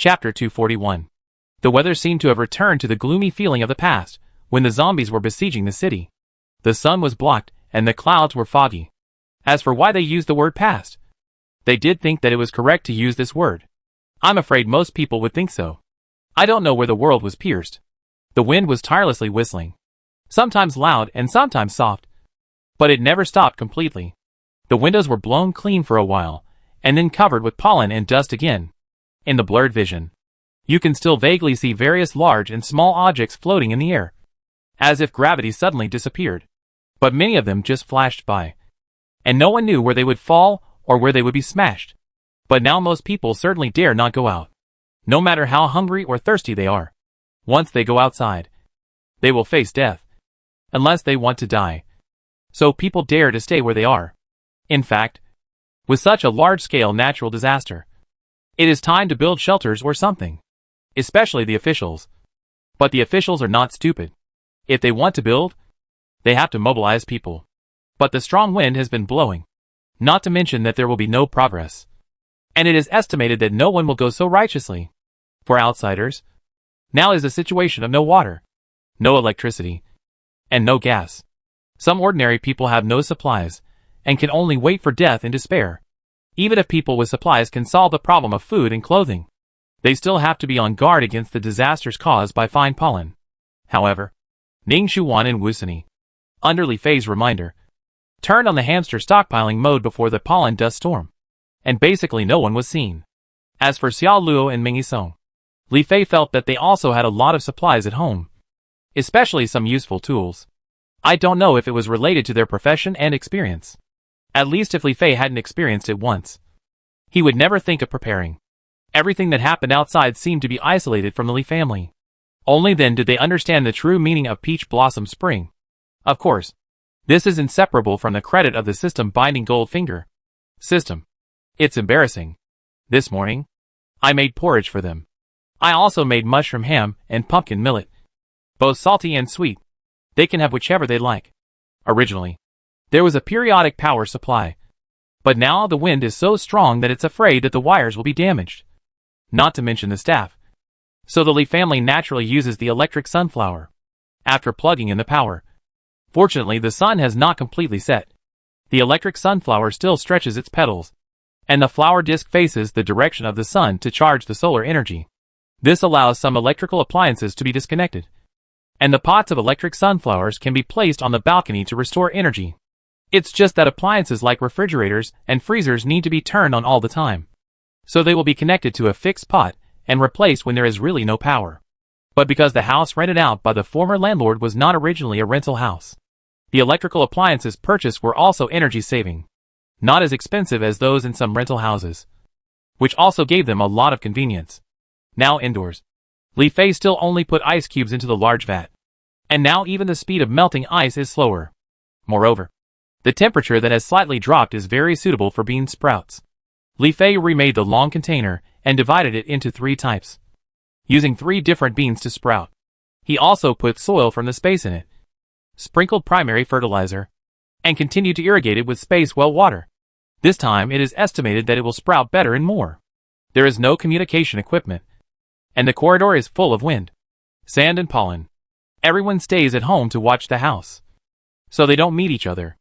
Chapter 241. The weather seemed to have returned to the gloomy feeling of the past, when the zombies were besieging the city. The sun was blocked, and the clouds were foggy. As for why they used the word past, they did think that it was correct to use this word. I'm afraid most people would think so. I don't know where the world was pierced. The wind was tirelessly whistling. Sometimes loud and sometimes soft. But it never stopped completely. The windows were blown clean for a while, and then covered with pollen and dust again. In the blurred vision, you can still vaguely see various large and small objects floating in the air, as if gravity suddenly disappeared. But many of them just flashed by, and no one knew where they would fall or where they would be smashed. But now most people certainly dare not go out, no matter how hungry or thirsty they are. Once they go outside, they will face death, unless they want to die. So people dare to stay where they are. In fact, with such a large-scale natural disaster, it is time to build shelters or something. Especially the officials. But the officials are not stupid. If they want to build, they have to mobilize people. But the strong wind has been blowing. Not to mention that there will be no progress. And it is estimated that no one will go so righteously. For outsiders, now is a situation of no water, no electricity, and no gas. Some ordinary people have no supplies, and can only wait for death in despair. Even if people with supplies can solve the problem of food and clothing, they still have to be on guard against the disasters caused by fine pollen. However, Ning Shuan and Wusani, under Li Fei's reminder, turned on the hamster stockpiling mode before the pollen dust storm, and basically no one was seen. As for Xiao Luo and Ming Yisong, Li Fei felt that they also had a lot of supplies at home, especially some useful tools. I don't know if it was related to their profession and experience. At least if Li Fei hadn't experienced it once, he would never think of preparing. Everything that happened outside seemed to be isolated from the Li family. Only then did they understand the true meaning of Peach Blossom Spring. Of course, this is inseparable from the credit of the system binding Goldfinger. System. It's embarrassing. This morning, I made porridge for them. I also made mushroom ham and pumpkin millet. Both salty and sweet. They can have whichever they like. Originally, there was a periodic power supply. But now the wind is so strong that it's afraid that the wires will be damaged. Not to mention the staff. So the Li family naturally uses the electric sunflower after plugging in the power. Fortunately, the sun has not completely set. The electric sunflower still stretches its petals, and the flower disc faces the direction of the sun to charge the solar energy. This allows some electrical appliances to be disconnected, and the pots of electric sunflowers can be placed on the balcony to restore energy. It's just that appliances like refrigerators and freezers need to be turned on all the time, so they will be connected to a fixed pot and replaced when there is really no power. But because the house rented out by the former landlord was not originally a rental house, the electrical appliances purchased were also energy-saving, not as expensive as those in some rental houses, which also gave them a lot of convenience. Now indoors, Li Fei still only put ice cubes into the large vat, and now even the speed of melting ice is slower. Moreover, the temperature that has slightly dropped is very suitable for bean sprouts. Li Fei remade the long container and divided it into 3 types, using 3 different beans to sprout. He also put soil from the space in it, sprinkled primary fertilizer, and continued to irrigate it with space well water. This time it is estimated that it will sprout better and more. There is no communication equipment, and the corridor is full of wind, sand and pollen. Everyone stays at home to watch the house, so they don't meet each other.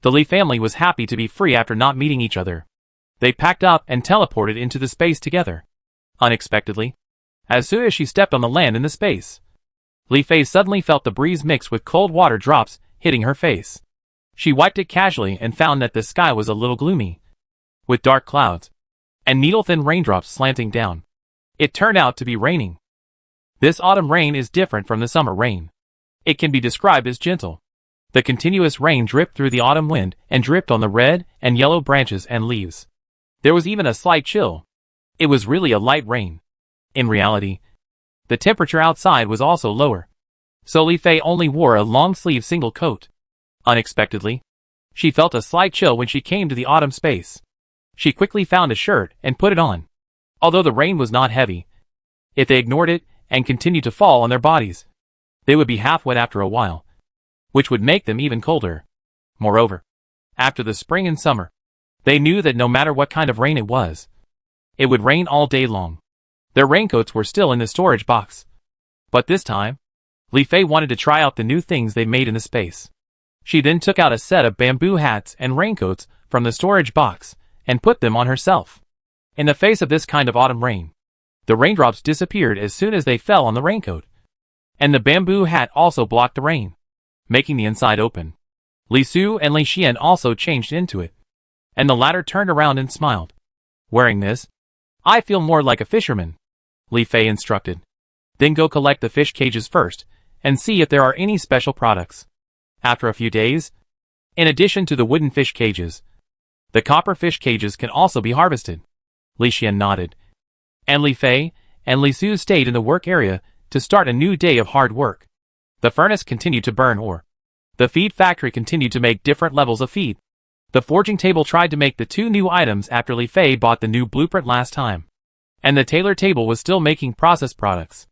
The Li family was happy to be free after not meeting each other. They packed up and teleported into the space together. Unexpectedly, as soon as she stepped on the land in the space, Li Fei suddenly felt the breeze mix with cold water drops hitting her face. She wiped it casually and found that the sky was a little gloomy, with dark clouds and needle-thin raindrops slanting down. It turned out to be raining. This autumn rain is different from the summer rain. It can be described as gentle. The continuous rain dripped through the autumn wind and dripped on the red and yellow branches and leaves. There was even a slight chill. It was really a light rain. In reality, the temperature outside was also lower, so Li Fei only wore a long-sleeved single coat. Unexpectedly, she felt a slight chill when she came to the autumn space. She quickly found a shirt and put it on. Although the rain was not heavy, if they ignored it and continued to fall on their bodies, they would be half wet after a while, which would make them even colder. Moreover, after the spring and summer, they knew that no matter what kind of rain it was, it would rain all day long. Their raincoats were still in the storage box. But this time, Li Fei wanted to try out the new things they made in the space. She then took out a set of bamboo hats and raincoats from the storage box and put them on herself. In the face of this kind of autumn rain, the raindrops disappeared as soon as they fell on the raincoat. And the bamboo hat also blocked the rain, making the inside open. Li Su and Li Xian also changed into it, and the latter turned around and smiled. Wearing this, I feel more like a fisherman, Li Fei instructed. Then go collect the fish cages first, and see if there are any special products. After a few days, in addition to the wooden fish cages, the copper fish cages can also be harvested. Li Xian nodded, and Li Fei and Li Su stayed in the work area to start a new day of hard work. The furnace continued to burn ore. The feed factory continued to make different levels of feed. The forging table tried to make the two new items after Li Fei bought the new blueprint last time. And the tailor table was still making processed products.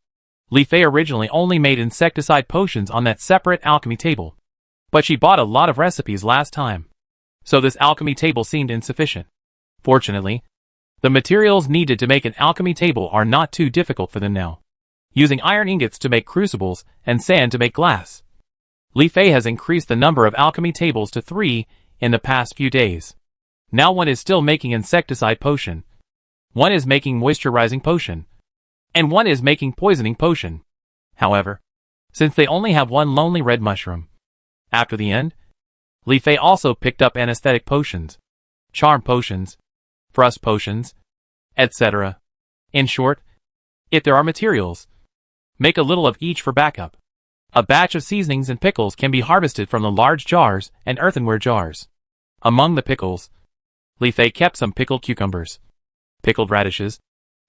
Li Fei originally only made insecticide potions on that separate alchemy table. But she bought a lot of recipes last time. So this alchemy table seemed insufficient. Fortunately, the materials needed to make an alchemy table are not too difficult for them now. Using iron ingots to make crucibles and sand to make glass. Li Fei has increased the number of alchemy tables to 3 in the past few days. Now one is still making insecticide potion. One is making moisturizing potion. And one is making poisoning potion. However, since they only have one lonely red mushroom. After the end, Li Fei also picked up anesthetic potions, charm potions, frost potions, etc. In short, if there are materials, make a little of each for backup. A batch of seasonings and pickles can be harvested from the large jars and earthenware jars. Among the pickles, Li Fei kept some pickled cucumbers, pickled radishes,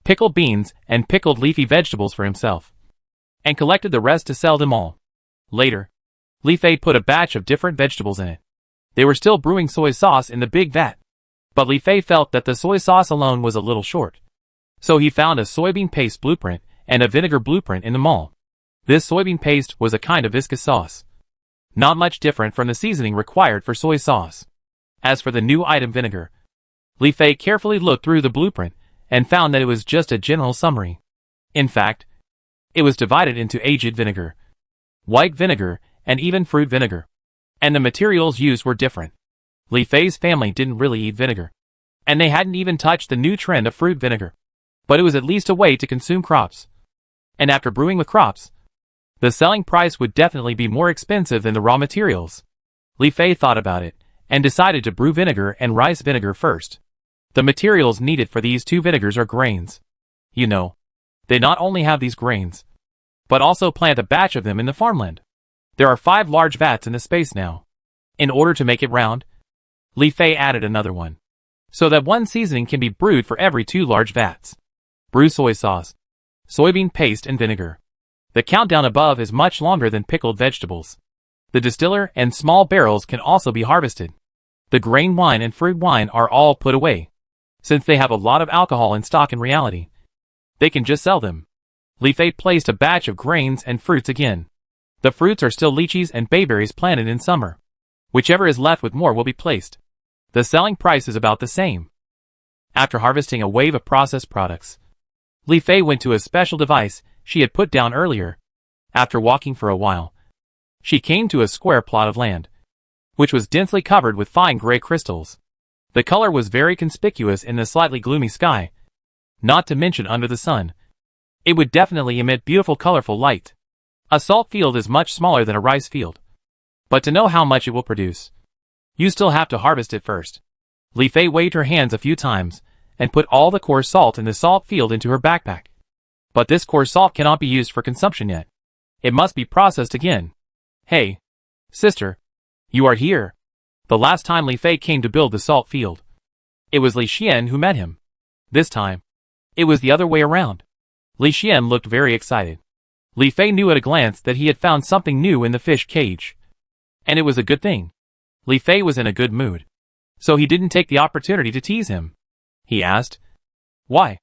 pickled beans, and pickled leafy vegetables for himself, and collected the rest to sell them all. Later, Li Fei put a batch of different vegetables in it. They were still brewing soy sauce in the big vat, but Li Fei felt that the soy sauce alone was a little short. So he found a soybean paste blueprint and a vinegar blueprint in the mall. This soybean paste was a kind of viscous sauce, not much different from the seasoning required for soy sauce. As for the new item vinegar, Li Fei carefully looked through the blueprint and found that it was just a general summary. In fact, it was divided into aged vinegar, white vinegar, and even fruit vinegar. And the materials used were different. Li Fei's family didn't really eat vinegar, and they hadn't even touched the new trend of fruit vinegar. But it was at least a way to consume crops. And after brewing with crops, the selling price would definitely be more expensive than the raw materials. Li Fei thought about it, and decided to brew vinegar and rice vinegar first. The materials needed for these two vinegars are grains. You know, they not only have these grains, but also plant a batch of them in the farmland. There are 5 large vats in the space now. In order to make it round, Li Fei added another one, so that one seasoning can be brewed for every 2 large vats. Brew soy sauce, soybean paste, and vinegar. The countdown above is much longer than pickled vegetables. The distiller and small barrels can also be harvested. The grain wine and fruit wine are all put away, since they have a lot of alcohol in stock in reality. They can just sell them. Li Fei placed a batch of grains and fruits again. The fruits are still lychees and bayberries planted in summer. Whichever is left with more will be placed. The selling price is about the same. After harvesting a wave of processed products, Li Fei went to a special device she had put down earlier. After walking for a while, she came to a square plot of land, which was densely covered with fine gray crystals. The color was very conspicuous in the slightly gloomy sky, not to mention under the sun. It would definitely emit beautiful colorful light. A salt field is much smaller than a rice field. But to know how much it will produce, you still have to harvest it first. Li Fei waved her hands a few times, and put all the coarse salt in the salt field into her backpack. But this coarse salt cannot be used for consumption yet. It must be processed again. Hey, sister, you are here. The last time Li Fei came to build the salt field, it was Li Xian who met him. This time, it was the other way around. Li Xian looked very excited. Li Fei knew at a glance that he had found something new in the fish cage. And it was a good thing. Li Fei was in a good mood. So he didn't take the opportunity to tease him. He asked, "Why?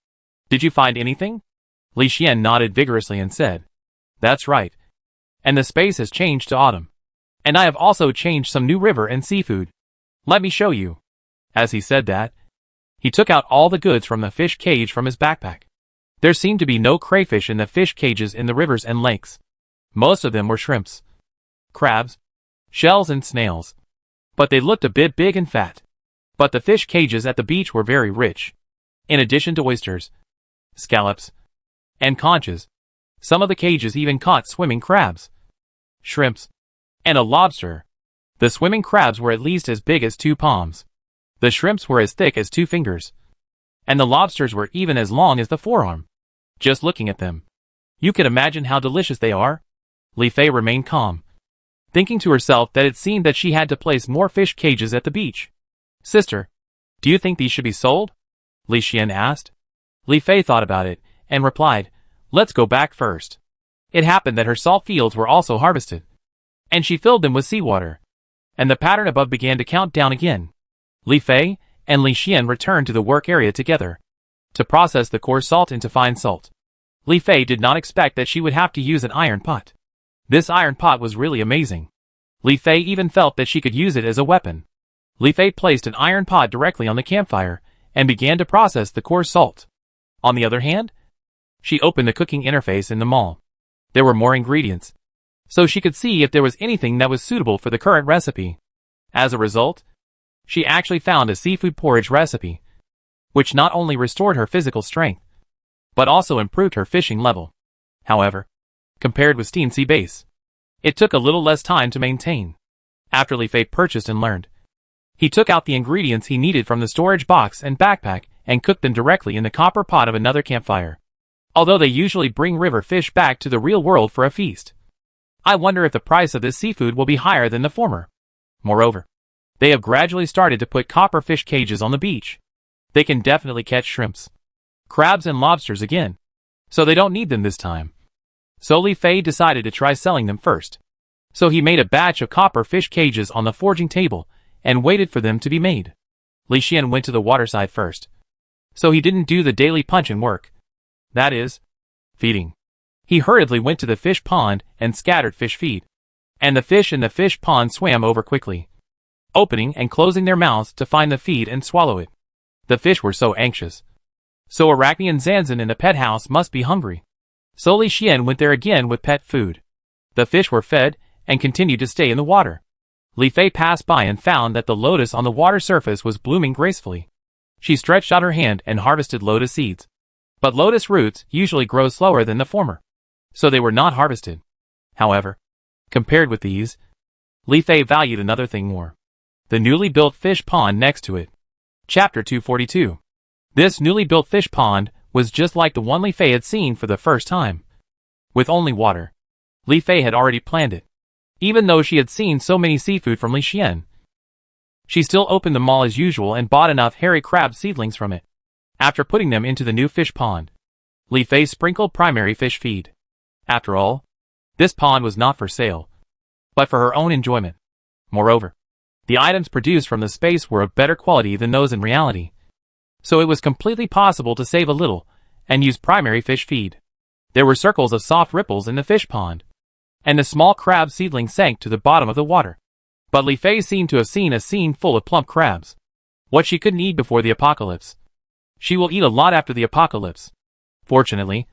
Did you find anything?" Li Xian nodded vigorously and said, "That's right. And the space has changed to autumn. And I have also changed some new river and seafood. Let me show you." As he said that, he took out all the goods from the fish cage from his backpack. There seemed to be no crayfish in the fish cages in the rivers and lakes. Most of them were shrimps, crabs, shells and snails. But they looked a bit big and fat. But the fish cages at the beach were very rich. In addition to oysters, scallops, and conches, some of the cages even caught swimming crabs, shrimps, and a lobster. The swimming crabs were at least as big as 2 palms. The shrimps were as thick as 2 fingers. And the lobsters were even as long as the forearm. Just looking at them, you can imagine how delicious they are. Li Fei remained calm, thinking to herself that it seemed that she had to place more fish cages at the beach. Sister, do you think these should be sold? Li Xian asked. Li Fei thought about it, and replied, let's go back first. It happened that her salt fields were also harvested, and she filled them with seawater. And the pattern above began to count down again. Li Fei and Li Xian returned to the work area together to process the coarse salt into fine salt. Li Fei did not expect that she would have to use an iron pot. This iron pot was really amazing. Li Fei even felt that she could use it as a weapon. Li Fei placed an iron pot directly on the campfire and began to process the coarse salt. On the other hand, she opened the cooking interface in the mall. There were more ingredients, so she could see if there was anything that was suitable for the current recipe. As a result, she actually found a seafood porridge recipe, which not only restored her physical strength, but also improved her fishing level. However, compared with steamed sea base, it took a little less time to maintain. After Li Fei purchased and learned, he took out the ingredients he needed from the storage box and backpack and cooked them directly in the copper pot of another campfire. Although they usually bring river fish back to the real world for a feast, I wonder if the price of this seafood will be higher than the former. Moreover, they have gradually started to put copper fish cages on the beach. They can definitely catch shrimps, crabs and lobsters again, so they don't need them this time. So Li Fei decided to try selling them first. So he made a batch of copper fish cages on the forging table and waited for them to be made. Li Xian went to the waterside first, so he didn't do the daily punch-in work. That is, feeding. He hurriedly went to the fish pond and scattered fish feed. And the fish in the fish pond swam over quickly, opening and closing their mouths to find the feed and swallow it. The fish were so anxious. So Arachne and Zanzan in the pet house must be hungry. So Li Xian went there again with pet food. The fish were fed and continued to stay in the water. Li Fei passed by and found that the lotus on the water surface was blooming gracefully. She stretched out her hand and harvested lotus seeds. But lotus roots usually grow slower than the former, so they were not harvested. However, compared with these, Li Fei valued another thing more: the newly built fish pond next to it. Chapter 242. This newly built fish pond was just like the one Li Fei had seen for the first time. With only water, Li Fei had already planned it. Even though she had seen so many seafood from Li Xian, she still opened the mall as usual and bought enough hairy crab seedlings from it. After putting them into the new fish pond, Li Fei sprinkled primary fish feed. After all, this pond was not for sale, but for her own enjoyment. Moreover, the items produced from the space were of better quality than those in reality, so it was completely possible to save a little and use primary fish feed. There were circles of soft ripples in the fish pond, and the small crab seedling sank to the bottom of the water. But Li Fei seemed to have seen a scene full of plump crabs. What she couldn't eat before the apocalypse, she will eat a lot after the apocalypse. Fortunately,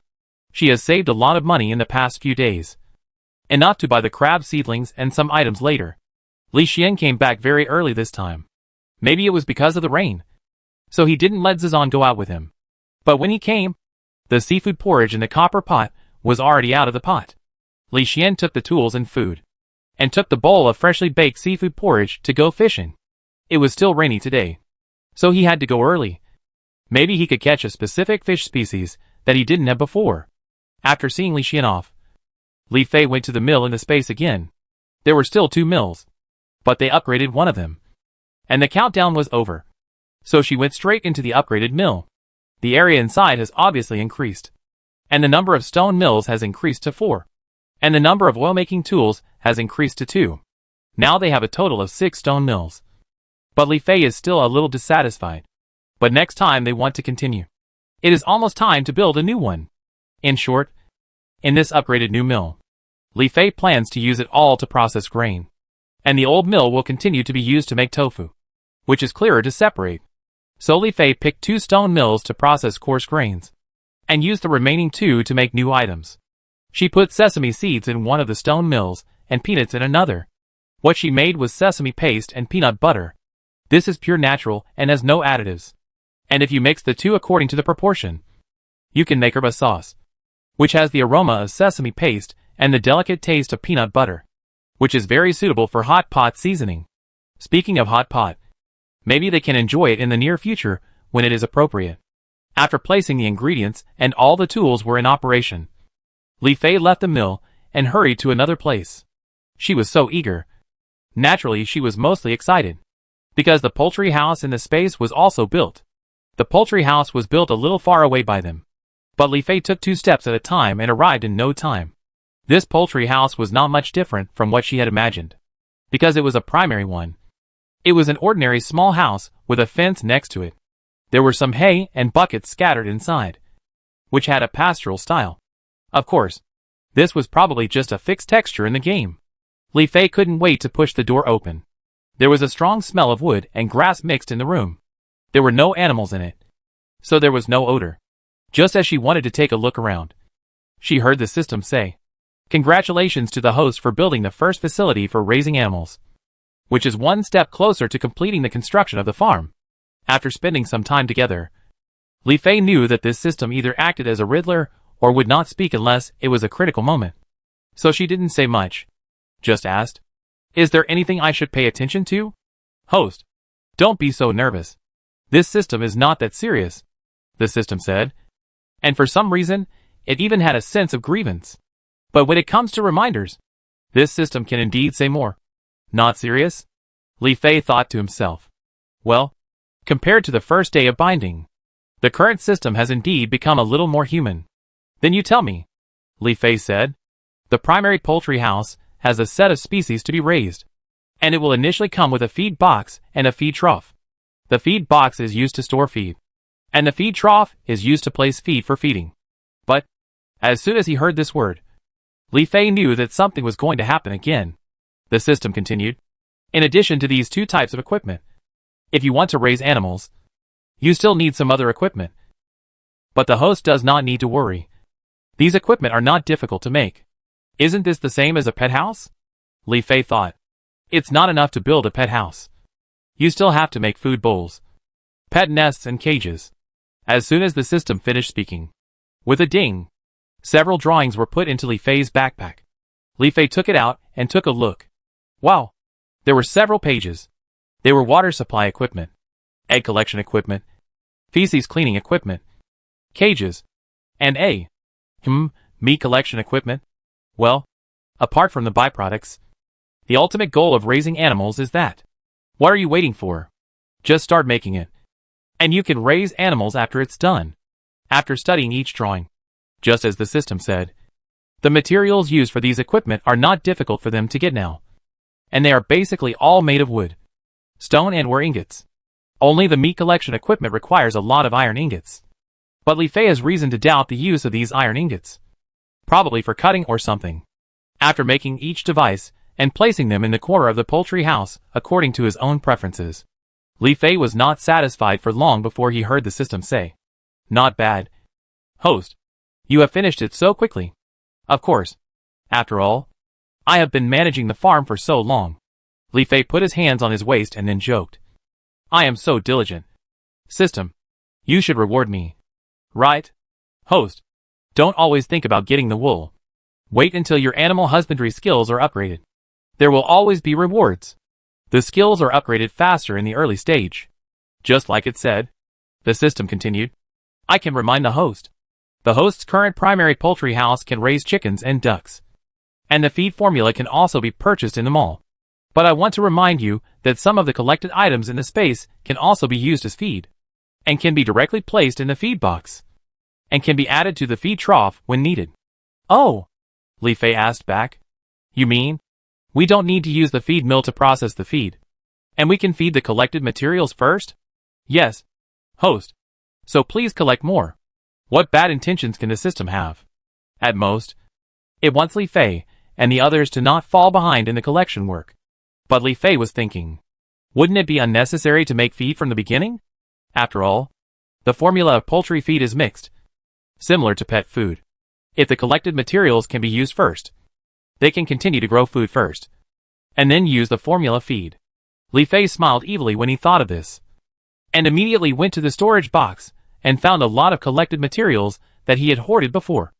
she has saved a lot of money in the past few days, enough to buy the crab seedlings and some items later. Li Xian came back very early this time. Maybe it was because of the rain, so he didn't let Zizan go out with him. But when he came, the seafood porridge in the copper pot was already out of the pot. Li Xian took the tools and food, and took the bowl of freshly baked seafood porridge to go fishing. It was still rainy today, so he had to go early. Maybe he could catch a specific fish species that he didn't have before. After seeing Li Xian off, Li Fei went to the mill in the space again. There were still 2 mills, but they upgraded one of them, and the countdown was over. So she went straight into the upgraded mill. The area inside has obviously increased, and the number of stone mills has increased to 4, and the number of oil-making tools has increased to 2. Now they have a total of 6 stone mills. But Li Fei is still a little dissatisfied. But next time they want to continue. It is almost time to build a new one. In short, in this upgraded new mill, Li Fei plans to use it all to process grain, and the old mill will continue to be used to make tofu, which is clearer to separate. So Li Fei picked 2 stone mills to process coarse grains, and used the remaining 2 to make new items. She put sesame seeds in one of the stone mills and peanuts in another. What she made was sesame paste and peanut butter. This is pure natural and has no additives. And if you mix the 2 according to the proportion, you can make herba sauce, which has the aroma of sesame paste and the delicate taste of peanut butter, which is very suitable for hot pot seasoning. Speaking of hot pot, maybe they can enjoy it in the near future when it is appropriate. After placing the ingredients and all the tools were in operation, Li Fei left the mill and hurried to another place. She was so eager. Naturally, she was mostly excited, because the poultry house in the space was also built. The poultry house was built a little far away by them, but Li Fei took 2 steps at a time and arrived in no time. This poultry house was not much different from what she had imagined, because it was a primary one. It was an ordinary small house with a fence next to it. There were some hay and buckets scattered inside, which had a pastoral style. Of course, this was probably just a fixed texture in the game. Li Fei couldn't wait to push the door open. There was a strong smell of wood and grass mixed in the room. There were no animals in it, so there was no odor. Just as she wanted to take a look around, she heard the system say, "Congratulations to the host for building the first facility for raising animals," which is 1 step closer to completing the construction of the farm. After spending some time together, Li Fei knew that this system either acted as a riddler or would not speak unless it was a critical moment. So she didn't say much, just asked, "Is there anything I should pay attention to?" "Host, don't be so nervous. This system is not that serious," the system said. And for some reason, it even had a sense of grievance. But when it comes to reminders, this system can indeed say more. Not serious? Li Fei thought to himself. Well, compared to the first day of binding, the current system has indeed become a little more human. "Then you tell me," Li Fei said. "The primary poultry house has a set of species to be raised, and it will initially come with a feed box and a feed trough. The feed box is used to store feed, and the feed trough is used to place feed for feeding." But, as soon as he heard this word, Li Fei knew that something was going to happen again. The system continued. "In addition to these 2 types of equipment, if you want to raise animals, you still need some other equipment. But the host does not need to worry. These equipment are not difficult to make." "Isn't this the same as a pet house?" Li Fei thought. "It's not enough to build a pet house. You still have to make food bowls, pet nests and cages." As soon as the system finished speaking, with a ding, several drawings were put into Li Fei's backpack. Li Fei took it out and took a look. Wow! There were several pages. They were water supply equipment, egg collection equipment, feces cleaning equipment, cages, and meat collection equipment. Well, apart from the byproducts, the ultimate goal of raising animals is that. What are you waiting for? Just start making it. And you can raise animals after it's done. After studying each drawing, just as the system said, the materials used for these equipment are not difficult for them to get now. And they are basically all made of wood, stone and ware ingots. Only the meat collection equipment requires a lot of iron ingots. But Li Fei has reason to doubt the use of these iron ingots. Probably for cutting or something. After making each device and placing them in the corner of the poultry house according to his own preferences, Li Fei was not satisfied for long before he heard the system say, "Not bad. Host, you have finished it so quickly." Of course. After all, I have been managing the farm for so long. Li Fei put his hands on his waist and then joked. "I am so diligent. System, you should reward me. Right? Host, don't always think about getting the wool. Wait until your animal husbandry skills are upgraded. There will always be rewards. The skills are upgraded faster in the early stage." Just like it said, the system continued. "I can remind the host. The host's current primary poultry house can raise chickens and ducks. And the feed formula can also be purchased in the mall. But I want to remind you that some of the collected items in the space can also be used as feed, and can be directly placed in the feed box, and can be added to the feed trough when needed." "Oh," Li Fei asked back. "You mean, we don't need to use the feed mill to process the feed, and we can feed the collected materials first?" "Yes, host. So please collect more." What bad intentions can the system have? At most, it wants Li Fei and the others to not fall behind in the collection work. But Li Fei was thinking, wouldn't it be unnecessary to make feed from the beginning? After all, the formula of poultry feed is mixed. similar to pet food. If the collected materials can be used first, they can continue to grow food first, and then use the formula feed. Li Fei smiled evilly when he thought of this, and immediately went to the storage box and found a lot of collected materials that he had hoarded before,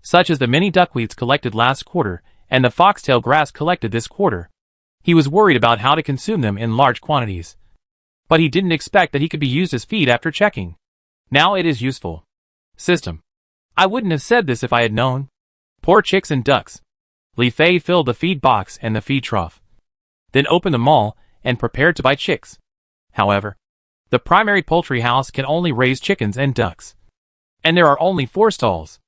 such as the many duckweeds collected last quarter and the foxtail grass collected this quarter. He was worried about how to consume them in large quantities, but he didn't expect that he could be used as feed after checking. Now it is useful. System. I wouldn't have said this if I had known. Poor chicks and ducks. Li Fei filled the feed box and the feed trough, then opened them all and prepared to buy chicks. However, the primary poultry house can only raise chickens and ducks, and there are only 4 stalls.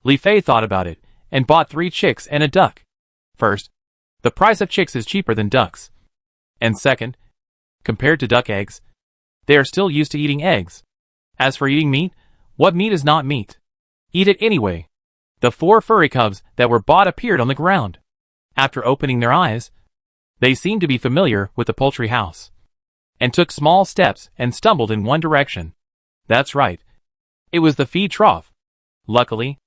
Li Fei thought about it and bought 3 chicks and a duck. First, the price of chicks is cheaper than ducks. And second, compared to duck eggs, they are still used to eating eggs. As for eating meat, what meat is not meat? Eat it anyway. The 4 furry cubs that were bought appeared on the ground. After opening their eyes, they seemed to be familiar with the poultry house, and took small steps and stumbled in one direction. That's right. It was the feed trough. Luckily,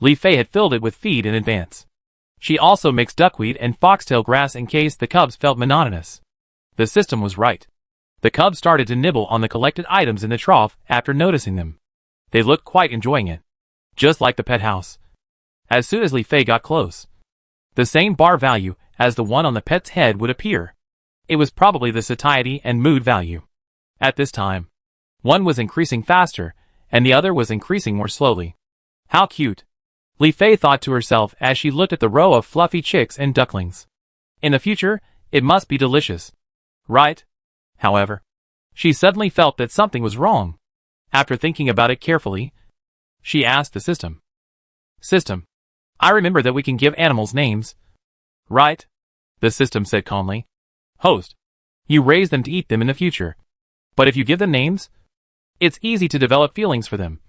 Li Fei had filled it with feed in advance. She also mixed duckweed and foxtail grass in case the cubs felt monotonous. The system was right. The cubs started to nibble on the collected items in the trough after noticing them. They looked quite enjoying it, just like the pet house. As soon as Li Fei got close, the same bar value as the one on the pet's head would appear. It was probably the satiety and mood value. At this time, one was increasing faster, and the other was increasing more slowly. How cute! Li Fei thought to herself as she looked at the row of fluffy chicks and ducklings. In the future, it must be delicious. Right? However, she suddenly felt that something was wrong. After thinking about it carefully, she asked the system. System, I remember that we can give animals names. Right? The system said calmly. Host, you raise them to eat them in the future. But if you give them names, it's easy to develop feelings for them,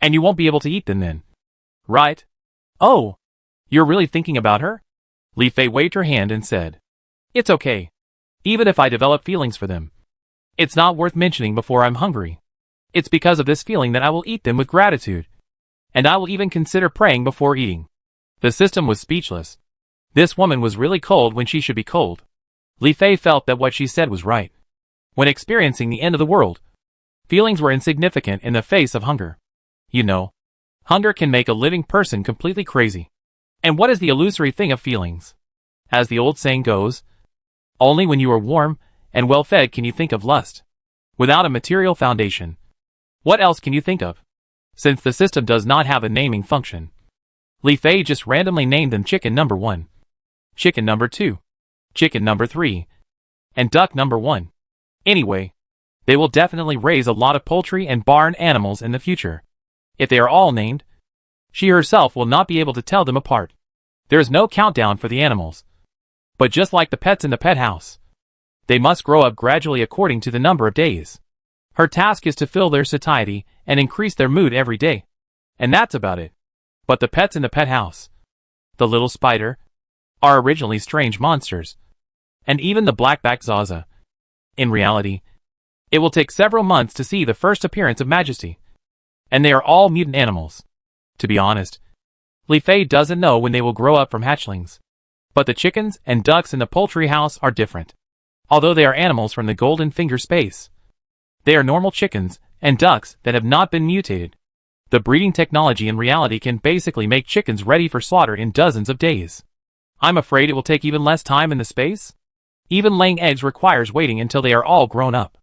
and you won't be able to eat them then. Right? Oh, you're really thinking about her? Li Fei waved her hand and said, It's okay. Even if I develop feelings for them, it's not worth mentioning before I'm hungry. It's because of this feeling that I will eat them with gratitude, and I will even consider praying before eating. The system was speechless. This woman was really cold when she should be cold. Li Fei felt that what she said was right. When experiencing the end of the world, feelings were insignificant in the face of hunger. You know, hunger can make a living person completely crazy. And what is the illusory thing of feelings? As the old saying goes, only when you are warm and well-fed can you think of lust. Without a material foundation, what else can you think of? Since the system does not have a naming function, Li Fei just randomly named them chicken number 1, chicken number 2, chicken number 3, and duck number 1. Anyway, they will definitely raise a lot of poultry and barn animals in the future. If they are all named, she herself will not be able to tell them apart. There is no countdown for the animals. But just like the pets in the pet house, they must grow up gradually according to the number of days. Her task is to fill their satiety and increase their mood every day. And that's about it. But the pets in the pet house, the little spider, are originally strange monsters. And even the black-backed Zaza. In reality, it will take several months to see the first appearance of majesty. And they are all mutant animals. To be honest, Li Fei doesn't know when they will grow up from hatchlings. But the chickens and ducks in the poultry house are different. Although they are animals from the golden finger space, they are normal chickens and ducks that have not been mutated. The breeding technology in reality can basically make chickens ready for slaughter in dozens of days. I'm afraid it will take even less time in the space. Even laying eggs requires waiting until they are all grown up.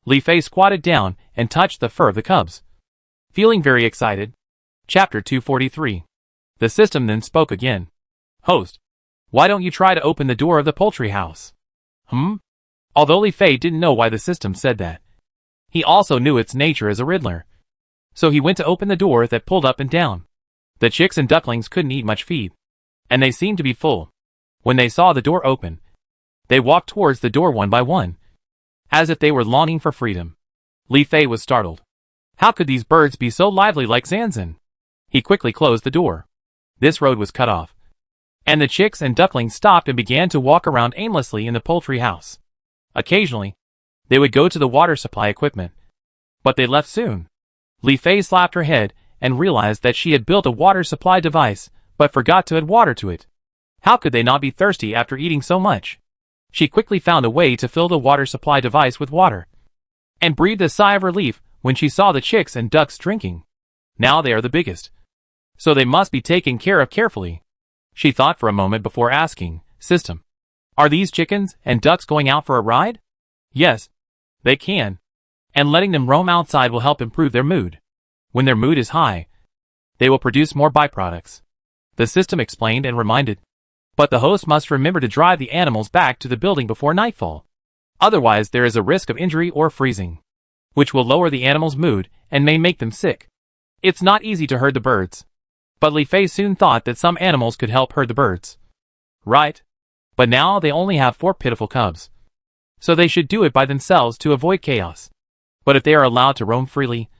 Li Fei squatted down and touched the fur of the cubs, feeling very excited. Chapter 243. The system then spoke again. Host, why don't you try to open the door of the poultry house? Although Li Fei didn't know why the system said that, he also knew its nature as a riddler. So he went to open the door that pulled up and down. The chicks and ducklings couldn't eat much feed, and they seemed to be full. When they saw the door open, they walked towards the door one by one, as if they were longing for freedom. Li Fei was startled. How could these birds be so lively like Zanzan? He quickly closed the door. This road was cut off, and the chicks and ducklings stopped and began to walk around aimlessly in the poultry house. Occasionally, they would go to the water supply equipment, but they left soon. Li Fei slapped her head and realized that she had built a water supply device, but forgot to add water to it. How could they not be thirsty after eating so much? She quickly found a way to fill the water supply device with water, and breathed a sigh of relief when she saw the chicks and ducks drinking. Now they are the biggest, so they must be taken care of carefully. She thought for a moment before asking, "System, are these chickens and ducks going out for a ride?" "Yes, they can. And letting them roam outside will help improve their mood. When their mood is high, they will produce more byproducts," the system explained and reminded. But the host must remember to drive the animals back to the building before nightfall. Otherwise there is a risk of injury or freezing, which will lower the animals' mood and may make them sick. It's not easy to herd the birds. But Li Fei soon thought that some animals could help herd the birds. Right. But now they only have 4 pitiful cubs, so they should do it by themselves to avoid chaos. But if they are allowed to roam freely,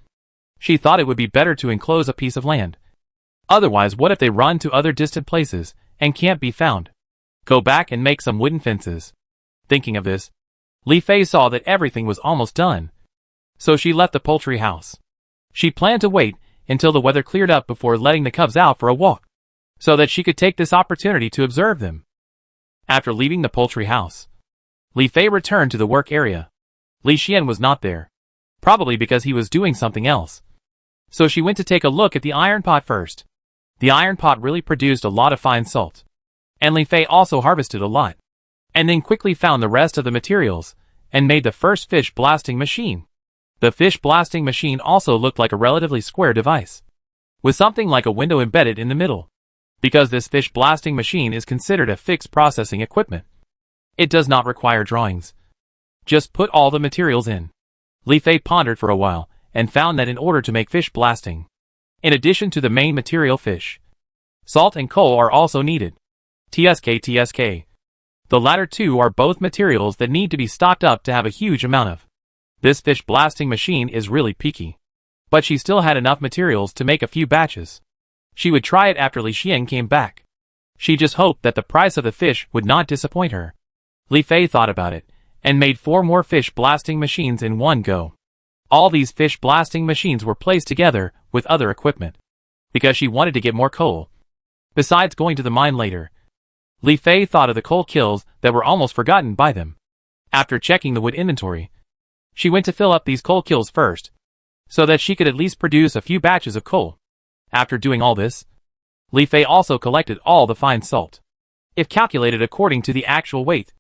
she thought it would be better to enclose a piece of land. Otherwise, what if they run to other distant places and can't be found? Go back and make some wooden fences. Thinking of this, Li Fei saw that everything was almost done, so she left the poultry house. She planned to wait until the weather cleared up before letting the cubs out for a walk, so that she could take this opportunity to observe them. After leaving the poultry house, Li Fei returned to the work area. Li Xian was not there, probably because he was doing something else. So she went to take a look at the iron pot first. The iron pot really produced a lot of fine salt, and Li Fei also harvested a lot, and then quickly found the rest of the materials, and made the first fish blasting machine. The fish blasting machine also looked like a relatively square device, with something like a window embedded in the middle. Because this fish blasting machine is considered a fixed processing equipment, it does not require drawings. Just put all the materials in. Li Fei pondered for a while, and found that in order to make fish blasting, in addition to the main material fish, salt and coal are also needed. TSK. The latter two are both materials that need to be stocked up to have a huge amount of. This fish blasting machine is really peaky, but she still had enough materials to make a few batches. She would try it after Li Xian came back. She just hoped that the price of the fish would not disappoint her. Li Fei thought about it, and made 4 more fish blasting machines in one go. All these fish blasting machines were placed together with other equipment, because she wanted to get more coal. Besides going to the mine later, Li Fei thought of the coal kilns that were almost forgotten by them. After checking the wood inventory, she went to fill up these coal kilns first, so that she could at least produce a few batches of coal. After doing all this, Li Fei also collected all the fine salt. If calculated according to the actual weight,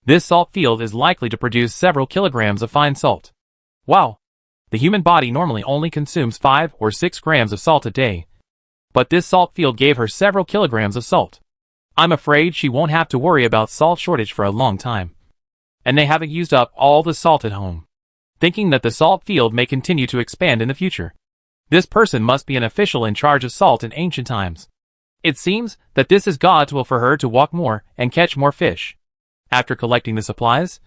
this salt field is likely to produce several kilograms of fine salt. Wow! The human body normally only consumes 5 or 6 grams of salt a day, but this salt field gave her several kilograms of salt. I'm afraid she won't have to worry about salt shortage for a long time. And they haven't used up all the salt at home. Thinking that the salt field may continue to expand in the future. This person must be an official in charge of salt in ancient times. It seems that this is God's will for her to walk more and catch more fish. After collecting the supplies,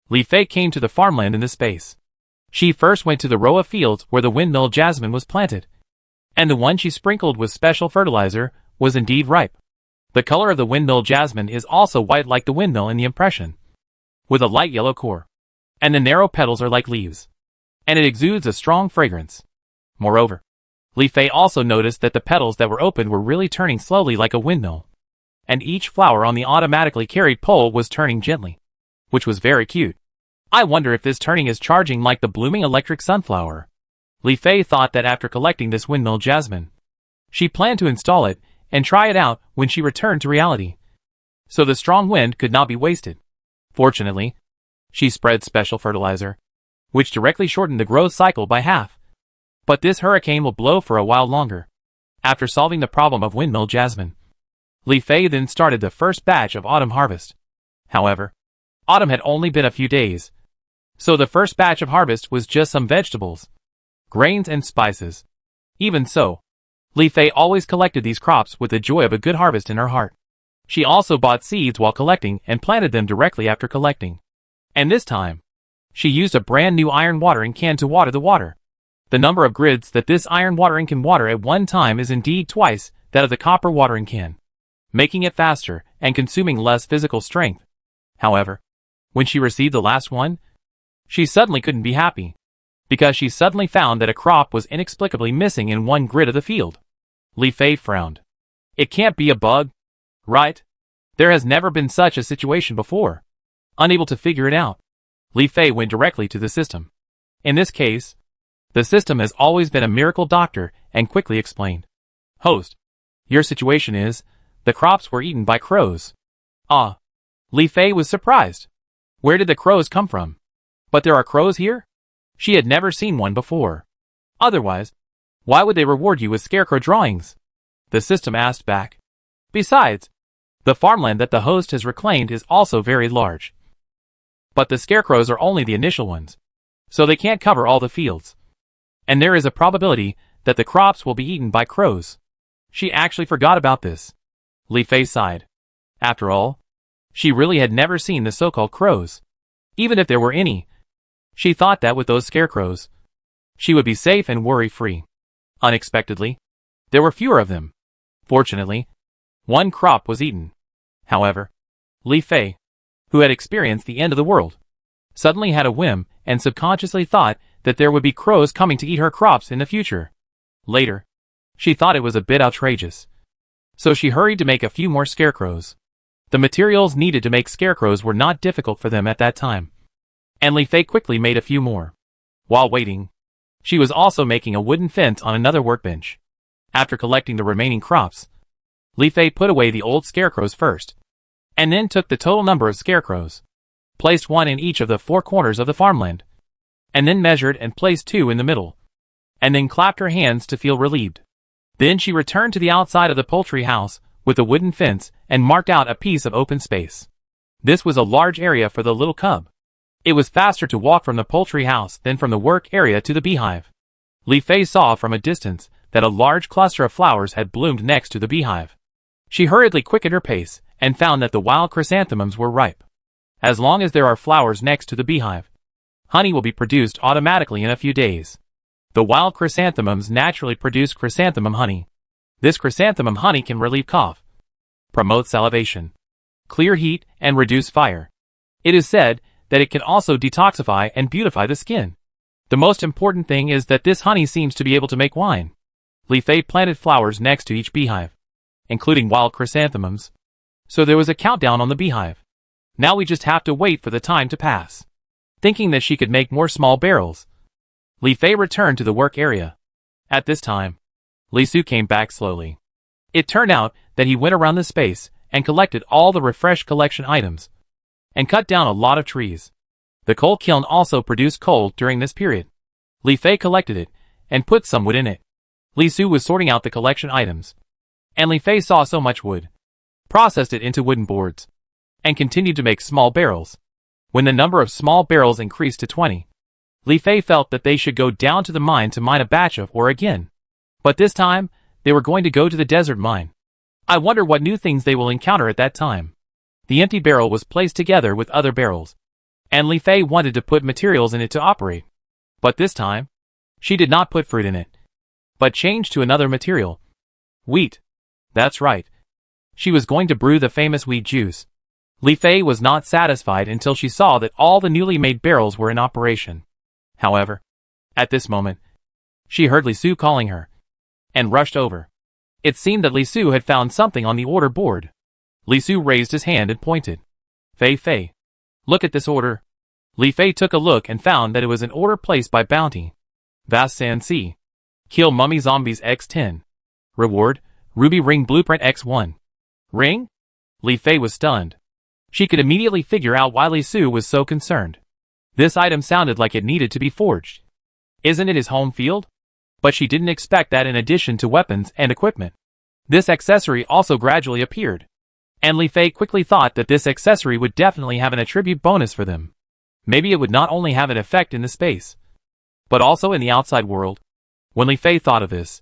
Li Fei came to the farmland in this space. She first went to the row of fields where the windmill jasmine was planted, and the one she sprinkled with special fertilizer was indeed ripe. The color of the windmill jasmine is also white like the windmill in the impression, with a light yellow core, and the narrow petals are like leaves, and it exudes a strong fragrance. Moreover, Li Fei also noticed that the petals that were opened were really turning slowly like a windmill, and each flower on the automatically carried pole was turning gently, which was very cute. I wonder if this turning is charging like the blooming electric sunflower. Li Fei thought that after collecting this windmill jasmine, she planned to install it and try it out when she returned to reality, so the strong wind could not be wasted. Fortunately, she spread special fertilizer, which directly shortened the growth cycle by half. But this hurricane will blow for a while longer. After solving the problem of windmill jasmine, Li Fei then started the first batch of autumn harvest. However, autumn had only been a few days, so the first batch of harvest was just some vegetables, grains and spices. Even so, Li Fei always collected these crops with the joy of a good harvest in her heart. She also bought seeds while collecting and planted them directly after collecting. And this time, she used a brand new iron watering can to water the water. The number of grids that this iron watering can water at one time is indeed twice that of the copper watering can, making it faster and consuming less physical strength. However, when she received the last one, she suddenly couldn't be happy. because she suddenly found that a crop was inexplicably missing in one grid of the field. Li Fei frowned. It can't be a bug, right? There has never been such a situation before. Unable to figure it out, Li Fei went directly to the system. In this case, the system has always been a miracle doctor and quickly explained. Host, your situation is, the crops were eaten by crows. Ah. Li Fei was surprised. Where did the crows come from? But there are crows here? She had never seen one before. Otherwise, why would they reward you with scarecrow drawings? The system asked back. Besides, the farmland that the host has reclaimed is also very large. But the scarecrows are only the initial ones, so they can't cover all the fields. And there is a probability that the crops will be eaten by crows. She actually forgot about this. Li Fei sighed. After all, she really had never seen the so-called crows. Even if there were any, she thought that with those scarecrows, she would be safe and worry-free. Unexpectedly, there were fewer of them. Fortunately, one crop was eaten. However, Li Fei, who had experienced the end of the world, suddenly had a whim and subconsciously thought that there would be crows coming to eat her crops in the future. Later, she thought it was a bit outrageous. So she hurried to make a few more scarecrows. The materials needed to make scarecrows were not difficult for them at that time, and Li Fei quickly made a few more. While waiting, she was also making a wooden fence on another workbench. After collecting the remaining crops, Li Fei put away the old scarecrows first, and then took the total number of scarecrows, placed one in each of the 4 corners of the farmland, and then measured and placed 2 in the middle, and then clapped her hands to feel relieved. Then she returned to the outside of the poultry house with a wooden fence and marked out a piece of open space. This was a large area for the little cub. It was faster to walk from the poultry house than from the work area to the beehive. Li Fei saw from a distance that a large cluster of flowers had bloomed next to the beehive. She hurriedly quickened her pace and found that the wild chrysanthemums were ripe. As long as there are flowers next to the beehive, honey will be produced automatically in a few days. The wild chrysanthemums naturally produce chrysanthemum honey. This chrysanthemum honey can relieve cough, promote salivation, clear heat, and reduce fire. It is said that it can also detoxify and beautify the skin. The most important thing is that this honey seems to be able to make wine. Li Fei planted flowers next to each beehive, including wild chrysanthemums. So there was a countdown on the beehive. Now we just have to wait for the time to pass. Thinking that she could make more small barrels, Li Fei returned to the work area. At this time, Li Su came back slowly. It turned out that he went around the space and collected all the refresh collection items, and cut down a lot of trees. The coal kiln also produced coal during this period. Li Fei collected it and put some wood in it. Li Su was sorting out the collection items, and Li Fei saw so much wood, processed it into wooden boards, and continued to make small barrels. When the number of small barrels increased to 20, Li Fei felt that they should go down to the mine to mine a batch of ore again. But this time, they were going to go to the desert mine. I wonder what new things they will encounter at that time. The empty barrel was placed together with other barrels, and Li Fei wanted to put materials in it to operate. But this time, she did not put fruit in it, but changed to another material. Wheat. That's right. She was going to brew the famous wheat juice. Li Fei was not satisfied until she saw that all the newly made barrels were in operation. However, at this moment, she heard Li Su calling her, and rushed over. It seemed that Li Su had found something on the order board. Li Su raised his hand and pointed. Fei, look at this order. Li Fei took a look and found that it was an order placed by Bounty. Vast San C. Kill Mummy Zombies X10. Reward, Ruby Ring Blueprint X1. Ring? Li Fei was stunned. She could immediately figure out why Li Su was so concerned. This item sounded like it needed to be forged. Isn't it his home field? But she didn't expect that in addition to weapons and equipment, this accessory also gradually appeared. And Li Fei quickly thought that this accessory would definitely have an attribute bonus for them. Maybe it would not only have an effect in the space, but also in the outside world. When Li Fei thought of this,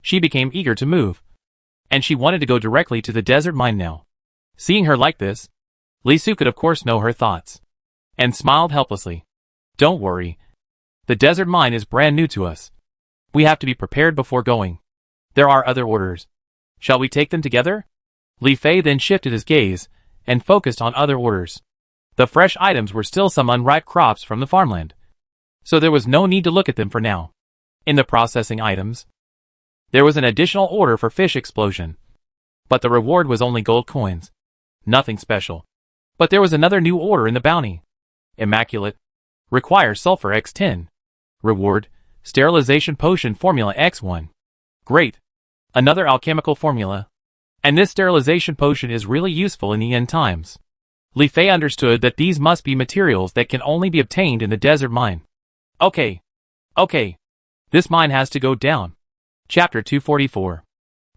she became eager to move, and she wanted to go directly to the desert mine now. Seeing her like this, Li Su could of course know her thoughts, and smiled helplessly. Don't worry. The desert mine is brand new to us. We have to be prepared before going. There are other orders. Shall we take them together? Li Fei then shifted his gaze and focused on other orders. The fresh items were still some unripe crops from the farmland. so there was no need to look at them for now. In the processing items, there was an additional order for fish explosion, but the reward was only gold coins. Nothing special. But there was another new order in the bounty. Immaculate. Requires sulfur X10. Reward, sterilization potion formula X1. Great. Another alchemical formula. And this sterilization potion is really useful in the end times. Li Fei understood that these must be materials that can only be obtained in the desert mine. Okay. This mine has to go down. Chapter 244.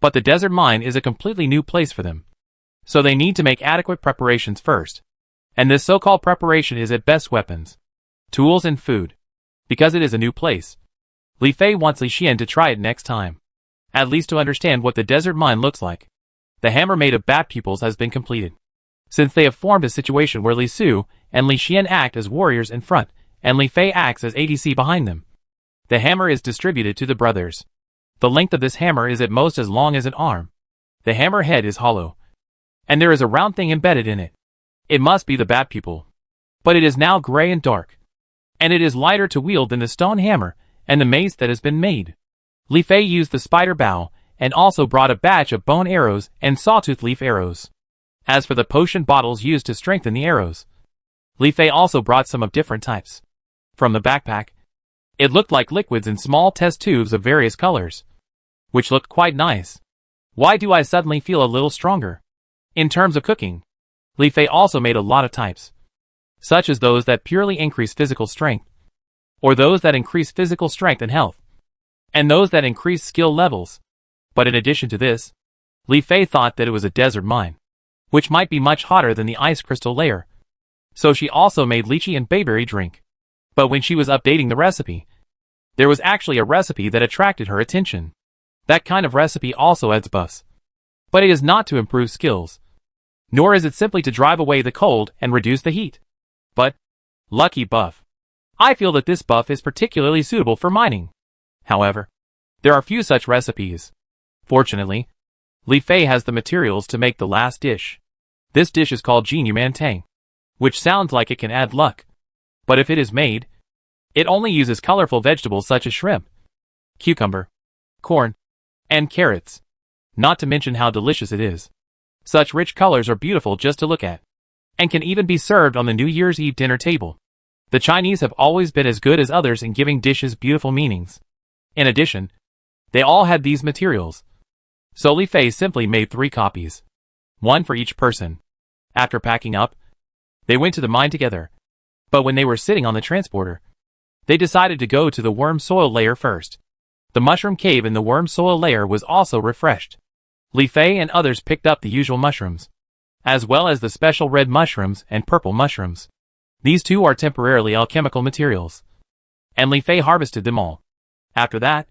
But the desert mine is a completely new place for them. So they need to make adequate preparations first. And this so-called preparation is at best weapons, tools and food. Because it is a new place. Li Fei wants Li Xian to try it next time. At least to understand what the desert mine looks like. The hammer made of bat pupils has been completed. Since they have formed a situation where Li Su and Li Xian act as warriors in front, and Li Fei acts as ADC behind them. The hammer is distributed to the brothers. The length of this hammer is at most as long as an arm. The hammer head is hollow. And there is a round thing embedded in it. It must be the bat pupil. But it is now gray and dark. And it is lighter to wield than the stone hammer and the mace that has been made. Li Fei used the spider bow and also brought a batch of bone arrows and sawtooth leaf arrows. As for the potion bottles used to strengthen the arrows, Li Fei also brought some of different types. From the backpack, it looked like liquids in small test tubes of various colors, which looked quite nice. Why do I suddenly feel a little stronger? In terms of cooking, Li Fei also made a lot of types, such as those that purely increase physical strength, or those that increase physical strength and health, and those that increase skill levels. But in addition to this, Li Fei thought that it was a desert mine, which might be much hotter than the ice crystal layer. So she also made lychee and bayberry drink. But when she was updating the recipe, there was actually a recipe that attracted her attention. That kind of recipe also adds buffs. But it is not to improve skills, nor is it simply to drive away the cold and reduce the heat. But, lucky buff. I feel that this buff is particularly suitable for mining. However, there are few such recipes. Fortunately, Li Fei has the materials to make the last dish. This dish is called Jinyu Mantang, which sounds like it can add luck. But if it is made, it only uses colorful vegetables such as shrimp, cucumber, corn, and carrots. Not to mention how delicious it is. Such rich colors are beautiful just to look at, and can even be served on the New Year's Eve dinner table. The Chinese have always been as good as others in giving dishes beautiful meanings. In addition, they all had these materials. So Li Fei simply made 3 copies, one for each person. After packing up, they went to the mine together. But when they were sitting on the transporter, they decided to go to the worm soil layer first. The mushroom cave in the worm soil layer was also refreshed. Li Fei and others picked up the usual mushrooms, as well as the special red mushrooms and purple mushrooms. These two are temporarily alchemical materials, and Li Fei harvested them all. After that,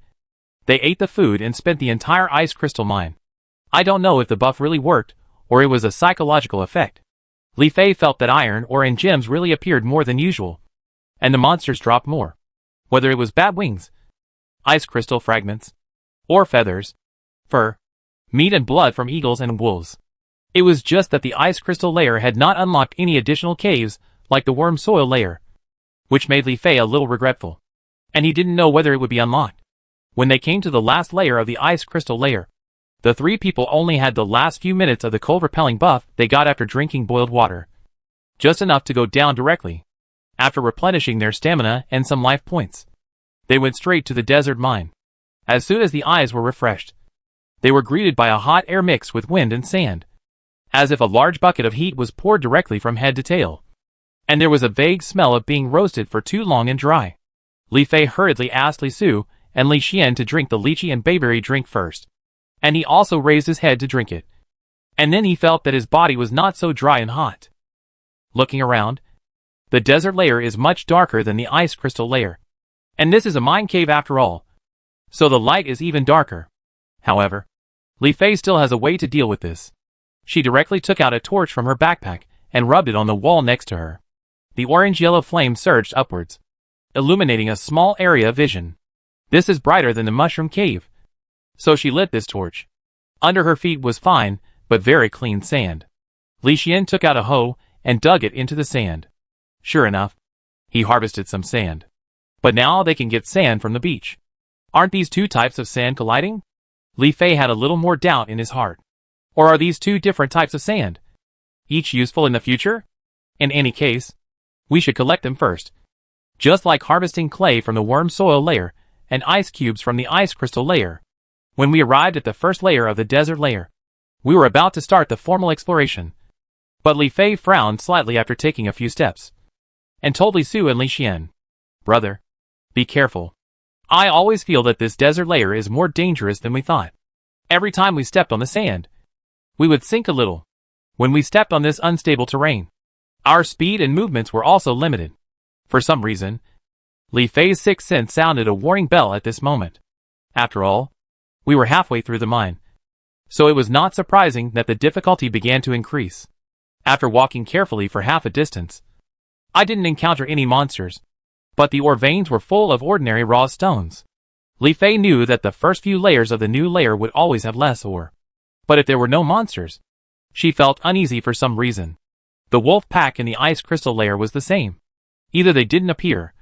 they ate the food and spent the entire ice crystal mine. I don't know if the buff really worked, or it was a psychological effect. Li Fei felt that iron ore and gems really appeared more than usual, and the monsters dropped more. Whether it was bat wings, ice crystal fragments, or feathers, fur, meat and blood from eagles and wolves. It was just that the ice crystal layer had not unlocked any additional caves like the worm soil layer, which made Li Fei a little regretful, and he didn't know whether it would be unlocked. When they came to the last layer of the ice crystal layer, the 3 people only had the last few minutes of the cold-repelling buff they got after drinking boiled water. Just enough to go down directly. After replenishing their stamina and some life points, they went straight to the desert mine. As soon as the eyes were refreshed, they were greeted by a hot air mixed with wind and sand, as if a large bucket of heat was poured directly from head to tail. And there was a vague smell of being roasted for too long and dry. Li Fei hurriedly asked Li Su and Li Xian to drink the lychee and bayberry drink first, and he also raised his head to drink it. And then he felt that his body was not so dry and hot. Looking around, the desert layer is much darker than the ice crystal layer. And this is a mine cave after all, so the light is even darker. However, Li Fei still has a way to deal with this. She directly took out a torch from her backpack and rubbed it on the wall next to her. The orange-yellow flame surged upwards, illuminating a small area of vision. This is brighter than the mushroom cave. So she lit this torch. Under her feet was fine, but very clean sand. Li Xian took out a hoe and dug it into the sand. Sure enough, he harvested some sand. but now they can get sand from the beach. Aren't these two types of sand colliding? Li Fei had a little more doubt in his heart. Or are these two different types of sand, each useful in the future? In any case, we should collect them first. Just like harvesting clay from the worm soil layer and ice cubes from the ice crystal layer. When we arrived at the first layer of the desert layer, we were about to start the formal exploration. But Li Fei frowned slightly after taking a few steps, and told Li Su and Li Xian, "Brother, be careful. I always feel that this desert layer is more dangerous than we thought. Every time we stepped on the sand, we would sink a little. When we stepped on this unstable terrain, our speed and movements were also limited." For some reason, Li Fei's sixth sense sounded a warning bell at this moment. After all, we were halfway through the mine, so it was not surprising that the difficulty began to increase. After walking carefully for half a distance, I didn't encounter any monsters, but the ore veins were full of ordinary raw stones. Li Fei knew that the first few layers of the new layer would always have less ore. But if there were no monsters, she felt uneasy for some reason. The wolf pack in the ice crystal layer was the same. Either they didn't appear,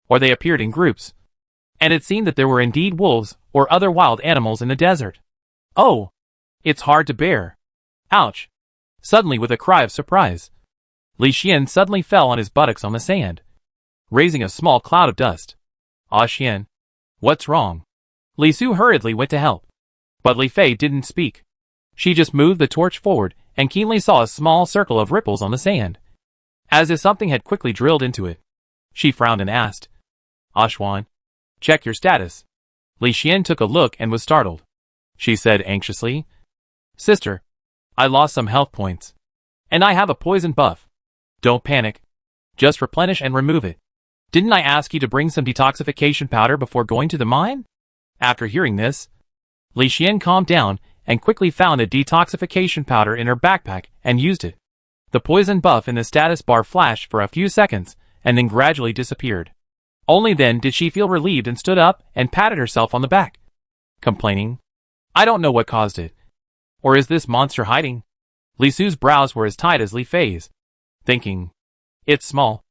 or they appeared in groups. And it seemed that there were indeed wolves or other wild animals in the desert. Oh! It's hard to bear. Ouch! Suddenly, with a cry of surprise, Li Xian suddenly fell on his buttocks on the sand, raising a small cloud of dust. "Ah, Xian, what's wrong?" Li Su hurriedly went to help. But Li Fei didn't speak. She just moved the torch forward and keenly saw a small circle of ripples on the sand, as if something had quickly drilled into it. She frowned and asked, "Ah, Xuan, check your status." Li Xian took a look and was startled. She said anxiously, "Sister, I lost some health points, and I have a poison buff. Don't panic. Just replenish and remove it. Didn't I ask you to bring some detoxification powder before going to the mine?" After hearing this, Li Xian calmed down and quickly found a detoxification powder in her backpack and used it. The poison buff in the status bar flashed for a few seconds and then gradually disappeared. Only then did she feel relieved and stood up and patted herself on the back, complaining, "I don't know what caused it. Or is this monster hiding?" Li Su's brows were as tight as Li Fei's, thinking, "It's small,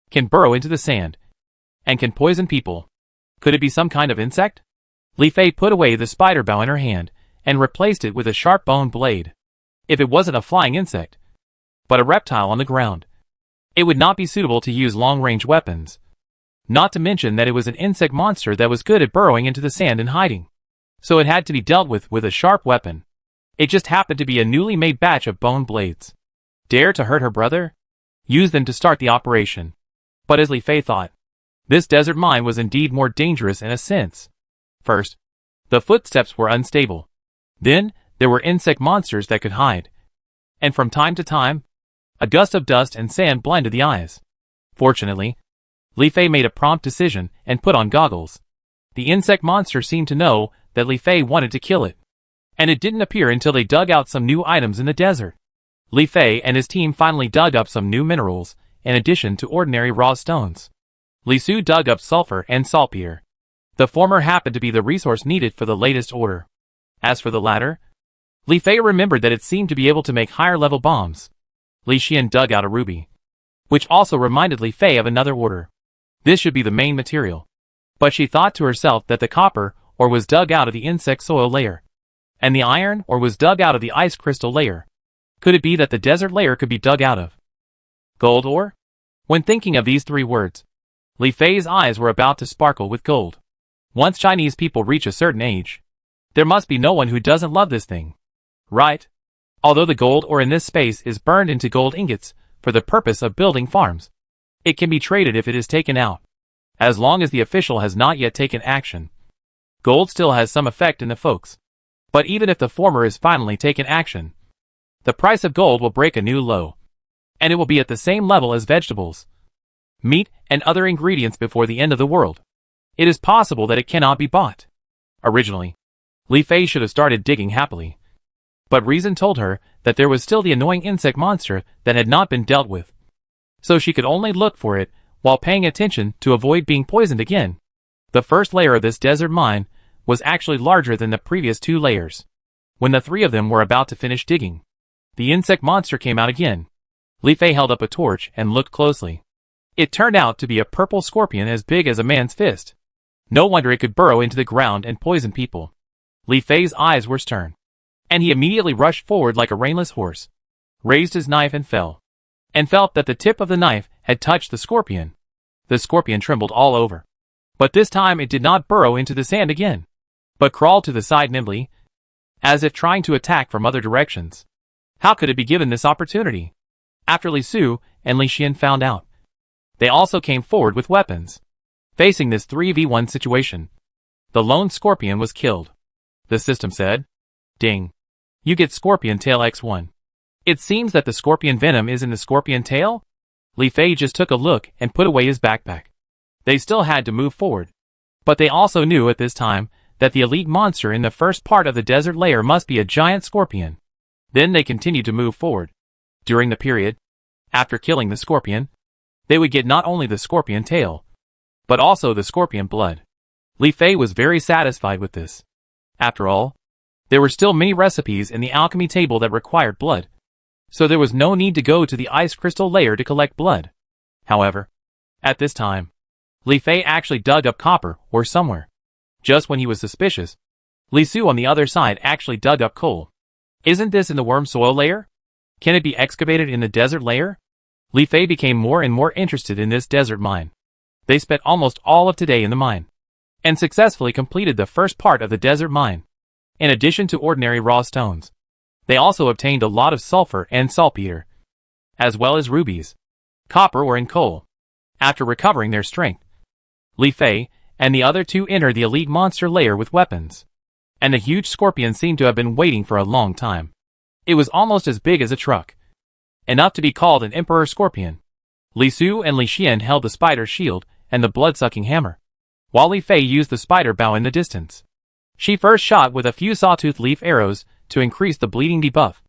can burrow into the sand, and can poison people. Could it be some kind of insect?" Li Fei put away the spider bow in her hand and replaced it with a sharp bone blade. If it wasn't a flying insect, but a reptile on the ground, it would not be suitable to use long-range weapons. Not to mention that it was an insect monster that was good at burrowing into the sand and hiding. So it had to be dealt with a sharp weapon. It just happened to be a newly made batch of bone blades. Dare to hurt her brother? Use them to start the operation. But as Li Fei thought, this desert mine was indeed more dangerous in a sense. First, the footsteps were unstable. Then, there were insect monsters that could hide. And from time to time, a gust of dust and sand blinded the eyes. Fortunately, Li Fei made a prompt decision and put on goggles. The insect monster seemed to know that Li Fei wanted to kill it, and it didn't appear until they dug out some new items in the desert. Li Fei and his team finally dug up some new minerals, in addition to ordinary raw stones. Li Su dug up sulfur and saltpeter. The former happened to be the resource needed for the latest order. As for the latter, Li Fei remembered that it seemed to be able to make higher-level bombs. Li Xian dug out a ruby, which also reminded Li Fei of another order. This should be the main material. But she thought to herself that the copper ore was dug out of the insect soil layer, and the iron ore was dug out of the ice crystal layer. Could it be that the desert layer could be dug out of gold ore? When thinking of these three words, Li Fei's eyes were about to sparkle with gold. Once Chinese people reach a certain age, there must be no one who doesn't love this thing. Right? Although the gold ore in this space is burned into gold ingots for the purpose of building farms, it can be traded if it is taken out. As long as the official has not yet taken action, gold still has some effect in the folks. But even if the former is finally taken action, the price of gold will break a new low, and it will be at the same level as vegetables, meat, and other ingredients before the end of the world. It is possible that it cannot be bought. Originally, Li Fei should have started digging happily, but reason told her that there was still the annoying insect monster that had not been dealt with. So she could only look for it while paying attention to avoid being poisoned again. The first layer of this desert mine was actually larger than the previous two layers. When the three of them were about to finish digging, the insect monster came out again. Li Fei held up a torch and looked closely. It turned out to be a purple scorpion as big as a man's fist. No wonder it could burrow into the ground and poison people. Li Fei's eyes were stern, and he immediately rushed forward like a reinless horse, raised his knife and fell, and felt that the tip of the knife had touched the scorpion. The scorpion trembled all over, but this time it did not burrow into the sand again, but crawled to the side nimbly, as if trying to attack from other directions. How could it be given this opportunity? After Li Su and Li Xian found out, they also came forward with weapons. Facing this 3v1 situation, the lone scorpion was killed. The system said, "Ding. You get Scorpion Tail X1. It seems that the scorpion venom is in the scorpion tail?" Li Fei just took a look and put away his backpack. They still had to move forward, but they also knew at this time that the elite monster in the first part of the desert layer must be a giant scorpion. Then they continued to move forward. During the period, after killing the scorpion, they would get not only the scorpion tail, but also the scorpion blood. Li Fei was very satisfied with this. After all, there were still many recipes in the alchemy table that required blood, so there was no need to go to the ice crystal layer to collect blood. However, at this time, Li Fei actually dug up copper or somewhere. Just when he was suspicious, Li Su on the other side actually dug up coal. Isn't this in the worm soil layer? Can it be excavated in the desert layer? Li Fei became more and more interested in this desert mine. They spent almost all of today in the mine, and successfully completed the first part of the desert mine. In addition to ordinary raw stones, they also obtained a lot of sulfur and saltpeter, as well as rubies, copper ore and coal. After recovering their strength, Li Fei and the other two entered the elite monster layer with weapons, and the huge scorpion seemed to have been waiting for a long time. It was almost as big as a truck, enough to be called an emperor scorpion. Li Su and Li Xian held the spider shield and the blood-sucking hammer, while Li Fei used the spider bow in the distance. She first shot with a few sawtooth leaf arrows to increase the bleeding debuff,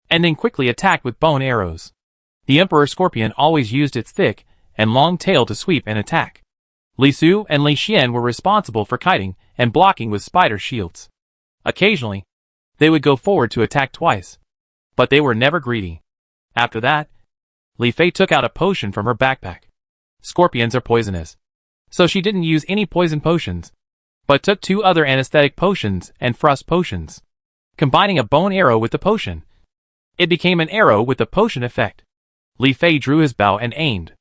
and then quickly attacked with bone arrows. The emperor scorpion always used its thick and long tail to sweep and attack. Li Su and Li Xian were responsible for kiting and blocking with spider shields. Occasionally, they would go forward to attack twice, but they were never greedy. After that, Li Fei took out a potion from her backpack. Scorpions are poisonous, so she didn't use any poison potions, but took two other anesthetic potions and frost potions. Combining a bone arrow with the potion, it became an arrow with the potion effect. Li Fei drew his bow and aimed.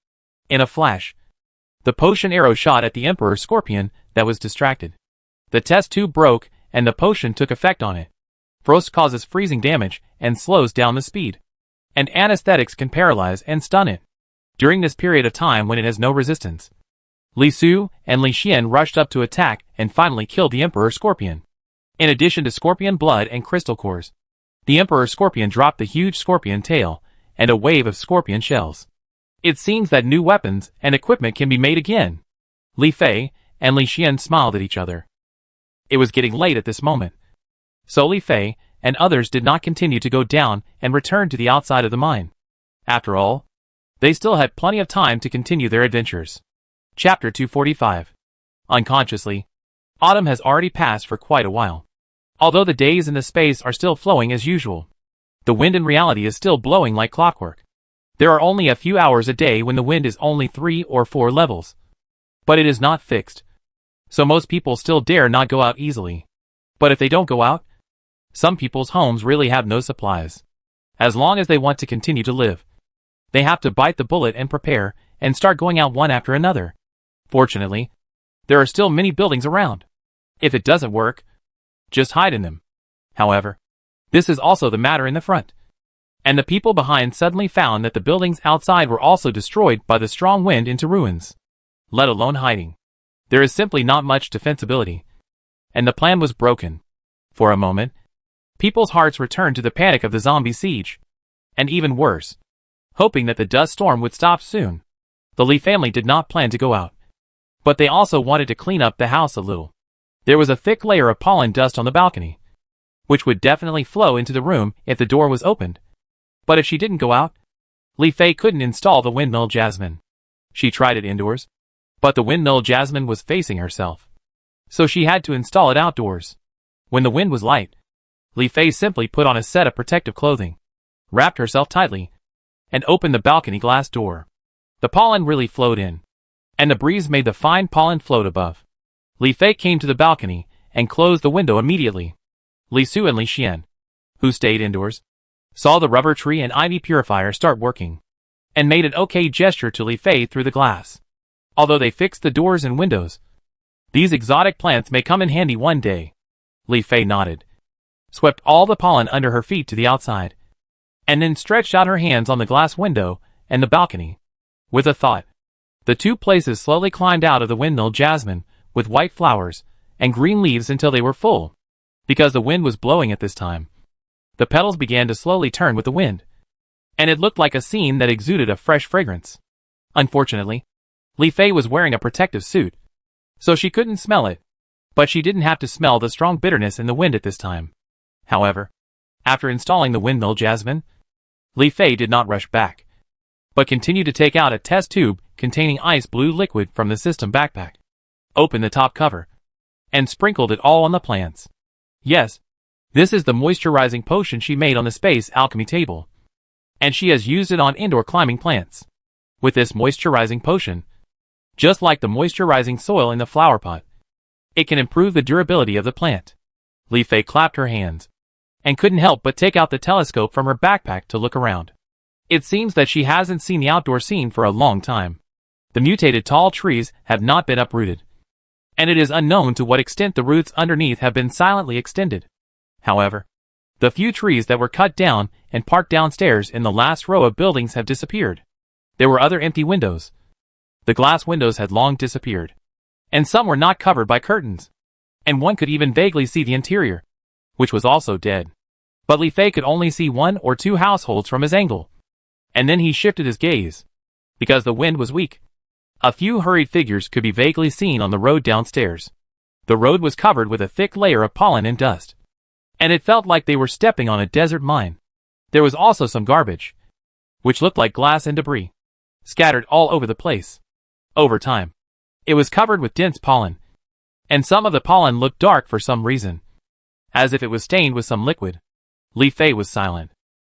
In a flash, the potion arrow shot at the emperor scorpion that was distracted. The test tube broke and the potion took effect on it. Frost causes freezing damage and slows down the speed, and anesthetics can paralyze and stun it. During this period of time when it has no resistance, Li Su and Li Xian rushed up to attack and finally killed the emperor scorpion. In addition to scorpion blood and crystal cores, the emperor scorpion dropped the huge scorpion tail and a wave of scorpion shells. It seems that new weapons and equipment can be made again. Li Fei and Li Xian smiled at each other. It was getting late at this moment, so Li Fei and others did not continue to go down and return to the outside of the mine. After all, they still had plenty of time to continue their adventures. Chapter 245. Unconsciously, autumn has already passed for quite a while. Although the days in the space are still flowing as usual, the wind in reality is still blowing like clockwork. There are only a few hours a day when the wind is only 3 or 4 levels. But it is not fixed, so most people still dare not go out easily. But if they don't go out, some people's homes really have no supplies. As long as they want to continue to live, they have to bite the bullet and prepare and start going out one after another. Fortunately, there are still many buildings around. If it doesn't work, just hide in them. However, this is also the matter in the front. And the people behind suddenly found that the buildings outside were also destroyed by the strong wind into ruins. Let alone hiding. There is simply not much defensibility. And the plan was broken. For a moment, people's hearts returned to the panic of the zombie siege. And even worse, hoping that the dust storm would stop soon. The Li family did not plan to go out, but they also wanted to clean up the house a little. There was a thick layer of pollen dust on the balcony, which would definitely flow into the room if the door was opened. But if she didn't go out, Li Fei couldn't install the windmill jasmine. She tried it indoors, but the windmill jasmine was facing herself, so she had to install it outdoors. When the wind was light, Li Fei simply put on a set of protective clothing, wrapped herself tightly, and opened the balcony glass door. The pollen really flowed in, and the breeze made the fine pollen float above. Li Fei came to the balcony and closed the window immediately. Li Su and Li Xian, who stayed indoors, saw the rubber tree and ivy purifier start working, and made an okay gesture to Li Fei through the glass. Although they fixed the doors and windows, these exotic plants may come in handy one day. Li Fei nodded, swept all the pollen under her feet to the outside, and then stretched out her hands on the glass window and the balcony. With a thought, the two places slowly climbed out of the windmill jasmine with white flowers and green leaves until they were full. Because the wind was blowing at this time, the petals began to slowly turn with the wind, and it looked like a scene that exuded a fresh fragrance. Unfortunately, Li Fei was wearing a protective suit, so she couldn't smell it, but she didn't have to smell the strong bitterness in the wind at this time. However, after installing the windmill jasmine, Li Fei did not rush back, but continued to take out a test tube containing ice blue liquid from the system backpack, opened the top cover, and sprinkled it all on the plants. Yes, this is the moisturizing potion she made on the space alchemy table, and she has used it on indoor climbing plants. With this moisturizing potion, just like the moisturizing soil in the flower pot, it can improve the durability of the plant. Li Fei clapped her hands, and couldn't help but take out the telescope from her backpack to look around. It seems that she hasn't seen the outdoor scene for a long time. The mutated tall trees have not been uprooted, and it is unknown to what extent the roots underneath have been silently extended. However, the few trees that were cut down and parked downstairs in the last row of buildings have disappeared. There were other empty windows. The glass windows had long disappeared, and some were not covered by curtains, and one could even vaguely see the interior, which was also dead. But Li Fei could only see 1 or 2 households from his angle, and then he shifted his gaze, because the wind was weak. A few hurried figures could be vaguely seen on the road downstairs. The road was covered with a thick layer of pollen and dust, and it felt like they were stepping on a desert mine. There was also some garbage, which looked like glass and debris, scattered all over the place. Over time, it was covered with dense pollen, and some of the pollen looked dark for some reason, as if it was stained with some liquid. Li Fei was silent.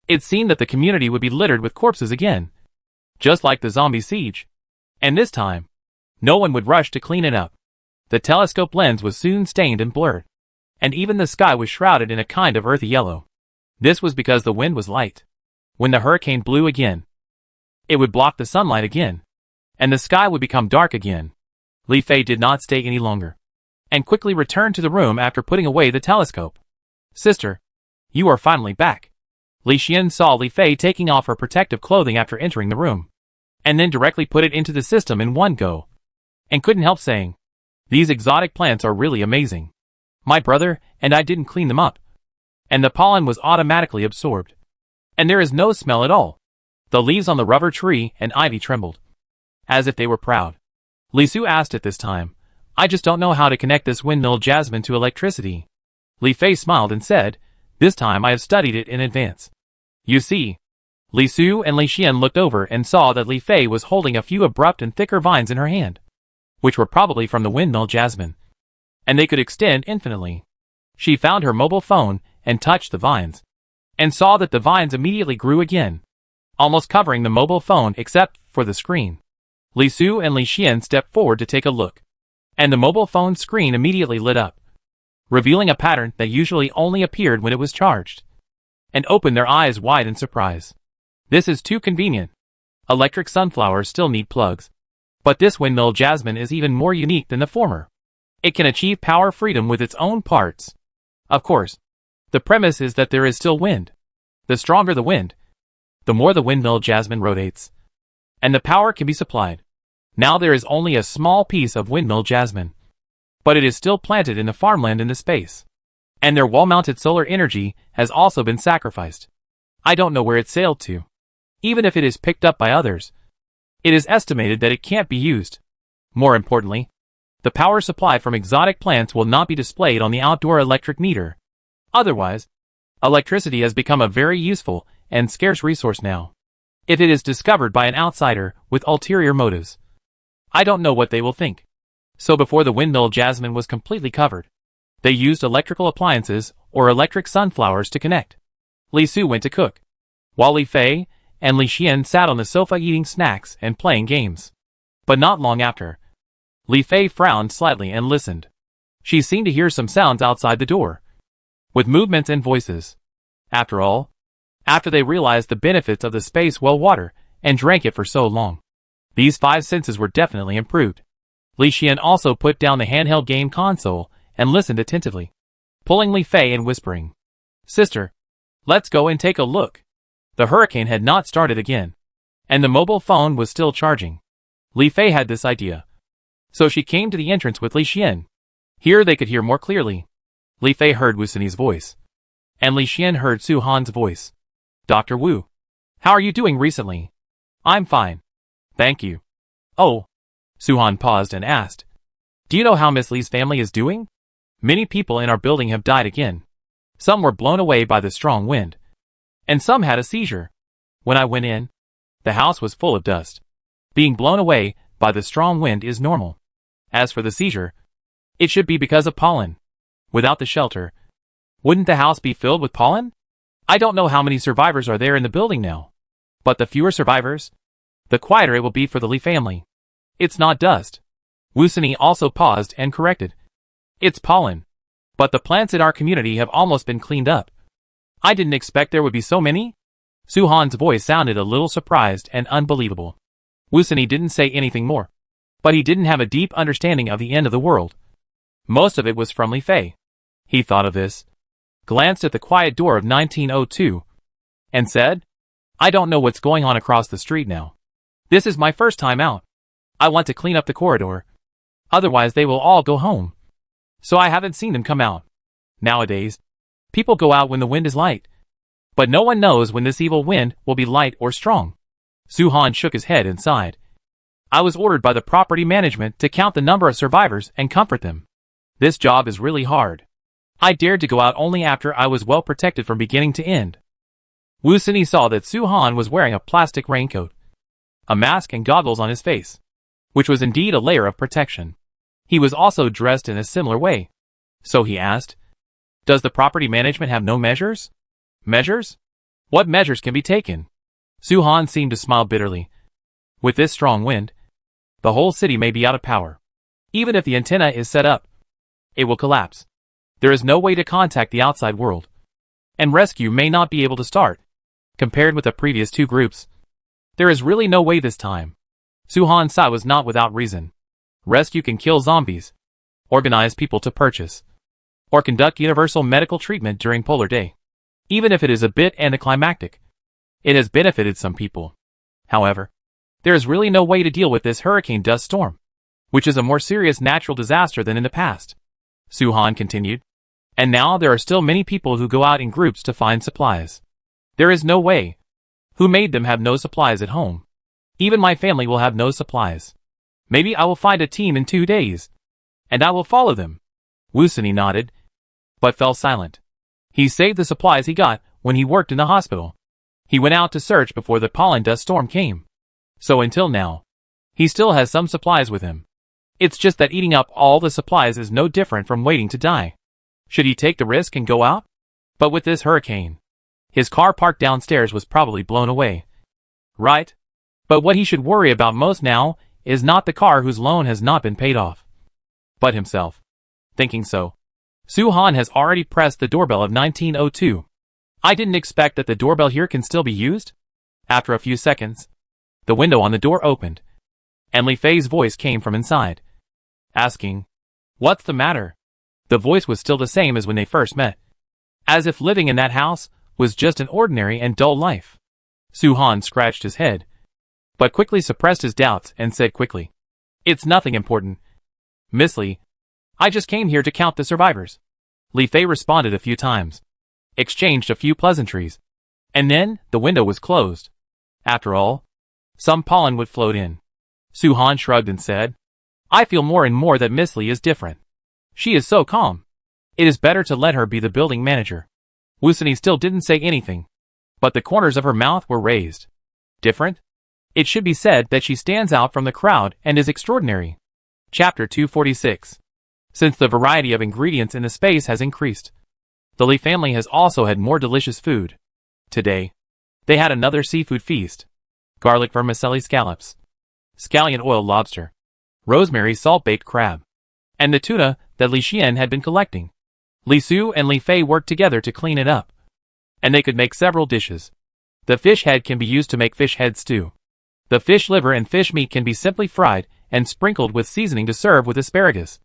It seemed that the community would be littered with corpses again, just like the zombie siege. And this time, no one would rush to clean it up. The telescope lens was soon stained and blurred, and even the sky was shrouded in a kind of earthy yellow. This was because the wind was light. When the hurricane blew again, it would block the sunlight again, and the sky would become dark again. Li Fei did not stay any longer, and quickly returned to the room after putting away the telescope. "Sister, you are finally back." Li Xian saw Li Fei taking off her protective clothing after entering the room, and then directly put it into the system in one go, and couldn't help saying, "These exotic plants are really amazing. My brother and I didn't clean them up, and the pollen was automatically absorbed, and there is no smell at all." The leaves on the rubber tree and ivy trembled, as if they were proud. Li Su asked at this time, "I just don't know how to connect this windmill jasmine to electricity." Li Fei smiled and said, "This time I have studied it in advance." You see, Li Su and Li Xian looked over and saw that Li Fei was holding a few abrupt and thicker vines in her hand, which were probably from the windmill jasmine, and they could extend infinitely. She found her mobile phone and touched the vines, and saw that the vines immediately grew again, almost covering the mobile phone except for the screen. Li Su and Li Xian stepped forward to take a look, and the mobile phone screen immediately lit up, revealing a pattern that usually only appeared when it was charged, and opened their eyes wide in surprise. This is too convenient. Electric sunflowers still need plugs, but this windmill jasmine is even more unique than the former. It can achieve power freedom with its own parts. Of course, the premise is that there is still wind. The stronger the wind, the more the windmill jasmine rotates, and the power can be supplied. Now there is only a small piece of windmill jasmine, but it is still planted in the farmland in the space, and their wall-mounted solar energy has also been sacrificed. I don't know where it sailed to. Even if it is picked up by others, it is estimated that it can't be used. More importantly, the power supply from exotic plants will not be displayed on the outdoor electric meter. Otherwise, electricity has become a very useful and scarce resource now. If it is discovered by an outsider with ulterior motives, I don't know what they will think. So before the windmill jasmine was completely covered, they used electrical appliances or electric sunflowers to connect. Li Su went to cook, while Li Fei and Li Xian sat on the sofa eating snacks and playing games. But not long after, Li Fei frowned slightly and listened. She seemed to hear some sounds outside the door, with movements and voices. After all, after they realized the benefits of the space well water and drank it for so long, these five senses were definitely improved. Li Xian also put down the handheld game console and listened attentively, pulling Li Fei and whispering, "Sister, let's go and take a look." The hurricane had not started again, and the mobile phone was still charging. Li Fei had this idea, so she came to the entrance with Li Xian. Here they could hear more clearly. Li Fei heard Wu Sini's voice, and Li Xian heard Su Han's voice. "Dr. Wu, how are you doing recently?" "I'm fine. Thank you." "Oh." Su Han paused and asked, "Do you know how Miss Li's family is doing? Many people in our building have died again. Some were blown away by the strong wind, and some had a seizure. When I went in, the house was full of dust. Being blown away by the strong wind is normal. As for the seizure, it should be because of pollen. Without the shelter, wouldn't the house be filled with pollen? I don't know how many survivors are there in the building now, but the fewer survivors, the quieter it will be for the Li family. It's not dust." Wu Sini also paused and corrected, "It's pollen. But the plants in our community have almost been cleaned up. I didn't expect there would be so many." Su Han's voice sounded a little surprised and unbelievable. Wu Sini didn't say anything more, but he didn't have a deep understanding of the end of the world. Most of it was from Li Fei. He thought of this, glanced at the quiet door of 1902, and said, "I don't know what's going on across the street now. This is my first time out. I want to clean up the corridor. Otherwise they will all go home. So I haven't seen them come out. Nowadays, people go out when the wind is light. But no one knows when this evil wind will be light or strong." Su Han shook his head and sighed. "I was ordered by the property management to count the number of survivors and comfort them. This job is really hard. I dared to go out only after I was well protected from beginning to end." Wu Sini saw that Su Han was wearing a plastic raincoat, a mask and goggles on his face, which was indeed a layer of protection. He was also dressed in a similar way. So he asked, "Does the property management have no measures?" "Measures? What measures can be taken?" Su Han seemed to smile bitterly. "With this strong wind, the whole city may be out of power. Even if the antenna is set up, it will collapse. There is no way to contact the outside world, and rescue may not be able to start. Compared with the previous two groups, there is really no way this time." Su Han's sigh was not without reason. Rescue can kill zombies, organize people to purchase, or conduct universal medical treatment during polar day. Even if it is a bit anticlimactic, it has benefited some people. However, there is really no way to deal with this hurricane dust storm, which is a more serious natural disaster than in the past. Su Han continued, "And now there are still many people who go out in groups to find supplies. There is no way. Who made them have no supplies at home? Even my family will have no supplies. Maybe I will find a team in 2 days, and I will follow them." Wu Sini nodded, but fell silent. He saved the supplies he got when he worked in the hospital. He went out to search before the pollen dust storm came. So until now, he still has some supplies with him. It's just that eating up all the supplies is no different from waiting to die. Should he take the risk and go out? But with this hurricane, his car parked downstairs was probably blown away. Right? But what he should worry about most now is not the car whose loan has not been paid off, but himself. Thinking so, Su Han has already pressed the doorbell of 1902. "I didn't expect that the doorbell here can still be used." After a few seconds, the window on the door opened, and Li Fei's voice came from inside, asking, "What's the matter?" The voice was still the same as when they first met, as if living in that house was just an ordinary and dull life. Su Han scratched his head, but quickly suppressed his doubts and said quickly, "It's nothing important. Miss Li, I just came here to count the survivors." Li Fei responded a few times, exchanged a few pleasantries, and then the window was closed. After all, some pollen would float in. Su Han shrugged and said, "I feel more and more that Miss Li is different. She is so calm. It is better to let her be the building manager." Wu Sini still didn't say anything, but the corners of her mouth were raised. Different? It should be said that she stands out from the crowd and is extraordinary. Chapter 246. Since the variety of ingredients in the space has increased, the Li family has also had more delicious food. Today, They had another seafood feast. Garlic vermicelli scallops, scallion oil lobster, rosemary salt-baked crab, and the tuna that Li Xian had been collecting. Li Su and Li Fei worked together to clean it up, and they could make several dishes. The fish head can be used to make fish head stew. The fish liver and fish meat can be simply fried and sprinkled with seasoning to serve with asparagus.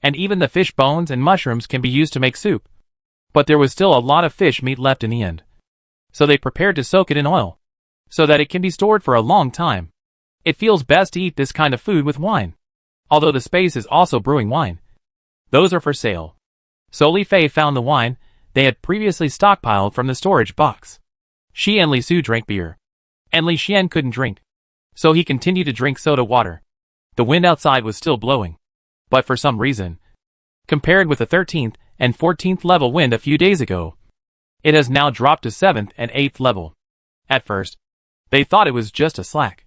And even the fish bones and mushrooms can be used to make soup. But there was still a lot of fish meat left in the end. So they prepared to soak it in oil, so that it can be stored for a long time. It feels best to eat this kind of food with wine. Although the space is also brewing wine. Those are for sale. So Li Fei found the wine they had previously stockpiled from the storage box. She and Li Su drank beer. And Li Xian couldn't drink. So he continued to drink soda water. The wind outside was still blowing. But for some reason, compared with the 13th and 14th level wind a few days ago, it has now dropped to 7th and 8th level. At first, they thought it was just a slack.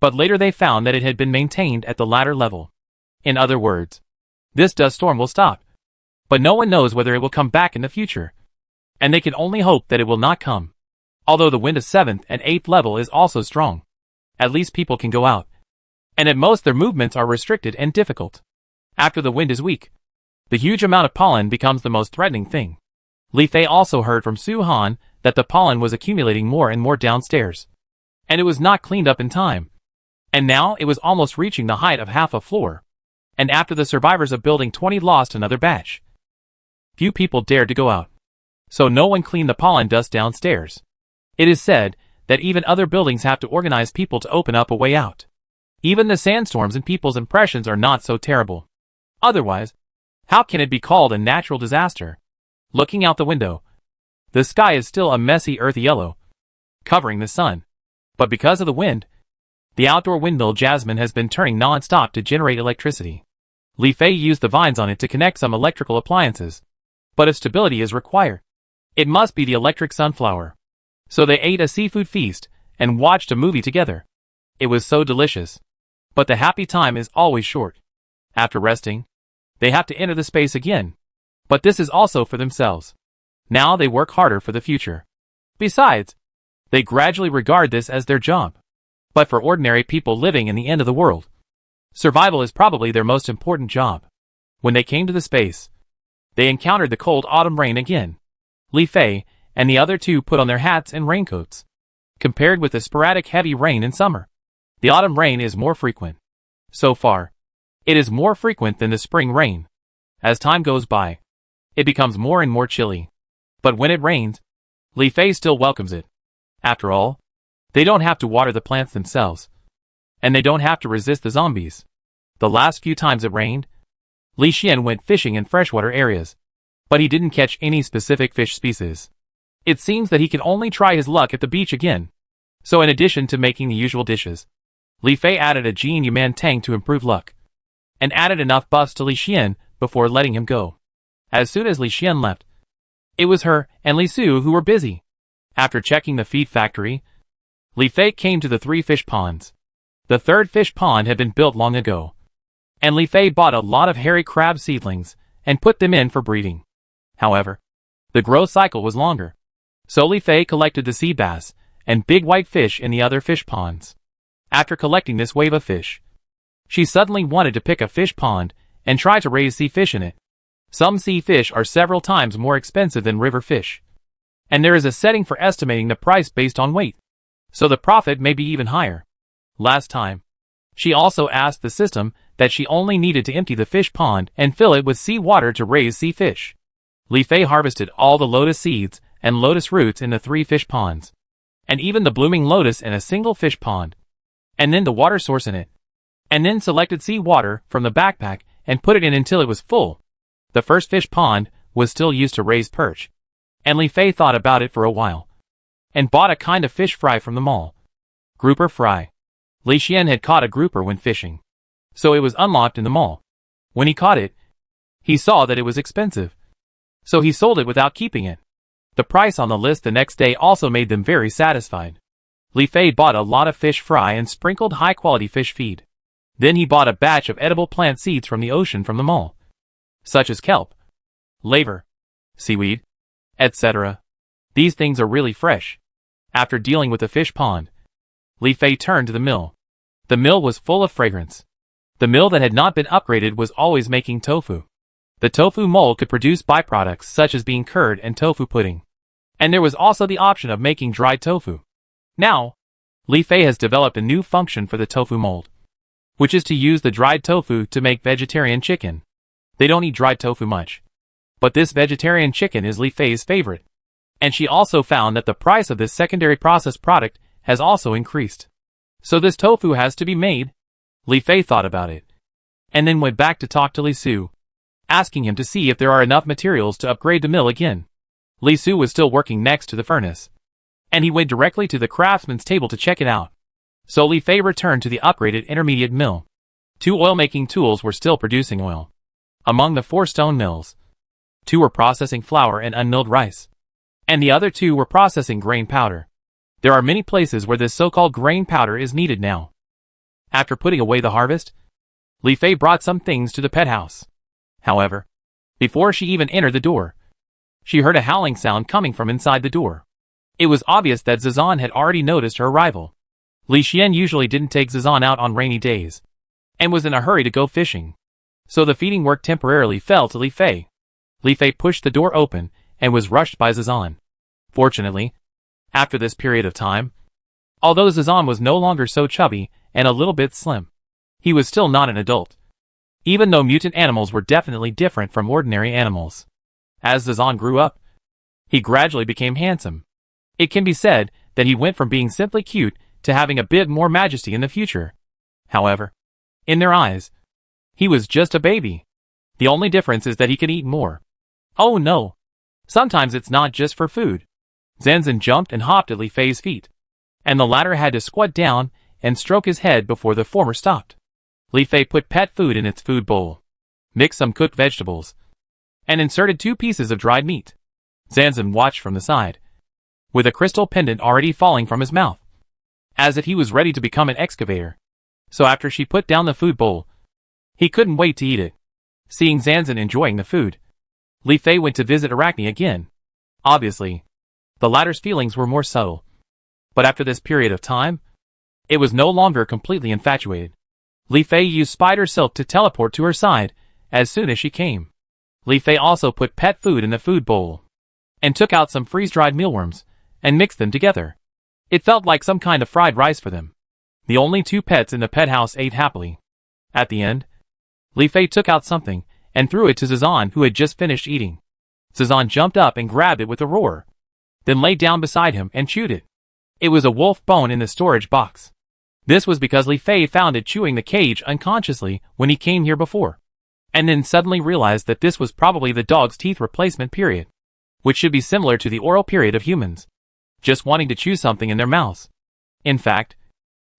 But later they found that it had been maintained at the latter level. In other words, this dust storm will stop. But no one knows whether it will come back in the future. And they can only hope that it will not come. Although the wind of 7th and 8th level is also strong. At least people can go out. And at most their movements are restricted and difficult. After the wind is weak, the huge amount of pollen becomes the most threatening thing. Li Fei also heard from Su Han that the pollen was accumulating more and more downstairs. And it was not cleaned up in time. And now it was almost reaching the height of half a floor. And after the survivors of Building 20 lost another batch, few people dared to go out. So no one cleaned the pollen dust downstairs. It is said that even other buildings have to organize people to open up a way out. Even the sandstorms and people's impressions are not so terrible. Otherwise, how can it be called a natural disaster? Looking out the window, the sky is still a messy earthy yellow, covering the sun. But because of the wind, the outdoor windmill Jasmine has been turning non-stop to generate electricity. Li Fei used the vines on it to connect some electrical appliances. But if stability is required, it must be the electric sunflower. So they ate a seafood feast and watched a movie together. It was so delicious. But the happy time is always short. After resting, they have to enter the space again. But this is also for themselves. Now they work harder for the future. Besides, they gradually regard this as their job. But for ordinary people living in the end of the world, survival is probably their most important job. When they came to the space, they encountered the cold autumn rain again. Li Fei and the other two put on their hats and raincoats. Compared with the sporadic heavy rain in summer, the autumn rain is more frequent. So far, it is more frequent than the spring rain. As time goes by, it becomes more and more chilly. But when it rains, Li Fei still welcomes it. After all, they don't have to water the plants themselves. And they don't have to resist the zombies. The last few times it rained, Li Xian went fishing in freshwater areas. But he didn't catch any specific fish species. It seems that he can only try his luck at the beach again. So in addition to making the usual dishes, Li Fei added a Jin Yuman Tang to improve luck. And added enough buffs to Li Xian before letting him go. As soon as Li Xian left, it was her and Li Su who were busy. After checking the feed factory, Li Fei came to the 3 fish ponds. The 3rd fish pond had been built long ago. And Li Fei bought a lot of hairy crab seedlings and put them in for breeding. However, the growth cycle was longer. So Li Fei collected the sea bass and big white fish in the other fish ponds. After collecting this wave of fish, she suddenly wanted to pick a fish pond and try to raise sea fish in it. Some sea fish are several times more expensive than river fish. And there is a setting for estimating the price based on weight. So the profit may be even higher. Last time, she also asked the system that she only needed to empty the fish pond and fill it with sea water to raise sea fish. Li Fei harvested all the lotus seeds and lotus roots in the 3 fish ponds. And even the blooming lotus in a single fish pond. And then the water source in it. And then selected sea water from the backpack and put it in until it was full. The first fish pond was still used to raise perch. And Li Fei thought about it for a while. And bought a kind of fish fry from the mall. Grouper fry. Li Xian had caught a grouper when fishing. So it was unlocked in the mall. When he caught it, he saw that it was expensive. So he sold it without keeping it. The price on the list the next day also made them very satisfied. Li Fei bought a lot of fish fry and sprinkled high-quality fish feed. Then he bought a batch of edible plant seeds from the ocean from the mall. Such as kelp, laver, seaweed, etc. These things are really fresh. After dealing with the fish pond, Li Fei turned to the mill. The mill was full of fragrance. The mill that had not been upgraded was always making tofu. The tofu mold could produce byproducts such as bean curd and tofu pudding. And there was also the option of making dried tofu. Now, Li Fei has developed a new function for the tofu mold, which is to use the dried tofu to make vegetarian chicken. They don't eat dried tofu much, but this vegetarian chicken is Li Fei's favorite. And she also found that the price of this secondary processed product has also increased. So this tofu has to be made. Li Fei thought about it, and then went back to talk to Li Su, asking him to see if there are enough materials to upgrade the mill again. Li Su was still working next to the furnace, and he went directly to the craftsman's table to check it out. So Li Fei returned to the upgraded intermediate mill. 2 oil-making tools were still producing oil. Among the 4 stone mills, 2 were processing flour and unmilled rice, and the other 2 were processing grain powder. There are many places where this so-called grain powder is needed now. After putting away the harvest, Li Fei brought some things to the pet house. However, before she even entered the door, she heard a howling sound coming from inside the door. It was obvious that Zizan had already noticed her arrival. Li Xian usually didn't take Zizan out on rainy days, and was in a hurry to go fishing. So the feeding work temporarily fell to Li Fei. Li Fei pushed the door open, and was rushed by Zizan. Fortunately, after this period of time, although Zizan was no longer so chubby and a little bit slim, he was still not an adult. Even though mutant animals were definitely different from ordinary animals. As Zizan grew up, he gradually became handsome. It can be said that he went from being simply cute to having a bit more majesty in the future. However, in their eyes, he was just a baby. The only difference is that he could eat more. Oh no! Sometimes it's not just for food. Zanzan jumped and hopped at Li Fei's feet, and the latter had to squat down and stroke his head before the former stopped. Li Fei put pet food in its food bowl, mixed some cooked vegetables, and inserted 2 pieces of dried meat. Zanzan watched from the side, with a crystal pendant already falling from his mouth, as if he was ready to become an excavator. So after she put down the food bowl, he couldn't wait to eat it. Seeing Zanzan enjoying the food, Li Fei went to visit Arachne again. Obviously, the latter's feelings were more subtle. But after this period of time, it was no longer completely infatuated. Li Fei used spider silk to teleport to her side as soon as she came. Li Fei also put pet food in the food bowl, and took out some freeze-dried mealworms, and mixed them together. It felt like some kind of fried rice for them. The only 2 pets in the pet house ate happily. At the end, Li Fei took out something, and threw it to Zizan, who had just finished eating. Zizan jumped up and grabbed it with a roar, then lay down beside him and chewed it. It was a wolf bone in the storage box. This was because Li Fei found it chewing the cage unconsciously when he came here before, and then suddenly realized that this was probably the dog's teeth replacement period, which should be similar to the oral period of humans, just wanting to chew something in their mouths. In fact,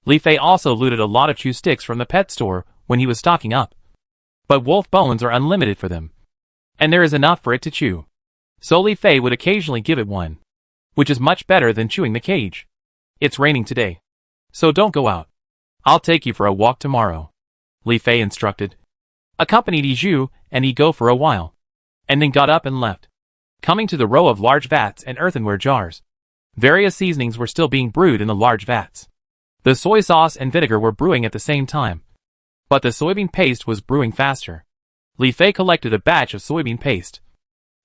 Li Fei also looted a lot of chew sticks from the pet store when he was stocking up. But wolf bones are unlimited for them, and there is enough for it to chew. So Li Fei would occasionally give it one, which is much better than chewing the cage. It's raining today, so don't go out. I'll take you for a walk tomorrow, Li Fei instructed. Accompanied Yizhu and Yi go for a while, and then got up and left. Coming to the row of large vats and earthenware jars, various seasonings were still being brewed in the large vats. The soy sauce and vinegar were brewing at the same time, but the soybean paste was brewing faster. Li Fei collected a batch of soybean paste,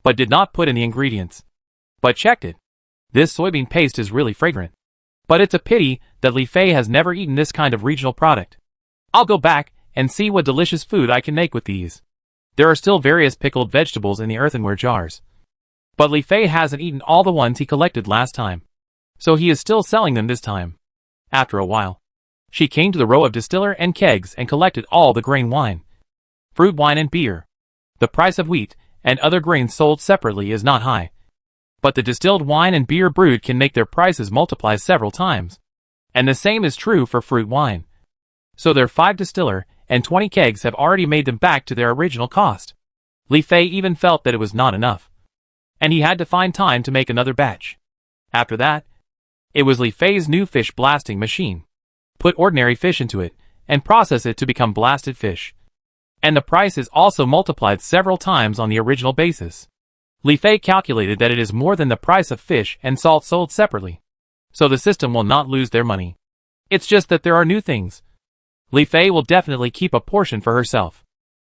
but did not put in the ingredients, but checked it. This soybean paste is really fragrant. But it's a pity that Li Fei has never eaten this kind of regional product. I'll go back and see what delicious food I can make with these. There are still various pickled vegetables in the earthenware jars, but Li Fei hasn't eaten all the ones he collected last time, so he is still selling them this time. After a while, she came to the row of distiller and kegs and collected all the grain wine, fruit wine and beer. The price of wheat and other grains sold separately is not high, but the distilled wine and beer brewed can make their prices multiply several times. And the same is true for fruit wine. So their 5 distiller and 20 kegs have already made them back to their original cost. Li Fei even felt that it was not enough, and he had to find time to make another batch. After that, it was Li Fei's new fish blasting machine. Put ordinary fish into it, and process it to become blasted fish. And the price is also multiplied several times on the original basis. Li Fei calculated that it is more than the price of fish and salt sold separately. so the system will not lose their money. It's just that there are new things. Li Fei will definitely keep a portion for herself.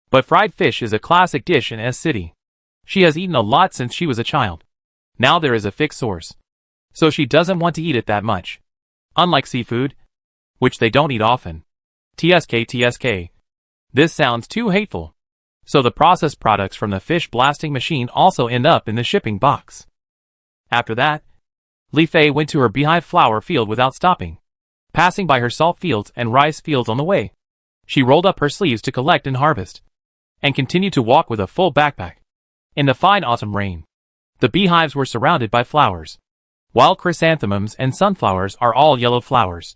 But fried fish is a classic dish in S City. She has eaten a lot since she was a child. Now there is a fixed source. So she doesn't want to eat it that much. Unlike seafood, which they don't eat often. TSK. This sounds too hateful. So the processed products from the fish blasting machine also end up in the shipping box. After that, Li Fei went to her beehive flower field without stopping, passing by her salt fields and rice fields on the way. She rolled up her sleeves to collect and harvest, and continued to walk with a full backpack. In the fine autumn rain, the beehives were surrounded by flowers. Wild chrysanthemums and sunflowers are all yellow flowers.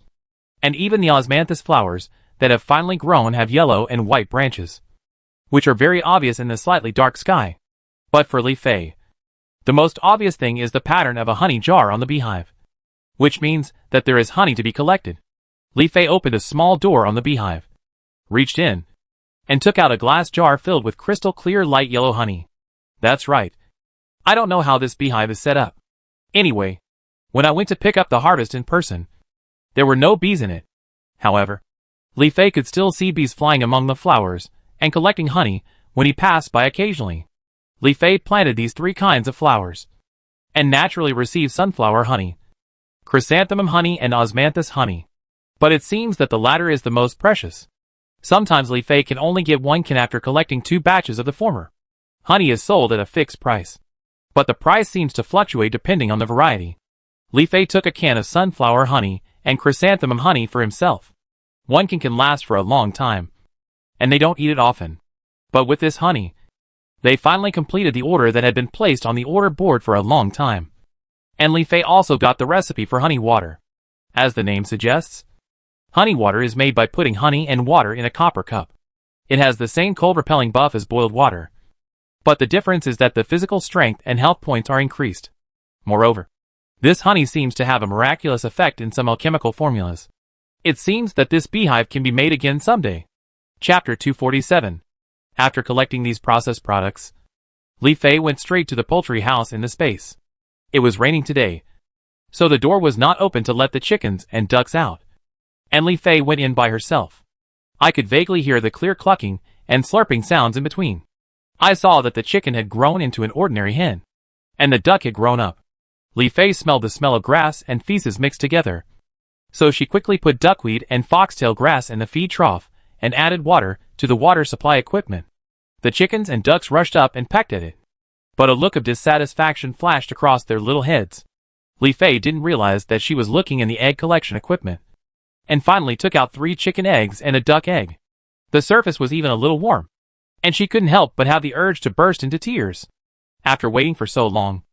And even the osmanthus flowers that have finally grown have yellow and white branches, which are very obvious in the slightly dark sky. But for Li Fei, the most obvious thing is the pattern of a honey jar on the beehive, which means that there is honey to be collected. Li Fei opened a small door on the beehive, reached in, and took out a glass jar filled with crystal clear light yellow honey. That's right. I don't know how this beehive is set up. Anyway, when I went to pick up the harvest in person, there were no bees in it. However, Li Fei could still see bees flying among the flowers and collecting honey when he passed by occasionally. Li Fei planted these 3 kinds of flowers, and naturally received sunflower honey, chrysanthemum honey and osmanthus honey. But it seems that the latter is the most precious. Sometimes Li Fei can only get 1 can after collecting 2 batches of the former. Honey is sold at a fixed price, but the price seems to fluctuate depending on the variety. Li Fei took a can of sunflower honey and chrysanthemum honey for himself. 1 can last for a long time, and they don't eat it often. But with this honey, they finally completed the order that had been placed on the order board for a long time. And Li Fei also got the recipe for honey water. As the name suggests, honey water is made by putting honey and water in a copper cup. It has the same cold-repelling buff as boiled water, but the difference is that the physical strength and health points are increased. Moreover, this honey seems to have a miraculous effect in some alchemical formulas. It seems that this beehive can be made again someday. Chapter 247. After collecting these processed products, Li Fei went straight to the poultry house in the space. It was raining today, so the door was not open to let the chickens and ducks out, and Li Fei went in by herself. I could vaguely hear the clear clucking and slurping sounds in between. I saw that the chicken had grown into an ordinary hen, and the duck had grown up. Li Fei smelled the smell of grass and feces mixed together, so she quickly put duckweed and foxtail grass in the feed trough and added water to the water supply equipment. The chickens and ducks rushed up and pecked at it, but a look of dissatisfaction flashed across their little heads. Li Fei didn't realize that she was looking in the egg collection equipment, and finally took out 3 chicken eggs and a duck egg. The surface was even a little warm, and she couldn't help but have the urge to burst into tears. After waiting for so long,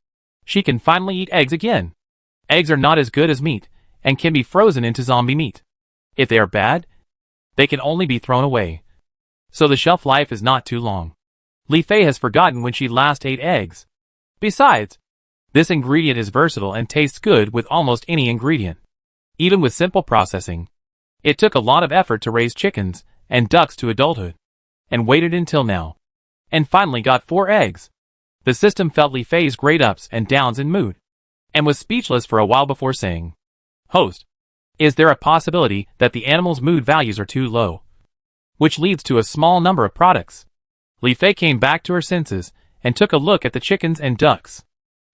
she can finally eat eggs again. Eggs are not as good as meat, and can be frozen into zombie meat. If they are bad, they can only be thrown away, so the shelf life is not too long. Li Fei has forgotten when she last ate eggs. Besides, this ingredient is versatile and tastes good with almost any ingredient. Even with simple processing, it took a lot of effort to raise chickens and ducks to adulthood, and waited until now, and finally got 4 eggs. The system felt Li Fei's great ups and downs in mood, and was speechless for a while before saying, "Host, is there a possibility that the animal's mood values are too low, which leads to a small number of products?" Li Fei came back to her senses and took a look at the chickens and ducks.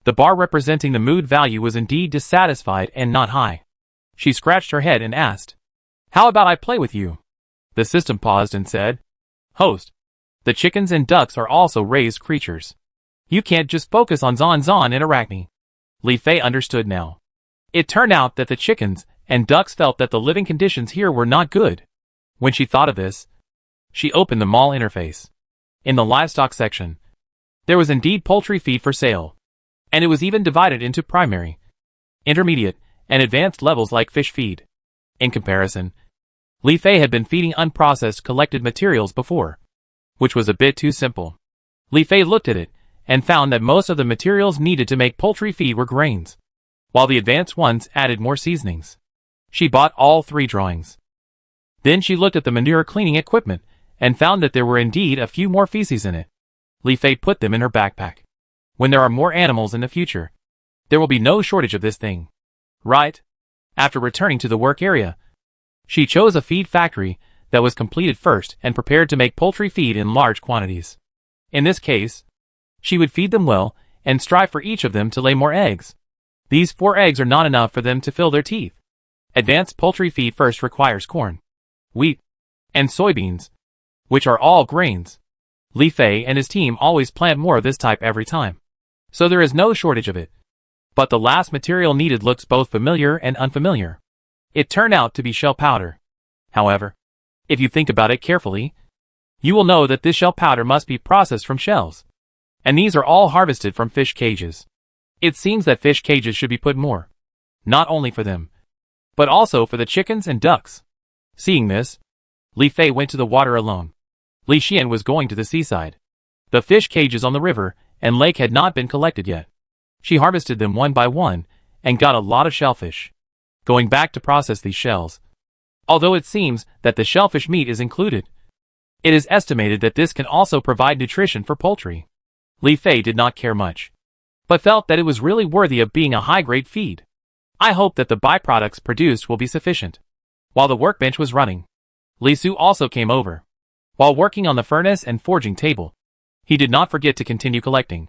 The bar representing the mood value was indeed dissatisfied and not high. She scratched her head and asked, "How about I play with you?" The system paused and said, "Host, the chickens and ducks are also raised creatures. You can't just focus on Zon and Arachne." Li Fei understood now. It turned out that the chickens and ducks felt that the living conditions here were not good. When she thought of this, she opened the mall interface. In the livestock section, there was indeed poultry feed for sale, and it was even divided into primary, intermediate, and advanced levels like fish feed. In comparison, Li Fei had been feeding unprocessed collected materials before, which was a bit too simple. Li Fei looked at it and found that most of the materials needed to make poultry feed were grains, while the advanced ones added more seasonings. She bought all 3 drawings. Then she looked at the manure cleaning equipment and found that there were indeed a few more feces in it. Li Fei put them in her backpack. When there are more animals in the future, there will be no shortage of this thing. Right? After returning to the work area, she chose a feed factory that was completed first and prepared to make poultry feed in large quantities. In this case, she would feed them well and strive for each of them to lay more eggs. These 4 eggs are not enough for them to fill their teeth. Advanced poultry feed first requires corn, wheat, and soybeans, which are all grains. Li Fei and his team always plant more of this type every time, so there is no shortage of it. But the last material needed looks both familiar and unfamiliar. It turned out to be shell powder. However, if you think about it carefully, you will know that this shell powder must be processed from shells. And these are all harvested from fish cages. It seems that fish cages should be put more, not only for them, but also for the chickens and ducks. Seeing this, Li Fei went to the water alone. Li Xian was going to the seaside. The fish cages on the river and lake had not been collected yet. She harvested them one by one and got a lot of shellfish. Going back to process these shells. Although it seems that the shellfish meat is included, it is estimated that this can also provide nutrition for poultry. Li Fei did not care much, but felt that it was really worthy of being a high-grade feed. I hope that the byproducts produced will be sufficient. While the workbench was running, Li Su also came over. While working on the furnace and forging table, he did not forget to continue collecting.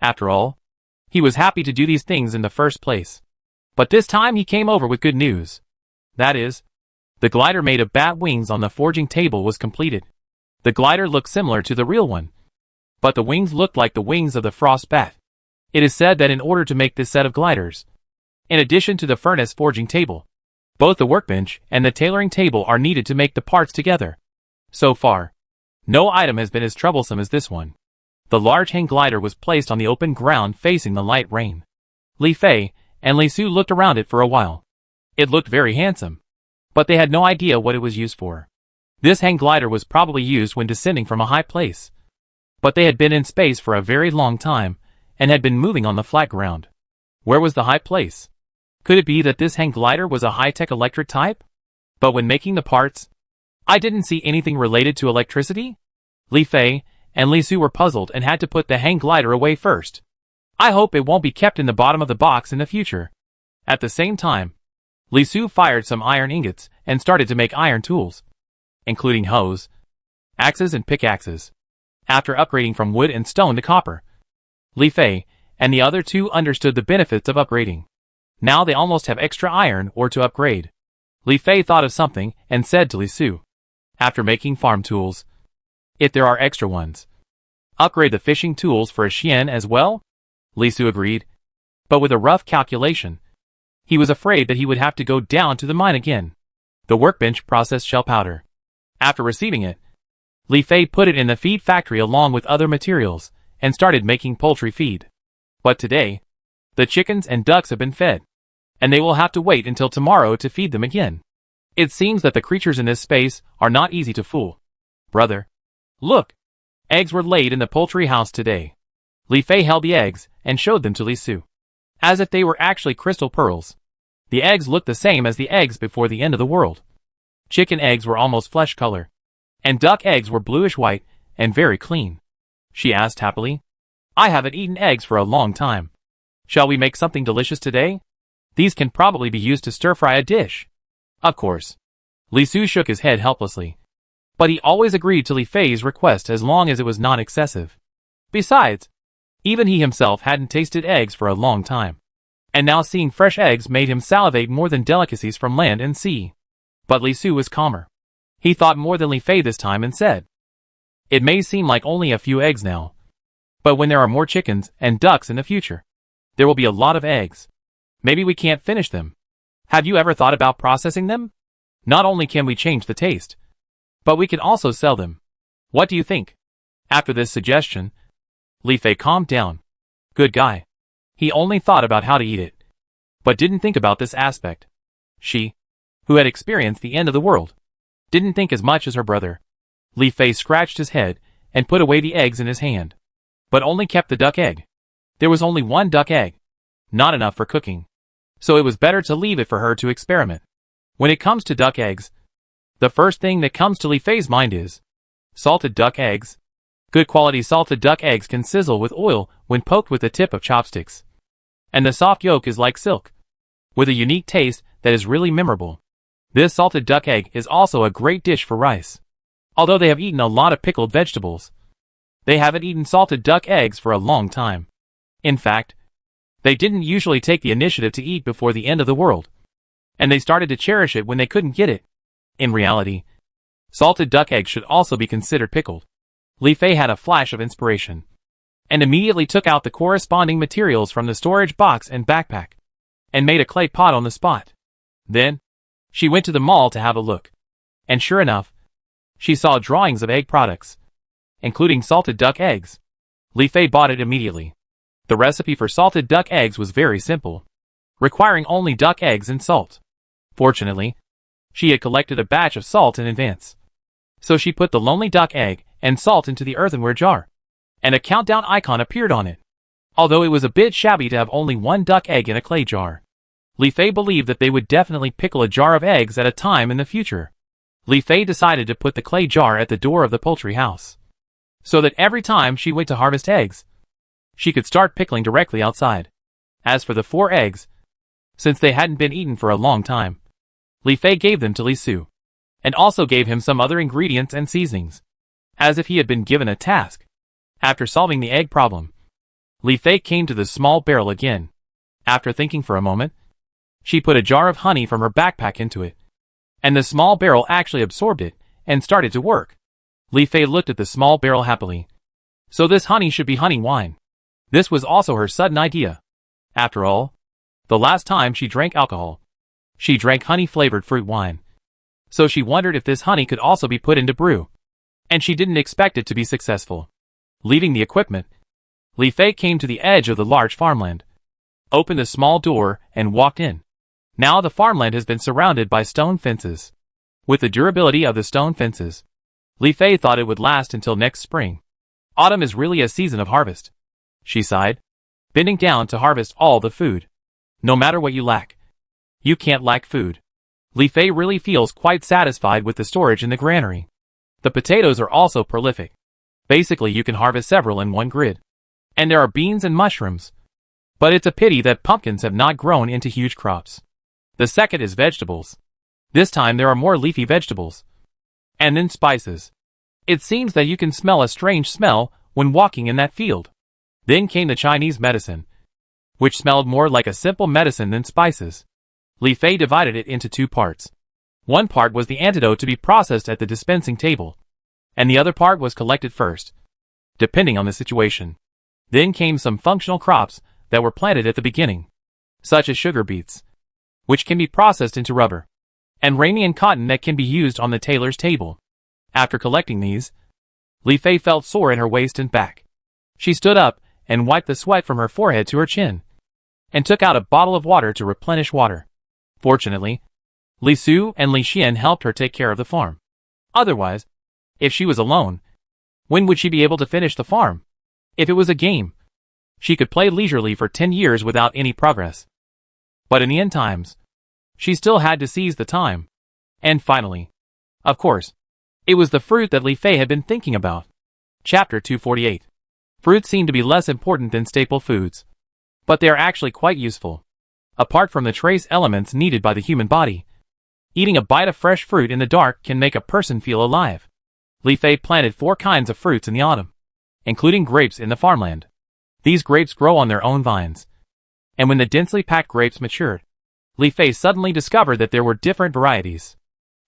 After all, he was happy to do these things in the first place. But this time he came over with good news. That is, the glider made of bat wings on the forging table was completed. The glider looked similar to the real one, but the wings looked like the wings of the frost bat. It is said that in order to make this set of gliders, in addition to the furnace forging table, both the workbench and the tailoring table are needed to make the parts together. So far, no item has been as troublesome as this one. The large hang glider was placed on the open ground facing the light rain. Li Fei and Li Su looked around it for a while. It looked very handsome, but they had no idea what it was used for. This hang glider was probably used when descending from a high place. But they had been in space for a very long time and had been moving on the flat ground. Where was the high place? Could it be that this hang glider was a high-tech electric type? But when making the parts, I didn't see anything related to electricity? Li Fei and Li Su were puzzled and had to put the hang glider away first. I hope it won't be kept in the bottom of the box in the future. At the same time, Li Su fired some iron ingots and started to make iron tools, including hoes, axes and pickaxes. After upgrading from wood and stone to copper, Li Fei and the other 2 understood the benefits of upgrading. Now they almost have extra iron ore to upgrade. Li Fei thought of something and said to Li Su, after making farm tools, if there are extra ones, upgrade the fishing tools for a Xian as well? Li Su agreed, but with a rough calculation, he was afraid that he would have to go down to the mine again. The workbench processed shell powder. After receiving it, Li Fei put it in the feed factory along with other materials and started making poultry feed. But today, the chickens and ducks have been fed, and they will have to wait until tomorrow to feed them again. It seems that the creatures in this space are not easy to fool. Brother, look! Eggs were laid in the poultry house today. Li Fei held the eggs and showed them to Li Su, as if they were actually crystal pearls. The eggs looked the same as the eggs before the end of the world. Chicken eggs were almost flesh color, and duck eggs were bluish-white and very clean. She asked happily, I haven't eaten eggs for a long time. Shall we make something delicious today? These can probably be used to stir-fry a dish. Of course. Li Su shook his head helplessly, but he always agreed to Li Fei's request as long as it was not excessive. Besides, even he himself hadn't tasted eggs for a long time, and now seeing fresh eggs made him salivate more than delicacies from land and sea. But Li Su was calmer. He thought more than Li Fei this time and said, it may seem like only a few eggs now, but when there are more chickens and ducks in the future, there will be a lot of eggs. Maybe we can't finish them. Have you ever thought about processing them? Not only can we change the taste, but we can also sell them. What do you think? After this suggestion, Li Fei calmed down. Good guy. He only thought about how to eat it, but didn't think about this aspect. She, who had experienced the end of the world, didn't think as much as her brother. Li Fei scratched his head and put away the eggs in his hand, but only kept the duck egg. There was only 1 duck egg, not enough for cooking, so it was better to leave it for her to experiment. When it comes to duck eggs, the first thing that comes to Li Fei's mind is salted duck eggs. Good quality salted duck eggs can sizzle with oil when poked with the tip of chopsticks, and the soft yolk is like silk, with a unique taste that is really memorable. This salted duck egg is also a great dish for rice. Although they have eaten a lot of pickled vegetables, they haven't eaten salted duck eggs for a long time. In fact, they didn't usually take the initiative to eat before the end of the world, and they started to cherish it when they couldn't get it. In reality, salted duck eggs should also be considered pickled. Li Fei had a flash of inspiration, and immediately took out the corresponding materials from the storage box and backpack, and made a clay pot on the spot. Then, she went to the mall to have a look, and sure enough, she saw drawings of egg products, including salted duck eggs. Li Fei bought it immediately. The recipe for salted duck eggs was very simple, requiring only duck eggs and salt. Fortunately, she had collected a batch of salt in advance, so she put the lonely duck egg and salt into the earthenware jar, and a countdown icon appeared on it. Although it was a bit shabby to have only one duck egg in a clay jar, Li Fei believed that they would definitely pickle a jar of eggs at a time in the future. Li Fei decided to put the clay jar at the door of the poultry house, so that every time she went to harvest eggs, she could start pickling directly outside. As for the 4 eggs, since they hadn't been eaten for a long time, Li Fei gave them to Li Su, and also gave him some other ingredients and seasonings, as if he had been given a task. After solving the egg problem, Li Fei came to the small barrel again. After thinking for a moment, she put a jar of honey from her backpack into it, and the small barrel actually absorbed it and started to work. Li Fei looked at the small barrel happily. So this honey should be honey wine. This was also her sudden idea. After all, the last time she drank alcohol, she drank honey-flavored fruit wine. So she wondered if this honey could also be put into brew, and she didn't expect it to be successful. Leaving the equipment, Li Fei came to the edge of the large farmland, opened a small door, and walked in. Now the farmland has been surrounded by stone fences. With the durability of the stone fences, Li Fei thought it would last until next spring. Autumn is really a season of harvest, she sighed, bending down to harvest all the food. No matter what you lack, you can't lack food. Li Fei really feels quite satisfied with the storage in the granary. The potatoes are also prolific. Basically, you can harvest several in one grid. And there are beans and mushrooms. But it's a pity that pumpkins have not grown into huge crops. The second is vegetables. This time there are more leafy vegetables. And then spices. It seems that you can smell a strange smell when walking in that field. Then came the Chinese medicine, which smelled more like a simple medicine than spices. Li Fei divided it into 2 parts. One part was the antidote to be processed at the dispensing table, and the other part was collected first, depending on the situation. Then came some functional crops that were planted at the beginning, such as sugar beets, which can be processed into rubber, and rainy and cotton that can be used on the tailor's table. After collecting these, Li Fei felt sore in her waist and back. She stood up and wiped the sweat from her forehead to her chin, and took out a bottle of water to replenish water. Fortunately, Li Su and Li Xian helped her take care of the farm. Otherwise, if she was alone, when would she be able to finish the farm? If it was a game, she could play leisurely for 10 years without any progress. But in the end times, she still had to seize the time. And finally, of course, it was the fruit that Li Fei had been thinking about. Chapter 248. Fruits seem to be less important than staple foods, but they are actually quite useful. Apart from the trace elements needed by the human body, eating a bite of fresh fruit in the dark can make a person feel alive. Li Fei planted 4 kinds of fruits in the autumn, including grapes in the farmland. These grapes grow on their own vines, and when the densely packed grapes matured, Li Fei suddenly discovered that there were different varieties.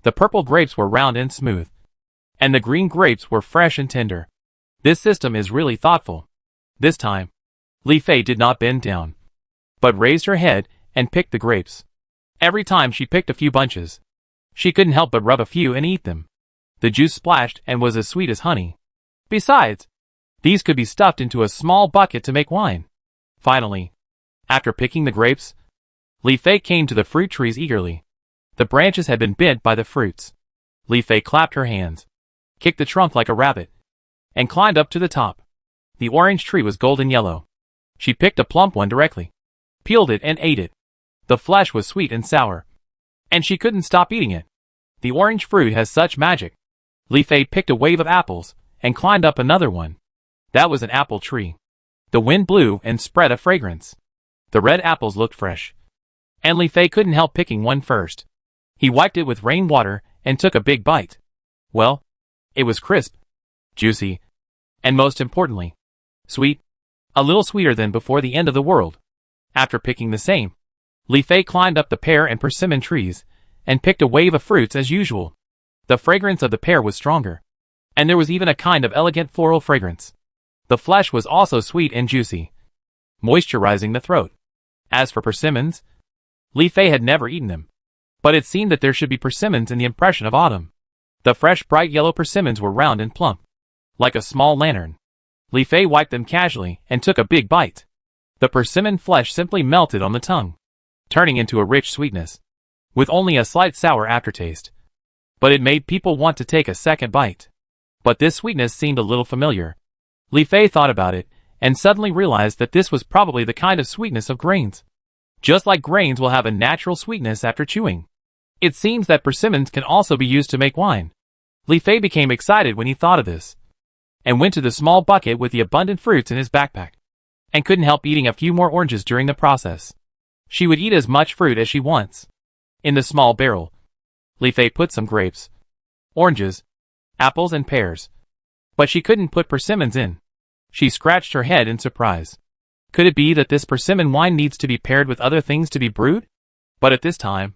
The purple grapes were round and smooth, and the green grapes were fresh and tender. This system is really thoughtful. This time, Li Fei did not bend down, but raised her head and picked the grapes. Every time she picked a few bunches, she couldn't help but rub a few and eat them. The juice splashed and was as sweet as honey. Besides, these could be stuffed into a small bucket to make wine. Finally, after picking the grapes, Li Fei came to the fruit trees eagerly. The branches had been bent by the fruits. Li Fei clapped her hands, kicked the trunk like a rabbit, and climbed up to the top. The orange tree was golden yellow. She picked a plump one directly, peeled it and ate it. The flesh was sweet and sour, and she couldn't stop eating it. The orange fruit has such magic. Li Fei picked a wave of apples and climbed up another one. That was an apple tree. The wind blew and spread a fragrance. The red apples looked fresh, and Li Fei couldn't help picking one first. He wiped it with rainwater and took a big bite. Well, it was crisp, juicy, and most importantly, sweet, a little sweeter than before the end of the world. After picking the same, Li Fei climbed up the pear and persimmon trees and picked a wave of fruits as usual. The fragrance of the pear was stronger, and there was even a kind of elegant floral fragrance. The flesh was also sweet and juicy, moisturizing the throat. As for persimmons, Li Fei had never eaten them, but it seemed that there should be persimmons in the impression of autumn. The fresh bright yellow persimmons were round and plump, like a small lantern. Li Fei wiped them casually and took a big bite. The persimmon flesh simply melted on the tongue, turning into a rich sweetness, with only a slight sour aftertaste. But it made people want to take a second bite. But this sweetness seemed a little familiar. Li Fei thought about it, and suddenly realized that this was probably the kind of sweetness of grains. Just like grains will have a natural sweetness after chewing. It seems that persimmons can also be used to make wine. Li Fei became excited when he thought of this, and went to the small bucket with the abundant fruits in his backpack, and couldn't help eating a few more oranges during the process. She would eat as much fruit as she wants. In the small barrel, Li Fei put some grapes, oranges, apples and pears. But she couldn't put persimmons in. She scratched her head in surprise. Could it be that this persimmon wine needs to be paired with other things to be brewed? But at this time,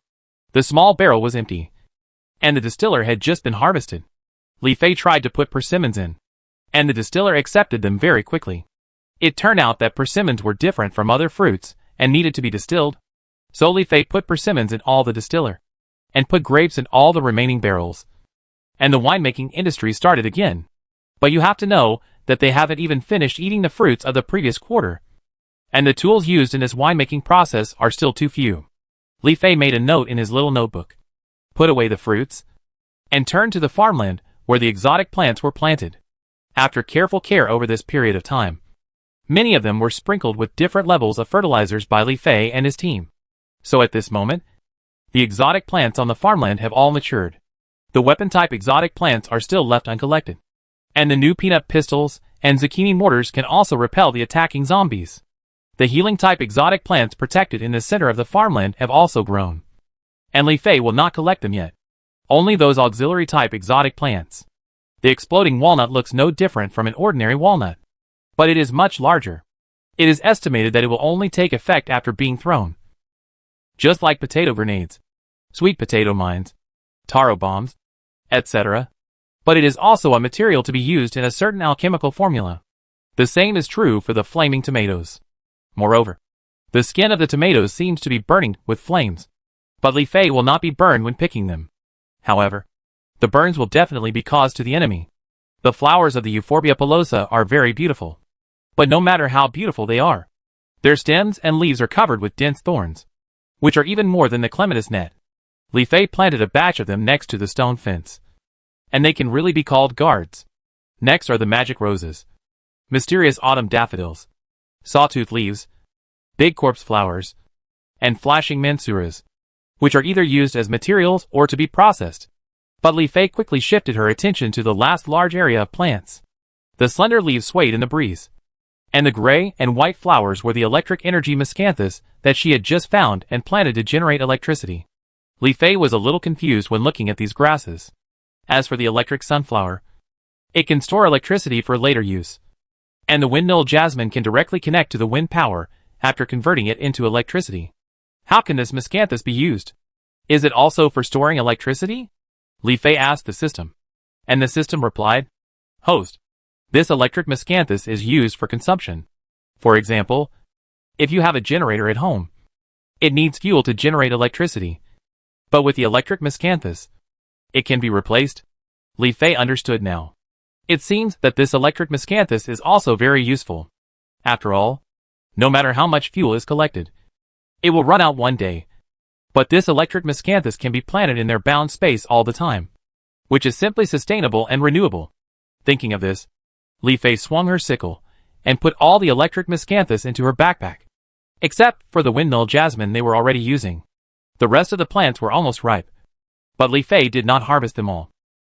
the small barrel was empty, and the distiller had just been harvested. Li Fei tried to put persimmons in, and the distiller accepted them very quickly. It turned out that persimmons were different from other fruits and needed to be distilled. So Li Fei put persimmons in all the distiller, and put grapes in all the remaining barrels. And the winemaking industry started again. But you have to know that they haven't even finished eating the fruits of the previous quarter. And the tools used in this winemaking process are still too few. Li Fei made a note in his little notebook, put away the fruits, and turned to the farmland where the exotic plants were planted. After careful care over this period of time, many of them were sprinkled with different levels of fertilizers by Li Fei and his team. So at this moment, the exotic plants on the farmland have all matured. The weapon-type exotic plants are still left uncollected. And the new peanut pistols and zucchini mortars can also repel the attacking zombies. The healing-type exotic plants protected in the center of the farmland have also grown. And Li Fei will not collect them yet. Only those auxiliary-type exotic plants. The exploding walnut looks no different from an ordinary walnut, but it is much larger. It is estimated that it will only take effect after being thrown. Just like potato grenades, sweet potato mines, taro bombs, etc. But it is also a material to be used in a certain alchemical formula. The same is true for the flaming tomatoes. Moreover, the skin of the tomatoes seems to be burning with flames. But Li Fei will not be burned when picking them. However, the burns will definitely be caused to the enemy. The flowers of the Euphorbia pilosa are very beautiful. But no matter how beautiful they are, their stems and leaves are covered with dense thorns, which are even more than the clematis net. Li Fei planted a batch of them next to the stone fence, and they can really be called guards. Next are the magic roses, mysterious autumn daffodils, sawtooth leaves, big corpse flowers, and flashing mansuras, which are either used as materials or to be processed. But Li Fei quickly shifted her attention to the last large area of plants. The slender leaves swayed in the breeze, and the gray and white flowers were the electric energy miscanthus that she had just found and planted to generate electricity. Li Fei was a little confused when looking at these grasses. As for the electric sunflower, it can store electricity for later use. And the windmill jasmine can directly connect to the wind power after converting it into electricity. How can this miscanthus be used? Is it also for storing electricity? Li Fei asked the system. And the system replied, Host, this electric miscanthus is used for consumption. For example, if you have a generator at home, it needs fuel to generate electricity. But with the electric miscanthus, it can be replaced. Li Fei understood now. It seems that this electric miscanthus is also very useful. After all, no matter how much fuel is collected, it will run out one day. But this electric miscanthus can be planted in their bound space all the time, which is simply sustainable and renewable. Thinking of this, Li Fei swung her sickle and put all the electric miscanthus into her backpack. Except for the windmill jasmine they were already using. The rest of the plants were almost ripe. But Li Fei did not harvest them all.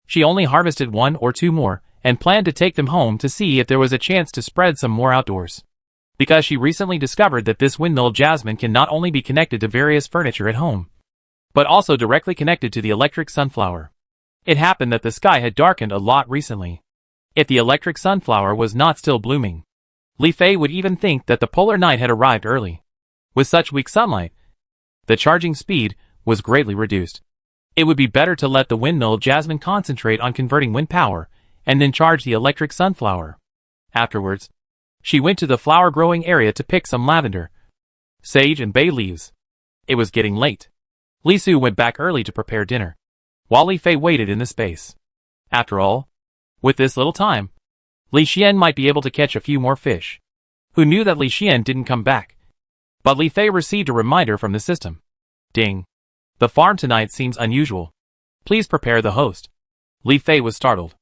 She only harvested 1 or 2 more and planned to take them home to see if there was a chance to spread some more outdoors. because she recently discovered that this windmill jasmine can not only be connected to various furniture at home, but also directly connected to the electric sunflower. It happened that the sky had darkened a lot recently. If the electric sunflower was not still blooming, Li Fei would even think that the polar night had arrived early. With such weak sunlight, the charging speed was greatly reduced. It would be better to let the windmill jasmine concentrate on converting wind power and then charge the electric sunflower. Afterwards, she went to the flower growing area to pick some lavender, sage and bay leaves. It was getting late. Li Su went back early to prepare dinner, while Li Fei waited in the space. After all, with this little time, Li Xian might be able to catch a few more fish. Who knew that Li Xian didn't come back? But Li Fei received a reminder from the system. Ding. The farm tonight seems unusual. Please prepare the host. Li Fei was startled.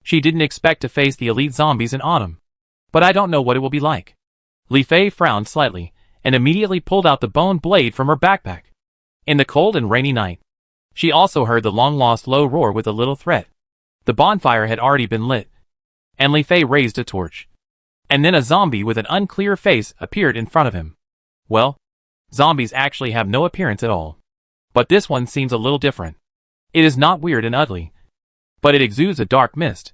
She didn't expect to face the elite zombies in autumn. But I don't know what it will be like. Li Fei frowned slightly, and immediately pulled out the bone blade from her backpack. In the cold and rainy night, she also heard the long-lost low roar with a little threat. The bonfire had already been lit, and Li Fei raised a torch. And then a zombie with an unclear face appeared in front of him. Well, zombies actually have no appearance at all. But this one seems a little different. It is not weird and ugly, but it exudes a dark mist,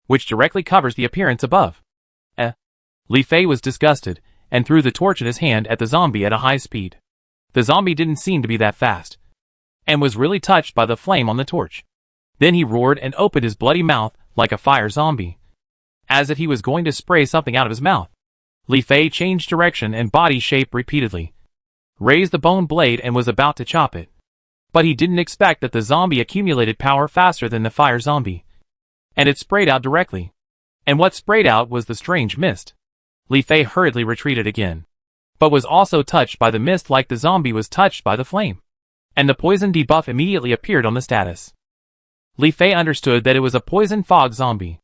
which directly covers the appearance above. Li Fei was disgusted, and threw the torch in his hand at the zombie at a high speed. The zombie didn't seem to be that fast, and was really touched by the flame on the torch. Then he roared and opened his bloody mouth like a fire zombie, as if he was going to spray something out of his mouth. Li Fei changed direction and body shape repeatedly, raised the bone blade and was about to chop it. But he didn't expect that the zombie accumulated power faster than the fire zombie, and it sprayed out directly. And what sprayed out was the strange mist. Li Fei hurriedly retreated again, but was also touched by the mist like the zombie was touched by the flame. And the poison debuff immediately appeared on the status. Li Fei understood that it was a poison fog zombie.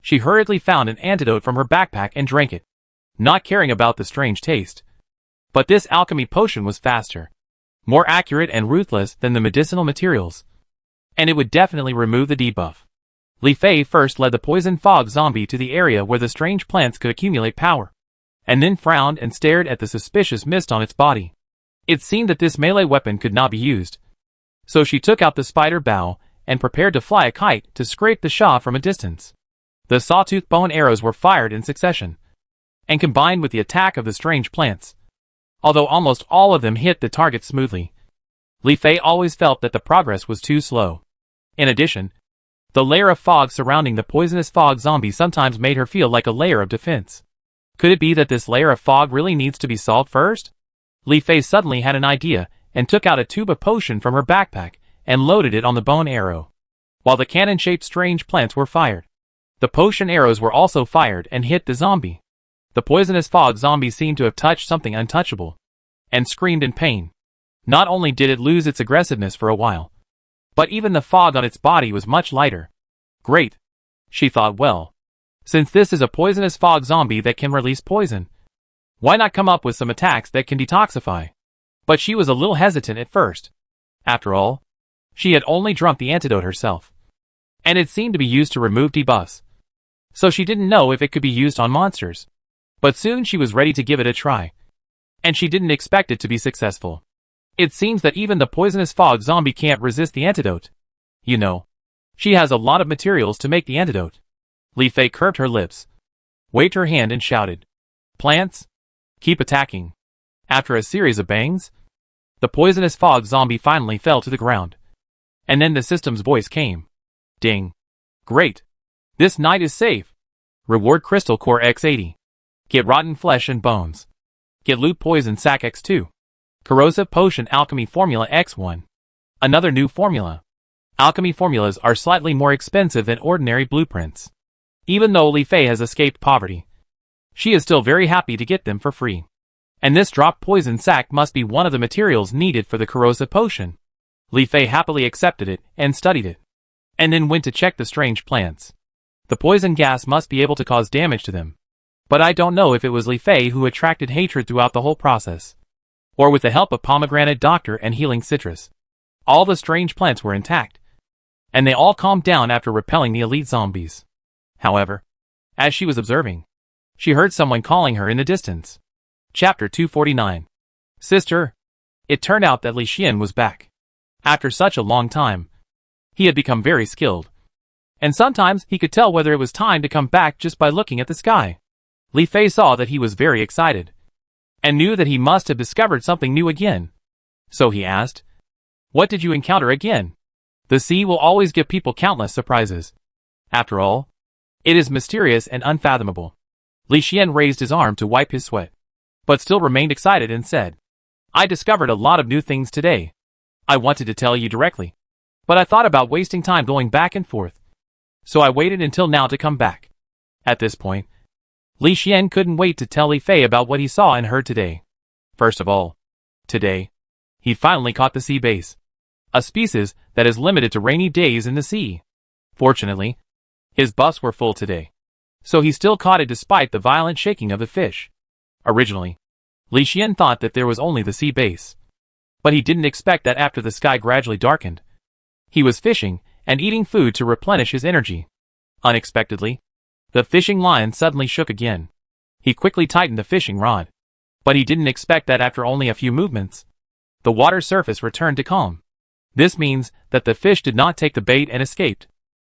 She hurriedly found an antidote from her backpack and drank it, not caring about the strange taste. But this alchemy potion was faster, more accurate and ruthless than the medicinal materials, and it would definitely remove the debuff. Li Fei first led the poison fog zombie to the area where the strange plants could accumulate power, and then frowned and stared at the suspicious mist on its body. It seemed that this melee weapon could not be used, so she took out the spider bow and prepared to fly a kite to scrape the Sha from a distance. The sawtooth bone arrows were fired in succession, and combined with the attack of the strange plants. Although almost all of them hit the target smoothly, Li Fei always felt that the progress was too slow. In addition, the layer of fog surrounding the poisonous fog zombie sometimes made her feel like a layer of defense. Could it be that this layer of fog really needs to be solved first? Li Fei suddenly had an idea and took out a tube of potion from her backpack and loaded it on the bone arrow. While the cannon-shaped strange plants were fired, the potion arrows were also fired and hit the zombie. The poisonous fog zombie seemed to have touched something untouchable, and screamed in pain. Not only did it lose its aggressiveness for a while, but even the fog on its body was much lighter. Great, she thought, well, since this is a poisonous fog zombie that can release poison, why not come up with some attacks that can detoxify? But she was a little hesitant at first. After all, she had only drunk the antidote herself, and it seemed to be used to remove debuffs, so she didn't know if it could be used on monsters. But soon she was ready to give it a try, and she didn't expect it to be successful. It seems that even the poisonous fog zombie can't resist the antidote. You know, she has a lot of materials to make the antidote. Li Fei curved her lips, waved her hand and shouted, "Plants, keep attacking." After a series of bangs, the poisonous fog zombie finally fell to the ground. And then the system's voice came. Ding. Great. This night is safe. Reward Crystal Core X80. Get Rotten Flesh and Bones. Get Loot Poison Sac X2. Corrosive Potion Alchemy Formula X1. Another new formula. Alchemy formulas are slightly more expensive than ordinary blueprints. Even though Li Fei has escaped poverty, she is still very happy to get them for free. And this drop poison sac must be one of the materials needed for the corrosive potion. Li Fei happily accepted it and studied it, and then went to check the strange plants. The poison gas must be able to cause damage to them. But I don't know if it was Li Fei who attracted hatred throughout the whole process, or with the help of Pomegranate Doctor and Healing Citrus. All the strange plants were intact, and they all calmed down after repelling the elite zombies. However, as she was observing, she heard someone calling her in the distance. Chapter 249. Sister. It turned out that Li Xian was back. After such a long time, he had become very skilled. And sometimes he could tell whether it was time to come back just by looking at the sky. Li Fei saw that he was very excited, and knew that he must have discovered something new again. So he asked, "What did you encounter again?" The sea will always give people countless surprises. After all, it is mysterious and unfathomable. Li Xian raised his arm to wipe his sweat, but still remained excited and said, "I discovered a lot of new things today. I wanted to tell you directly, but I thought about wasting time going back and forth. So I waited until now to come back." At this point, Li Xian couldn't wait to tell Li Fei about what he saw and heard today. First of all, today, he finally caught the sea bass, a species that is limited to rainy days in the sea. Fortunately, his buffs were full today, so he still caught it despite the violent shaking of the fish. Originally, Li Xian thought that there was only the sea bass, but he didn't expect that after the sky gradually darkened, he was fishing and eating food to replenish his energy. Unexpectedly, the fishing line suddenly shook again. He quickly tightened the fishing rod, but he didn't expect that after only a few movements, the water surface returned to calm. This means that the fish did not take the bait and escaped.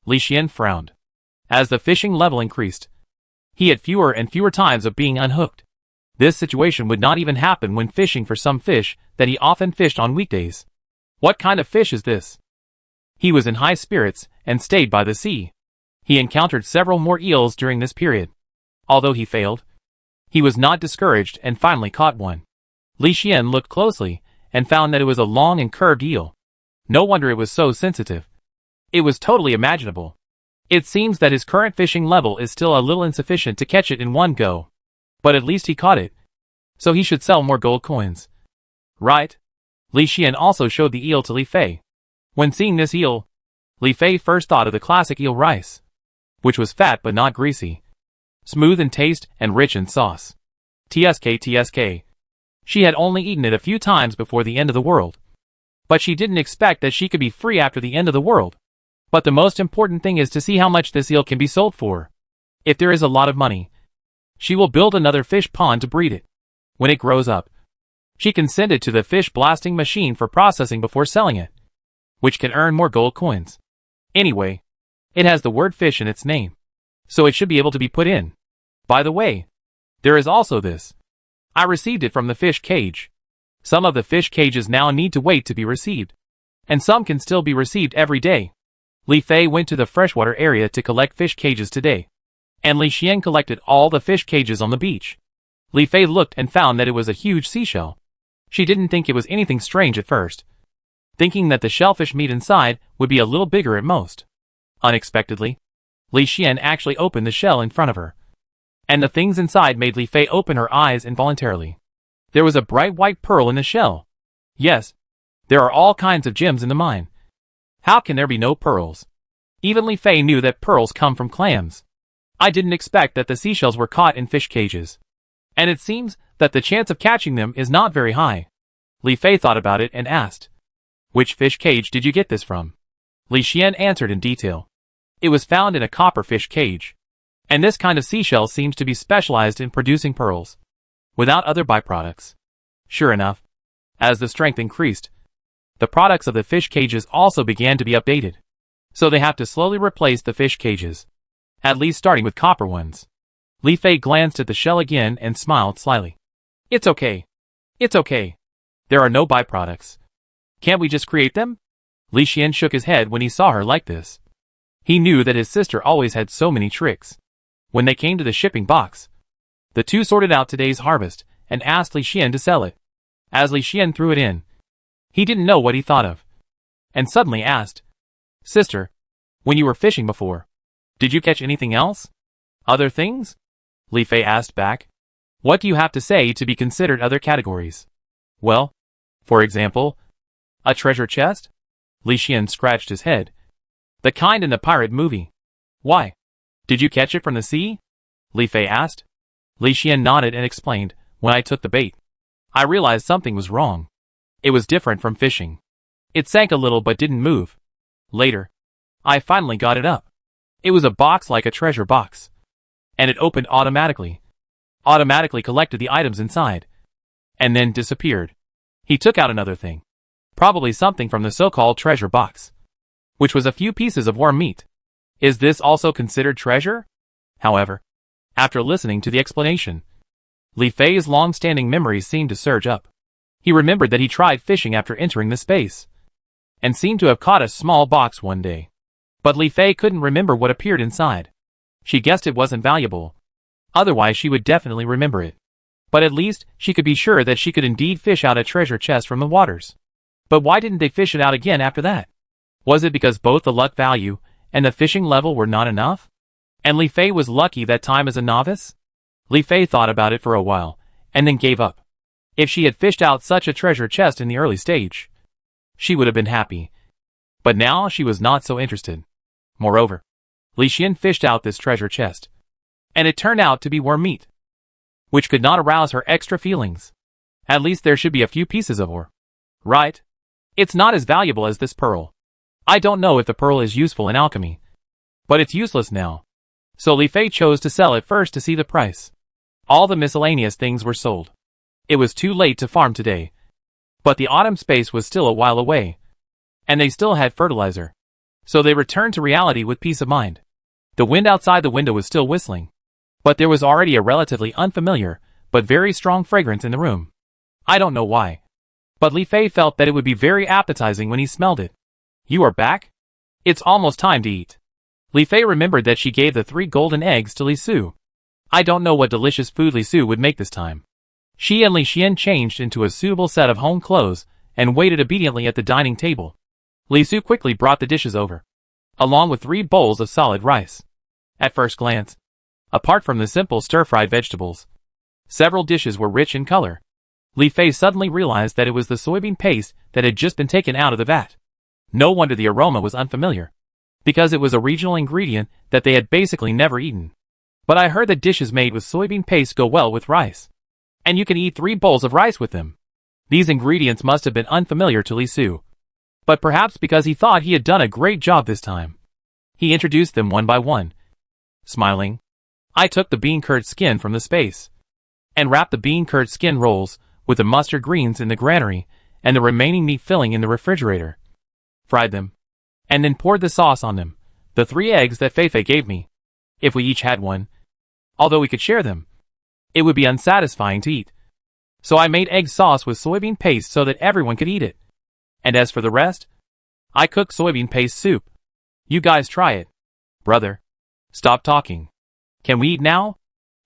Li Xian frowned. As the fishing level increased, he had fewer and fewer times of being unhooked. This situation would not even happen when fishing for some fish that he often fished on weekdays. What kind of fish is this? He was in high spirits and stayed by the sea. He encountered several more eels during this period. Although he failed, he was not discouraged and finally caught one. Li Xian looked closely and found that it was a long and curved eel. No wonder it was so sensitive. It was totally imaginable. It seems that his current fishing level is still a little insufficient to catch it in one go. But at least he caught it, so he should sell more gold coins. Right? Li Xian also showed the eel to Li Fei. When seeing this eel, Li Fei first thought of the classic eel rice, which was fat but not greasy, smooth in taste and rich in sauce. TSK. She had only eaten it a few times before the end of the world. But she didn't expect that she could be free after the end of the world. But the most important thing is to see how much this eel can be sold for. If there is a lot of money, she will build another fish pond to breed it. When it grows up, she can send it to the fish blasting machine for processing before selling it, which can earn more gold coins. Anyway, it has the word fish in its name, so it should be able to be put in. By the way, there is also this. I received it from the fish cage. Some of the fish cages now need to wait to be received, and some can still be received every day. Li Fei went to the freshwater area to collect fish cages today, and Li Xian collected all the fish cages on the beach. Li Fei looked and found that it was a huge seashell. She didn't think it was anything strange at first, thinking that the shellfish meat inside would be a little bigger at most. Unexpectedly, Li Xian actually opened the shell in front of her, and the things inside made Li Fei open her eyes involuntarily. There was a bright white pearl in the shell. Yes, there are all kinds of gems in the mine. How can there be no pearls? Even Li Fei knew that pearls come from clams. I didn't expect that the seashells were caught in fish cages, and it seems that the chance of catching them is not very high. Li Fei thought about it and asked, "Which fish cage did you get this from?" Li Xian answered in detail. It was found in a copper fish cage, and this kind of seashell seems to be specialized in producing pearls, without other byproducts. Sure enough, as the strength increased, the products of the fish cages also began to be updated, so they have to slowly replace the fish cages, at least starting with copper ones. Li Fei glanced at the shell again and smiled slyly. It's okay. There are no byproducts. Can't we just create them?" Li Xian shook his head when he saw her like this. He knew that his sister always had so many tricks. When they came to the shipping box, the two sorted out today's harvest and asked Li Xian to sell it. As Li Xian threw it in, he didn't know what he thought of, and suddenly asked, "Sister, when you were fishing before, did you catch anything else? Other things?" Li Fei asked back. "What do you have to say to be considered other categories?" "Well, for example, a treasure chest?" Li Xian scratched his head. "The kind in the pirate movie." "Why? Did you catch it from the sea?" Li Fei asked. Li Xian nodded and explained, "When I took the bait, I realized something was wrong. It was different from fishing. It sank a little but didn't move. Later, I finally got it up. It was a box like a treasure box, and it opened automatically. automatically collected the items inside, and then disappeared. He took out another thing. Probably something from the so-called treasure box, which was a few pieces of warm meat. Is this also considered treasure? However, after listening to the explanation, Li Fei's long-standing memories seemed to surge up. He remembered that he tried fishing after entering the space, and seemed to have caught a small box one day. But Li Fei couldn't remember what appeared inside. She guessed it wasn't valuable. Otherwise she would definitely remember it. But at least she could be sure that she could indeed fish out a treasure chest from the waters. But why didn't they fish it out again after that? Was it because both the luck value and the fishing level were not enough? And Li Fei was lucky that time as a novice? Li Fei thought about it for a while, and then gave up. If she had fished out such a treasure chest in the early stage, she would have been happy. But now she was not so interested. Moreover, Li Xian fished out this treasure chest, and it turned out to be worm meat, which could not arouse her extra feelings. At least there should be a few pieces of ore. Right? It's not as valuable as this pearl. I don't know if the pearl is useful in alchemy, but it's useless now. So Li Fei chose to sell it first to see the price. All the miscellaneous things were sold. It was too late to farm today, but the autumn space was still a while away, and they still had fertilizer. So they returned to reality with peace of mind. The wind outside the window was still whistling, but there was already a relatively unfamiliar, but very strong fragrance in the room. I don't know why, but Li Fei felt that it would be very appetizing when he smelled it. You are back? It's almost time to eat. Li Fei remembered that she gave the 3 golden eggs to Li Su. I don't know what delicious food Li Su would make this time. She and Li Xian changed into a suitable set of home clothes and waited obediently at the dining table. Li Su quickly brought the dishes over, along with 3 bowls of solid rice. At first glance, apart from the simple stir-fried vegetables, several dishes were rich in color. Li Fei suddenly realized that it was the soybean paste that had just been taken out of the vat. No wonder the aroma was unfamiliar, because it was a regional ingredient that they had basically never eaten. But I heard that dishes made with soybean paste go well with rice, and you can eat 3 bowls of rice with them. These ingredients must have been unfamiliar to Li Su, but perhaps because he thought he had done a great job this time. He introduced them one by one. Smiling, I took the bean curd skin from the space, and wrapped the bean curd skin rolls with the mustard greens in the granary and the remaining meat filling in the refrigerator. Fried them, and then poured the sauce on them, the 3 eggs that Feifei gave me. If we each had one, although we could share them, it would be unsatisfying to eat. So I made egg sauce with soybean paste so that everyone could eat it. And as for the rest, I cooked soybean paste soup. You guys try it. Brother, stop talking. Can we eat now?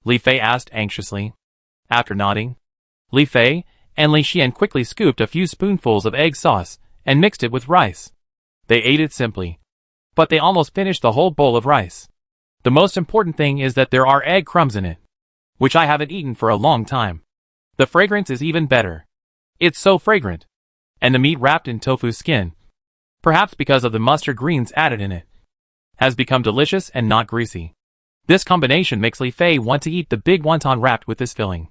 Li Fei asked anxiously. After nodding, Li Fei and Li Xian quickly scooped a few spoonfuls of egg sauce and mixed it with rice. They ate it simply, but they almost finished the whole bowl of rice. The most important thing is that there are egg crumbs in it, which I haven't eaten for a long time. The fragrance is even better. It's so fragrant. And the meat wrapped in tofu skin, perhaps because of the mustard greens added in it, has become delicious and not greasy. This combination makes Li Fei want to eat the big wonton wrapped with this filling,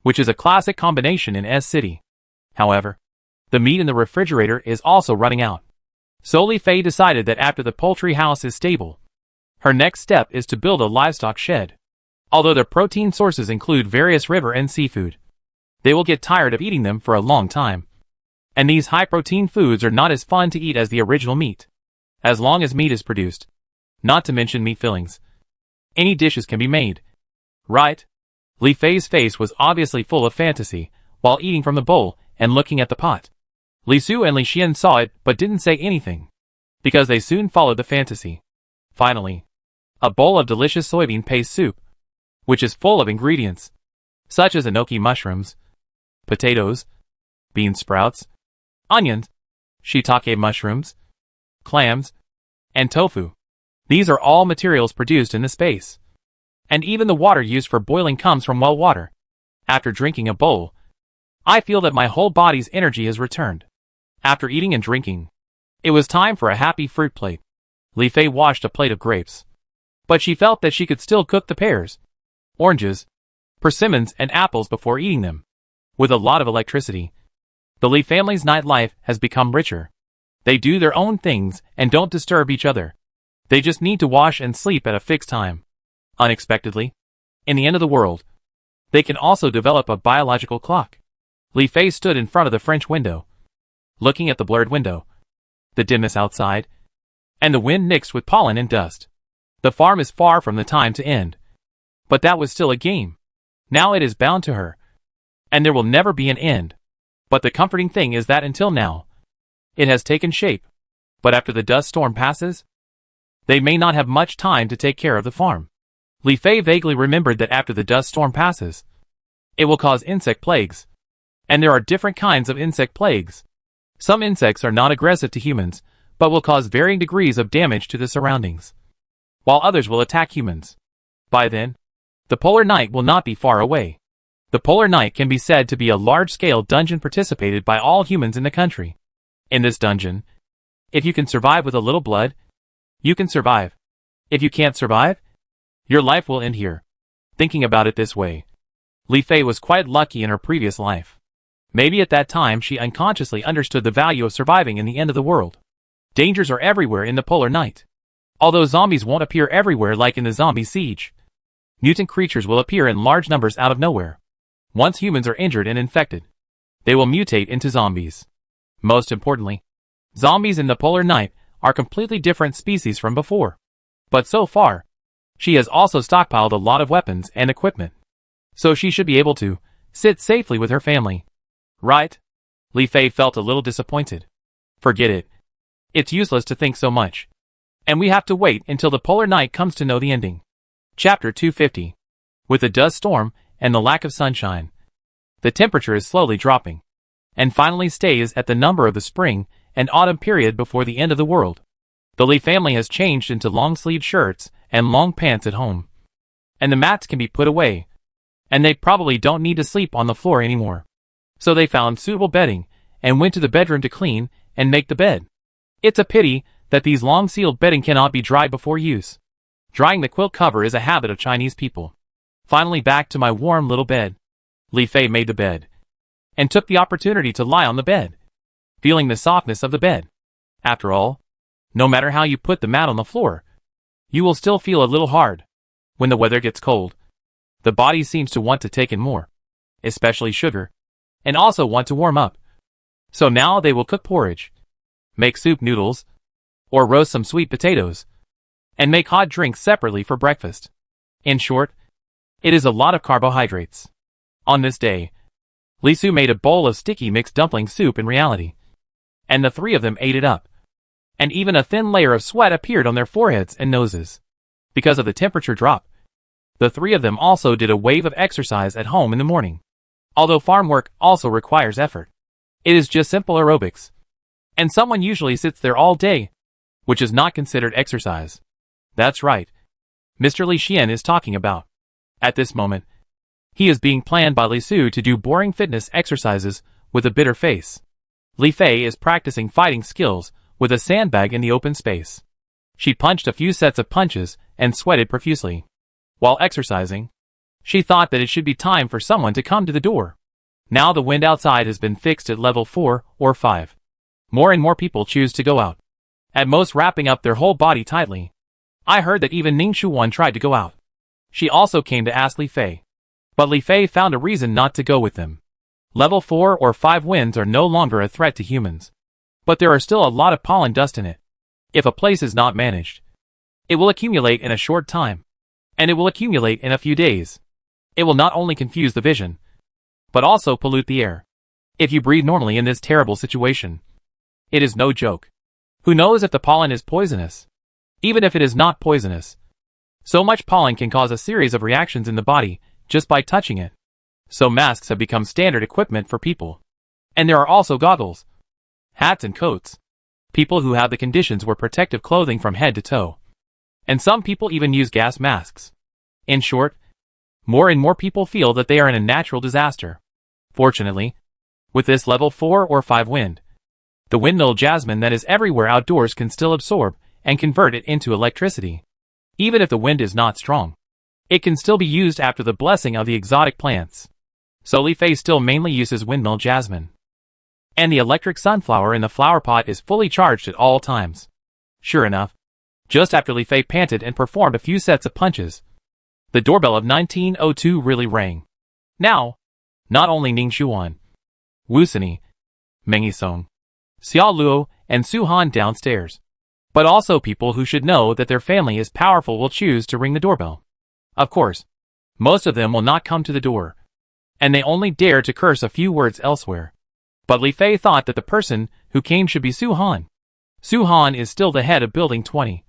which is a classic combination in S City. However, the meat in the refrigerator is also running out. So Li Fei decided that after the poultry house is stable, her next step is to build a livestock shed. Although their protein sources include various river and seafood, they will get tired of eating them for a long time. And these high-protein foods are not as fun to eat as the original meat, as long as meat is produced. Not to mention meat fillings. Any dishes can be made. Right? Li Fei's face was obviously full of fantasy, while eating from the bowl and looking at the pot. Li Su and Li Xian saw it but didn't say anything, because they soon followed the fantasy. Finally, a bowl of delicious soybean paste soup, which is full of ingredients, such as enoki mushrooms, potatoes, bean sprouts, onions, shiitake mushrooms, clams, and tofu. These are all materials produced in the space. And even the water used for boiling comes from well water. After drinking a bowl, I feel that my whole body's energy has returned. After eating and drinking, it was time for a happy fruit plate. Li Fei washed a plate of grapes, but she felt that she could still cook the pears, oranges, persimmons, and apples before eating them. With a lot of electricity, the Li family's nightlife has become richer. They do their own things and don't disturb each other. They just need to wash and sleep at a fixed time. Unexpectedly, in the end of the world, They can also develop a biological clock. Li Fei stood in front of the French window, looking at the blurred window, the dimness outside, and the wind mixed with pollen and dust. The farm is far from the time to end. But that was still a game. Now it is bound to her. And there will never be an end. But the comforting thing is that until now, it has taken shape. But after the dust storm passes, they may not have much time to take care of the farm. Li Fei vaguely remembered that after the dust storm passes, it will cause insect plagues. And there are different kinds of insect plagues. Some insects are not aggressive to humans, but will cause varying degrees of damage to the surroundings, while others will attack humans. By then, the polar night will not be far away. The polar night can be said to be a large-scale dungeon participated by all humans in the country. In this dungeon, if you can survive with a little blood, you can survive. If you can't survive, your life will end here. Thinking about it this way, Li Fei was quite lucky in her previous life. Maybe at that time she unconsciously understood the value of surviving in the end of the world. Dangers are everywhere in the polar night. Although zombies won't appear everywhere like in the zombie siege, mutant creatures will appear in large numbers out of nowhere. Once humans are injured and infected, they will mutate into zombies. Most importantly, zombies in the polar night are completely different species from before. But so far, she has also stockpiled a lot of weapons and equipment. So she should be able to sit safely with her family. Right? Li Fei felt a little disappointed. Forget it. It's useless to think so much. And we have to wait until the polar night comes to know the ending. Chapter 250. With the dust storm and the lack of sunshine, the temperature is slowly dropping, and finally stays at the number of the spring and autumn period before the end of the world. The Li family has changed into long-sleeved shirts and long pants at home, and the mats can be put away, and they probably don't need to sleep on the floor anymore. So they found suitable bedding and went to the bedroom to clean and make the bed. It's a pity that these long-sealed bedding cannot be dried before use. Drying the quilt cover is a habit of Chinese people. Finally back to my warm little bed. Li Fei made the bed, and took the opportunity to lie on the bed, feeling the softness of the bed. After all, no matter how you put the mat on the floor, you will still feel a little hard. When the weather gets cold, the body seems to want to take in more, especially sugar, and also want to warm up. So now they will cook porridge, make soup noodles, or roast some sweet potatoes, and make hot drinks separately for breakfast. In short, it is a lot of carbohydrates. On this day, Li Su made a bowl of sticky mixed dumpling soup in reality, and the three of them ate it up. And even a thin layer of sweat appeared on their foreheads and noses. Because of the temperature drop, the three of them also did a wave of exercise at home in the morning. Although farm work also requires effort, it is just simple aerobics. And someone usually sits there all day, which is not considered exercise. That's right. Mr. Li Xian is talking about. At this moment, he is being planned by Li Su to do boring fitness exercises with a bitter face. Li Fei is practicing fighting skills with a sandbag in the open space. She punched a few sets of punches and sweated profusely. While exercising, she thought that it should be time for someone to come to the door. Now the wind outside has been fixed at level 4 or 5. More and more people choose to go out, at most wrapping up their whole body tightly. I heard that even Ning Shuwan tried to go out. She also came to ask Li Fei, but Li Fei found a reason not to go with them. Level 4 or 5 winds are no longer a threat to humans, but there are still a lot of pollen dust in it. If a place is not managed, it will accumulate in a short time, and it will accumulate in a few days. It will not only confuse the vision, but also pollute the air. If you breathe normally in this terrible situation, it is no joke. Who knows if the pollen is poisonous? Even if it is not poisonous, so much pollen can cause a series of reactions in the body just by touching it. So masks have become standard equipment for people. And there are also goggles, hats and coats. People who have the conditions wear protective clothing from head to toe. And some people even use gas masks. In short, more and more people feel that they are in a natural disaster. Fortunately, with this level 4 or 5 wind, the windmill jasmine that is everywhere outdoors can still absorb and convert it into electricity. Even if the wind is not strong, it can still be used after the blessing of the exotic plants. So Li Fei still mainly uses windmill jasmine. And the electric sunflower in the flower pot is fully charged at all times. Sure enough, just after Li Fei panted and performed a few sets of punches, the doorbell of 1902 really rang. Now, not only Ning Shuan, Wu Sini, Meng Yisong, Xiao Luo, and Su Han downstairs, but also people who should know that their family is powerful will choose to ring the doorbell. Of course, most of them will not come to the door, and they only dare to curse a few words elsewhere. But Li Fei thought that the person who came should be Su Han. Su Han is still the head of Building 20,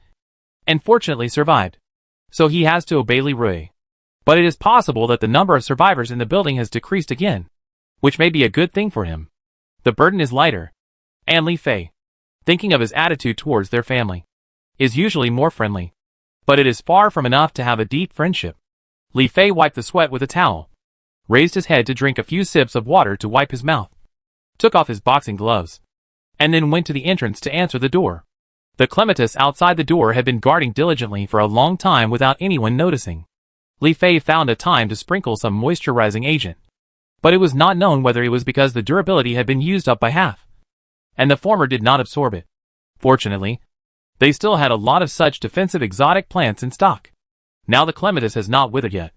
and fortunately survived, so he has to obey Li Rui. But it is possible that the number of survivors in the building has decreased again, which may be a good thing for him. The burden is lighter, and Li Fei, thinking of his attitude towards their family, is usually more friendly, but it is far from enough to have a deep friendship. Li Fei wiped the sweat with a towel, raised his head to drink a few sips of water to wipe his mouth, took off his boxing gloves, and then went to the entrance to answer the door. The clematis outside the door had been guarding diligently for a long time without anyone noticing. Li Fei found a time to sprinkle some moisturizing agent, but it was not known whether it was because the durability had been used up by half, and the former did not absorb it. Fortunately, they still had a lot of such defensive exotic plants in stock. Now the clematis has not withered yet,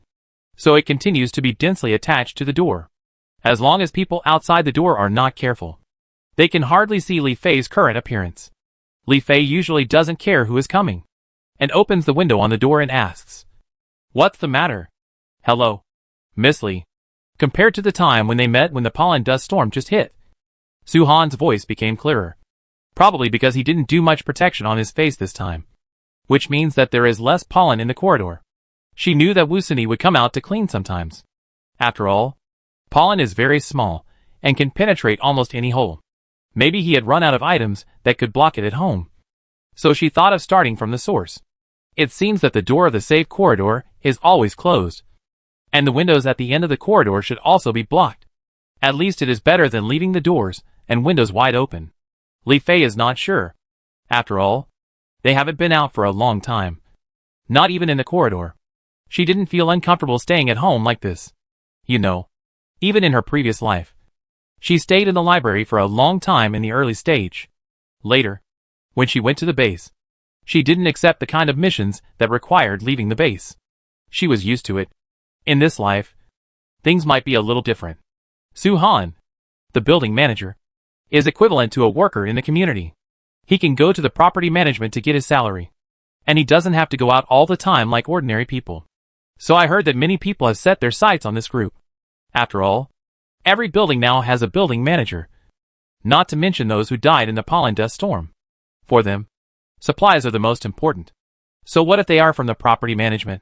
so it continues to be densely attached to the door. As long as people outside the door are not careful, they can hardly see Li Fei's current appearance. Li Fei usually doesn't care who is coming, and opens the window on the door and asks, "What's the matter?" "Hello, Miss Li." Compared to the time when they met when the pollen dust storm just hit, Su Han's voice became clearer, probably because he didn't do much protection on his face this time, which means that there is less pollen in the corridor. She knew that Wu Sini would come out to clean sometimes. After all, pollen is very small and can penetrate almost any hole. Maybe he had run out of items that could block it at home. So she thought of starting from the source. It seems that the door of the safe corridor is always closed, and the windows at the end of the corridor should also be blocked. At least it is better than leaving the doors and windows wide open. Li Fei is not sure. After all, they haven't been out for a long time. Not even in the corridor. She didn't feel uncomfortable staying at home like this. You know, even in her previous life, she stayed in the library for a long time in the early stage. Later, when she went to the base, she didn't accept the kind of missions that required leaving the base. She was used to it. In this life, things might be a little different. Su Han, the building manager, is equivalent to a worker in the community. He can go to the property management to get his salary, and he doesn't have to go out all the time like ordinary people. So I heard that many people have set their sights on this group. After all, every building now has a building manager, not to mention those who died in the pollen dust storm. For them, supplies are the most important. So what if they are from the property management?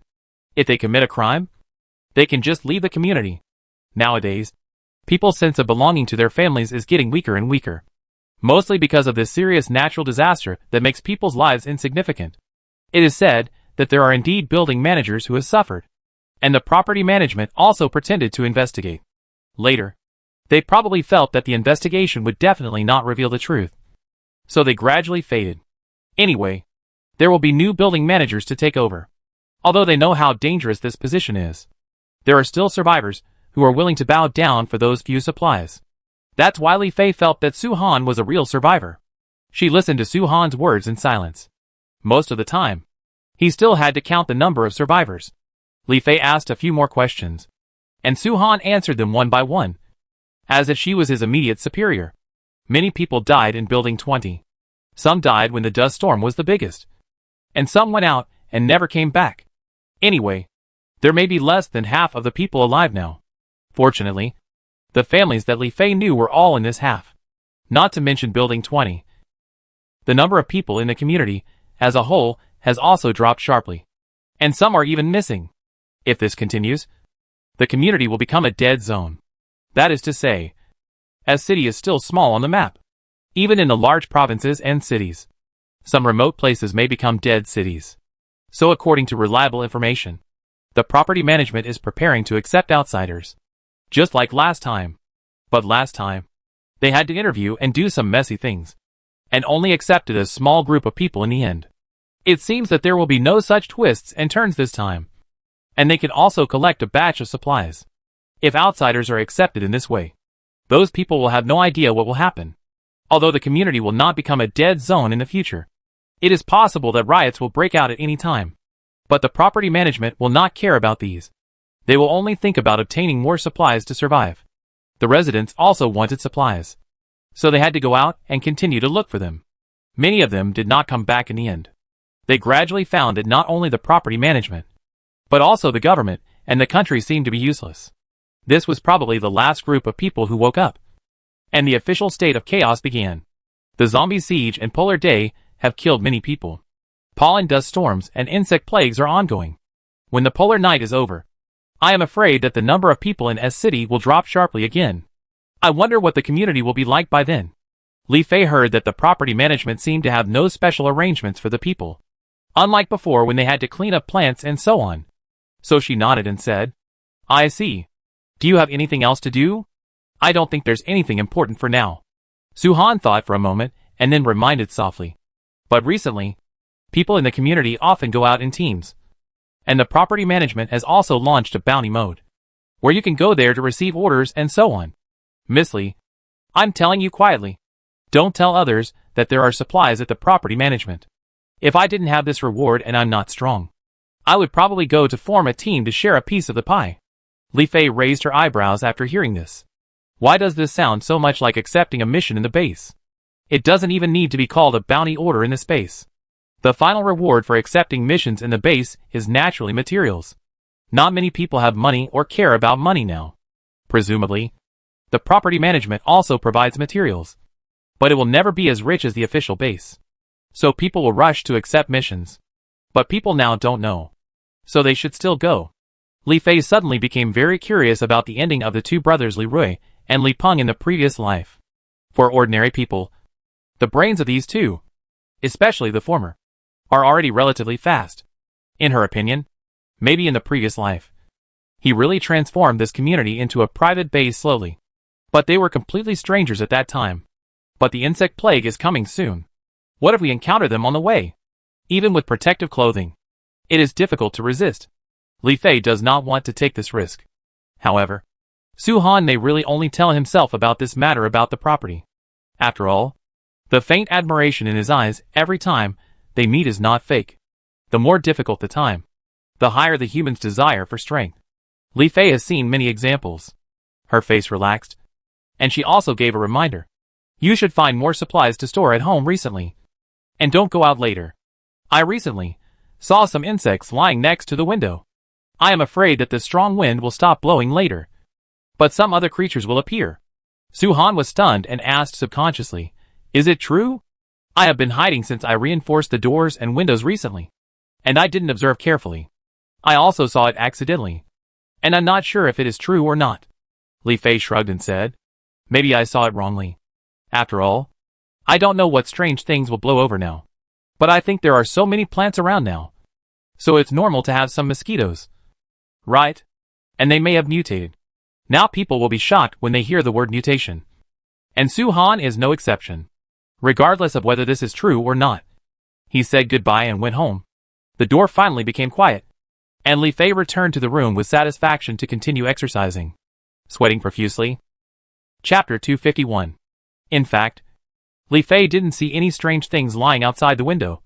If they commit a crime, they can just leave the community. Nowadays, people's sense of belonging to their families is getting weaker and weaker, mostly because of this serious natural disaster that makes people's lives insignificant. It is said that there are indeed building managers who have suffered, and the property management also pretended to investigate. Later, they probably felt that the investigation would definitely not reveal the truth, so they gradually faded. Anyway, there will be new building managers to take over. Although they know how dangerous this position is, there are still survivors who are willing to bow down for those few supplies. That's why Li Fei felt that Su Han was a real survivor. She listened to Su Han's words in silence. Most of the time, he still had to count the number of survivors. Li Fei asked a few more questions, and Su Han answered them one by one, as if she was his immediate superior. Many people died in Building 20. Some died when the dust storm was the biggest, and some went out and never came back. Anyway, there may be less than half of the people alive now. Fortunately, the families that Li Fei knew were all in this half, not to mention Building 20. The number of people in the community as a whole has also dropped sharply, and some are even missing. If this continues, the community will become a dead zone. That is to say, as city is still small on the map, even in the large provinces and cities, some remote places may become dead cities. So according to reliable information, the property management is preparing to accept outsiders, just like last time. But last time, they had to interview and do some messy things, and only accepted a small group of people in the end. It seems that there will be no such twists and turns this time, and they can also collect a batch of supplies. If outsiders are accepted in this way, those people will have no idea what will happen. Although the community will not become a dead zone in the future, it is possible that riots will break out at any time. But the property management will not care about these. They will only think about obtaining more supplies to survive. The residents also wanted supplies, so they had to go out and continue to look for them. Many of them did not come back in the end. They gradually found that not only the property management, but also the government and the country seemed to be useless. This was probably the last group of people who woke up, and the official state of chaos began. The zombie siege and polar day have killed many people. Pollen dust storms and insect plagues are ongoing. When the polar night is over, I am afraid that the number of people in S City will drop sharply again. I wonder what the community will be like by then. Li Fei heard that the property management seemed to have no special arrangements for the people, unlike before when they had to clean up plants and so on. So she nodded and said, I see. Do you have anything else to do? I don't think there's anything important for now. Su-han thought for a moment and then reminded softly. But recently, people in the community often go out in teams. And the property management has also launched a bounty mode, where you can go there to receive orders and so on. Miss Li, I'm telling you quietly. Don't tell others that there are supplies at the property management. If I didn't have this reward and I'm not strong, I would probably go to form a team to share a piece of the pie. Li Fei raised her eyebrows after hearing this. Why does this sound so much like accepting a mission in the base? It doesn't even need to be called a bounty order in the space. The final reward for accepting missions in the base is naturally materials. Not many people have money or care about money now. Presumably, the property management also provides materials, but it will never be as rich as the official base. So people will rush to accept missions. But people now don't know, so they should still go. Li Fei suddenly became very curious about the ending of the two brothers Li Rui and Li Peng in the previous life. For ordinary people, the brains of these two, especially the former, are already relatively fast. In her opinion, maybe in the previous life, he really transformed this community into a private base slowly. But they were completely strangers at that time. But the insect plague is coming soon. What if we encounter them on the way? Even with protective clothing, it is difficult to resist. Li Fei does not want to take this risk. However, Su-han may really only tell himself about this matter about the property. After all, the faint admiration in his eyes every time they meet is not fake. The more difficult the time, the higher the human's desire for strength. Li Fei has seen many examples. Her face relaxed, and she also gave a reminder. You should find more supplies to store at home recently. And don't go out later. I recently saw some insects lying next to the window. I am afraid that the strong wind will stop blowing later, but some other creatures will appear. Su-han was stunned and asked subconsciously, Is it true? I have been hiding since I reinforced the doors and windows recently, and I didn't observe carefully. I also saw it accidentally, and I'm not sure if it is true or not. Li Fei shrugged and said, Maybe I saw it wrongly. After all, I don't know what strange things will blow over now. But I think there are so many plants around now, so it's normal to have some mosquitoes. Right? And they may have mutated. Now people will be shocked when they hear the word mutation. And Su-han is no exception. Regardless of whether this is true or not. He said goodbye and went home. The door finally became quiet, and Li Fei returned to the room with satisfaction to continue exercising, sweating profusely. Chapter 251. In fact, Li Fei didn't see any strange things lying outside the window.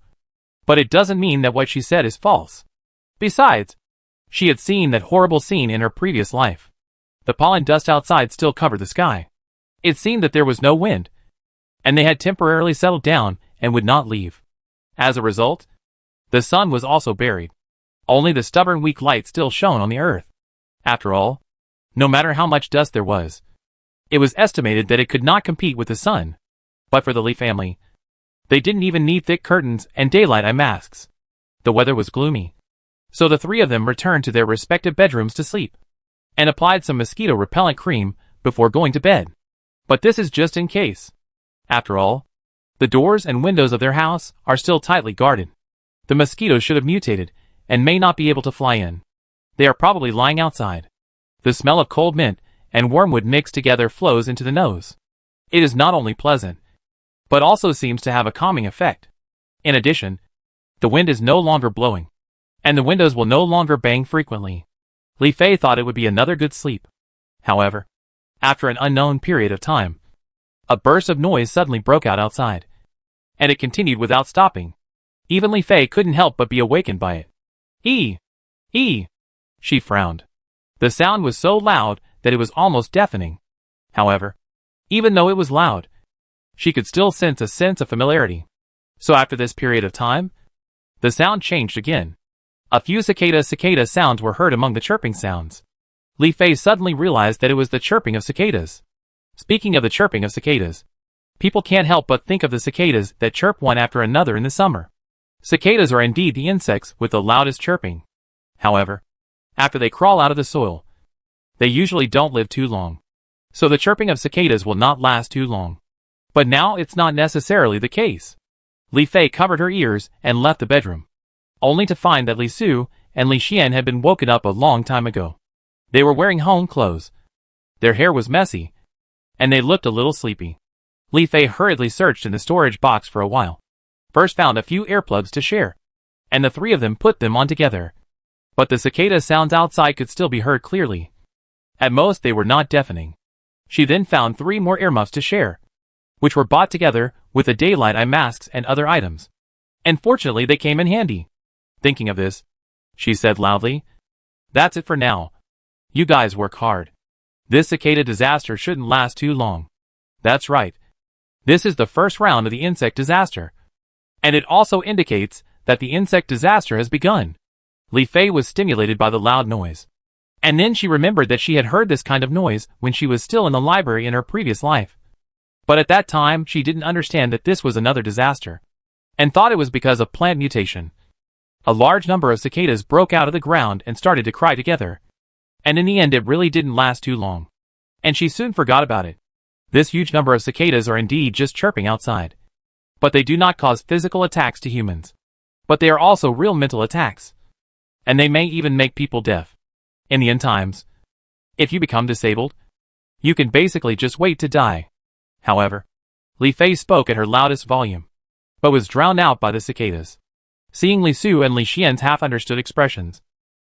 But it doesn't mean that what she said is false. Besides, she had seen that horrible scene in her previous life. The pollen dust outside still covered the sky. It seemed that there was no wind, and they had temporarily settled down and would not leave. As a result, the sun was also buried. Only the stubborn weak light still shone on the earth. After all, no matter how much dust there was, it was estimated that it could not compete with the sun. But for the Li family, they didn't even need thick curtains and daylight eye masks. The weather was gloomy, so the three of them returned to their respective bedrooms to sleep, and applied some mosquito-repellent cream before going to bed. But this is just in case. After all, the doors and windows of their house are still tightly guarded. The mosquitoes should have mutated, and may not be able to fly in. They are probably lying outside. The smell of cold mint and wormwood mixed together flows into the nose. It is not only pleasant, but also seems to have a calming effect. In addition, the wind is no longer blowing, and the windows will no longer bang frequently. Li Fei thought it would be another good sleep. However, after an unknown period of time, a burst of noise suddenly broke out outside, and it continued without stopping. Even Li Fei couldn't help but be awakened by it. She frowned. The sound was so loud that it was almost deafening. However, even though it was loud, she could still sense a sense of familiarity. So after this period of time, the sound changed again. A few cicada sounds were heard among the chirping sounds. Li Fei suddenly realized that it was the chirping of cicadas. Speaking of the chirping of cicadas, people can't help but think of the cicadas that chirp one after another in the summer. Cicadas are indeed the insects with the loudest chirping. However, after they crawl out of the soil, they usually don't live too long. So the chirping of cicadas will not last too long. But now it's not necessarily the case. Li Fei covered her ears and left the bedroom, only to find that Li Su and Li Xian had been woken up a long time ago. They were wearing home clothes. Their hair was messy, and they looked a little sleepy. Li Fei hurriedly searched in the storage box for a while. First found a few earplugs to share, and the three of them put them on together. But the cicada sounds outside could still be heard clearly. At most they were not deafening. She then found 3 more earmuffs to share, which were bought together with the daylight eye masks and other items. And fortunately they came in handy. Thinking of this, she said loudly, "That's it for now. You guys work hard. This cicada disaster shouldn't last too long." That's right. This is the first round of the insect disaster. And it also indicates that the insect disaster has begun. Li Fei was stimulated by the loud noise. And then she remembered that she had heard this kind of noise when she was still in the library in her previous life. But at that time she didn't understand that this was another disaster, and thought it was because of plant mutation. A large number of cicadas broke out of the ground and started to cry together. And in the end it really didn't last too long. And she soon forgot about it. This huge number of cicadas are indeed just chirping outside. But they do not cause physical attacks to humans. But they are also real mental attacks. And they may even make people deaf. In the end times, if you become disabled, you can basically just wait to die. However, Li Fei spoke at her loudest volume, but was drowned out by the cicadas. Seeing Li Su and Li Xian's half-understood expressions,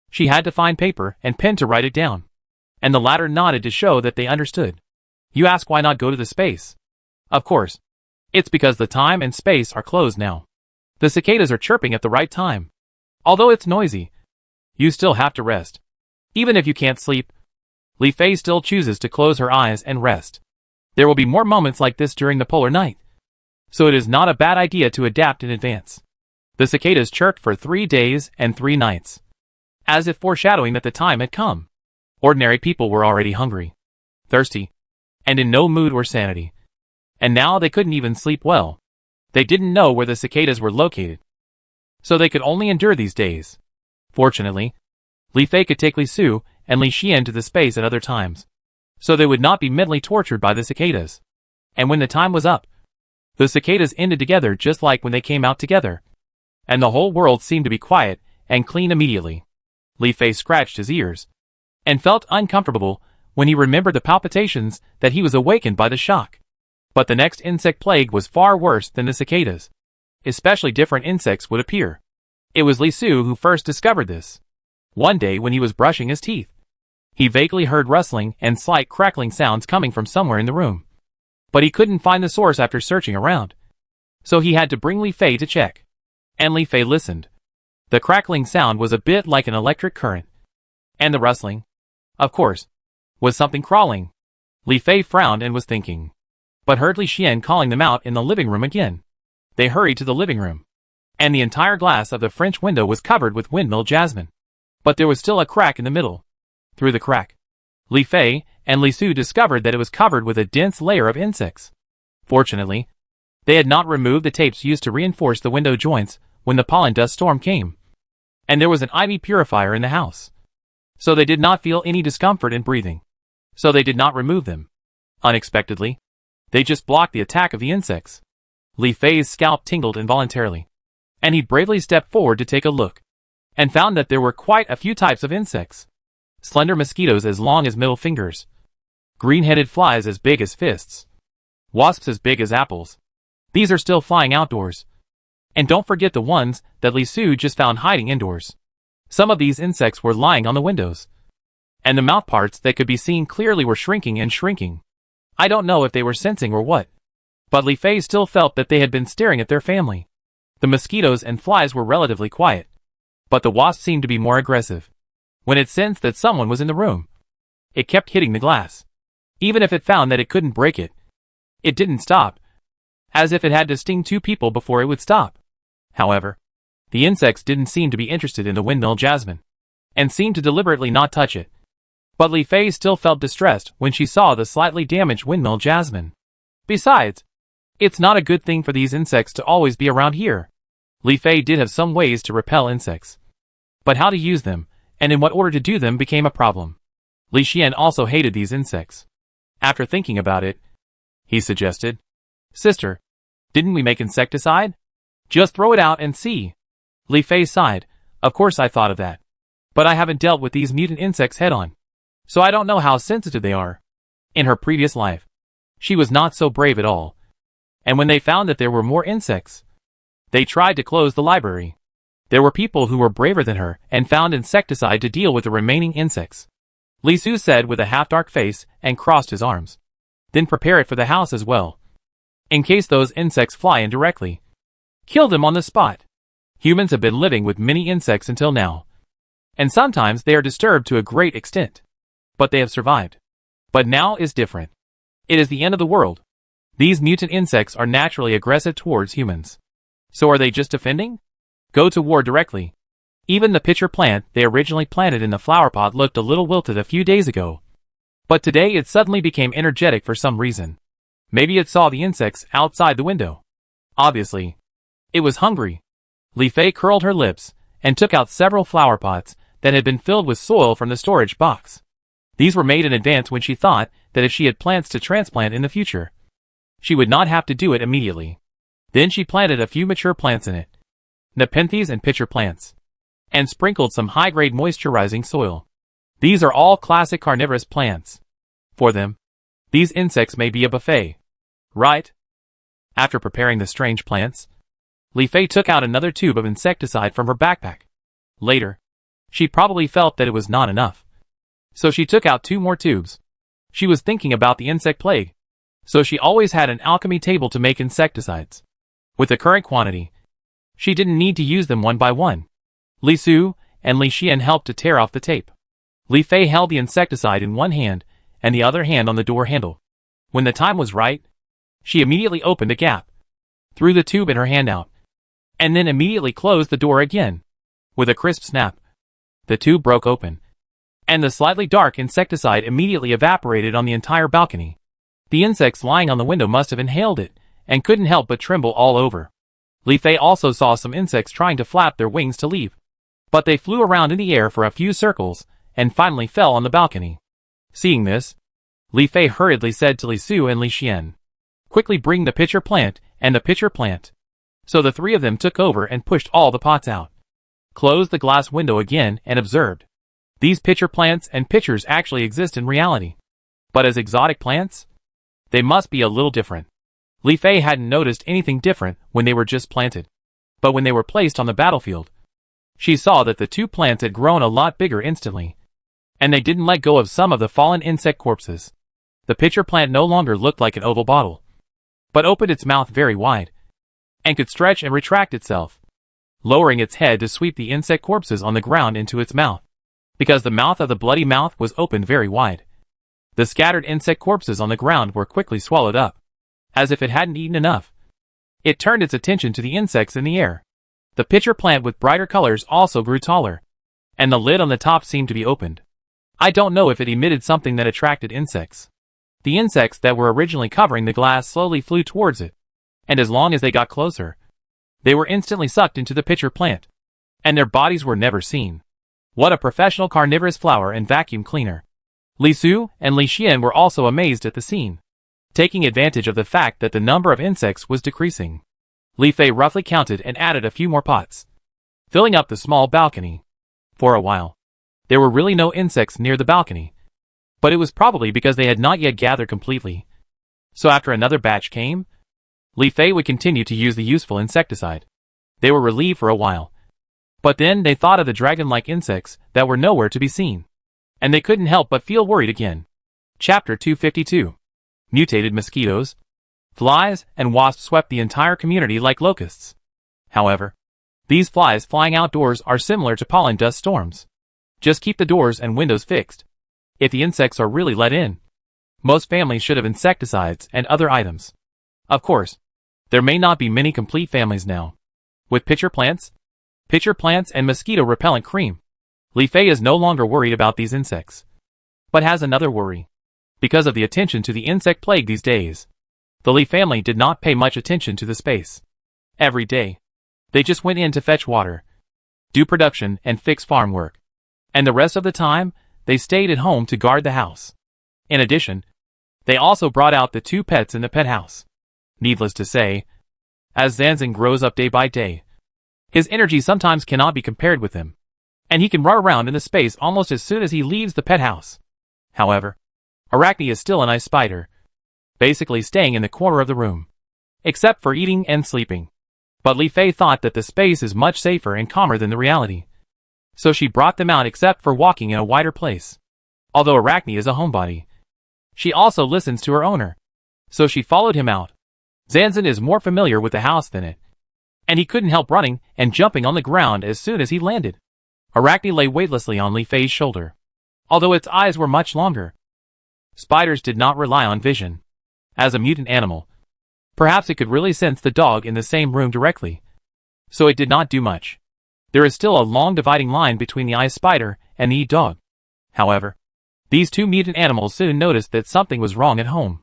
she had to find paper and pen to write it down. And the latter nodded to show that they understood. You ask why not go to the space? Of course, it's because the time and space are closed now. The cicadas are chirping at the right time. Although it's noisy, you still have to rest. Even if you can't sleep, Li Fei still chooses to close her eyes and rest. There will be more moments like this during the polar night. So it is not a bad idea to adapt in advance. The cicadas chirped for 3 days and 3 nights, as if foreshadowing that the time had come. Ordinary people were already hungry, thirsty, and in no mood or sanity. And now they couldn't even sleep well. They didn't know where the cicadas were located. So they could only endure these days. Fortunately, Li Fei could take Li Su and Li Xian to the space at other times, so they would not be mentally tortured by the cicadas. And when the time was up, the cicadas ended together just like when they came out together. And the whole world seemed to be quiet and clean immediately. Li Fei scratched his ears and felt uncomfortable when he remembered the palpitations that he was awakened by the shock. But the next insect plague was far worse than the cicadas. Especially different insects would appear. It was Li Su who first discovered this. One day when he was brushing his teeth, he vaguely heard rustling and slight crackling sounds coming from somewhere in the room. But he couldn't find the source after searching around. So he had to bring Li Fei to check. And Li Fei listened. The crackling sound was a bit like an electric current. And the rustling, of course, was something crawling. Li Fei frowned and was thinking, but heard Li Xian calling them out in the living room again. They hurried to the living room, and the entire glass of the French window was covered with windmill jasmine. But there was still a crack in the middle. Through the crack, Li Fei and Li Su discovered that it was covered with a dense layer of insects. Fortunately, they had not removed the tapes used to reinforce the window joints when the pollen dust storm came. And there was an ivy purifier in the house. So they did not feel any discomfort in breathing. So they did not remove them. Unexpectedly, they just blocked the attack of the insects. Li Fei's scalp tingled involuntarily, and he bravely stepped forward to take a look, and found that there were quite a few types of insects. Slender mosquitoes as long as middle fingers, green-headed flies as big as fists, wasps as big as apples. These are still flying outdoors. And don't forget the ones that Li Su just found hiding indoors. Some of these insects were lying on the windows, and the mouth parts that could be seen clearly were shrinking and shrinking. I don't know if they were sensing or what, but Li Fei still felt that they had been staring at their family. The mosquitoes and flies were relatively quiet, but the wasp seemed to be more aggressive. When it sensed that someone was in the room, It kept hitting the glass. Even if it found that it couldn't break it, it didn't stop, as if it had to sting 2 people before it would stop. However, the insects didn't seem to be interested in the windmill jasmine, and seemed to deliberately not touch it. But Li Fei still felt distressed when she saw the slightly damaged windmill jasmine. Besides, it's not a good thing for these insects to always be around here. Li Fei did have some ways to repel insects, but how to use them, and in what order to do them became a problem. Li Xian also hated these insects. After thinking about it, he suggested, "Sister, didn't we make insecticide? Just throw it out and see." Li Fei sighed. "Of course I thought of that. But I haven't dealt with these mutant insects head-on, so I don't know how sensitive they are. In her previous life, she was not so brave at all. And when they found that there were more insects, they tried to close the library. There were people who were braver than her and found insecticide to deal with the remaining insects." Li Su said with a half-dark face and crossed his arms. "Then prepare it for the house as well. In case those insects fly in directly, kill them on the spot. Humans have been living with many insects until now, and sometimes they are disturbed to a great extent. But they have survived. But now is different. It is the end of the world. These mutant insects are naturally aggressive towards humans. So are they just defending? Go to war directly." Even the pitcher plant they originally planted in the flower pot looked a little wilted a few days ago. But today it suddenly became energetic for some reason. Maybe it saw the insects outside the window. Obviously, it was hungry. Li Fei curled her lips and took out several flower pots that had been filled with soil from the storage box. These were made in advance when she thought that if she had plants to transplant in the future, she would not have to do it immediately. Then she planted a few mature plants in it, Nepenthes and pitcher plants, and sprinkled some high-grade moisturizing soil. These are all classic carnivorous plants. For them, these insects may be a buffet, right? After preparing the strange plants, Li Fei took out another tube of insecticide from her backpack. Later, she probably felt that it was not enough, so she took out 2 more tubes. She was thinking about the insect plague, so she always had an alchemy table to make insecticides. With the current quantity, she didn't need to use them one by one. Li Su and Li Xian helped to tear off the tape. Li Fei held the insecticide in one hand and the other hand on the door handle. When the time was right, she immediately opened a gap, threw the tube in her hand out, and then immediately closed the door again. With a crisp snap, the tube broke open, and the slightly dark insecticide immediately evaporated on the entire balcony. The insects lying on the window must have inhaled it, and couldn't help but tremble all over. Li Fei also saw some insects trying to flap their wings to leave, but they flew around in the air for a few circles, and finally fell on the balcony. Seeing this, Li Fei hurriedly said to Li Su and Li Xian, "Quickly bring the pitcher plant and the pitcher plant." So the 3 of them took over and pushed all the pots out, closed the glass window again and observed. These pitcher plants and pitchers actually exist in reality. But as exotic plants, they must be a little different. Li Fei hadn't noticed anything different when they were just planted. But when they were placed on the battlefield, she saw that the 2 plants had grown a lot bigger instantly, and they didn't let go of some of the fallen insect corpses. The pitcher plant no longer looked like an oval bottle, but opened its mouth very wide, and could stretch and retract itself, lowering its head to sweep the insect corpses on the ground into its mouth. Because the mouth of the bloody mouth was opened very wide, the scattered insect corpses on the ground were quickly swallowed up, as if it hadn't eaten enough. It turned its attention to the insects in the air. The pitcher plant with brighter colors also grew taller, and the lid on the top seemed to be opened. I don't know if it emitted something that attracted insects. The insects that were originally covering the glass slowly flew towards it, and as long as they got closer, they were instantly sucked into the pitcher plant, and their bodies were never seen. What a professional carnivorous flower and vacuum cleaner. Li Su and Li Xian were also amazed at the scene. Taking advantage of the fact that the number of insects was decreasing, Li Fei roughly counted and added a few more pots, filling up the small balcony. For a while, there were really no insects near the balcony, but it was probably because they had not yet gathered completely. So after another batch came, Li Fei would continue to use the useful insecticide. They were relieved for a while, but then they thought of the dragon-like insects that were nowhere to be seen, and they couldn't help but feel worried again. Chapter 252. Mutated mosquitoes, flies, and wasps swept the entire community like locusts. However, these flies flying outdoors are similar to pollen dust storms. Just keep the doors and windows fixed. if the insects are really let in. Most families should have insecticides and other items. Of course, there may not be many complete families now. With pitcher plants and mosquito-repellent cream, Li Fei is no longer worried about these insects. But has another worry. Because of the attention to the insect plague these days, the Li family did not pay much attention to the space. Every day, they just went in to fetch water, do production and fix farm work. And the rest of the time, they stayed at home to guard the house. In addition, they also brought out the 2 pets in the pet house. Needless to say, as Zanzan grows up day by day, his energy sometimes cannot be compared with him, and he can run around in the space almost as soon as he leaves the pet house. However, Arachne is still an ice spider, basically staying in the corner of the room, except for eating and sleeping. But Li Fei thought that the space is much safer and calmer than the reality, so she brought them out except for walking in a wider place. Although Arachne is a homebody, she also listens to her owner, so she followed him out. Zanzan is more familiar with the house than it, and he couldn't help running and jumping on the ground as soon as he landed. Arachne lay weightlessly on Li Fei's shoulder, although its eyes were much longer. Spiders did not rely on vision. As a mutant animal, perhaps it could really sense the dog in the same room directly, so it did not do much. There is still a long dividing line between the ice spider and the dog. However, these 2 mutant animals soon noticed that something was wrong at home.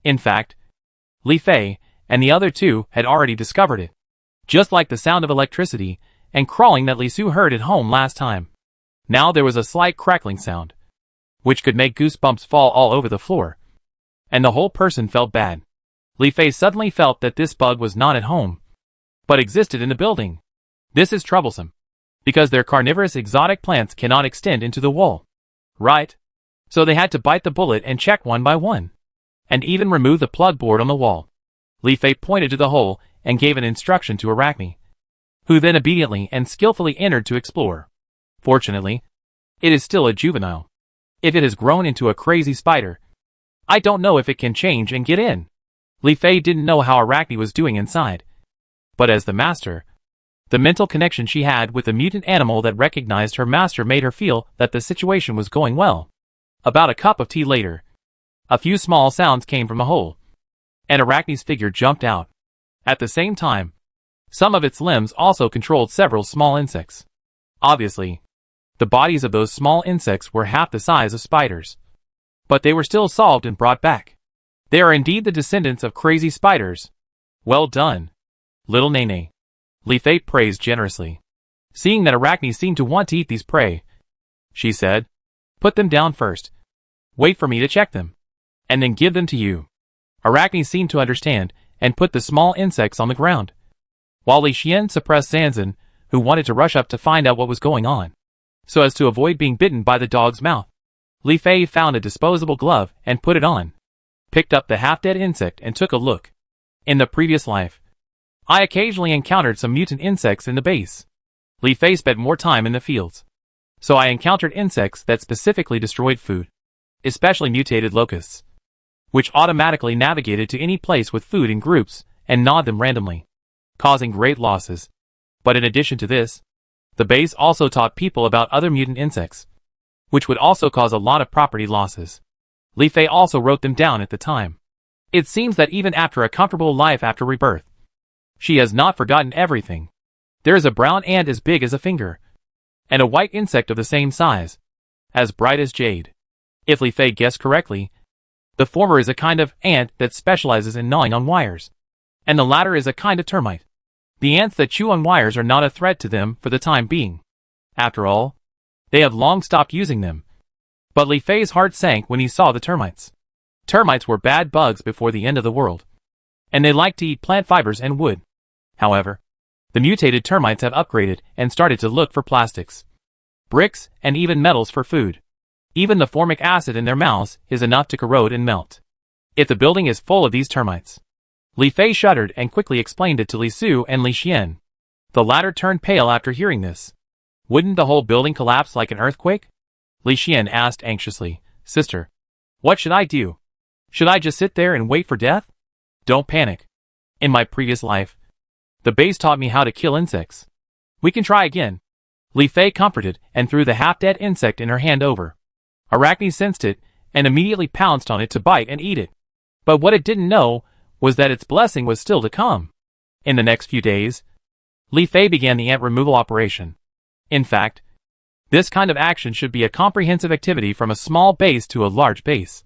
In fact, Li Fei and the other 2 had already discovered it, just like the sound of electricity and crawling that Li Su heard at home last time. Now there was a slight crackling sound, which could make goosebumps fall all over the floor, and the whole person felt bad. Li Fei suddenly felt that this bug was not at home, but existed in the building. This is troublesome, because their carnivorous exotic plants cannot extend into the wall. Right? So they had to bite the bullet and check one by one, and even remove the plug board on the wall. Li Fei pointed to the hole and gave an instruction to Arachne, who then obediently and skillfully entered to explore. Fortunately, it is still a juvenile. If it has grown into a crazy spider, I don't know if it can change and get in. Li Fei didn't know how Arachne was doing inside, but as the master, the mental connection she had with the mutant animal that recognized her master made her feel that the situation was going well. About a cup of tea later, a few small sounds came from the hole, and Arachne's figure jumped out. At the same time, some of its limbs also controlled several small insects. Obviously, the bodies of those small insects were half the size of spiders, but they were still solved and brought back. They are indeed the descendants of crazy spiders. Well done, little Nene. Li Fei praised generously. Seeing that Arachne seemed to want to eat these prey, she said, "Put them down first. Wait for me to check them, and then give them to you." Arachne seemed to understand and put the small insects on the ground, while Li Xian suppressed Zanzan, who wanted to rush up to find out what was going on, so as to avoid being bitten by the dog's mouth. Li Fei found a disposable glove and put it on, picked up the half-dead insect and took a look. In the previous life, I occasionally encountered some mutant insects in the base. Li Fei spent more time in the fields, so I encountered insects that specifically destroyed food, especially mutated locusts, which automatically navigated to any place with food in groups and gnawed them randomly, causing great losses. But in addition to this, the base also taught people about other mutant insects, which would also cause a lot of property losses. Li Fei also wrote them down at the time. It seems that even after a comfortable life after rebirth, she has not forgotten everything. There is a brown ant as big as a finger, and a white insect of the same size, as bright as jade. If Li Fei guessed correctly, the former is a kind of ant that specializes in gnawing on wires, and the latter is a kind of termite. The ants that chew on wires are not a threat to them for the time being. After all, they have long stopped using them. But Li Fei's heart sank when he saw the termites. Termites were bad bugs before the end of the world, and they liked to eat plant fibers and wood. However, the mutated termites have upgraded and started to look for plastics, bricks, and even metals for food. Even the formic acid in their mouths is enough to corrode and melt. If the building is full of these termites. Li Fei shuddered and quickly explained it to Li Su and Li Xian. The latter turned pale after hearing this. Wouldn't the whole building collapse like an earthquake? Li Xian asked anxiously. Sister, what should I do? Should I just sit there and wait for death? Don't panic. In my previous life, the base taught me how to kill insects. We can try again. Li Fei comforted and threw the half-dead insect in her hand over. Arachne sensed it and immediately pounced on it to bite and eat it. But what it didn't know was that its blessing was still to come. In the next few days, Li Fei began the ant removal operation. In fact, this kind of action should be a comprehensive activity from a small base to a large base,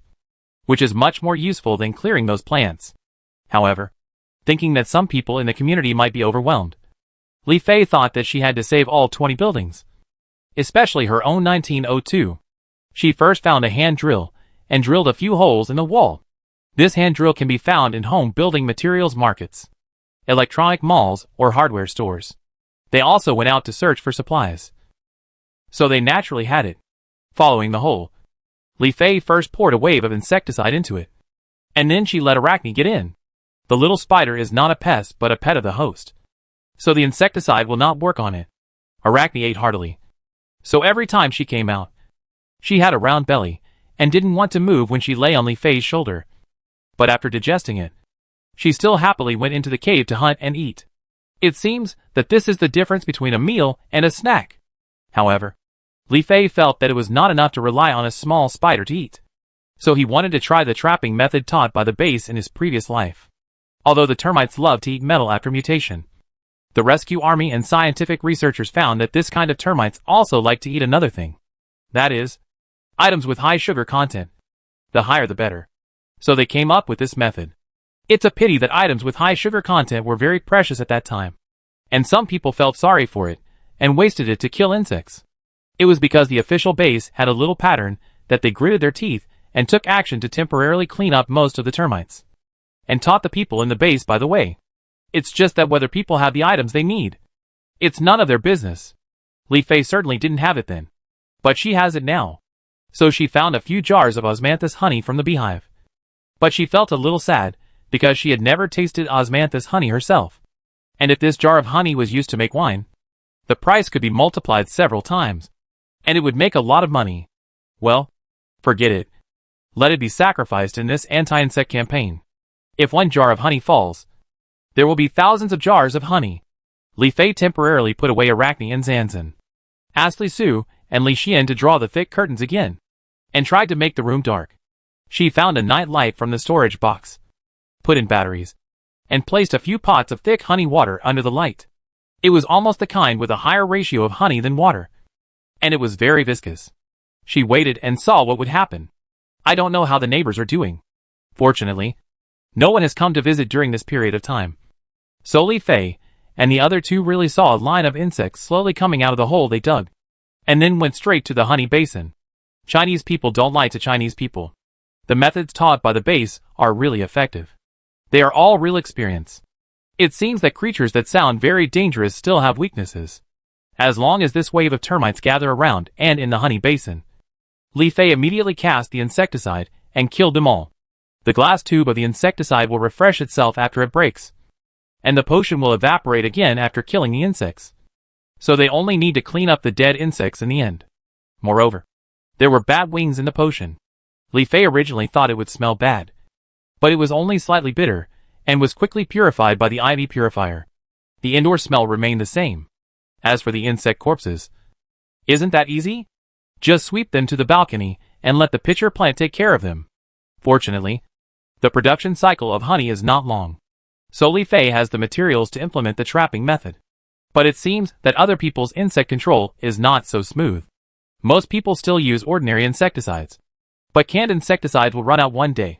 which is much more useful than clearing those plants. However, thinking that some people in the community might be overwhelmed, Li Fei thought that she had to save all 20 buildings, especially her own 1902. She first found a hand drill and drilled a few holes in the wall. This hand drill can be found in home building materials markets, electronic malls, or hardware stores. They also went out to search for supplies, so they naturally had it. Following the hole, Li Fei first poured a wave of insecticide into it, and then she let Arachne get in. The little spider is not a pest but a pet of the host, so the insecticide will not work on it. Arachne ate heartily, so every time she came out, she had a round belly and didn't want to move when she lay on Li Fei's shoulder. But after digesting it, she still happily went into the cave to hunt and eat. It seems that this is the difference between a meal and a snack. However, Li Fei felt that it was not enough to rely on a small spider to eat, so he wanted to try the trapping method taught by the base in his previous life. Although the termites love to eat metal after mutation, the rescue army and scientific researchers found that this kind of termites also like to eat another thing. That is, items with high sugar content. The higher the better. So they came up with this method. It's a pity that items with high sugar content were very precious at that time, and some people felt sorry for it and wasted it to kill insects. It was because the official base had a little pattern that they gritted their teeth and took action to temporarily clean up most of the termites, and taught the people in the base by the way. It's just that whether people have the items they need, it's none of their business. Li Fei certainly didn't have it then, but she has it now. So she found a few jars of osmanthus honey from the beehive. But she felt a little sad, because she had never tasted osmanthus honey herself. And if this jar of honey was used to make wine, the price could be multiplied several times, and it would make a lot of money. Well, forget it. Let it be sacrificed in this anti-insect campaign. If one jar of honey falls, there will be thousands of jars of honey. Li Fei temporarily put away Arachne and Zanzan, asked Li Su and Li Xian to draw the thick curtains again, and tried to make the room dark. She found a night light from the storage box, put in batteries, and placed a few pots of thick honey water under the light. It was almost the kind with a higher ratio of honey than water, and it was very viscous. She waited and saw what would happen. I don't know how the neighbors are doing. Fortunately, no one has come to visit during this period of time. So Li Fei and the other two really saw a line of insects slowly coming out of the hole they dug, and then went straight to the honey basin. Chinese people don't lie to Chinese people. The methods taught by the base are really effective. They are all real experience. It seems that creatures that sound very dangerous still have weaknesses. As long as this wave of termites gather around and in the honey basin, Li Fei immediately cast the insecticide and killed them all. The glass tube of the insecticide will refresh itself after it breaks, and the potion will evaporate again after killing the insects. So they only need to clean up the dead insects in the end. Moreover, there were bat wings in the potion. Li Fei originally thought it would smell bad, but it was only slightly bitter, and was quickly purified by the IV purifier. The indoor smell remained the same. As for the insect corpses, isn't that easy? Just sweep them to the balcony, and let the pitcher plant take care of them. Fortunately, the production cycle of honey is not long, so Li Fei has the materials to implement the trapping method. But it seems that other people's insect control is not so smooth. Most people still use ordinary insecticides, but canned insecticides will run out one day.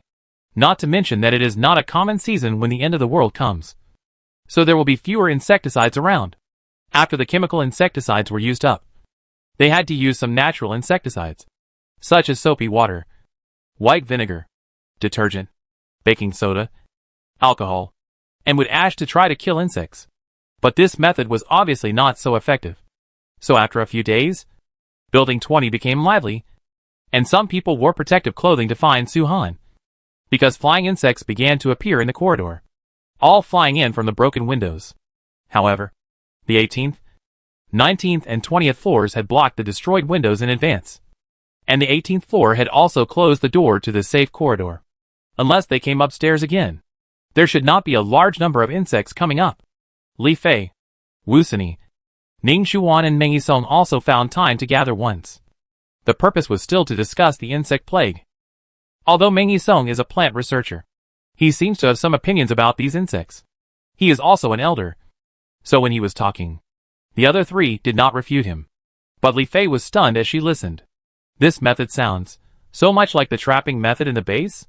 Not to mention that it is not a common season when the end of the world comes, so there will be fewer insecticides around. After the chemical insecticides were used up, they had to use some natural insecticides, such as soapy water, white vinegar, detergent, baking soda, alcohol, and wood ash to try to kill insects. But this method was obviously not so effective. So after a few days, Building 20 became lively, and some people wore protective clothing to find Su-Han, because flying insects began to appear in the corridor, all flying in from the broken windows. However, the 18th, 19th, and 20th floors had blocked the destroyed windows in advance, and the 18th floor had also closed the door to the safe corridor. Unless they came upstairs again, there should not be a large number of insects coming up. Li Fei, Wu Sini, Ning Shuan, and Meng Yisong also found time to gather once. The purpose was still to discuss the insect plague. Although Meng Yisong is a plant researcher, he seems to have some opinions about these insects. He is also an elder. So when he was talking, the other three did not refute him. But Li Fei was stunned as she listened. This method sounds so much like the trapping method in the base.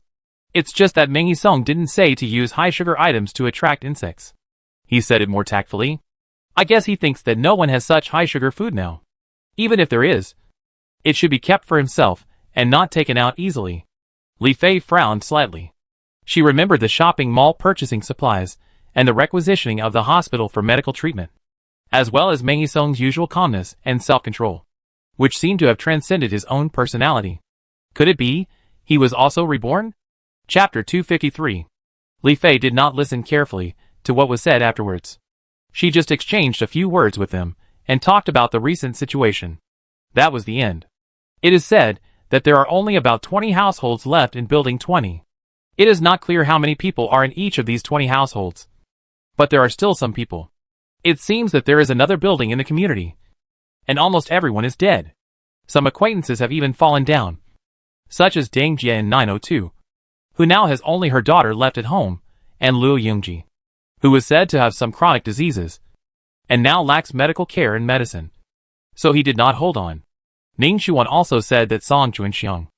It's just that Meng Yisong didn't say to use high-sugar items to attract insects. He said it more tactfully. I guess he thinks that no one has such high-sugar food now. Even if there is, it should be kept for himself and not taken out easily. Li Fei frowned slightly. She remembered the shopping mall purchasing supplies and the requisitioning of the hospital for medical treatment, as well as Meng Yisong's usual calmness and self-control, which seemed to have transcended his own personality. Could it be he was also reborn? Chapter 253. Li Fei did not listen carefully to what was said afterwards. She just exchanged a few words with them and talked about the recent situation. That was the end. It is said that there are only about 20 households left in Building 20. It is not clear how many people are in each of these 20 households. But there are still some people. It seems that there is another building in the community. And almost everyone is dead. Some acquaintances have even fallen down, such as Deng Jie in 902, who now has only her daughter left at home, and Liu Yongji, who was said to have some chronic diseases, and now lacks medical care and medicine. So he did not hold on. Ning Xuan also said that Song Junxiang,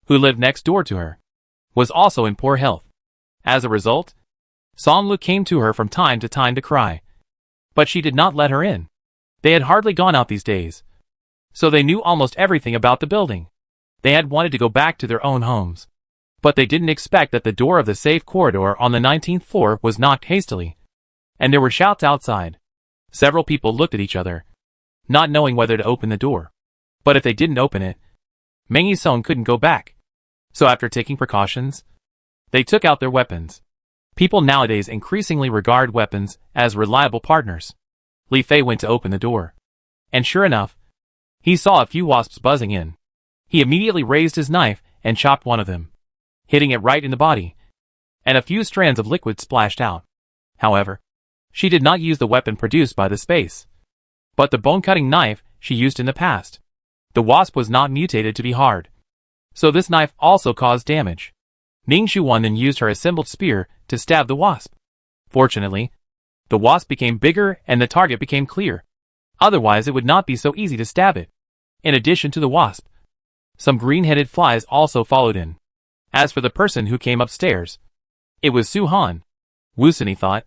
who lived next door to her, was also in poor health. As a result, Song Lu came to her from time to time to cry. But she did not let her in. They had hardly gone out these days, so they knew almost everything about the building. They had wanted to go back to their own homes, but they didn't expect that the door of the safe corridor on the 19th floor was knocked hastily, and there were shouts outside. Several people looked at each other, not knowing whether to open the door. But if they didn't open it, Meng Yisong couldn't go back. So after taking precautions, they took out their weapons. People nowadays increasingly regard weapons as reliable partners. Li Fei went to open the door, and sure enough, he saw a few wasps buzzing in. He immediately raised his knife and chopped one of them, hitting it right in the body, and a few strands of liquid splashed out. However, she did not use the weapon produced by the space, but the bone-cutting knife she used in the past. The wasp was not mutated to be hard, so this knife also caused damage. Ning Xuan then used her assembled spear to stab the wasp. Fortunately, the wasp became bigger and the target became clear. Otherwise it would not be so easy to stab it. In addition to the wasp, some green-headed flies also followed in. As for the person who came upstairs, it was Su Han. Wu Sini thought.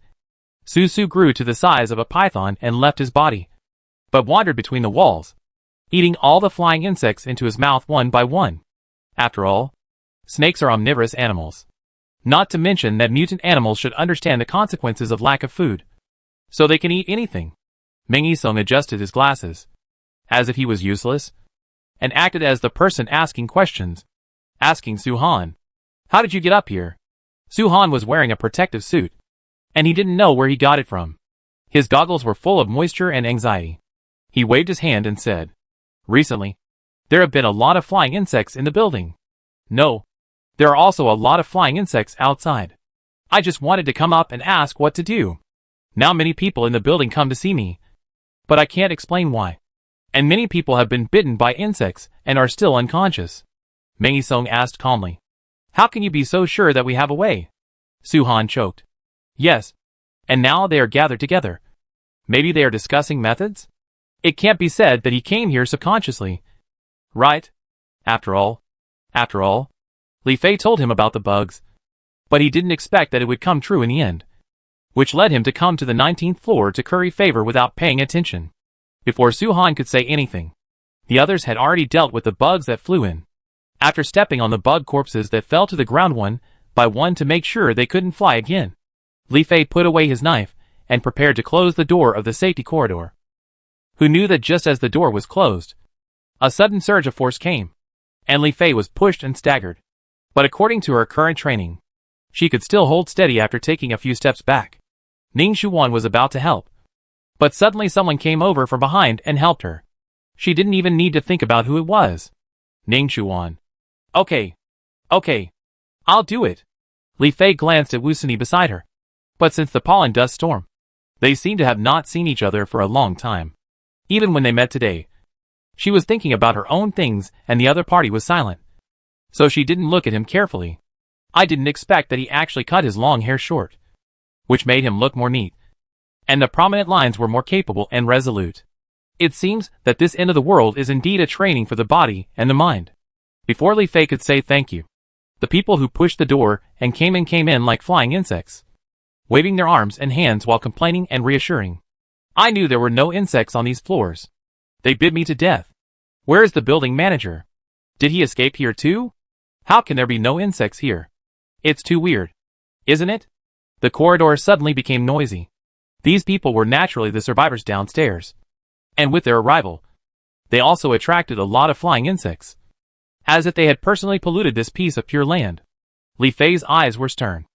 Su grew to the size of a python and left his body, but wandered between the walls, eating all the flying insects into his mouth one by one. After all, snakes are omnivorous animals. Not to mention that mutant animals should understand the consequences of lack of food, so they can eat anything. Meng Yisong adjusted his glasses, as if he was useless, and acted as the person asking questions, asking Su Han, "How did you get up here?" Su Han was wearing a protective suit, and he didn't know where he got it from. His goggles were full of moisture and anxiety. He waved his hand and said, "Recently, there have been a lot of flying insects in the building. No, there are also a lot of flying insects outside. I just wanted to come up and ask what to do. Now many people in the building come to see me, but I can't explain why. And many people have been bitten by insects and are still unconscious." Meng Yisong asked calmly, "How can you be so sure that we have a way?" Su Han choked. "Yes, and now they are gathered together. Maybe they are discussing methods? It can't be said that he came here subconsciously, right? After all, Li Fei told him about the bugs, but he didn't expect that it would come true in the end, which led him to come to the 19th floor to curry favor without paying attention. Before Su Han could say anything, the others had already dealt with the bugs that flew in. After stepping on the bug corpses that fell to the ground one by one to make sure they couldn't fly again, Li Fei put away his knife and prepared to close the door of the safety corridor. Who knew that just as the door was closed, a sudden surge of force came, and Li Fei was pushed and staggered. But according to her current training, she could still hold steady after taking a few steps back. Ning Xuan was about to help, but suddenly someone came over from behind and helped her. She didn't even need to think about who it was. Ning Xuan. Okay, I'll do it." Li Fei glanced at Wu Sini beside her, but since the pollen dust storm, they seemed to have not seen each other for a long time. Even when they met today, She was thinking about her own things and the other party was silent. So she didn't look at him carefully. I didn't expect that he actually cut his long hair short, which made him look more neat. And the prominent lines were more capable and resolute. It seems that this end of the world is indeed a training for the body and the mind. Before Li Fei could say thank you, the people who pushed the door and came in like flying insects, waving their arms and hands while complaining and reassuring. I knew there were no insects on these floors. They bit me to death. Where is the building manager? Did he escape here too? How can there be no insects here? It's too weird, isn't it? The corridor suddenly became noisy. These people were naturally the survivors downstairs. And with their arrival, they also attracted a lot of flying insects, as if they had personally polluted this piece of pure land. Li Fei's eyes were stern,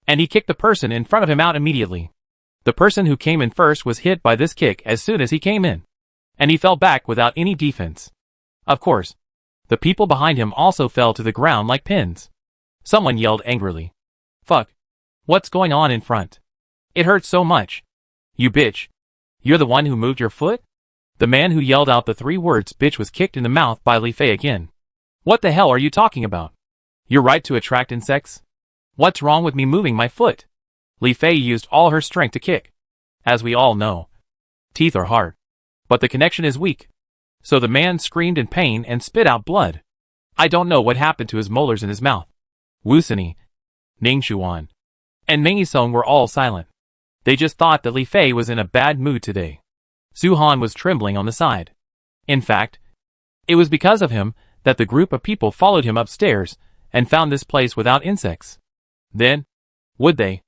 and he kicked the person in front of him out immediately. The person who came in first was hit by this kick as soon as he came in, and he fell back without any defense. Of course, the people behind him also fell to the ground like pins. Someone yelled angrily, "Fuck! What's going on in front? It hurts so much. You bitch! You're the one who moved your foot?" The man who yelled out the 3 words bitch was kicked in the mouth by Li Fei again. "What the hell are you talking about? You're right to attract insects? What's wrong with me moving my foot?" Li Fei used all her strength to kick. As we all know, teeth are hard, but the connection is weak. So the man screamed in pain and spit out blood. I don't know what happened to his molars in his mouth. Wu Sini, Ning Xuan, and Meng Yisong were all silent. They just thought that Li Fei was in a bad mood today. Su Han was trembling on the side. In fact, it was because of him that the group of people followed him upstairs and found this place without insects. Then, would they?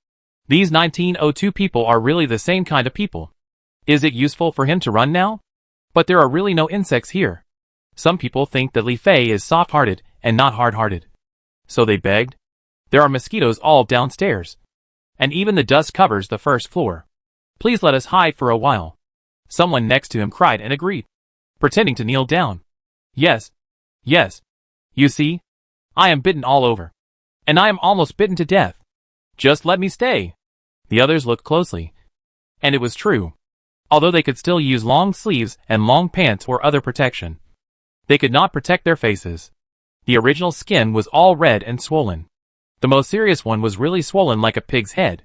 These 1902 people are really the same kind of people. Is it useful for him to run now? But there are really no insects here. Some people think that Li Fei is soft-hearted and not hard-hearted. So they begged. There are mosquitoes all downstairs. And even the dust covers the first floor. Please let us hide for a while. Someone next to him cried and agreed, pretending to kneel down. Yes. Yes. You see? I am bitten all over. And I am almost bitten to death. Just let me stay. The others looked closely. And it was true. Although they could still use long sleeves and long pants or other protection, they could not protect their faces. The original skin was all red and swollen. The most serious one was really swollen like a pig's head.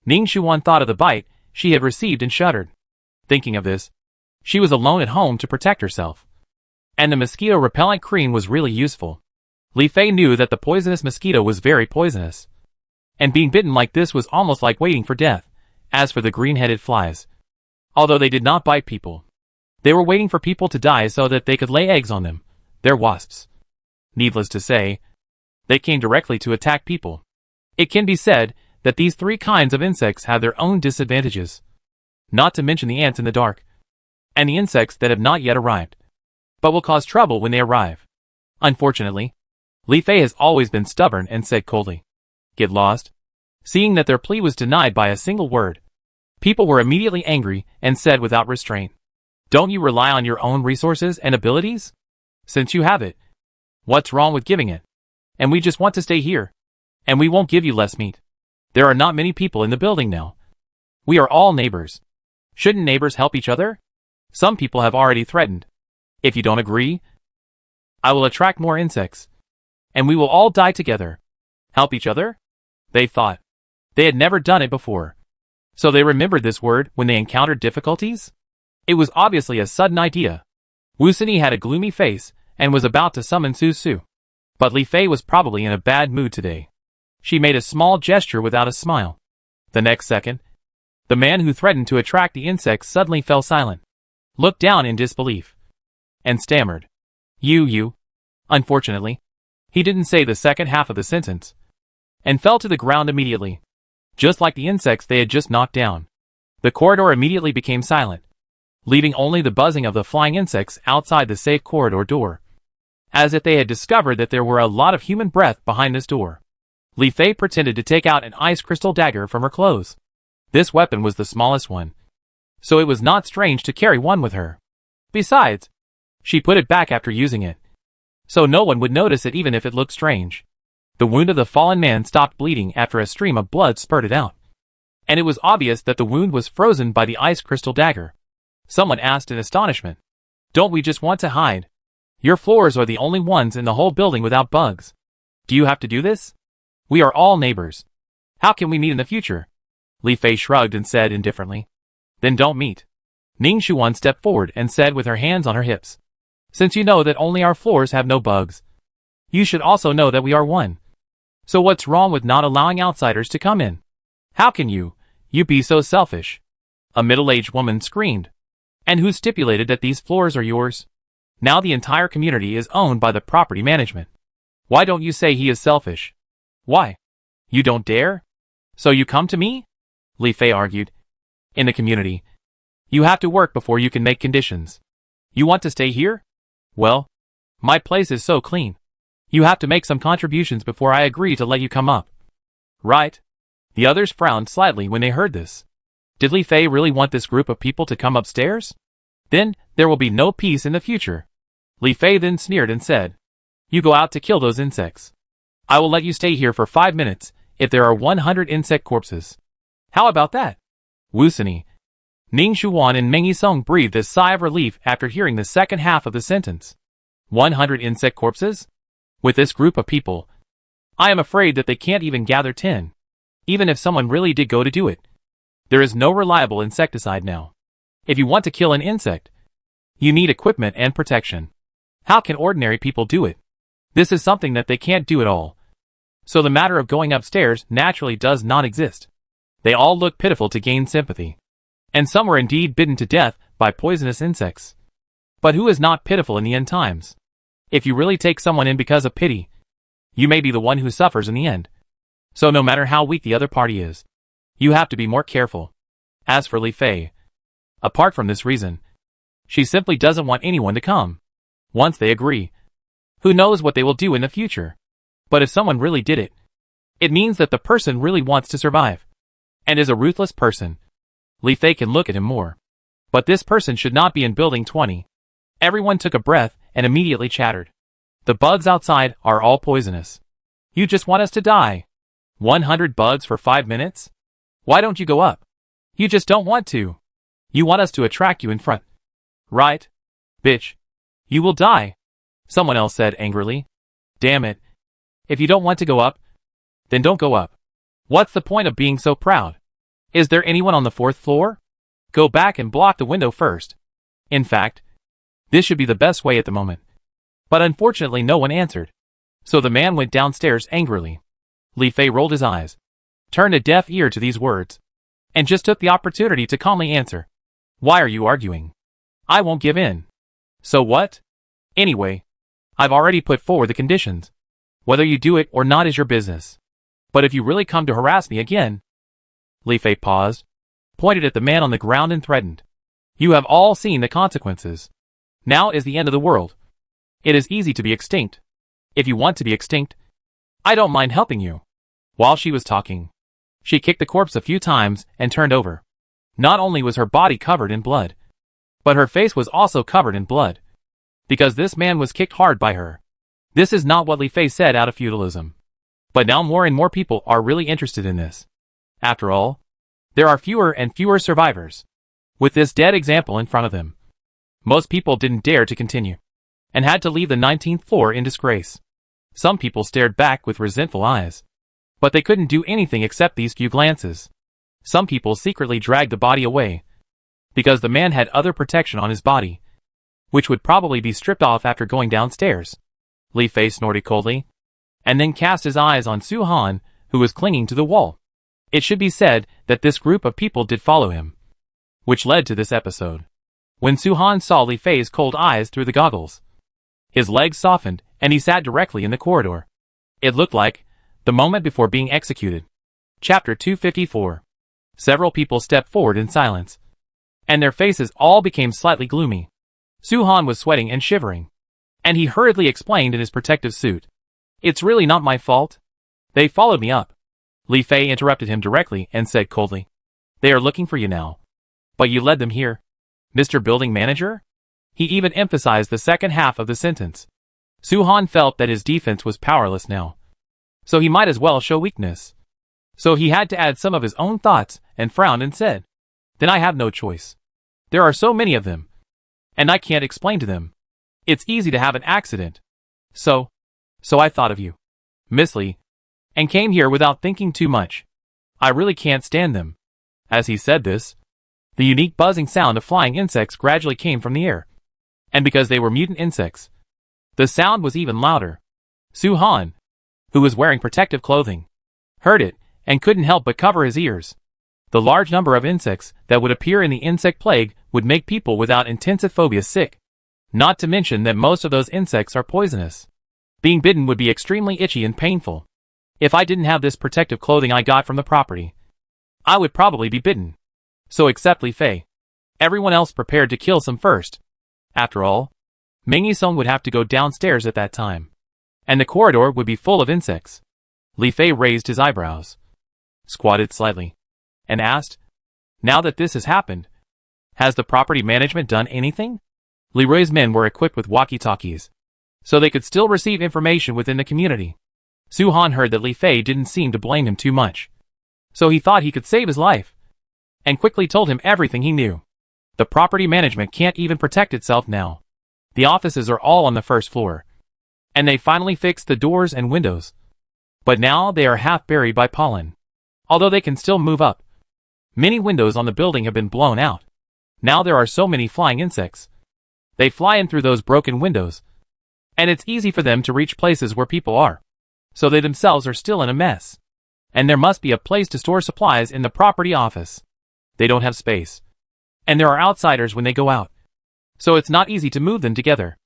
Ning Xuan thought of the bite she had received and shuddered. Thinking of this, she was alone at home to protect herself. And the mosquito repellent cream was really useful. Li Fei knew that the poisonous mosquito was very poisonous. And being bitten like this was almost like waiting for death. As for the green-headed flies, although they did not bite people, they were waiting for people to die so that they could lay eggs on them. They're wasps. Needless to say, they came directly to attack people. It can be said that these 3 kinds of insects have their own disadvantages. Not to mention the ants in the dark, and the insects that have not yet arrived, but will cause trouble when they arrive. Unfortunately, Li Fei has always been stubborn and said coldly, "Get lost." Seeing that their plea was denied by a single word, people were immediately angry and said without restraint, "Don't you rely on your own resources and abilities? Since you have it, what's wrong with giving it? And we just want to stay here. And we won't give you less meat. There are not many people in the building now. We are all neighbors. Shouldn't neighbors help each other? Some people have already threatened. If you don't agree, I will attract more insects. And we will all die together. Help each other?" They thought. They had never done it before. So they remembered this word when they encountered difficulties? It was obviously a sudden idea. Wu Sini had a gloomy face and was about to summon Su Su. But Li Fei was probably in a bad mood today. She made a small gesture without a smile. The next second, the man who threatened to attract the insects suddenly fell silent, looked down in disbelief, and stammered, You. Unfortunately, he didn't say the second half of the sentence, and fell to the ground immediately, just like the insects they had just knocked down. The corridor immediately became silent, leaving only the buzzing of the flying insects outside the safe corridor door, as if they had discovered that there were a lot of human breath behind this door. Li Fei pretended to take out an ice crystal dagger from her clothes. This weapon was the smallest one, so it was not strange to carry one with her. Besides, she put it back after using it, so no one would notice it even if it looked strange. The wound of the fallen man stopped bleeding after a stream of blood spurted out, and it was obvious that the wound was frozen by the ice crystal dagger. Someone asked in astonishment, Don't we just want to hide? Your floors are the only ones in the whole building without bugs. Do you have to do this? We are all neighbors. How can we meet in the future? Li Fei shrugged and said indifferently. Then don't meet. Ning Xuan stepped forward and said with her hands on her hips. Since you know that only our floors have no bugs, you should also know that we are one. So what's wrong with not allowing outsiders to come in? How can you be so selfish? A middle-aged woman screamed. And who stipulated that these floors are yours? Now the entire community is owned by the property management. Why don't you say he is selfish? Why? You don't dare? So you come to me? Li Fei argued. In the community, you have to work before you can make conditions. You want to stay here? Well, my place is so clean. You have to make some contributions before I agree to let you come up. Right? The others frowned slightly when they heard this. Did Li Fei really want this group of people to come upstairs? Then, there will be no peace in the future. Li Fei then sneered and said, You go out to kill those insects. I will let you stay here for 5 minutes, if there are 100 insect corpses. How about that? Wu Sini, Ning Xuan and Meng Yisong breathed a sigh of relief after hearing the second half of the sentence. 100 insect corpses? With this group of people, I am afraid that they can't even gather 10. Even if someone really did go to do it. There is no reliable insecticide now. If you want to kill an insect, you need equipment and protection. How can ordinary people do it? This is something that they can't do at all. So the matter of going upstairs naturally does not exist. They all look pitiful to gain sympathy. And some were indeed bitten to death by poisonous insects. But who is not pitiful in the end times? If you really take someone in because of pity, you may be the one who suffers in the end. So no matter how weak the other party is, you have to be more careful. As for Li Fei, apart from this reason, she simply doesn't want anyone to come. Once they agree, who knows what they will do in the future? But if someone really did it, it means that the person really wants to survive, and is a ruthless person. Li Fei can look at him more. But this person should not be in building 20. Everyone took a breath and immediately chattered. The bugs outside are all poisonous. You just want us to die. 100 bugs for 5 minutes? Why don't you go up? You just don't want to. You want us to attract you in front. Right? Bitch. You will die. Someone else said angrily. Damn it. If you don't want to go up, then don't go up. What's the point of being so proud? Is there anyone on the 4th floor? Go back and block the window first. In fact, this should be the best way at the moment. But unfortunately no one answered. So the man went downstairs angrily. Li Fei rolled his eyes, turned a deaf ear to these words, and just took the opportunity to calmly answer. Why are you arguing? I won't give in. So what? Anyway, I've already put forward the conditions. Whether you do it or not is your business. But if you really come to harass me again... Li Fei paused, pointed at the man on the ground and threatened. You have all seen the consequences. Now is the end of the world. It is easy to be extinct. If you want to be extinct, I don't mind helping you. While she was talking, she kicked the corpse a few times and turned over. Not only was her body covered in blood, but her face was also covered in blood. Because this man was kicked hard by her. This is not what Li Fei said out of feudalism. But now more and more people are really interested in this. After all, there are fewer and fewer survivors. With this dead example in front of them, most people didn't dare to continue, and had to leave the 19th floor in disgrace. Some people stared back with resentful eyes. But they couldn't do anything except these few glances. Some people secretly dragged the body away, because the man had other protection on his body, which would probably be stripped off after going downstairs. Li Fei snorted coldly, and then cast his eyes on Su Han, who was clinging to the wall. It should be said that this group of people did follow him, which led to this episode. When Su Han saw Li Fei's cold eyes through the goggles, his legs softened, and he sat directly in the corridor. It looked like the moment before being executed. Chapter 254. Several people stepped forward in silence, and their faces all became slightly gloomy. Su Han was sweating and shivering, and he hurriedly explained in his protective suit. It's really not my fault. They followed me up. Li Fei interrupted him directly and said coldly. They are looking for you now. But you led them here, Mr. Building Manager? He even emphasized the second half of the sentence. Su Han felt that his defense was powerless now, so he might as well show weakness. So he had to add some of his own thoughts and frowned and said, Then I have no choice. There are so many of them. and I can't explain to them. It's easy to have an accident. So I thought of you, Miss Lee, and came here without thinking too much. I really can't stand them." As he said this, the unique buzzing sound of flying insects gradually came from the air. And because they were mutant insects, the sound was even louder. Su-han, who was wearing protective clothing, heard it and couldn't help but cover his ears. The large number of insects that would appear in the insect plague would make people without intensive phobia sick. Not to mention that most of those insects are poisonous. Being bitten would be extremely itchy and painful. If I didn't have this protective clothing I got from the property, I would probably be bitten. So except Li Fei, everyone else prepared to kill some first. After all, Meng Yisong would have to go downstairs at that time, and the corridor would be full of insects. Li Fei raised his eyebrows, squatted slightly, and asked, "Now that this has happened, has the property management done anything?" Li Rui's men were equipped with walkie-talkies, so they could still receive information within the community. Su-han heard that Li Fei didn't seem to blame him too much, so he thought he could save his life, and quickly told him everything he knew. The property management can't even protect itself now. The offices are all on the first floor, and they finally fixed the doors and windows. But now they are half buried by pollen, although they can still move up. Many windows on the building have been blown out. Now there are so many flying insects. They fly in through those broken windows, and it's easy for them to reach places where people are. So they themselves are still in a mess. And there must be a place to store supplies in the property office. They don't have space. And there are outsiders when they go out. So it's not easy to move them together.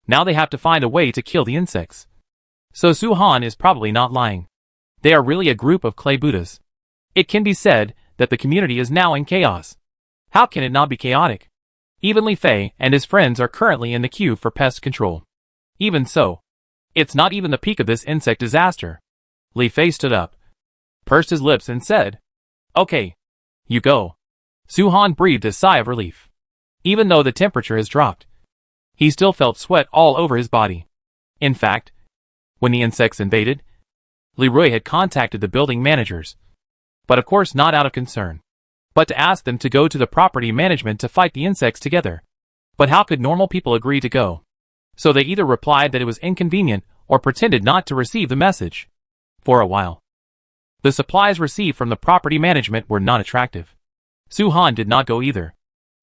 Now they have to find a way to kill the insects. So Su-han is probably not lying. They are really a group of clay Buddhas. It can be said that the community is now in chaos. How can it not be chaotic? Even Li Fei and his friends are currently in the queue for pest control. Even so, it's not even the peak of this insect disaster. Li Fei stood up, pursed his lips and said, "Okay, you go." Su-han breathed a sigh of relief. Even though the temperature has dropped, he still felt sweat all over his body. In fact, when the insects invaded, Li Rui had contacted the building managers, but of course not out of concern, but to ask them to go to the property management to fight the insects together. But how could normal people agree to go? So they either replied that it was inconvenient or pretended not to receive the message. For a while, the supplies received from the property management were not attractive. Su-han did not go either.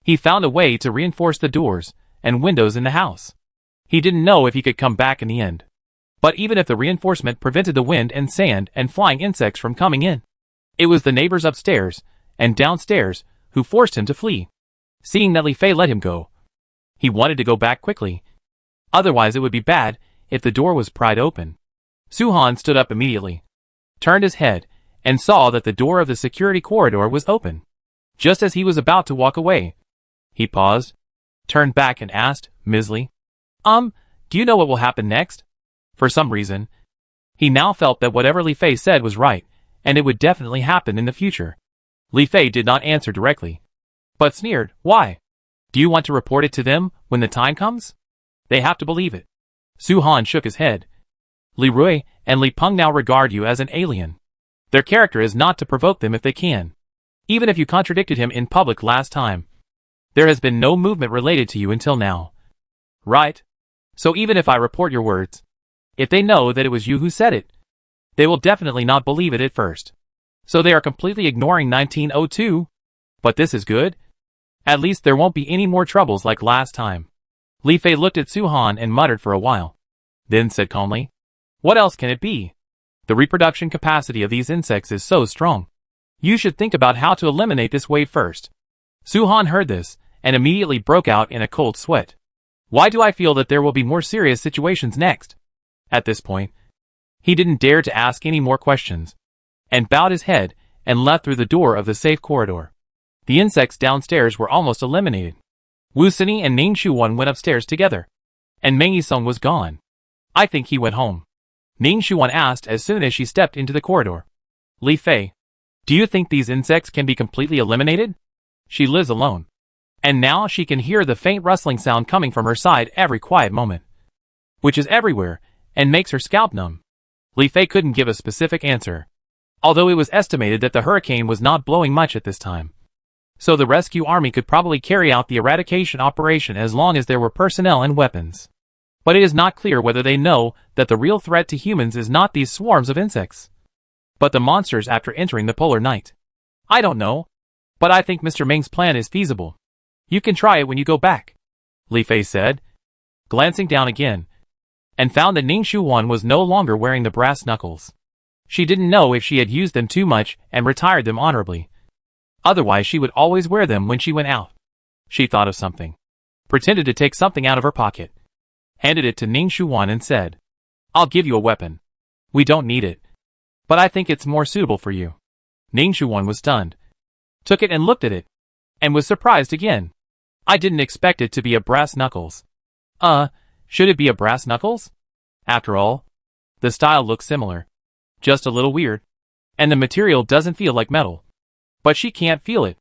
He found a way to reinforce the doors and windows in the house. He didn't know if he could come back in the end. But even if the reinforcement prevented the wind and sand and flying insects from coming in, it was the neighbors upstairs and downstairs who forced him to flee. Seeing that Li Fei let him go, he wanted to go back quickly. Otherwise it would be bad if the door was pried open. Su-han stood up immediately, turned his head, and saw that the door of the security corridor was open. Just as he was about to walk away, he paused, turned back and asked, "Ms. Lee, do you know what will happen next?" For some reason, he now felt that whatever Li Fei said was right, and it would definitely happen in the future. Li Fei did not answer directly, but sneered, "Why? Do you want to report it to them when the time comes? They have to believe it." Su-han shook his head. "Li Rui and Li Peng now regard you as an alien. Their character is not to provoke them if they can. Even if you contradicted him in public last time, there has been no movement related to you until now. Right? So even if I report your words, if they know that it was you who said it, they will definitely not believe it at first. So they are completely ignoring 1902. But this is good. At least there won't be any more troubles like last time." Li Fei looked at Su-han and muttered for a while, then said calmly, "What else can it be? The reproduction capacity of these insects is so strong. You should think about how to eliminate this wave first." Su-han heard this and immediately broke out in a cold sweat. Why do I feel that there will be more serious situations next? At this point, he didn't dare to ask any more questions, and bowed his head and left through the door of the safe corridor. The insects downstairs were almost eliminated. Wu Sini and Ning Shuwan went upstairs together, and Meng Yisong was gone. "I think he went home," Ning Shuwan asked as soon as she stepped into the corridor. "Li Fei, do you think these insects can be completely eliminated? She lives alone, and now she can hear the faint rustling sound coming from her side every quiet moment, which is everywhere and makes her scalp numb." Li Fei couldn't give a specific answer, although it was estimated that the hurricane was not blowing much at this time. so the rescue army could probably carry out the eradication operation as long as there were personnel and weapons. But it is not clear whether they know that the real threat to humans is not these swarms of insects, but the monsters after entering the polar night. I don't know, but I think Mr. Ming's plan is feasible. You can try it when you go back, Li Fei said, glancing down again, and found that Ning Shuwan was no longer wearing the brass knuckles. She didn't know if she had used them too much and retired them honorably. Otherwise she would always wear them when she went out. She thought of something, pretended to take something out of her pocket, handed it to Ning Shuwan and said, "I'll give you a weapon. We don't need it, but I think it's more suitable for you." Ning Shuwan was stunned, took it and looked at it, and was surprised again. "I didn't expect it to be a brass knuckles." Should it be a brass knuckles? After all, the style looks similar, just a little weird, and the material doesn't feel like metal. But she can't feel it.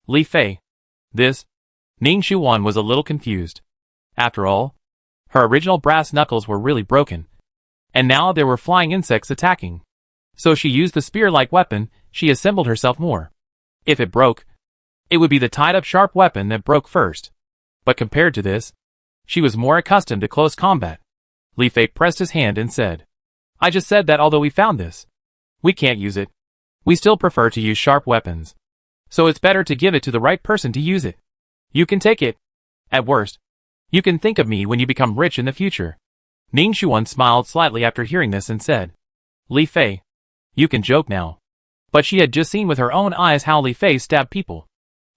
Li Fei. This? Ning Shuwan was a little confused. After all, her original brass knuckles were really broken, and now there were flying insects attacking. So she used the spear-like weapon. She assembled herself more. If it broke, it would be the tied-up sharp weapon that broke first. But compared to this, she was more accustomed to close combat. Li Fei pressed his hand and said, "I just said that although we found this, we can't use it. We still prefer to use sharp weapons. So it's better to give it to the right person to use it. You can take it. At worst, you can think of me when you become rich in the future." Ning Shuwan smiled slightly after hearing this and said, "Li Fei, you can joke now." But she had just seen with her own eyes how Li Fei stabbed people.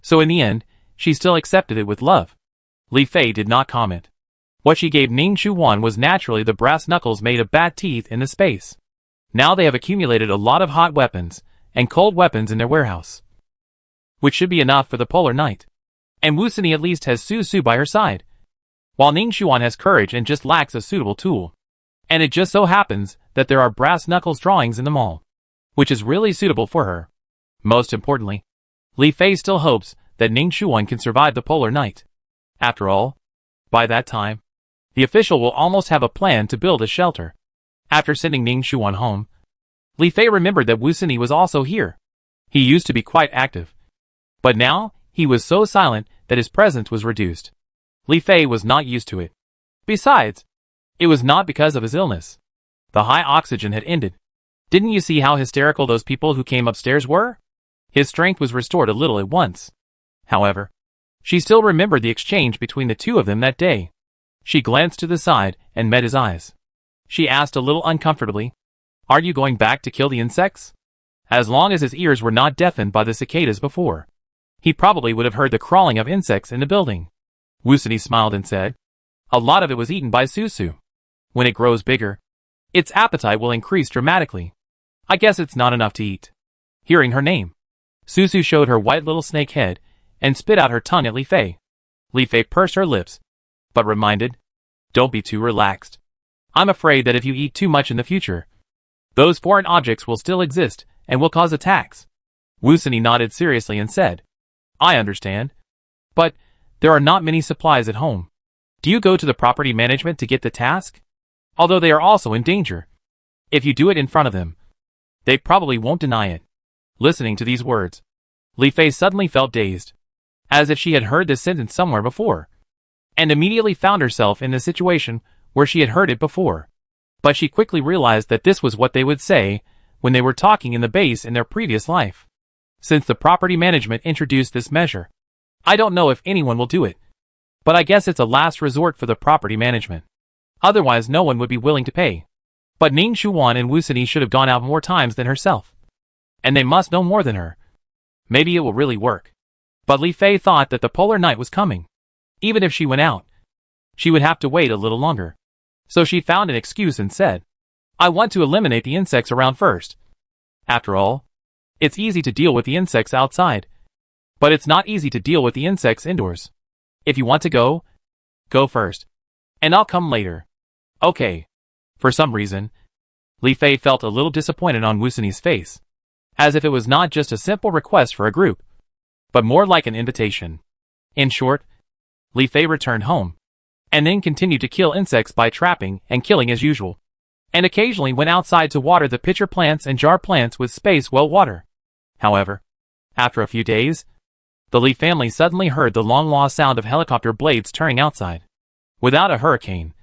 So in the end, she still accepted it with love. Li Fei did not comment. What she gave Ning Shuwan was naturally the brass knuckles made of bat teeth in the space. Now they have accumulated a lot of hot weapons and cold weapons in their warehouse, which should be enough for the polar night. And Wu Sini at least has Su Su by her side, while Ning Shuwan has courage and just lacks a suitable tool. And it just so happens that there are brass knuckles drawings in the mall, which is really suitable for her. Most importantly, Li Fei still hopes that Ning Shuwan can survive the polar night. After all, by that time, the official will almost have a plan to build a shelter. After sending Ning Shuwan home, Li Fei remembered that Wu Sini was also here. He used to be quite active, but now he was so silent that his presence was reduced. Li Fei was not used to it. Besides, it was not because of his illness. The high oxygen had ended. Didn't you see how hysterical those people who came upstairs were? His strength was restored a little at once. However, she still remembered the exchange between the two of them that day. She glanced to the side and met his eyes. She asked a little uncomfortably, "Are you going back to kill the insects?" As long as his ears were not deafened by the cicadas before, he probably would have heard the crawling of insects in the building. Wu Sini smiled and said, "A lot of it was eaten by Su Su. When it grows bigger, its appetite will increase dramatically. I guess it's not enough to eat." Hearing her name, Su Su showed her white little snake head and spit out her tongue at Li Fei. Li Fei pursed her lips, but reminded, "Don't be too relaxed. I'm afraid that if you eat too much in the future, those foreign objects will still exist and will cause attacks." Wu Sini nodded seriously and said, "I understand. But there are not many supplies at home. Do you go to the property management to get the task? Although they are also in danger. If you do it in front of them, they probably won't deny it." Listening to these words, Li Fei suddenly felt dazed, as if she had heard this sentence somewhere before, and immediately found herself in the situation where she had heard it before. But she quickly realized that this was what they would say when they were talking in the base in their previous life. Since the property management introduced this measure, I don't know if anyone will do it, but I guess it's a last resort for the property management. Otherwise no one would be willing to pay. But Ning Shuwan and Wu Sini should have gone out more times than herself, and they must know more than her. Maybe it will really work. But Li Fei thought that the polar night was coming. Even if she went out, she would have to wait a little longer. So she found an excuse and said, "I want to eliminate the insects around first. After all, it's easy to deal with the insects outside, but it's not easy to deal with the insects indoors. If you want to go, go first, and I'll come later." Okay. For some reason, Li Fei felt a little disappointed on Wu Sini's face, as if it was not just a simple request for a group, but more like an invitation. In short, Li Fei returned home, and then continued to kill insects by trapping and killing as usual, and occasionally went outside to water the pitcher plants and jar plants with space well water. However, after a few days, The Lee family suddenly heard the long-lost sound of helicopter blades turning outside. Without a hurricane,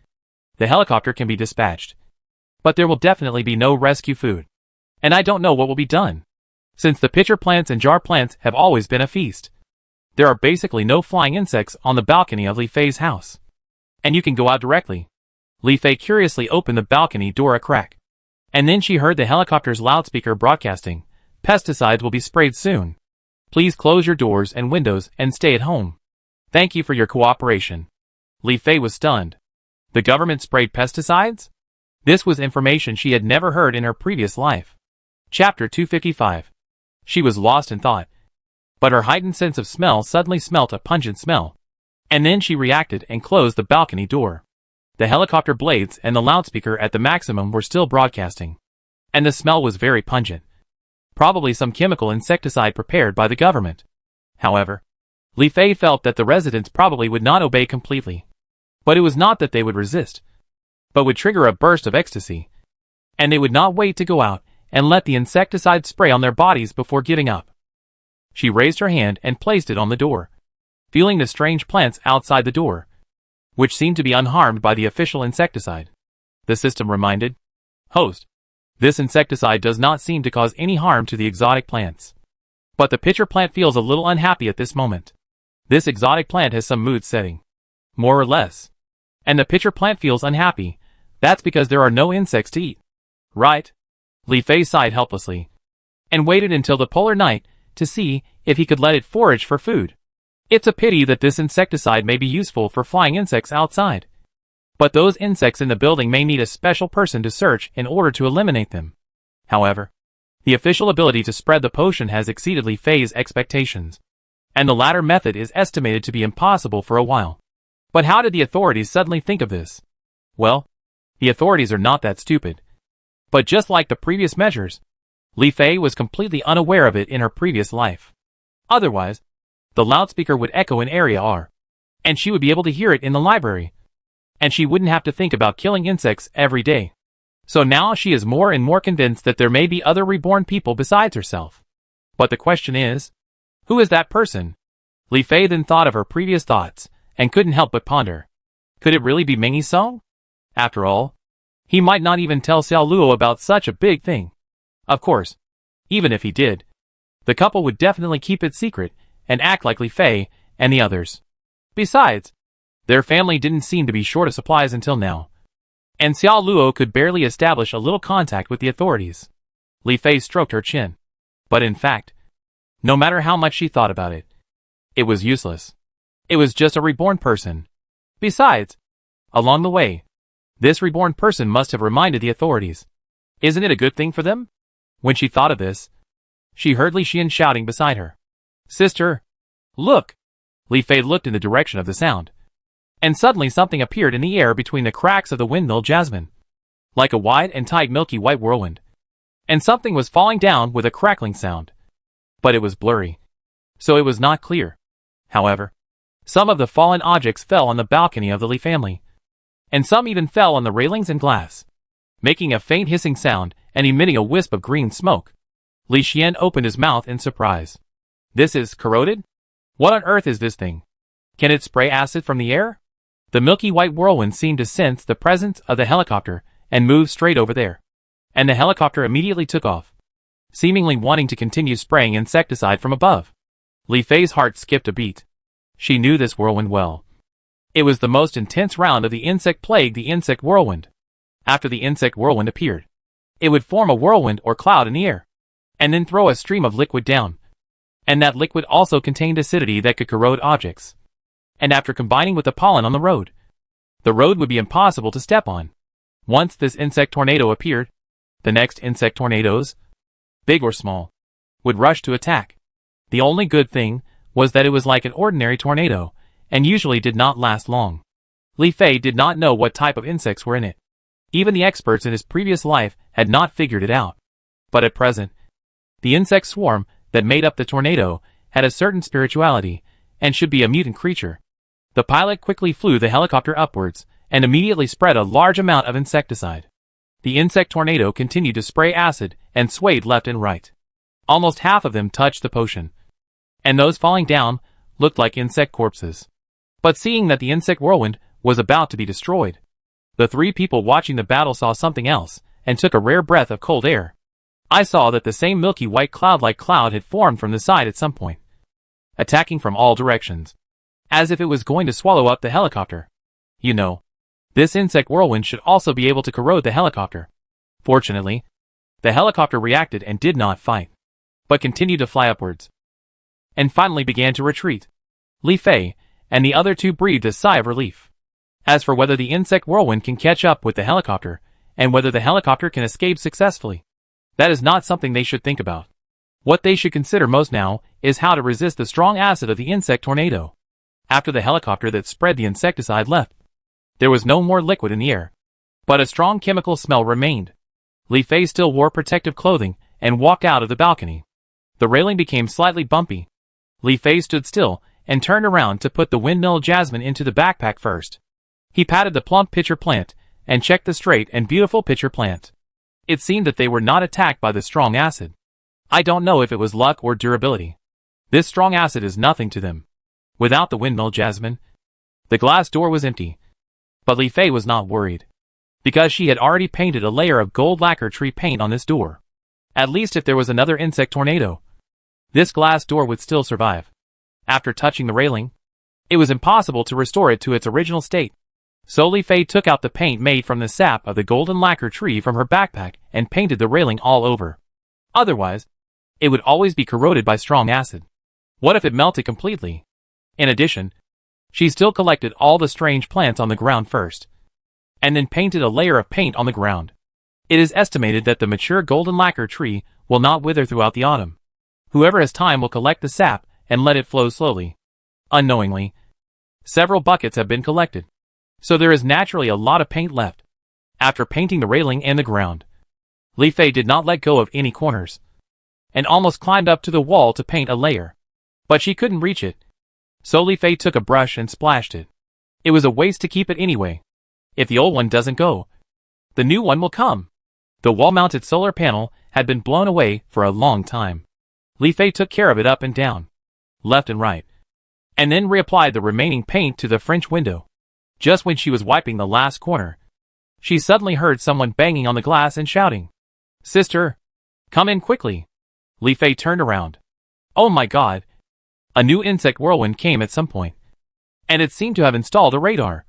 the helicopter can be dispatched. But there will definitely be no rescue food. And I don't know what will be done, since the pitcher plants and jar plants have always been a feast. There are basically no flying insects on the balcony of Li Fei's house. And you can go out directly. Li Fei curiously opened the balcony door a crack. And then she heard the helicopter's loudspeaker broadcasting, "Pesticides will be sprayed soon. Please close your doors and windows and stay at home. Thank you for your cooperation." Li Fei was stunned. The government sprayed pesticides? This was information she had never heard in her previous life. Chapter 255. She was lost in thought. But her heightened sense of smell suddenly smelt a pungent smell. And then she reacted and closed the balcony door. The helicopter blades and the loudspeaker at the maximum were still broadcasting. And the smell was very pungent. Probably some chemical insecticide prepared by the government. However, Li Fei felt that the residents probably would not obey completely. But it was not that they would resist, but would trigger a burst of ecstasy. And they would not wait to go out and let the insecticide spray on their bodies before giving up. She raised her hand and placed it on the door, feeling the strange plants outside the door, which seemed to be unharmed by the official insecticide. The system reminded, "Host, this insecticide does not seem to cause any harm to the exotic plants. But the pitcher plant feels a little unhappy at this moment. This exotic plant has some mood setting. More or less. And the pitcher plant feels unhappy. That's because there are no insects to eat. Right?" Li Fei sighed helplessly, and waited until the polar night to see if he could let it forage for food. It's a pity that this insecticide may be useful for flying insects outside. But those insects in the building may need a special person to search in order to eliminate them. However, the official ability to spread the potion has exceeded Li Fei's expectations, and the latter method is estimated to be impossible for a while. But how did the authorities suddenly think of this? Well, the authorities are not that stupid. But just like the previous measures, Li Fei was completely unaware of it in her previous life. Otherwise, the loudspeaker would echo in Area R, and she would be able to hear it in the library, and she wouldn't have to think about killing insects every day. So now she is more and more convinced that there may be other reborn people besides herself. But the question is, who is that person? Li Fei then thought of her previous thoughts, and couldn't help but ponder. Could it really be Mengyi Song? After all, he might not even tell Xiao Luo about such a big thing. Of course, even if he did, the couple would definitely keep it secret and act like Li Fei and the others. Besides, their family didn't seem to be short of supplies until now, and Xiao Luo could barely establish a little contact with the authorities. Li Fei stroked her chin. But in fact, no matter how much she thought about it, it was useless. It was just a reborn person. Besides, along the way, this reborn person must have reminded the authorities. Isn't it a good thing for them? When she thought of this, she heard Li Xian shouting beside her. "Sister, look!" Li Fei looked in the direction of the sound, and suddenly something appeared in the air between the cracks of the windmill jasmine, like a wide and tight milky white whirlwind. And something was falling down with a crackling sound. But it was blurry, so it was not clear. However, some of the fallen objects fell on the balcony of the Li family, and some even fell on the railings and glass, making a faint hissing sound and emitting a wisp of green smoke. Li Xian opened his mouth in surprise. "This is corroded? What on earth is this thing? Can it spray acid from the air?" The milky white whirlwind seemed to sense the presence of the helicopter and moved straight over there. And the helicopter immediately took off, seemingly wanting to continue spraying insecticide from above. Li Fei's heart skipped a beat. She knew this whirlwind well. It was the most intense round of the insect plague, the insect whirlwind. After the insect whirlwind appeared, it would form a whirlwind or cloud in the air, and then throw a stream of liquid down. And that liquid also contained acidity that could corrode objects. And after combining with the pollen on the road would be impossible to step on. Once this insect tornado appeared, the next insect tornadoes, big or small, would rush to attack. The only good thing was that it was like an ordinary tornado, and usually did not last long. Li Fei did not know what type of insects were in it. Even the experts in his previous life had not figured it out. But at present, the insect swarm that made up the tornado had a certain spirituality, and should be a mutant creature. The pilot quickly flew the helicopter upwards, and immediately spread a large amount of insecticide. The insect tornado continued to spray acid, and swayed left and right. Almost half of them touched the potion. and those falling down looked like insect corpses. But seeing that the insect whirlwind was about to be destroyed, the three people watching the battle saw something else and took a rare breath of cold air. I saw that the same milky white cloud-like cloud had formed from the side at some point, attacking from all directions, as if it was going to swallow up the helicopter. You know, this insect whirlwind should also be able to corrode the helicopter. Fortunately, the helicopter reacted and did not fight, but continued to fly upwards, and finally began to retreat. Li Fei and the other two breathed a sigh of relief. As for whether the insect whirlwind can catch up with the helicopter, and whether the helicopter can escape successfully, that is not something they should think about. What they should consider most now is how to resist the strong acid of the insect tornado. After the helicopter that spread the insecticide left, there was no more liquid in the air, but a strong chemical smell remained. Li Fei still wore protective clothing and walked out of the balcony. The railing became slightly bumpy. Li Fei stood still and turned around to put the windmill jasmine into the backpack first. He patted the plump pitcher plant and checked the straight and beautiful pitcher plant. It seemed that they were not attacked by the strong acid. I don't know if it was luck or durability. This strong acid is nothing to them. Without the windmill jasmine, the glass door was empty. But Li Fei was not worried, because she had already painted a layer of gold lacquer tree paint on this door. At least if there was another insect tornado, this glass door would still survive. After touching the railing, it was impossible to restore it to its original state. So Li Fei took out the paint made from the sap of the golden lacquer tree from her backpack and painted the railing all over. Otherwise, it would always be corroded by strong acid. What if it melted completely? In addition, she still collected all the strange plants on the ground first, and then painted a layer of paint on the ground. It is estimated that the mature golden lacquer tree will not wither throughout the autumn. Whoever has time will collect the sap and let it flow slowly. Unknowingly, several buckets have been collected, so there is naturally a lot of paint left. After painting the railing and the ground, Li Fei did not let go of any corners, and almost climbed up to the wall to paint a layer. But she couldn't reach it, so Li Fei took a brush and splashed it. It was a waste to keep it anyway. If the old one doesn't go, the new one will come. The wall-mounted solar panel had been blown away for a long time. Li Fei took care of it up and down, left and right, and then reapplied the remaining paint to the French window. Just when she was wiping the last corner, she suddenly heard someone banging on the glass and shouting, "Sister, come in quickly." Li Fei turned around. Oh my god! A new insect whirlwind came at some point, and it seemed to have installed a radar,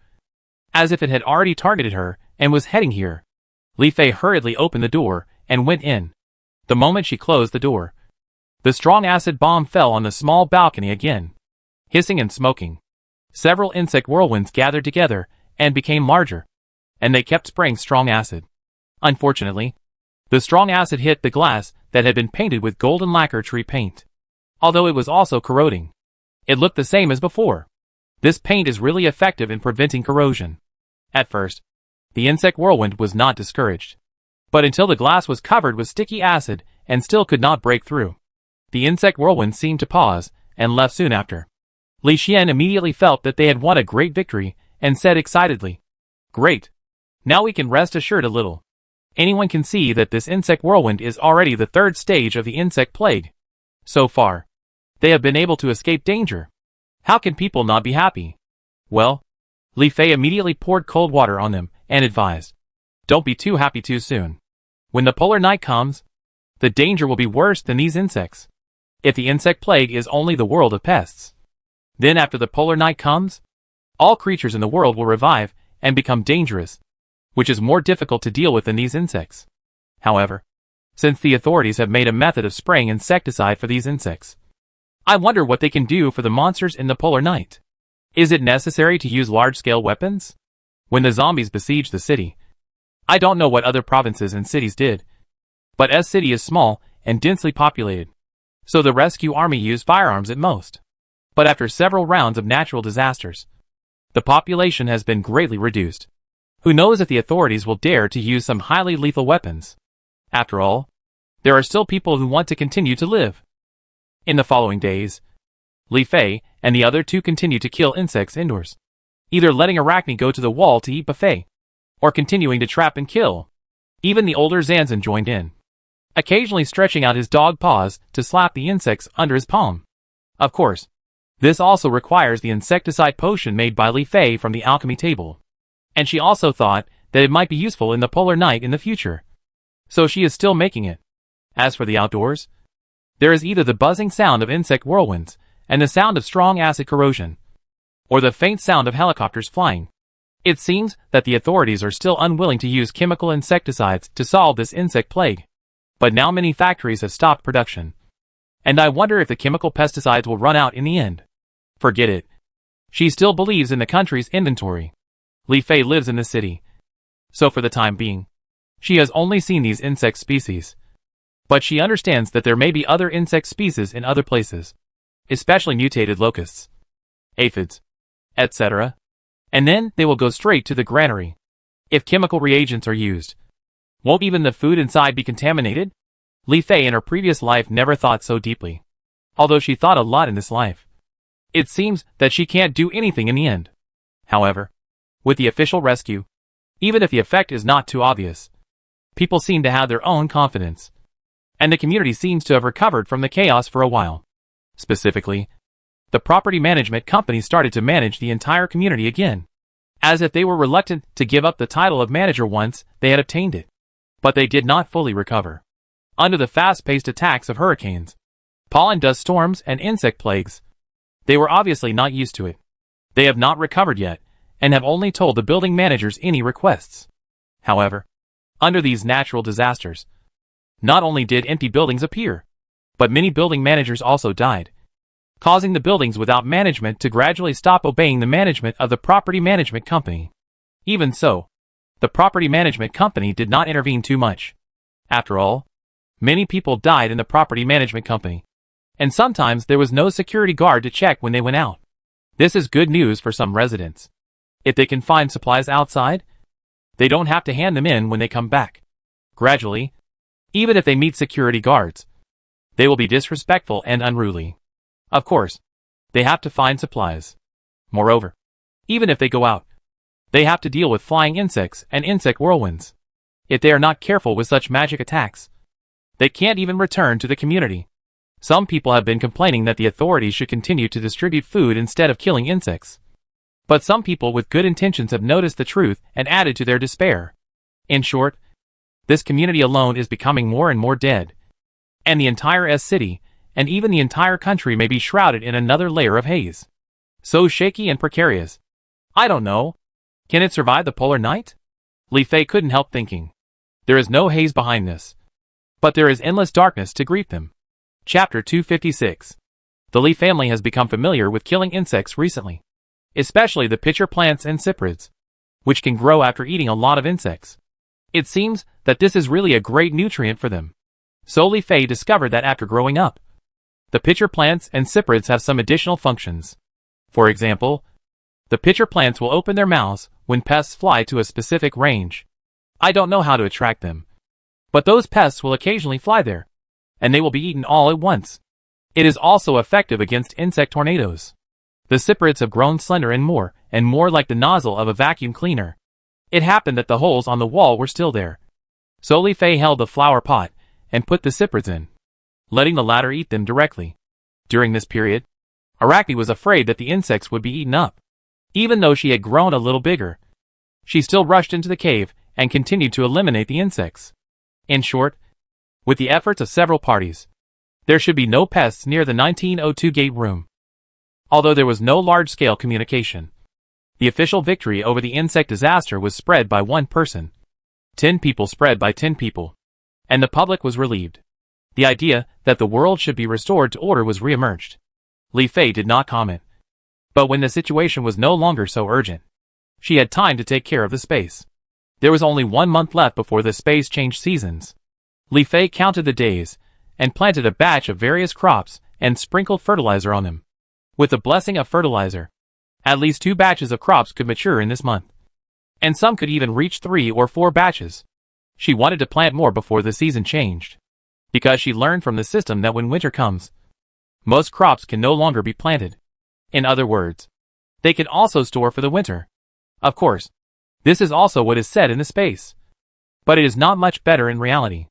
as if it had already targeted her and was heading here. Li Fei hurriedly opened the door and went in. The moment she closed the door, the strong acid bomb fell on the small balcony again. Hissing and smoking, several insect whirlwinds gathered together and became larger, and they kept spraying strong acid. Unfortunately, the strong acid hit the glass that had been painted with golden lacquer tree paint. Although it was also corroding, it looked the same as before. This paint is really effective in preventing corrosion. At first, the insect whirlwind was not discouraged, but until the glass was covered with sticky acid and still could not break through, the insect whirlwind seemed to pause and left soon after. Li Xian immediately felt that they had won a great victory and said excitedly, "Great! Now we can rest assured a little. Anyone can see that this insect whirlwind is already the third stage of the insect plague. So far, they have been able to escape danger. How can people not be happy?" Well, Li Fei immediately poured cold water on them and advised, "Don't be too happy too soon. When the polar night comes, the danger will be worse than these insects. If the insect plague is only the world of pests, then after the polar night comes, all creatures in the world will revive and become dangerous, which is more difficult to deal with than these insects. However, since the authorities have made a method of spraying insecticide for these insects, I wonder what they can do for the monsters in the polar night. Is it necessary to use large-scale weapons? When the zombies besieged the city, I don't know what other provinces and cities did, but S City is small and densely populated, so the rescue army used firearms at most. But after several rounds of natural disasters, the population has been greatly reduced. Who knows if the authorities will dare to use some highly lethal weapons? After all, there are still people who want to continue to live." In the following days, Li Fei and the other two continued to kill insects indoors, either letting Arachne go to the wall to eat buffet, or continuing to trap and kill. Even the older Zanzan joined in, occasionally stretching out his dog paws to slap the insects under his palm. Of course, this also requires the insecticide potion made by Li Fei from the alchemy table. And she also thought that it might be useful in the polar night in the future. So she is still making it. As for the outdoors, there is either the buzzing sound of insect whirlwinds and the sound of strong acid corrosion, or the faint sound of helicopters flying. It seems that the authorities are still unwilling to use chemical insecticides to solve this insect plague. But now many factories have stopped production. And I wonder if the chemical pesticides will run out in the end. Forget it. She still believes in the country's inventory. Li Fei lives in the city. So for the time being, she has only seen these insect species. But she understands that there may be other insect species in other places, especially mutated locusts, aphids, etc. And then they will go straight to the granary. If chemical reagents are used, won't even the food inside be contaminated? Li Fei in her previous life never thought so deeply. Although she thought a lot in this life. It seems that she can't do anything in the end. However, with the official rescue, even if the effect is not too obvious, people seem to have their own confidence. And the community seems to have recovered from the chaos for a while. Specifically, the property management company started to manage the entire community again, as if they were reluctant to give up the title of manager once they had obtained it. But they did not fully recover. Under the fast-paced attacks of hurricanes, pollen dust storms, and insect plagues, they were obviously not used to it. They have not recovered yet, and have only told the building managers any requests. However, under these natural disasters, not only did empty buildings appear, but many building managers also died, causing the buildings without management to gradually stop obeying the management of the property management company. Even so, the property management company did not intervene too much. After all, many people died in the property management company, and sometimes there was no security guard to check when they went out. This is good news for some residents. If they can find supplies outside, they don't have to hand them in when they come back. Gradually, even if they meet security guards, they will be disrespectful and unruly. Of course, they have to find supplies. Moreover, even if they go out, they have to deal with flying insects and insect whirlwinds. If they are not careful with such magic attacks, they can't even return to the community. Some people have been complaining that the authorities should continue to distribute food instead of killing insects. But some people with good intentions have noticed the truth and added to their despair. In short, this community alone is becoming more and more dead. And the entire city, and even the entire country may be shrouded in another layer of haze. So shaky and precarious. I don't know. Can it survive the polar night? Li Fei couldn't help thinking. There is no haze behind this. But there is endless darkness to greet them. Chapter 256. The Li family has become familiar with killing insects recently. Especially the pitcher plants and cyprids, which can grow after eating a lot of insects. It seems that this is really a great nutrient for them. So Li Fei discovered that after growing up, the pitcher plants and cyprids have some additional functions. For example, the pitcher plants will open their mouths when pests fly to a specific range. I don't know how to attract them, but those pests will occasionally fly there, and they will be eaten all at once. It is also effective against insect tornadoes. The cyprids have grown slender and more like the nozzle of a vacuum cleaner. It happened that the holes on the wall were still there. So Li Fei held the flower pot and put the cyprids in, letting the latter eat them directly. During this period, Arachne was afraid that the insects would be eaten up. Even though she had grown a little bigger, she still rushed into the cave and continued to eliminate the insects. In short, with the efforts of several parties, there should be no pests near the 1902 gate room. Although there was no large-scale communication, the official victory over the insect disaster was spread by one person. 10 people spread by 10 people. And the public was relieved. The idea that the world should be restored to order was re-emerged. Li Fei did not comment. But when the situation was no longer so urgent, she had time to take care of the space. There was only 1 month left before the space changed seasons. Li Fei counted the days, and planted a batch of various crops, and sprinkled fertilizer on them. With the blessing of fertilizer, at least 2 batches of crops could mature in this month. And some could even reach 3 or 4 batches. She wanted to plant more before the season changed, because she learned from the system that when winter comes, most crops can no longer be planted. In other words, they can also store for the winter. Of course, this is also what is said in the space. But it is not much better in reality.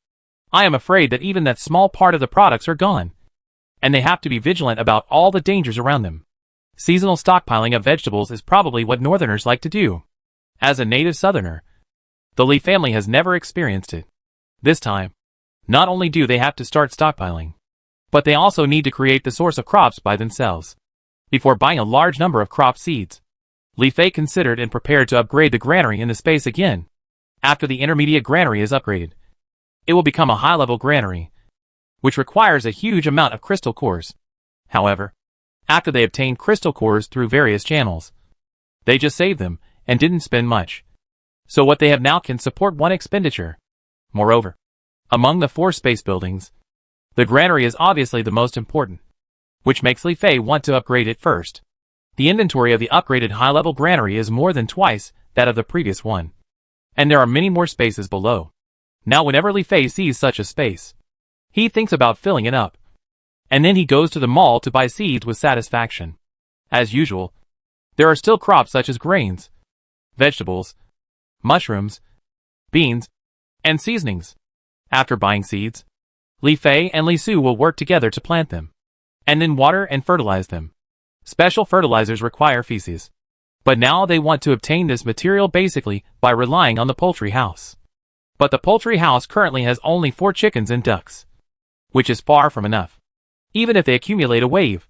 I am afraid that even that small part of the products are gone. and they have to be vigilant about all the dangers around them. Seasonal stockpiling of vegetables is probably what northerners like to do. As a native southerner, the Lee family has never experienced it. This time, not only do they have to start stockpiling, but they also need to create the source of crops by themselves. Before buying a large number of crop seeds, Lee Fei considered and prepared to upgrade the granary in the space again. After the intermediate granary is upgraded, it will become a high-level granary, which requires a huge amount of crystal cores. However, after they obtained crystal cores through various channels, they just saved them and didn't spend much. So what they have now can support one expenditure. Moreover, among the 4 space buildings, the granary is obviously the most important, which makes Li Fei want to upgrade it first. The inventory of the upgraded high-level granary is more than twice that of the previous one, and there are many more spaces below. Now whenever Li Fei sees such a space, he thinks about filling it up, and then he goes to the mall to buy seeds with satisfaction. As usual, there are still crops such as grains, vegetables, mushrooms, beans, and seasonings. After buying seeds, Li Fei and Li Su will work together to plant them, and then water and fertilize them. Special fertilizers require feces, but now they want to obtain this material basically by relying on the poultry house. But the poultry house currently has only 4 chickens and ducks, which is far from enough. Even if they accumulate a wave,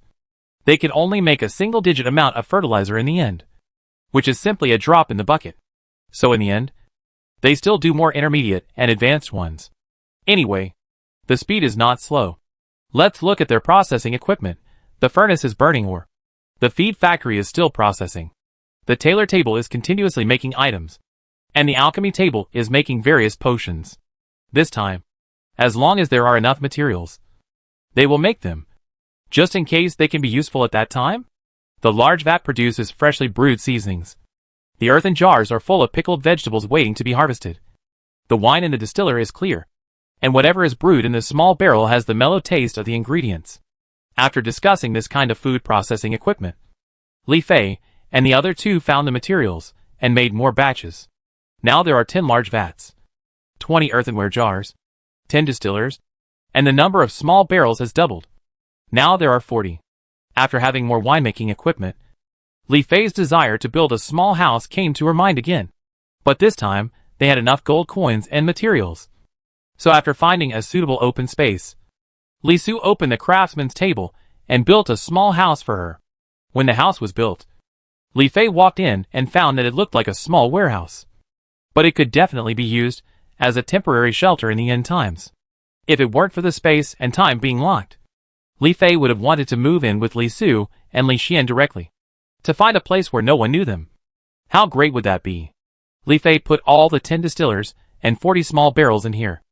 they can only make a single-digit amount of fertilizer in the end, which is simply a drop in the bucket. So in the end, they still do more intermediate and advanced ones. Anyway, the speed is not slow. Let's look at their processing equipment. The furnace is burning ore. The feed factory is still processing. The tailor table is continuously making items, and the alchemy table is making various potions. This time, as long as there are enough materials, they will make them, just in case they can be useful at that time. The large vat produces freshly brewed seasonings. The earthen jars are full of pickled vegetables waiting to be harvested. The wine in the distiller is clear, and whatever is brewed in the small barrel has the mellow taste of the ingredients. After discussing this kind of food processing equipment, Li Fei and the other 2 found the materials and made more batches. Now there are 10 large vats, 20 earthenware jars, 10 distillers, and the number of small barrels has doubled. Now there are 40. After having more winemaking equipment, Li Fei's desire to build a small house came to her mind again. But this time, they had enough gold coins and materials. So after finding a suitable open space, Li Su opened the craftsman's table and built a small house for her. When the house was built, Li Fei walked in and found that it looked like a small warehouse. But it could definitely be used as a temporary shelter in the end times. If it weren't for the space and time being locked, Li Fei would have wanted to move in with Li Su and Li Xian directly, to find a place where no one knew them. How great would that be? Li Fei put all the 10 distillers and 40 small barrels in here.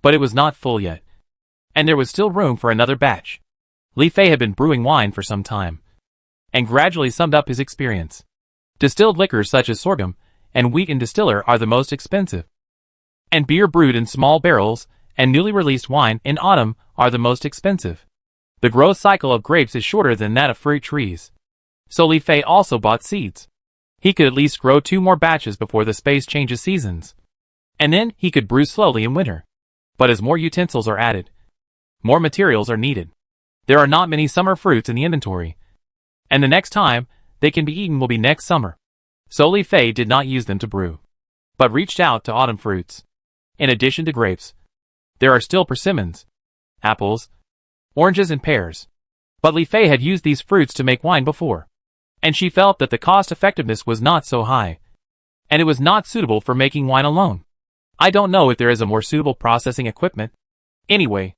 But it was not full yet, and there was still room for another batch. Li Fei had been brewing wine for some time, and gradually summed up his experience. Distilled liquors such as sorghum and wheat in distiller are the most expensive, and beer brewed in small barrels and newly released wine in autumn are the most expensive. The growth cycle of grapes is shorter than that of fruit trees. So Li Fei also bought seeds. He could at least grow 2 more batches before the space changes seasons, and then he could brew slowly in winter. But as more utensils are added, more materials are needed. There are not many summer fruits in the inventory, and the next time they can be eaten will be next summer. So Li Fei did not use them to brew, but reached out to autumn fruits. In addition to grapes, there are still persimmons, apples, oranges and pears. But Li Fei had used these fruits to make wine before, and she felt that the cost effectiveness was not so high, and it was not suitable for making wine alone. I don't know if there is a more suitable processing equipment. Anyway,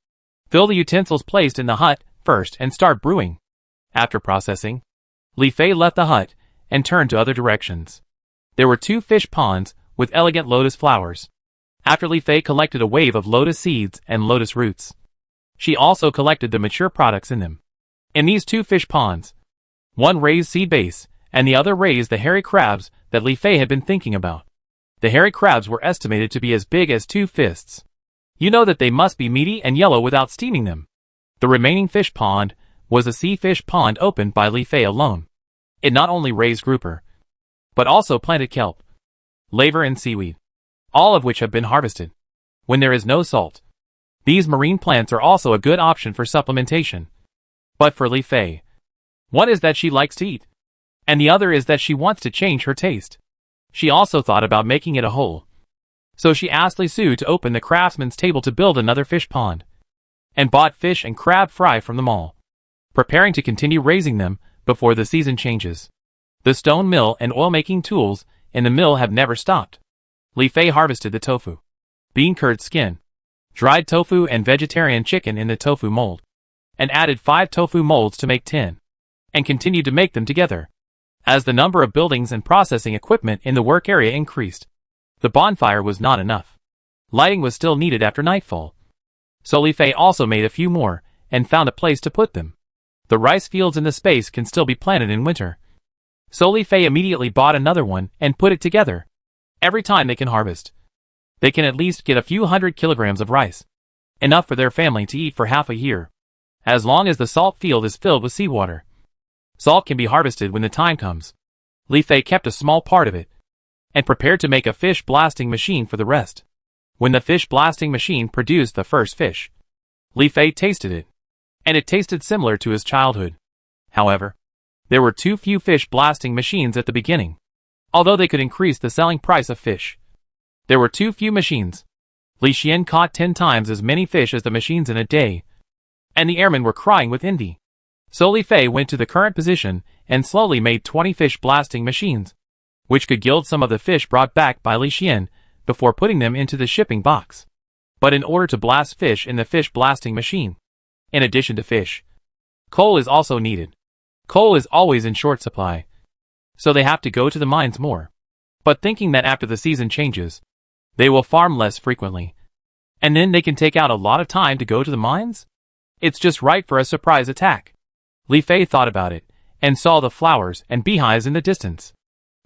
fill the utensils placed in the hut first and start brewing. After processing, Li Fei left the hut and turned to other directions. There were 2 fish ponds with elegant lotus flowers. After Li Fei collected a wave of lotus seeds and lotus roots, she also collected the mature products in them. In these 2 fish ponds, one raised seed base and the other raised the hairy crabs that Li Fei had been thinking about. The hairy crabs were estimated to be as big as 2 fists. You know that they must be meaty and yellow without steaming them. The remaining fish pond was a sea fish pond opened by Li Fei alone. It not only raised grouper, but also planted kelp, laver and seaweed, all of which have been harvested. When there is no salt, these marine plants are also a good option for supplementation. But for Li Fei, one is that she likes to eat, and the other is that she wants to change her taste. She also thought about making it a whole. So she asked Li Su to open the craftsman's table to build another fish pond, and bought fish and crab fry from the mall, preparing to continue raising them before the season changes. The stone mill and oil-making tools in the mill have never stopped. Li Fei harvested the tofu, bean curd skin, dried tofu and vegetarian chicken in the tofu mold, and added 5 tofu molds to make 10, and continued to make them together. As the number of buildings and processing equipment in the work area increased, the bonfire was not enough. Lighting was still needed after nightfall. So Li Fei also made a few more, and found a place to put them. The rice fields in the space can still be planted in winter. So Li Fei immediately bought another one and put it together. Every time they can harvest, they can at least get a few hundred kilograms of rice, enough for their family to eat for half a year. As long as the salt field is filled with seawater, salt can be harvested when the time comes. Li Fei kept a small part of it, and prepared to make a fish blasting machine for the rest. When the fish blasting machine produced the first fish, Li Fei tasted it, and it tasted similar to his childhood. However, there were too few fish blasting machines at the beginning. Although they could increase the selling price of fish, there were too few machines. Li Xian caught 10 times as many fish as the machines in a day, and the airmen were crying with envy. So Li Fei went to the current position and slowly made 20 fish blasting machines, which could gild some of the fish brought back by Li Xian before putting them into the shipping box. But in order to blast fish in the fish blasting machine, in addition to fish, coal is also needed. Coal is always in short supply, so they have to go to the mines more. But thinking that after the season changes, they will farm less frequently, and then they can take out a lot of time to go to the mines? It's just right for a surprise attack. Li Fei thought about it, and saw the flowers and beehives in the distance.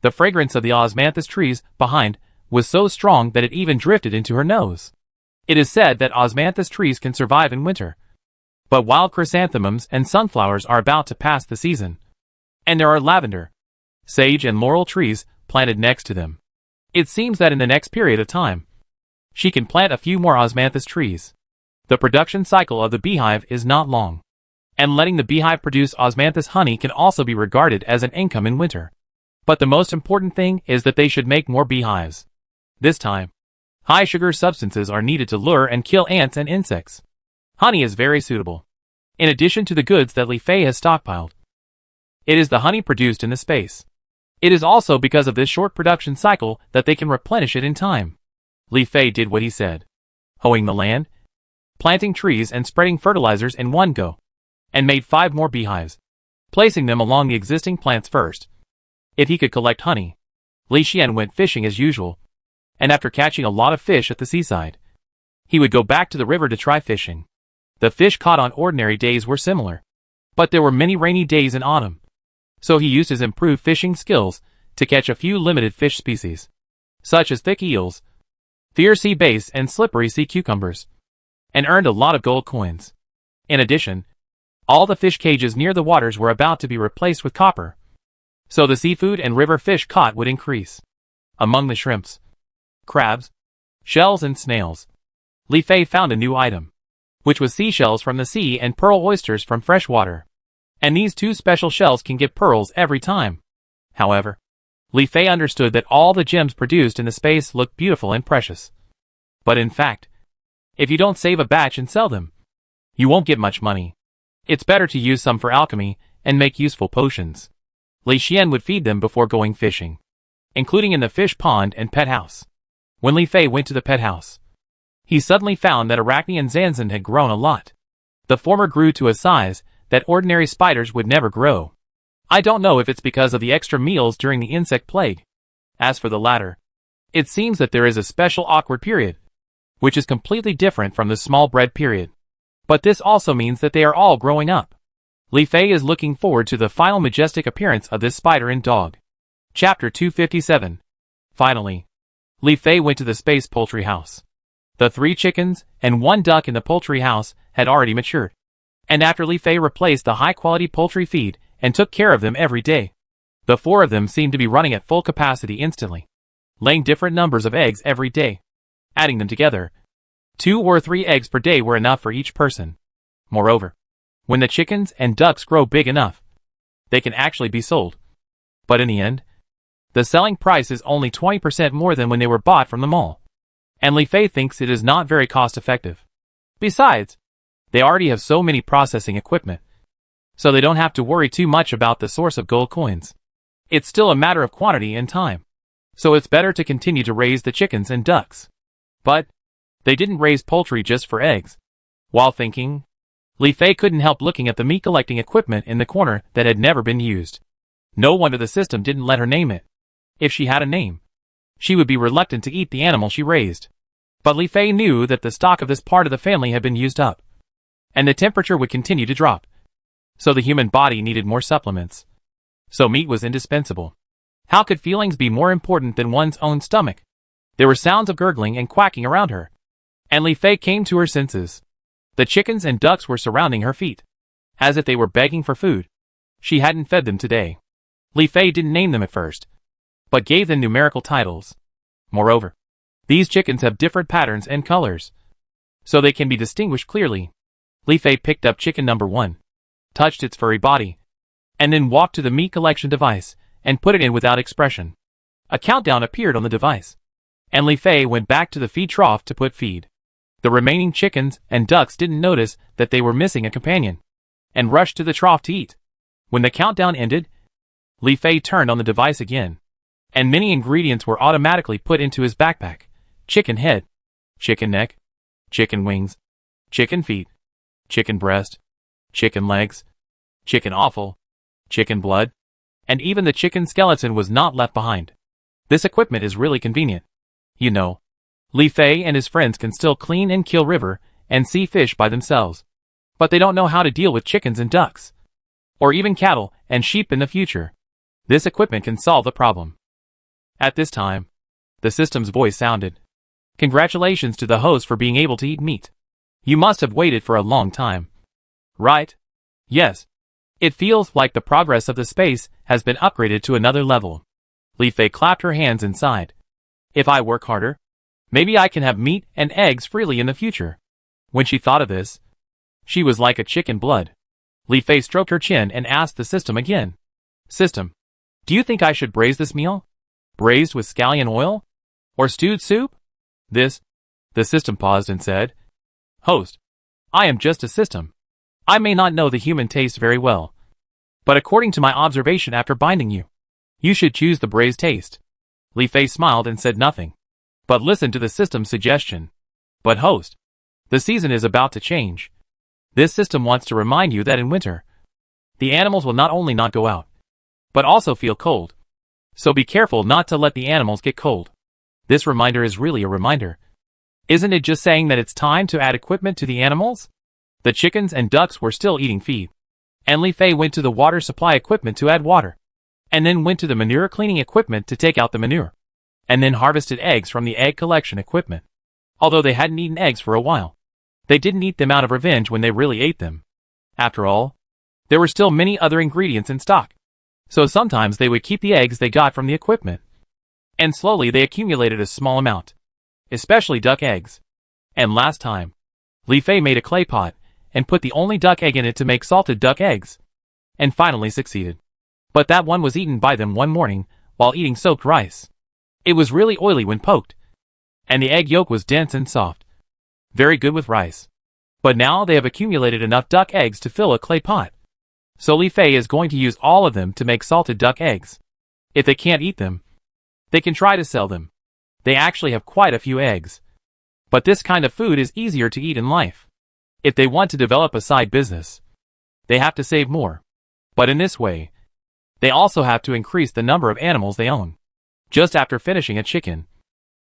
The fragrance of the osmanthus trees behind was so strong that it even drifted into her nose. It is said that osmanthus trees can survive in winter, but wild chrysanthemums and sunflowers are about to pass the season, and there are lavender, sage and laurel trees planted next to them. It seems that in the next period of time, she can plant a few more osmanthus trees. The production cycle of the beehive is not long, and letting the beehive produce osmanthus honey can also be regarded as an income in winter. But the most important thing is that they should make more beehives. This time, high sugar substances are needed to lure and kill ants and insects. Honey is very suitable, in addition to the goods that Li Fei has stockpiled. It is the honey produced in the space. It is also because of this short production cycle that they can replenish it in time. Li Fei did what he said, hoeing the land, planting trees and spreading fertilizers in one go, and made 5 more beehives, placing them along the existing plants first. If he could collect honey, Li Xian went fishing as usual, and after catching a lot of fish at the seaside, he would go back to the river to try fishing. The fish caught on ordinary days were similar, but there were many rainy days in autumn, so he used his improved fishing skills to catch a few limited fish species, such as thick eels, fierce sea bass and slippery sea cucumbers, and earned a lot of gold coins. In addition, all the fish cages near the waters were about to be replaced with copper, so the seafood and river fish caught would increase. Among the shrimps, crabs, shells and snails, Li Fei found a new item, which was seashells from the sea and pearl oysters from fresh water. And these 2 special shells can give pearls every time. However, Li Fei understood that all the gems produced in the space looked beautiful and precious. But in fact, if you don't save a batch and sell them, you won't get much money. It's better to use some for alchemy and make useful potions. Li Xian would feed them before going fishing, including in the fish pond and pet house. When Li Fei went to the pet house, he suddenly found that Arachne and Zanzan had grown a lot. The former grew to a size that ordinary spiders would never grow. I don't know if it's because of the extra meals during the insect plague. As for the latter, it seems that there is a special awkward period, which is completely different from the small bread period. But this also means that they are all growing up. Li Fei is looking forward to the final majestic appearance of this spider and dog. Chapter 257. Finally, Li Fei went to the space poultry house. The 3 chickens and 1 duck in the poultry house had already matured, and after Li Fei replaced the high-quality poultry feed and took care of them every day, the 4 of them seemed to be running at full capacity instantly, laying different numbers of eggs every day. Adding them together, 2 or 3 eggs per day were enough for each person. Moreover, When the chickens and ducks grow big enough, they can actually be sold. But in the end, the selling price is only 20% more than when they were bought from the mall. And Li Fei thinks it is not very cost effective. Besides, they already have so many processing equipment, so they don't have to worry too much about the source of gold coins. It's still a matter of quantity and time, so it's better to continue to raise the chickens and ducks. But they didn't raise poultry just for eggs. While thinking, Li Fei couldn't help looking at the meat collecting equipment in the corner that had never been used. No wonder the system didn't let her name it. If she had a name, she would be reluctant to eat the animal she raised. But Li Fei knew that the stock of this part of the family had been used up, and the temperature would continue to drop. So the human body needed more supplements. So meat was indispensable. How could feelings be more important than one's own stomach? There were sounds of gurgling and quacking around her, and Li Fei came to her senses. The chickens and ducks were surrounding her feet, as if they were begging for food. She hadn't fed them today. Li Fei didn't name them at first, but gave them numerical titles. Moreover, these chickens have different patterns and colors, so they can be distinguished clearly. Li Fei picked up chicken number 1, touched its furry body, and then walked to the meat collection device and put it in without expression. A countdown appeared on the device, and Li Fei went back to the feed trough to put feed. The remaining chickens and ducks didn't notice that they were missing a companion, and rushed to the trough to eat. When the countdown ended, Li Fei turned on the device again, and many ingredients were automatically put into his backpack. Chicken head, chicken neck, chicken wings, chicken feet, chicken breast, chicken legs, chicken offal, chicken blood, and even the chicken skeleton was not left behind. This equipment is really convenient. You know, Li Fei and his friends can still clean and kill river and sea fish by themselves, but they don't know how to deal with chickens and ducks, or even cattle and sheep in the future. This equipment can solve the problem. At this time, the system's voice sounded. Congratulations to the host for being able to eat meat. You must have waited for a long time. Right? Yes. It feels like the progress of the space has been upgraded to another level. Li Fei clapped her hands and sighed. If I work harder, maybe I can have meat and eggs freely in the future. When she thought of this, she was like a chicken blood. Li Fei stroked her chin and asked the system again. System, do you think I should braise this meal? Braised with scallion oil? Or stewed soup? The system paused and said, Host, I am just a system. I may not know the human taste very well, but according to my observation after binding you, you should choose the braised taste. Li Fei smiled and said nothing, but listened to the system's suggestion. But host, the season is about to change. This system wants to remind you that in winter, the animals will not only not go out, but also feel cold. So be careful not to let the animals get cold. This reminder is really a reminder. Isn't it just saying that it's time to add equipment to the animals? The chickens and ducks were still eating feed, and Li Fei went to the water supply equipment to add water, and then went to the manure cleaning equipment to take out the manure, and then harvested eggs from the egg collection equipment. Although they hadn't eaten eggs for a while, they didn't eat them out of revenge when they really ate them. After all, there were still many other ingredients in stock, so sometimes they would keep the eggs they got from the equipment, and slowly they accumulated a small amount, especially duck eggs. And last time, Li Fei made a clay pot and put the only duck egg in it to make salted duck eggs, and finally succeeded. But that one was eaten by them one morning while eating soaked rice. It was really oily when poked, and the egg yolk was dense and soft. Very good with rice. But now they have accumulated enough duck eggs to fill a clay pot. So Li Fei is going to use all of them to make salted duck eggs. If they can't eat them, they can try to sell them. They actually have quite a few eggs. But this kind of food is easier to eat in life. If they want to develop a side business, they have to save more. But in this way, they also have to increase the number of animals they own. Just after finishing a chicken,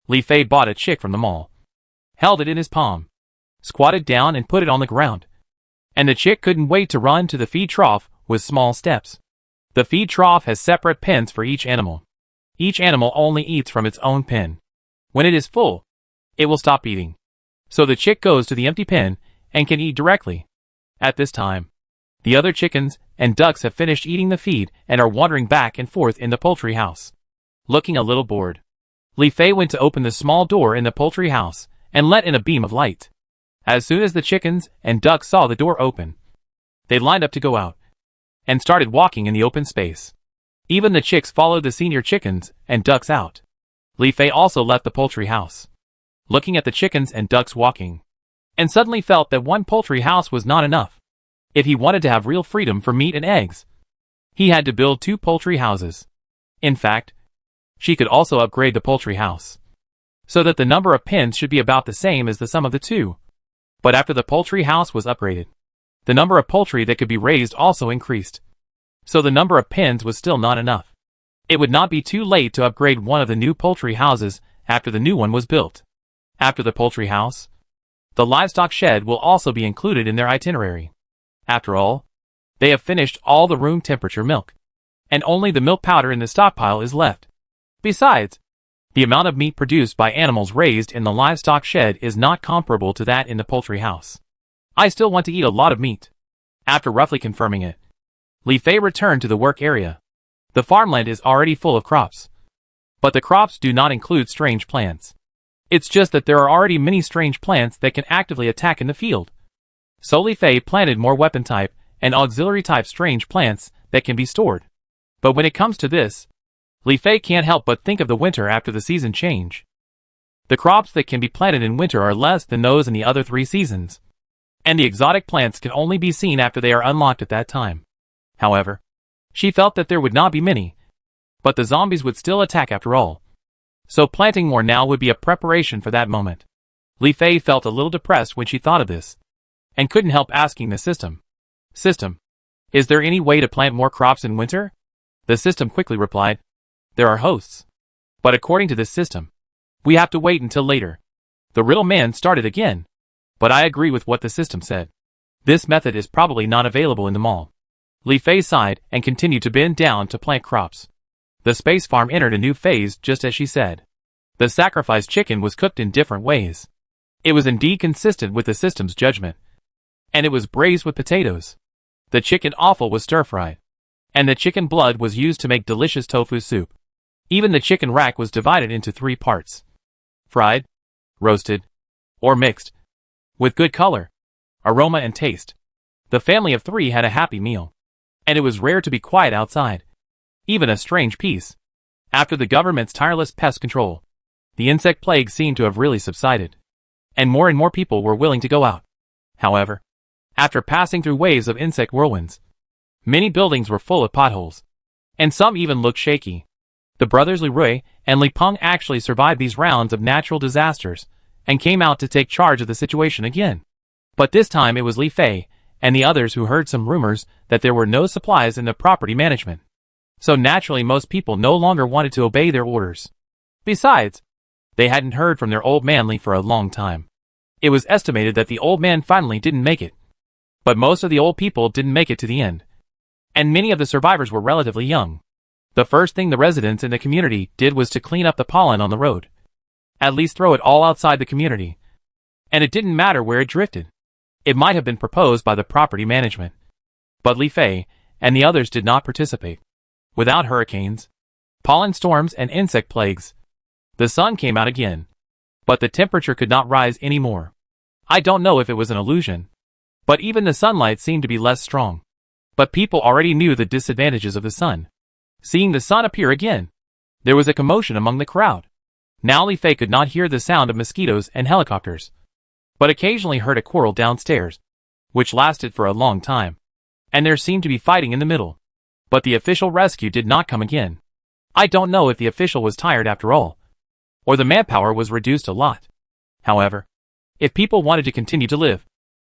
Li Fei bought a chick from the mall, held it in his palm, squatted down and put it on the ground. And the chick couldn't wait to run to the feed trough with small steps. The feed trough has separate pens for each animal. Each animal only eats from its own pen. When it is full, it will stop eating. So the chick goes to the empty pen and can eat directly. At this time, the other chickens and ducks have finished eating the feed and are wandering back and forth in the poultry house. Looking a little bored, Li Fei went to open the small door in the poultry house and let in a beam of light. As soon as the chickens and ducks saw the door open, They lined up to go out and started walking in the open space. Even the chicks followed the senior chickens and ducks out. Li Fei also left the poultry house, looking at the chickens and ducks walking, and suddenly felt that one poultry house was not enough. If he wanted to have real freedom for meat and eggs, he had to build 2 poultry houses. In fact, she could also upgrade the poultry house, so that the number of pens should be about the same as the sum of the 2. But after the poultry house was upgraded, the number of poultry that could be raised also increased. So the number of pens was still not enough. It would not be too late to upgrade one of the new poultry houses after the new one was built. After the poultry house, the livestock shed will also be included in their itinerary. After all, they have finished all the room temperature milk, and only the milk powder in the stockpile is left. Besides, the amount of meat produced by animals raised in the livestock shed is not comparable to that in the poultry house. I still want to eat a lot of meat. After roughly confirming it, Li Fei returned to the work area. The farmland is already full of crops, but the crops do not include strange plants. It's just that there are already many strange plants that can actively attack in the field. So Li Fei planted more weapon type and auxiliary type strange plants that can be stored. But when it comes to this, Li Fei can't help but think of the winter after the season change. The crops that can be planted in winter are less than those in the other 3 seasons, and the exotic plants can only be seen after they are unlocked at that time. However, she felt that there would not be many, but the zombies would still attack after all. So planting more now would be a preparation for that moment. Li Fei felt a little depressed when she thought of this, and couldn't help asking the system. System, is there any way to plant more crops in winter? The system quickly replied, there are hosts. But according to this system, we have to wait until later. The riddle man started again. But I agree with what the system said. This method is probably not available in the mall. Li Fei sighed and continued to bend down to plant crops. The space farm entered a new phase just as she said. The sacrificed chicken was cooked in different ways. It was indeed consistent with the system's judgment. And it was braised with potatoes. The chicken offal was stir-fried. And the chicken blood was used to make delicious tofu soup. Even the chicken rack was divided into 3 parts. Fried, roasted, or mixed, with good color, aroma and taste. The family of 3 had a happy meal. And it was rare to be quiet outside. Even a strange peace. After the government's tireless pest control, the insect plague seemed to have really subsided. And more people were willing to go out. However, after passing through waves of insect whirlwinds, many buildings were full of potholes. And some even looked shaky. The brothers Leroy and Li Peng actually survived these rounds of natural disasters, and came out to take charge of the situation again. But this time it was Li Fei and the others who heard some rumors that there were no supplies in the property management. So naturally most people no longer wanted to obey their orders. Besides, they hadn't heard from their old man Li for a long time. It was estimated that the old man finally didn't make it. But most of the old people didn't make it to the end. And many of the survivors were relatively young. The first thing the residents in the community did was to clean up the pollen on the road. At least throw it all outside the community. And it didn't matter where it drifted. It might have been proposed by the property management. But Li Fei and the others did not participate. Without hurricanes, pollen storms and insect plagues, the sun came out again. But the temperature could not rise anymore. I don't know if it was an illusion, but even the sunlight seemed to be less strong. But people already knew the disadvantages of the sun. Seeing the sun appear again, there was a commotion among the crowd. Now Li Fei could not hear the sound of mosquitoes and helicopters, but occasionally heard a quarrel downstairs, which lasted for a long time. And there seemed to be fighting in the middle. But the official rescue did not come again. I don't know if the official was tired after all, or the manpower was reduced a lot. However, if people wanted to continue to live,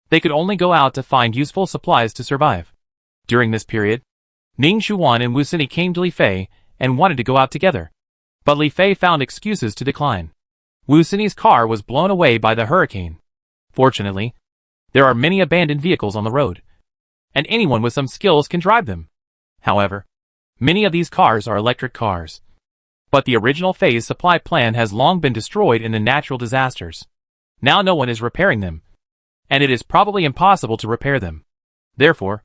they could only go out to find useful supplies to survive. During this period, Ning Shuan and Wu Sini came to Li Fei and wanted to go out together. But Li Fei found excuses to decline. Wu Sini's car was blown away by the hurricane. Fortunately, there are many abandoned vehicles on the road, and anyone with some skills can drive them. However, many of these cars are electric cars. But the original phase supply plan has long been destroyed in the natural disasters. Now no one is repairing them, and it is probably impossible to repair them. Therefore,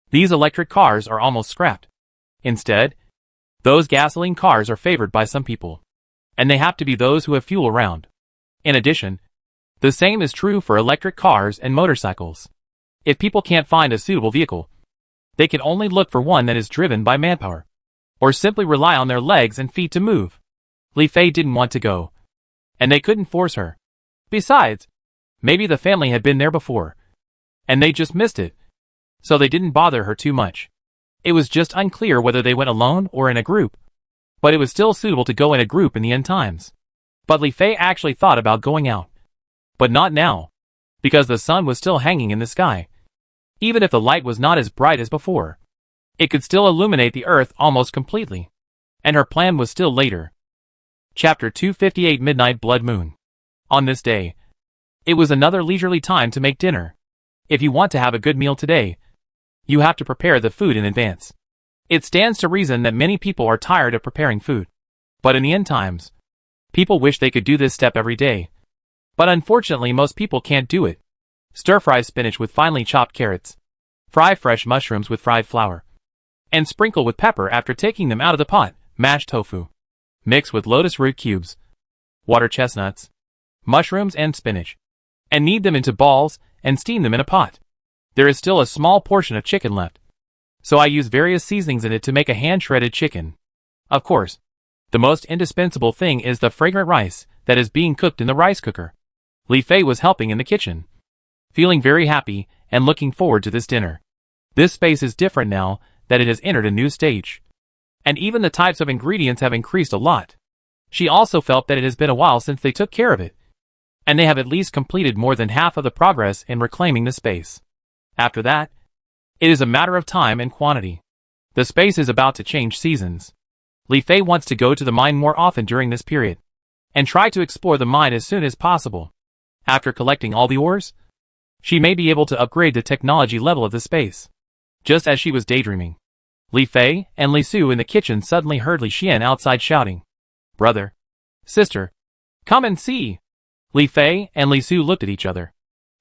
these electric cars are almost scrapped. Instead, those gasoline cars are favored by some people, and they have to be those who have fuel around. In addition, the same is true for electric cars and motorcycles. If people can't find a suitable vehicle, they can only look for one that is driven by manpower, or simply rely on their legs and feet to move. Li Fei didn't want to go, and they couldn't force her. Besides, maybe the family had been there before, and they just missed it, so they didn't bother her too much. It was just unclear whether they went alone or in a group, but it was still suitable to go in a group in the end times. But Li Fei actually thought about going out, but not now, because the sun was still hanging in the sky. Even if the light was not as bright as before, it could still illuminate the earth almost completely, and her plan was still later. Chapter 258 Midnight Blood Moon. On this day, it was another leisurely time to make dinner. If you want to have a good meal today, you have to prepare the food in advance. It stands to reason that many people are tired of preparing food. But in the end times, people wish they could do this step every day. But unfortunately most people can't do it. Stir-fry spinach with finely chopped carrots. Fry fresh mushrooms with fried flour. And sprinkle with pepper after taking them out of the pot. Mashed tofu. Mix with lotus root cubes, water chestnuts, mushrooms and spinach, and knead them into balls and steam them in a pot. There is still a small portion of chicken left, so I use various seasonings in it to make a hand-shredded chicken. Of course, the most indispensable thing is the fragrant rice that is being cooked in the rice cooker. Li Fei was helping in the kitchen, feeling very happy and looking forward to this dinner. This space is different now that it has entered a new stage, and even the types of ingredients have increased a lot. She also felt that it has been a while since they took care of it, and they have at least completed more than half of the progress in reclaiming the space. After that, it is a matter of time and quantity. The space is about to change seasons. Li Fei wants to go to the mine more often during this period, and try to explore the mine as soon as possible. After collecting all the ores, she may be able to upgrade the technology level of the space. Just as she was daydreaming, Li Fei and Li Su in the kitchen suddenly heard Li Xian outside shouting, "Brother! Sister! Come and see!" Li Fei and Li Su looked at each other,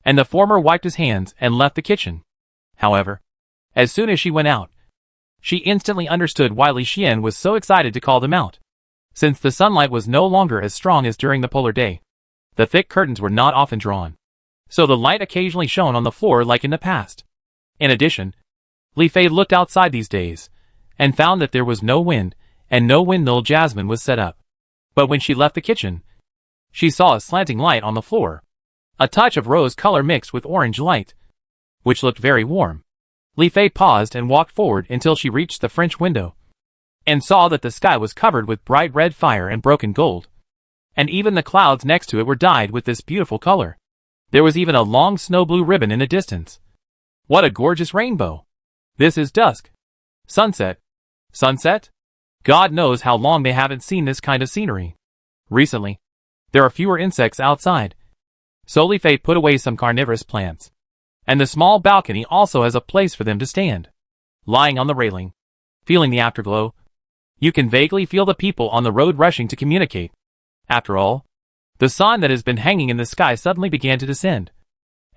and the former wiped his hands and left the kitchen. However, as soon as she went out, she instantly understood why Li Xian was so excited to call them out. Since the sunlight was no longer as strong as during the polar day, the thick curtains were not often drawn, so the light occasionally shone on the floor like in the past. In addition, Li Fei looked outside these days, and found that there was no wind, and no windmill jasmine was set up. But when she left the kitchen, she saw a slanting light on the floor, a touch of rose color mixed with orange light, which looked very warm. Li Fei paused and walked forward until she reached the French window, and saw that the sky was covered with bright red fire and broken gold, and even the clouds next to it were dyed with this beautiful color. There was even a long snow blue ribbon in the distance. What a gorgeous rainbow! This is dusk. Sunset. Sunset? God knows how long they haven't seen this kind of scenery. Recently, there are fewer insects outside, so Li Fei put away some carnivorous plants, and the small balcony also has a place for them to stand. Lying on the railing, feeling the afterglow, you can vaguely feel the people on the road rushing to communicate. After all, the sun that has been hanging in the sky suddenly began to descend,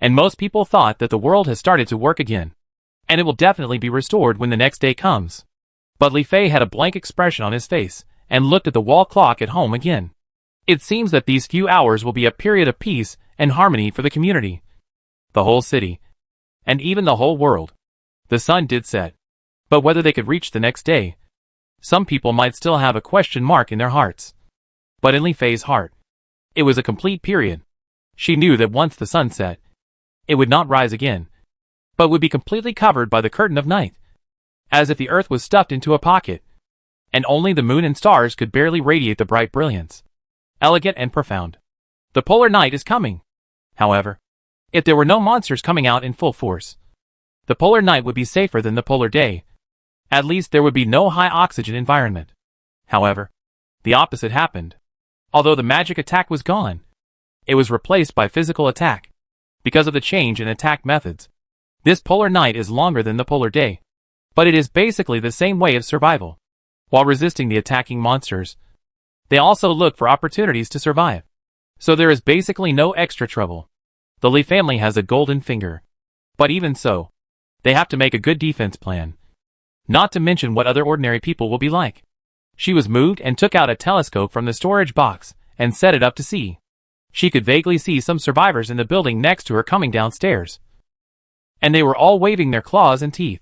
and most people thought that the world has started to work again, and it will definitely be restored when the next day comes. But Li Fei had a blank expression on his face, and looked at the wall clock at home again. It seems that these few hours will be a period of peace and harmony for the community, the whole city, and even the whole world. The sun did set, but whether they could reach the next day, some people might still have a question mark in their hearts. But in Li Fei's heart, it was a complete period. She knew that once the sun set, it would not rise again, but would be completely covered by the curtain of night, as if the earth was stuffed into a pocket, and only the moon and stars could barely radiate the bright brilliance. Elegant and profound. The polar night is coming. However, if there were no monsters coming out in full force, the polar night would be safer than the polar day. At least there would be no high oxygen environment. However, the opposite happened. Although the magic attack was gone, it was replaced by physical attack. Because of the change in attack methods, this polar night is longer than the polar day, but it is basically the same way of survival. While resisting the attacking monsters, they also look for opportunities to survive. So there is basically no extra trouble. The Li family has a golden finger, but even so, they have to make a good defense plan. Not to mention what other ordinary people will be like. She was moved and took out a telescope from the storage box and set it up to see. She could vaguely see some survivors in the building next to her coming downstairs. and they were all waving their claws and teeth,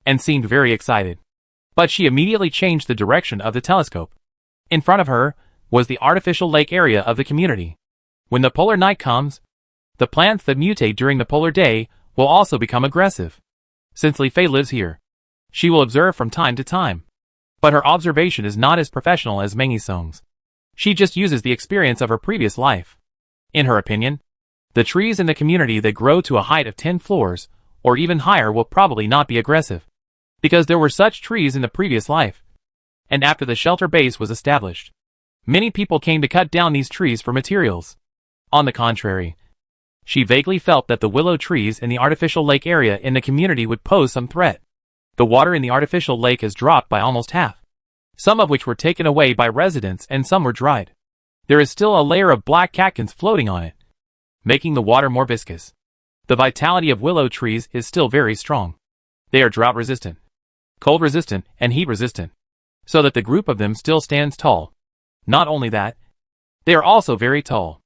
and seemed very excited. But she immediately changed the direction of the telescope. In front of her was the artificial lake area of the community. When the polar night comes, the plants that mutate during the polar day will also become aggressive. Since Li Fei lives here, she will observe from time to time. But her observation is not as professional as Meng Yisong's. She just uses the experience of her previous life. In her opinion, the trees in the community that grow to a height of 10 floors, or even higher, will probably not be aggressive, because there were such trees in the previous life. And after the shelter base was established, many people came to cut down these trees for materials. On the contrary, she vaguely felt that the willow trees in the artificial lake area in the community would pose some threat. The water in the artificial lake has dropped by almost half, some of which were taken away by residents and some were dried. There is still a layer of black catkins floating on it, making the water more viscous. The vitality of willow trees is still very strong. They are drought resistant, cold resistant, and heat resistant, so that the group of them still stands tall. Not only that, they are also very tall.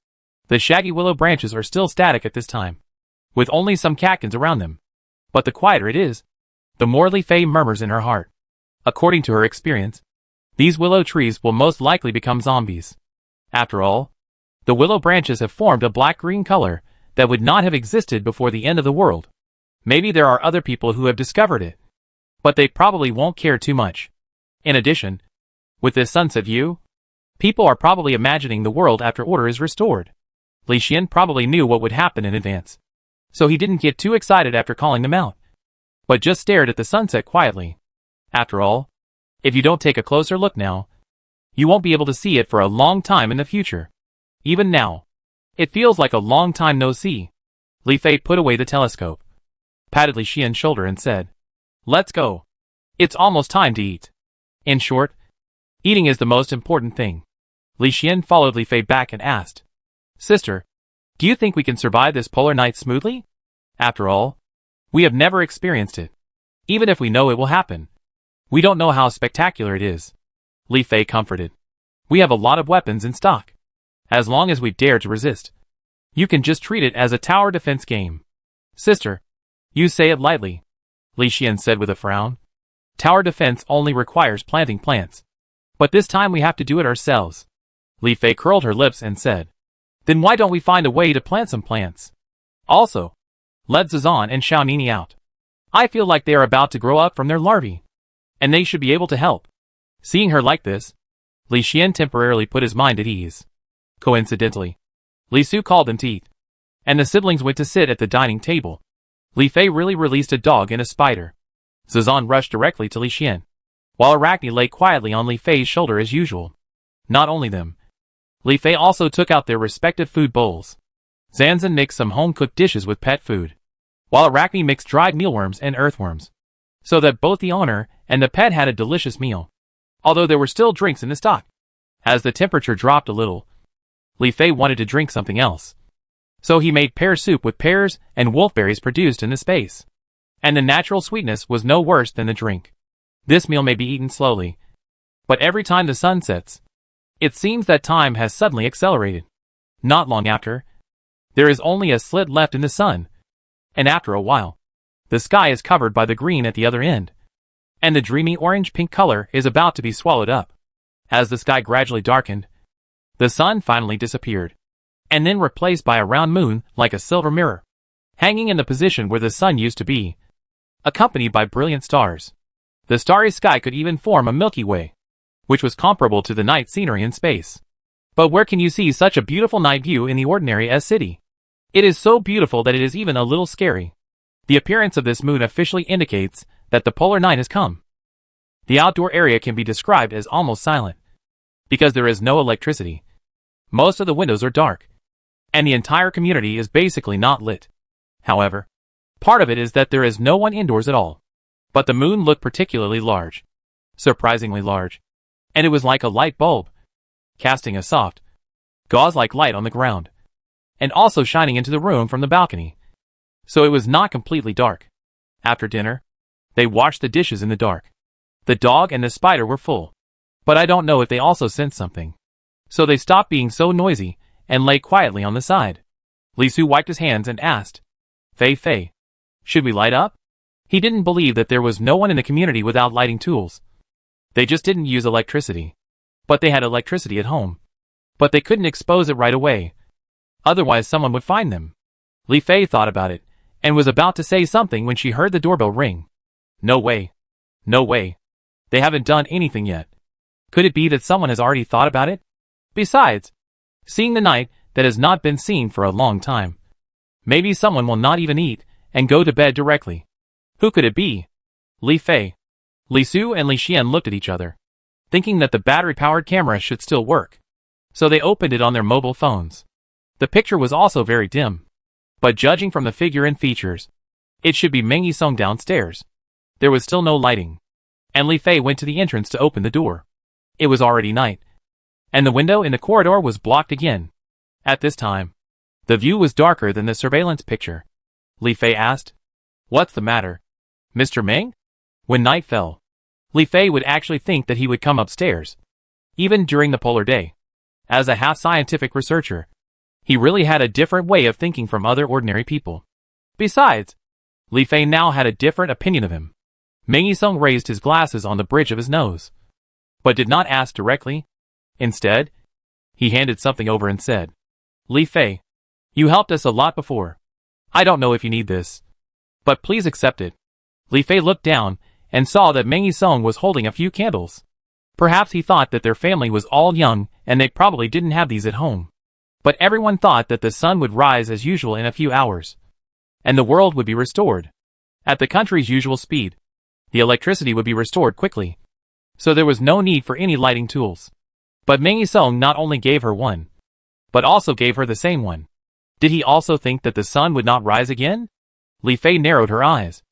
The shaggy willow branches are still static at this time, with only some catkins around them. But the quieter it is, the more Li Fei murmurs in her heart. According to her experience, these willow trees will most likely become zombies. After all, the willow branches have formed a black-green color that would not have existed before the end of the world. Maybe there are other people who have discovered it, but they probably won't care too much. In addition, with this sunset view, people are probably imagining the world after order is restored. Li Xian probably knew what would happen in advance, so he didn't get too excited after calling them out, but just stared at the sunset quietly. After all, if you don't take a closer look now, you won't be able to see it for a long time in the future. Even now, it feels like a long time no see. Li Fei put away the telescope, patted Li Xian's shoulder and said, "Let's go. It's almost time to eat." In short, eating is the most important thing. Li Xian followed Li Fei back and asked, "Sister, do you think we can survive this polar night smoothly? After all, we have never experienced it. Even if we know it will happen, we don't know how spectacular it is." Li Fei comforted. "We have a lot of weapons in stock. As long as we dare to resist, you can just treat it as a tower defense game." "Sister, you say it lightly," Li Xian said with a frown. "Tower defense only requires planting plants. But this time we have to do it ourselves." Li Fei curled her lips and said, "Then why don't we find a way to plant some plants? Also, let Zizan and Xiaonini out. I feel like they are about to grow up from their larvae, and they should be able to help." Seeing her like this, Li Xian temporarily put his mind at ease. Coincidentally, Li Su called them to eat, and the siblings went to sit at the dining table. Li Fei really released a dog and a spider. Zizan rushed directly to Li Xian, while Arachne lay quietly on Li Fei's shoulder as usual. Not only them, Li Fei also took out their respective food bowls. Zanzan mixed some home-cooked dishes with pet food, while Arachne mixed dried mealworms and earthworms, so that both the owner and the pet had a delicious meal, although there were still drinks in the stock. As the temperature dropped a little, Li Fei wanted to drink something else, so he made pear soup with pears and wolfberries produced in the space, and the natural sweetness was no worse than the drink. This meal may be eaten slowly, but every time the sun sets, it seems that time has suddenly accelerated. Not long after, there is only a slit left in the sun, and after a while, the sky is covered by the green at the other end, and the dreamy orange-pink color is about to be swallowed up. As the sky gradually darkened, the sun finally disappeared, and then replaced by a round moon like a silver mirror, hanging in the position where the sun used to be, accompanied by brilliant stars. The starry sky could even form a Milky Way, which was comparable to the night scenery in space. But where can you see such a beautiful night view in the ordinary city? It is so beautiful that it is even a little scary. The appearance of this moon officially indicates that the polar night has come. The outdoor area can be described as almost silent, because there is no electricity. Most of the windows are dark, and the entire community is basically not lit. However, part of it is that there is no one indoors at all. But the moon looked particularly large, surprisingly large, and it was like a light bulb, casting a soft, gauze-like light on the ground, and also shining into the room from the balcony. So it was not completely dark. After dinner, they washed the dishes in the dark. The dog and the spider were full, but I don't know if they also sensed something. So they stopped being so noisy and lay quietly on the side. Li Su wiped his hands and asked, "Fei Fei, Should we light up? He didn't believe that there was no one in the community without lighting tools. They just didn't use electricity. But they had electricity at home. But they couldn't expose it right away. Otherwise someone would find them. Li Fei thought about it, and was about to say something when she heard the doorbell ring. No way. No way. They haven't done anything yet. Could it be that someone has already thought about it? Besides, seeing the night that has not been seen for a long time. Maybe someone will not even eat and go to bed directly. Who could it be? Li Fei. Li Su and Li Xian looked at each other, thinking that the battery-powered camera should still work. So they opened it on their mobile phones. The picture was also very dim. But judging from the figure and features, it should be Meng Yisong downstairs. There was still no lighting. And Li Fei went to the entrance to open the door. It was already night. And the window in the corridor was blocked again. At this time, the view was darker than the surveillance picture. Li Fei asked, "What's the matter, Mr. Meng?" When night fell, Li Fei would actually think that he would come upstairs. Even during the polar day. As a half-scientific researcher, he really had a different way of thinking from other ordinary people. Besides, Li Fei now had a different opinion of him. Meng Yisong raised his glasses on the bridge of his nose, but did not ask directly. Instead, he handed something over and said, "Li Fei, you helped us a lot before. I don't know if you need this, but please accept it." Li Fei looked down and saw that Meng Yisong was holding a few candles. Perhaps he thought that their family was all young and they probably didn't have these at home. But everyone thought that the sun would rise as usual in a few hours, and the world would be restored at the country's usual speed. The electricity would be restored quickly, so there was no need for any lighting tools. But Meng Yisong not only gave her one, but also gave her the same one. Did he also think that the sun would not rise again? Li Fei narrowed her eyes,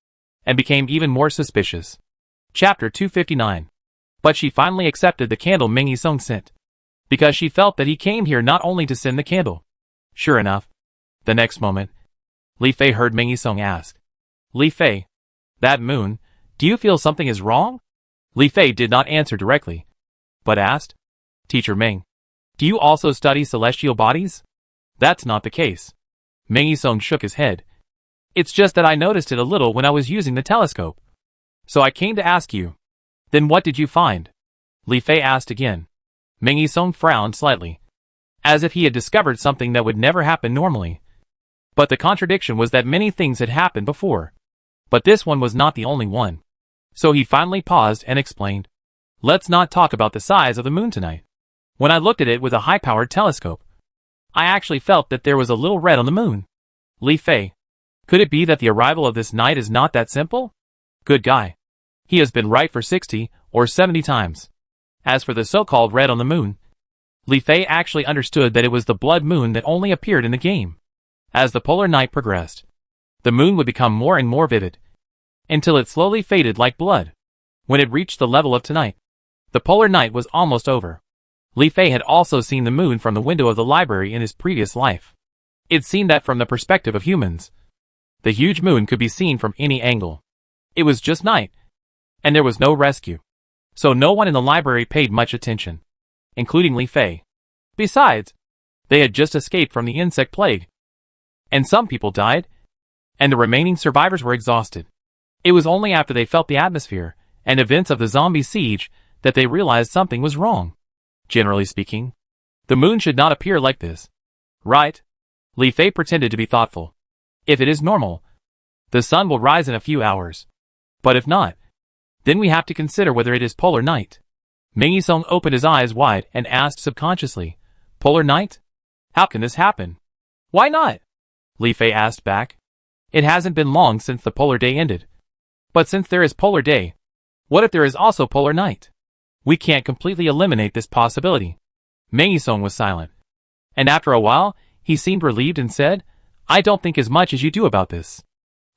and became even more suspicious. Chapter 259. But she finally accepted the candle Meng Yisong sent, because she felt that he came here not only to send the candle. Sure enough, the next moment, Li Fei heard Meng Yisong ask, "Li Fei, that moon, do you feel something is wrong?" Li Fei did not answer directly, but asked, "Teacher Meng, do you also study celestial bodies?" "That's not the case." Meng Yisong shook his head. "It's just that I noticed it a little when I was using the telescope. So I came to ask you." "Then what did you find?" Li Fei asked again. Meng Yisong frowned slightly, as if he had discovered something that would never happen normally. But the contradiction was that many things had happened before. But this one was not the only one. So he finally paused and explained, "Let's not talk about the size of the moon tonight. When I looked at it with a high-powered telescope, I actually felt that there was a little red on the moon." Li Fei, could it be that the arrival of this night is not that simple? Good guy. He has been right for 60 or 70 times. As for the so-called red on the moon, Li Fei actually understood that it was the blood moon that only appeared in the game. As the polar night progressed, the moon would become more and more vivid, until it slowly faded like blood. When it reached the level of tonight, the polar night was almost over. Li Fei had also seen the moon from the window of the library in his previous life. It seemed that from the perspective of humans, the huge moon could be seen from any angle. It was just night, and there was no rescue. So no one in the library paid much attention, including Li Fei. Besides, they had just escaped from the insect plague. And some people died, and the remaining survivors were exhausted. It was only after they felt the atmosphere and events of the zombie siege that they realized something was wrong. Generally speaking, the moon should not appear like this. Right? Li Fei pretended to be thoughtful. If it is normal, the sun will rise in a few hours. But if not, then we have to consider whether it is polar night. Meng Yisong opened his eyes wide and asked subconsciously, "Polar night? How can this happen?" "Why not?" Li Fei asked back. "It hasn't been long since the polar day ended. But since there is polar day, what if there is also polar night? We can't completely eliminate this possibility." Meng Yisong was silent. And after a while, he seemed relieved and said, "I don't think as much as you do about this."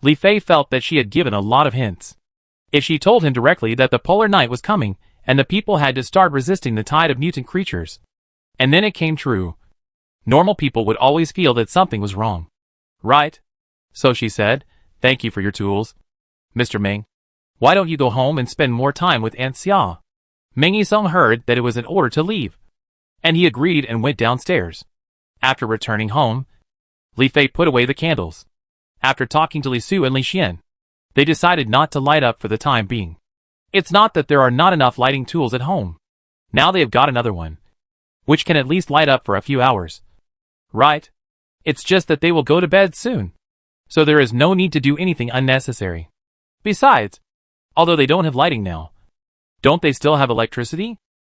Li Fei felt that she had given a lot of hints. If she told him directly that the polar night was coming, and the people had to start resisting the tide of mutant creatures, and then it came true, normal people would always feel that something was wrong. Right? So she said, "Thank you for your tools, Mr. Meng. Why don't you go home and spend more time with Aunt Xia?" Meng Yisong heard that it was an order to leave, and he agreed and went downstairs. After returning home, Li Fei put away the candles. After talking to Li Su and Li Xian, they decided not to light up for the time being. It's not that there are not enough lighting tools at home. Now they have got another one, which can at least light up for a few hours. Right? It's just that they will go to bed soon, so there is no need to do anything unnecessary. Besides, although they don't have lighting now, don't they still have electricity?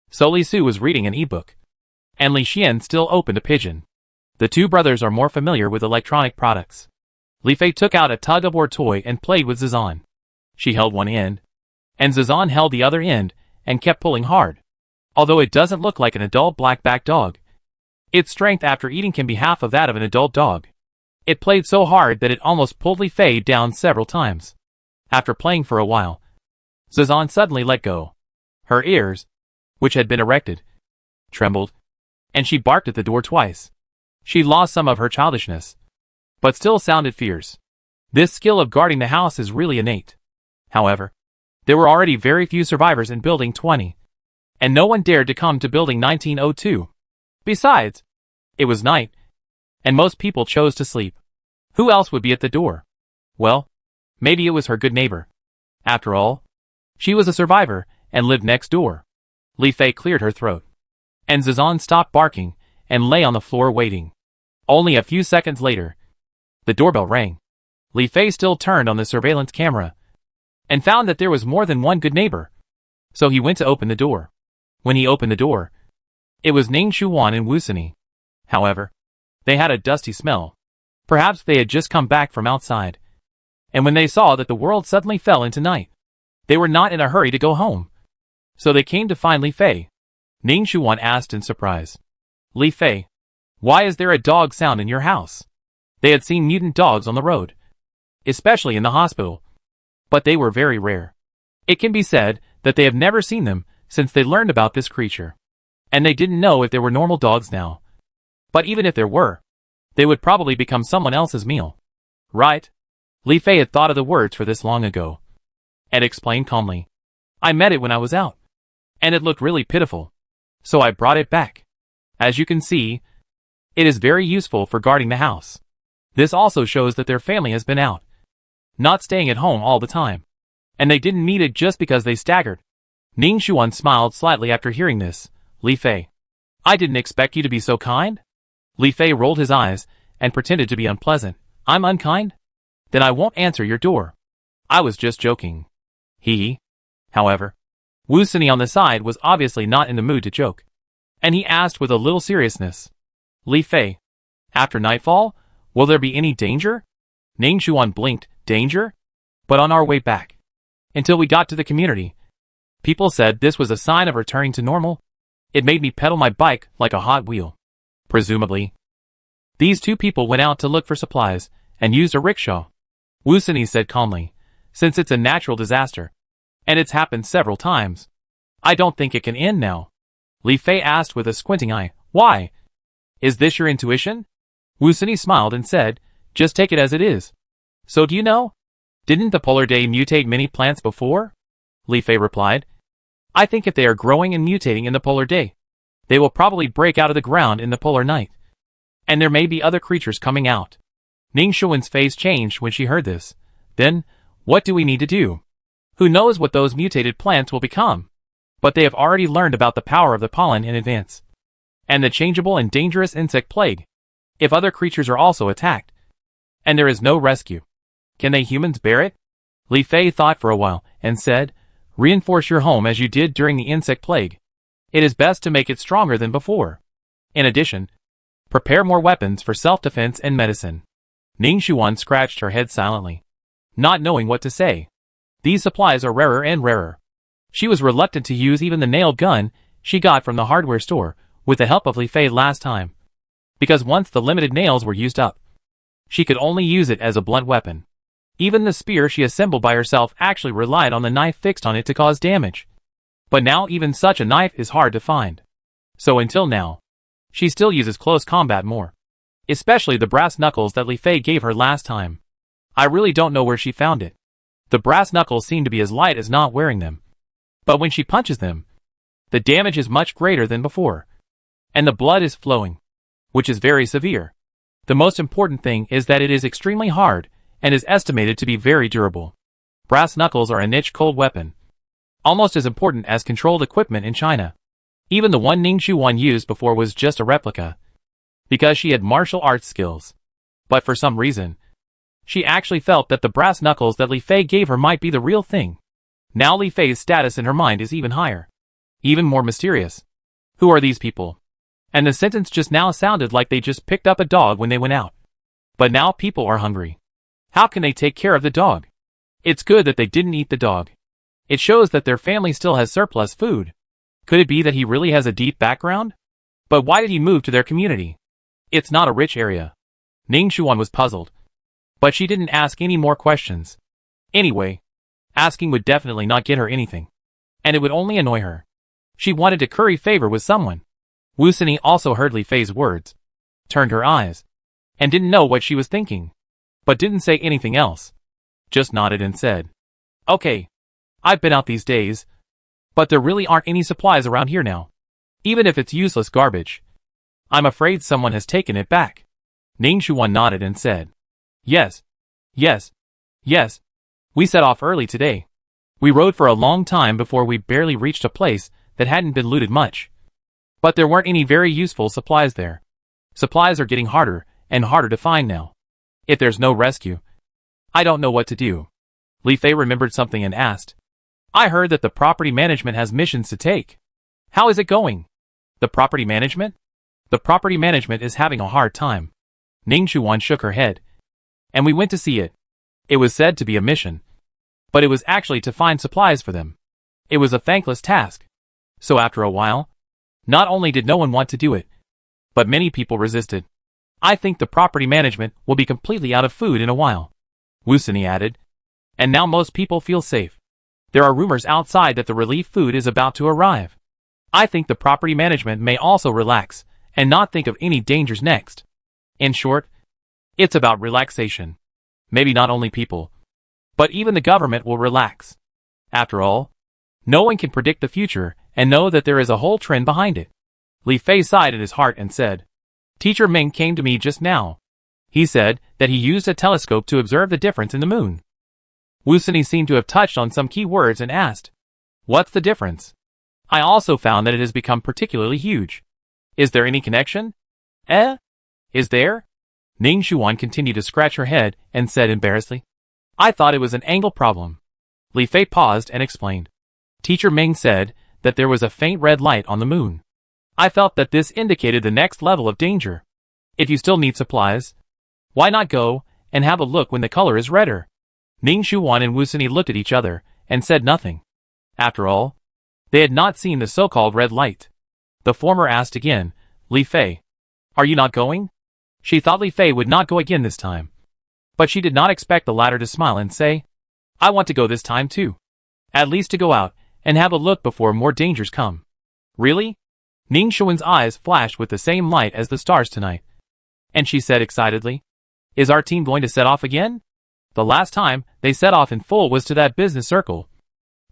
So Li Su was reading an ebook, and Li Xian still opened a pigeon. The two brothers are more familiar with electronic products. Li Fei took out a tug-of-war toy and played with Zizan. She held one end, and Zizan held the other end and kept pulling hard. Although it doesn't look like an adult black-backed dog, its strength after eating can be half of that of an adult dog. It played so hard that it almost pulled Li Fei down several times. After playing for a while, Zizan suddenly let go. Her ears, which had been erected, trembled, and she barked at the door twice. She lost some of her childishness, but still sounded fierce. This skill of guarding the house is really innate. However, there were already very few survivors in Building 20, and no one dared to come to Building 1902. Besides, it was night, and most people chose to sleep. Who else would be at the door? Well, maybe it was her good neighbor. After all, she was a survivor and lived next door. Li Fei cleared her throat, and Zizan stopped barking and lay on the floor waiting. Only a few seconds later, the doorbell rang. Li Fei still turned on the surveillance camera and found that there was more than one good neighbor. So he went to open the door. When he opened the door, it was Ning Shuwan and Wu Sini. However, they had a dusty smell. Perhaps they had just come back from outside. And when they saw that the world suddenly fell into night, they were not in a hurry to go home. So they came to find Li Fei. Ning Shuwan asked in surprise, Li Fei, why is there a dog sound in your house? They had seen mutant dogs on the road, especially in the hospital, but they were very rare. It can be said that they have never seen them since they learned about this creature. And they didn't know if there were normal dogs now. But even if there were, they would probably become someone else's meal. Right? Li Fei had thought of the words for this long ago, and explained calmly, I met it when I was out, and it looked really pitiful, so I brought it back. As you can see, it is very useful for guarding the house. This also shows that their family has been out, not staying at home all the time, and they didn't need it just because they staggered. Ning Shuan smiled slightly after hearing this. Li Fei, I didn't expect you to be so kind. Li Fei rolled his eyes and pretended to be unpleasant. I'm unkind? Then I won't answer your door. I was just joking. However, Wu Sini on the side was obviously not in the mood to joke, and he asked with a little seriousness, Li Fei, after nightfall, will there be any danger? Ning Shuan blinked. Danger? But on our way back, until we got to the community, people said this was a sign of returning to normal. It made me pedal my bike like a hot wheel. Presumably, these two people went out to look for supplies and used a rickshaw. Wu Sini said calmly, since it's a natural disaster, and it's happened several times, I don't think it can end now. Li Fei asked with a squinting eye, why? Is this your intuition? Wu Sini smiled and said, just take it as it is. So do you know? Didn't the polar day mutate many plants before? Li Fei replied, I think if they are growing and mutating in the polar day, they will probably break out of the ground in the polar night. And there may be other creatures coming out. Ning Shuan's face changed when she heard this. Then, what do we need to do? Who knows what those mutated plants will become? But they have already learned about the power of the pollen in advance, and the changeable and dangerous insect plague. If other creatures are also attacked, and there is no rescue, can they humans bear it? Li Fei thought for a while, and said, reinforce your home as you did during the insect plague. It is best to make it stronger than before. In addition, prepare more weapons for self-defense and medicine. Ning Shuan scratched her head silently, not knowing what to say. These supplies are rarer and rarer. She was reluctant to use even the nail gun she got from the hardware store with the help of Li Fei last time, because once the limited nails were used up, she could only use it as a blunt weapon. Even the spear she assembled by herself actually relied on the knife fixed on it to cause damage. But now even such a knife is hard to find. So until now, she still uses close combat more, especially the brass knuckles that Li Fei gave her last time. I really don't know where she found it. The brass knuckles seem to be as light as not wearing them. But when she punches them, the damage is much greater than before, and the blood is flowing, which is very severe. The most important thing is that it is extremely hard, and is estimated to be very durable. Brass knuckles are a niche cold weapon, almost as important as controlled equipment in China. Even the one Ning Shuwan used before was just a replica, because she had martial arts skills. But for some reason, she actually felt that the brass knuckles that Li Fei gave her might be the real thing. Now Li Fei's status in her mind is even higher, even more mysterious. Who are these people? And the sentence just now sounded like they just picked up a dog when they went out. But now people are hungry. How can they take care of the dog? It's good that they didn't eat the dog. It shows that their family still has surplus food. Could it be that he really has a deep background? But why did he move to their community? It's not a rich area. Ning Shuan was puzzled. But she didn't ask any more questions. Anyway, asking would definitely not get her anything. And it would only annoy her. She wanted to curry favor with someone. Wu Sini also heard Li Fei's words, turned her eyes, and didn't know what she was thinking, but didn't say anything else. Just nodded and said, "Okay, I've been out these days, but there really aren't any supplies around here now. Even if it's useless garbage. I'm afraid someone has taken it back." Ning Shuan nodded and said, "Yes, yes, yes. We set off early today. We rode for a long time before we barely reached a place that hadn't been looted much. But there weren't any very useful supplies there. Supplies are getting harder and harder to find now. If there's no rescue, I don't know what to do." Li Fei remembered something and asked, "I heard that the property management has missions to take. How is it going?" "The property management? The property management is having a hard time." Ning Shuan shook her head. "And we went to see it. It was said to be a mission, but it was actually to find supplies for them. It was a thankless task. So after a while, not only did no one want to do it, but many people resisted. I think the property management will be completely out of food in a while." Wu Sini added, "And now most people feel safe. There are rumors outside that the relief food is about to arrive. I think the property management may also relax and not think of any dangers next. In short, it's about relaxation. Maybe not only people, but even the government will relax. After all, no one can predict the future and know that there is a whole trend behind it." Li Fei sighed in his heart and said, "Teacher Ming came to me just now. He said that he used a telescope to observe the difference in the moon." Wu Sini seemed to have touched on some key words and asked, "What's the difference? I also found that it has become particularly huge. Is there any connection?" Is there?" Ning Shuan continued to scratch her head and said embarrassedly, "I thought it was an angle problem." Li Fei paused and explained. "Teacher Ming said that there was a faint red light on the moon. I felt that this indicated the next level of danger. If you still need supplies, why not go and have a look when the color is redder?" Ning Shuan and Wu Sini looked at each other and said nothing. After all, they had not seen the so-called red light. The former asked again, "Li Fei, are you not going?" She thought Li Fei would not go again this time. But she did not expect the latter to smile and say, "I want to go this time too. At least to go out and have a look before more dangers come." "Really?" Ning Shuan's eyes flashed with the same light as the stars tonight. And she said excitedly, "Is our team going to set off again?" The last time they set off in full was to that business circle.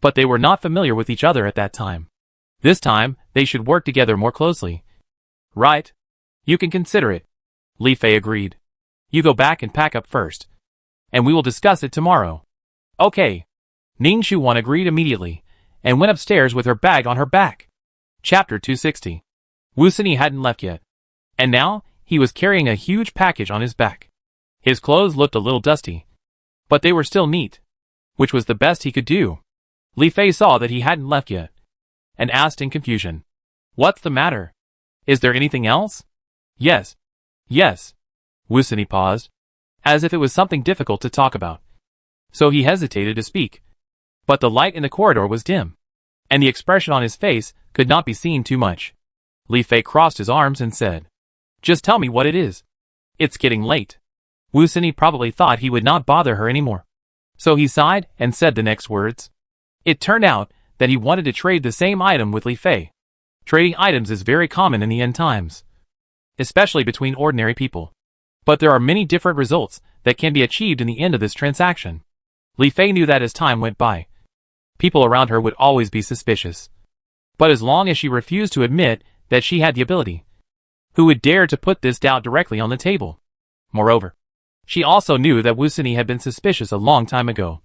But they were not familiar with each other at that time. This time, they should work together more closely. "Right. You can consider it," Li Fei agreed. "You go back and pack up first, and we will discuss it tomorrow." "Okay." Ning Shuan agreed immediately, and went upstairs with her bag on her back. Chapter 260. Wu Sini hadn't left yet, and now he was carrying a huge package on his back. His clothes looked a little dusty, but they were still neat, which was the best he could do. Li Fei saw that he hadn't left yet, and asked in confusion, "What's the matter? Is there anything else?" Yes. Wu Sini paused, as if it was something difficult to talk about. So he hesitated to speak. But the light in the corridor was dim, and the expression on his face could not be seen too much. Li Fei crossed his arms and said, "Just tell me what it is. It's getting late." Wu Sini probably thought he would not bother her anymore. So he sighed and said the next words. It turned out that he wanted to trade the same item with Li Fei. Trading items is very common in the end times, especially between ordinary people. But there are many different results that can be achieved in the end of this transaction. Li Fei knew that as time went by, people around her would always be suspicious. But as long as she refused to admit that she had the ability, who would dare to put this doubt directly on the table? Moreover, She also knew that Wusini had been suspicious a long time ago.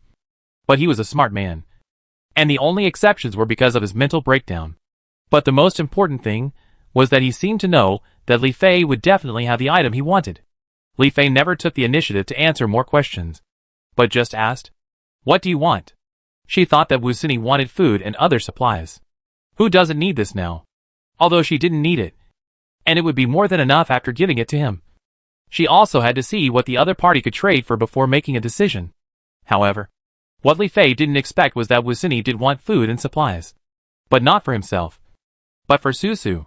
But he was a smart man. And the only exceptions were because of his mental breakdown. But the most important thing was that he seemed to know that Li Fei would definitely have the item he wanted. Li Fei never took the initiative to answer more questions, but just asked, "What do you want?" She thought that Wusini wanted food and other supplies. Who doesn't need this now? Although she didn't need it, and it would be more than enough after giving it to him. She also had to see what the other party could trade for before making a decision. However, what Li Fei didn't expect was that Wusini did want food and supplies. But not for himself, but for Susu.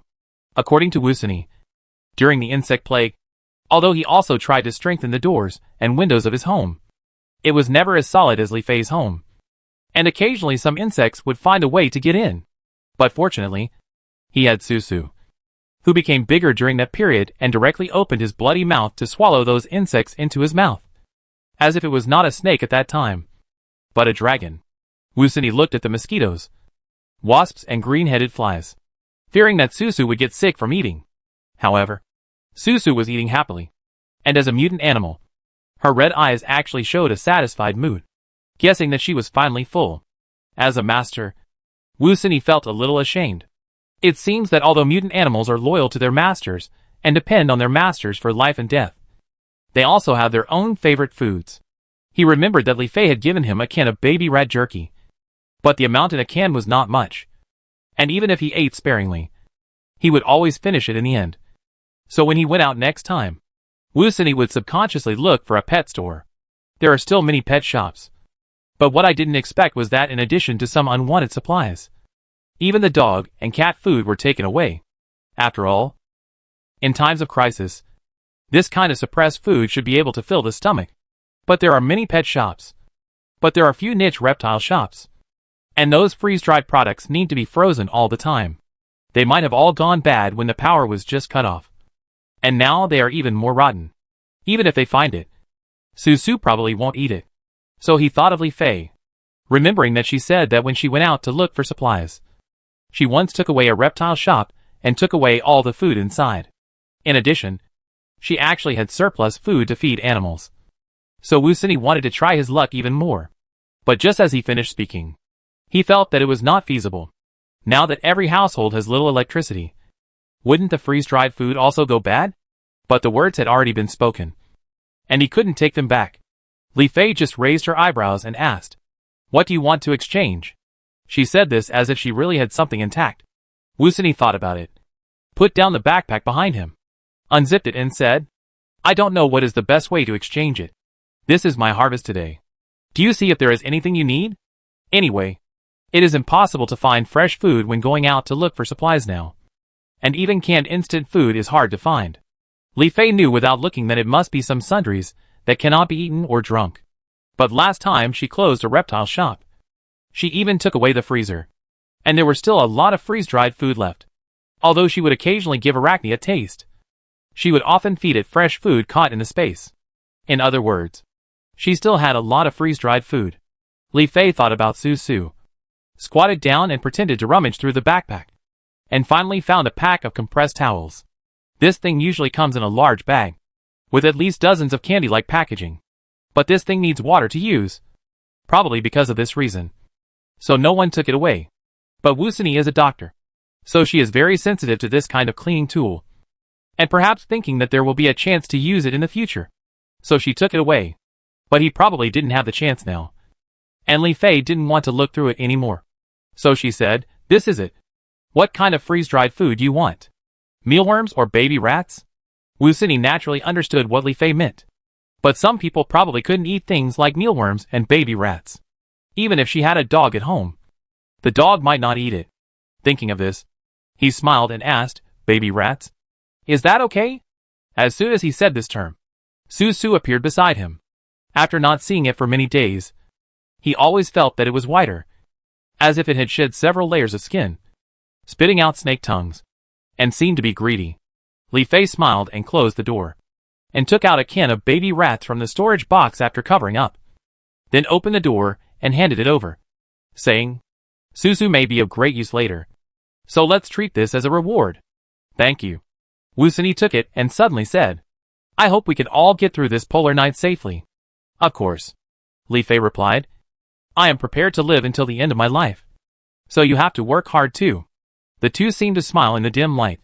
According to Wusini, during the insect plague, although he also tried to strengthen the doors and windows of his home, it was never as solid as Li Fei's home. And occasionally some insects would find a way to get in. But fortunately, he had Susu, who became bigger during that period and directly opened his bloody mouth to swallow those insects into his mouth. As if it was not a snake at that time, but a dragon. Wusini looked at the mosquitoes, wasps and green-headed flies, fearing that Susu would get sick from eating. However, Susu was eating happily, and as a mutant animal, her red eyes actually showed a satisfied mood, guessing that she was finally full. As a master, Wusini felt a little ashamed. It seems that although mutant animals are loyal to their masters and depend on their masters for life and death, they also have their own favorite foods. He remembered that Li Fei had given him a can of baby rat jerky, but the amount in a can was not much, and even if he ate sparingly, he would always finish it in the end. So when he went out next time, Wusini would subconsciously look for a pet store. There are still many pet shops. But what I didn't expect was that in addition to some unwanted supplies, even the dog and cat food were taken away. After all, in times of crisis, this kind of suppressed food should be able to fill the stomach. But there are many pet shops. But there are few niche reptile shops. And those freeze-dried products need to be frozen all the time. They might have all gone bad when the power was just cut off. And now they are even more rotten. Even if they find it, Susu probably won't eat it. So he thought of Li Fei, remembering that she said that when she went out to look for supplies, she once took away a reptile shop and took away all the food inside. In addition, she actually had surplus food to feed animals. So Wusini wanted to try his luck even more. But just as he finished speaking, he felt that it was not feasible. Now that every household has little electricity, wouldn't the freeze-dried food also go bad? But the words had already been spoken, and he couldn't take them back. Li Fei just raised her eyebrows and asked, "What do you want to exchange?" She said this as if she really had something intact. Wusini thought about it, put down the backpack behind him, unzipped it and said, "I don't know what is the best way to exchange it. This is my harvest today. Do you see if there is anything you need? Anyway, it is impossible to find fresh food when going out to look for supplies now. And even canned instant food is hard to find." Li Fei knew without looking that it must be some sundries that cannot be eaten or drunk. But last time she closed a reptile shop, she even took away the freezer. And there were still a lot of freeze-dried food left. Although she would occasionally give Arachne a taste, she would often feed it fresh food caught in the space. In other words, she still had a lot of freeze-dried food. Li Fei thought about Susu, squatted down and pretended to rummage through the backpack, and finally found a pack of compressed towels. This thing usually comes in a large bag, with at least dozens of candy-like packaging. But this thing needs water to use, probably because of this reason. So no one took it away. But Wusini is a doctor, so she is very sensitive to this kind of cleaning tool, and perhaps thinking that there will be a chance to use it in the future. So she took it away. But he probably didn't have the chance now. And Li Fei didn't want to look through it anymore. So she said, "This is it. What kind of freeze-dried food do you want? Mealworms or baby rats?" Wusini naturally understood what Li Fei meant. But some people probably couldn't eat things like mealworms and baby rats. Even if she had a dog at home, the dog might not eat it. Thinking of this, he smiled and asked, "Baby rats? Is that okay?" As soon as he said this term, Susu appeared beside him. After not seeing it for many days, he always felt that it was whiter, as if it had shed several layers of skin, spitting out snake tongues, and seemed to be greedy. Li Fei smiled and closed the door, and took out a can of baby rats from the storage box after covering up. Then opened the door and handed it over, saying, "Susu may be of great use later, so let's treat this as a reward." "Thank you." Wusini took it and suddenly said, I hope we can all get through this polar night safely. Of course, Li Fei replied. I am prepared to live until the end of my life. So you have to work hard too. The two seemed to smile in the dim light.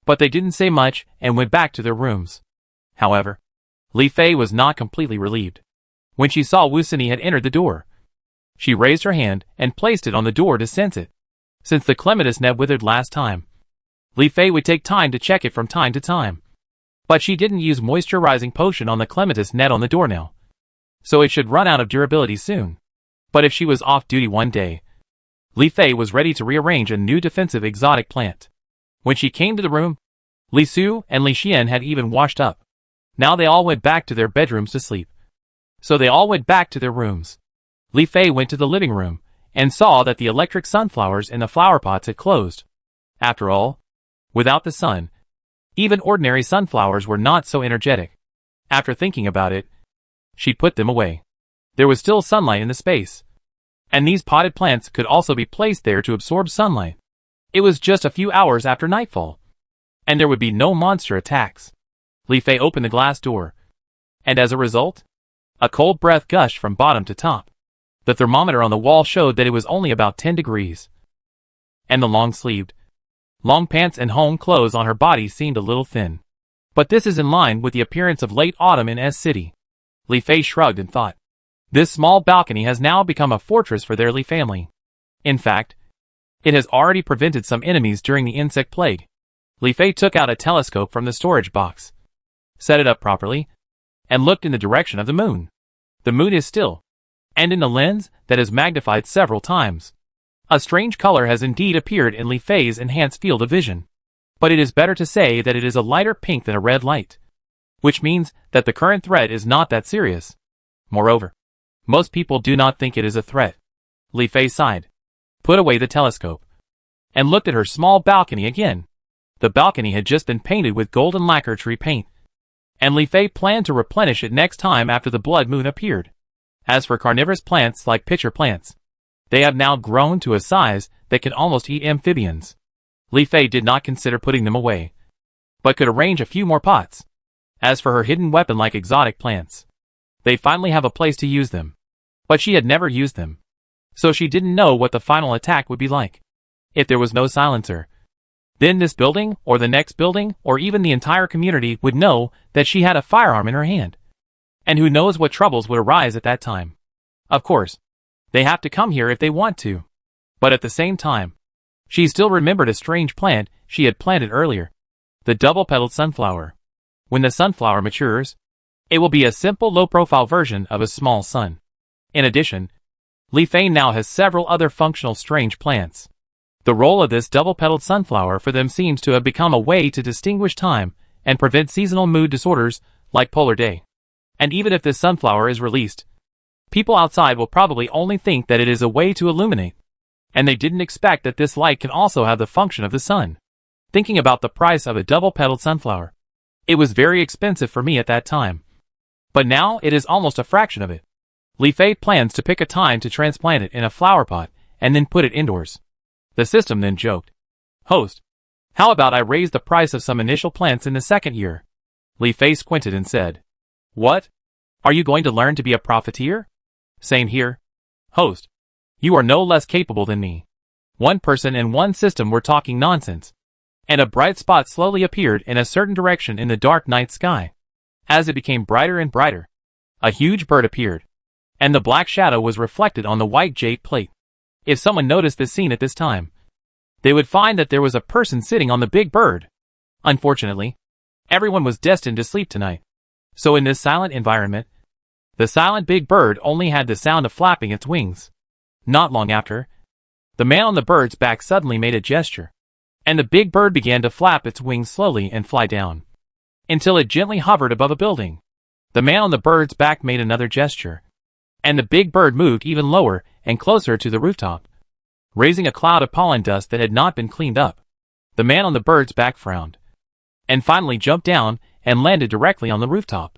But they didn't say much and went back to their rooms. However, Li Fei was not completely relieved. When she saw Wu Sini had entered the door, she raised her hand and placed it on the door to sense it. Since the clematis net withered last time, Li Fei would take time to check it from time to time. But she didn't use moisturizing potion on the clematis net on the doornail, so it should run out of durability soon. But if she was off duty one day, Li Fei was ready to rearrange a new defensive exotic plant. When she came to the room, Li Su and Li Xian had even washed up. Now they all went back to their bedrooms to sleep. So they all went back to their rooms. Li Fei went to the living room and saw that the electric sunflowers in the flower pots had closed. After all, without the sun, even ordinary sunflowers were not so energetic. After thinking about it, she put them away. There was still sunlight in the space, and these potted plants could also be placed there to absorb sunlight. It was just a few hours after nightfall, and there would be no monster attacks. Li Fei opened the glass door, and as a result, a cold breath gushed from bottom to top. The thermometer on the wall showed that it was only about 10 degrees. And the long-sleeved, long pants and home clothes on her body seemed a little thin. But this is in line with the appearance of late autumn in S City. Li Fei shrugged and thought, this small balcony has now become a fortress for their Li family. In fact, it has already prevented some enemies during the insect plague. Li Fei took out a telescope from the storage box, set it up properly, and looked in the direction of the moon. The moon is still, and in a lens that is magnified several times. A strange color has indeed appeared in Li Fei's enhanced field of vision. But it is better to say that it is a lighter pink than a red light, which means that the current threat is not that serious. Moreover, most people do not think it is a threat. Li Fei sighed, put away the telescope, and looked at her small balcony again. The balcony had just been painted with golden lacquer tree paint, and Li Fei planned to replenish it next time after the blood moon appeared. As for carnivorous plants like pitcher plants, they have now grown to a size that can almost eat amphibians. Li Fei did not consider putting them away, but could arrange a few more pots. As for her hidden weapon like exotic plants, they finally have a place to use them. But she had never used them, so she didn't know what the final attack would be like. If there was no silencer, then this building, or the next building, or even the entire community would know that she had a firearm in her hand. And who knows what troubles would arise at that time. Of course, they have to come here if they want to. But at the same time, she still remembered a strange plant she had planted earlier. The double-petaled sunflower. When the sunflower matures, it will be a simple low-profile version of a small sun. In addition, Li Fei now has several other functional strange plants. The role of this double-petaled sunflower for them seems to have become a way to distinguish time and prevent seasonal mood disorders like polar day. And even if this sunflower is released, people outside will probably only think that it is a way to illuminate. And they didn't expect that this light can also have the function of the sun. Thinking about the price of a double-petaled sunflower, it was very expensive for me at that time. But now it is almost a fraction of it. Li Fei plans to pick a time to transplant it in a flower pot and then put it indoors. The system then joked, "Host, how about I raise the price of some initial plants in the second year?" Li Fei squinted and said, "What? Are you going to learn to be a profiteer?" "Same here. Host, you are no less capable than me." One person and one system were talking nonsense, and a bright spot slowly appeared in a certain direction in the dark night sky. As it became brighter and brighter, a huge bird appeared, and the black shadow was reflected on the white jade plate. If someone noticed this scene at this time, they would find that there was a person sitting on the big bird. Unfortunately, everyone was destined to sleep tonight. So in this silent environment, the silent big bird only had the sound of flapping its wings. Not long after, the man on the bird's back suddenly made a gesture, and the big bird began to flap its wings slowly and fly down, until it gently hovered above a building. The man on the bird's back made another gesture, and the big bird moved even lower and closer to the rooftop, raising a cloud of pollen dust that had not been cleaned up. The man on the bird's back frowned, and finally jumped down and landed directly on the rooftop.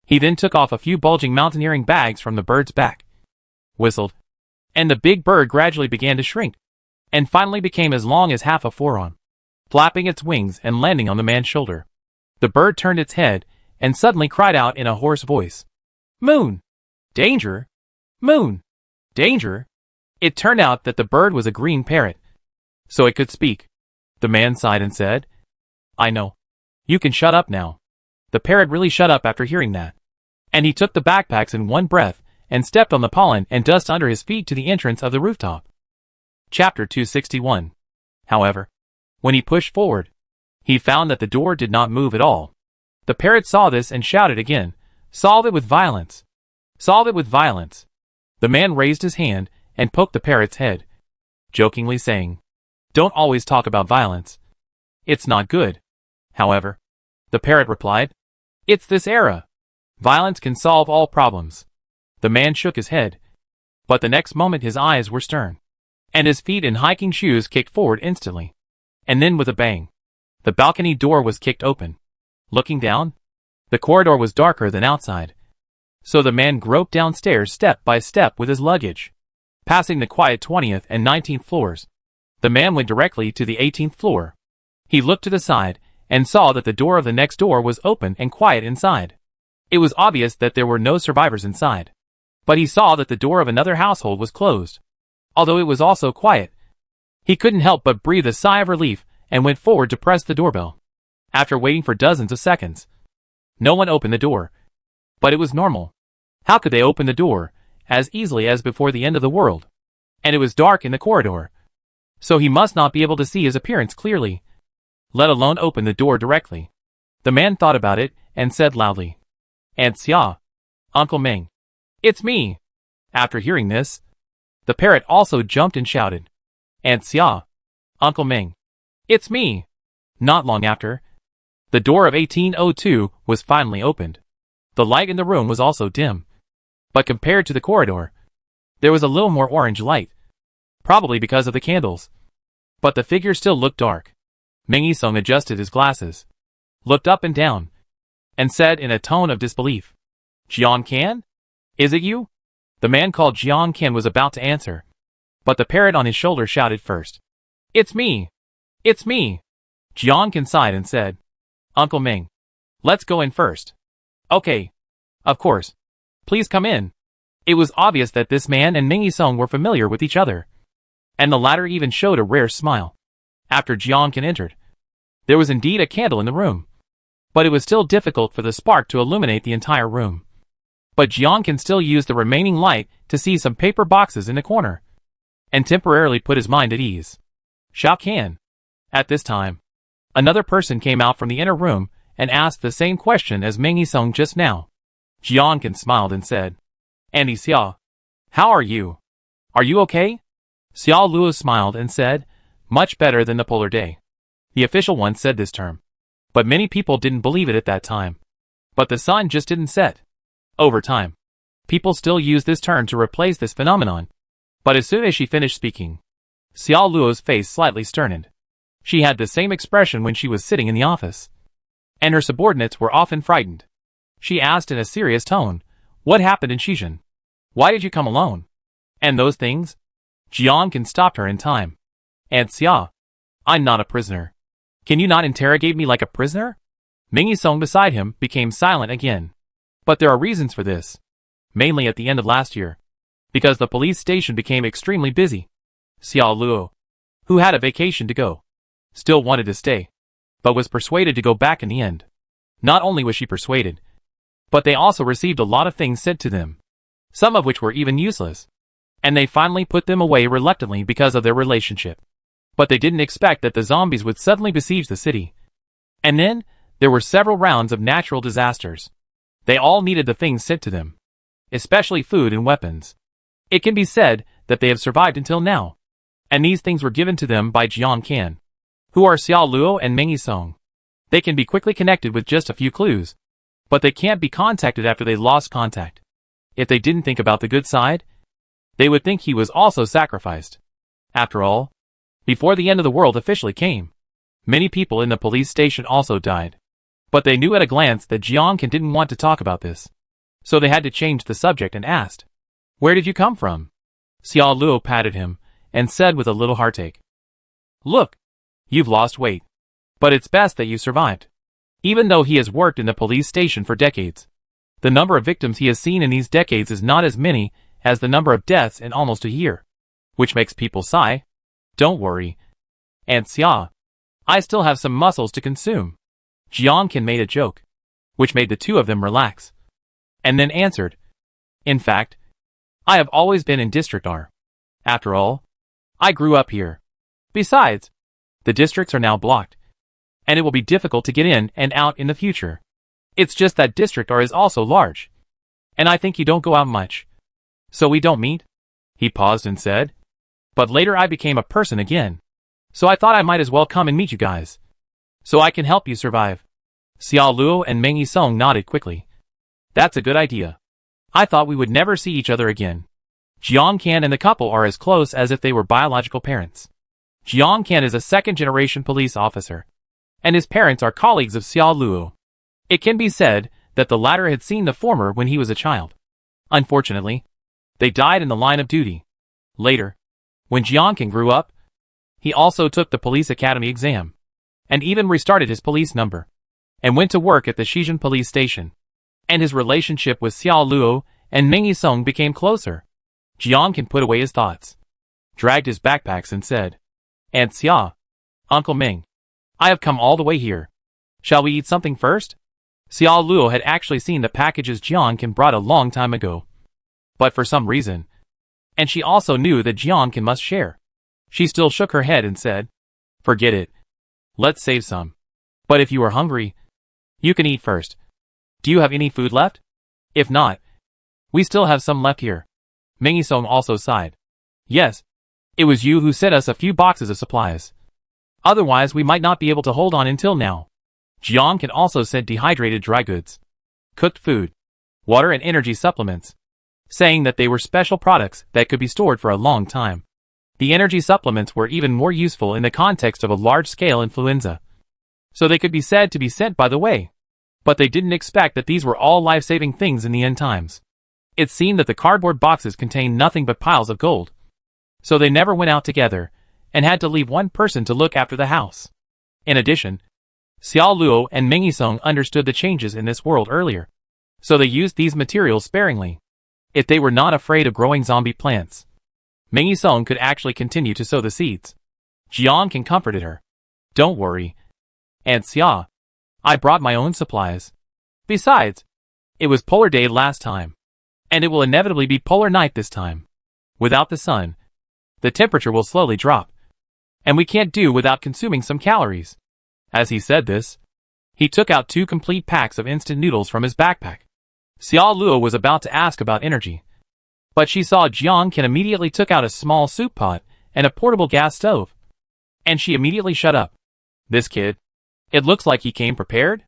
He then took off a few bulging mountaineering bags from the bird's back, whistled, and the big bird gradually began to shrink, and finally became as long as half a forearm, flapping its wings and landing on the man's shoulder. The bird turned its head and suddenly cried out in a hoarse voice, "Moon! Danger! Moon! Danger!" It turned out that the bird was a green parrot, so it could speak. The man sighed and said, "I know. You can shut up now." The parrot really shut up after hearing that. And he took the backpacks in one breath and stepped on the pollen and dust under his feet to the entrance of the rooftop. Chapter 261. However, when he pushed forward, he found that the door did not move at all. The parrot saw this and shouted again, "Solve it with violence! Solve it with violence!" The man raised his hand and poked the parrot's head, jokingly saying, "Don't always talk about violence. It's not good." However, the parrot replied, "It's this era. Violence can solve all problems." The man shook his head, but the next moment his eyes were stern, and his feet in hiking shoes kicked forward instantly. And then with a bang, the balcony door was kicked open. Looking down, the corridor was darker than outside. So the man groped downstairs step by step with his luggage. Passing the quiet 20th and 19th floors, the man went directly to the 18th floor. He looked to the side and saw that the door of the next door was open and quiet inside. It was obvious that there were no survivors inside. But he saw that the door of another household was closed. Although it was also quiet, he couldn't help but breathe a sigh of relief and went forward to press the doorbell. After waiting for dozens of seconds, no one opened the door. But it was normal. How could they open the door as easily as before the end of the world? And it was dark in the corridor, so he must not be able to see his appearance clearly, let alone open the door directly. The man thought about it and said loudly, "Aunt Xia, Uncle Meng, it's me." After hearing this, the parrot also jumped and shouted, "Aunt Xia, Uncle Meng, it's me." Not long after, the door of 1802 was finally opened. The light in the room was also dim, but compared to the corridor, there was a little more orange light, probably because of the candles. But the figure still looked dark. Meng Yisong adjusted his glasses, looked up and down, and said in a tone of disbelief, "Jian Kan? Is it you?" The man called Jian Kan was about to answer, but the parrot on his shoulder shouted first, "It's me! It's me!" Jian Kan sighed and said, "Uncle Meng, let's go in first." "Okay. Of course. Please come in." It was obvious that this man and Meng Yisong were familiar with each other, and the latter even showed a rare smile. After Jian Kan entered, there was indeed a candle in the room, but it was still difficult for the spark to illuminate the entire room. But Jian Kan still used the remaining light to see some paper boxes in the corner, and temporarily put his mind at ease. Shao Kan. At this time, another person came out from the inner room and asked the same question as Meng Yisong just now. Jian Kan smiled and said, "Auntie Xia, how are you? Are you okay?" Xiao Luo smiled and said, "Much better than the polar day." The official one said this term, but many people didn't believe it at that time. But the sun just didn't set. Over time, people still use this term to replace this phenomenon. But as soon as she finished speaking, Xiao Luo's face slightly sterned. She had the same expression when she was sitting in the office, and her subordinates were often frightened. She asked in a serious tone, "What happened in Shizhen? Why did you come alone? And those things?" Jian Kan stopped her in time. "Aunt Xia, I'm not a prisoner. Can you not interrogate me like a prisoner?" Meng Yisong beside him became silent again. But there are reasons for this. Mainly at the end of last year, because the police station became extremely busy. Xiao Luo, who had a vacation to go, still wanted to stay, but was persuaded to go back in the end. Not only was she persuaded, but they also received a lot of things sent to them, some of which were even useless, and they finally put them away reluctantly because of their relationship. But they didn't expect that the zombies would suddenly besiege the city. And then, there were several rounds of natural disasters. They all needed the things sent to them, especially food and weapons. It can be said that they have survived until now, and these things were given to them by Jian Kan, who are Xiao Luo and Meng Yisong. They can be quickly connected with just a few clues, but they can't be contacted after they lost contact. If they didn't think about the good side, they would think he was also sacrificed. After all, before the end of the world officially came, many people in the police station also died. But they knew at a glance that Jian Kan didn't want to talk about this, so they had to change the subject and asked, "Where did you come from?" Xiao Luo patted him and said with a little heartache, "Look, you've lost weight, but it's best that you survived. even though he has worked in the police station for decades. The number of victims he has seen in these decades is not as many as the number of deaths in almost a year. Which makes people sigh. Don't worry, Aunt Xia. I still have some mussels to consume. Jiangkan made a joke, which made the two of them relax. And then answered, in fact, I have always been in District R. After all, I grew up here. Besides, the districts are now blocked, and it will be difficult to get in and out in the future. It's just that District R is also large, and I think you don't go out much. So we don't meet? He paused and said. But later I became a person again. So I thought I might as well come and meet you guys. So I can help you survive. Xiao Luo and Meng Yisong nodded quickly. That's a good idea. I thought we would never see each other again. Jiang Kan and the couple are as close as if they were biological parents. Jiang Kan is a second-generation police officer, and his parents are colleagues of Xiao Luo. It can be said that the latter had seen the former when he was a child. Unfortunately, they died in the line of duty. Later, when Jiang Kan grew up, he also took the police academy exam, and even restarted his police number, and went to work at the Shizhen police station. And his relationship with Xiao Luo and Meng Yisong became closer. Jiang Kan put away his thoughts, dragged his backpacks and said, Aunt Xia, Uncle Meng, I have come all the way here. Shall we eat something first? Xiao Luo had actually seen the packages Jiang Kan brought a long time ago. But for some reason, and she also knew that Jiang Kan must share, she still shook her head and said, forget it. Let's save some. But if you are hungry, you can eat first. Do you have any food left? If not, we still have some left here. Meng Yisong also sighed. Yes, it was you who sent us a few boxes of supplies. Otherwise we might not be able to hold on until now. Jiang Kan also sent dehydrated dry goods, cooked food, water and energy supplements, saying that they were special products that could be stored for a long time. The energy supplements were even more useful in the context of a large-scale influenza, so they could be said to be sent by the way. But they didn't expect that these were all life-saving things in the end times. It seemed that the cardboard boxes contained nothing but piles of gold. So they never went out together, and had to leave one person to look after the house. In addition, Xiao Luo and Meng Yisong understood the changes in this world earlier, so they used these materials sparingly. If they were not afraid of growing zombie plants, Meng Yisong could actually continue to sow the seeds. Jiang Kan comforted her. Don't worry, Aunt Xia. I brought my own supplies. Besides, it was polar day last time, and it will inevitably be polar night this time. Without the sun, the temperature will slowly drop, and we can't do without consuming some calories. As he said this, he took out 2 complete packs of instant noodles from his backpack. Xiao Luo was about to ask about energy, but she saw Jiang Kan immediately took out a small soup pot and a portable gas stove, and she immediately shut up. This kid, it looks like he came prepared.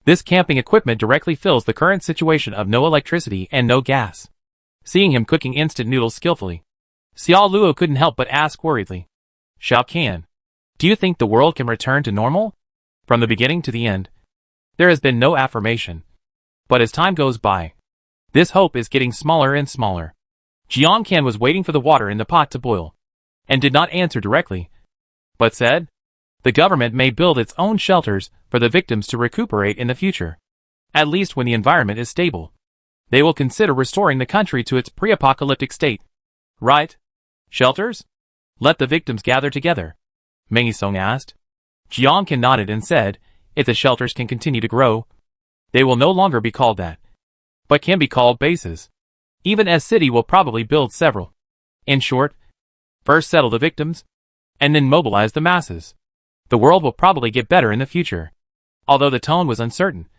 This camping equipment directly fills the current situation of no electricity and no gas. Seeing him cooking instant noodles skillfully, Xiao Luo couldn't help but ask worriedly, Xiao Kan, do you think the world can return to normal? From the beginning to the end, there has been no affirmation. But as time goes by, this hope is getting smaller and smaller. Jiang Kan was waiting for the water in the pot to boil, and did not answer directly, but said, the government may build its own shelters for the victims to recuperate in the future. At least when the environment is stable, they will consider restoring the country to its pre-apocalyptic state. Right? Shelters? Let the victims gather together, Meng Yisong asked. Jiang Kan nodded and said, if the shelters can continue to grow, they will no longer be called that, but can be called bases. Even as city will probably build several. In short, first settle the victims, and then mobilize the masses. The world will probably get better in the future. Although the tone was uncertain,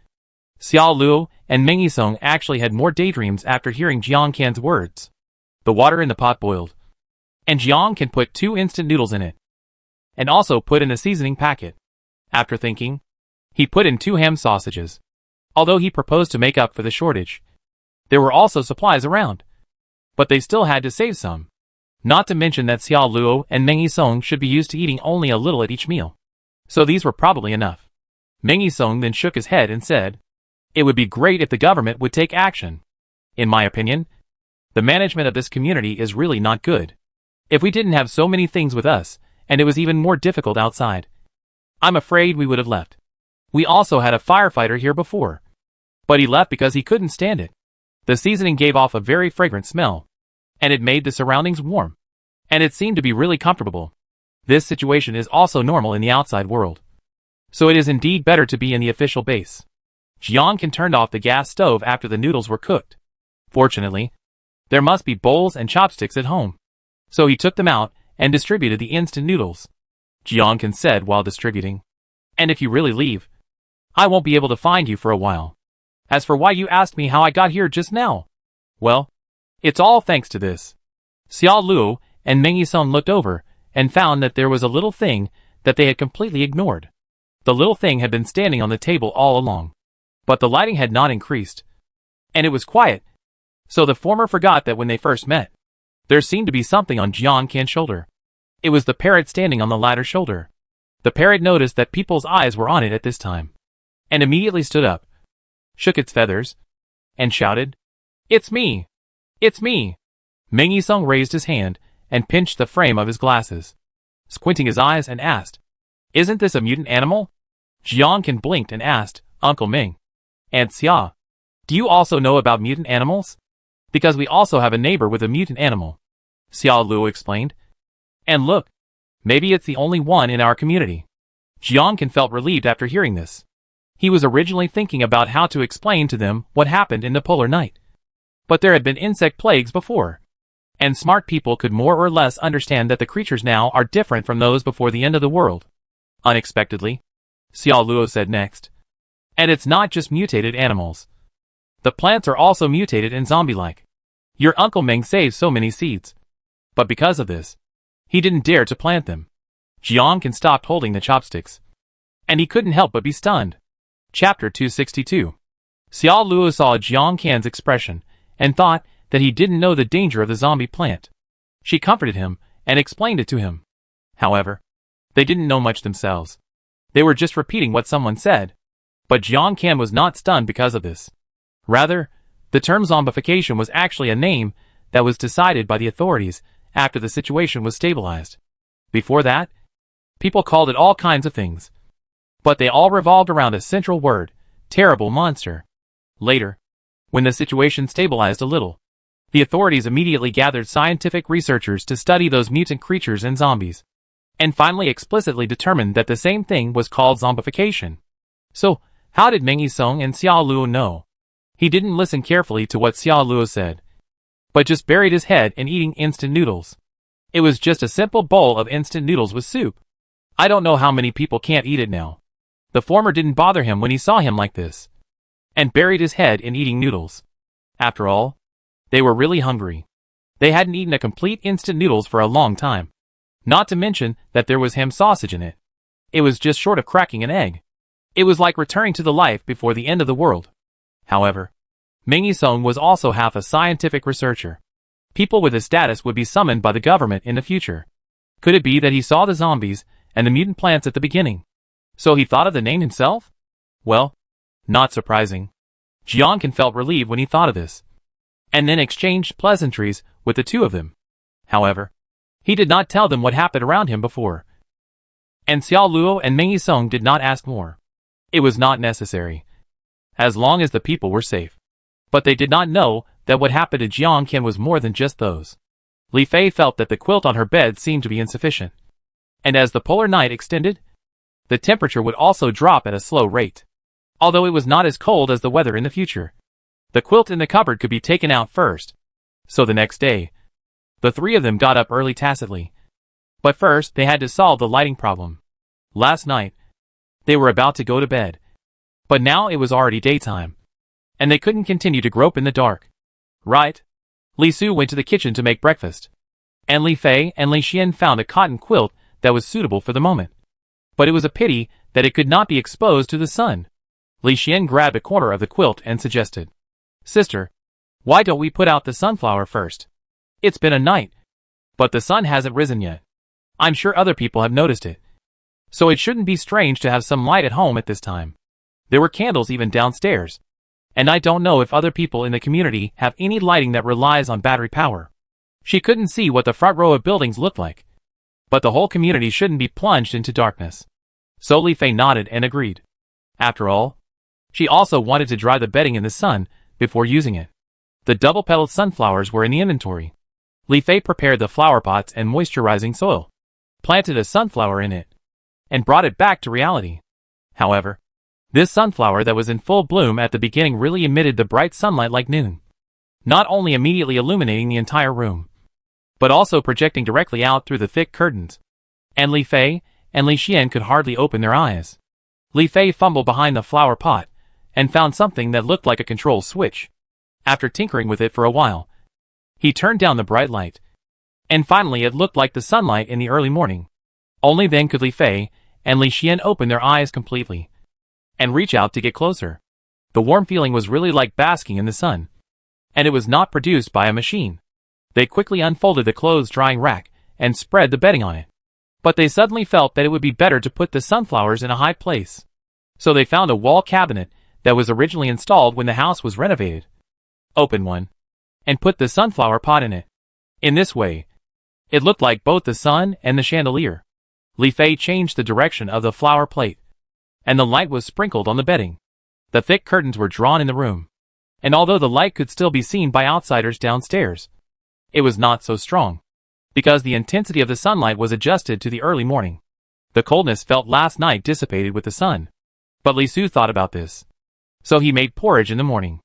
Xiao Luo and Meng Yisong actually had more daydreams after hearing Jiang Kan's words. The water in the pot boiled, and Jiang Kan put 2 instant noodles in it, and also put in a seasoning packet. After thinking, he put in 2 ham sausages. Although he proposed to make up for the shortage, there were also supplies around, but they still had to save some. Not to mention that Xiao Luo and Meng Yisong should be used to eating only a little at each meal. So these were probably enough. Meng Yisong then shook his head and said, it would be great if the government would take action. In my opinion, the management of this community is really not good. If we didn't have so many things with us, and it was even more difficult outside, I'm afraid we would have left. We also had a firefighter here before. But he left because he couldn't stand it. The seasoning gave off a very fragrant smell. And it made the surroundings warm. And it seemed to be really comfortable. This situation is also normal in the outside world. So it is indeed better to be in the official base. Jiang turned off the gas stove after the noodles were cooked. Fortunately, there must be bowls and chopsticks at home. So he took them out and distributed the instant noodles. Jiang said while distributing. And if you really leave, I won't be able to find you for a while. As for why you asked me how I got here just now, well, it's all thanks to this. Xiao Luo and Meng Yisong looked over and found that there was a little thing that they had completely ignored. The little thing had been standing on the table all along. But the lighting had not increased. And it was quiet. So the former forgot that when they first met, there seemed to be something on Jiang shoulder. It was the parrot standing on the latter's shoulder. The parrot noticed that people's eyes were on it at this time. And immediately stood up, shook its feathers, and shouted, "It's me! It's me!" Meng Yisong raised his hand and pinched the frame of his glasses, squinting his eyes and asked, "Isn't this a mutant animal?" Jiang blinked and asked, "Uncle Ming, Aunt Xia, do you also know about mutant animals? Because we also have a neighbor with a mutant animal," Xiao Luo explained. "And look, maybe it's the only one in our community." Jiang felt relieved after hearing this. He was originally thinking about how to explain to them what happened in the polar night. But there had been insect plagues before. And smart people could more or less understand that the creatures now are different from those before the end of the world. Unexpectedly, Xiao Luo said next. And it's not just mutated animals. The plants are also mutated and zombie-like. Your Uncle Meng saved so many seeds. But because of this, he didn't dare to plant them. Jiang stopped holding the chopsticks. And he couldn't help but be stunned. Chapter 262. Xiao Luo saw Jiang expression and thought that he didn't know the danger of the zombie plant. She comforted him and explained it to him. However, they didn't know much themselves. They were just repeating what someone said. But Jiang was not stunned because of this. Rather, the term zombification was actually a name that was decided by the authorities after the situation was stabilized. Before that, people called it all kinds of things. But they all revolved around a central word, terrible monster. Later, when the situation stabilized a little, the authorities immediately gathered scientific researchers to study those mutant creatures and zombies, and finally explicitly determined that the same thing was called zombification. So, how did Meng Yisong and Xiao Luo know? He didn't listen carefully to what Xiao Luo said, but just buried his head in eating instant noodles. It was just a simple bowl of instant noodles with soup. I don't know how many people can't eat it now. The former didn't bother him when he saw him like this, and buried his head in eating noodles. After all, they were really hungry. They hadn't eaten a complete instant noodles for a long time. Not to mention that there was ham sausage in it. It was just short of cracking an egg. It was like returning to the life before the end of the world. However, Meng Yisong was also half a scientific researcher. People with his status would be summoned by the government in the future. Could it be that he saw the zombies and the mutant plants at the beginning? So he thought of the name himself? Well, not surprising. Jiang felt relieved when he thought of this, and then exchanged pleasantries with the two of them. However, he did not tell them what happened around him before. And Xiao Luo and Meng Yisong did not ask more. It was not necessary, as long as the people were safe. But they did not know that what happened to Jiang was more than just those. Li Fei felt that the quilt on her bed seemed to be insufficient. And as the polar night extended, the temperature would also drop at a slow rate. Although it was not as cold as the weather in the future, the quilt in the cupboard could be taken out first. So the next day, the three of them got up early tacitly. But first they had to solve the lighting problem. Last night, they were about to go to bed. But now it was already daytime, and they couldn't continue to grope in the dark. Right? Li Su went to the kitchen to make breakfast, and Li Fei and Li Xian found a cotton quilt that was suitable for the moment. But it was a pity that it could not be exposed to the sun. Li Xian grabbed a corner of the quilt and suggested, "Sister, why don't we put out the sunflower first? It's been a night, but the sun hasn't risen yet. I'm sure other people have noticed it. So it shouldn't be strange to have some light at home at this time. There were candles even downstairs. And I don't know if other people in the community have any lighting that relies on battery power." She couldn't see what the front row of buildings looked like, but the whole community shouldn't be plunged into darkness. So Li Fei nodded and agreed. After all, she also wanted to dry the bedding in the sun before using it. The double-petaled sunflowers were in the inventory. Li Fei prepared the flower pots and moisturizing soil, planted a sunflower in it, and brought it back to reality. However, this sunflower that was in full bloom at the beginning really emitted the bright sunlight like noon, not only immediately illuminating the entire room, but also projecting directly out through the thick curtains. And Li Fei and Li Xian could hardly open their eyes. Li Fei fumbled behind the flower pot and found something that looked like a control switch. After tinkering with it for a while, he turned down the bright light, and finally it looked like the sunlight in the early morning. Only then could Li Fei and Li Xian open their eyes completely and reach out to get closer. The warm feeling was really like basking in the sun, and it was not produced by a machine. They quickly unfolded the clothes-drying rack and spread the bedding on it. But they suddenly felt that it would be better to put the sunflowers in a high place. So they found a wall cabinet that was originally installed when the house was renovated. Opened one, and put the sunflower pot in it. In this way, it looked like both the sun and the chandelier. Li Fei changed the direction of the flower plate, and the light was sprinkled on the bedding. The thick curtains were drawn in the room, and although the light could still be seen by outsiders downstairs, it was not so strong, because the intensity of the sunlight was adjusted to the early morning. The coldness felt last night dissipated with the sun. But Li Su thought about this. So he made porridge in the morning.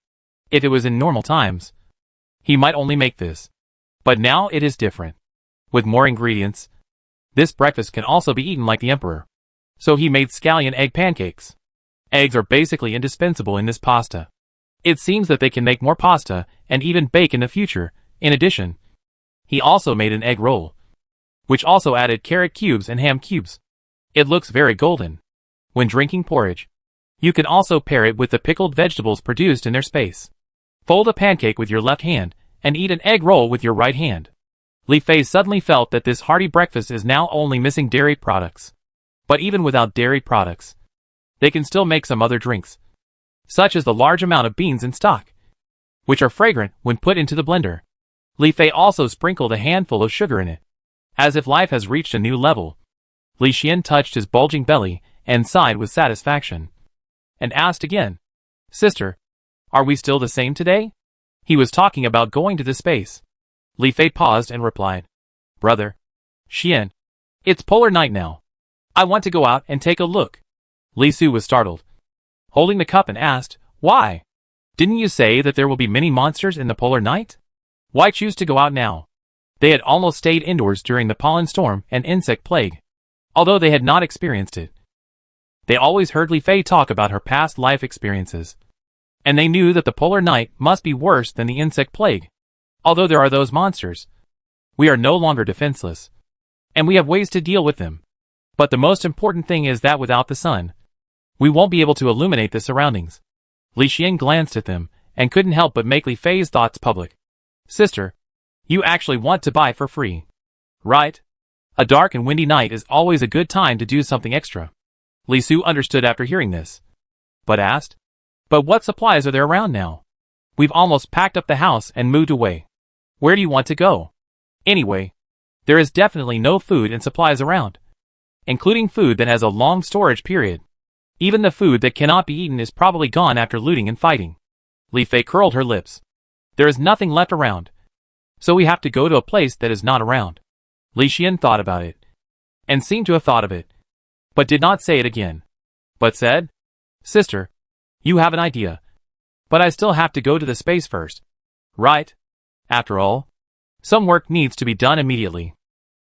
If it was in normal times, he might only make this. But now it is different. With more ingredients, this breakfast can also be eaten like the emperor. So he made scallion egg pancakes. Eggs are basically indispensable in this pasta. It seems that they can make more pasta and even bake in the future. In addition, he also made an egg roll, which also added carrot cubes and ham cubes. It looks very golden. When drinking porridge, you can also pair it with the pickled vegetables produced in their space. Fold a pancake with your left hand and eat an egg roll with your right hand. Li Fei suddenly felt that this hearty breakfast is now only missing dairy products. But even without dairy products, they can still make some other drinks, such as the large amount of beans in stock, which are fragrant when put into the blender. Li Fei also sprinkled a handful of sugar in it. As if life has reached a new level, Li Xian touched his bulging belly and sighed with satisfaction, and asked again, "Sister, are we still the same today?" He was talking about going to the space. Li Fei paused and replied, "Brother Xian, it's polar night now. I want to go out and take a look." Li Su was startled, holding the cup, and asked, "Why? Didn't you say that there will be many monsters in the polar night? Why choose to go out now?" They had almost stayed indoors during the pollen storm and insect plague, although they had not experienced it. They always heard Li Fei talk about her past life experiences, and they knew that the polar night must be worse than the insect plague. Although there are those monsters, we are no longer defenseless, and we have ways to deal with them. But the most important thing is that without the sun, we won't be able to illuminate the surroundings. Li Xian glanced at them and couldn't help but make Li Fei's thoughts public. "Sister, you actually want to buy for free, right? A dark and windy night is always a good time to do something extra." Li Su understood after hearing this, but asked, "But what supplies are there around now? We've almost packed up the house and moved away. Where do you want to go? Anyway, there is definitely no food and supplies around, including food that has a long storage period. Even the food that cannot be eaten is probably gone after looting and fighting." Li Fei curled her lips. "There is nothing left around, so we have to go to a place that is not around." Li Xian thought about it, and seemed to have thought of it, but did not say it again, but said, "Sister, you have an idea, but I still have to go to the space first, right? After all, some work needs to be done immediately,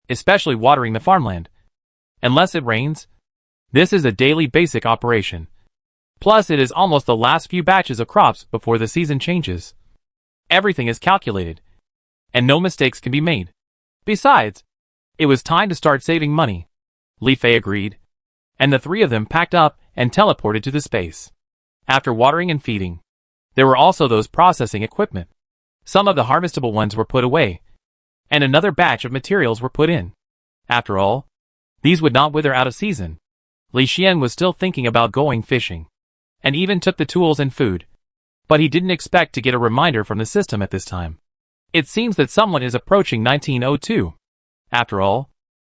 especially watering the farmland. Unless it rains, this is a daily basic operation. Plus it is almost the last few batches of crops before the season changes. Everything is calculated, and no mistakes can be made. Besides, it was time to start saving money." Li Fei agreed, and the three of them packed up and teleported to the space. After watering and feeding, there were also those processing equipment. Some of the harvestable ones were put away, and another batch of materials were put in. After all, these would not wither out of season. Li Xian was still thinking about going fishing, and even took the tools and food, but he didn't expect to get a reminder from the system at this time. It seems that someone is approaching 1902. After all,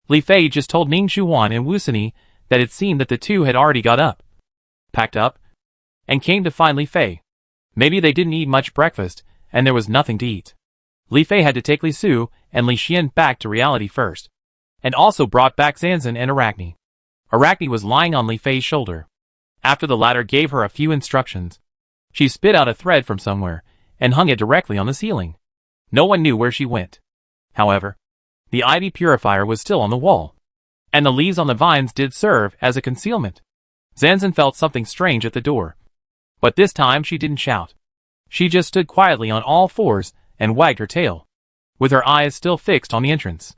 Li Fei just told Ning Shuwan and Wu Sini that it seemed that the two had already got up. packed up, and came to find Li Fei. Maybe they didn't eat much breakfast, and there was nothing to eat. Li Fei had to take Li Su and Li Xian back to reality first, and also brought back Zanzan and Arachne. Arachne was lying on Li Fei's shoulder. After the latter gave her a few instructions, she spit out a thread from somewhere and hung it directly on the ceiling. No one knew where she went. However, the ivy purifier was still on the wall, and the leaves on the vines did serve as a concealment. Zanzan felt something strange at the door, but this time she didn't shout. She just stood quietly on all fours and wagged her tail, with her eyes still fixed on the entrance.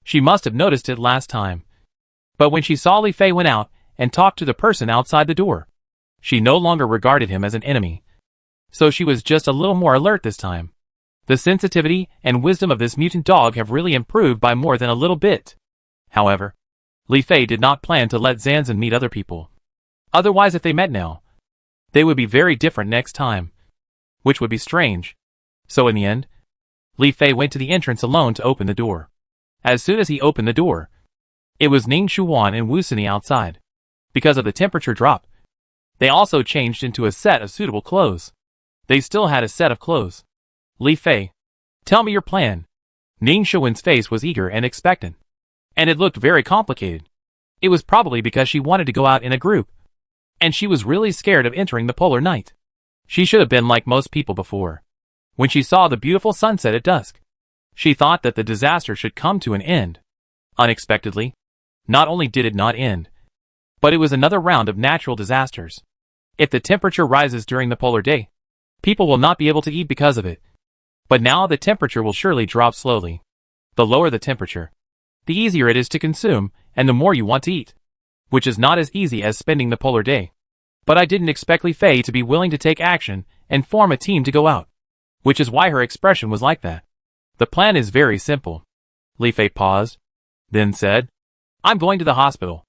She must have noticed it last time. But when she saw Li Fei went out and talked to the person outside the door, she no longer regarded him as an enemy. So she was just a little more alert this time. The sensitivity and wisdom of this mutant dog have really improved by more than a little bit. However, Li Fei did not plan to let Zanzan meet other people. Otherwise, if they met now, they would be very different next time, which would be strange. So in the end, Li Fei went to the entrance alone to open the door. As soon as he opened the door, it was Ning Shuwan and Wu Sini outside. Because of the temperature drop, they also changed into a set of suitable clothes. They still had a set of clothes. Li Fei, tell me your plan. Ning Shuwan's face was eager and expectant, and it looked very complicated. It was probably because she wanted to go out in a group, and she was really scared of entering the polar night. She should have been like most people before. When she saw the beautiful sunset at dusk, she thought that the disaster should come to an end. Unexpectedly, not only did it not end, but it was another round of natural disasters. If the temperature rises during the polar day, people will not be able to eat because of it. But now the temperature will surely drop slowly. The lower the temperature, the easier it is to consume, and the more you want to eat, which is not as easy as spending the polar day. But I didn't expect Li Fei to be willing to take action and form a team to go out, which is why her expression was like that. The plan is very simple. Li Fei paused, then said, I'm going to the hospital.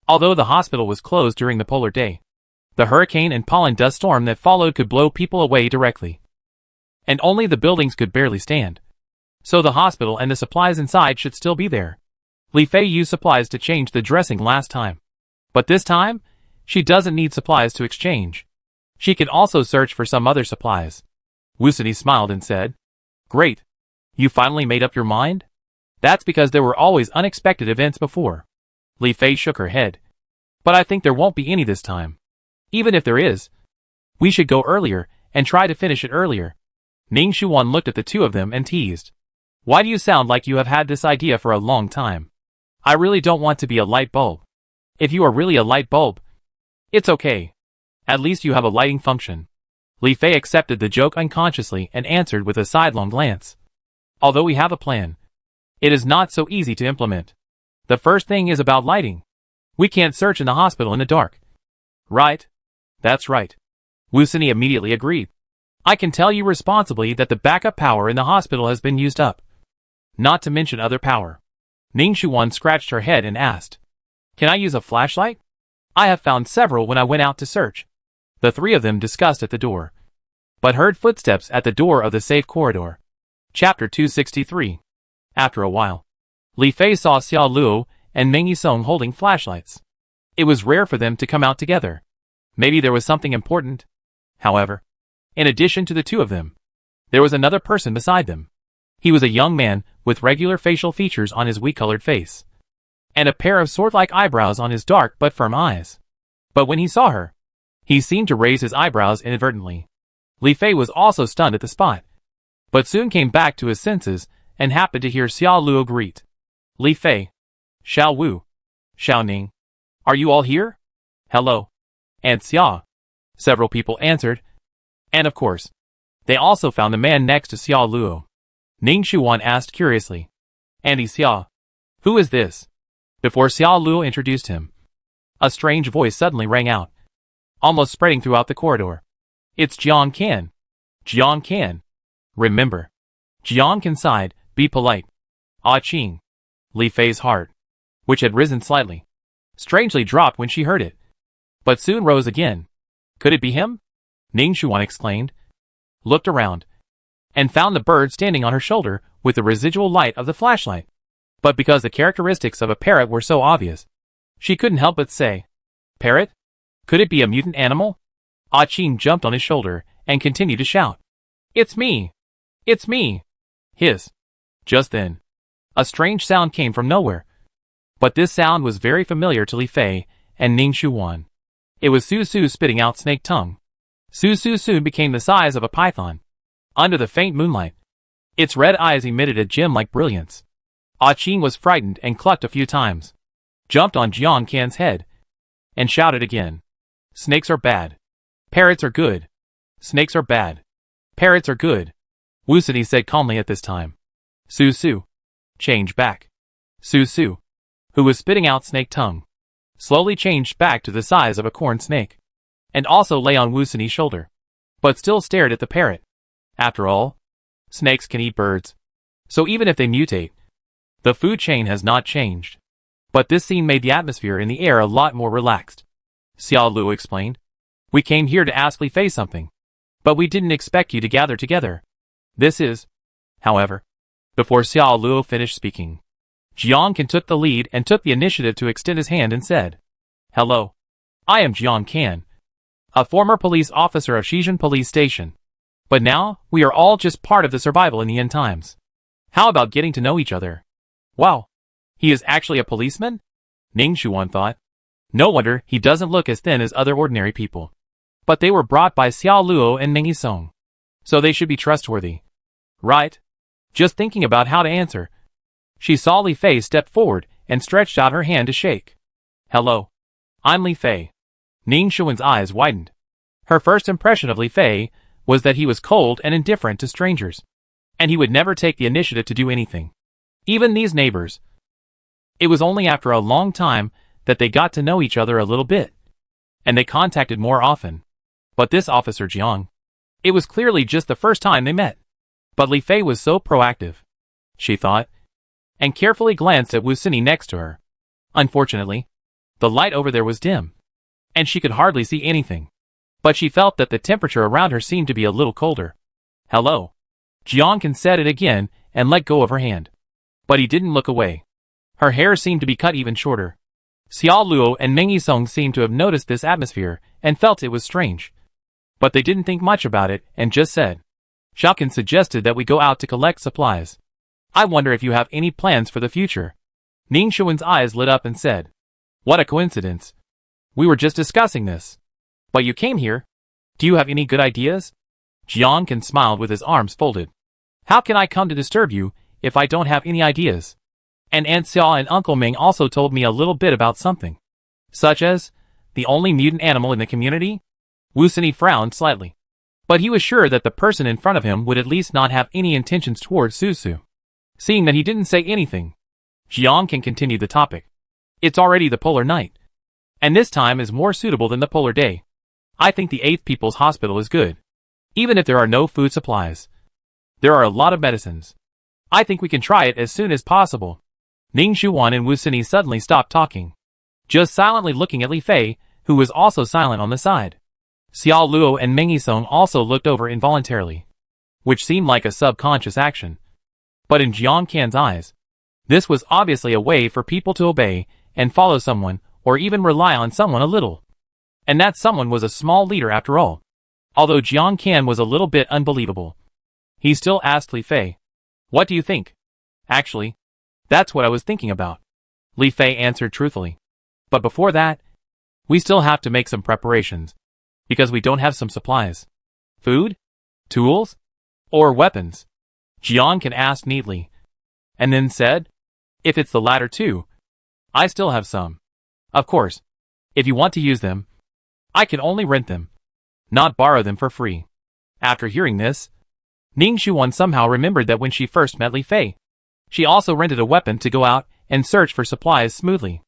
Although the hospital was closed during the polar day, the hurricane and pollen dust storm that followed could blow people away directly, and only the buildings could barely stand. So the hospital and the supplies inside should still be there. Li Fei used supplies to change the dressing last time, but this time, she doesn't need supplies to exchange. She can also search for some other supplies. Wu Sini smiled and said, Great. You finally made up your mind? That's because there were always unexpected events before. Li Fei shook her head. But I think there won't be any this time. Even if there is, we should go earlier and try to finish it earlier. Ning Shuwan looked at the two of them and teased. Why do you sound like you have had this idea for a long time? I really don't want to be a light bulb. If you are really a light bulb, it's okay. At least you have a lighting function. Li Fei accepted the joke unconsciously and answered with a sidelong glance. Although we have a plan, it is not so easy to implement. The first thing is about lighting. We can't search in the hospital in the dark. Right? That's right. Wu Sini immediately agreed. I can tell you responsibly that the backup power in the hospital has been used up. Not to mention other power. Ning Shuwan scratched her head and asked, Can I use a flashlight? I have found several when I went out to search. The three of them discussed at the door, but heard footsteps at the door of the safe corridor. Chapter 263. After a while, Li Fei saw Xiao Luo and Meng Yisong holding flashlights. It was rare for them to come out together. Maybe there was something important. However, in addition to the two of them, there was another person beside them. He was a young man with regular facial features on his wheat-colored face, and a pair of sword-like eyebrows on his dark but firm eyes. But when he saw her, he seemed to raise his eyebrows inadvertently. Li Fei was also stunned at the spot, but soon came back to his senses and happened to hear Xiao Luo greet. Li Fei, Xiao Wu, Xiao Ning, are you all here? Hello. And Xia. Several people answered, and of course, they also found the man next to Xiao Luo. Ning Shuwan asked curiously, Andy Xia, who is this? Before Xiao Luo introduced him, a strange voice suddenly rang out, almost spreading throughout the corridor. It's Jiang Can. Jiang Can. Remember. Jiang Can sighed, be polite. Ah Ching. Li Fei's heart, which had risen slightly, strangely dropped when she heard it, but soon rose again. Could it be him? Ning Shuwan exclaimed, looked around, and found the bird standing on her shoulder with the residual light of the flashlight. But because the characteristics of a parrot were so obvious, she couldn't help but say, Parrot? Could it be a mutant animal? Ah Qing jumped on his shoulder and continued to shout. It's me! It's me! Hiss. Just then, a strange sound came from nowhere. But this sound was very familiar to Li Fei and Ning Shuwan. It was Su Su spitting out snake tongue. Su Su soon became the size of a python. Under the faint moonlight, its red eyes emitted a gem-like brilliance. Ah Qing was frightened and clucked a few times, jumped on Jiang Kan's head, and shouted again. Snakes are bad. Parrots are good. Snakes are bad. Parrots are good. Wu Sini said calmly at this time. Su Su. Change back. Su Su, who was spitting out snake tongue, slowly changed back to the size of a corn snake, and also lay on Wu Sini's shoulder, but still stared at the parrot. After all, snakes can eat birds, so even if they mutate, the food chain has not changed. But this scene made the atmosphere in the air a lot more relaxed. Xiao Lu explained. We came here to ask Li Fei something, but we didn't expect you to gather together. This is, however, before Xiao Lu finished speaking, Jiang Kan took the lead and took the initiative to extend his hand and said, Hello. I am Jiang Kan, a former police officer of Shizhen Police Station. But now, we are all just part of the survival in the end times. How about getting to know each other? Wow. He is actually a policeman? Ning Shuan thought. No wonder he doesn't look as thin as other ordinary people. But they were brought by Xiao Luo and Meng Yisong, so they should be trustworthy. Right? Just thinking about how to answer, she saw Li Fei step forward and stretched out her hand to shake. Hello. I'm Li Fei. Ning Shuan's eyes widened. Her first impression of Li Fei was that he was cold and indifferent to strangers, and he would never take the initiative to do anything. Even these neighbors. It was only after a long time that they got to know each other a little bit, and they contacted more often. But this officer Jiang, it was clearly just the first time they met. But Li Fei was so proactive, she thought, and carefully glanced at Wu Sini next to her. Unfortunately, the light over there was dim, and she could hardly see anything. But she felt that the temperature around her seemed to be a little colder. Hello. Jiang Kan said it again and let go of her hand. But he didn't look away. Her hair seemed to be cut even shorter. Xiao Luo and Meng Yisong seemed to have noticed this atmosphere and felt it was strange. But they didn't think much about it and just said, Xiao Kan suggested that we go out to collect supplies. I wonder if you have any plans for the future. Ning Shuan's eyes lit up and said, What a coincidence. We were just discussing this. But you came here. Do you have any good ideas? Jiang Kan smiled with his arms folded. How can I come to disturb you if I don't have any ideas? And Aunt Xiao and Uncle Ming also told me a little bit about something. Such as, the only mutant animal in the community? Wu Sini frowned slightly. But he was sure that the person in front of him would at least not have any intentions towards Su Su. Seeing that he didn't say anything, Jiang Kan continued the topic. It's already the polar night, and this time is more suitable than the polar day. I think the 8th People's Hospital is good. Even if there are no food supplies, there are a lot of medicines. I think we can try it as soon as possible. Ning Shuan and Wu Sini suddenly stopped talking, just silently looking at Li Fei, who was also silent on the side. Xiao Luo and Meng Yisong also looked over involuntarily, which seemed like a subconscious action. But in Jiang Kan's eyes, this was obviously a way for people to obey and follow someone or even rely on someone a little. And that someone was a small leader after all. Although Jiang Kan was a little bit unbelievable, he still asked Li Fei, What do you think? Actually, that's what I was thinking about. Li Fei answered truthfully. But before that, we still have to make some preparations, because we don't have some supplies. Food? Tools? Or weapons? Jiang Kan asked neatly, and then said, If it's the latter too, I still have some. Of course, if you want to use them, I can only rent them, not borrow them for free. After hearing this, Ning Shuan somehow remembered that when she first met Li Fei, she also rented a weapon to go out and search for supplies smoothly.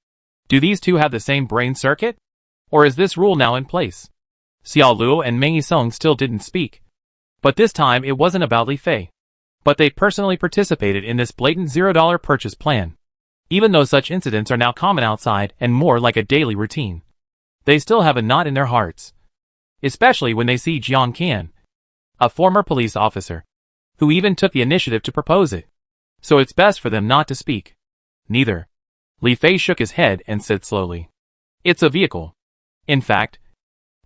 Do these two have the same brain circuit? Or is this rule now in place? Xiao Luo and Meng Yisong still didn't speak. But this time it wasn't about Li Fei. But they personally participated in this blatant $0 purchase plan. Even though such incidents are now common outside and more like a daily routine, they still have a knot in their hearts. Especially when they see Jiang Kan, a former police officer, who even took the initiative to propose it. So it's best for them not to speak. Neither. Li Fei shook his head and said slowly, It's a vehicle. In fact,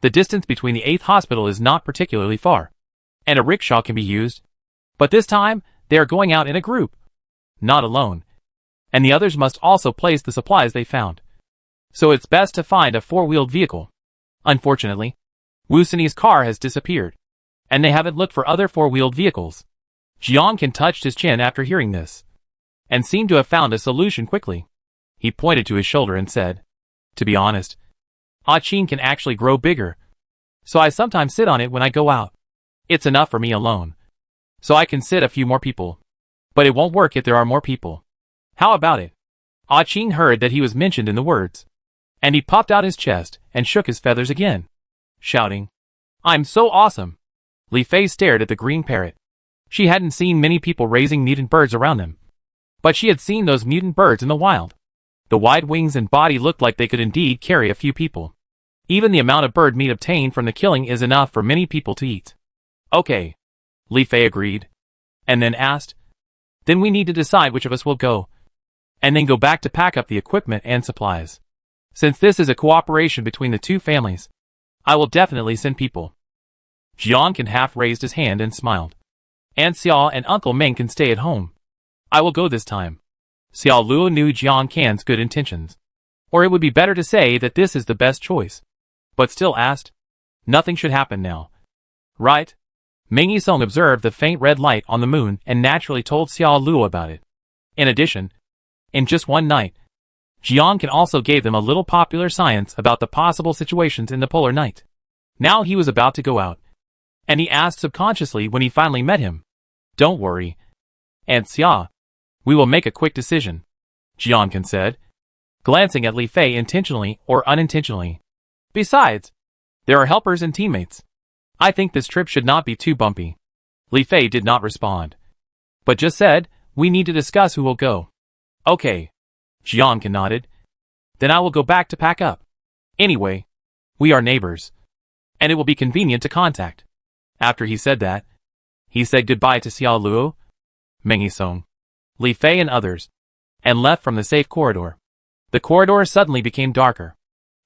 The distance between the 8th hospital is not particularly far, and a rickshaw can be used. But this time, they are going out in a group, not alone, and the others must also place the supplies they found. So it's best to find a 4-wheeled vehicle. Unfortunately, Wusani's car has disappeared, and they haven't looked for other 4-wheeled vehicles. Jiang touched his chin after hearing this, and seemed to have found a solution quickly. He pointed to his shoulder and said, "To be honest, Qin can actually grow bigger, so I sometimes sit on it when I go out. It's enough for me alone, so I can sit a few more people. But it won't work if there are more people. How about it?" Qin heard that he was mentioned in the words, and he puffed out his chest and shook his feathers again, shouting, "I'm so awesome!" Li Fei stared at the green parrot. She hadn't seen many people raising mutant birds around them, but she had seen those mutant birds in the wild. The wide wings and body looked like they could indeed carry a few people. Even the amount of bird meat obtained from the killing is enough for many people to eat. "Okay," Li Fei agreed, and then asked, "Then we need to decide which of us will go, and then go back to pack up the equipment and supplies. Since this is a cooperation between the two families, I will definitely send people." Jiang half raised his hand and smiled. "Aunt Xiao and Uncle Meng can stay at home. I will go this time." Xiao Luo knew Jiang Can's good intentions, or it would be better to say that this is the best choice, but still asked, "Nothing should happen now, right?" Meng Yisong observed the faint red light on the moon and naturally told Xiao Luo about it. In addition, in just one night, Jiang also gave them a little popular science about the possible situations in the polar night. Now he was about to go out, and he asked subconsciously when he finally met him, "Don't worry, Aunt Xia. We will make a quick decision," Jiang said, glancing at Li Fei intentionally or unintentionally. "Besides, there are helpers and teammates. I think this trip should not be too bumpy." Li Fei did not respond, but just said, "We need to discuss who will go." "Okay," Jiang nodded. "Then I will go back to pack up. Anyway, we are neighbors, and it will be convenient to contact." After he said that, he said goodbye to Xiao Luo, Meng Yisong, Li Fei and others, and left from the safe corridor. The corridor suddenly became darker.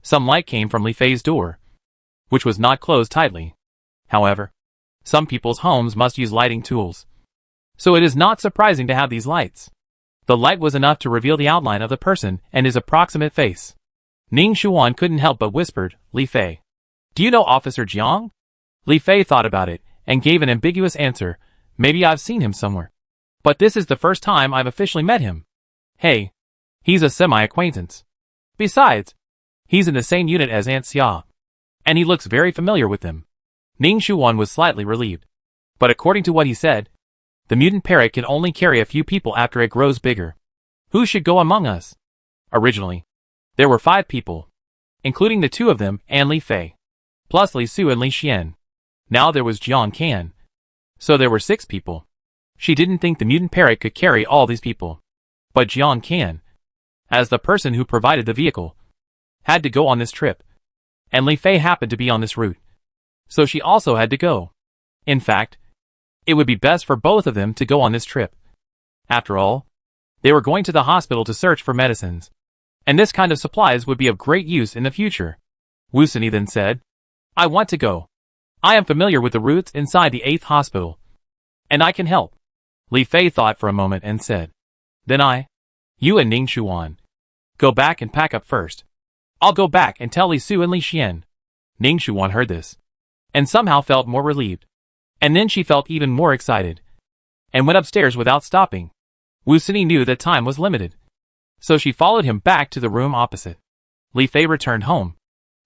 Some light came from Li Fei's door, which was not closed tightly. However, some people's homes must use lighting tools, so it is not surprising to have these lights. The light was enough to reveal the outline of the person and his approximate face. Ning Xuan couldn't help but whispered, "Li Fei, do you know Officer Jiang?" Li Fei thought about it and gave an ambiguous answer, "Maybe I've seen him somewhere, but this is the first time I've officially met him. Hey, he's a semi-acquaintance. Besides, he's in the same unit as Aunt Xia, and he looks very familiar with them." Ning Xuan was slightly relieved, but according to what he said, the mutant parrot can only carry a few people after it grows bigger. Who should go among us? Originally, there were 5 people, including the 2 of them and Li Fei, plus Li Su and Li Xian. Now there was Jiang Can, so there were 6 people. She didn't think the mutant parrot could carry all these people, but Jiang Can, as the person who provided the vehicle, had to go on this trip, and Li Fei happened to be on this route, so she also had to go. In fact, it would be best for both of them to go on this trip. After all, they were going to the hospital to search for medicines, and this kind of supplies would be of great use in the future. Wusani then said, "I want to go. I am familiar with the routes inside the 8th hospital, and I can help." Li Fei thought for a moment and said, "Then you and Ning Xuan, go back and pack up first. I'll go back and tell Li Su and Li Xian." Ning Xuan heard this, and somehow felt more relieved. And then she felt even more excited, and went upstairs without stopping. Wusani knew that time was limited, so she followed him back to the room opposite. Li Fei returned home,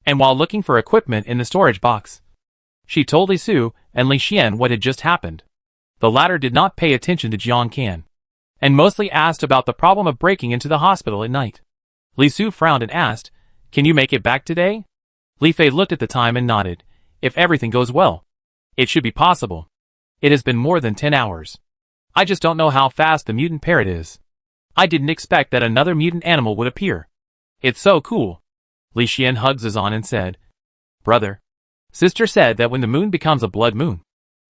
and while looking for equipment in the storage box, she told Li Su and Li Xian what had just happened. The latter did not pay attention to Jiang Can, and mostly asked about the problem of breaking into the hospital at night. Li Su frowned and asked, "Can you make it back today?" Li Fei looked at the time and nodded. "If everything goes well, it should be possible. It has been more than 10 hours. I just don't know how fast the mutant parrot is. I didn't expect that another mutant animal would appear. It's so cool." Li Xian hugged Zizan and said, "Brother, sister said that when the moon becomes a blood moon,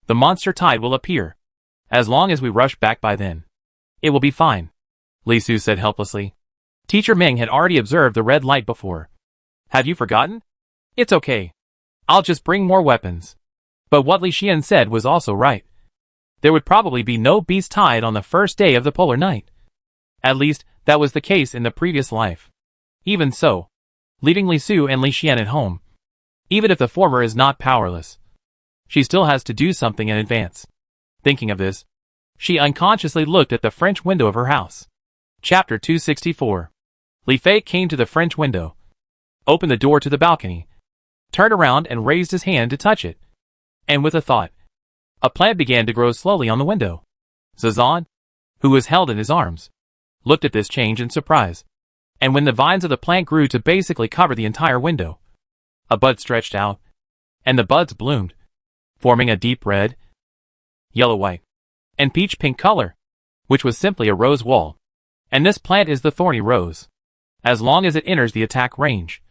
the monster tide will appear. As long as we rush back by then, it will be fine." Li Su said helplessly. Teacher Meng had already observed the red light before. "Have you forgotten?" "It's okay. I'll just bring more weapons. But what Li Xian said was also right. There would probably be no beast tied on the first day of the polar night. At least, that was the case in the previous life. Even so, leaving Li Su and Li Xian at home, even if the former is not powerless, she still has to do something in advance. Thinking of this, she unconsciously looked at the French window of her house. Chapter 264. Li Fei came to the French window, opened the door to the balcony, turned around and raised his hand to touch it. And with a thought, a plant began to grow slowly on the window. Zazan, who was held in his arms, looked at this change in surprise. And when the vines of the plant grew to basically cover the entire window, a bud stretched out, and the buds bloomed, forming a deep red, yellow-white, and peach-pink color, which was simply a rose wall. And this plant is the thorny rose. As long as it enters the attack range,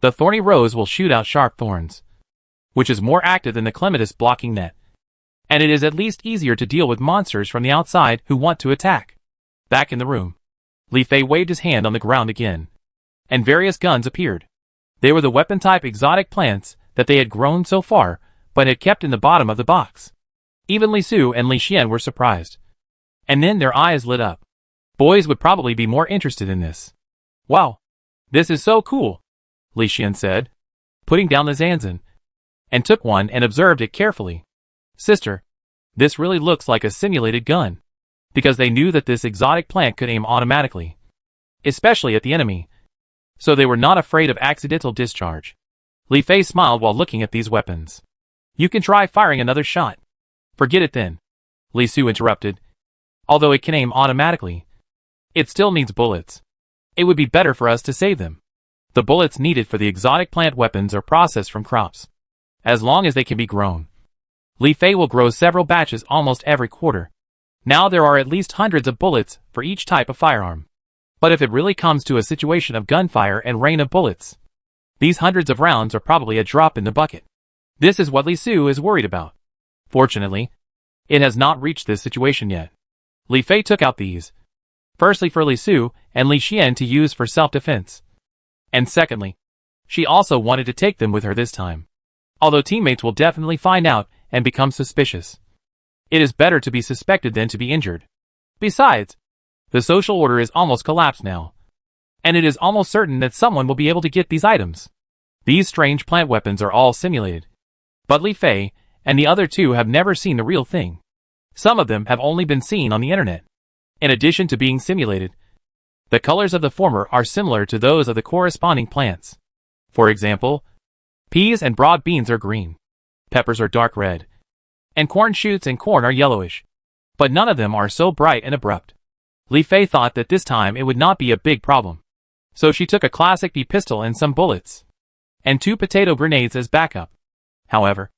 the thorny rose will shoot out sharp thorns, which is more active than the clematis blocking net. And it is at least easier to deal with monsters from the outside who want to attack. Back in the room, Li Fei waved his hand on the ground again, and various guns appeared. They were the weapon-type exotic plants that they had grown so far, but had kept in the bottom of the box. Even Li Su and Li Xian were surprised. And then their eyes lit up. Boys would probably be more interested in this. Wow, this is so cool, Li Xian said, putting down the Zanzan, and took one and observed it carefully. Sister, this really looks like a simulated gun. Because they knew that this exotic plant could aim automatically, especially at the enemy. So they were not afraid of accidental discharge. Li Fei smiled while looking at these weapons. You can try firing another shot. Forget it then, Li Su interrupted. Although it can aim automatically, it still needs bullets. It would be better for us to save them. The bullets needed for the exotic plant weapons are processed from crops. As long as they can be grown, Li Fei will grow several batches almost every quarter. Now there are at least hundreds of bullets for each type of firearm. But if it really comes to a situation of gunfire and rain of bullets, these hundreds of rounds are probably a drop in the bucket. This is what Li Su is worried about. Fortunately, it has not reached this situation yet. Li Fei took out these, firstly for Li Su and Li Xian to use for self-defense. And secondly, she also wanted to take them with her this time. Although teammates will definitely find out and become suspicious. It is better to be suspected than to be injured. Besides, the social order is almost collapsed now. And it is almost certain that someone will be able to get these items. These strange plant weapons are all simulated. But Li Fei and the other two have never seen the real thing. Some of them have only been seen on the internet. In addition to being simulated, the colors of the former are similar to those of the corresponding plants. For example, peas and broad beans are green. Peppers are dark red. And corn shoots and corn are yellowish. But none of them are so bright and abrupt. Li Fei thought that this time it would not be a big problem. So she took a classic B pistol and some bullets. And 2 potato grenades as backup. However,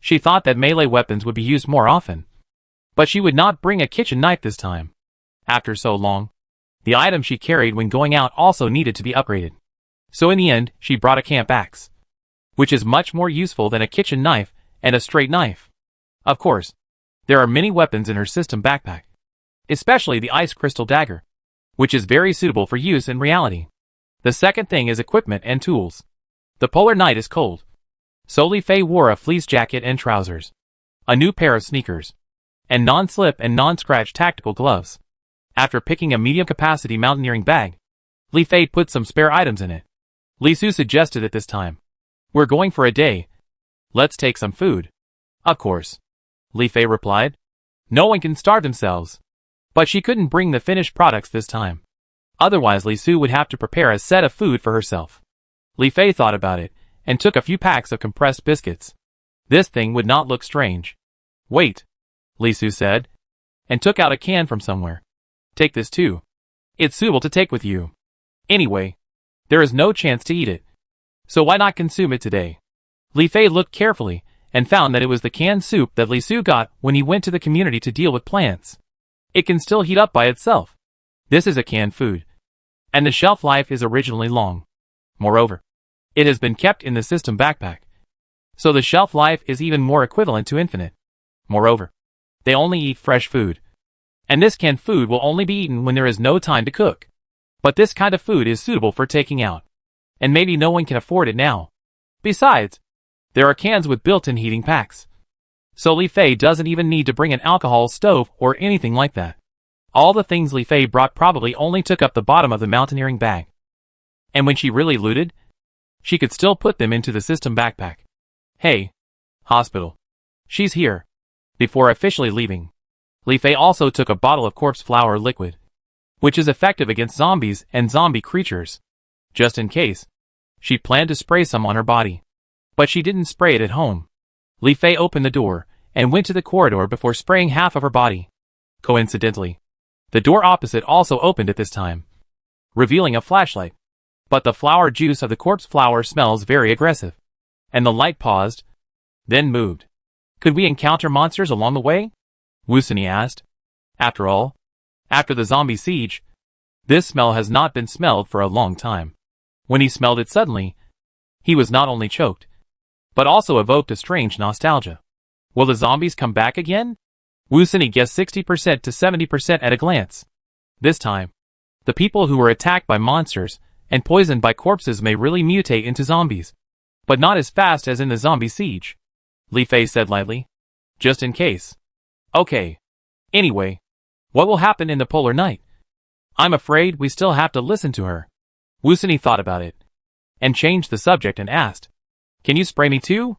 she thought that melee weapons would be used more often. But she would not bring a kitchen knife this time. After so long, the item she carried when going out also needed to be upgraded. So in the end, she brought a camp axe, which is much more useful than a kitchen knife and a straight knife. Of course, there are many weapons in her system backpack, especially the ice crystal dagger, which is very suitable for use in reality. The second thing is equipment and tools. The polar night is cold, so Li Fei wore a fleece jacket and trousers, a new pair of sneakers, and non-slip and non-scratch tactical gloves. After picking a medium-capacity mountaineering bag, Li Fei put some spare items in it. Li Su suggested at this time, "We're going for a day. Let's take some food." "Of course," Li Fei replied. "No one can starve themselves." But she couldn't bring the finished products this time. Otherwise Li Su would have to prepare a set of food for herself. Li Fei thought about it, and took a few packs of compressed biscuits. This thing would not look strange. "Wait," Li Su said, and took out a can from somewhere. "Take this too. It's suitable to take with you. Anyway, there is no chance to eat it. So why not consume it today?" Li Fei looked carefully, and found that it was the canned soup that Li Su got when he went to the community to deal with plants. It can still heat up by itself. This is a canned food, and the shelf life is originally long. Moreover, it has been kept in the system backpack, so the shelf life is even more equivalent to infinite. Moreover, they only eat fresh food, and this canned food will only be eaten when there is no time to cook. But this kind of food is suitable for taking out, and maybe no one can afford it now. Besides, There are cans with built-in heating packs. So Li Fei doesn't even need to bring an alcohol stove or anything like that. All the things Li Fei brought probably only took up the bottom of the mountaineering bag. And when she really looted, she could still put them into the system backpack. Hey, hospital. She's here. Before officially leaving, Li Fei also took a bottle of corpse flower liquid, which is effective against zombies and zombie creatures. Just in case, she planned to spray some on her body. But she didn't spray it at home. Li Fei opened the door and went to the corridor before spraying half of her body. Coincidentally, the door opposite also opened at this time, revealing a flashlight. But the flower juice of the corpse flower smells very aggressive. And the light paused, then moved. Could we encounter monsters along the way? Wusini asked. After all, after the zombie siege, this smell has not been smelled for a long time. When he smelled it suddenly, he was not only choked, but also evoked a strange nostalgia. Will the zombies come back again? Wusini guessed 60% to 70% at a glance. This time, the people who were attacked by monsters and poisoned by corpses may really mutate into zombies, but not as fast as in the zombie siege, Li Fei said lightly. Just in case. Okay. Anyway, what will happen in the polar night? I'm afraid we still have to listen to her. Wusini thought about it, and changed the subject and asked, Can you spray me too?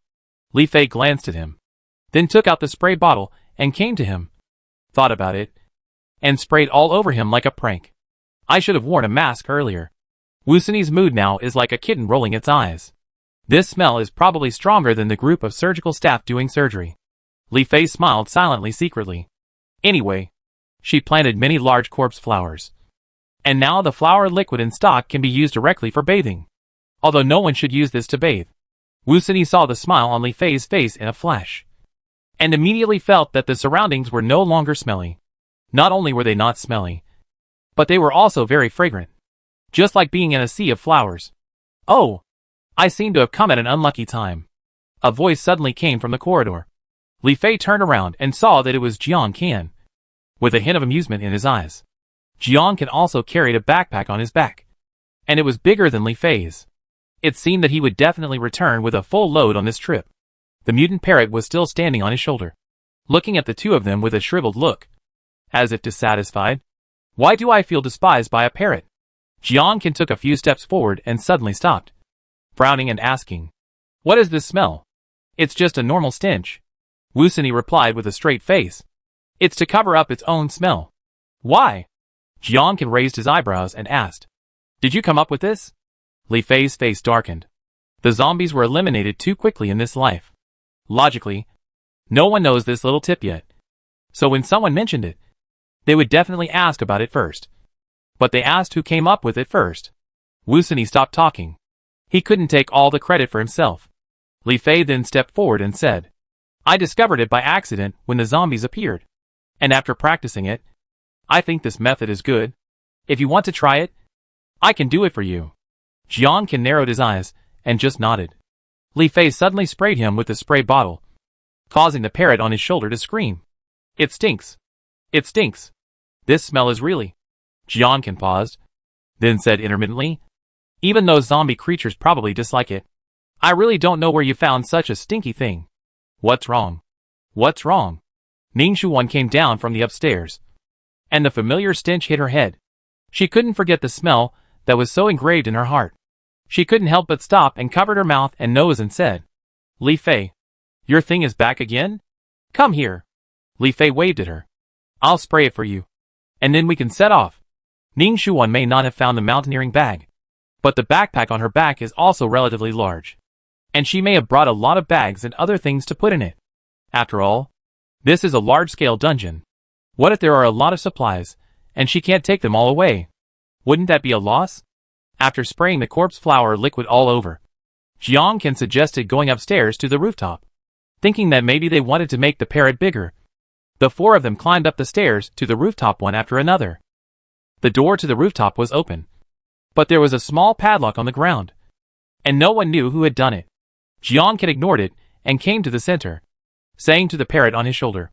Li Fei glanced at him, then took out the spray bottle and came to him, thought about it, and sprayed all over him like a prank. I should have worn a mask earlier. Wusini's mood now is like a kitten rolling its eyes. This smell is probably stronger than the group of surgical staff doing surgery. Li Fei smiled silently secretly. Anyway, she planted many large corpse flowers. And now the flower liquid in stock can be used directly for bathing. Although no one should use this to bathe. Wusini saw the smile on Li Fei's face in a flash, and immediately felt that the surroundings were no longer smelly. Not only were they not smelly, but they were also very fragrant. Just like being in a sea of flowers. Oh! I seem to have come at an unlucky time. A voice suddenly came from the corridor. Li Fei turned around and saw that it was Jiang Can, with a hint of amusement in his eyes. Jiang Can also carried a backpack on his back, and it was bigger than Li Fei's. It seemed that he would definitely return with a full load on this trip. The mutant parrot was still standing on his shoulder, looking at the two of them with a shriveled look, as if dissatisfied. Why do I feel despised by a parrot? Jiang Can took a few steps forward and suddenly stopped, frowning and asking, What is this smell? It's just a normal stench. Wusini replied with a straight face. It's to cover up its own smell. Why? Jiang Can raised his eyebrows and asked, Did you come up with this? Li Fei's face darkened. The zombies were eliminated too quickly in this life. Logically, no one knows this little tip yet. So when someone mentioned it, they would definitely ask about it first. But they asked who came up with it first. Wusini stopped talking. He couldn't take all the credit for himself. Li Fei then stepped forward and said, I discovered it by accident when the zombies appeared. And after practicing it, I think this method is good. If you want to try it, I can do it for you. Jiang Can narrowed his eyes and just nodded. Li Fei suddenly sprayed him with the spray bottle, causing the parrot on his shoulder to scream. It stinks. It stinks. This smell is really... Jiang Can paused, then said intermittently, Even those zombie creatures probably dislike it. I really don't know where you found such a stinky thing. What's wrong? What's wrong? Ning Shuwan came down from the upstairs, and the familiar stench hit her head. She couldn't forget the smell that was so engraved in her heart. She couldn't help but stop and covered her mouth and nose and said, Li Fei, your thing is back again? Come here. Li Fei waved at her. I'll spray it for you, and then we can set off. Ning Shuwan may not have found the mountaineering bag, but the backpack on her back is also relatively large, and she may have brought a lot of bags and other things to put in it. After all, this is a large-scale dungeon. What if there are a lot of supplies, and she can't take them all away? Wouldn't that be a loss? After spraying the corpse flower liquid all over, Jiang Can suggested going upstairs to the rooftop, thinking that maybe they wanted to make the parrot bigger. The four of them climbed up the stairs to the rooftop one after another. The door to the rooftop was open, but there was a small padlock on the ground, and no one knew who had done it. Jiang Can ignored it and came to the center, saying to the parrot on his shoulder,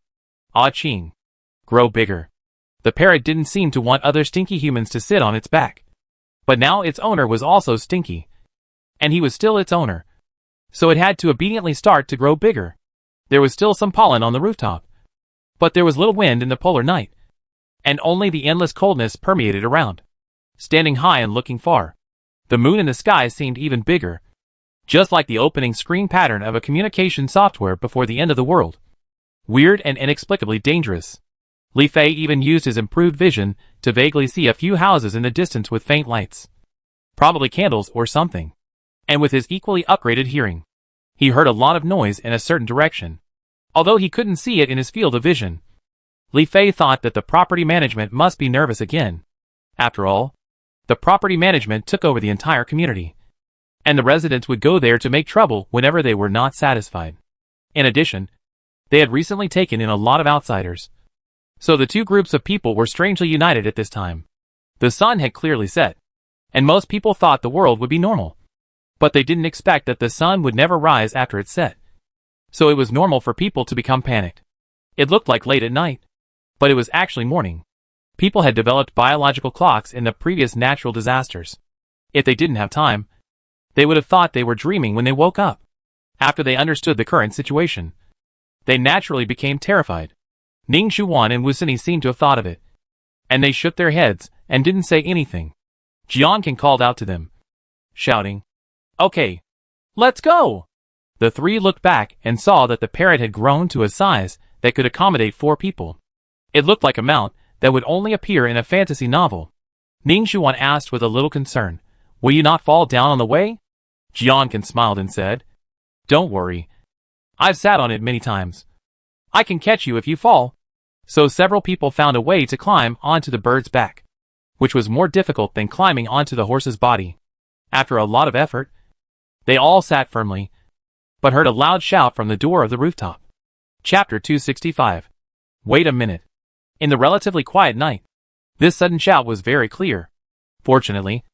Ah Ching, grow bigger. The parrot didn't seem to want other stinky humans to sit on its back, but now its owner was also stinky, and he was still its owner. so it had to obediently start to grow bigger. There was still some pollen on the rooftop, but there was little wind in the polar night, and only the endless coldness permeated around. Standing high and looking far, the moon in the sky seemed even bigger, just like the opening screen pattern of a communication software before the end of the world. Weird and inexplicably dangerous. Li Fei even used his improved vision to vaguely see a few houses in the distance with faint lights. Probably candles or something. And with his equally upgraded hearing, he heard a lot of noise in a certain direction. Although he couldn't see it in his field of vision, Li Fei thought that the property management must be nervous again. After all, the property management took over the entire community, and the residents would go there to make trouble whenever they were not satisfied. In addition, they had recently taken in a lot of outsiders. So the two groups of people were strangely united at this time. The sun had clearly set, and most people thought the world would be normal. But they didn't expect that the sun would never rise after it set. So it was normal for people to become panicked. It looked like late at night, but it was actually morning. People had developed biological clocks in the previous natural disasters. If they didn't have time, they would have thought they were dreaming when they woke up. After they understood the current situation, they naturally became terrified. Ning Shuwan and Wu Sini seemed to have thought of it, and they shook their heads and didn't say anything. Jiankan called out to them, shouting, "Okay, let's go!" The three looked back and saw that the parrot had grown to a size that could accommodate 4 people. It looked like a mount that would only appear in a fantasy novel. Ning Shuwan asked with a little concern, "Will you not fall down on the way?" Jiankan smiled and said, "Don't worry. I've sat on it many times. I can catch you if you fall." So several people found a way to climb onto the bird's back, which was more difficult than climbing onto the horse's body. After a lot of effort, they all sat firmly, but heard a loud shout from the door of the rooftop. Chapter 265. Wait a minute. In the relatively quiet night, this sudden shout was very clear. Fortunately,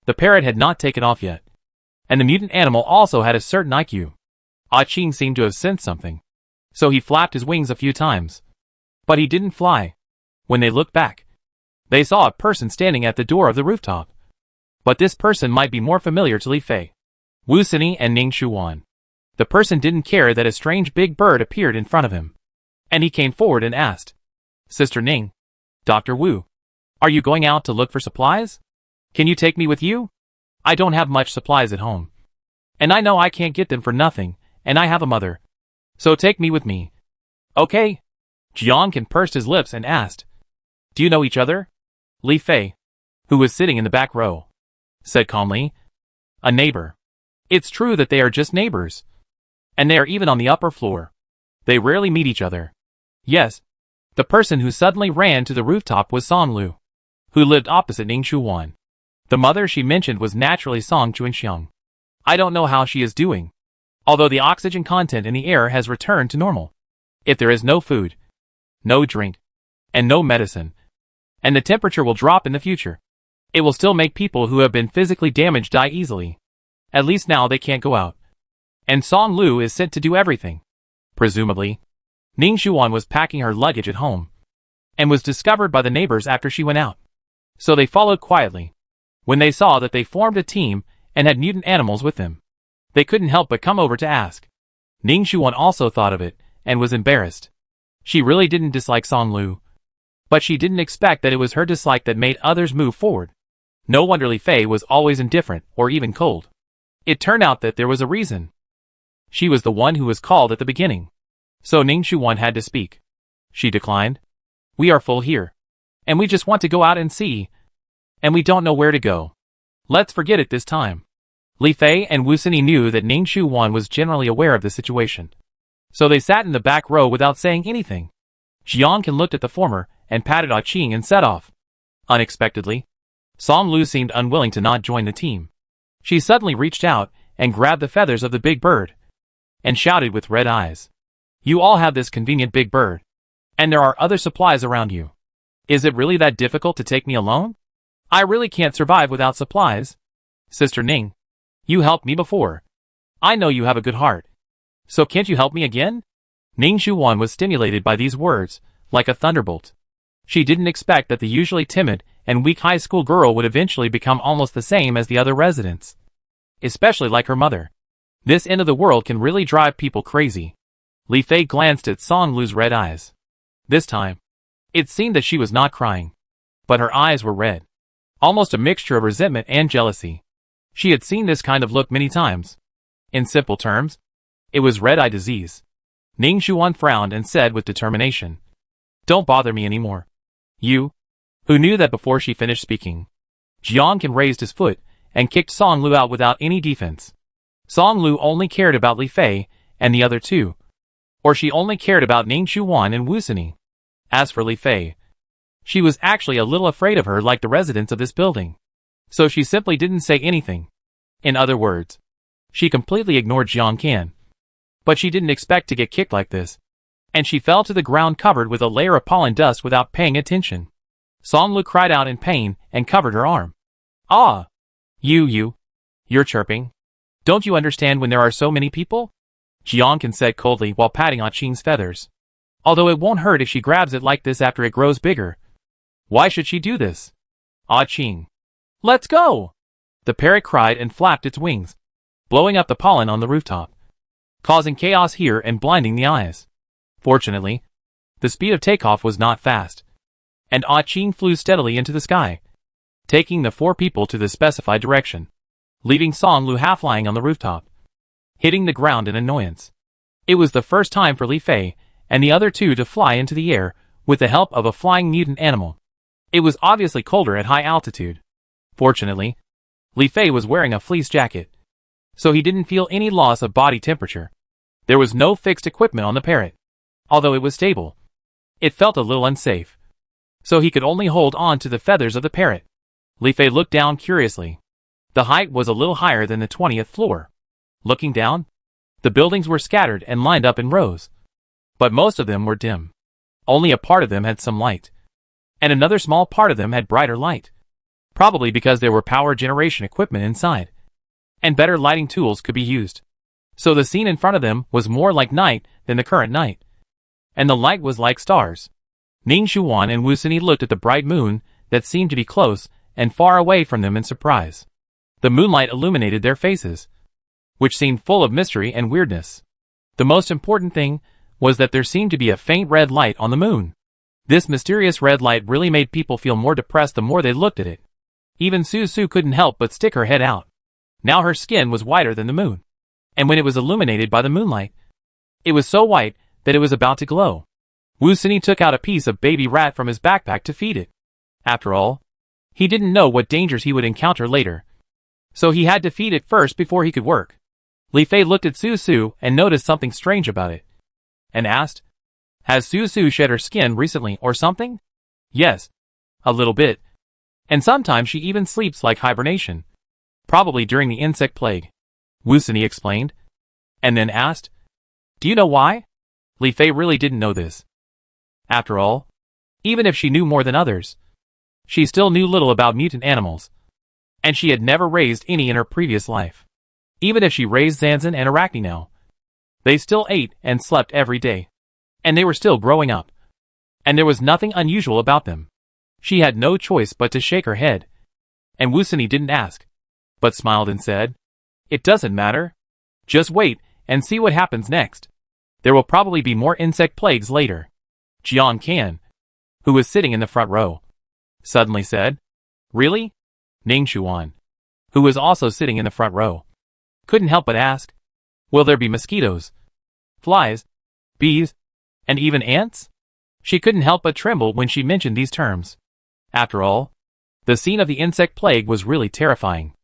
the parrot had not taken off yet, and the mutant animal also had a certain IQ. Ah Ching seemed to have sensed something, so he flapped his wings a few times. But he didn't fly. When they looked back, they saw a person standing at the door of the rooftop. But this person might be more familiar to Li Fei, Wu Sini and Ning Shuwan. The person didn't care that a strange big bird appeared in front of him, and he came forward and asked, "Sister Ning, Dr. Wu, are you going out to look for supplies? Can you take me with you? I don't have much supplies at home, and I know I can't get them for nothing, and I have a mother. So take me with me." "Okay." Jiankan pursed his lips and asked, "Do you know each other?" Li Fei, who was sitting in the back row, said calmly, "A neighbor. It's true that they are just neighbors, and they are even on the upper floor. They rarely meet each other." Yes, the person who suddenly ran to the rooftop was Song Lu, who lived opposite Ning Shuwan. The mother she mentioned was naturally Song Chuanxiang. "I don't know how she is doing, although the oxygen content in the air has returned to normal. If there is no food, no drink, and no medicine, and the temperature will drop in the future, it will still make people who have been physically damaged die easily. At least now they can't go out. And Song Lu is sent to do everything." Presumably, Ning Shuwan was packing her luggage at home, and was discovered by the neighbors after she went out. So they followed quietly. When they saw that they formed a team and had mutant animals with them, they couldn't help but come over to ask. Ning Shuwan also thought of it, and was embarrassed. She really didn't dislike Song Lu, but she didn't expect that it was her dislike that made others move forward. No wonder Li Fei was always indifferent or even cold. It turned out that there was a reason. She was the one who was called at the beginning. So Ning Shuwan had to speak. She declined. "We are full here, and we just want to go out and see, and we don't know where to go. Let's forget it this time." Li Fei and Wu Sini knew that Ning Shuwan was generally aware of the situation, so they sat in the back row without saying anything. Jiankan looked at the former and patted Ah Ching and set off. Unexpectedly, Song Lu seemed unwilling to not join the team. She suddenly reached out and grabbed the feathers of the big bird, and shouted with red eyes, "You all have this convenient big bird, and there are other supplies around you. Is it really that difficult to take me alone? I really can't survive without supplies. Sister Ning, you helped me before. I know you have a good heart. So can't you help me again?" Ning Shuwan was stimulated by these words, like a thunderbolt. She didn't expect that the usually timid and weak high school girl would eventually become almost the same as the other residents, especially like her mother. This end of the world can really drive people crazy. Li Fei glanced at Song Lu's red eyes. This time, it seemed that she was not crying, but her eyes were red. Almost a mixture of resentment and jealousy. She had seen this kind of look many times. In simple terms, it was red-eye disease. Ning Xuan frowned and said with determination, "Don't bother me anymore." You, who knew that before she finished speaking. Jiang raised his foot and kicked Song Lu out without any defense. Song Lu only cared about Li Fei and the other two, or she only cared about Ning Xuan and Wu Sini. As for Li Fei, she was actually a little afraid of her like the residents of this building. So she simply didn't say anything. In other words, she completely ignored Jiang Can. But she didn't expect to get kicked like this. And she fell to the ground covered with a layer of pollen dust without paying attention. Song Lu cried out in pain and covered her arm. "Ah! You're chirping. Don't you understand when there are so many people?" Jiang said coldly while patting Ah Qing's feathers. "Although it won't hurt if she grabs it like this after it grows bigger. Why should she do this?" "Ah Qing. Let's go!" The parrot cried and flapped its wings, blowing up the pollen on the rooftop, causing chaos here and blinding the eyes. Fortunately, the speed of takeoff was not fast, and Ah Qing flew steadily into the sky, taking the four people to the specified direction, leaving Song Lu half lying on the rooftop, hitting the ground in annoyance. It was the first time for Li Fei and the other two to fly into the air with the help of a flying mutant animal. It was obviously colder at high altitude. Fortunately, Li Fei was wearing a fleece jacket, so he didn't feel any loss of body temperature. There was no fixed equipment on the parrot. Although it was stable, it felt a little unsafe, so he could only hold on to the feathers of the parrot. Li Fei looked down curiously. The height was a little higher than the 20th floor. Looking down, the buildings were scattered and lined up in rows, but most of them were dim. Only a part of them had some light, and another small part of them had brighter light, probably because there were power generation equipment inside, and better lighting tools could be used. So the scene in front of them was more like night than the current night, and the light was like stars. Ning Xuan and Wu Sini looked at the bright moon that seemed to be close and far away from them in surprise. The moonlight illuminated their faces, which seemed full of mystery and weirdness. The most important thing was that there seemed to be a faint red light on the moon. This mysterious red light really made people feel more depressed the more they looked at it. Even Su Su couldn't help but stick her head out. Now her skin was whiter than the moon, and when it was illuminated by the moonlight, it was so white that it was about to glow. Wu Sini took out a piece of baby rat from his backpack to feed it. After all, he didn't know what dangers he would encounter later, so he had to feed it first before he could work. Li Fei looked at Su Su and noticed something strange about it, and asked, "Has Su Su shed her skin recently or something?" "Yes, a little bit, and sometimes she even sleeps like hibernation, probably during the insect plague," Wu Sini explained, and then asked, "Do you know why?" Li Fei really didn't know this. After all, even if she knew more than others, she still knew little about mutant animals, and she had never raised any in her previous life. Even if she raised Zanzan and Arachne now, they still ate and slept every day, and they were still growing up, and there was nothing unusual about them. She had no choice but to shake her head, and Wu Sini didn't ask, but smiled and said, "It doesn't matter. Just wait and see what happens next. There will probably be more insect plagues later." Jiang Can, who was sitting in the front row, suddenly said, "Really?" Ning Xuan, who was also sitting in the front row, couldn't help but ask, "Will there be mosquitoes, flies, bees, and even ants?" She couldn't help but tremble when she mentioned these terms. After all, the scene of the insect plague was really terrifying.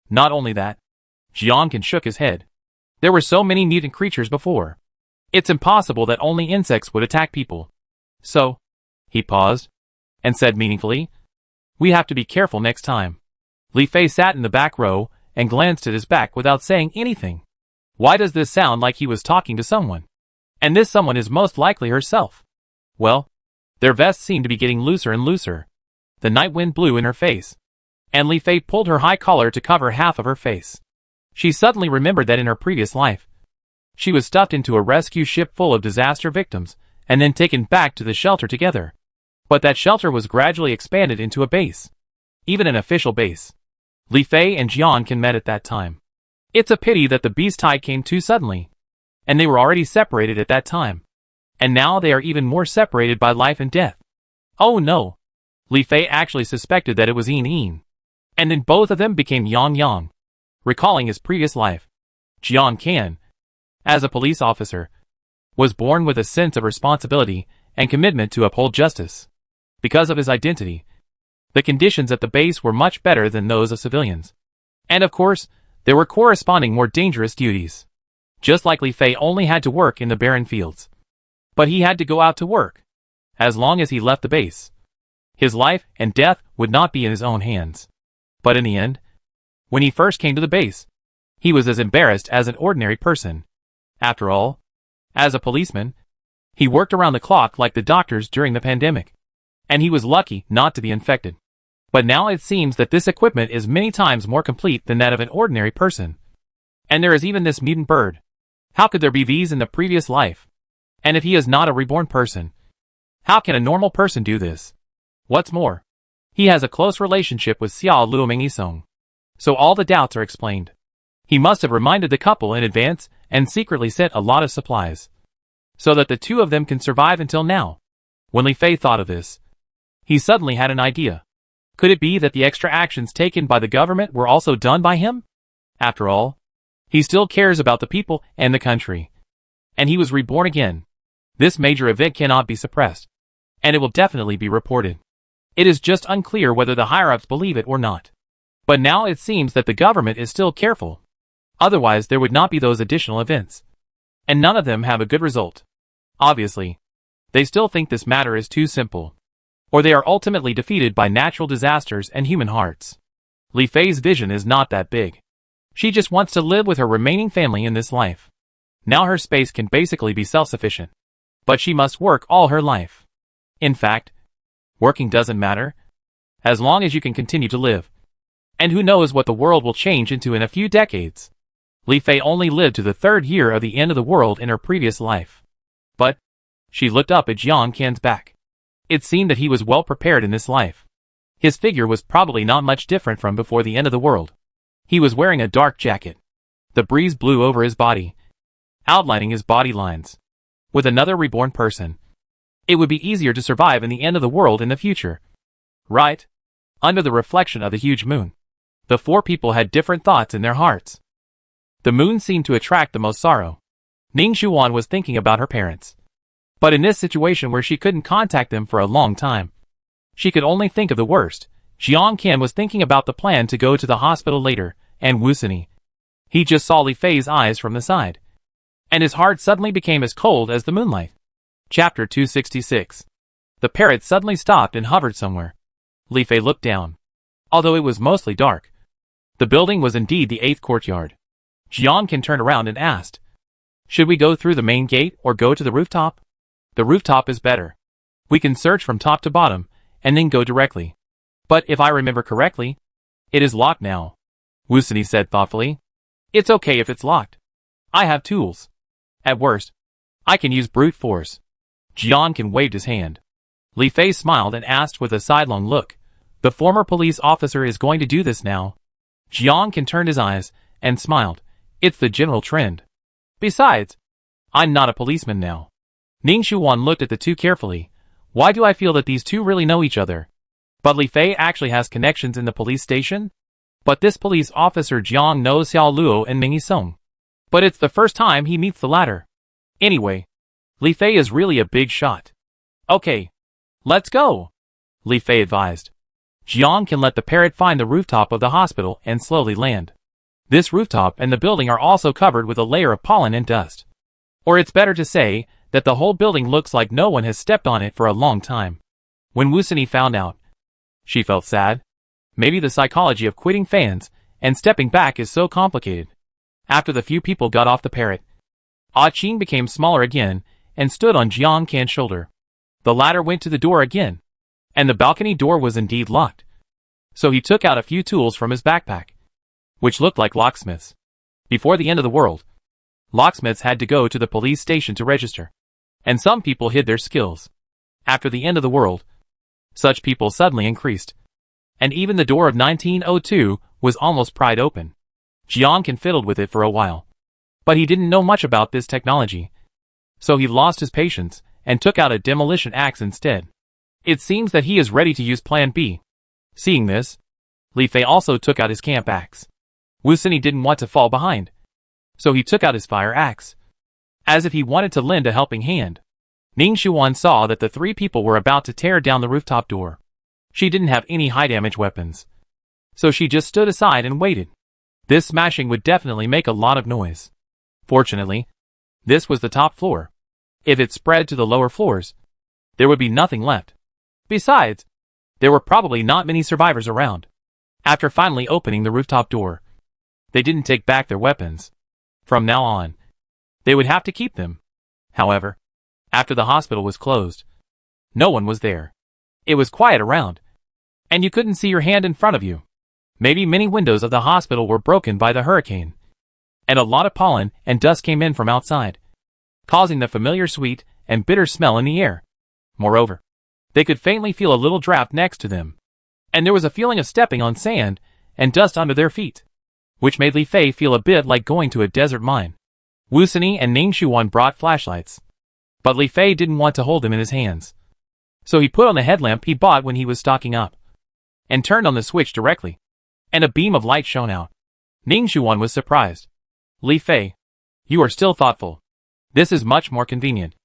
Not only that, Jiang shook his head. There were so many mutant creatures before. It's impossible that only insects would attack people. So, he paused, and said meaningfully, "We have to be careful next time." Li Fei sat in the back row and glanced at his back without saying anything. Why does this sound like he was talking to someone? And this someone is most likely herself. Well, their vests seemed to be getting looser and looser. The night wind blew in her face, and Li Fei pulled her high collar to cover half of her face. She suddenly remembered that in her previous life, she was stuffed into a rescue ship full of disaster victims and then taken back to the shelter together. But that shelter was gradually expanded into a base, even an official base. Li Fei and Jiang met at that time. It's a pity that the beast tide came too suddenly. And they were already separated at that time. And now they are even more separated by life and death. Oh no. Li Fei actually suspected that it was Yin. And then both of them became Yang. Recalling his previous life, Jian Kan, as a police officer, was born with a sense of responsibility and commitment to uphold justice. Because of his identity, the conditions at the base were much better than those of civilians. And of course, there were corresponding more dangerous duties. Just like Li Fei only had to work in the barren fields. But he had to go out to work. As long as he left the base, his life and death would not be in his own hands. But in the end, when he first came to the base, he was as embarrassed as an ordinary person. After all, as a policeman, he worked around the clock like the doctors during the pandemic. And he was lucky not to be infected. But now it seems that this equipment is many times more complete than that of an ordinary person. And there is even this mutant bird. How could there be these in the previous life? And if he is not a reborn person, how can a normal person do this? What's more, he has a close relationship with Xiao Luo Mingisong. So all the doubts are explained. He must have reminded the couple in advance and secretly sent a lot of supplies, so that the two of them can survive until now. When Li Fei thought of this, he suddenly had an idea. Could it be that the extra actions taken by the government were also done by him? After all, he still cares about the people and the country. And he was reborn again. This major event cannot be suppressed. And it will definitely be reported. It is just unclear whether the higher-ups believe it or not. But now it seems that the government is still careful. Otherwise there would not be those additional events. And none of them have a good result. Obviously, they still think this matter is too simple. Or they are ultimately defeated by natural disasters and human hearts. Li Fei's vision is not that big. She just wants to live with her remaining family in this life. Now her space can basically be self-sufficient. But she must work all her life. In fact, working doesn't matter, as long as you can continue to live. And who knows what the world will change into in a few decades. Li Fei only lived to the 3rd year of the end of the world in her previous life. But, she looked up at Jian Kan's back. It seemed that he was well prepared in this life. His figure was probably not much different from before the end of the world. He was wearing a dark jacket. The breeze blew over his body, outlining his body lines. With another reborn person, it would be easier to survive in the end of the world in the future. Right? Under the reflection of the huge moon, the 4 people had different thoughts in their hearts. The moon seemed to attract the most sorrow. Ning Xuan was thinking about her parents. But in this situation where she couldn't contact them for a long time, she could only think of the worst. Jian Kan was thinking about the plan to go to the hospital later, and Wusini. He just saw Li Fei's eyes from the side. And his heart suddenly became as cold as the moonlight. Chapter 266. The parrot suddenly stopped and hovered somewhere. Li Fei looked down. Although it was mostly dark, the building was indeed the 8th courtyard. Jian Kan turned around and asked, "Should we go through the main gate or go to the rooftop?" "The rooftop is better. We can search from top to bottom, and then go directly. But if I remember correctly, it is locked now," Wusini said thoughtfully. "It's okay if it's locked. I have tools. At worst, I can use brute force." Jian Kan waved his hand. Li Fei smiled and asked with a sidelong look, "The former police officer is going to do this now?" Jian Kan turned his eyes and smiled. "It's the general trend. Besides, I'm not a policeman now." Ning Xuan looked at the two carefully. "Why do I feel that these two really know each other? But Li Fei actually has connections in the police station? But this police officer Jiang knows Xiao Luo and Ming Yisong. But it's the first time he meets the latter. Anyway, Li Fei is really a big shot. Okay, let's go," Li Fei advised. Jiang can let the parrot find the rooftop of the hospital and slowly land. This rooftop and the building are also covered with a layer of pollen and dust. Or it's better to say that the whole building looks like no one has stepped on it for a long time. When Wusini found out, she felt sad. Maybe the psychology of quitting fans and stepping back is so complicated. After the few people got off the parrot, Ah Qing became smaller again and stood on Jiang Kan's shoulder. The latter went to the door again, and the balcony door was indeed locked. So he took out a few tools from his backpack, which looked like locksmiths. Before the end of the world, locksmiths had to go to the police station to register, and some people hid their skills. After the end of the world, such people suddenly increased, and even the door of 1902 was almost pried open. Jiang fiddled with it for a while. But he didn't know much about this technology. So he lost his patience and took out a demolition axe instead. It seems that he is ready to use Plan B. Seeing this, Li Fei also took out his camp axe. Wu Sini didn't want to fall behind, so he took out his fire axe, as if he wanted to lend a helping hand. Ning Xuan saw that the three people were about to tear down the rooftop door. She didn't have any high-damage weapons, so she just stood aside and waited. This smashing would definitely make a lot of noise. Fortunately, this was the top floor. If it spread to the lower floors, there would be nothing left. Besides, there were probably not many survivors around. After finally opening the rooftop door, they didn't take back their weapons. From now on, they would have to keep them. However, after the hospital was closed, no one was there. It was quiet around, and you couldn't see your hand in front of you. Maybe many windows of the hospital were broken by the hurricane, and a lot of pollen and dust came in from outside, causing the familiar sweet and bitter smell in the air. Moreover, they could faintly feel a little draft next to them, and there was a feeling of stepping on sand and dust under their feet, which made Li Fei feel a bit like going to a desert mine. Wu Sini and Ning Xuan brought flashlights, but Li Fei didn't want to hold them in his hands. So he put on the headlamp he bought when he was stocking up, and turned on the switch directly, and a beam of light shone out. Ning Xuan was surprised. Li Fei, you are still thoughtful. This is much more convenient.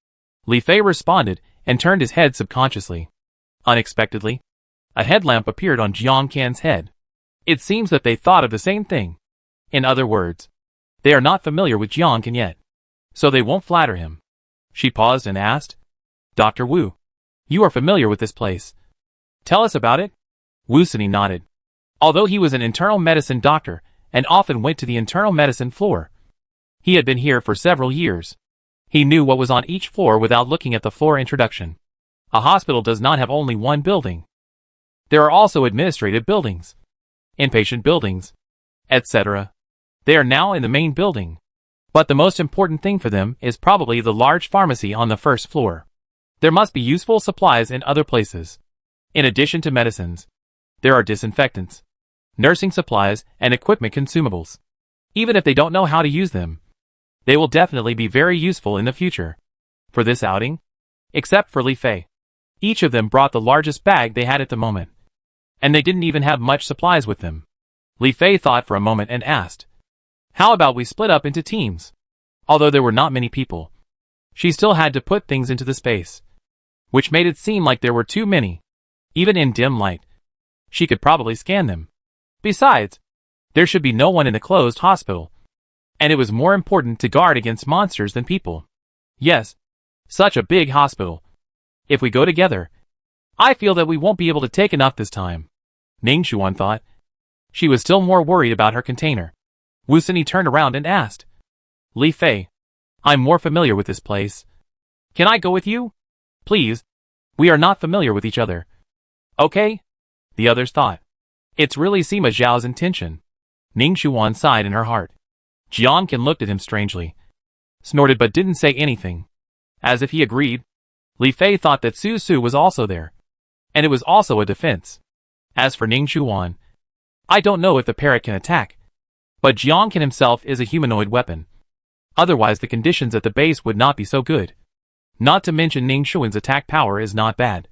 Li Fei responded and turned his head subconsciously. Unexpectedly, a headlamp appeared on Jiang Can's head. It seems that they thought of the same thing. In other words, they are not familiar with Jiang Can yet, so they won't flatter him. She paused and asked, Dr. Wu, you are familiar with this place. Tell us about it. Wu Sini nodded. Although he was an internal medicine doctor and often went to the internal medicine floor, he had been here for several years. He knew what was on each floor without looking at the floor introduction. A hospital does not have only one building. There are also administrative buildings, inpatient buildings, etc. They are now in the main building. But the most important thing for them is probably the large pharmacy on the first floor. There must be useful supplies in other places. In addition to medicines, there are disinfectants, nursing supplies, and equipment consumables. Even if they don't know how to use them, they will definitely be very useful in the future. For this outing, except for Li Fei, each of them brought the largest bag they had at the moment, and they didn't even have much supplies with them. Li Fei thought for a moment and asked, how about we split up into teams? Although there were not many people, she still had to put things into the space, which made it seem like there were too many. Even in dim light, she could probably scan them. Besides, there should be no one in the closed hospital, and it was more important to guard against monsters than people. Yes, such a big hospital. If we go together, I feel that we won't be able to take enough this time, Ning Xuan thought. She was still more worried about her container. Wu Sini turned around and asked, Li Fei, I'm more familiar with this place. Can I go with you? Please. We are not familiar with each other. Okay? The others thought. It's really Sima Zhao's intention. Ning Xuan sighed in her heart. Jiang Can looked at him strangely, snorted but didn't say anything. As if he agreed. Li Fei thought that Su Su was also there, and it was also a defense. As for Ning Xuan, I don't know if the parrot can attack, but Jiang Can himself is a humanoid weapon. Otherwise the conditions at the base would not be so good. Not to mention Ning Xuan's attack power is not bad.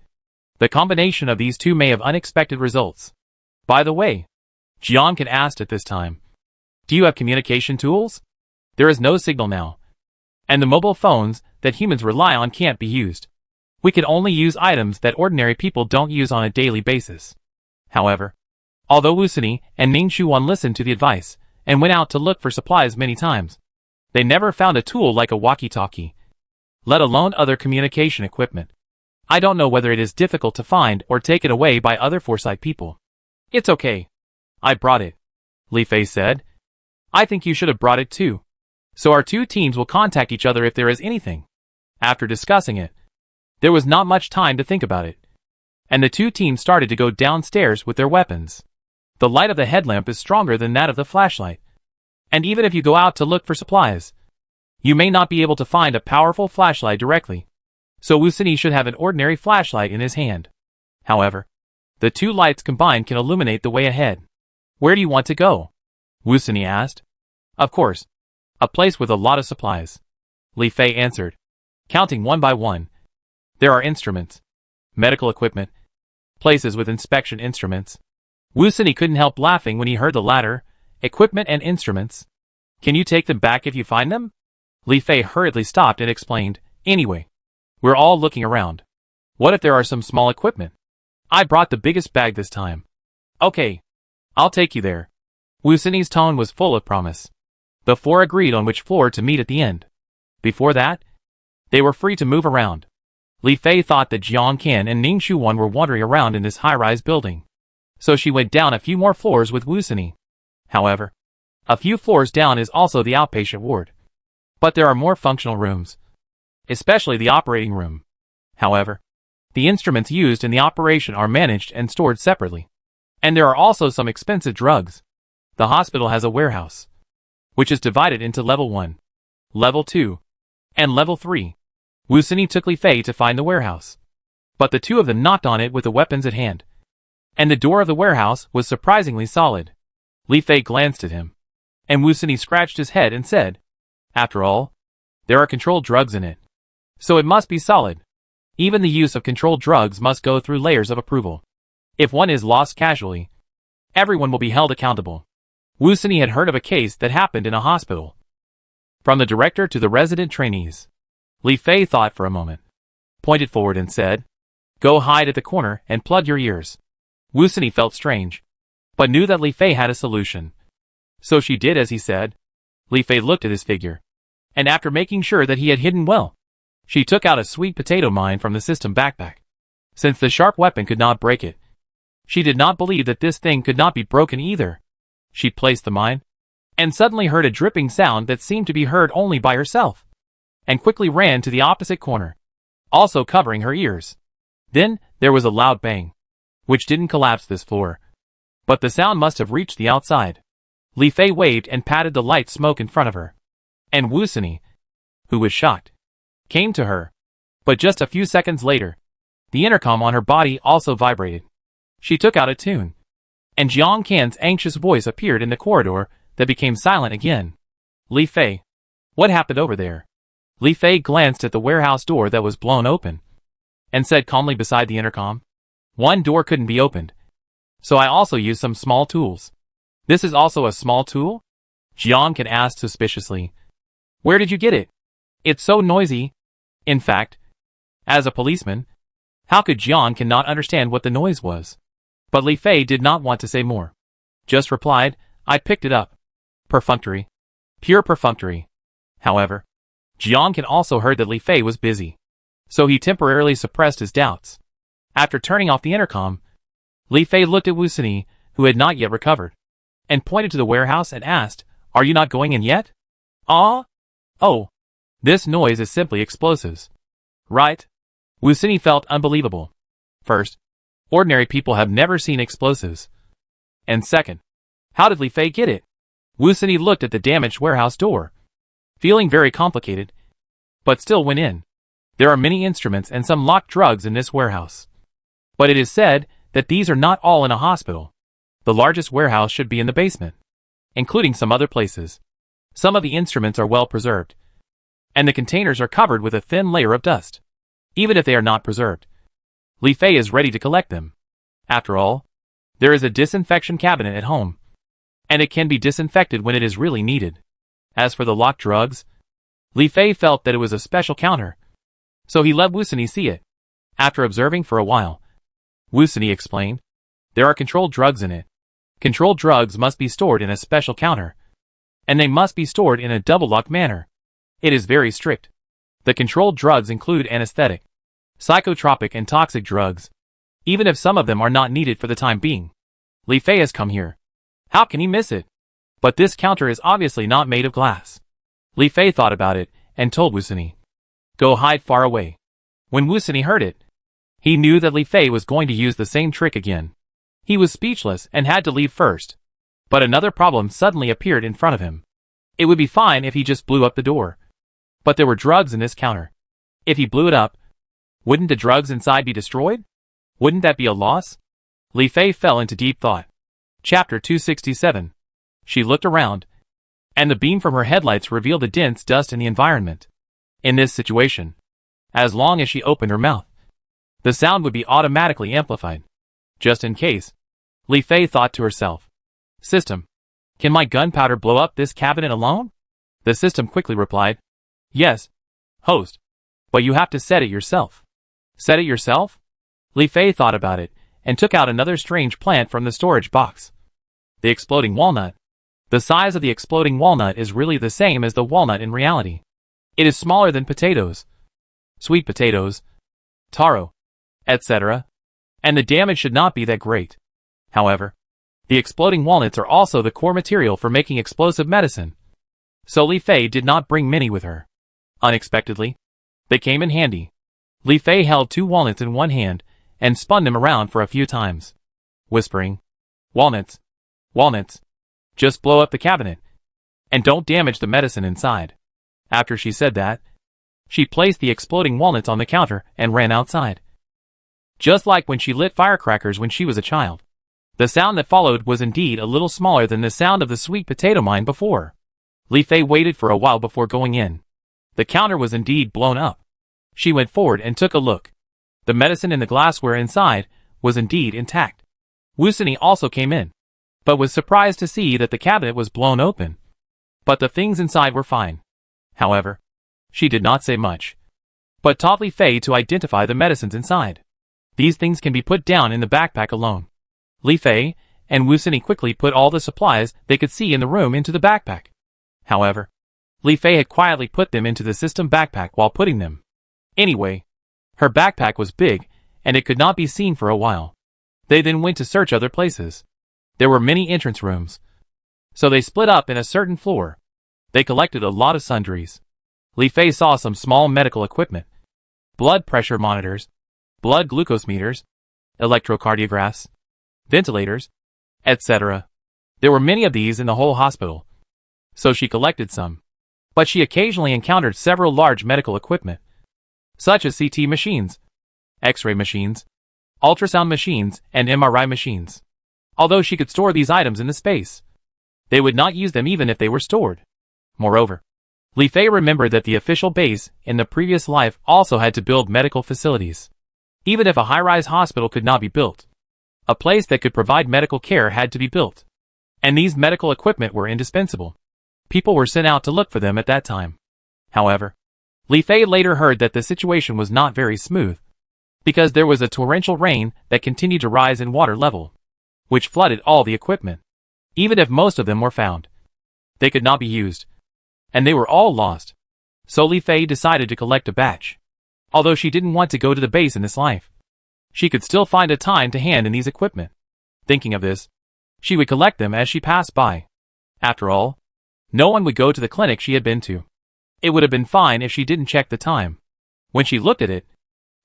The combination of these two may have unexpected results. By the way, Jiang Can asked at this time, do you have communication tools? There is no signal now, and the mobile phones that humans rely on can't be used. We can only use items that ordinary people don't use on a daily basis. However, although Wu Sini and Ning Xuan listened to the advice and went out to look for supplies many times, they never found a tool like a walkie-talkie, let alone other communication equipment. I don't know whether it is difficult to find or taken away by other foresight people. It's okay. I brought it, Li Fei said. I think you should have brought it too. So our two teams will contact each other if there is anything. After discussing it, there was not much time to think about it, and the two teams started to go downstairs with their weapons. The light of the headlamp is stronger than that of the flashlight, and even if you go out to look for supplies, you may not be able to find a powerful flashlight directly. So Wu Sini should have an ordinary flashlight in his hand. However, the two lights combined can illuminate the way ahead. Where do you want to go? Wu Sini asked. Of course. A place with a lot of supplies. Li Fei answered, counting one by one. There are instruments, medical equipment, places with inspection instruments. Wu Sini couldn't help laughing when he heard the latter, equipment and instruments. Can you take them back if you find them? Li Fei hurriedly stopped and explained, anyway, we're all looking around. What if there are some small equipment? I brought the biggest bag this time. Okay. I'll take you there. Wu Sini's tone was full of promise. The four agreed on which floor to meet at the end. Before that, they were free to move around. Li Fei thought that Jiang Qian and Ning Shuwan were wandering around in this high-rise building. So she went down a few more floors with Wu Sini. However, a few floors down is also the outpatient ward. But there are more functional rooms, especially the operating room. However, the instruments used in the operation are managed and stored separately. And there are also some expensive drugs. The hospital has a warehouse, which is divided into level 1, level 2, and level 3. Wu Sini took Li Fei to find the warehouse. But the two of them knocked on it with the weapons at hand. And the door of the warehouse was surprisingly solid. Li Fei glanced at him. And Wu Sini scratched his head and said, after all, there are controlled drugs in it. So it must be solid. Even the use of controlled drugs must go through layers of approval. If one is lost casually, everyone will be held accountable. Wu Sini had heard of a case that happened in a hospital. From the director to the resident trainees. Li Fei thought for a moment, pointed forward and said, go hide at the corner and plug your ears. Wu Sini felt strange, but knew that Li Fei had a solution. So she did as he said. Li Fei looked at his figure, and after making sure that he had hidden well, she took out a sweet potato mine from the system backpack. Since the sharp weapon could not break it, she did not believe that this thing could not be broken either. She placed the mine, and suddenly heard a dripping sound that seemed to be heard only by herself, and quickly ran to the opposite corner, also covering her ears. Then, there was a loud bang, which didn't collapse this floor, but the sound must have reached the outside. Li Fei waved and patted the light smoke in front of her, and Wu Sini, who was shocked, came to her. But just a few seconds later, the intercom on her body also vibrated. She took out a tune, and Jiang Qian's anxious voice appeared in the corridor that became silent again. Li Fei, what happened over there? Li Fei glanced at the warehouse door that was blown open, and said calmly beside the intercom, one door couldn't be opened, so I also used some small tools. This is also a small tool? Jiang Qian asked suspiciously. Where did you get it? It's so noisy. In fact, as a policeman, how could Jiang Qian not understand what the noise was? But Li Fei did not want to say more. Just replied, I picked it up. Perfunctory. Pure perfunctory. However, Jiang Qian also heard that Li Fei was busy, so he temporarily suppressed his doubts. After turning off the intercom, Li Fei looked at Wu Sini, who had not yet recovered, and pointed to the warehouse and asked, are you not going in yet? Ah? Oh. This noise is simply explosives. Right? Wu Sini felt unbelievable. First, ordinary people have never seen explosives. And second, how did Li Fei get it? Wu Sini looked at the damaged warehouse door, feeling very complicated, but still went in. There are many instruments and some locked drugs in this warehouse. But it is said that these are not all in a hospital. The largest warehouse should be in the basement, including some other places. Some of the instruments are well preserved, and the containers are covered with a thin layer of dust. Even if they are not preserved, Li Fei is ready to collect them. After all, there is a disinfection cabinet at home, and it can be disinfected when it is really needed. As for the locked drugs, Li Fei felt that it was a special counter, so he let Wu Sini see it. After observing for a while, Wu Sini explained, there are controlled drugs in it. Controlled drugs must be stored in a special counter, and they must be stored in a double-locked manner. It is very strict. The controlled drugs include anesthetic, psychotropic and toxic drugs, even if some of them are not needed for the time being. Li Fei has come here. How can he miss it? But this counter is obviously not made of glass. Li Fei thought about it and told Wu Sini, go hide far away. When Wu Sini heard it, he knew that Li Fei was going to use the same trick again. He was speechless and had to leave first. But another problem suddenly appeared in front of him. It would be fine if he just blew up the door. But there were drugs in this counter. If he blew it up, wouldn't the drugs inside be destroyed? Wouldn't that be a loss? Li Fei fell into deep thought. Chapter 267. She looked around, and the beam from her headlights revealed the dense dust in the environment. In this situation, as long as she opened her mouth, the sound would be automatically amplified. Just in case, Li Fei thought to herself. System, can my gunpowder blow up this cabinet alone? The system quickly replied. Yes, host, but you have to set it yourself. Set it yourself? Li Fei thought about it, and took out another strange plant from the storage box. The exploding walnut. The size of the exploding walnut is really the same as the walnut in reality. It is smaller than potatoes, sweet potatoes, taro, etc., and the damage should not be that great. However, the exploding walnuts are also the core material for making explosive medicine. So Li Fei did not bring many with her. Unexpectedly, they came in handy. Li Fei held 2 walnuts in one hand and spun them around for a few times, whispering, Walnuts, walnuts, just blow up the cabinet, and don't damage the medicine inside. After she said that, she placed the exploding walnuts on the counter and ran outside. Just like when she lit firecrackers when she was a child. The sound that followed was indeed a little smaller than the sound of the sweet potato mine before. Li Fei waited for a while before going in. The counter was indeed blown up. She went forward and took a look. The medicine in the glassware inside was indeed intact. Wu Sini also came in, but was surprised to see that the cabinet was blown open. But the things inside were fine. However, she did not say much, but taught Li Fei to identify the medicines inside. These things can be put down in the backpack alone. Li Fei and Wu Sini quickly put all the supplies they could see in the room into the backpack. However, Li Fei had quietly put them into the system backpack while putting them. Anyway, her backpack was big, and it could not be seen for a while. They then went to search other places. There were many entrance rooms, so they split up in a certain floor. They collected a lot of sundries. Li Fei saw some small medical equipment, blood pressure monitors, blood glucose meters, electrocardiographs, ventilators, etc. There were many of these in the whole hospital, so she collected some. But she occasionally encountered several large medical equipment, such as CT machines, X-ray machines, ultrasound machines, and MRI machines. Although she could store these items in the space, they would not use them even if they were stored. Moreover, Li Fei remembered that the official base in the previous life also had to build medical facilities. Even if a high-rise hospital could not be built, a place that could provide medical care had to be built. And these medical equipment were indispensable. People were sent out to look for them at that time. However, Li Fei later heard that the situation was not very smooth, because there was a torrential rain that continued to rise in water level, which flooded all the equipment. Even if most of them were found, they could not be used, and they were all lost. So Li Fei decided to collect a batch. Although she didn't want to go to the base in this life, she could still find a time to hand in these equipment. Thinking of this, she would collect them as she passed by. After all, no one would go to the clinic she had been to. It would have been fine if she didn't check the time. When she looked at it,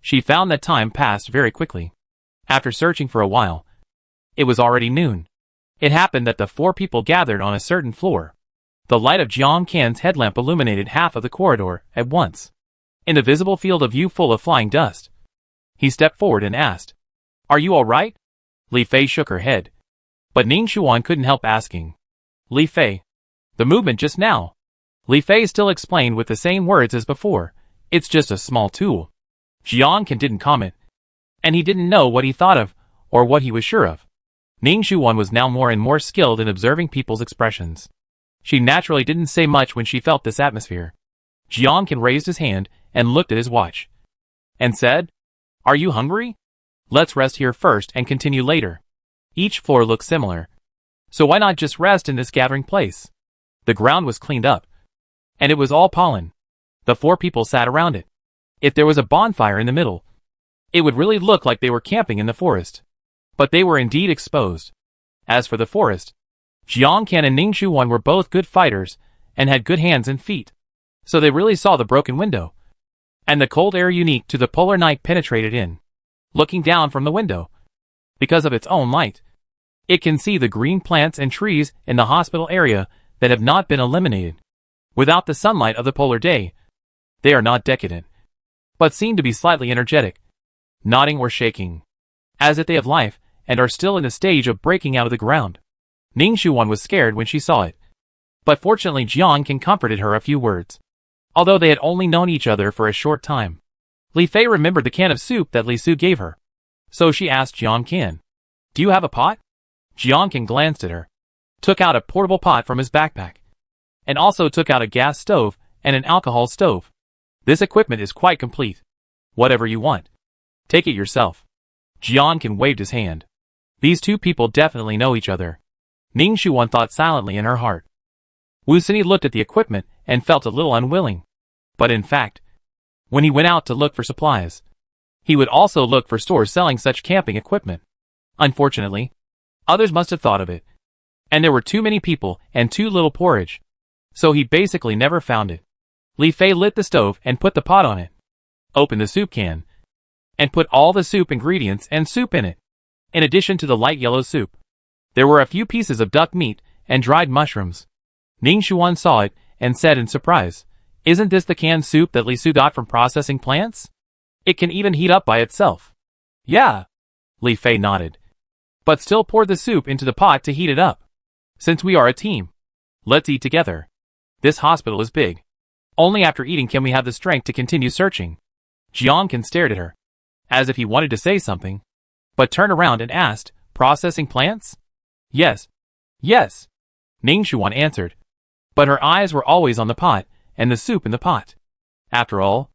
she found that time passed very quickly. After searching for a while, it was already noon. It happened that the 4 people gathered on a certain floor. The light of Jiang Qian's headlamp illuminated half of the corridor at once. In the visible field of view full of flying dust, he stepped forward and asked, "Are you all right?" Li Fei shook her head, but Ning Xuan couldn't help asking, "Li Fei, the movement just now." Li Fei still explained with the same words as before, "It's just a small tool." Jiang Qian didn't comment, and he didn't know what he thought of, or what he was sure of. Ning Xuan was now more and more skilled in observing people's expressions. She naturally didn't say much when she felt this atmosphere. Jiang Qian raised his hand and looked at his watch, and said, "Are you hungry? Let's rest here first and continue later. Each floor looks similar, so why not just rest in this gathering place?" The ground was cleaned up, and it was all pollen. The 4 people sat around it. If there was a bonfire in the middle, it would really look like they were camping in the forest. But they were indeed exposed. As for the forest, Jiang Qian and Ning Xuan were both good fighters and had good hands and feet, so they really saw the broken window, and the cold air unique to the polar night penetrated in. Looking down from the window, because of its own light, it can see the green plants and trees in the hospital area that have not been eliminated. Without the sunlight of the polar day, they are not decadent, but seem to be slightly energetic, nodding or shaking, as if they have life and are still in the stage of breaking out of the ground. Ning Shuan was scared when she saw it. But fortunately Jiang comforted her a few words. Although they had only known each other for a short time. Li Fei remembered the can of soup that Li Su gave her. So she asked Jiang, "Do you have a pot?" Jiang glanced at her, took out a portable pot from his backpack, and also took out a gas stove and an alcohol stove. "This equipment is quite complete. Whatever you want. Take it yourself." Jiang waved his hand. These two people definitely know each other. Ning Shuan thought silently in her heart. Wu Sini looked at the equipment and felt a little unwilling. But in fact, when he went out to look for supplies, he would also look for stores selling such camping equipment. Unfortunately, others must have thought of it. And there were too many people and too little porridge. So he basically never found it. Li Fei lit the stove and put the pot on it. Opened the soup can. And put all the soup ingredients and soup in it. In addition to the light yellow soup, there were a few pieces of duck meat and dried mushrooms. Ning Shuan saw it and said in surprise, "Isn't this the canned soup that Li Su got from processing plants? It can even heat up by itself." "Yeah." Li Fei nodded. "But still pour the soup into the pot to heat it up. Since we are a team, let's eat together. This hospital is big. Only after eating can we have the strength to continue searching." Jiang stared at her, as if he wanted to say something, but turned around and asked, "Processing plants?" "Yes. Yes," Ning Shuan answered. But her eyes were always on the pot, and the soup in the pot. After all,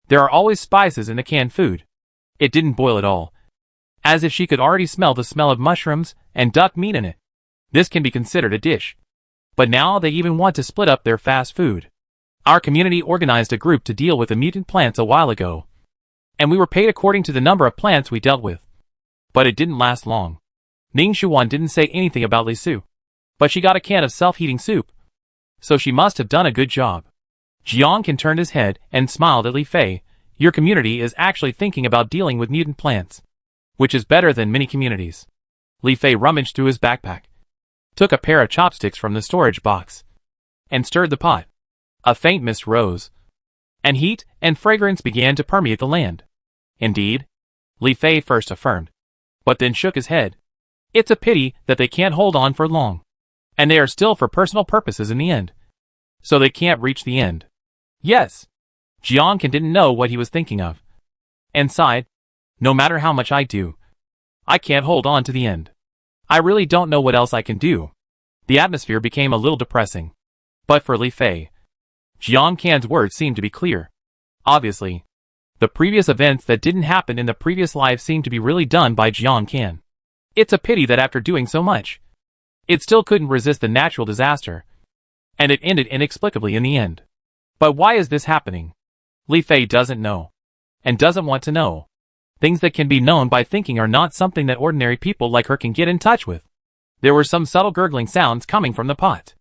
there are always spices in the canned food. It didn't boil at all. As if she could already smell the smell of mushrooms and duck meat in it. This can be considered a dish. But now they even want to split up their fast food. Our community organized a group to deal with the mutant plants a while ago. And we were paid according to the number of plants we dealt with. But it didn't last long. Ning Shuan didn't say anything about Li Su. But she got a can of self-heating soup. So she must have done a good job. Jiang turned his head and smiled at Li Fei. "Your community is actually thinking about dealing with mutant plants. Which is better than many communities." Li Fei rummaged through his backpack. Took a pair of chopsticks from the storage box. And stirred the pot. A faint mist rose. And heat and fragrance began to permeate the land. "Indeed," Li Fei first affirmed. But then shook his head. "It's a pity that they can't hold on for long. And they are still for personal purposes in the end. So they can't reach the end." "Yes." Jiang didn't know what he was thinking of. And sighed. "No matter how much I do, I can't hold on to the end. I really don't know what else I can do." The atmosphere became a little depressing. But for Li Fei, Jiang's words seemed to be clear. Obviously, the previous events that didn't happen in the previous life seemed to be really done by Jiang. It's a pity that after doing so much, it still couldn't resist the natural disaster. And it ended inexplicably in the end. But why is this happening? Li Fei doesn't know. And doesn't want to know. Things that can be known by thinking are not something that ordinary people like her can get in touch with. There were some subtle gurgling sounds coming from the pot.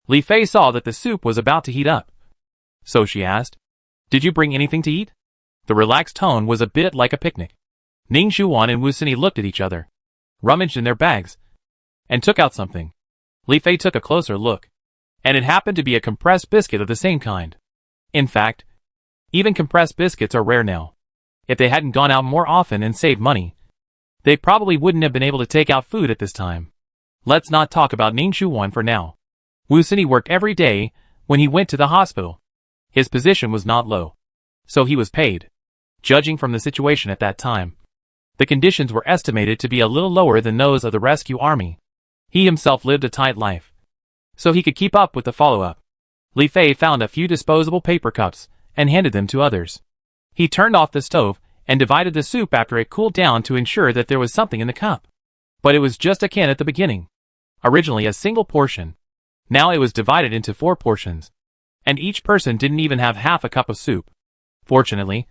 Li Fei saw that the soup was about to heat up. So she asked, "Did you bring anything to eat?" The relaxed tone was a bit like a picnic. Ning Shuan and Wu Sini looked at each other, rummaged in their bags, and took out something. Li Fei took a closer look. And it happened to be a compressed biscuit of the same kind. In fact, even compressed biscuits are rare now. If they hadn't gone out more often and saved money, they probably wouldn't have been able to take out food at this time. Let's not talk about Ning Shuan for now. Wu Sini worked every day when he went to the hospital. His position was not low. So he was paid. Judging from the situation at that time, the conditions were estimated to be a little lower than those of the rescue army. He himself lived a tight life, so he could keep up with the follow-up. Li Fei found a few disposable paper cups and handed them to others. He turned off the stove and divided the soup after it cooled down to ensure that there was something in the cup. But it was just a can at the beginning. Originally a single portion. Now it was divided into 4 portions. And each person didn't even have half a cup of soup. Fortunately,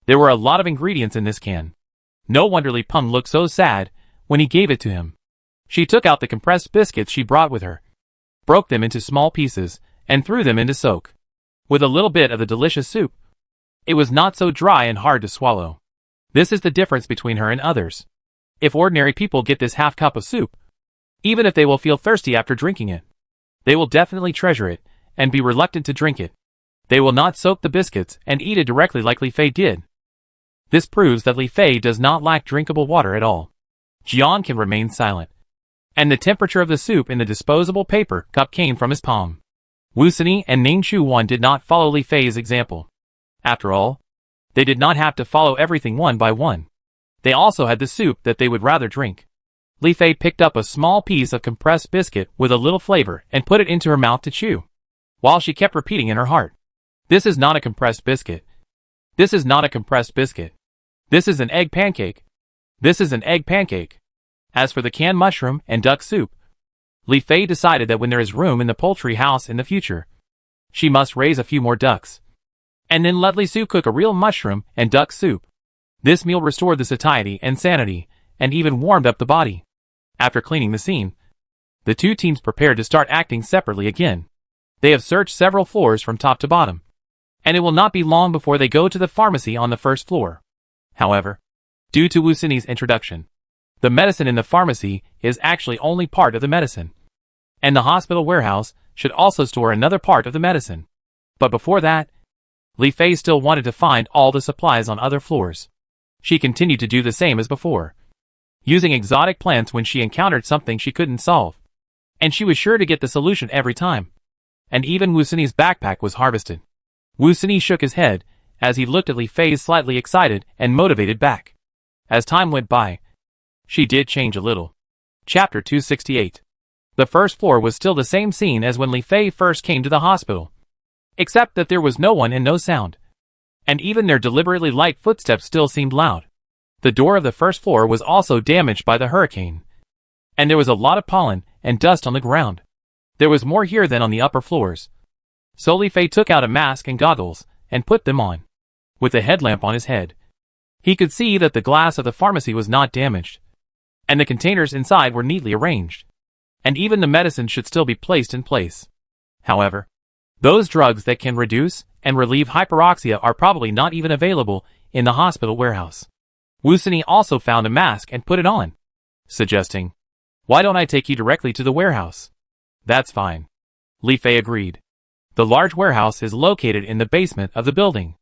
there were a lot of ingredients in this can. No wonder Li Peng looked so sad when he gave it to him. She took out the compressed biscuits she brought with her, broke them into small pieces, and threw them into soak. With a little bit of the delicious soup, it was not so dry and hard to swallow. This is the difference between her and others. If ordinary people get this half cup of soup, even if they will feel thirsty after drinking it, they will definitely treasure it and be reluctant to drink it. They will not soak the biscuits and eat it directly like Li Fei did. This proves that Li Fei does not lack drinkable water at all. Jiang remain silent. and the temperature of the soup in the disposable paper cup came from his palm. Wusini and Ning Chu-wan did not follow Li Fei's example. After all, they did not have to follow everything one by one. They also had the soup that they would rather drink. Li Fei picked up a small piece of compressed biscuit with a little flavor and put it into her mouth to chew, while she kept repeating in her heart, "This is not a compressed biscuit. This is not a compressed biscuit. This is an egg pancake. This is an egg pancake." As for the canned mushroom and duck soup, Li Fei decided that when there is room in the poultry house in the future, she must raise a few more ducks. And then let Li Su cook a real mushroom and duck soup. This meal restored the satiety and sanity, and even warmed up the body. After cleaning the scene, the two teams prepared to start acting separately again. They have searched several floors from top to bottom, and it will not be long before they go to the pharmacy on the first floor. However, due to Wusini's introduction, the medicine in the pharmacy is actually only part of the medicine, and the hospital warehouse should also store another part of the medicine. But before that, Li Fei still wanted to find all the supplies on other floors. She continued to do the same as before, using exotic plants when she encountered something she couldn't solve. And she was sure to get the solution every time. And even Wusini's backpack was harvested. Wusini shook his head as he looked at Li Fei's slightly excited and motivated back. As time went by, she did change a little. Chapter 268. The first floor was still the same scene as when Li Fei first came to the hospital, except that there was no one and no sound. And even their deliberately light footsteps still seemed loud. The door of the first floor was also damaged by the hurricane, and there was a lot of pollen and dust on the ground. There was more here than on the upper floors. So Li Fei took out a mask and goggles and put them on. With a headlamp on his head, he could see that the glass of the pharmacy was not damaged, and the containers inside were neatly arranged, and even the medicine should still be placed in place. However, those drugs that can reduce and relieve hyperoxia are probably not even available in the hospital warehouse. Wusini also found a mask and put it on, suggesting, "Why don't I take you directly to the warehouse?" "That's fine," Li Fei agreed. The large warehouse is located in the basement of the building.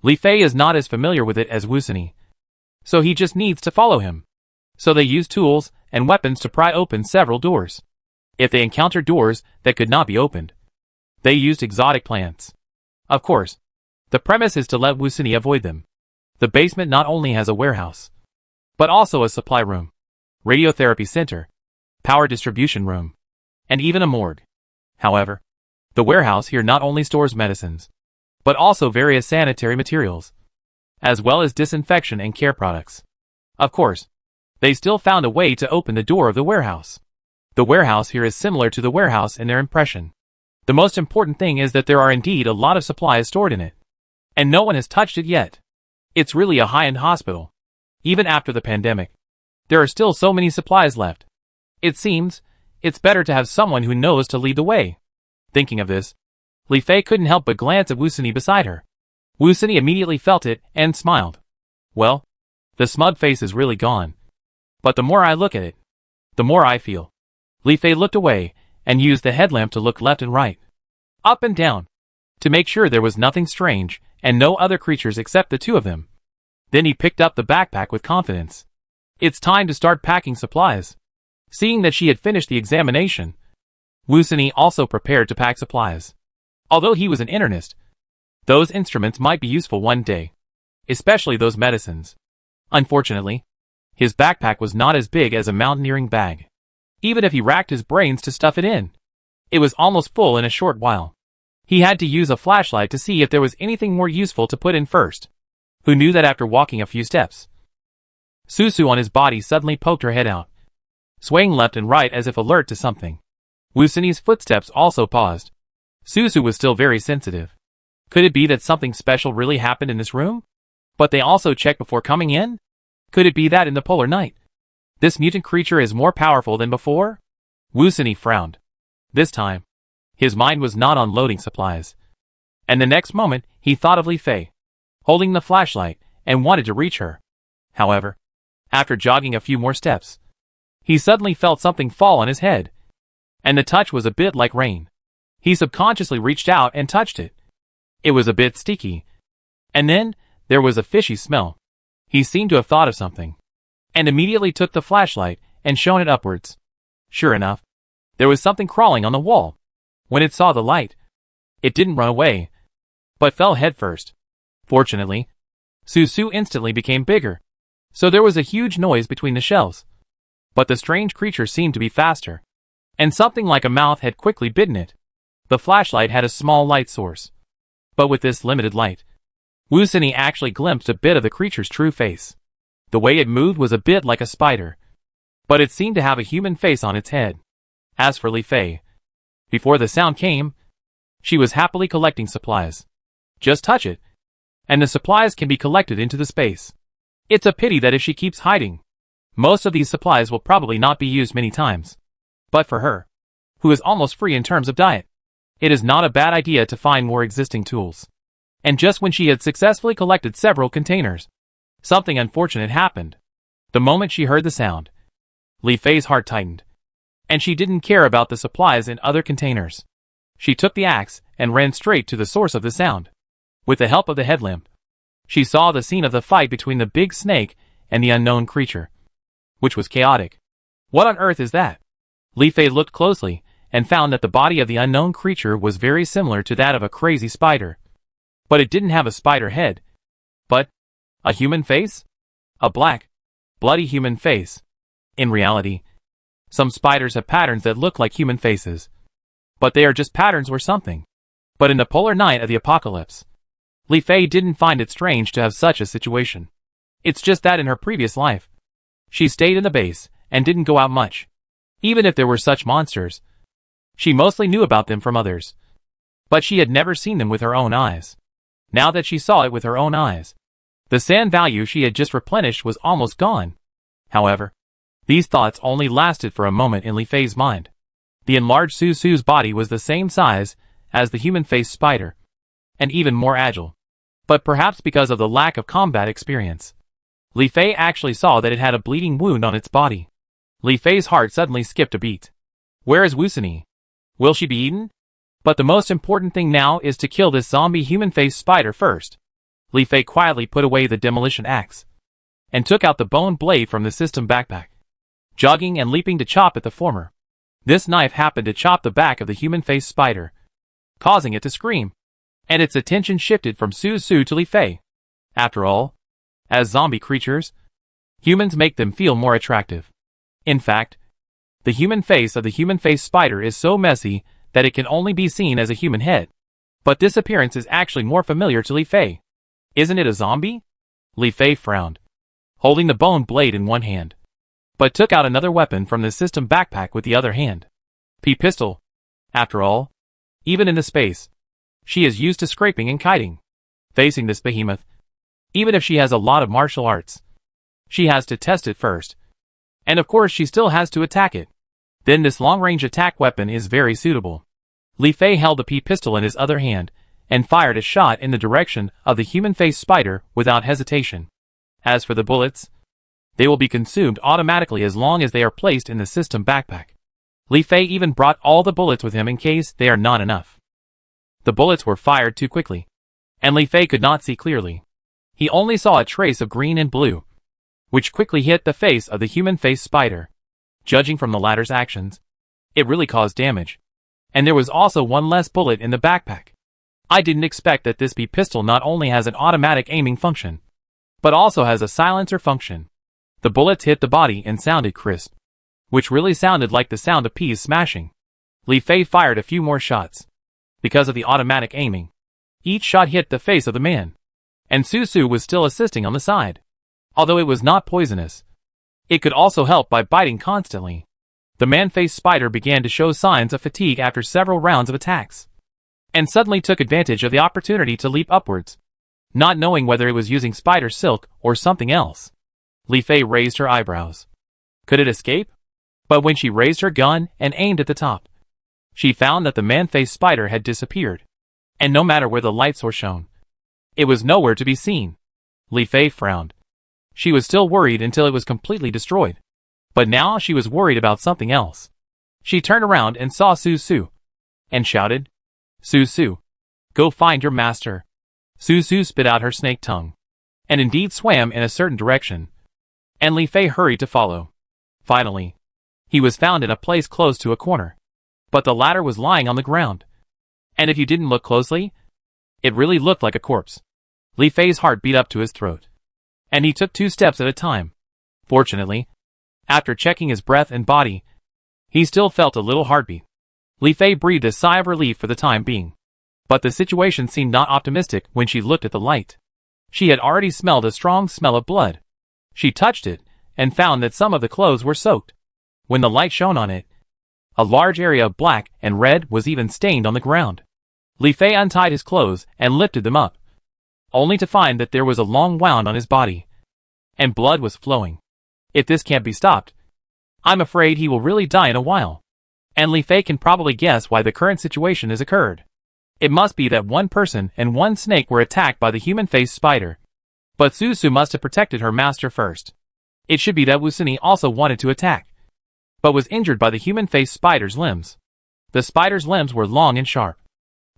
Li Fei is not as familiar with it as Wusini, so he just needs to follow him. So they used tools and weapons to pry open several doors. If they encountered doors that could not be opened, they used exotic plants. Of course, the premise is to let Wusini avoid them. The basement not only has a warehouse, but also a supply room, radiotherapy center, power distribution room, and even a morgue. However, the warehouse here not only stores medicines, but also various sanitary materials, as well as disinfection and care products. Of course, they still found a way to open the door of the warehouse. The warehouse here is similar to the warehouse in their impression. The most important thing is that there are indeed a lot of supplies stored in it, and no one has touched it yet. It's really a high-end hospital. Even after the pandemic, there are still so many supplies left. It seems, it's better to have someone who knows to lead the way. Thinking of this, Li Fei couldn't help but glance at Wusini beside her. Wusini immediately felt it and smiled. Well, the smug face is really gone. But the more I look at it, the more I feel. Li Fei looked away and used the headlamp to look left and right, up and down, to make sure there was nothing strange and no other creatures except the two of them. Then he picked up the backpack with confidence. It's time to start packing supplies. Seeing that she had finished the examination, Wusini also prepared to pack supplies. Although he was an internist, those instruments might be useful one day, especially those medicines. Unfortunately, his backpack was not as big as a mountaineering bag. Even if he racked his brains to stuff it in, it was almost full in a short while. He had to use a flashlight to see if there was anything more useful to put in first. Who knew that after walking a few steps, Susu on his body suddenly poked her head out, swaying left and right as if alert to something. Wusini's footsteps also paused. Susu was still very sensitive. Could it be that something special really happened in this room? But they also checked before coming in? Could it be that in the polar night, this mutant creature is more powerful than before? Wusini frowned. This time, his mind was not on loading supplies. And the next moment, he thought of Li Fei, holding the flashlight, and wanted to reach her. However, after jogging a few more steps, he suddenly felt something fall on his head. And the touch was a bit like rain. He subconsciously reached out and touched it. It was a bit sticky. And then, there was a fishy smell. He seemed to have thought of something, and immediately took the flashlight and shone it upwards. Sure enough, there was something crawling on the wall. When it saw the light, it didn't run away, but fell headfirst. Fortunately, Susu instantly became bigger, so there was a huge noise between the shelves. But the strange creature seemed to be faster, and something like a mouth had quickly bitten it. The flashlight had a small light source, but with this limited light, Wusini actually glimpsed a bit of the creature's true face. The way it moved was a bit like a spider, but it seemed to have a human face on its head. As for Li Fei, before the sound came, she was happily collecting supplies. Just touch it, and the supplies can be collected into the space. It's a pity that if she keeps hiding, most of these supplies will probably not be used many times. But for her, who is almost free in terms of diet, it is not a bad idea to find more existing tools. And just when she had successfully collected several containers, something unfortunate happened. The moment she heard the sound, Li Fei's heart tightened, and she didn't care about the supplies in other containers. She took the axe and ran straight to the source of the sound. With the help of the headlamp, she saw the scene of the fight between the big snake and the unknown creature, which was chaotic. What on earth is that? Li Fei looked closely and found that the body of the unknown creature was very similar to that of a crazy spider. But it didn't have a spider head, but a human face? A black, bloody human face. In reality, some spiders have patterns that look like human faces, but they are just patterns or something. But in the polar night of the apocalypse, Li Fei didn't find it strange to have such a situation. It's just that in her previous life, she stayed in the base and didn't go out much. Even if there were such monsters, she mostly knew about them from others, but she had never seen them with her own eyes. Now that she saw it with her own eyes, the sand value she had just replenished was almost gone. However, these thoughts only lasted for a moment in Li Fei's mind. The enlarged Susu's body was the same size as the human-faced spider, and even more agile. But perhaps because of the lack of combat experience, Li Fei actually saw that it had a bleeding wound on its body. Li Fei's heart suddenly skipped a beat. Where is Wusini? Will she be eaten? But the most important thing now is to kill this zombie human-faced spider first. Li Fei quietly put away the demolition axe and took out the bone blade from the system backpack, jogging and leaping to chop at the former. This knife happened to chop the back of the human-faced spider, causing it to scream, and its attention shifted from Susu to Li Fei. After all, as zombie creatures, humans make them feel more attractive. In fact, the human face of the human-faced spider is so messy that it can only be seen as a human head. But this appearance is actually more familiar to Li Fei. Isn't it a zombie? Li Fei frowned, holding the bone blade in one hand, but took out another weapon from the system backpack with the other hand. Pistol. After all, even in the space, she is used to scraping and kiting. Facing this behemoth, even if she has a lot of martial arts, she has to test it first. And of course she still has to attack it. Then this long-range attack weapon is very suitable. Li Fei held the pistol in his other hand and fired a shot in the direction of the human-faced spider without hesitation. As for the bullets, they will be consumed automatically as long as they are placed in the system backpack. Li Fei even brought all the bullets with him in case they are not enough. The bullets were fired too quickly, and Li Fei could not see clearly. He only saw a trace of green and blue, which quickly hit the face of the human-faced spider. Judging from the latter's actions, it really caused damage. And there was also one less bullet in the backpack. I didn't expect that this pistol not only has an automatic aiming function, but also has a silencer function. The bullets hit the body and sounded crisp, which really sounded like the sound of peas smashing. Li Fei fired a few more shots. Because of the automatic aiming, each shot hit the face of the man, and Susu was still assisting on the side. Although it was not poisonous, it could also help by biting constantly. The man-faced spider began to show signs of fatigue after several rounds of attacks, and suddenly took advantage of the opportunity to leap upwards, not knowing whether it was using spider silk or something else. Li Fei raised her eyebrows. Could it escape? But when she raised her gun and aimed at the top, she found that the man-faced spider had disappeared, and no matter where the light source shone, it was nowhere to be seen. Li Fei frowned. She was still worried until it was completely destroyed. But now she was worried about something else. She turned around and saw Susu, and shouted, "Susu, go find your master." Susu spit out her snake tongue, and indeed swam in a certain direction, and Li Fei hurried to follow. Finally, He was found in a place close to a corner. But the latter was lying on the ground. And if you didn't look closely, it really looked like a corpse. Li Fei's heart beat up to his throat. And he took 2 steps at a time. Fortunately, after checking his breath and body, he still felt a little heartbeat. Li Fei breathed a sigh of relief for the time being. But the situation seemed not optimistic when she looked at the light. She had already smelled a strong smell of blood. She touched it, and found that some of the clothes were soaked. When the light shone on it, a large area of black and red was even stained on the ground. Li Fei untied his clothes and lifted them up, only to find that there was a long wound on his body, and blood was flowing. If this can't be stopped, I'm afraid he will really die in a while. And Li Fei can probably guess why the current situation has occurred. It must be that one person and one snake were attacked by the human-faced spider. But Susu must have protected her master first. It should be that Wusuni also wanted to attack, but was injured by the human-faced spider's limbs. The spider's limbs were long and sharp,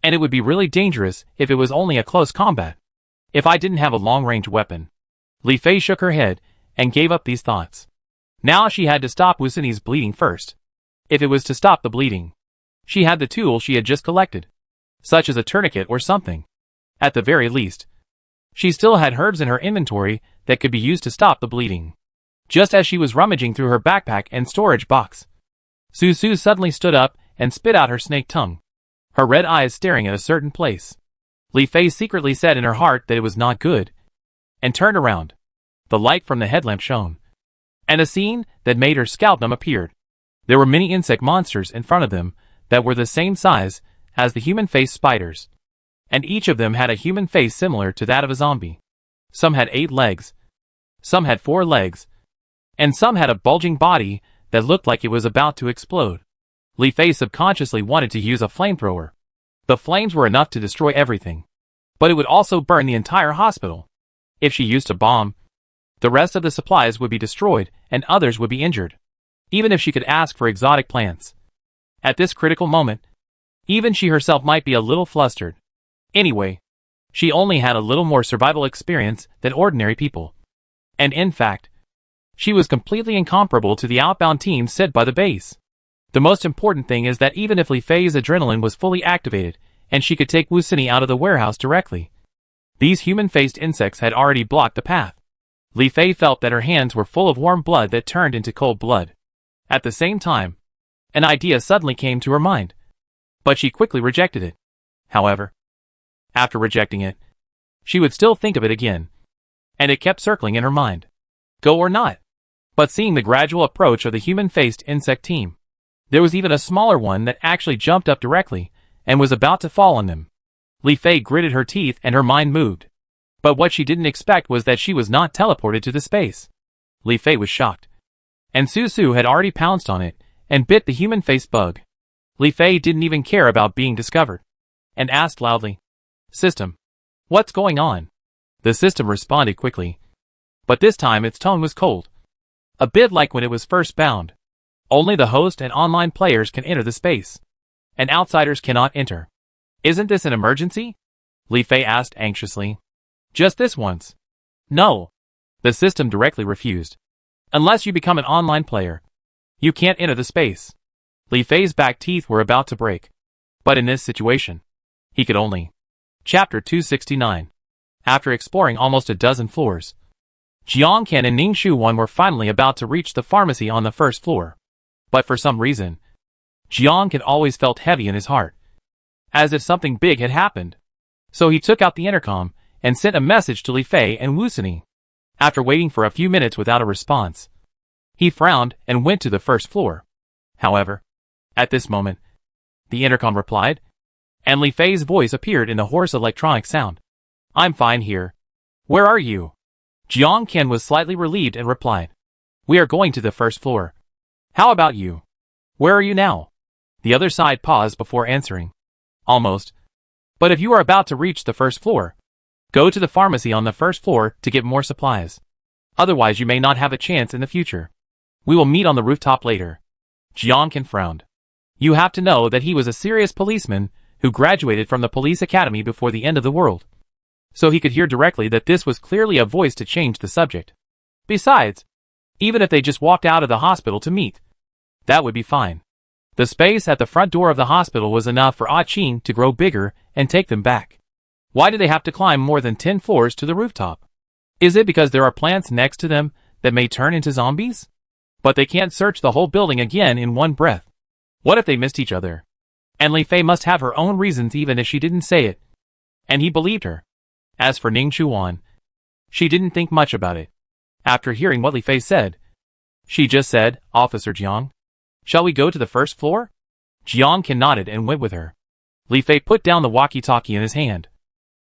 and it would be really dangerous if it was only a close combat. If I didn't have a long-range weapon. Li Fei shook her head and gave up these thoughts. Now she had to stop Wusuni's bleeding first. If it was to stop the bleeding, she had the tool she had just collected, such as a tourniquet or something. At the very least, she still had herbs in her inventory that could be used to stop the bleeding. Just as she was rummaging through her backpack and storage box, Susu suddenly stood up and spit out her snake tongue, her red eyes staring at a certain place. Li Fei secretly said in her heart that it was not good, and turned around. The light from the headlamp shone, and a scene that made her scalp numb appeared. There were many insect monsters in front of them that were the same size as the human-faced spiders, and each of them had a human face similar to that of a zombie. Some had 8 legs, some had 4 legs, and some had a bulging body that looked like it was about to explode. Li Fei subconsciously wanted to use a flamethrower. The flames were enough to destroy everything, but it would also burn the entire hospital. If she used a bomb, the rest of the supplies would be destroyed and others would be injured. Even if she could ask for exotic plants. At this critical moment, even she herself might be a little flustered. Anyway, she only had a little more survival experience than ordinary people. And in fact, she was completely incomparable to the outbound team sent by the base. The most important thing is that even if Li Fei's adrenaline was fully activated, and she could take Wusuni out of the warehouse directly, these human-faced insects had already blocked the path. Li Fei felt that her hands were full of warm blood that turned into cold blood. At the same time, an idea suddenly came to her mind, but she quickly rejected it. However, after rejecting it, she would still think of it again, and it kept circling in her mind. Go or not? But seeing the gradual approach of the human-faced insect team, there was even a smaller one that actually jumped up directly and was about to fall on them. Li Fei gritted her teeth and her mind moved. But what she didn't expect was that she was not teleported to the space. Li Fei was shocked. And Susu had already pounced on it and bit the human-faced bug. Li Fei didn't even care about being discovered, and asked loudly, "System, what's going on?" The system responded quickly, but this time its tone was cold. A bit like when it was first bound. Only the host and online players can enter the space, and outsiders cannot enter. Isn't this an emergency? Li Fei asked anxiously. Just this once. No. The system directly refused. Unless you become an online player, you can't enter the space. Li Fei's back teeth were about to break. But in this situation, he could only. Chapter 269. After exploring almost a dozen floors, Jiang Qian and Ning Shuwan were finally about to reach the pharmacy on the first floor. But for some reason, Jiang Qian always felt heavy in his heart, as if something big had happened. So he took out the intercom and sent a message to Li Fei and Wusuni. After waiting for a few minutes without a response, he frowned and went to the first floor. However, at this moment, the intercom replied, and Li Fei's voice appeared in the hoarse electronic sound. "I'm fine here. Where are you?" Jiang Qian was slightly relieved and replied, "We are going to the first floor. How about you? Where are you now?" The other side paused before answering. "Almost. But if you are about to reach the first floor, go to the pharmacy on the first floor to get more supplies. Otherwise you may not have a chance in the future. We will meet on the rooftop later." Jiang Qian frowned. You have to know that he was a serious policeman who graduated from the police academy before the end of the world. So he could hear directly that this was clearly a voice to change the subject. Besides, even if they just walked out of the hospital to meet, That would be fine. The space at the front door of the hospital was enough for Ah Chin to grow bigger and take them back. Why do they have to climb more than 10 floors to the rooftop? Is it because there are plants next to them that may turn into zombies? But they can't search the whole building again in one breath. What if they missed each other? And Li Fei must have her own reasons even if she didn't say it. And he believed her. As for Ning Chuan, she didn't think much about it. After hearing what Li Fei said, she just said, "Officer Jiang, shall we go to the first floor?" Jiang nodded and went with her. Li Fei put down the walkie-talkie in his hand,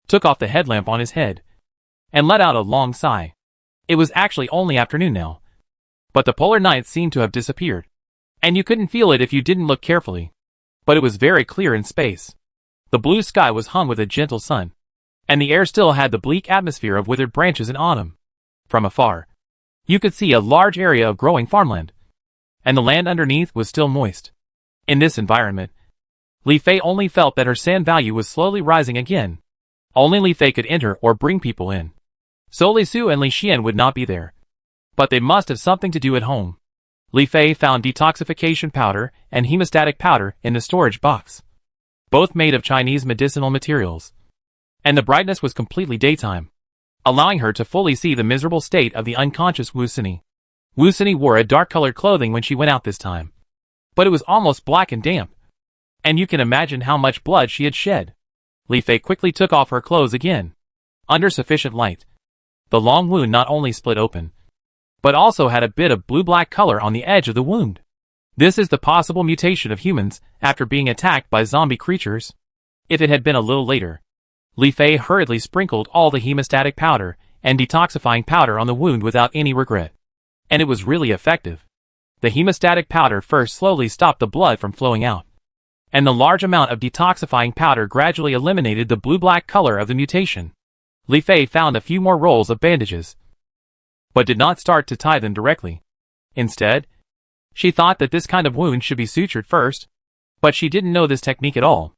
took off the headlamp on his head, and let out a long sigh. It was actually only afternoon now, but the polar night seemed to have disappeared, and you couldn't feel it if you didn't look carefully. But it was very clear in space. The blue sky was hung with a gentle sun, and the air still had the bleak atmosphere of withered branches in autumn. From afar, you could see a large area of growing farmland, and the land underneath was still moist. In this environment, Li Fei only felt that her sand value was slowly rising again. Only Li Fei could enter or bring people in. So Li Su and Li Xian would not be there. But they must have something to do at home. Li Fei found detoxification powder and hemostatic powder in the storage box, both made of Chinese medicinal materials. And the brightness was completely daytime, allowing her to fully see the miserable state of the unconscious Wu Sini. Wu Sini wore a dark-colored clothing when she went out this time, but it was almost black and damp, and you can imagine how much blood she had shed. Li Fei quickly took off her clothes again. Under sufficient light, the long wound not only split open, but also had a bit of blue-black color on the edge of the wound. This is the possible mutation of humans after being attacked by zombie creatures. If it had been a little later, Li Fei hurriedly sprinkled all the hemostatic powder and detoxifying powder on the wound without any regret. And it was really effective. The hemostatic powder first slowly stopped the blood from flowing out, and the large amount of detoxifying powder gradually eliminated the blue-black color of the mutation. Li Fei found a few more rolls of bandages, but did not start to tie them directly. Instead, she thought that this kind of wound should be sutured first, but she didn't know this technique at all.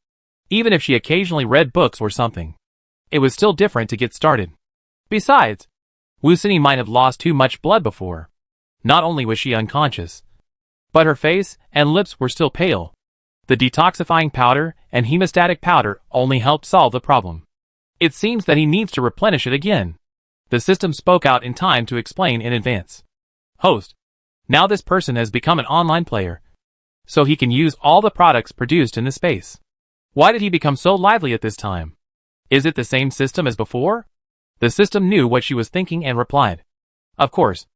Even if she occasionally read books or something, it was still different to get started. Besides, Wu Sini might have lost too much blood before. Not only was she unconscious, but her face and lips were still pale. The detoxifying powder and hemostatic powder only helped solve the problem. It seems that he needs to replenish it again. The system spoke out in time to explain in advance. Host. Now this person has become an online player, so he can use all the products produced in the space. Why did he become so lively at this time? Is it the same system as before? The system knew what she was thinking and replied. Of course.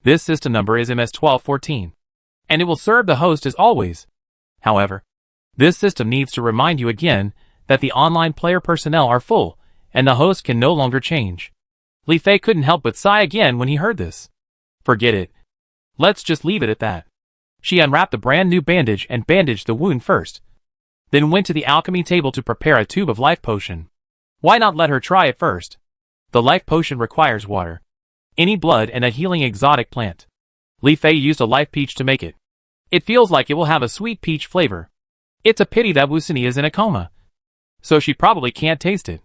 This system number is MS-1214, and it will serve the host as always. However, this system needs to remind you again that the online player personnel are full, and the host can no longer change. Li Fei couldn't help but sigh again when he heard this. Forget it. Let's just leave it at that. She unwrapped the brand new bandage and bandaged the wound first, then went to the alchemy table to prepare a tube of life potion. Why not let her try it first? The life potion requires water, any blood, and a healing exotic plant. Li Fei used a life peach to make it. It feels like it will have a sweet peach flavor. It's a pity that Wu Sini is in a coma, so she probably can't taste it.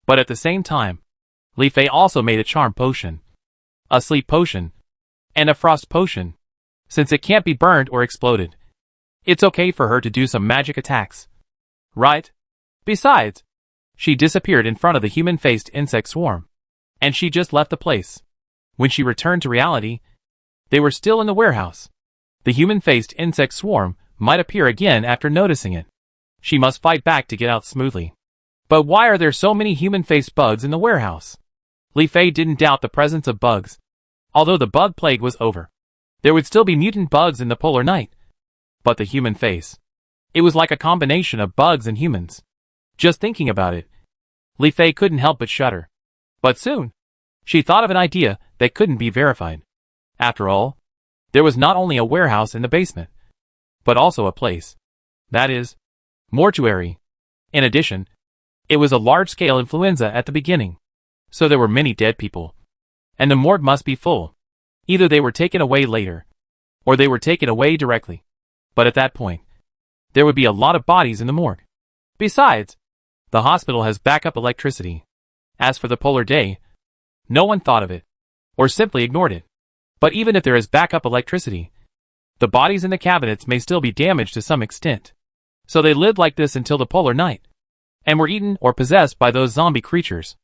But at the same time, Li Fei also made a charm potion, a sleep potion, and a frost potion. Since it can't be burned or exploded, it's okay for her to do some magic attacks. Right? Besides, she disappeared in front of the human-faced insect swarm, and she just left the place. When she returned to reality, they were still in the warehouse. The human-faced insect swarm might appear again after noticing it. She must fight back to get out smoothly. But why are there so many human-faced bugs in the warehouse? Li Fei didn't doubt the presence of bugs. Although the bug plague was over, there would still be mutant bugs in the polar night. But the human face, it was like a combination of bugs and humans. Just thinking about it, Li Fei couldn't help but shudder. But soon, she thought of an idea that couldn't be verified. After all, there was not only a warehouse in the basement, but also a place, that is, mortuary. In addition, it was a large-scale influenza at the beginning, so there were many dead people, and the morgue must be full. Either they were taken away later, or they were taken away directly. But at that point, there would be a lot of bodies in the morgue. Besides, the hospital has backup electricity. As for the polar day, no one thought of it, or simply ignored it. But even if there is backup electricity, The bodies in the cabinets may still be damaged to some extent. So they lived like this until the polar night, and were eaten or possessed by those zombie creatures.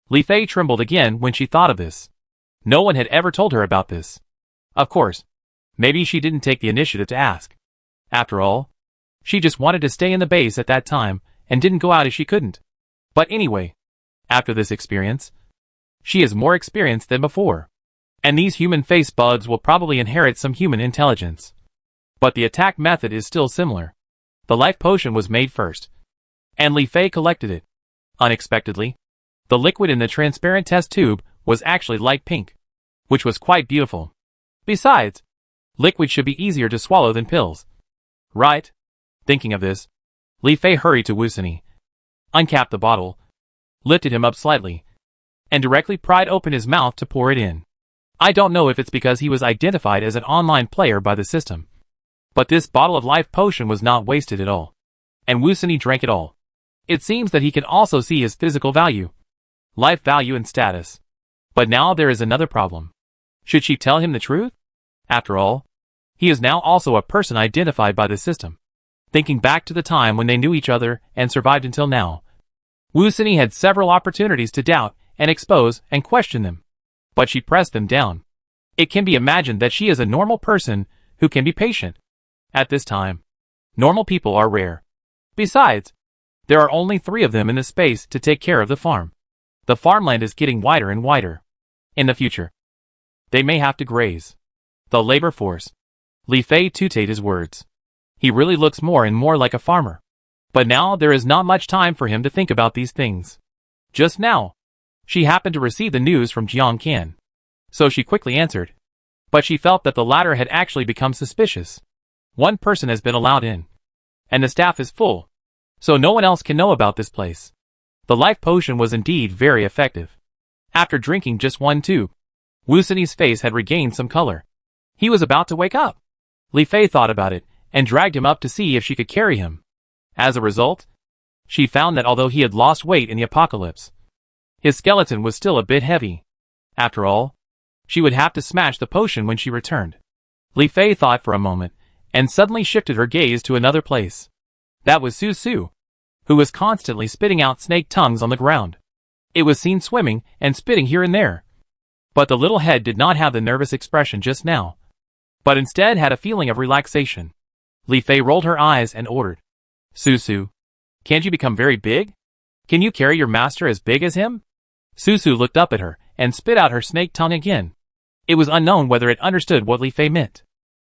Li Fei trembled again when she thought of this. No one had ever told her about this. Of course, maybe she didn't take the initiative to ask. After all, she just wanted to stay in the base at that time and didn't go out if she couldn't. But anyway, after this experience, she is more experienced than before. And these human face bugs will probably inherit some human intelligence. But the attack method is still similar. The life potion was made first, and Li Fei collected it. Unexpectedly, the liquid in the transparent test tube was actually light pink, which was quite beautiful. Besides, liquid should be easier to swallow than pills. Right? Thinking of this, Li Fei hurried to Wu Sini, uncapped the bottle, lifted him up slightly, and directly pried open his mouth to pour it in. I don't know if it's because he was identified as an online player by the system, but this bottle of life potion was not wasted at all, and Wu Sini drank it all. It seems that he can also see his physical value, life value and status. But now there is another problem. Should she tell him the truth? After all, he is now also a person identified by the system. Thinking back to the time when they knew each other and survived until now, Wu Sini had several opportunities to doubt and expose and question them, but she pressed them down. It can be imagined that she is a normal person who can be patient. At this time, normal people are rare. Besides, there are only 3 of them in the space to take care of the farm. The farmland is getting wider and wider. In the future, they may have to graze the labor force. Li Fei tutored his words. He really looks more and more like a farmer. But now there is not much time for him to think about these things. Just now, she happened to receive the news from Jiang Qian. So she quickly answered. But she felt that the latter had actually become suspicious. One person has been allowed in, and the staff is full, so no one else can know about this place. The life potion was indeed very effective. After drinking just 1 tube, Wu Sini's face had regained some color. He was about to wake up. Li Fei thought about it and dragged him up to see if she could carry him. As a result, she found that although he had lost weight in the apocalypse, his skeleton was still a bit heavy. After all, she would have to smash the potion when she returned. Li Fei thought for a moment and suddenly shifted her gaze to another place. That was Su Su, who was constantly spitting out snake tongues on the ground. It was seen swimming and spitting here and there. But the little head did not have the nervous expression just now, but instead had a feeling of relaxation. Li Fei rolled her eyes and ordered, Su Su, can't you become very big? Can you carry your master as big as him? Su Su looked up at her and spit out her snake tongue again. It was unknown whether it understood what Li Fei meant.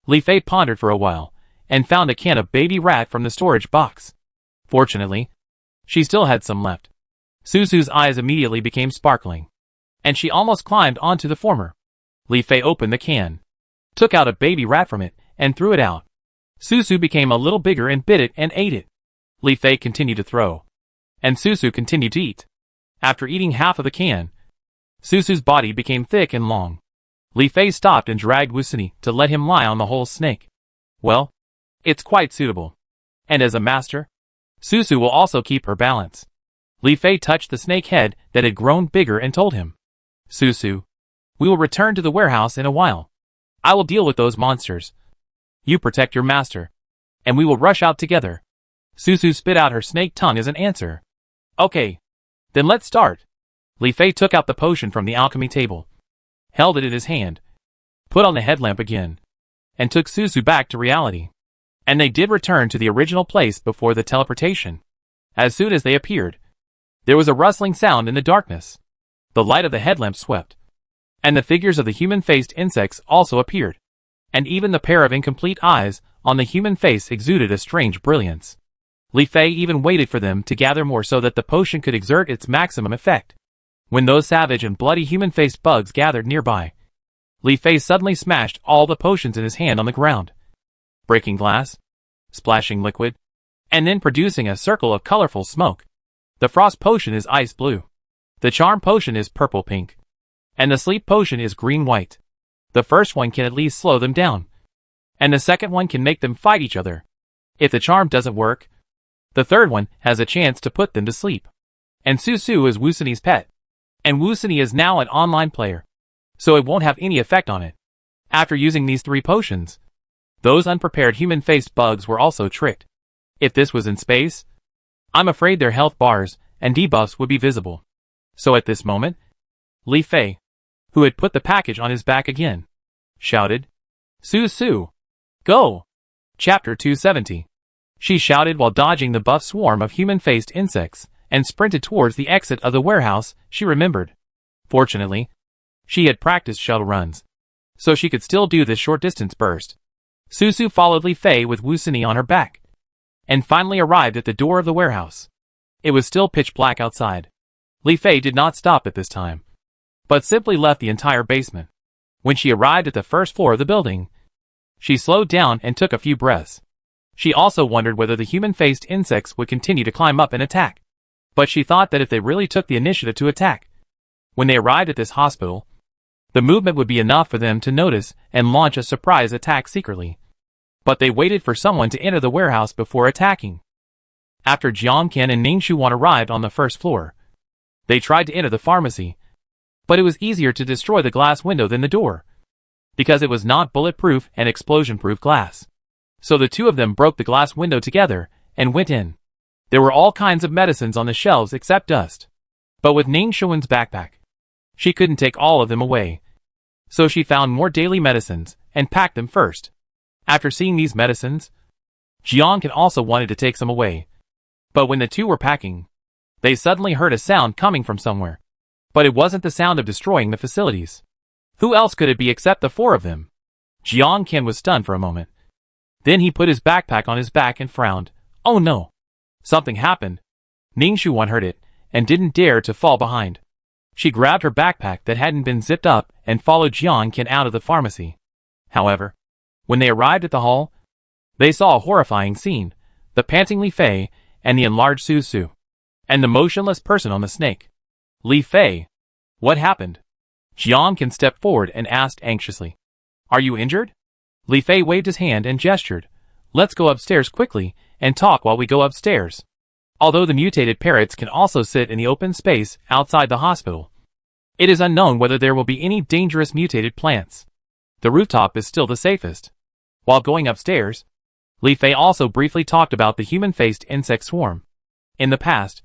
Li Fei pondered for a while and found a can of baby rat from the storage box. Fortunately, she still had some left. Su Su's eyes immediately became sparkling, and she almost climbed onto the former. Li Fei opened the can, took out a baby rat from it, and threw it out. Su Su became a little bigger and bit it and ate it. Li Fei continued to throw, and Su Su continued to eat. After eating half of the can, Su Su's body became thick and long. Li Fei stopped and dragged Wu Sini to let him lie on the whole snake. Well, it's quite suitable. And as a master, Su Su will also keep her balance. Li Fei touched the snake head that had grown bigger and told him, Su Su, we will return to the warehouse in a while. I will deal with those monsters. You protect your master, and we will rush out together. Su Su spit out her snake tongue as an answer. Okay, then let's start. Li Fei took out the potion from the alchemy table, held it in his hand, put on the headlamp again, and took Su Su back to reality. And they did return to the original place before the teleportation. As soon as they appeared, there was a rustling sound in the darkness. The light of the headlamp swept, and the figures of the human-faced insects also appeared, and even the pair of incomplete eyes on the human face exuded a strange brilliance. Li Fei even waited for them to gather more so that the potion could exert its maximum effect. When those savage and bloody human-faced bugs gathered nearby, Li Fei suddenly smashed all the potions in his hand on the ground, breaking glass, splashing liquid, and then producing a circle of colorful smoke. The frost potion is ice blue. The charm potion is purple-pink. And the sleep potion is green-white. The first one can at least slow them down, and the second one can make them fight each other. If the charm doesn't work, the third one has a chance to put them to sleep. And Su Su is Wu Sini's pet, and Wu Sini is now an online player, so it won't have any effect on it. After using these 3 potions, Those unprepared human-faced bugs were also tricked. If this was in space, I'm afraid their health bars and debuffs would be visible. So at this moment, Li Fei, who had put the package on his back again, shouted, "Su Su! Go!" Chapter 270. She shouted while dodging the buff swarm of human-faced insects, and sprinted towards the exit of the warehouse she remembered. Fortunately, she had practiced shuttle runs, so she could still do this short-distance burst. Su Su followed Li Fei with Wu Sini on her back, and finally arrived at the door of the warehouse. It was still pitch black outside. Li Fei did not stop at this time, but simply left the entire basement. When she arrived at the first floor of the building, she slowed down and took a few breaths. She also wondered whether the human-faced insects would continue to climb up and attack. But she thought that if they really took the initiative to attack, when they arrived at this hospital, the movement would be enough for them to notice and launch a surprise attack secretly. But they waited for someone to enter the warehouse before attacking. After Jiang Qian and Ning Shuan arrived on the first floor, they tried to enter the pharmacy, but it was easier to destroy the glass window than the door, because it was not bulletproof and explosion-proof glass. So the two of them broke the glass window together and went in. There were all kinds of medicines on the shelves except dust. But with Ning Shuan's backpack, she couldn't take all of them away. So she found more daily medicines and packed them first. After seeing these medicines, Jiang Qian also wanted to take some away. But when the two were packing, they suddenly heard a sound coming from somewhere. But it wasn't the sound of destroying the facilities. Who else could it be except the four of them? Jiang Qian was stunned for a moment. Then he put his backpack on his back and frowned. Oh no! Something happened. Ning Shuan heard it, and didn't dare to fall behind. She grabbed her backpack that hadn't been zipped up and followed Jiang Qian out of the pharmacy. However, when they arrived at the hall, they saw a horrifying scene: the panting Li Fei, and the enlarged Su Su, and the motionless person on the snake. Li Fei, what happened? Jiang Qian stepped forward and asked anxiously. Are you injured? Li Fei waved his hand and gestured. Let's go upstairs quickly and talk while we go upstairs. Although the mutated parrots can also sit in the open space outside the hospital, it is unknown whether there will be any dangerous mutated plants. The rooftop is still the safest. While going upstairs, Li Fei also briefly talked about the human-faced insect swarm. In the past,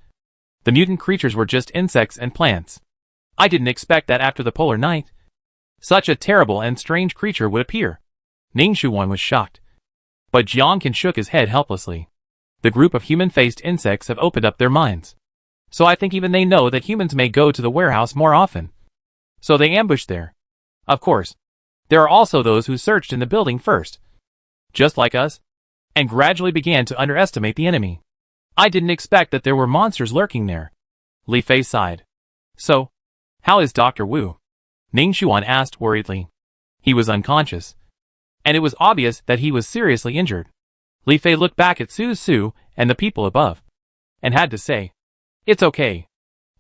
the mutant creatures were just insects and plants. I didn't expect that after the polar night, such a terrible and strange creature would appear. Ning Shuan was shocked. But Jiang Qian shook his head helplessly. The group of human-faced insects have opened up their minds. So I think even they know that humans may go to the warehouse more often. So they ambushed there. Of course, there are also those who searched in the building first, just like us, and gradually began to underestimate the enemy. I didn't expect that there were monsters lurking there. Li Fei sighed. So, how is Dr. Wu? Ning Shuan asked worriedly. He was unconscious, and it was obvious that he was seriously injured. Li Fei looked back at Su Su and the people above, and had to say, it's okay.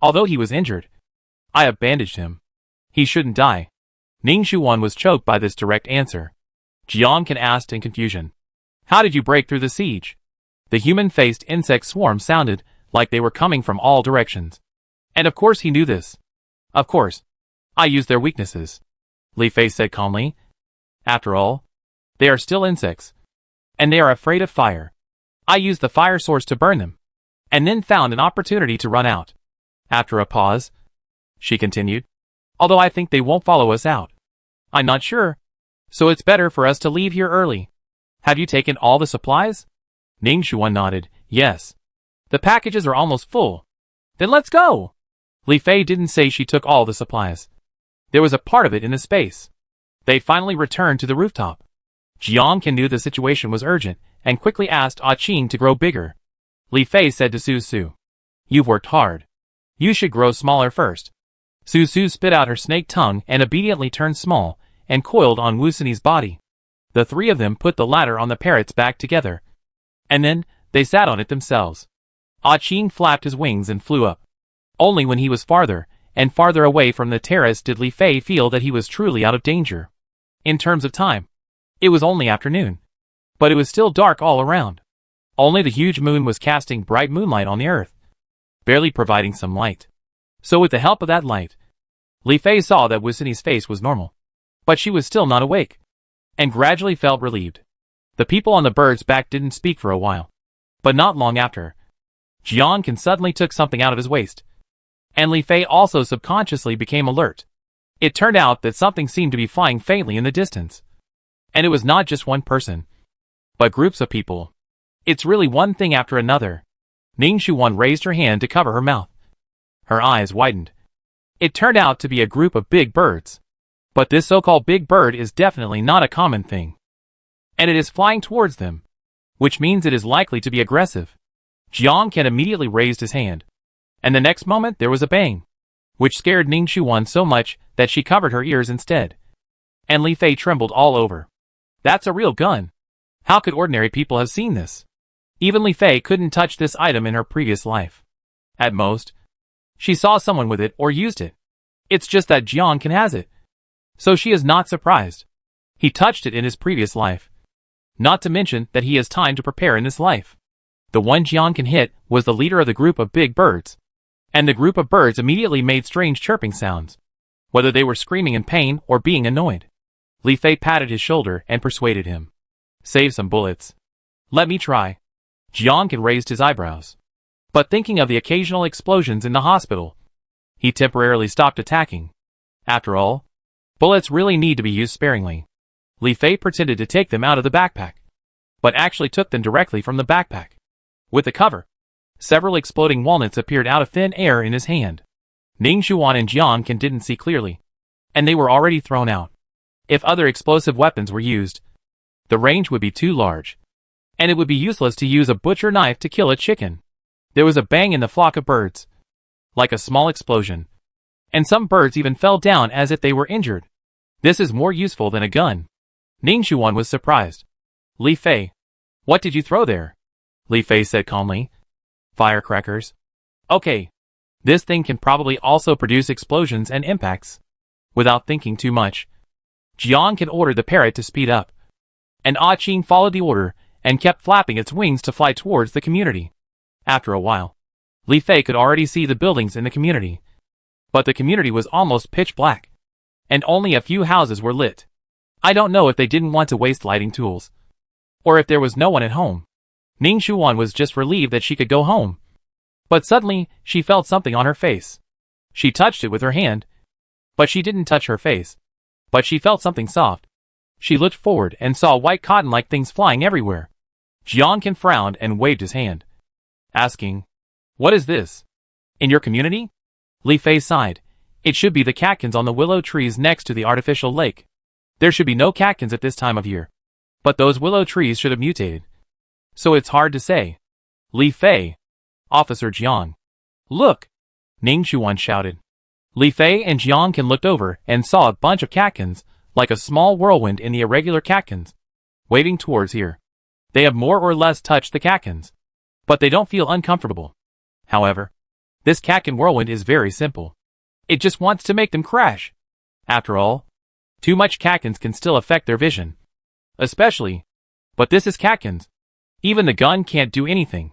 Although he was injured, I have bandaged him. He shouldn't die. Ning Shuan was choked by this direct answer. Jiang Qian asked in confusion. How did you break through the siege? The human-faced insect swarm sounded like they were coming from all directions. And of course he knew this. Of course. I used their weaknesses. Li Fei said calmly. After all, they are still insects, and they are afraid of fire. I used the fire source to burn them, and then found an opportunity to run out. After a pause, she continued, although I think they won't follow us out. I'm not sure, so it's better for us to leave here early. Have you taken all the supplies? Ning Shuan nodded, yes. The packages are almost full. Then let's go. Li Fei didn't say she took all the supplies. There was a part of it in the space. They finally returned to the rooftop. Jiang Qian knew the situation was urgent, and quickly asked Ah Qing to grow bigger. Li Fei said to Su Su, you've worked hard. You should grow smaller first. Su Su spit out her snake tongue and obediently turned small, and coiled on Wu Sini's body. The three of them put the ladder on the parrot's back together, and then they sat on it themselves. Ah Qing flapped his wings and flew up. Only when he was farther and farther away from the terrace did Li Fei feel that he was truly out of danger. In terms of time, it was only afternoon, but it was still dark all around. Only the huge moon was casting bright moonlight on the earth, barely providing some light. So with the help of that light, Li Fei saw that Wu Sini's face was normal, but she was still not awake, and gradually felt relieved. The people on the bird's back didn't speak for a while. But not long after, Jiang suddenly took something out of his waist. And Li Fei also subconsciously became alert. It turned out that something seemed to be flying faintly in the distance. And it was not just one person, but groups of people. It's really one thing after another. Ning Shuwan raised her hand to cover her mouth. Her eyes widened. It turned out to be a group of big birds. But this so-called big bird is definitely not a common thing. And it is flying towards them, which means it is likely to be aggressive. Jiang immediately raised his hand. And the next moment there was a bang, which scared Ning Shuwan so much that she covered her ears instead. And Li Fei trembled all over. That's a real gun. How could ordinary people have seen this? Even Li Fei couldn't touch this item in her previous life. At most, she saw someone with it or used it. It's just that Jiang has it. So she is not surprised. He touched it in his previous life. Not to mention that he has time to prepare in this life. The one Jiang hit was the leader of the group of big birds. And the group of birds immediately made strange chirping sounds, whether they were screaming in pain or being annoyed. Li Fei patted his shoulder and persuaded him. Save some bullets. Let me try. Jiang raised his eyebrows. But thinking of the occasional explosions in the hospital, he temporarily stopped attacking. After all, bullets really need to be used sparingly. Li Fei pretended to take them out of the backpack, but actually took them directly from the backpack. With the cover, several exploding walnuts appeared out of thin air in his hand. Ning Shuwan and Jiang didn't see clearly, and they were already thrown out. If other explosive weapons were used, the range would be too large, and it would be useless to use a butcher knife to kill a chicken. There was a bang in the flock of birds, like a small explosion, and some birds even fell down as if they were injured. This is more useful than a gun. Ning Shuwan was surprised. Li Fei, what did you throw there? Li Fei said calmly. Firecrackers. Okay. This thing can probably also produce explosions and impacts. Without thinking too much, Jiang ordered the parrot to speed up. And Ah Qing followed the order and kept flapping its wings to fly towards the community. After a while, Li Fei could already see the buildings in the community. But the community was almost pitch black, and only a few houses were lit. I don't know if they didn't want to waste lighting tools, or if there was no one at home. Ning Shuwan was just relieved that she could go home. But suddenly, she felt something on her face. She touched it with her hand, but she didn't touch her face. But she felt something soft. She looked forward and saw white cotton-like things flying everywhere. Jiang frowned and waved his hand, asking, "What is this? In your community?" Li Fei sighed. It should be the catkins on the willow trees next to the artificial lake. There should be no catkins at this time of year. But those willow trees should have mutated. So it's hard to say. Li Fei. Officer Jiang. Look! Ning Shuwan shouted. Li Fei and Jiang looked over and saw a bunch of catkins, like a small whirlwind in the irregular catkins, waving towards here. They have more or less touched the catkins, but they don't feel uncomfortable. However, this catkin whirlwind is very simple. It just wants to make them crash. After all, too much catkins can still affect their vision. Especially, but this is catkins. Even the gun can't do anything.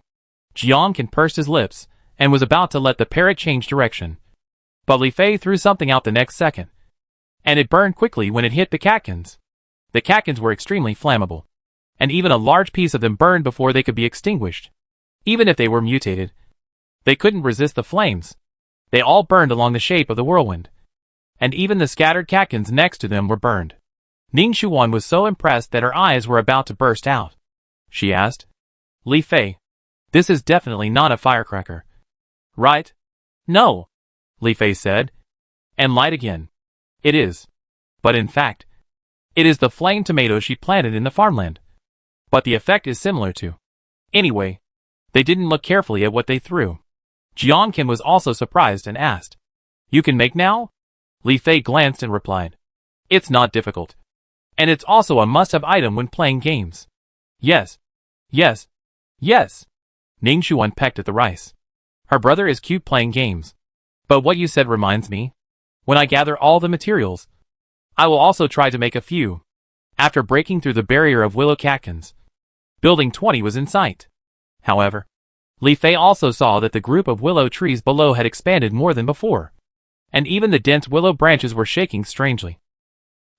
Jiang pursed his lips and was about to let the parrot change direction. But Li Fei threw something out the next second, and it burned quickly when it hit the catkins. The catkins were extremely flammable, and even a large piece of them burned before they could be extinguished. Even if they were mutated, they couldn't resist the flames. They all burned along the shape of the whirlwind, and even the scattered catkins next to them were burned. Ning Shuwan was so impressed that her eyes were about to burst out. She asked, "Li Fei, this is definitely not a firecracker, right?" "No," Li Fei said, and lied again. "It is. But in fact, it is the flame tomato she planted in the farmland. But the effect is similar to." Anyway, they didn't look carefully at what they threw. Jiang was also surprised and asked, "You can make now?" Li Fei glanced and replied, "It's not difficult. And it's also a must-have item when playing games." "Yes. Yes. Yes." Ning Shuwan pecked at the rice. Her brother is cute playing games. But what you said reminds me. When I gather all the materials, I will also try to make a few. After breaking through the barrier of willow catkins, Building 20 was in sight. However, Li Fei also saw that the group of willow trees below had expanded more than before, and even the dense willow branches were shaking strangely,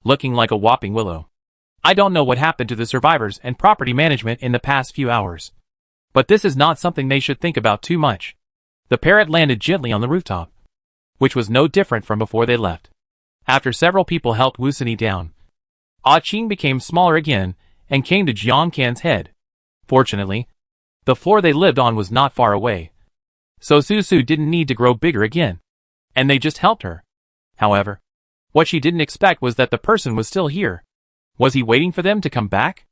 looking like a whopping willow. I don't know what happened to the survivors and property management in the past few hours. But this is not something they should think about too much. The parrot landed gently on the rooftop, which was no different from before they left. After several people helped Wusani down, Ah Ching became smaller again and came to Jiang Kan's head. Fortunately, the floor they lived on was not far away, so Susu didn't need to grow bigger again, and they just helped her. However, what she didn't expect was that the person was still here. Was he waiting for them to come back?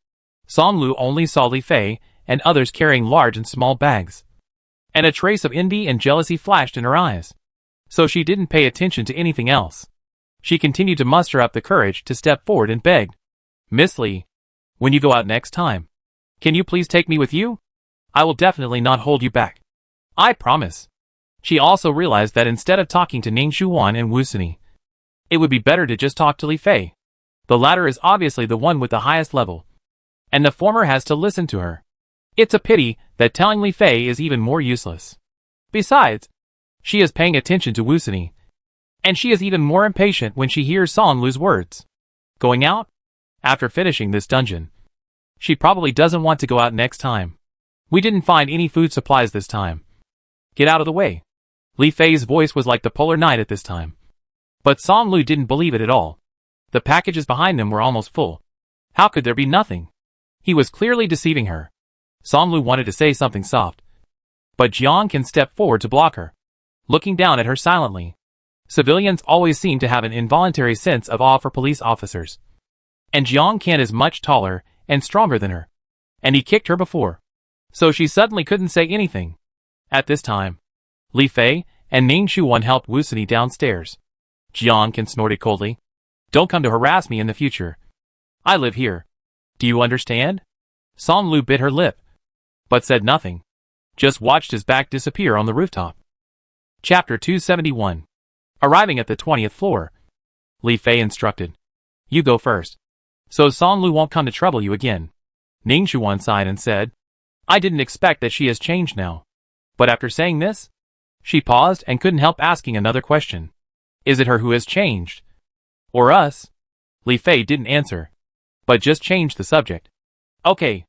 Song Lu only saw Li Fei and others carrying large and small bags, and a trace of envy and jealousy flashed in her eyes. So she didn't pay attention to anything else. She continued to muster up the courage to step forward and begged, "Miss Li, when you go out next time, can you please take me with you? I will definitely not hold you back. I promise." She also realized that instead of talking to Ning Shuwan and Wusani, it would be better to just talk to Li Fei. The latter is obviously the one with the highest level, and the former has to listen to her. It's a pity that telling Li Fei is even more useless. Besides, she is paying attention to Wusani, and she is even more impatient when she hears Song Lu's words. Going out? After finishing this dungeon, she probably doesn't want to go out next time. We didn't find any food supplies this time. Get out of the way. Li Fei's voice was like the polar night at this time. But Song Lu didn't believe it at all. The packages behind them were almost full. How could there be nothing? He was clearly deceiving her. Song Lu wanted to say something soft, but Jiang Kan stepped forward to block her, looking down at her silently. Civilians always seem to have an involuntary sense of awe for police officers, and Jiang Kan is much taller and stronger than her, and he kicked her before, so she suddenly couldn't say anything. At this time, Li Fei and Ning Shuwan helped Wusani downstairs. Jiang Kan snorted coldly. "Don't come to harass me in the future. I live here. Do you understand?" Song Lu bit her lip, but said nothing, just watched his back disappear on the rooftop. Chapter 271. Arriving at the 20th floor, Li Fei instructed, "You go first, so Song Lu won't come to trouble you again." Ning Shuwan sighed and said, "I didn't expect that she has changed now." But after saying this, she paused and couldn't help asking another question. Is it her who has changed? Or us? Li Fei didn't answer, but just changed the subject. "Okay,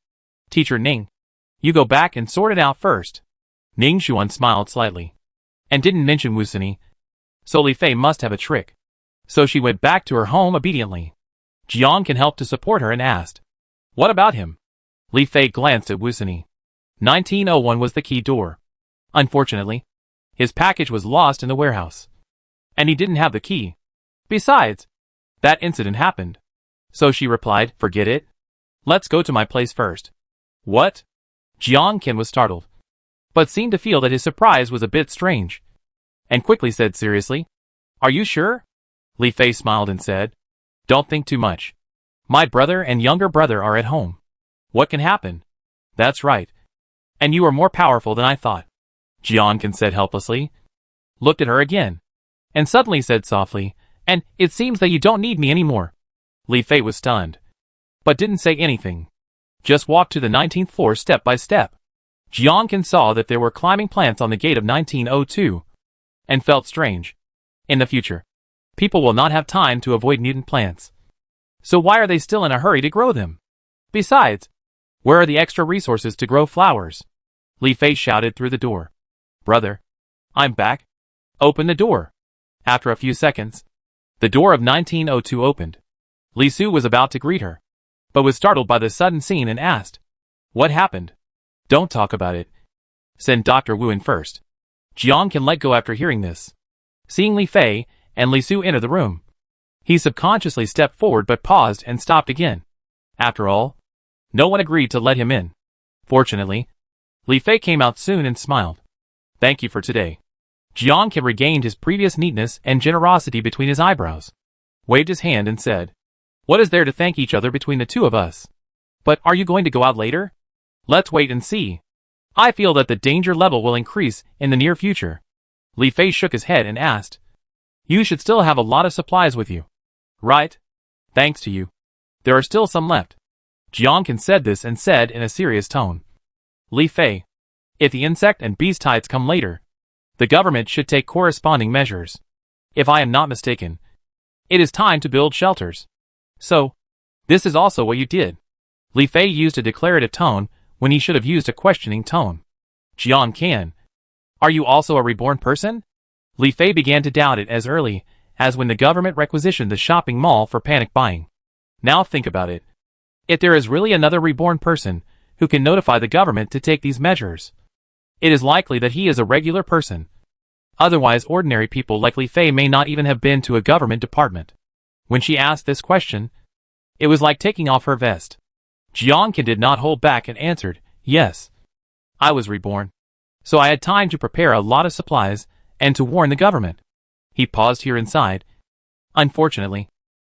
Teacher Ning, you go back and sort it out first." Ning Shuan smiled slightly, and didn't mention Wusani, so Li Fei must have a trick. So she went back to her home obediently. Jiang Kan helped to support her and asked, "What about him?" Li Fei glanced at Wusani. 1901 was the key door. Unfortunately, his package was lost in the warehouse, and he didn't have the key. Besides, that incident happened. So she replied, "Forget it. Let's go to my place first." "What?" Jiang Kan was startled, but seemed to feel that his surprise was a bit strange, and quickly said seriously, "Are you sure?" Li Fei smiled and said, "Don't think too much. My brother and younger brother are at home. What can happen?" "That's right. And you are more powerful than I thought," Jiang Kan said helplessly, looked at her again, and suddenly said softly, "And it seems that you don't need me anymore." Li Fei was stunned, but didn't say anything. Just walked to the 19th floor step by step. Jiang Kan saw that there were climbing plants on the gate of 1902, and felt strange. In the future, people will not have time to avoid mutant plants. So why are they still in a hurry to grow them? Besides, where are the extra resources to grow flowers? Li Fei shouted through the door. "Brother, I'm back. Open the door." After a few seconds, the door of 1902 opened. Li Su was about to greet her, but was startled by the sudden scene and asked, "What happened?" "Don't talk about it. Send Dr. Wu in first." Jiang Kan let go after hearing this. Seeing Li Fei and Li Su enter the room, he subconsciously stepped forward but paused and stopped again. After all, no one agreed to let him in. Fortunately, Li Fei came out soon and smiled. "Thank you for today." Jiang Kan regained his previous neatness and generosity between his eyebrows, waved his hand and said, "What is there to thank each other between the two of us? But are you going to go out later? Let's wait and see. I feel that the danger level will increase in the near future." Li Fei shook his head and asked, "You should still have a lot of supplies with you, right? Thanks to you, there are still some left." Jiang Kan said this and said in a serious tone, "Li Fei, if the insect and beast tides come later, the government should take corresponding measures. If I am not mistaken, it is time to build shelters. So, This is also what you did. Li Fei used a declarative tone when he should have used a questioning tone. Jian Qian, are you also a reborn person? Li Fei began to doubt it as early as when the government requisitioned the shopping mall for panic buying. Now think about it. If there is really another reborn person who can notify the government to take these measures, it is likely that he is a regular person. Otherwise, ordinary people like Li Fei may not even have been to a government department. When she asked this question, it was like taking off her vest. Jian Qian did not hold back and answered, yes. I was reborn. So I had time to prepare a lot of supplies and to warn the government. He paused here inside. Unfortunately,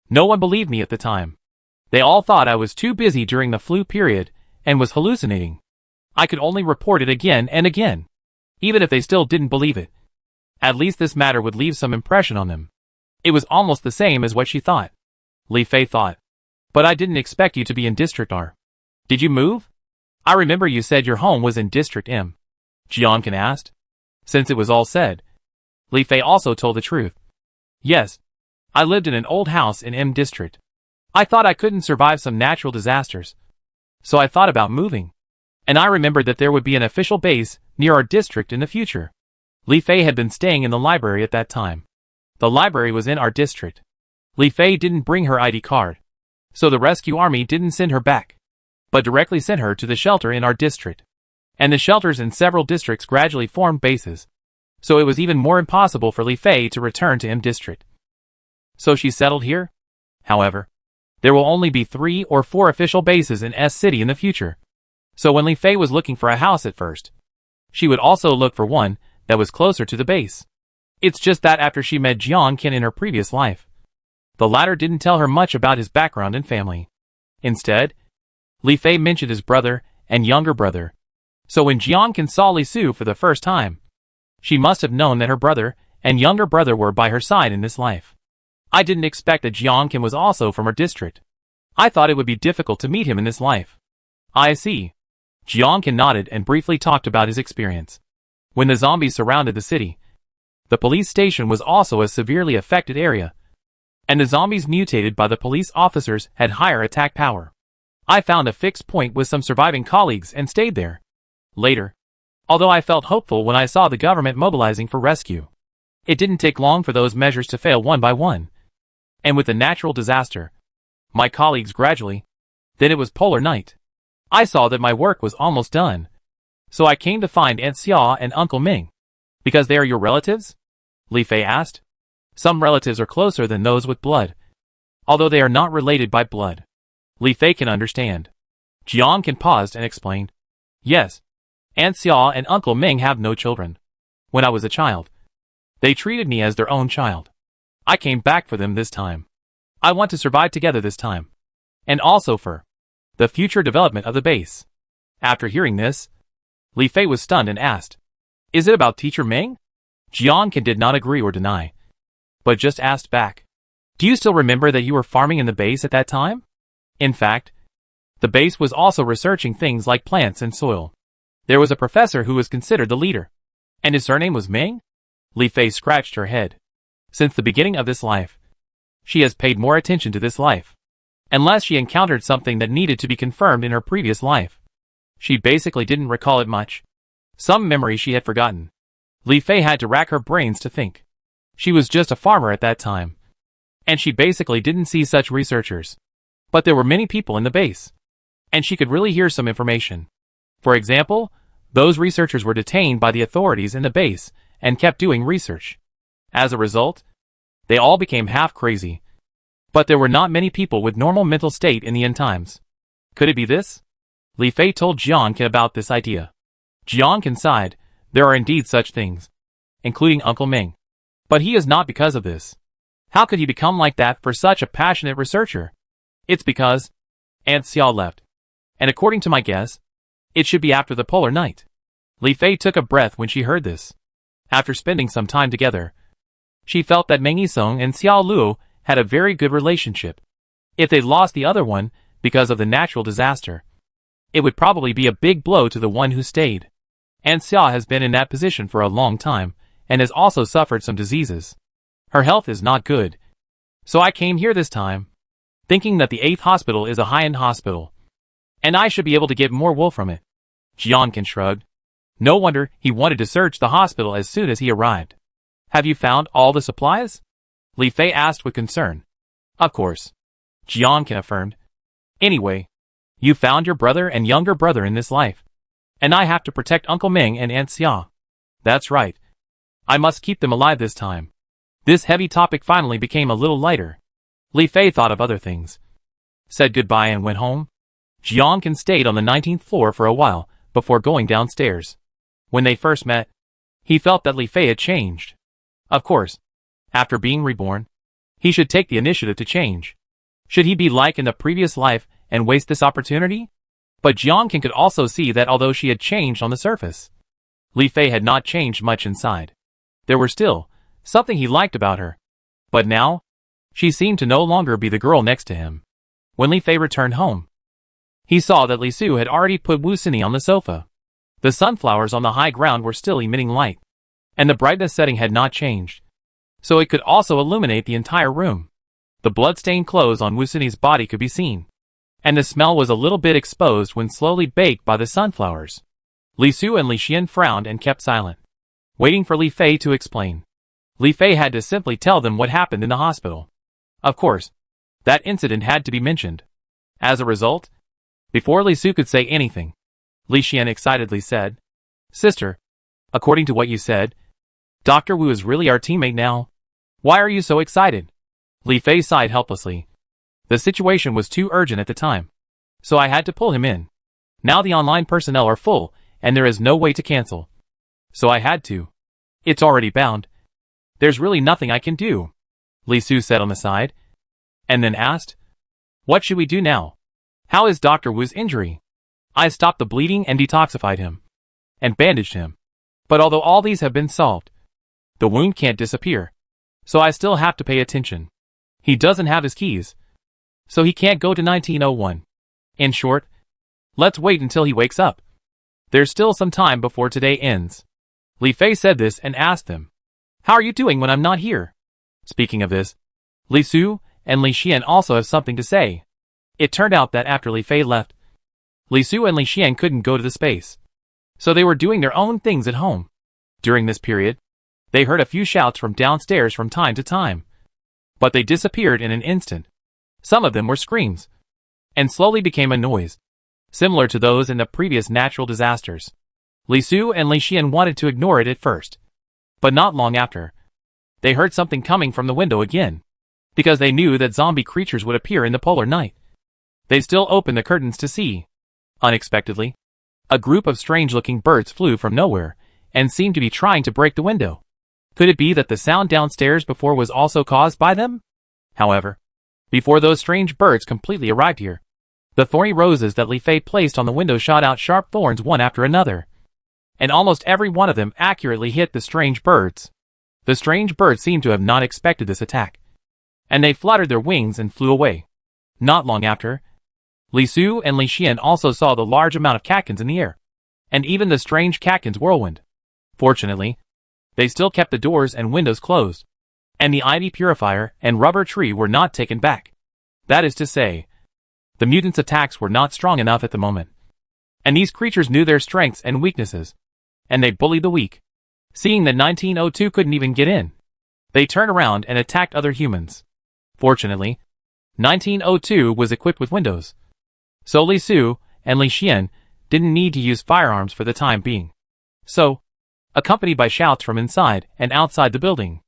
no one believed me at the time. They all thought I was too busy during the flu period and was hallucinating. I could only report it again and again. Even if they still didn't believe it, at least this matter would leave some impression on them. It was almost the same as what she thought. Li Fei thought. But I didn't expect you to be in District R. Did you move? I remember you said your home was in District M. Jian Qian asked. Since it was all said, Li Fei also told the truth. Yes. I lived in an old house in M District. I thought I couldn't survive some natural disasters. So I thought about moving. And I remembered that there would be an official base near our district in the future. Li Fei had been staying in the library at that time. The library was in our district. Li Fei didn't bring her ID card. So the rescue army didn't send her back, but directly sent her to the shelter in our district. And the shelters in several districts gradually formed bases. So it was even more impossible for Li Fei to return to M District. So she settled here? However, there will only be 3 or 4 official bases in S City in the future. So when Li Fei was looking for a house at first, she would also look for one that was closer to the base. It's just that after she met Jian Qian in her previous life, the latter didn't tell her much about his background and family. Instead, Li Fei mentioned his brother and younger brother. So when Jian Qian saw Li Su for the first time, she must have known that her brother and younger brother were by her side in this life. I didn't expect that Jian Qian was also from her district. I thought it would be difficult to meet him in this life. I see. Jian Qian nodded and briefly talked about his experience. When the zombies surrounded the city, the police station was also a severely affected area, and the zombies mutated by the police officers had higher attack power. I found a fixed point with some surviving colleagues and stayed there. Later, although I felt hopeful when I saw the government mobilizing for rescue, it didn't take long for those measures to fail one by one. And with the natural disaster, my colleagues gradually, then it was polar night. I saw that my work was almost done. So I came to find Aunt Xia and Uncle Ming. Because they are your relatives? Li Fei asked. Some relatives are closer than those with blood, although they are not related by blood. Li Fei can understand. Jian Qian paused and explained. Yes, Aunt Xia and Uncle Ming have no children. When I was a child, they treated me as their own child. I came back for them this time. I want to survive together this time. And also for the future development of the base. After hearing this, Li Fei was stunned and asked, Is it about Teacher Ming? Jian Qian did not agree or deny, but just asked back. Do you still remember that you were farming in the base at that time? In fact, the base was also researching things like plants and soil. There was a professor who was considered the leader, and his surname was Ming? Li Fei scratched her head. Since the beginning of this life, she has paid more attention to this life. Unless she encountered something that needed to be confirmed in her previous life, she basically didn't recall it much. Some memory she had forgotten. Li Fei had to rack her brains to think. She was just a farmer at that time, and she basically didn't see such researchers. But there were many people in the base, and she could really hear some information. For example, those researchers were detained by the authorities in the base and kept doing research. As a result, they all became half crazy. But there were not many people with normal mental state in the end times. Could it be this? Li Fei told Jian Qian about this idea. Jian Qian sighed. There are indeed such things, including Uncle Ming. But he is not because of this. How could he become like that for such a passionate researcher? It's because Aunt Xia left. And according to my guess, it should be after the polar night. Li Fei took a breath when she heard this. After spending some time together, she felt that Meng Yisong and Xiao Luo had a very good relationship. If they'd lost the other one because of the natural disaster, it would probably be a big blow to the one who stayed. Aunt Xia has been in that position for a long time and has also suffered some diseases. Her health is not good. So I came here this time. thinking that the 8th hospital is a high-end hospital, and I should be able to get more wool from it. Jiankin shrugged. No wonder he wanted to search the hospital as soon as he arrived. Have you found all the supplies? Li Fei asked with concern. Of course. Jiankin affirmed. Anyway, you found your brother and younger brother in this life. And I have to protect Uncle Ming and Aunt Xia. That's right. I must keep them alive this time. This heavy topic finally became a little lighter. Li Fei thought of other things, said goodbye and went home. Jiankin stayed on the 19th floor for a while before going downstairs. When they first met, he felt that Li Fei had changed. Of course, after being reborn, he should take the initiative to change. Should he be like in the previous life and waste this opportunity? But Jiankin could also see that although she had changed on the surface, Li Fei had not changed much inside. There were still something he liked about her. But now, she seemed to no longer be the girl next to him. When Li Fei returned home, he saw that Li Su had already put Wu Sini on the sofa. The sunflowers on the high ground were still emitting light, and the brightness setting had not changed, so it could also illuminate the entire room. The blood-stained clothes on Wu Sini's body could be seen, and the smell was a little bit exposed when slowly baked by the sunflowers. Li Su and Li Xian frowned and kept silent, waiting for Li Fei to explain. Li Fei had to simply tell them what happened in the hospital. Of course, that incident had to be mentioned. As a result, before Li Su could say anything, Li Xian excitedly said, Sister, according to what you said, Dr. Wu is really our teammate now. Why are you so excited? Li Fei sighed helplessly. The situation was too urgent at the time, so I had to pull him in. Now the online personnel are full, and there is no way to cancel. So I had to. It's already bound. There's really nothing I can do, Li Su said on the side, and then asked, What should we do now? How is Dr. Wu's injury? I stopped the bleeding and detoxified him, and bandaged him. But although all these have been solved, the wound can't disappear, so I still have to pay attention. He doesn't have his keys, so he can't go to 1901. In short, let's wait until he wakes up. There's still some time before today ends. Li Fei said this and asked them, How are you doing when I'm not here? Speaking of this, Li Su and Li Xian also have something to say. It turned out that after Li Fei left, Li Su and Li Xian couldn't go to the space, so they were doing their own things at home. During this period, they heard a few shouts from downstairs from time to time, but they disappeared in an instant. Some of them were screams, and slowly became a noise, similar to those in the previous natural disasters. Li Su and Li Xian wanted to ignore it at first, but not long after, they heard something coming from the window again, because they knew that zombie creatures would appear in the polar night. They still opened the curtains to see. Unexpectedly, a group of strange-looking birds flew from nowhere and seemed to be trying to break the window. Could it be that the sound downstairs before was also caused by them? However, before those strange birds completely arrived here, the thorny roses that Li Fei placed on the window shot out sharp thorns one after another, and almost every one of them accurately hit the strange birds. The strange birds seemed to have not expected this attack, and they fluttered their wings and flew away. Not long after, Li Su and Li Xian also saw the large amount of catkins in the air, and even the strange catkins whirlwind. Fortunately, they still kept the doors and windows closed, and the ID purifier and rubber tree were not taken back. That is to say, the mutants' attacks were not strong enough at the moment, and these creatures knew their strengths and weaknesses, and they bullied the weak. Seeing that 1902 couldn't even get in, they turned around and attacked other humans. Fortunately, 1902 was equipped with windows, so Li Su and Li Xian didn't need to use firearms for the time being. So, accompanied by shouts from inside and outside the building,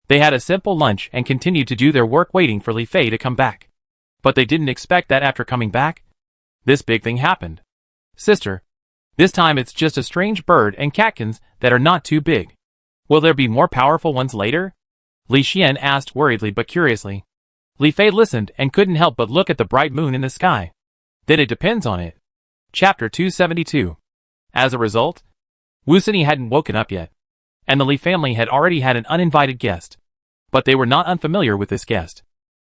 they had a simple lunch and continued to do their work waiting for Li Fei to come back. But they didn't expect that after coming back, this big thing happened. Sister, this time it's just a strange bird and catkins that are not too big. Will there be more powerful ones later? Li Xian asked worriedly but curiously. Li Fei listened and couldn't help but look at the bright moon in the sky. Then it depends on it. Chapter 272. As a result, Wu Sini hadn't woken up yet, and the Li family had already had an uninvited guest. But they were not unfamiliar with this guest.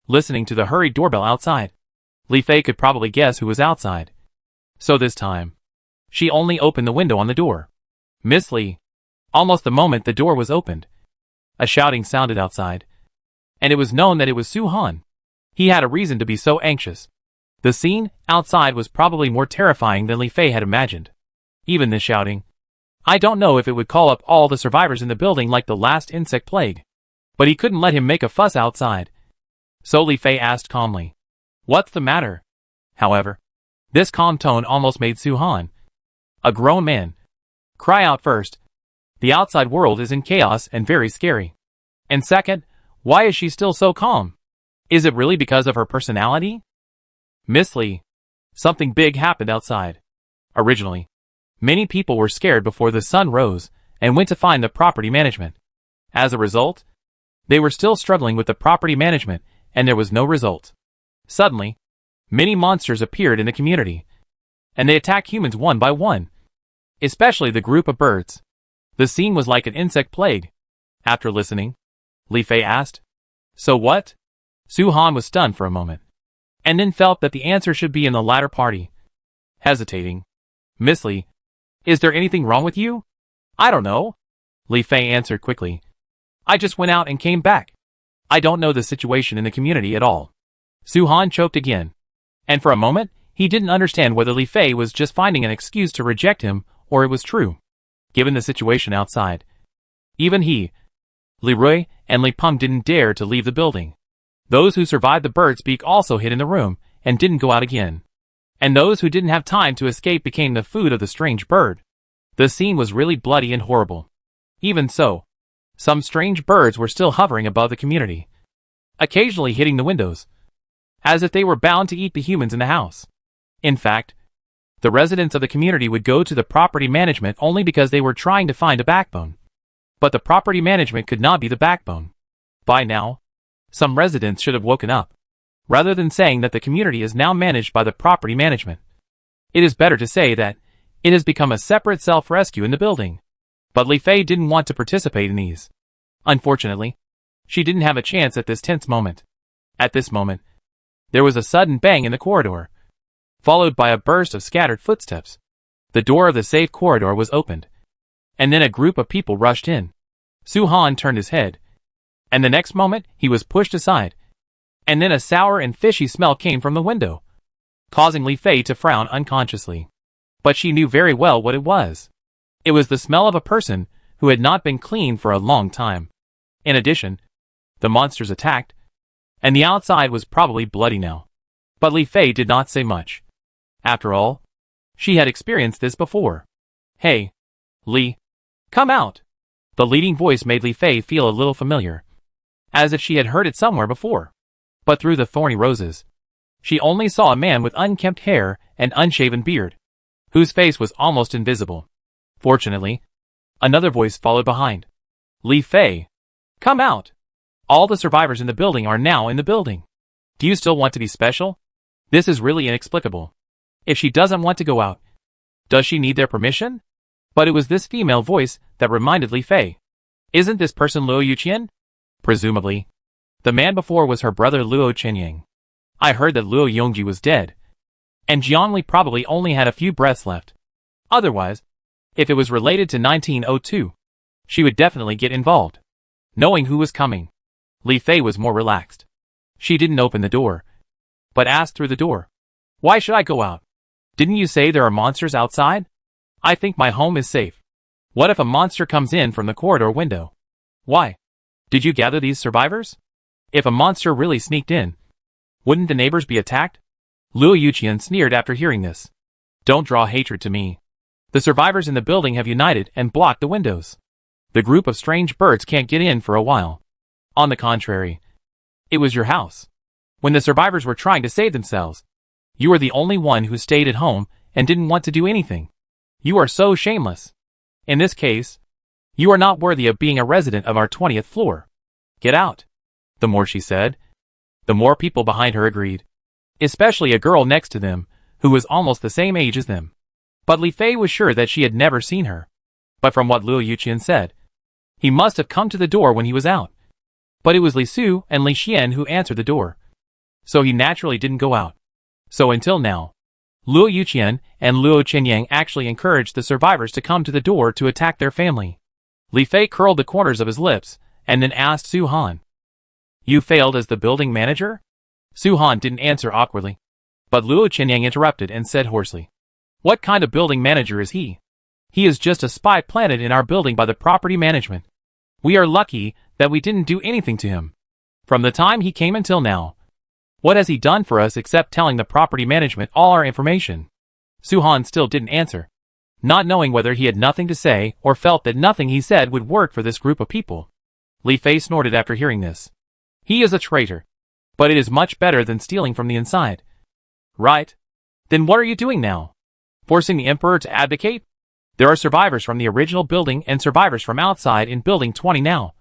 Listening to the hurried doorbell outside, Li Fei could probably guess who was outside. So this time, she only opened the window on the door. Miss Li. Almost the moment the door was opened, a shouting sounded outside, and it was known that it was Su Han. He had a reason to be so anxious. The scene outside was probably more terrifying than Li Fei had imagined. Even this shouting. I don't know if it would call up all the survivors in the building like the last insect plague. But he couldn't let him make a fuss outside. So Li Fei asked calmly, "What's the matter?" However, this calm tone almost made Su Han, a grown man, cry out first. The outside world is in chaos and very scary. And second, why is she still so calm? Is it really because of her personality? Miss Li, something big happened outside. Originally, many people were scared before the sun rose and went to find the property management. As a result, they were still struggling with the property management and there was no result. Suddenly, many monsters appeared in the community, and they attacked humans one by one, especially the group of birds. The scene was like an insect plague. After listening, Li Fei asked, "So what?" Su Han was stunned for a moment, and then felt that the answer should be in the latter party. Hesitating, "Miss Li, is there anything wrong with you?" "I don't know," Li Fei answered quickly. "I just went out and came back. I don't know the situation in the community at all." Su Han choked again, and for a moment, he didn't understand whether Li Fei was just finding an excuse to reject him or it was true. Given the situation outside, even he, Li Rui, and Li Peng didn't dare to leave the building. Those who survived the bird speak also hid in the room and didn't go out again. And those who didn't have time to escape became the food of the strange bird. The scene was really bloody and horrible. Even so, some strange birds were still hovering above the community, occasionally hitting the windows, as if they were bound to eat the humans in the house. In fact, the residents of the community would go to the property management only because they were trying to find a backbone. But the property management could not be the backbone. By now, some residents should have woken up, rather than saying that the community is now managed by the property management. It is better to say that it has become a separate self-rescue in the building. But Li Fei didn't want to participate in these. Unfortunately, she didn't have a chance at this tense moment. At this moment, there was a sudden bang in the corridor, followed by a burst of scattered footsteps. The door of the safe corridor was opened, and then a group of people rushed in. Su Han turned his head, and the next moment he was pushed aside, and then a sour and fishy smell came from the window, causing Li Fei to frown unconsciously. But she knew very well what it was. It was the smell of a person who had not been clean for a long time. In addition, the monsters attacked, and the outside was probably bloody now. But Li Fei did not say much. After all, she had experienced this before. "Hey, Li, come out." The leading voice made Li Fei feel a little familiar, as if she had heard it somewhere before. But through the thorny roses, she only saw a man with unkempt hair and unshaven beard, whose face was almost invisible. Fortunately, another voice followed behind. "Li Fei, come out. All the survivors in the building are now in the building. Do you still want to be special? This is really inexplicable. If she doesn't want to go out, does she need their permission?" But it was this female voice that reminded Li Fei. Isn't this person Luo Yuqian? Presumably, the man before was her brother Luo Chenyang. I heard that Luo Yongji was dead, and Jiangli probably only had a few breaths left. Otherwise, if it was related to 1902, she would definitely get involved. Knowing who was coming, Li Fei was more relaxed. She didn't open the door, but asked through the door, "Why should I go out? Didn't you say there are monsters outside? I think my home is safe. What if a monster comes in from the corridor window? Why? Did you gather these survivors? If a monster really sneaked in, wouldn't the neighbors be attacked?" Luo Yuqian sneered after hearing this. "Don't draw hatred to me. The survivors in the building have united and blocked the windows. The group of strange birds can't get in for a while. On the contrary, it was your house. When the survivors were trying to save themselves, you were the only one who stayed at home and didn't want to do anything. You are so shameless. In this case, you are not worthy of being a resident of our 20th floor. Get out." The more she said, the more people behind her agreed, especially a girl next to them, who was almost the same age as them. But Li Fei was sure that she had never seen her. But from what Luo Yuqian said, he must have come to the door when he was out. But it was Li Su and Li Xian who answered the door, so he naturally didn't go out. So until now, Luo Yuqian and Luo Chenyang actually encouraged the survivors to come to the door to attack their family. Li Fei curled the corners of his lips and then asked Su Han, "You failed as the building manager? Su Han didn't answer awkwardly. But Luo Qianyang interrupted and said hoarsely, "What kind of building manager is he? He is just a spy planted in our building by the property management. We are lucky that we didn't do anything to him. From the time he came until now, what has he done for us except telling the property management all our information?" Su Han still didn't answer, not knowing whether he had nothing to say or felt that nothing he said would work for this group of people. Li Fei snorted after hearing this. He is a traitor. But it is much better than stealing from the inside. Right? Then what are you doing now? Forcing the Emperor to abdicate? There are survivors from the original building and survivors from outside in Building 20 now.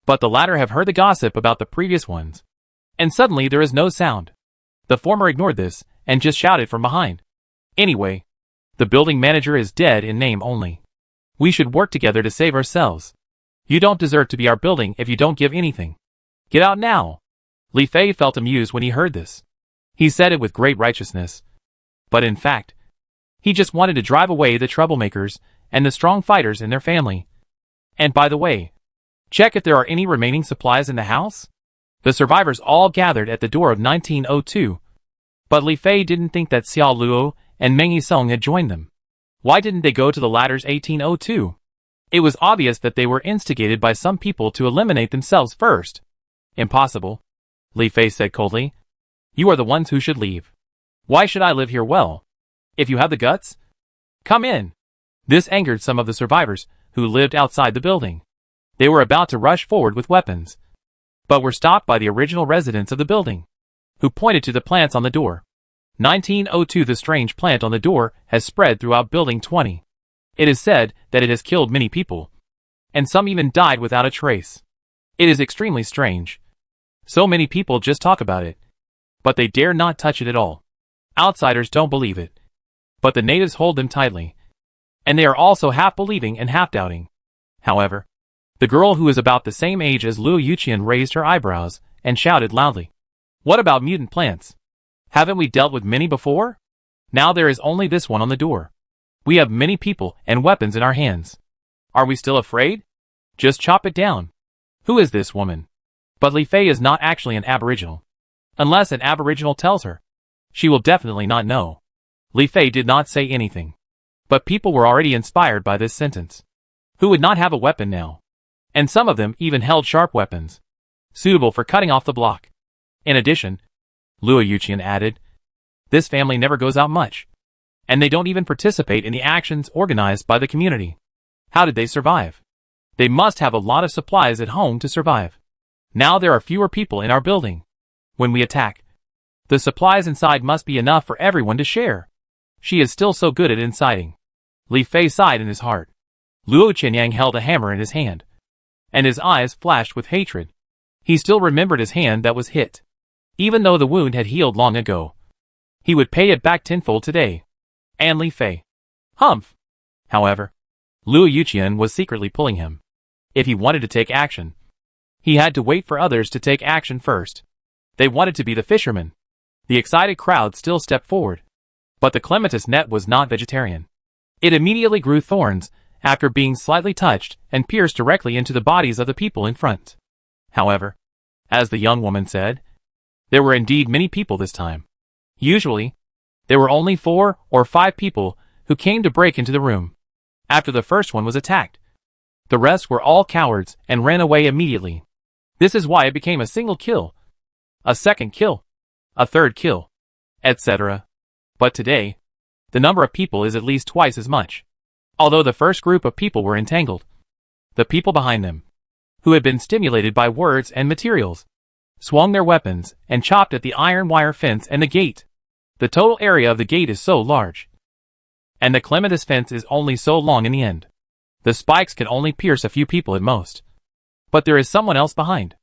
But the latter have heard the gossip about the previous ones. And suddenly there is no sound. The former ignored this and just shouted from behind. Anyway, the building manager is dead in name only. We should work together to save ourselves. You don't deserve to be our building if you don't give anything. Get out now. Li Fei felt amused when he heard this. He said it with great righteousness. But in fact, he just wanted to drive away the troublemakers and the strong fighters in their family. And by the way, check if there are any remaining supplies in the house. The survivors all gathered at the door of 1902. But Li Fei didn't think that Xiao Luo and Meng Yisong had joined them. Why didn't they go to the latter's 1802? It was obvious that they were instigated by some people to eliminate themselves first. Impossible, Li Fei said coldly. You are the ones who should leave. Why should I live here? Well, if you have the guts, come in. This angered some of the survivors who lived outside the building. They were about to rush forward with weapons, but were stopped by the original residents of the building, who pointed to the plants on the door. 1902. The strange plant on the door has spread throughout Building 20. It is said that it has killed many people, and some even died without a trace. It is extremely strange. So many people just talk about it, but they dare not touch it at all. Outsiders don't believe it, but the natives hold them tightly, and they are also half believing and half doubting. However, the girl who is about the same age as Luo Yuqian raised her eyebrows and shouted loudly, "What about mutant plants? Haven't we dealt with many before? Now there is only this one on the door. We have many people and weapons in our hands. Are we still afraid? Just chop it down." Who is this woman? But Li Fei is not actually an aboriginal. Unless an aboriginal tells her, she will definitely not know. Li Fei did not say anything. But people were already inspired by this sentence. Who would not have a weapon now? And some of them even held sharp weapons, suitable for cutting off the block. In addition, Luo Yuqian added, this family never goes out much, and they don't even participate in the actions organized by the community. How did they survive? They must have a lot of supplies at home to survive. Now there are fewer people in our building. When we attack, the supplies inside must be enough for everyone to share. She is still so good at inciting. Li Fei sighed in his heart. Luo Qianyang held a hammer in his hand, and his eyes flashed with hatred. He still remembered his hand that was hit. Even though the wound had healed long ago, he would pay it back tenfold today. And Li Fei. Humph! However, Luo Yuqian was secretly pulling him. If he wanted to take action, he had to wait for others to take action first. They wanted to be the fishermen. The excited crowd still stepped forward. But the clematis net was not vegetarian. It immediately grew thorns after being slightly touched and pierced directly into the bodies of the people in front. However, as the young woman said, there were indeed many people this time. Usually, there were only 4 or 5 people who came to break into the room. After the first one was attacked, the rest were all cowards and ran away immediately. This is why it became a single kill, a second kill, a third kill, etc. But today, the number of people is at least twice as much. Although the first group of people were entangled, the people behind them, who had been stimulated by words and materials, swung their weapons and chopped at the iron wire fence and the gate. The total area of the gate is so large, and the clematis fence is only so long in the end. The spikes can only pierce a few people at most. But there is someone else behind.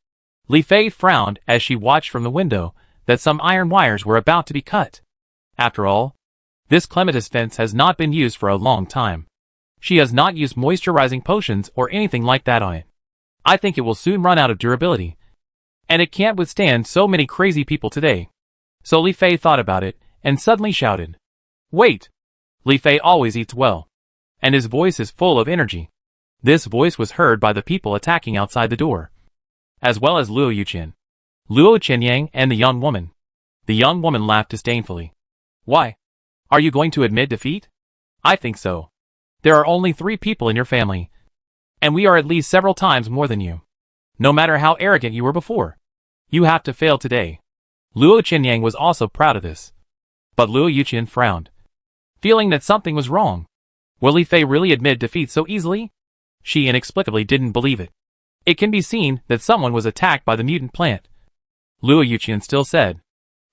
Li Fei frowned as she watched from the window that some iron wires were about to be cut. After all, this clematis fence has not been used for a long time. She has not used moisturizing potions or anything like that on it. I think it will soon run out of durability, and it can't withstand so many crazy people today. So Li Fei thought about it and suddenly shouted, "Wait!" Li Fei always eats well, and his voice is full of energy. This voice was heard by the people attacking outside the door, as well as Luo Yuqian, Luo Qianyang, and the young woman. The young woman laughed disdainfully. Why? Are you going to admit defeat? I think so. There are only 3 people in your family, and we are at least several times more than you. No matter how arrogant you were before, you have to fail today. Luo Qianyang was also proud of this. But Luo Yuqian frowned, feeling that something was wrong. Will Li Fei really admit defeat so easily? She inexplicably didn't believe it. It can be seen that someone was attacked by the mutant plant. Luo Yuqian still said,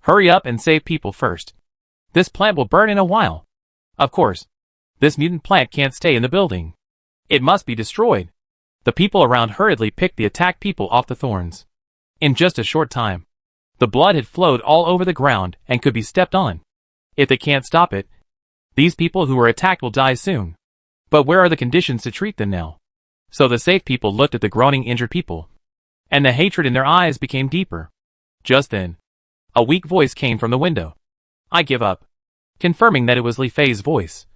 hurry up and save people first. This plant will burn in a while. Of course, this mutant plant can't stay in the building. It must be destroyed. The people around hurriedly picked the attacked people off the thorns. In just a short time, the blood had flowed all over the ground and could be stepped on. If they can't stop it, these people who were attacked will die soon. But where are the conditions to treat them now? So the safe people looked at the groaning injured people, and the hatred in their eyes became deeper. Just then, a weak voice came from the window. I give up. Confirming that it was Li Fei's voice.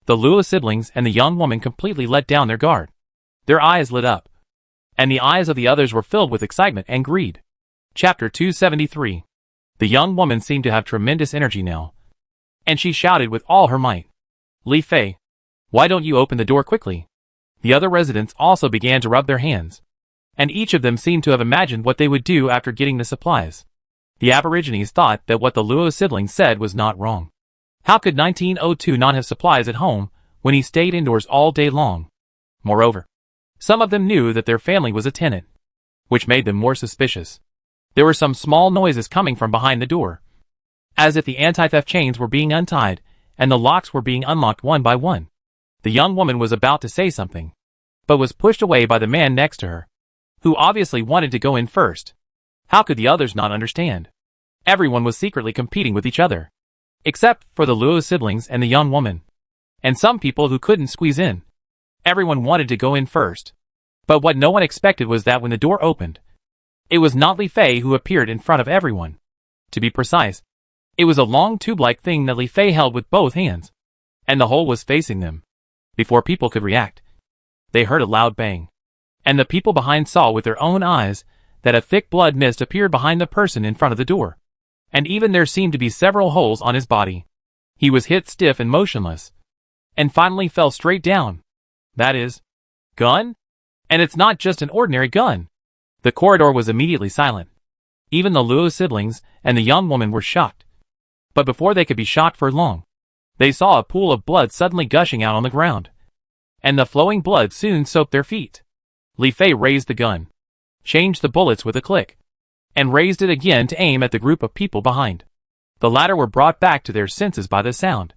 The Luo siblings and the young woman completely let down their guard. Their eyes lit up, and the eyes of the others were filled with excitement and greed. Chapter 273. The young woman seemed to have tremendous energy now, and she shouted with all her might. Li Fei, why don't you open the door quickly? The other residents also began to rub their hands, and each of them seemed to have imagined what they would do after getting the supplies. The Aborigines thought that what the Luo siblings said was not wrong. How could 1902 not have supplies at home when he stayed indoors all day long? Moreover, some of them knew that their family was a tenant, which made them more suspicious. There were some small noises coming from behind the door, as if the anti-theft chains were being untied and the locks were being unlocked one by one. The young woman was about to say something, but was pushed away by the man next to her, who obviously wanted to go in first. How could the others not understand? Everyone was secretly competing with each other, except for the Luo siblings and the young woman, and some people who couldn't squeeze in. Everyone wanted to go in first. But what no one expected was that when the door opened, it was not Li Fei who appeared in front of everyone. To be precise, it was a long tube-like thing that Li Fei held with both hands, and the hole was facing them. Before people could react, they heard a loud bang, and the people behind saw with their own eyes that a thick blood mist appeared behind the person in front of the door, and even there seemed to be several holes on his body. He was hit stiff and motionless, and finally fell straight down. That is, gun? And it's not just an ordinary gun. The corridor was immediately silent. Even the Luo siblings and the young woman were shocked. But before they could be shocked for long, they saw a pool of blood suddenly gushing out on the ground, and the flowing blood soon soaked their feet. Li Fei raised the gun, changed the bullets with a click, and raised it again to aim at the group of people behind. The latter were brought back to their senses by the sound,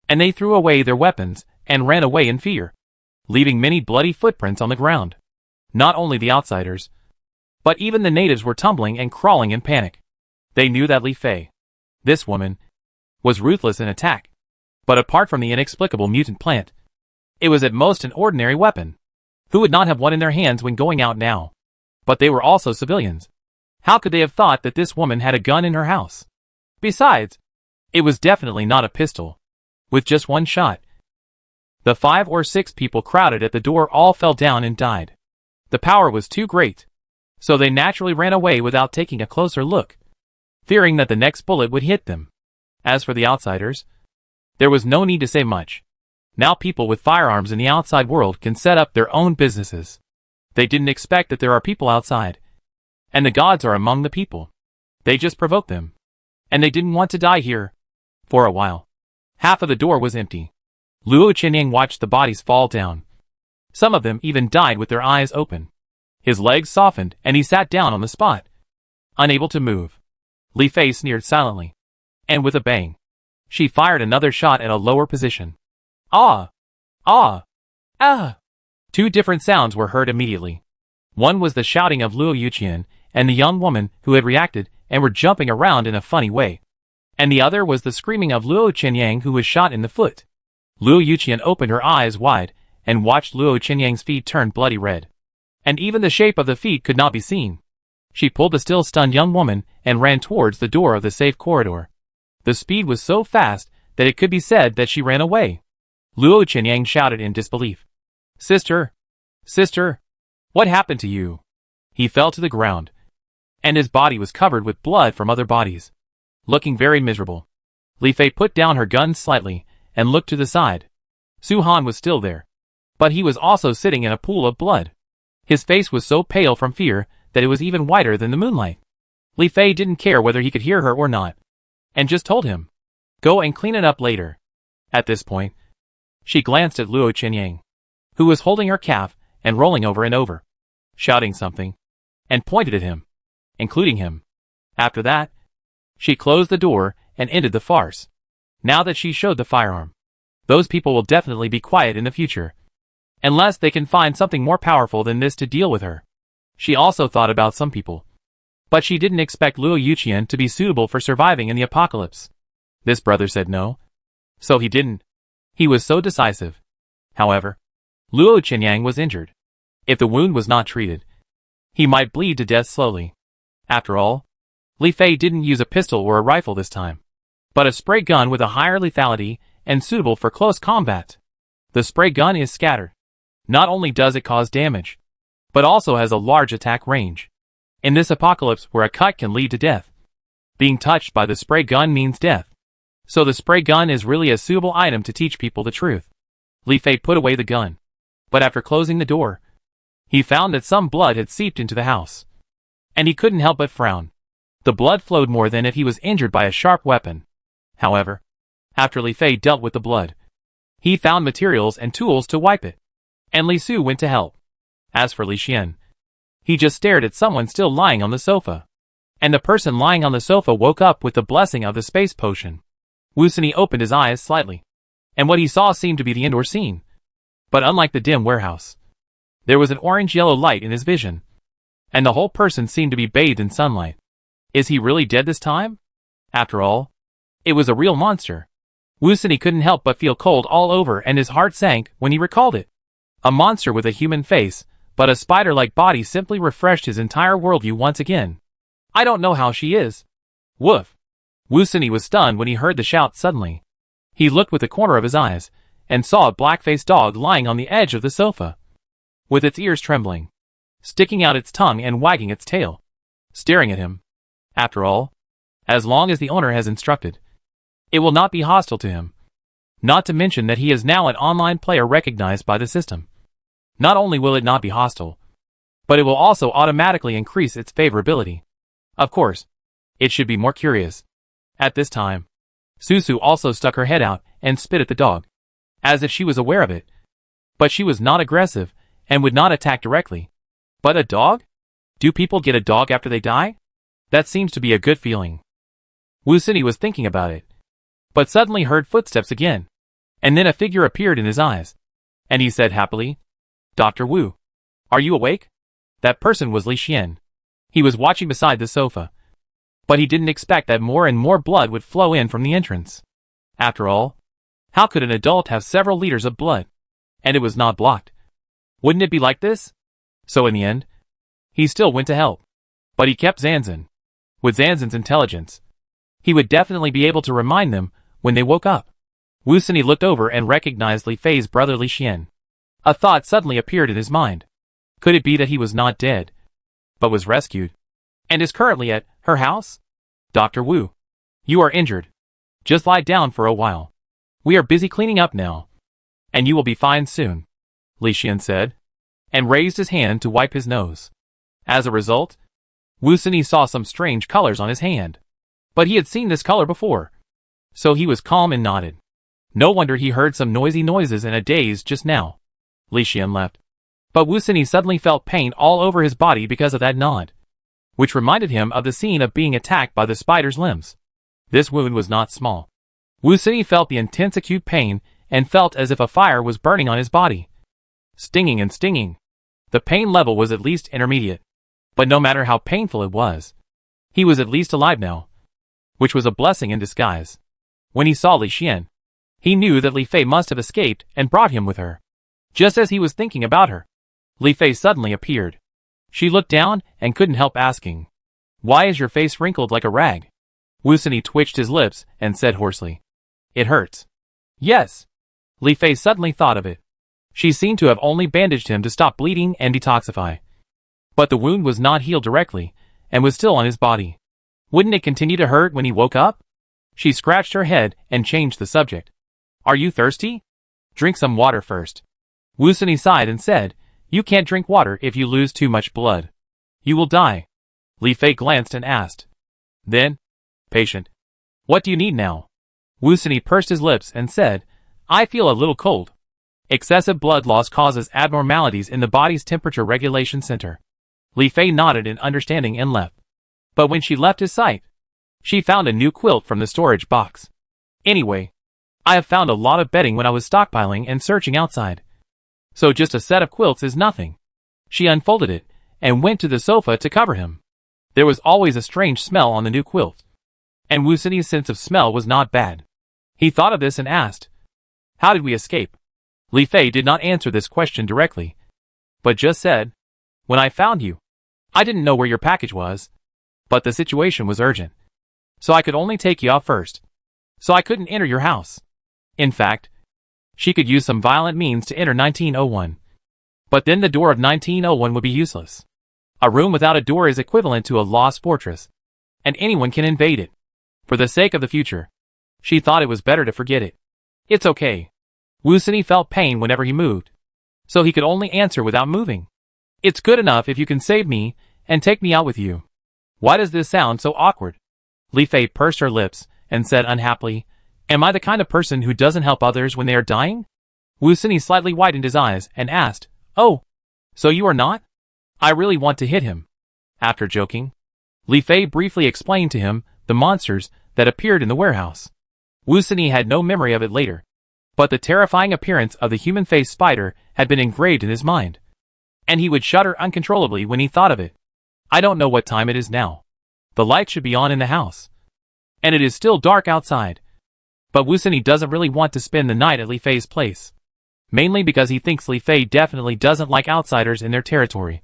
and they threw away their weapons and ran away in fear, leaving many bloody footprints on the ground. Not only the outsiders, but even the natives were tumbling and crawling in panic. They knew that Li Fei, this woman, was ruthless in attack, but apart from the inexplicable mutant plant, it was at most an ordinary weapon. Who would not have one in their hands when going out now? But they were also civilians. How could they have thought that this woman had a gun in her house? Besides, it was definitely not a pistol. With just one shot, the 5 or 6 people crowded at the door all fell down and died. The power was too great, so they naturally ran away without taking a closer look, fearing that the next bullet would hit them. As for the outsiders, there was no need to say much. Now people with firearms in the outside world can set up their own businesses. They didn't expect that there are people outside, and the gods are among the people. They just provoked them, and they didn't want to die here. For a while, half of the door was empty. Luo Qianyang watched the bodies fall down. Some of them even died with their eyes open. His legs softened and he sat down on the spot, unable to move. Li Fei sneered silently, and with a bang, she fired another shot at a lower position. Ah! Ah! Ah! 2 different sounds were heard immediately. One was the shouting of Luo Yuqian and the young woman who had reacted and were jumping around in a funny way. And the other was the screaming of Luo Qianyang who was shot in the foot. Luo Yuqian opened her eyes wide and watched Luo Qianyang's feet turn bloody red. And even the shape of the feet could not be seen. She pulled the still stunned young woman and ran towards the door of the safe corridor. The speed was so fast that it could be said that she ran away. Luo Qianyang shouted in disbelief. Sister! Sister! What happened to you? He fell to the ground, and his body was covered with blood from other bodies. looking very miserable. Li Fei put down her gun slightly and looked to the side. Su Han was still there, but he was also sitting in a pool of blood. His face was so pale from fear that it was even whiter than the moonlight. Li Fei didn't care whether he could hear her or not, and just told him, "Go and clean it up later." At this point, she glanced at Luo Qianyang, who was holding her calf and rolling over and over, shouting something, and pointed at him, including him. After that, she closed the door and ended the farce. Now that she showed the firearm, those people will definitely be quiet in the future, unless they can find something more powerful than this to deal with her. She also thought about some people, but she didn't expect Luo Yuqian to be suitable for surviving in the apocalypse. This brother said no, so he didn't. He was so decisive. However, Luo Qianyang was injured. If the wound was not treated, he might bleed to death slowly. After all, Li Fei didn't use a pistol or a rifle this time, but a spray gun with a higher lethality and suitable for close combat. The spray gun is scattered. Not only does it cause damage, but also has a large attack range. In this apocalypse where a cut can lead to death, being touched by the spray gun means death. So the spray gun is really a suitable item to teach people the truth. Li Fei put away the gun, but after closing the door, he found that some blood had seeped into the house, and he couldn't help but frown. The blood flowed more than if he was injured by a sharp weapon. However, after Li Fei dealt with the blood, he found materials and tools to wipe it, and Li Su went to help. As for Li Xian, he just stared at someone still lying on the sofa, and the person lying on the sofa woke up with the blessing of the space potion. Wu Sini opened his eyes slightly, and what he saw seemed to be the indoor scene. But unlike the dim warehouse, there was an orange-yellow light in his vision, and the whole person seemed to be bathed in sunlight. Is he really dead this time? After all, it was a real monster. Wu Sini couldn't help but feel cold all over, and his heart sank when he recalled it. A monster with a human face, but a spider-like body simply refreshed his entire worldview once again. I don't know how she is. Woof. Wu Sini was stunned when he heard the shout suddenly. He looked with the corner of his eyes, and saw a black-faced dog lying on the edge of the sofa, with its ears trembling, sticking out its tongue and wagging its tail, staring at him. After all, as long as the owner has instructed, it will not be hostile to him. Not to mention that he is now an online player recognized by the system. Not only will it not be hostile, but it will also automatically increase its favorability. Of course, it should be more curious. At this time, Susu also stuck her head out and spit at the dog, as if she was aware of it. But she was not aggressive and would not attack directly. But a dog? Do people get a dog after they die? That seems to be a good feeling. Wu Sini was thinking about it, but suddenly heard footsteps again, and then a figure appeared in his eyes, and he said happily, "Dr. Wu, are you awake?" That person was Li Xian. He was watching beside the sofa, but he didn't expect that more and more blood would flow in from the entrance. After all, how could an adult have several liters of blood, and it was not blocked? Wouldn't it be like this? So in the end, he still went to help, but he kept Zanzan. With Zanzan's intelligence, he would definitely be able to remind them when they woke up. Wu Sini looked over and recognized Li Fei's brother Li Xian. A thought suddenly appeared in his mind. Could it be that he was not dead, but was rescued, and is currently at her house? Dr. Wu, you are injured. Just lie down for a while. We are busy cleaning up now, and you will be fine soon, Li Xian said, and raised his hand to wipe his nose. As a result, Wu Sini saw some strange colors on his hand, but he had seen this color before, so he was calm and nodded. No wonder he heard some noisy noises in a daze just now. Li Xian left, but Wu Sini suddenly felt pain all over his body because of that nod, which reminded him of the scene of being attacked by the spider's limbs. This wound was not small. Wu Sini felt the intense acute pain and felt as if a fire was burning on his body, stinging and stinging. The pain level was at least intermediate, but no matter how painful it was, he was at least alive now, which was a blessing in disguise. When he saw Li Xian, he knew that Li Fei must have escaped and brought him with her. Just as he was thinking about her, Li Fei suddenly appeared. She looked down and couldn't help asking, "Why is your face wrinkled like a rag?" Wu Sini twitched his lips and said hoarsely, "It hurts." Yes. Li Fei suddenly thought of it. She seemed to have only bandaged him to stop bleeding and detoxify. But the wound was not healed directly, and was still on his body. Wouldn't it continue to hurt when he woke up? She scratched her head and changed the subject. Are you thirsty? Drink some water first. Wusani sighed and said, You can't drink water if you lose too much blood. You will die. Li Fei glanced and asked. Then, patient. What do you need now? Wusani pursed his lips and said, I feel a little cold. Excessive blood loss causes abnormalities in the body's temperature regulation center. Li Fei nodded in understanding and left. But when she left his sight, she found a new quilt from the storage box. Anyway, I have found a lot of bedding when I was stockpiling and searching outside. So just a set of quilts is nothing. She unfolded it and went to the sofa to cover him. There was always a strange smell on the new quilt. And Wusani's sense of smell was not bad. He thought of this and asked, How did we escape? Li Fei did not answer this question directly, but just said, When I found you, I didn't know where your package was, but the situation was urgent. So I could only take you out first. So I couldn't enter your house. In fact, she could use some violent means to enter 1901. But then the door of 1901 would be useless. A room without a door is equivalent to a lost fortress, and anyone can invade it. For the sake of the future, she thought it was better to forget it. It's okay. Wusani felt pain whenever he moved, so he could only answer without moving. It's good enough if you can save me and take me out with you. Why does this sound so awkward? Li Fei pursed her lips and said unhappily, Am I the kind of person who doesn't help others when they are dying? Wusani slightly widened his eyes and asked, Oh, so you are not? I really want to hit him. After joking, Li Fei briefly explained to him the monsters that appeared in the warehouse. Wusani had no memory of it later, but the terrifying appearance of the human-faced spider had been engraved in his mind, and he would shudder uncontrollably when he thought of it. I don't know what time it is now. The light should be on in the house, and it is still dark outside. But Wusani doesn't really want to spend the night at Li Fei's place, mainly because he thinks Li Fei definitely doesn't like outsiders in their territory.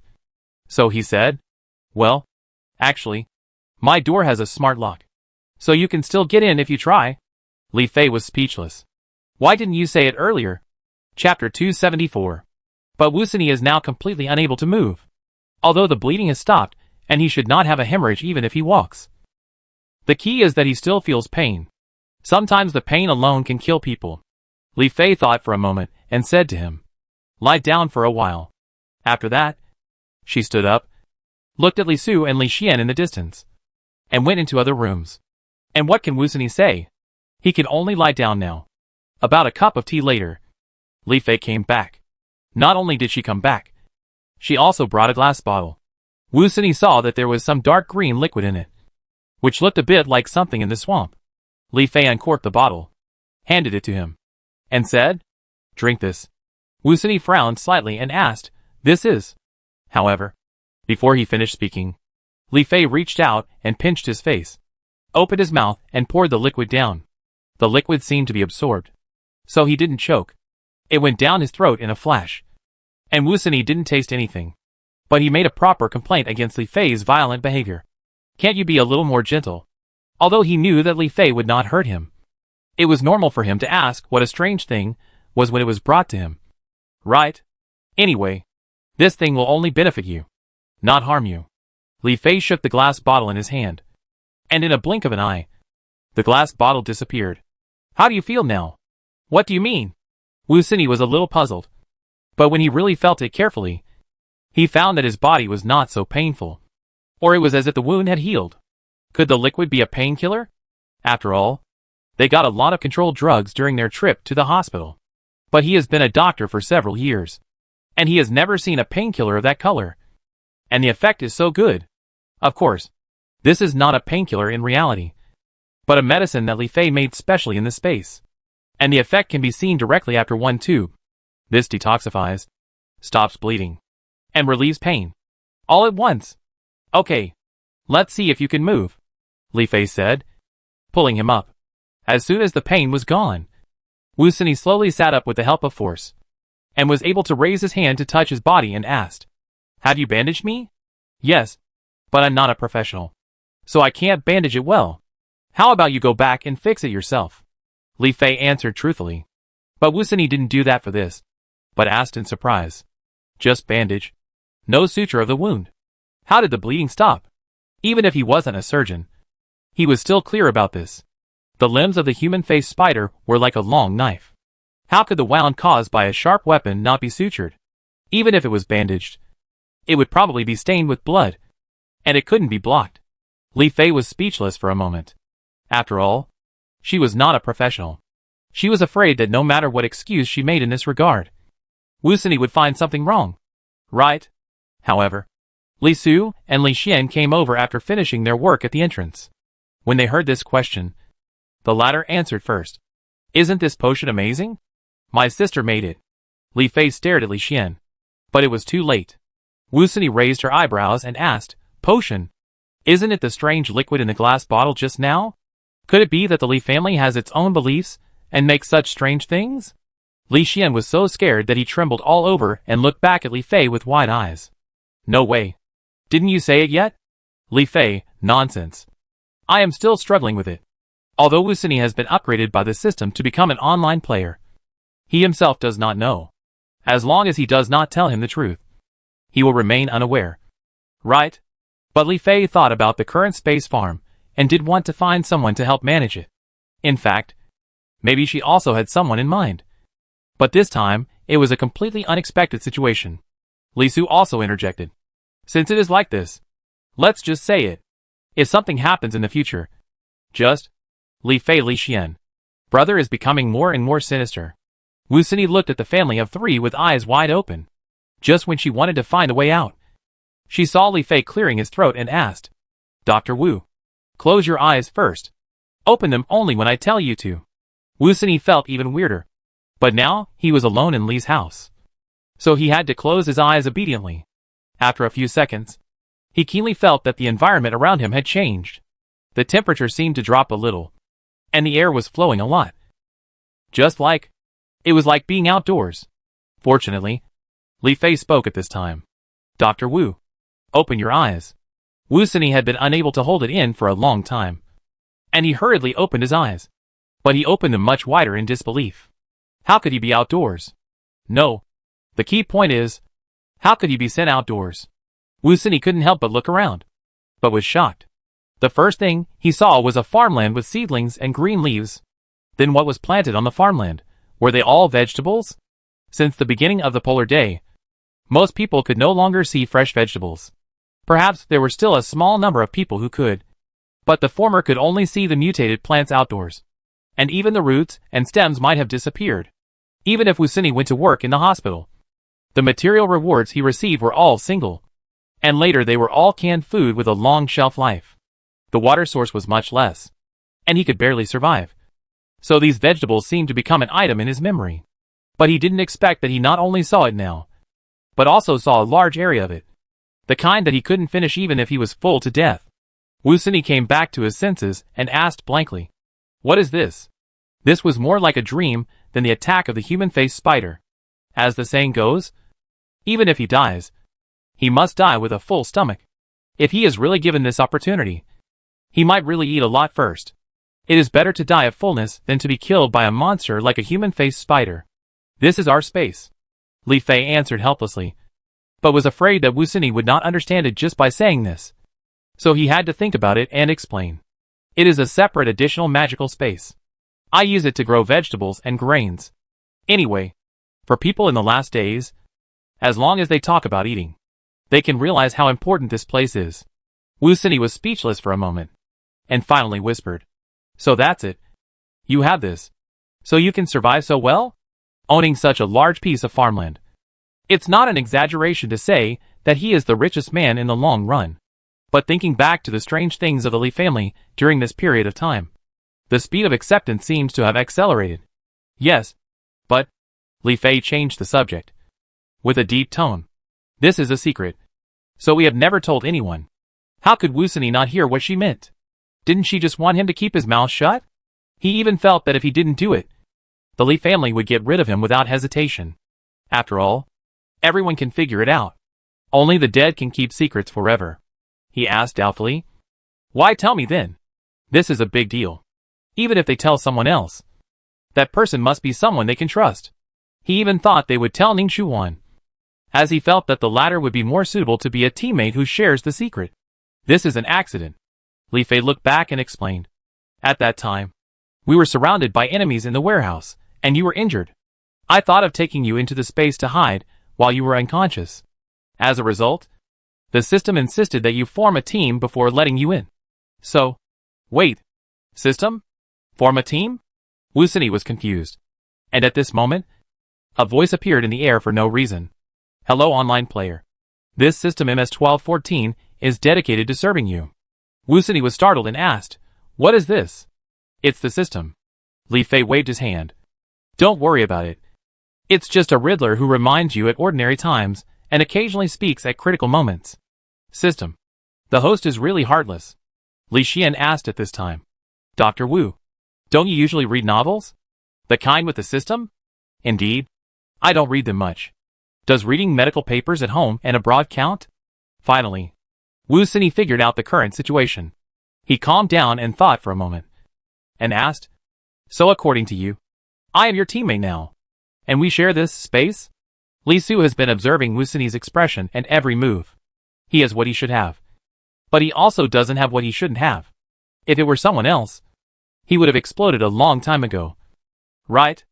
So he said, Well, actually, my door has a smart lock, so you can still get in if you try. Li Fei was speechless. Why didn't you say it earlier? Chapter 274. But Wusani is now completely unable to move, although the bleeding has stopped, and he should not have a hemorrhage even if he walks. The key is that he still feels pain. Sometimes the pain alone can kill people. Li Fei thought for a moment and said to him, Lie down for a while. After that, she stood up, looked at Li Su and Li Xian in the distance, and went into other rooms. And what can Wusani say? He can only lie down now. About a cup of tea later, Li Fei came back. Not only did she come back, she also brought a glass bottle. Wusani saw that there was some dark green liquid in it, which looked a bit like something in the swamp. Li Fei uncorked the bottle, handed it to him, and said, Drink this. Wusani frowned slightly and asked, This is? However, before he finished speaking, Li Fei reached out and pinched his face, opened his mouth and poured the liquid down. The liquid seemed to be absorbed, so he didn't choke. It went down his throat in a flash. And Wusani didn't taste anything, but he made a proper complaint against Li Fei's violent behavior. Can't you be a little more gentle? Although he knew that Li Fei would not hurt him, it was normal for him to ask what a strange thing was when it was brought to him. Right? Anyway, this thing will only benefit you, not harm you. Li Fei shook the glass bottle in his hand, and in a blink of an eye, the glass bottle disappeared. How do you feel now? What do you mean? Wusani was a little puzzled, but when he really felt it carefully, he found that his body was not so painful, or it was as if the wound had healed. Could the liquid be a painkiller? After all, they got a lot of controlled drugs during their trip to the hospital. But he has been a doctor for several years, and he has never seen a painkiller of that color. And the effect is so good. Of course, this is not a painkiller in reality, but a medicine that Li Fei made specially in this space. And the effect can be seen directly after one tube. This detoxifies, stops bleeding, and relieves pain, all at once. Okay, let's see if you can move, Li Fei said, pulling him up. As soon as the pain was gone, Wusani slowly sat up with the help of force, and was able to raise his hand to touch his body and asked, Have you bandaged me? Yes, but I'm not a professional, so I can't bandage it well. How about you go back and fix it yourself? Li Fei answered truthfully. But Wusani didn't do that for this, but asked in surprise. Just bandage? No suture of the wound? How did the bleeding stop? Even if he wasn't a surgeon, He was still clear about this. The limbs of the human-faced spider were like a long knife. How could the wound caused by a sharp weapon not be sutured? Even if it was bandaged, it would probably be stained with blood, and it couldn't be blocked. Li Fei was speechless for a moment. After all, she was not a professional. She was afraid that no matter what excuse she made in this regard, Wu Sini would find something wrong. Right? However, Li Su and Li Xian came over after finishing their work at the entrance. When they heard this question, the latter answered first. Isn't this potion amazing? My sister made it. Li Fei stared at Li Xian. But it was too late. Wu Sini raised her eyebrows and asked, Potion? Isn't it the strange liquid in the glass bottle just now? Could it be that the Li family has its own beliefs and makes such strange things? Li Xian was so scared that he trembled all over and looked back at Li Fei with wide eyes. No way. Didn't you say it yet? Li Fei, nonsense. I am still struggling with it. Although Wu Sini has been upgraded by the system to become an online player, he himself does not know. As long as he does not tell him the truth, he will remain unaware. Right? But Li Fei thought about the current space farm and did want to find someone to help manage it. In fact, maybe she also had someone in mind. But this time, it was a completely unexpected situation. Li Su also interjected. Since it is like this, let's just say it. If something happens in the future, just Li Fei Li Xian. Brother is becoming more and more sinister. Wu Sini looked at the family of three with eyes wide open. Just when she wanted to find a way out, she saw Li Fei clearing his throat and asked, Dr. Wu, close your eyes first. Open them only when I tell you to. Wu Sini felt even weirder. But now, he was alone in Li's house. So he had to close his eyes obediently. After a few seconds, he keenly felt that the environment around him had changed. The temperature seemed to drop a little, and the air was flowing a lot. It was like being outdoors. Fortunately, Li Fei spoke at this time. Dr. Wu, open your eyes. Wu Sini had been unable to hold it in for a long time, and he hurriedly opened his eyes. But he opened them much wider in disbelief. How could he be outdoors? No. The key point is, how could he be sent outdoors? Wu Sini couldn't help but look around, but was shocked. The first thing he saw was a farmland with seedlings and green leaves. Then what was planted on the farmland? Were they all vegetables? Since the beginning of the polar day, most people could no longer see fresh vegetables. Perhaps there were still a small number of people who could, but the former could only see the mutated plants outdoors. And even the roots and stems might have disappeared. Even if Wu Sini went to work in the hospital, the material rewards he received were all single, and later they were all canned food with a long shelf life. The water source was much less, and he could barely survive. So these vegetables seemed to become an item in his memory. But he didn't expect that he not only saw it now, but also saw a large area of it. The kind that he couldn't finish even if he was full to death. Wu Sini came back to his senses and asked blankly, What is this? This was more like a dream than the attack of the human-faced spider. As the saying goes, even if he dies, he must die with a full stomach. If he is really given this opportunity, he might really eat a lot first. It is better to die of fullness than to be killed by a monster like a human-faced spider. This is our space. Li Fei answered helplessly, but was afraid that Wu Sini would not understand it just by saying this. So he had to think about it and explain. It is a separate additional magical space. I use it to grow vegetables and grains. Anyway, for people in the last days, as long as they talk about eating, they can realize how important this place is. Wu Sini was speechless for a moment, and finally whispered, So that's it. You have this. So you can survive so well? Owning such a large piece of farmland. It's not an exaggeration to say that he is the richest man in the long run. But thinking back to the strange things of the Li family during this period of time, the speed of acceptance seems to have accelerated. Yes, but Li Fei changed the subject with a deep tone. This is a secret, so we have never told anyone. How could Wu Sini not hear what she meant? Didn't she just want him to keep his mouth shut? He even felt that if he didn't do it, the Li family would get rid of him without hesitation. After all, everyone can figure it out. Only the dead can keep secrets forever. He asked doubtfully. Why tell me then? This is a big deal. Even if they tell someone else, that person must be someone they can trust. He even thought they would tell Ning Shuwan, as he felt that the latter would be more suitable to be a teammate who shares the secret. This is an accident. Li Fei looked back and explained. At that time, we were surrounded by enemies in the warehouse, and you were injured. I thought of taking you into the space to hide while you were unconscious. As a result, the system insisted that you form a team before letting you in. So, wait. System? Form a team? Wu Sini was confused. And at this moment, a voice appeared in the air for no reason. Hello, online player. This system MS-1214 is dedicated to serving you. Wu Sini was startled and asked, What is this? It's the system. Li Fei waved his hand. Don't worry about it. It's just a Riddler who reminds you at ordinary times and occasionally speaks at critical moments. System. The host is really heartless. Li Xian asked at this time. Dr. Wu. Don't you usually read novels? The kind with the system? Indeed. I don't read them much. Does reading medical papers at home and abroad count? Finally, Wu Sini figured out the current situation. He calmed down and thought for a moment. And asked, So according to you, I am your teammate now. And we share this space? Li Su has been observing Wu Sini's expression and every move. He has what he should have. But he also doesn't have what he shouldn't have. If it were someone else, he would have exploded a long time ago. Right?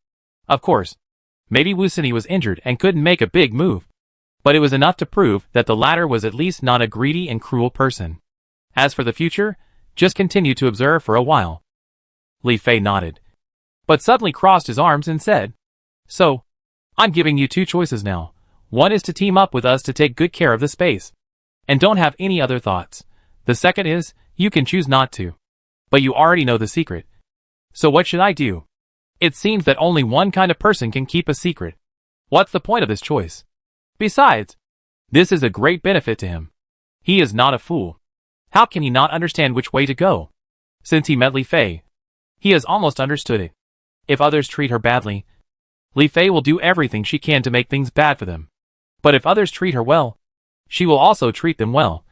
Of course. Maybe Wu Sini was injured and couldn't make a big move. But it was enough to prove that the latter was at least not a greedy and cruel person. As for the future, just continue to observe for a while. Li Fei nodded. But suddenly crossed his arms and said, So, I'm giving you two choices now. One is to team up with us to take good care of the space. And don't have any other thoughts. The second is, you can choose not to. But you already know the secret. So what should I do? It seems that only one kind of person can keep a secret. What's the point of this choice? Besides, this is a great benefit to him. He is not a fool. How can he not understand which way to go? Since he met Li Fei, he has almost understood it. If others treat her badly, Li Fei will do everything she can to make things bad for them. But if others treat her well, she will also treat them well,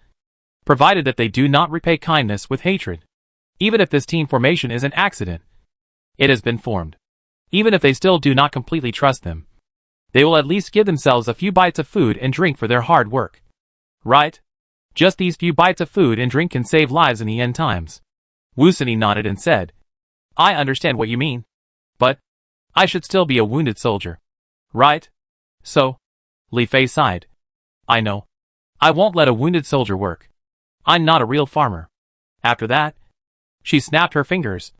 provided that they do not repay kindness with hatred. Even if this team formation is an accident, it has been formed. Even if they still do not completely trust them, they will at least give themselves a few bites of food and drink for their hard work. Right? Just these few bites of food and drink can save lives in the end times. Wu Sini nodded and said, I understand what you mean. But I should still be a wounded soldier. Right? So, Li Fei sighed. I know. I won't let a wounded soldier work. I'm not a real farmer. After that, she snapped her fingers.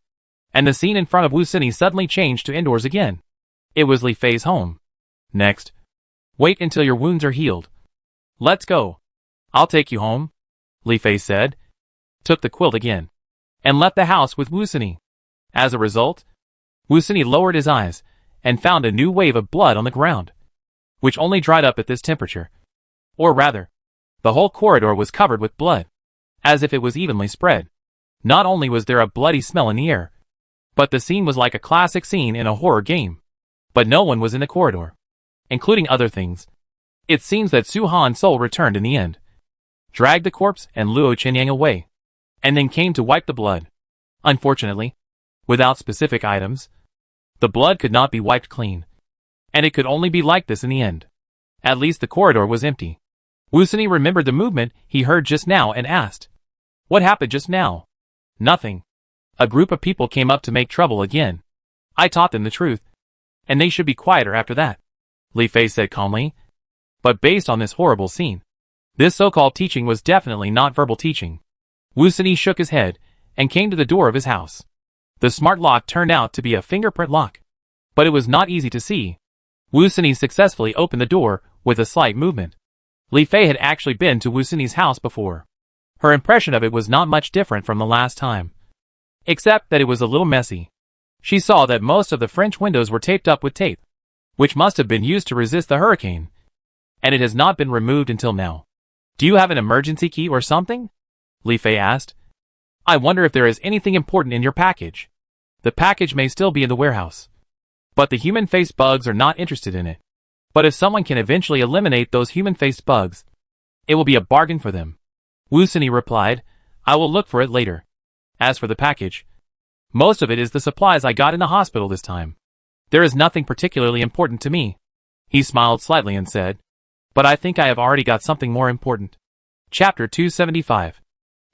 And the scene in front of Wu Sini suddenly changed to indoors again. It was Li Fei's home. Next. Wait until your wounds are healed. Let's go. I'll take you home, Li Fei said, took the quilt again, and left the house with Wu Sini. As a result, Wu Sini lowered his eyes and found a new wave of blood on the ground, which only dried up at this temperature. Or rather, the whole corridor was covered with blood, as if it was evenly spread. Not only was there a bloody smell in the air, but the scene was like a classic scene in a horror game. But no one was in the corridor, including other things. It seems that Su Han's soul returned in the end, dragged the corpse and Luo Qinyang away, and then came to wipe the blood. Unfortunately, without specific items, the blood could not be wiped clean, and it could only be like this in the end. At least the corridor was empty. Wu Sini remembered the movement he heard just now and asked, What happened just now? Nothing. A group of people came up to make trouble again. I taught them the truth, and they should be quieter after that, Li Fei said calmly. But based on this horrible scene, this so-called teaching was definitely not verbal teaching. Wu Sini shook his head and came to the door of his house. The smart lock turned out to be a fingerprint lock, but it was not easy to see. Wu Sini successfully opened the door with a slight movement. Li Fei had actually been to Wu Sini's house before. Her impression of it was not much different from the last time, except that it was a little messy. She saw that most of the French windows were taped up with tape, which must have been used to resist the hurricane, and it has not been removed until now. Do you have an emergency key or something? Li Fei asked. I wonder if there is anything important in your package. The package may still be in the warehouse, but the human-faced bugs are not interested in it. But if someone can eventually eliminate those human-faced bugs, it will be a bargain for them. Wu Sini replied, I will look for it later. As for the package, most of it is the supplies I got in the hospital this time. There is nothing particularly important to me. He smiled slightly and said, But I think I have already got something more important. Chapter 275.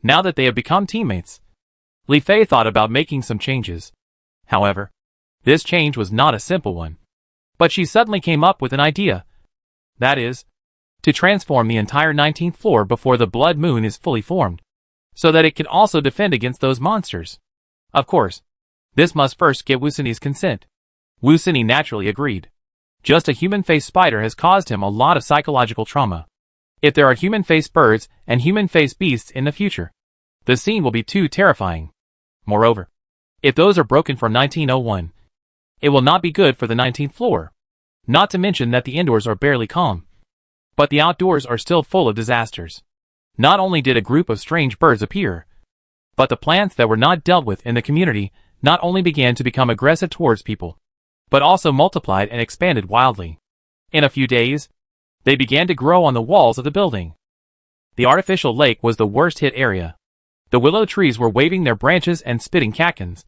now that they have become teammates. Li Fei thought about making some changes. However, this change was not a simple one. But she suddenly came up with an idea. That is, to transform the entire 19th floor before the blood moon is fully formed, so that it can also defend against those monsters. Of course, this must first get Wu Sini's consent. Wu Sini naturally agreed. Just a human-faced spider has caused him a lot of psychological trauma. If there are human-faced birds and human-faced beasts in the future, the scene will be too terrifying. Moreover, if those are broken from 1901, it will not be good for the 19th floor. Not to mention that the indoors are barely calm, but the outdoors are still full of disasters. Not only did a group of strange birds appear, but the plants that were not dealt with in the community not only began to become aggressive towards people, but also multiplied and expanded wildly. In a few days, they began to grow on the walls of the building. The artificial lake was the worst hit area. The willow trees were waving their branches and spitting catkins,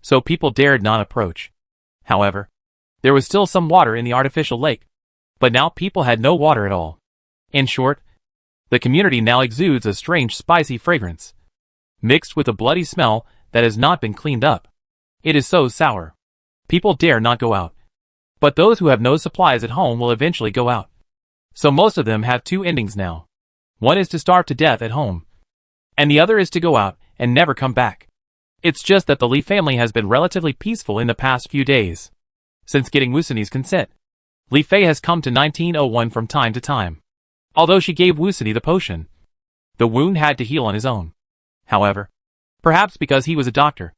so people dared not approach. However, there was still some water in the artificial lake, but now people had no water at all. In short, the community now exudes a strange spicy fragrance, mixed with a bloody smell that has not been cleaned up. It is so sour. People dare not go out. But those who have no supplies at home will eventually go out. So most of them have two endings now. One is to starve to death at home, and the other is to go out and never come back. It's just that the Li family has been relatively peaceful in the past few days. Since getting Wu Sini's consent, Li Fei has come to 1901 from time to time. Although she gave Wu Sini the potion, the wound had to heal on his own. However, perhaps because he was a doctor,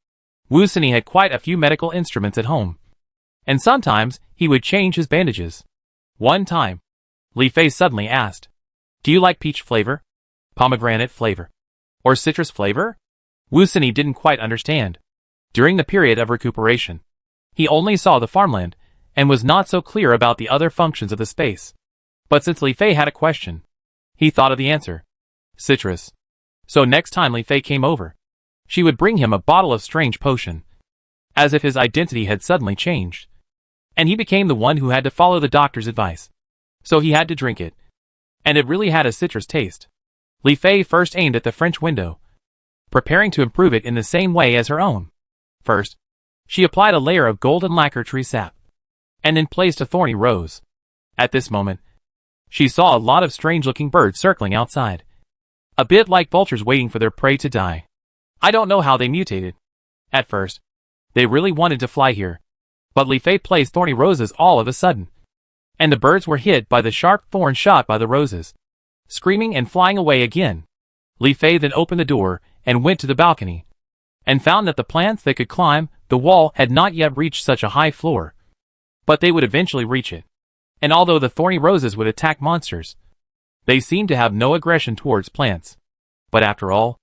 Wu Sini had quite a few medical instruments at home, and sometimes he would change his bandages. One time, Li Fei suddenly asked, "Do you like peach flavor, pomegranate flavor, or citrus flavor?" Wu Sini didn't quite understand. During the period of recuperation, he only saw the farmland and was not so clear about the other functions of the space. But since Li Fei had a question, he thought of the answer: citrus. So next time Li Fei came over, she would bring him a bottle of strange potion, as if his identity had suddenly changed, and he became the one who had to follow the doctor's advice. So he had to drink it, and it really had a citrus taste. Li Fei first aimed at the French window, preparing to improve it in the same way as her own. First, she applied a layer of golden lacquer tree sap, and then placed a thorny rose. At this moment, she saw a lot of strange-looking birds circling outside, a bit like vultures waiting for their prey to die. I don't know how they mutated. At first, they really wanted to fly here, but Li Fei placed thorny roses all of a sudden, and the birds were hit by the sharp thorn shot by the roses, screaming and flying away again. Li Fei then opened the door and went to the balcony, and found that the plants that could climb the wall had not yet reached such a high floor, but they would eventually reach it. And although the thorny roses would attack monsters, they seemed to have no aggression towards plants. But after all,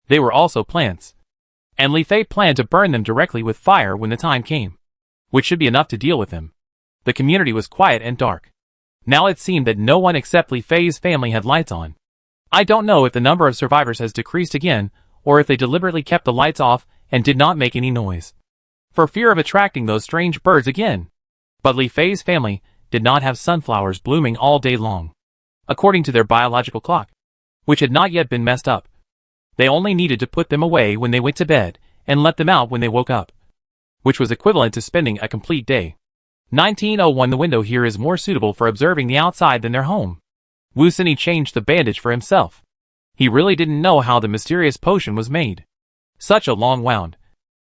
they were also plants, and Li Fei planned to burn them directly with fire when the time came, which should be enough to deal with them. The community was quiet and dark. Now it seemed that no one except Li Fei's family had lights on. I don't know if the number of survivors has decreased again, or if they deliberately kept the lights off and did not make any noise, for fear of attracting those strange birds again. But Li Fei's family did not have sunflowers blooming all day long, according to their biological clock, which had not yet been messed up. They only needed to put them away when they went to bed, and let them out when they woke up, which was equivalent to spending a complete day. 1901. The window here is more suitable for observing the outside than their home. Wu Sini changed the bandage for himself. He really didn't know how the mysterious potion was made. Such a long wound,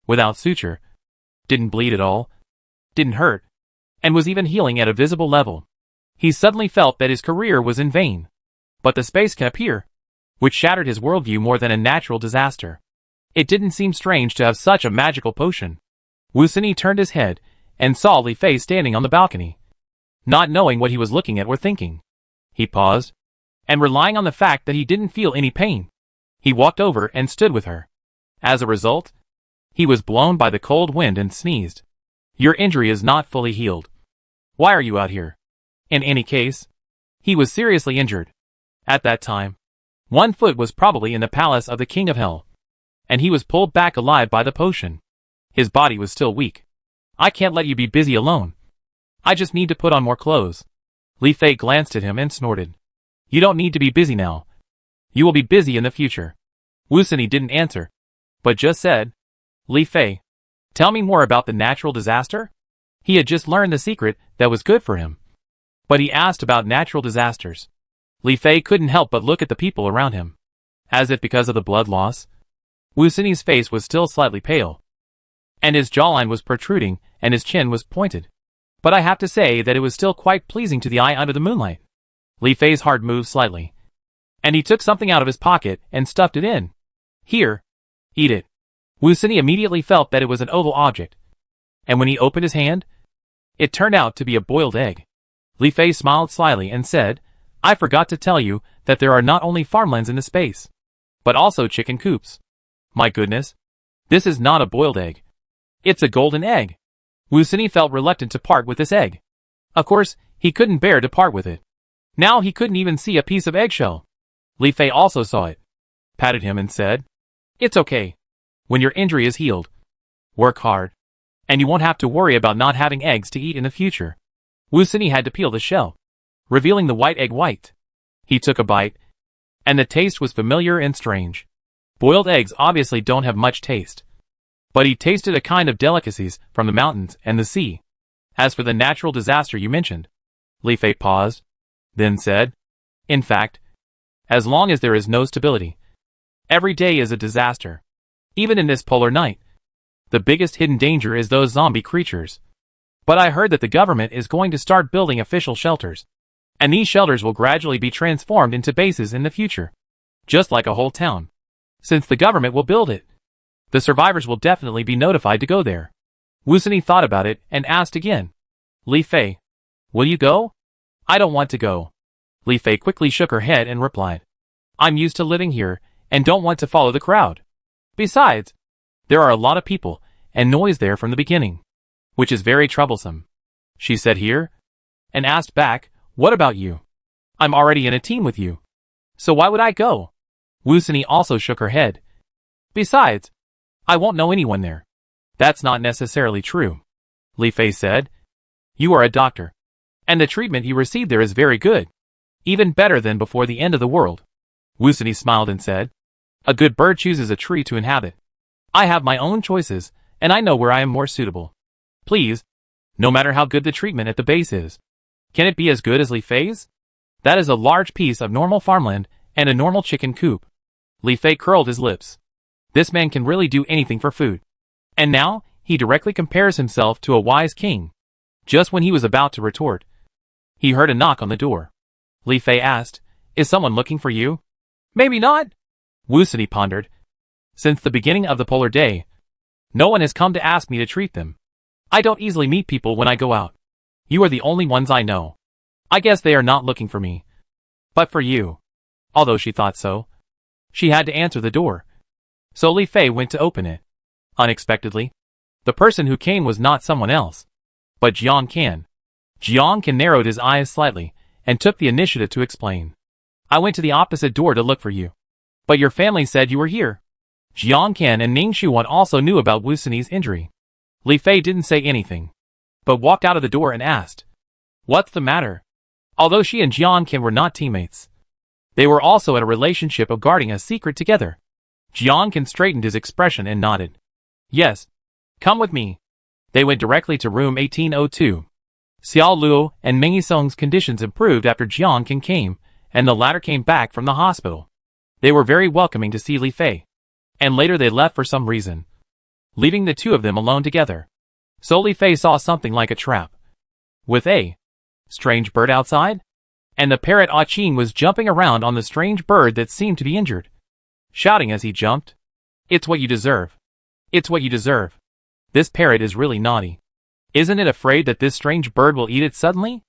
without suture, didn't bleed at all, didn't hurt, and was even healing at a visible level. He suddenly felt that his career was in vain. But the space can appear, which shattered his worldview more than a natural disaster. It didn't seem strange to have such a magical potion. Wu Sini turned his head and saw Li Fei standing on the balcony, not knowing what he was looking at or thinking. He paused, and relying on the fact that he didn't feel any pain, he walked over and stood with her. As a result, he was blown by the cold wind and sneezed. "Your injury is not fully healed. Why are you out here?" In any case, he was seriously injured. At that time, one foot was probably in the palace of the King of Hell, and he was pulled back alive by the potion. His body was still weak. "I can't let you be busy alone. I just need to put on more clothes." Li Fei glanced at him and snorted. "You don't need to be busy now. You will be busy in the future." Wu Sini didn't answer, but just said, Li Fei, tell me more about the natural disaster? He had just learned the secret that was good for him. But he asked about natural disasters. Li Fei couldn't help but look at the people around him. As if because of the blood loss, Wu Sini's face was still slightly pale, and his jawline was protruding and his chin was pointed. But I have to say that it was still quite pleasing to the eye under the moonlight. Li Fei's heart moved slightly, and he took something out of his pocket and stuffed it in. Here, eat it. Wu Sini immediately felt that it was an oval object, and when he opened his hand, it turned out to be a boiled egg. Li Fei smiled slyly and said, I forgot to tell you that there are not only farmlands in the space, but also chicken coops. My goodness, this is not a boiled egg. It's a golden egg. Wu Sini felt reluctant to part with this egg. Of course, he couldn't bear to part with it. Now he couldn't even see a piece of eggshell. Li Fei also saw it, patted him and said, It's okay. When your injury is healed, work hard, and you won't have to worry about not having eggs to eat in the future. Wu Sini had to peel the shell, revealing the white egg white. He took a bite, and the taste was familiar and strange. Boiled eggs obviously don't have much taste, but he tasted a kind of delicacies from the mountains and the sea. As for the natural disaster you mentioned, Li Fei paused, then said, In fact, as long as there is no stability, every day is a disaster. Even in this polar night, the biggest hidden danger is those zombie creatures. But I heard that the government is going to start building official shelters, and these shelters will gradually be transformed into bases in the future, just like a whole town. Since the government will build it, the survivors will definitely be notified to go there. Wu Sini thought about it and asked again, Li Fei, will you go? I don't want to go. Li Fei quickly shook her head and replied, I'm used to living here and don't want to follow the crowd. Besides, there are a lot of people and noise there from the beginning, which is very troublesome. She said here, and asked back, What about you? I'm already in a team with you, so why would I go? Wu Sini also shook her head. Besides, I won't know anyone there. That's not necessarily true, Li Fei said. You are a doctor, and the treatment you receive there is very good, even better than before the end of the world. Wu Sini smiled and said, A good bird chooses a tree to inhabit. I have my own choices, and I know where I am more suitable. Please, no matter how good the treatment at the base is, can it be as good as Li Fei's? That is a large piece of normal farmland and a normal chicken coop. Li Fei curled his lips. This man can really do anything for food. And now, he directly compares himself to a wise king. Just when he was about to retort, he heard a knock on the door. Li Fei asked, Is someone looking for you? Maybe not, Wu Sini pondered. Since the beginning of the polar day, no one has come to ask me to treat them. I don't easily meet people when I go out. You are the only ones I know. I guess they are not looking for me. But for you. Although she thought so, she had to answer the door. So Li Fei went to open it. Unexpectedly, the person who came was not someone else, but Jiang Kan. Jiang Kan narrowed his eyes slightly and took the initiative to explain. I went to the opposite door to look for you, but your family said you were here. Jiang Kan and Ning Shuan also knew about Wu Sini's injury. Li Fei didn't say anything, but walked out of the door and asked, What's the matter? Although she and Jiang Kan were not teammates, they were also in a relationship of guarding a secret together. Jiang Kan straightened his expression and nodded. Yes. Come with me. They went directly to room 1802. Xiao Luo and Meng Yisong's conditions improved after Jiang Kan came, and the latter came back from the hospital. They were very welcoming to see Li Fei, and later they left for some reason, leaving the two of them alone together. So Li Fei saw something like a trap, with a strange bird outside, and the parrot Ah Ching was jumping around on the strange bird that seemed to be injured, shouting as he jumped, It's what you deserve. It's what you deserve. This parrot is really naughty. Isn't it afraid that this strange bird will eat it suddenly?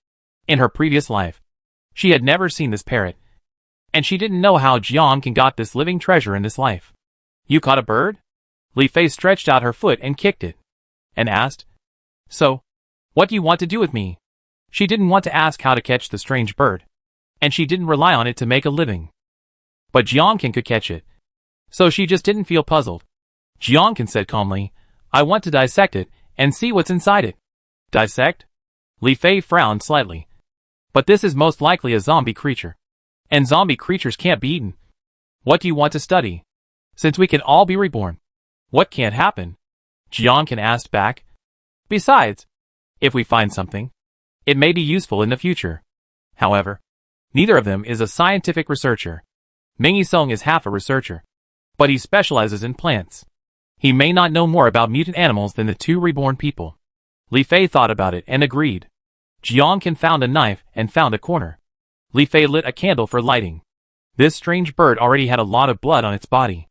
In her previous life, she had never seen this parrot, and she didn't know how Jiang Kan got this living treasure in this life. You caught a bird? Li Fei stretched out her foot and kicked it, and asked, So, what do you want to do with me? She didn't want to ask how to catch the strange bird, and she didn't rely on it to make a living. But Jiang Kan could catch it, so she just didn't feel puzzled. Jiang Kan said calmly, I want to dissect it and see what's inside it. Dissect? Li Fei frowned slightly. But this is most likely a zombie creature, and zombie creatures can't be eaten. What do you want to study? Since we can all be reborn, what can't happen? Jiang asked back. Besides, if we find something, it may be useful in the future. However, neither of them is a scientific researcher. Ming Yisong is half a researcher, but he specializes in plants. He may not know more about mutant animals than the two reborn people. Li Fei thought about it and agreed. Jiang found a knife and found a corner. Li Fei lit a candle for lighting. This strange bird already had a lot of blood on its body.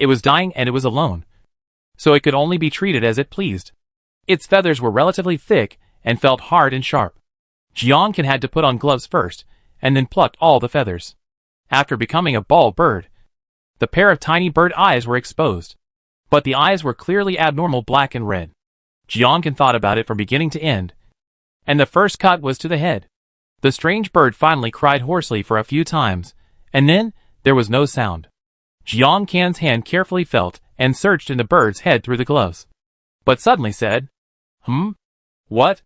It was dying and it was alone, so it could only be treated as it pleased. Its feathers were relatively thick and felt hard and sharp. Jiang had to put on gloves first, and then plucked all the feathers. After becoming a bald bird, the pair of tiny bird eyes were exposed. But the eyes were clearly abnormal black and red. Jiang thought about it from beginning to end, and the first cut was to the head. The strange bird finally cried hoarsely for a few times, and then there was no sound. Jiang's hand carefully felt and searched in the bird's head through the gloves, but suddenly said, What?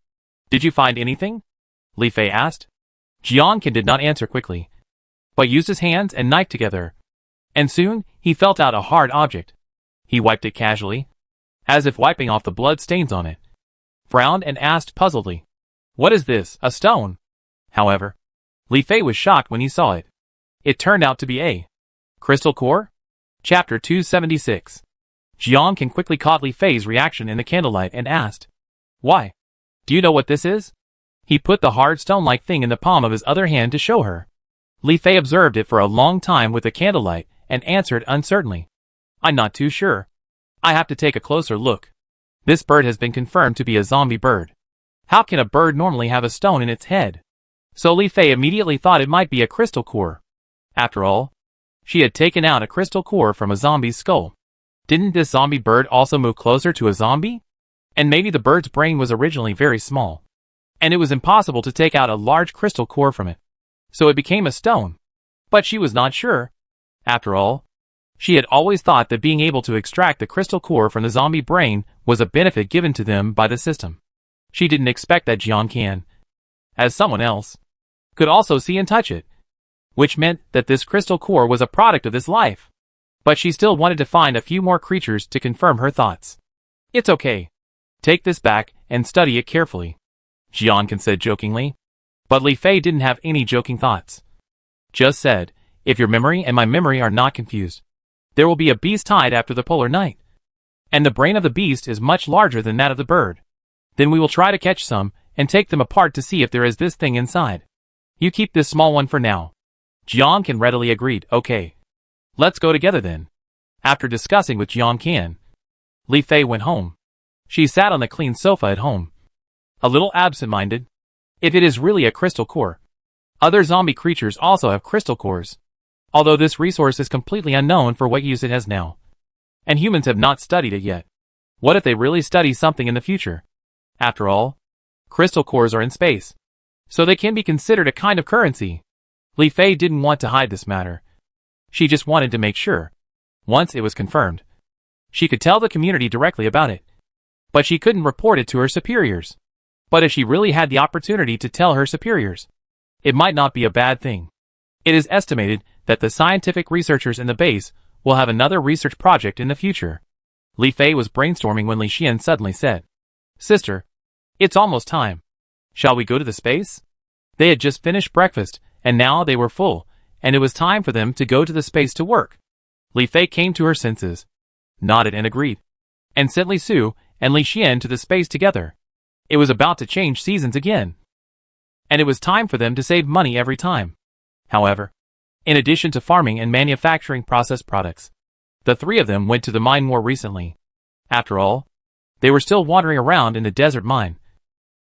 Did you find anything? Li Fei asked. Jiang did not answer quickly, but used his hands and knife together, and soon he felt out a hard object. He wiped it casually, as if wiping off the blood stains on it, frowned and asked puzzledly, What is this, a stone? However, Li Fei was shocked when he saw it. It turned out to be a crystal core? Chapter 276. Jiang quickly caught Li Fei's reaction in the candlelight and asked, Why? Do you know what this is? He put the hard stone-like thing in the palm of his other hand to show her. Li Fei observed it for a long time with the candlelight and answered uncertainly, I'm not too sure. I have to take a closer look. This bird has been confirmed to be a zombie bird. How can a bird normally have a stone in its head? So Li Fei immediately thought it might be a crystal core. After all, she had taken out a crystal core from a zombie's skull. Didn't this zombie bird also move closer to a zombie? And maybe the bird's brain was originally very small, and it was impossible to take out a large crystal core from it. So it became a stone. But she was not sure. After all, she had always thought that being able to extract the crystal core from the zombie brain was a benefit given to them by the system. She didn't expect that Jiang, as someone else, could also see and touch it, which meant that this crystal core was a product of this life. But she still wanted to find a few more creatures to confirm her thoughts. It's okay. Take this back and study it carefully, Jiang said jokingly. But Li Fei didn't have any joking thoughts. Just said, if your memory and my memory are not confused, there will be a beast tide after the polar night. And the brain of the beast is much larger than that of the bird. Then we will try to catch some and take them apart to see if there is this thing inside. You keep this small one for now. Jiang readily agreed, okay. Let's go together then. After discussing with Jiang, Li Fei went home. She sat on the clean sofa at home, a little absent-minded. If it is really a crystal core, other zombie creatures also have crystal cores. Although this resource is completely unknown for what use it has now, and humans have not studied it yet. What if they really study something in the future? After all, crystal cores are in space, so they can be considered a kind of currency. Li Fei didn't want to hide this matter. She just wanted to make sure. Once it was confirmed, she could tell the community directly about it. But she couldn't report it to her superiors. But if she really had the opportunity to tell her superiors, it might not be a bad thing. It is estimated that the scientific researchers in the base will have another research project in the future. Li Fei was brainstorming when Li Xian suddenly said, Sister, it's almost time. Shall we go to the space? They had just finished breakfast, and now they were full, and it was time for them to go to the space to work. Li Fei came to her senses, nodded and agreed, and sent Li Su and Li Xian to the space together. It was about to change seasons again, and it was time for them to save money every time. However, in addition to farming and manufacturing processed products, the three of them went to the mine more recently. After all, they were still wandering around in the desert mine,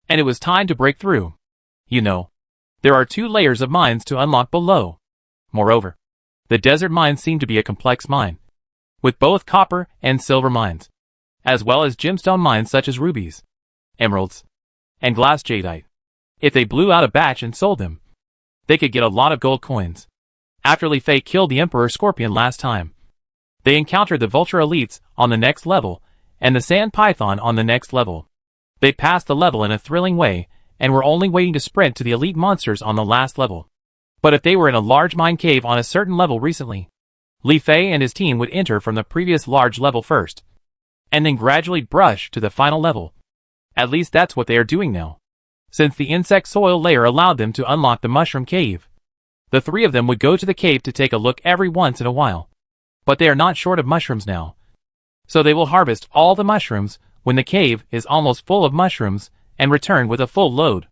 and it was time to break through. You know, there are 2 layers of mines to unlock below. Moreover, the desert mines seem to be a complex mine, with both copper and silver mines, as well as gemstone mines such as rubies, emeralds, and glass jadeite. If they blew out a batch and sold them, they could get a lot of gold coins. After Li Fei killed the Emperor Scorpion last time, they encountered the Vulture Elites on the next level and the Sand Python on the next level. They passed the level in a thrilling way and were only waiting to sprint to the elite monsters on the last level. But if they were in a large mine cave on a certain level recently, Li Fei and his team would enter from the previous large level first, and then gradually brush to the final level. At least that's what they are doing now, since the insect soil layer allowed them to unlock the mushroom cave. The three of them would go to the cave to take a look every once in a while. But they are not short of mushrooms now, so they will harvest all the mushrooms when the cave is almost full of mushrooms and return with a full load.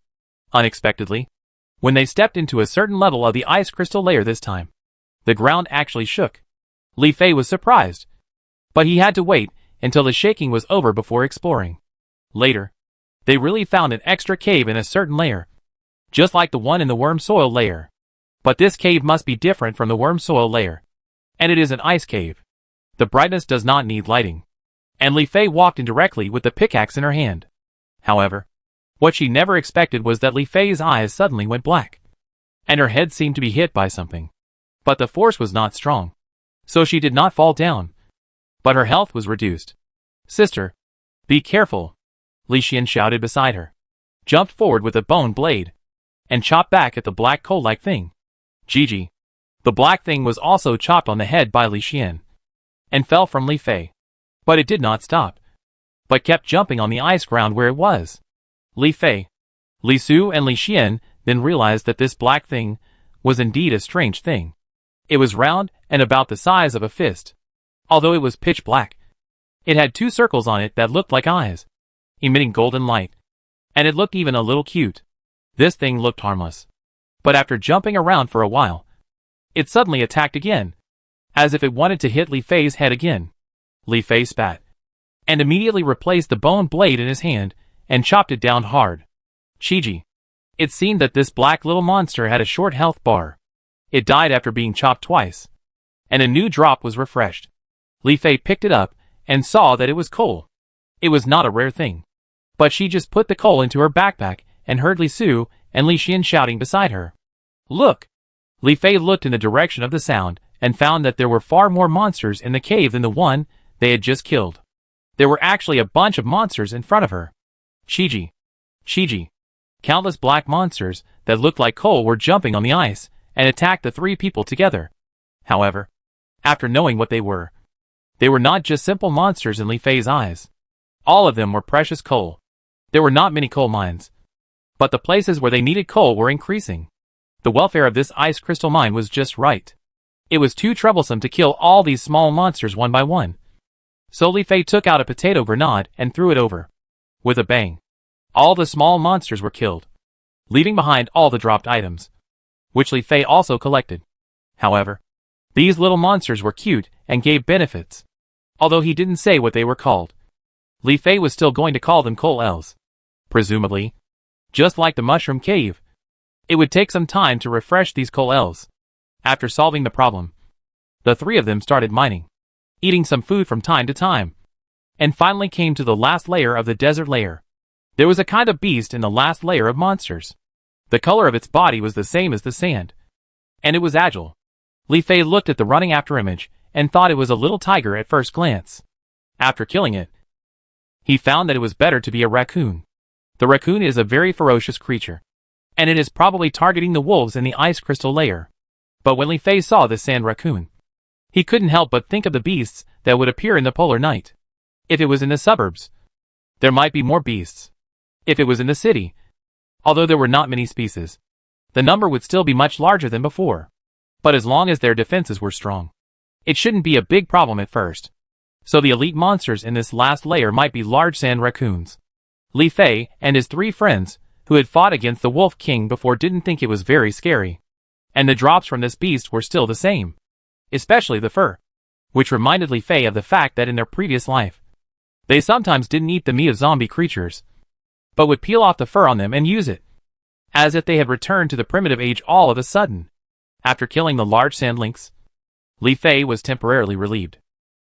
Unexpectedly, when they stepped into a certain level of the ice crystal layer this time, the ground actually shook. Li Fei was surprised, but he had to wait until the shaking was over before exploring. Later, they really found an extra cave in a certain layer, just like the one in the worm soil layer. But this cave must be different from the worm soil layer, and it is an ice cave. The brightness does not need lighting, and Li Fei walked in directly with the pickaxe in her hand. However, what she never expected was that Li Fei's eyes suddenly went black, and her head seemed to be hit by something. But the force was not strong, so she did not fall down, but her health was reduced. "Sister, be careful," Li Xian shouted beside her, jumped forward with a bone blade, and chopped back at the black coal-like thing. Gigi. The black thing was also chopped on the head by Li Xian, and fell from Li Fei. But it did not stop, but kept jumping on the ice ground where it was. Li Fei, Li Su and Li Xian then realized that this black thing was indeed a strange thing. It was round and about the size of a fist. Although it was pitch black, it had two circles on it that looked like eyes, emitting golden light, and it looked even a little cute. This thing looked harmless, but after jumping around for a while, it suddenly attacked again, as if it wanted to hit Li Fei's head again. Li Fei spat, and immediately replaced the bone blade in his hand and chopped it down hard. Chiji. It seemed that this black little monster had a short health bar. It died after being chopped twice, and a new drop was refreshed. Li Fei picked it up and saw that it was coal. It was not a rare thing, but she just put the coal into her backpack and heard Li Su and Li Xian shouting beside her. "Look!" Li Fei looked in the direction of the sound and found that there were far more monsters in the cave than the one they had just killed. There were actually a bunch of monsters in front of her. Chiji. Countless black monsters that looked like coal were jumping on the ice and attacked the three people together. However, after knowing what they were not just simple monsters in Li Fei's eyes. All of them were precious coal. There were not many coal mines, but the places where they needed coal were increasing. The welfare of this ice crystal mine was just right. It was too troublesome to kill all these small monsters one by one. So Li Fei took out a potato grenade and threw it over. With a bang, all the small monsters were killed, leaving behind all the dropped items, which Li Fei also collected. However, these little monsters were cute and gave benefits. Although he didn't say what they were called, Li Fei was still going to call them coal elves. Presumably, just like the mushroom cave, it would take some time to refresh these coal elves. After solving the problem, the three of them started mining, eating some food from time to time, and finally came to the last layer of the desert layer. There was a kind of beast in the last layer of monsters. The color of its body was the same as the sand, and it was agile. Li Fei looked at the running after image and thought it was a little tiger at first glance. After killing it, he found that it was better to be a raccoon. The raccoon is a very ferocious creature, and it is probably targeting the wolves in the ice crystal layer. But when Li Fei saw the sand raccoon, he couldn't help but think of the beasts that would appear in the polar night. If it was in the suburbs, there might be more beasts. If it was in the city, although there were not many species, the number would still be much larger than before. But as long as their defenses were strong, it shouldn't be a big problem at first. So the elite monsters in this last layer might be large sand raccoons. Li Fei and his three friends, who had fought against the Wolf King before, didn't think it was very scary. And the drops from this beast were still the same. Especially the fur, which reminded Li Fei of the fact that in their previous life, they sometimes didn't eat the meat of zombie creatures, but would peel off the fur on them and use it, as if they had returned to the primitive age all of a sudden. After killing the large sand lynx, Li Fei was temporarily relieved.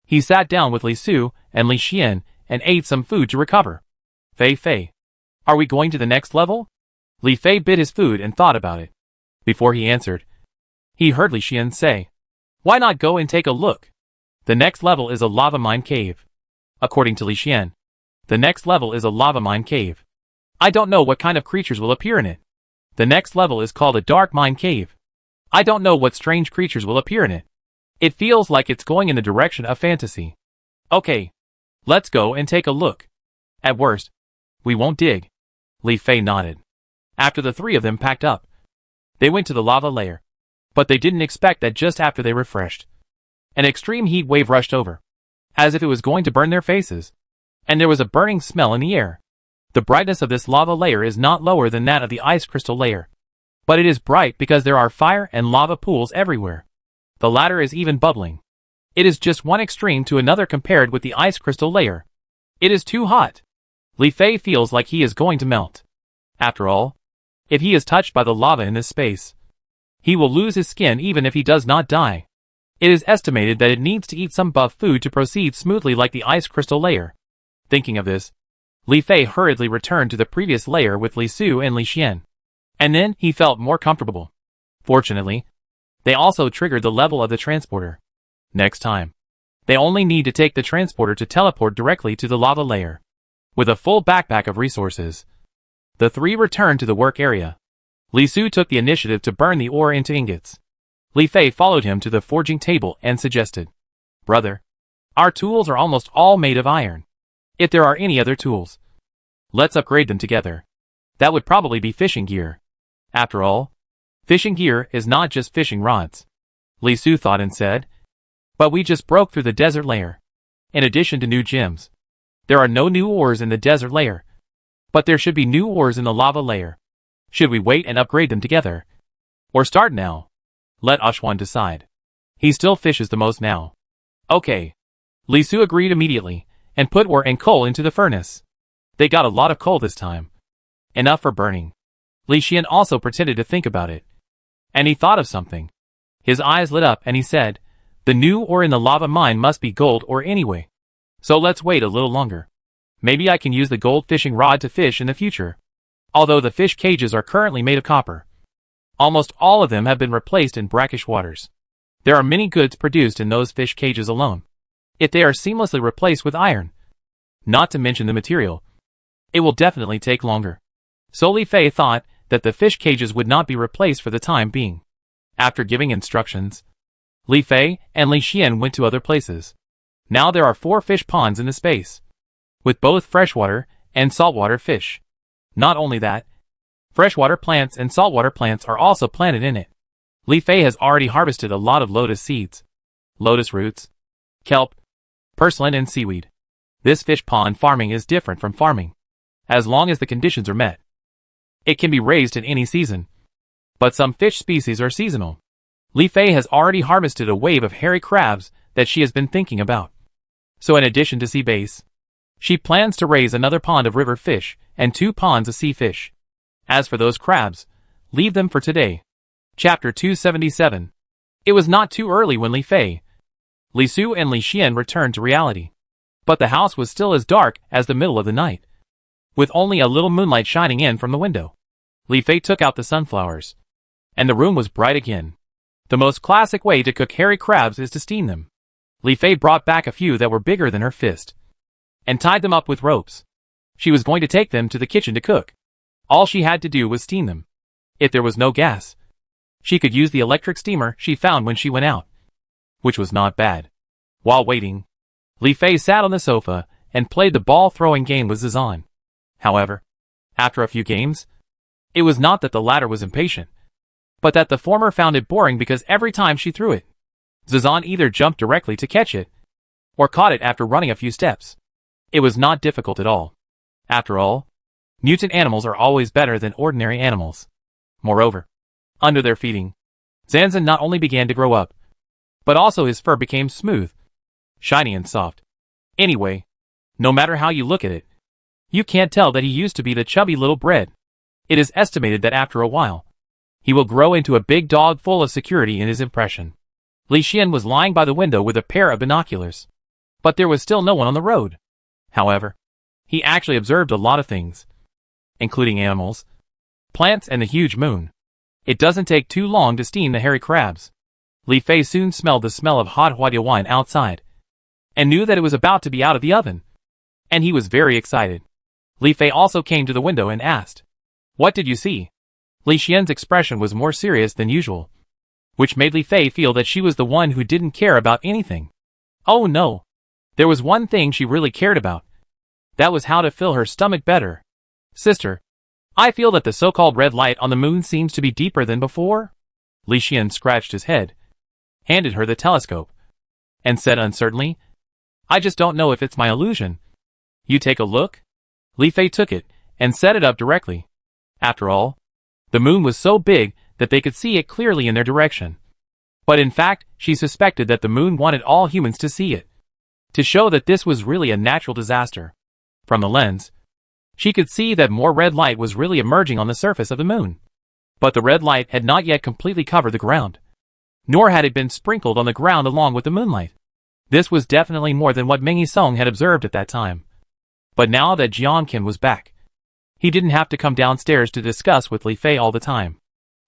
He sat down with Li Su and Li Xian and ate some food to recover. Fei, are we going to the next level? Li Fei bit his food and thought about it. Before he answered, he heard Li Xian say, "Why not go and take a look? The next level is a lava mine cave." According to Li Xian, the next level is a lava mine cave. I don't know what kind of creatures will appear in it. The next level is called a dark mine cave. I don't know what strange creatures will appear in it. It feels like it's going in the direction of fantasy. Okay. Let's go and take a look. At worst, we won't dig. Li Fei nodded. After the three of them packed up, they went to the lava layer. But they didn't expect that just after they refreshed, an extreme heat wave rushed over, as if it was going to burn their faces. And there was a burning smell in the air. The brightness of this lava layer is not lower than that of the ice crystal layer. But it is bright because there are fire and lava pools everywhere. The latter is even bubbling. It is just one extreme to another compared with the ice crystal layer. It is too hot. Li Fei feels like he is going to melt. After all, if he is touched by the lava in this space, he will lose his skin even if he does not die. It is estimated that it needs to eat some buff food to proceed smoothly like the ice crystal layer. Thinking of this, Li Fei hurriedly returned to the previous layer with Li Su and Li Xian. And then he felt more comfortable. Fortunately, they also triggered the level of the transporter. Next time, they only need to take the transporter to teleport directly to the lava layer. With a full backpack of resources, the three returned to the work area. Li Su took the initiative to burn the ore into ingots. Li Fei followed him to the forging table and suggested, "Brother, our tools are almost all made of iron. If there are any other tools, let's upgrade them together. That would probably be fishing gear. After all, fishing gear is not just fishing rods." Li Su thought and said, "But we just broke through the desert layer. In addition to new gems, there are no new ores in the desert layer. But there should be new ores in the lava layer. Should we wait and upgrade them together? Or start now? Let Ashwan decide. He still fishes the most now." "Okay." Li Su agreed immediately, and put ore and coal into the furnace. They got a lot of coal this time. Enough for burning. Li Xian also pretended to think about it. And he thought of something. His eyes lit up and he said, "The new ore in the lava mine must be gold ore anyway. So let's wait a little longer. Maybe I can use the gold fishing rod to fish in the future." Although the fish cages are currently made of copper, almost all of them have been replaced in brackish waters. There are many goods produced in those fish cages alone. If they are seamlessly replaced with iron, not to mention the material, it will definitely take longer. So Li Fei thought that the fish cages would not be replaced for the time being. After giving instructions, Li Fei and Li Xian went to other places. Now there are 4 fish ponds in the space, with both freshwater and saltwater fish. Not only that, freshwater plants and saltwater plants are also planted in it. Li Fei has already harvested a lot of lotus seeds, lotus roots, kelp, purslane and seaweed. This fish pond farming is different from farming. As long as the conditions are met, it can be raised in any season. But some fish species are seasonal. Li Fei has already harvested a wave of hairy crabs that she has been thinking about. So in addition to sea bass, she plans to raise another pond of river fish and 2 ponds of sea fish. As for those crabs, leave them for today. Chapter 277. It was not too early when Li Fei, Li Su and Li Xian returned to reality. But the house was still as dark as the middle of the night, with only a little moonlight shining in from the window. Li Fei took out the sunflowers, and the room was bright again. The most classic way to cook hairy crabs is to steam them. Li Fei brought back a few that were bigger than her fist, and tied them up with ropes. She was going to take them to the kitchen to cook. All she had to do was steam them. If there was no gas, she could use the electric steamer she found when she went out, which was not bad. While waiting, Li Fei sat on the sofa and played the ball-throwing game with Zizan. However, after a few games, it was not that the latter was impatient, but that the former found it boring because every time she threw it, Zizan either jumped directly to catch it, or caught it after running a few steps. It was not difficult at all. After all, mutant animals are always better than ordinary animals. Moreover, under their feeding, Zanzan not only began to grow up, but also his fur became smooth, shiny and soft. Anyway, no matter how you look at it, you can't tell that he used to be the chubby little bread. It is estimated that after a while, he will grow into a big dog full of security in his impression. Li Xian was lying by the window with a pair of binoculars, but there was still no one on the road. However, he actually observed a lot of things, including animals, plants and the huge moon. It doesn't take too long to steam the hairy crabs. Li Fei soon smelled the smell of hot huadia wine outside, and knew that it was about to be out of the oven. And he was very excited. Li Fei also came to the window and asked, "What did you see?" Li Xian's expression was more serious than usual. which made Li Fei feel that she was the one who didn't care about anything. Oh no! There was one thing she really cared about. That was how to fill her stomach better. Sister, I feel that the so-called red light on the moon seems to be deeper than before. Li Xian scratched his head, handed her the telescope, and said uncertainly, I just don't know if it's my illusion. You take a look? Li Fei took it, and set it up directly. After all, the moon was so big that they could see it clearly in their direction. But in fact, she suspected that the moon wanted all humans to see it, to show that this was really a natural disaster. From the lens, she could see that more red light was really emerging on the surface of the moon. But the red light had not yet completely covered the ground, nor had it been sprinkled on the ground along with the moonlight. This was definitely more than what Meng Yisong had observed at that time. But now that Jiang Qin was back, he didn't have to come downstairs to discuss with Li Fei all the time.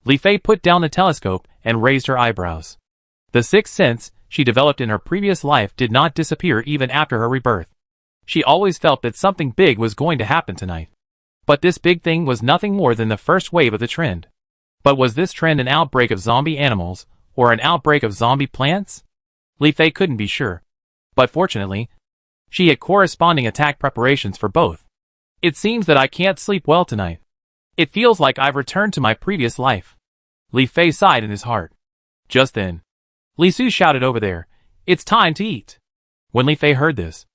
Li Fei put down the telescope and raised her eyebrows. The sixth sense she developed in her previous life did not disappear even after her rebirth. She always felt that something big was going to happen tonight. But this big thing was nothing more than the first wave of the trend. But was this trend an outbreak of zombie animals, or an outbreak of zombie plants? Li Fei couldn't be sure. But fortunately, she had corresponding attack preparations for both. It seems that I can't sleep well tonight. It feels like I've returned to my previous life. Li Fei sighed in his heart. Just then, Li Su shouted over there, it's time to eat. When Li Fei heard this,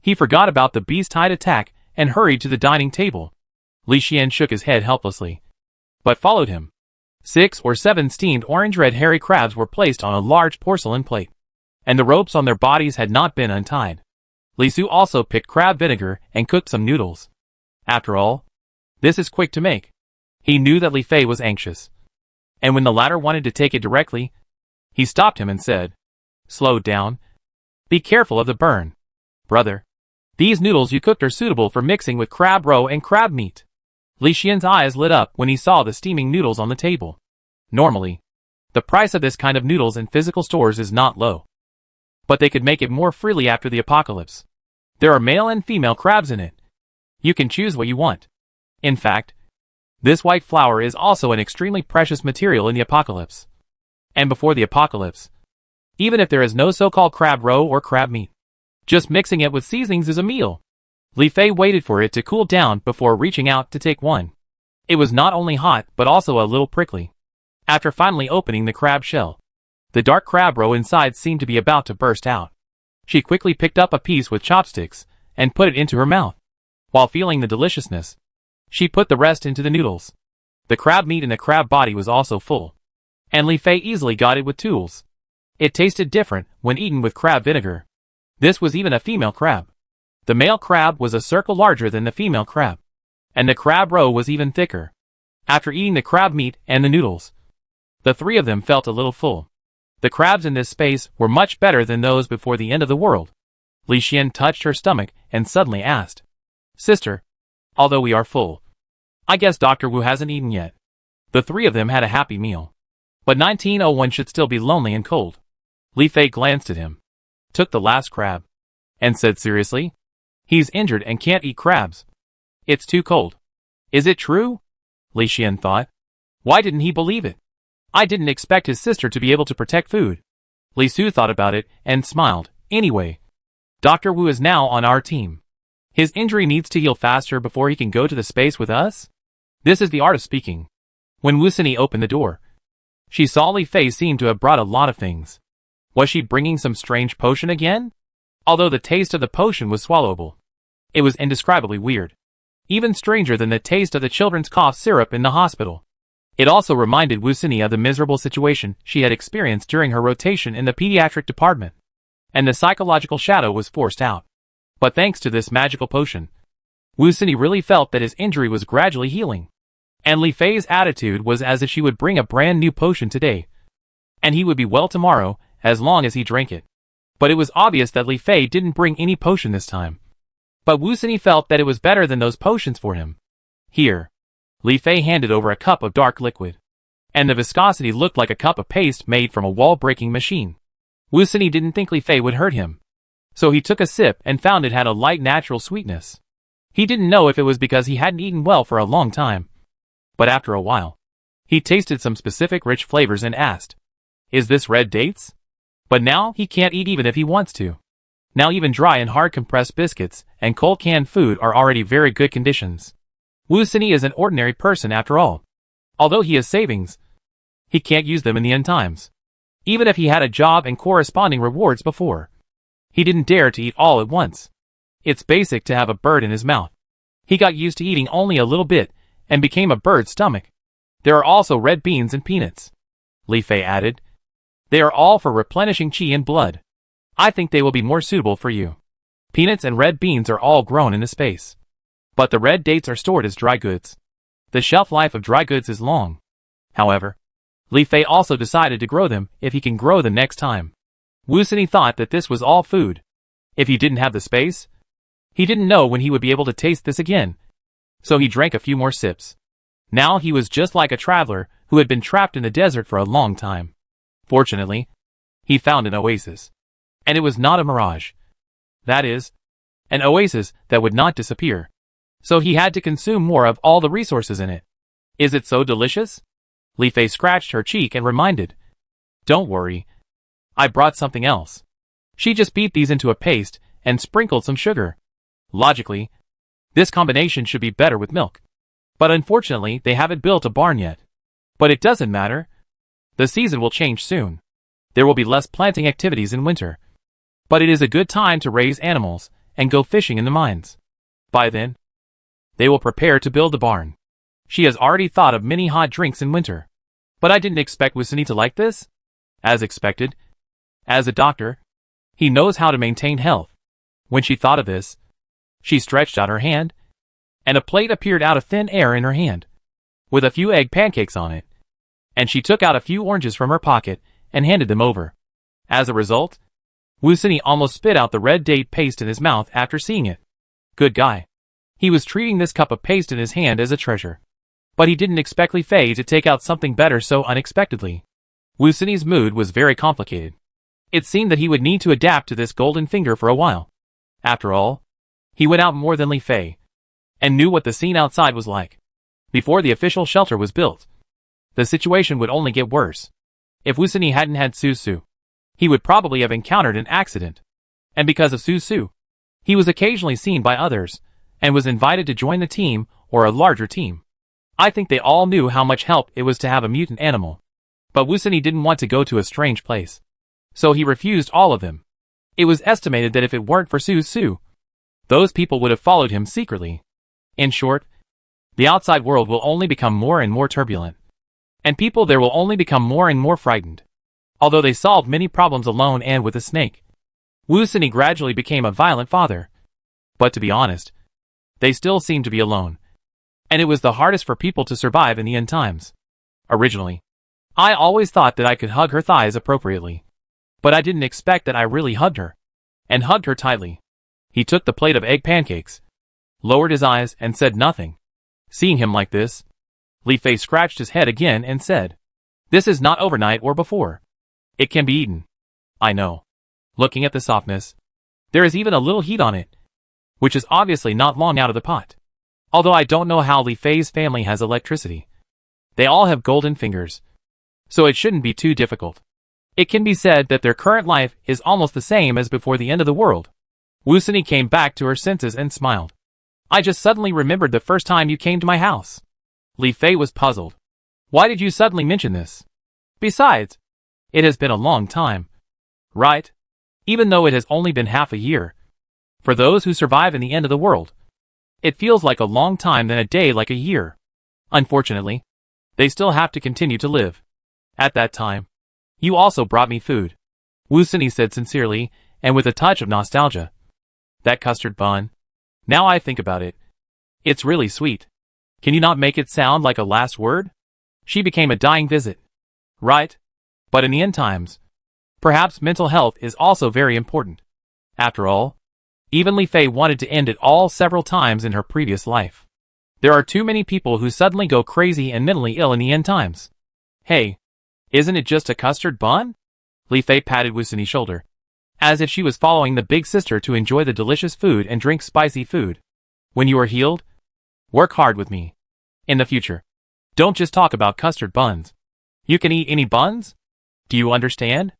he forgot about the beast-tide attack and hurried to the dining table. Li Xian shook his head helplessly, but followed him. 6 or 7 steamed orange-red hairy crabs were placed on a large porcelain plate, and the ropes on their bodies had not been untied. Li Su also picked crab vinegar and cooked some noodles. After all, this is quick to make. He knew that Li Fei was anxious, and when the latter wanted to take it directly, he stopped him and said, slow down. Be careful of the burn. Brother, these noodles you cooked are suitable for mixing with crab roe and crab meat. Li Xian's eyes lit up when he saw the steaming noodles on the table. Normally, the price of this kind of noodles in physical stores is not low, but they could make it more freely after the apocalypse. There are male and female crabs in it. You can choose what you want. In fact, this white flour is also an extremely precious material in the apocalypse. And before the apocalypse, even if there is no so-called crab roe or crab meat, just mixing it with seasonings is a meal. Li Fei waited for it to cool down before reaching out to take one. It was not only hot but also a little prickly. After finally opening the crab shell, the dark crab roe inside seemed to be about to burst out. She quickly picked up a piece with chopsticks and put it into her mouth. While feeling the deliciousness, she put the rest into the noodles. The crab meat in the crab body was also full, and Li Fei easily got it with tools. It tasted different when eaten with crab vinegar. This was even a female crab. The male crab was a circle larger than the female crab, and the crab roe was even thicker. After eating the crab meat and the noodles, the three of them felt a little full. The crabs in this space were much better than those before the end of the world. Li Xian touched her stomach and suddenly asked, Sister, although we are full, I guess Dr. Wu hasn't eaten yet. The three of them had a happy meal. But 1901 should still be lonely and cold. Li Fei glanced at him, took the last crab, and said seriously, he's injured and can't eat crabs. It's too cold. Is it true? Li Xian thought. Why didn't he believe it? I didn't expect his sister to be able to protect food. Li Su thought about it and smiled. Anyway, Dr. Wu is now on our team. His injury needs to heal faster before he can go to the space with us. This is the art of speaking. When Wu Sini opened the door, she saw Li Fei seemed to have brought a lot of things. Was she bringing some strange potion again? Although the taste of the potion was swallowable, it was indescribably weird. Even stranger than the taste of the children's cough syrup in the hospital. It also reminded Wu Sini of the miserable situation she had experienced during her rotation in the pediatric department. And the psychological shadow was forced out. But thanks to this magical potion, Wu Sini really felt that his injury was gradually healing. And Li Fei's attitude was as if she would bring a brand new potion today, and he would be well tomorrow, as long as he drank it. But it was obvious that Li Fei didn't bring any potion this time. But Wu Sini felt that it was better than those potions for him. Here, Li Fei handed over a cup of dark liquid, and the viscosity looked like a cup of paste made from a wall-breaking machine. Wu Sini didn't think Li Fei would hurt him, so he took a sip and found it had a light natural sweetness. He didn't know if it was because he hadn't eaten well for a long time. But after a while, he tasted some specific rich flavors and asked, Is this red dates? But now he can't eat even if he wants to. Now even dry and hard compressed biscuits and cold canned food are already very good conditions. Wu Sini is an ordinary person after all. Although he has savings, he can't use them in the end times. Even if he had a job and corresponding rewards before, he didn't dare to eat all at once. It's basic to have a bird in his mouth. He got used to eating only a little bit and became a bird's stomach. There are also red beans and peanuts, Li Fei added. They are all for replenishing qi and blood. I think they will be more suitable for you. Peanuts and red beans are all grown in the space. But the red dates are stored as dry goods. The shelf life of dry goods is long. However, Li Fei also decided to grow them if he can grow them next time. Wu Sini thought that this was all food. If he didn't have the space, he didn't know when he would be able to taste this again. So he drank a few more sips. Now he was just like a traveler who had been trapped in the desert for a long time. Fortunately, he found an oasis. And it was not a mirage. That is, an oasis that would not disappear. So he had to consume more of all the resources in it. Is it so delicious? Li Fei scratched her cheek and reminded. Don't worry. I brought something else. She just beat these into a paste and sprinkled some sugar. Logically, this combination should be better with milk. But unfortunately, they haven't built a barn yet. But it doesn't matter. The season will change soon. There will be less planting activities in winter. But it is a good time to raise animals and go fishing in the mines. By then, they will prepare to build the barn. She has already thought of many hot drinks in winter. But I didn't expect Wu Sini to like this. As expected. As a doctor, he knows how to maintain health. When she thought of this, she stretched out her hand, and a plate appeared out of thin air in her hand, with a few egg pancakes on it. And she took out a few oranges from her pocket and handed them over. As a result, Wu Sini almost spit out the red date paste in his mouth after seeing it. Good guy. He was treating this cup of paste in his hand as a treasure. But he didn't expect Li Fei to take out something better so unexpectedly. Wu Sini's mood was very complicated. It seemed that he would need to adapt to this golden finger for a while. After all, he went out more than Li Fei, and knew what the scene outside was like. Before the official shelter was built, the situation would only get worse. If Wu Sini hadn't had Su Su, he would probably have encountered an accident. And because of Su Su, he was occasionally seen by others, and was invited to join the team or a larger team. I think they all knew how much help it was to have a mutant animal. But Wu Sini didn't want to go to a strange place. So he refused all of them. It was estimated that if it weren't for Su Su, those people would have followed him secretly. In short, the outside world will only become more and more turbulent. And people there will only become more and more frightened. Although they solved many problems alone and with a snake, Wu Sini gradually became a violent father. But to be honest, they still seemed to be alone. And it was the hardest for people to survive in the end times. Originally, I always thought that I could hug her thighs appropriately. But I didn't expect that I really hugged her. And hugged her tightly. He took the plate of egg pancakes, lowered his eyes and said nothing. Seeing him like this, Li Fei scratched his head again and said, "This is not overnight or before. It can be eaten." I know. Looking at the softness, there is even a little heat on it, which is obviously not long out of the pot. Although I don't know how Li Fei's family has electricity. They all have golden fingers, so it shouldn't be too difficult. It can be said that their current life is almost the same as before the end of the world. Wu Sini came back to her senses and smiled. I just suddenly remembered the first time you came to my house. Li Fei was puzzled. Why did you suddenly mention this? Besides, it has been a long time. Right? Even though it has only been half a year. For those who survive in the end of the world, it feels like a long time than a day like a year. Unfortunately, they still have to continue to live. At that time, you also brought me food. Wu Sini said sincerely, and with a touch of nostalgia. That custard bun. Now I think about it. It's really sweet. Can you not make it sound like a last word? She became a dying visit. Right? But in the end times, perhaps mental health is also very important. After all, even Li Fei wanted to end it all several times in her previous life. There are too many people who suddenly go crazy and mentally ill in the end times. Hey, isn't it just a custard bun? Li Fei patted Wu Sini's shoulder, as if she was following the big sister to enjoy the delicious food and drink spicy food. When you are healed, work hard with me. In the future, don't just talk about custard buns. You can eat any buns? Do you understand?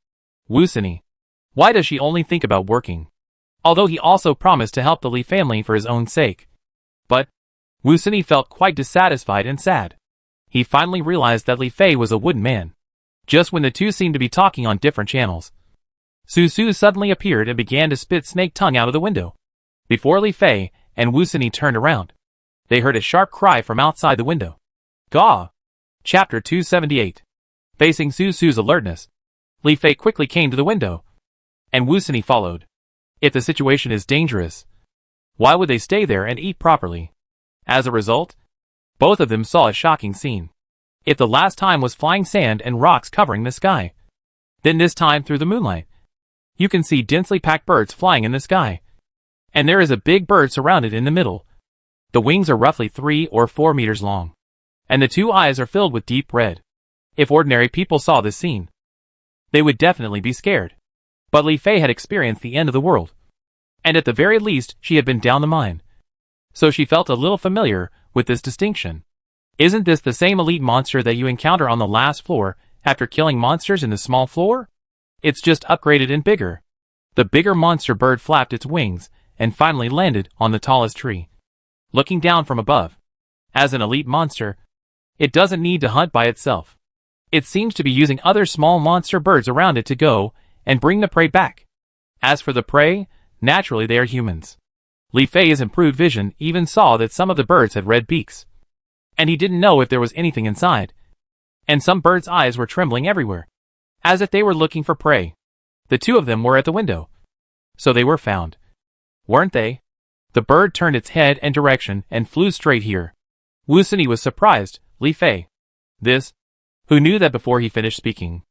Wu Sini. Why does she only think about working? Although he also promised to help the Li family for his own sake. But Wu Sini felt quite dissatisfied and sad. He finally realized that Li Fei was a wooden man. Just when the two seemed to be talking on different channels, Su Su suddenly appeared and began to spit snake tongue out of the window. Before Li Fei and Wu Sini turned around, they heard a sharp cry from outside the window. Gaw! Chapter 278. Facing Su Su's alertness, Li Fei quickly came to the window, and Wu Sini followed. If the situation is dangerous, why would they stay there and eat properly? As a result, both of them saw a shocking scene. If the last time was flying sand and rocks covering the sky, then this time through the moonlight, you can see densely packed birds flying in the sky. And there is a big bird surrounded in the middle. The wings are roughly 3 or 4 meters long, and the two eyes are filled with deep red. If ordinary people saw this scene, they would definitely be scared. But Li Fei had experienced the end of the world, and at the very least she had been down the mine. So she felt a little familiar with this distinction. Isn't this the same elite monster that you encounter on the last floor after killing monsters in the small floor? It's just upgraded and bigger. The bigger monster bird flapped its wings and finally landed on the tallest tree. Looking down from above, as an elite monster, it doesn't need to hunt by itself. It seems to be using other small monster birds around it to go and bring the prey back. As for the prey, naturally they are humans. Li Fei's improved vision even saw that some of the birds had red beaks, and he didn't know if there was anything inside. And some birds' eyes were trembling everywhere, as if they were looking for prey. The two of them were at the window, so they were found, weren't they? The bird turned its head and direction and flew straight here. Wu Sini was surprised. Li Fei, this, who knew that before he finished speaking,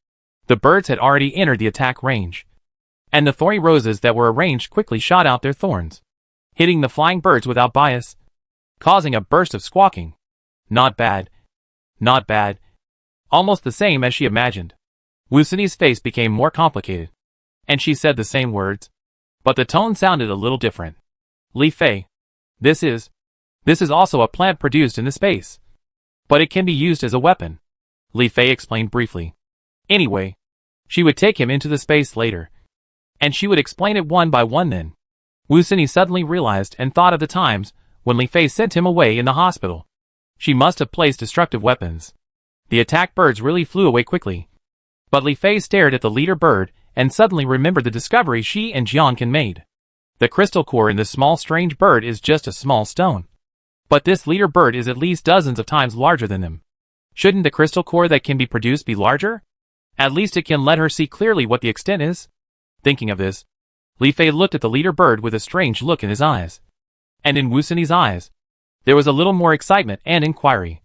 the birds had already entered the attack range, and the thorny roses that were arranged quickly shot out their thorns, hitting the flying birds without bias, causing a burst of squawking. Not bad. Not bad. Almost the same as she imagined. Wu Sini's face became more complicated, and she said the same words, but the tone sounded a little different. Li Fei, this is also a plant produced in the space, but it can be used as a weapon, Li Fei explained briefly. Anyway, she would take him into the space later, and she would explain it one by one then. Wu Sini suddenly realized and thought of the times when Li Fei sent him away in the hospital. She must have placed destructive weapons. The attack birds really flew away quickly. But Li Fei stared at the leader bird and suddenly remembered the discovery she and Jiankan made. The crystal core in this small strange bird is just a small stone. But this leader bird is at least dozens of times larger than them. Shouldn't the crystal core that can be produced be larger? At least it can let her see clearly what the extent is. Thinking of this, Li Fei looked at the leader bird with a strange look in his eyes. And in Wu Sini's eyes, there was a little more excitement and inquiry.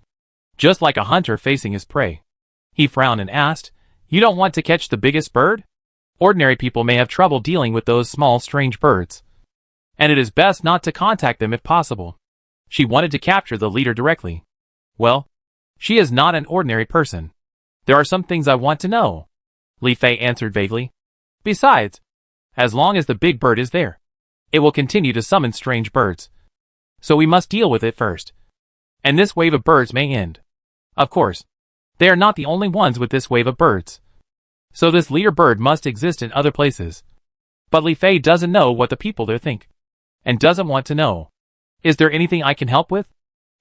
Just like a hunter facing his prey. He frowned and asked, "You don't want to catch the biggest bird? Ordinary people may have trouble dealing with those small strange birds, and it is best not to contact them if possible." She wanted to capture the leader directly. Well, she is not an ordinary person. There are some things I want to know, Li Fei answered vaguely. Besides, as long as the big bird is there, it will continue to summon strange birds. So we must deal with it first. And this wave of birds may end. Of course, they are not the only ones with this wave of birds. So this leader bird must exist in other places. But Li Fei doesn't know what the people there think, and doesn't want to know. Is there anything I can help with?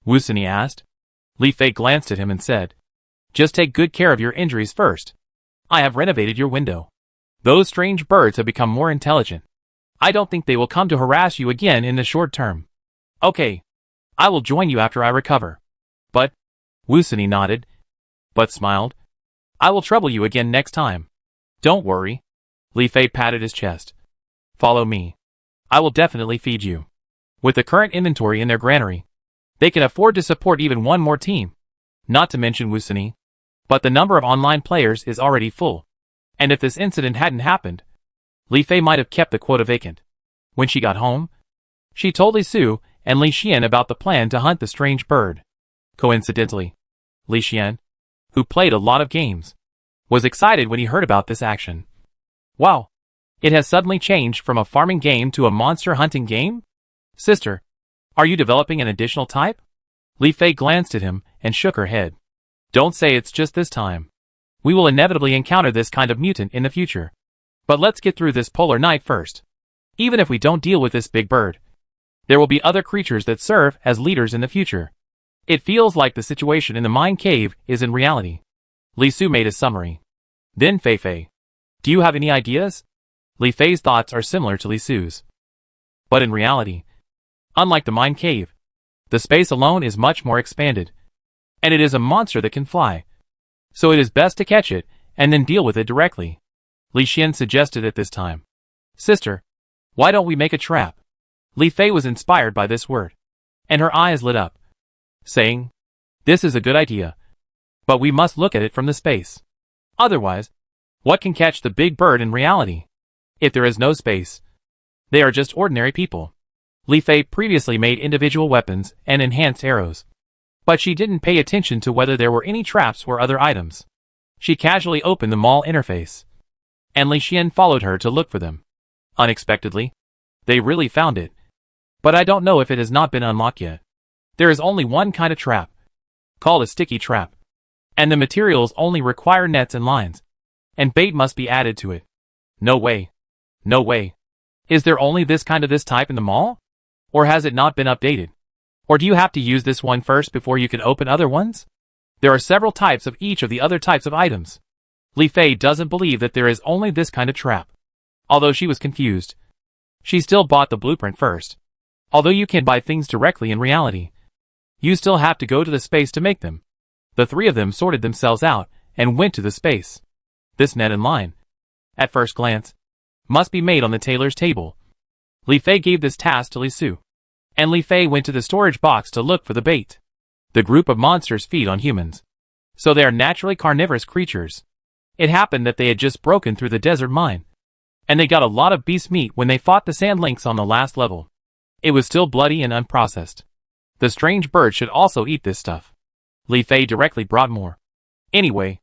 Wu Sini asked. Li Fei glanced at him and said, "Just take good care of your injuries first. I have renovated your window. Those strange birds have become more intelligent. I don't think they will come to harass you again in the short term. Okay, I will join you after I recover." But, Wu Sini nodded, but smiled. "I will trouble you again next time. Don't worry." Li Fei patted his chest. "Follow me. I will definitely feed you." With the current inventory in their granary, they can afford to support even one more team. Not to mention Wu Sini. But the number of online players is already full. And if this incident hadn't happened, Li Fei might have kept the quota vacant. When she got home, she told Li Su and Li Xian about the plan to hunt the strange bird. Coincidentally, Li Xian, who played a lot of games, was excited when he heard about this action. Wow! It has suddenly changed from a farming game to a monster hunting game? Sister, are you developing an additional type? Li Fei glanced at him and shook her head. Don't say it's just this time. We will inevitably encounter this kind of mutant in the future. But let's get through this polar night first. Even if we don't deal with this big bird, there will be other creatures that serve as leaders in the future. It feels like the situation in the mine cave is in reality. Li Su made a summary. Then Fei Fei. Do you have any ideas? Li Fei's thoughts are similar to Li Su's. But in reality, unlike the mine cave, the space alone is much more expanded. And it is a monster that can fly. So it is best to catch it, and then deal with it directly. Li Xian suggested at this time. Sister, why don't we make a trap? Li Fei was inspired by this word. And her eyes lit up, saying, this is a good idea. But we must look at it from the space. Otherwise, what can catch the big bird in reality? If there is no space, they are just ordinary people. Li Fei previously made individual weapons and enhanced arrows. But she didn't pay attention to whether there were any traps or other items. She casually opened the mall interface. And Li Xian followed her to look for them. Unexpectedly, they really found it. But I don't know if it has not been unlocked yet. There is only one kind of trap, called a sticky trap. And the materials only require nets and lines. And bait must be added to it. No way. No way. Is there only this type in the mall? Or has it not been updated? Or do you have to use this one first before you can open other ones? There are several types of each of the other types of items. Li Fei doesn't believe that there is only this kind of trap. Although she was confused, she still bought the blueprint first. Although you can buy things directly in reality, you still have to go to the space to make them. The three of them sorted themselves out and went to the space. This net and line, at first glance, must be made on the tailor's table. Li Fei gave this task to Li Su. And Li Fei went to the storage box to look for the bait. The group of monsters feed on humans, so they are naturally carnivorous creatures. It happened that they had just broken through the desert mine, and they got a lot of beast meat when they fought the sand lynx on the last level. It was still bloody and unprocessed. The strange bird should also eat this stuff. Li Fei directly brought more. Anyway,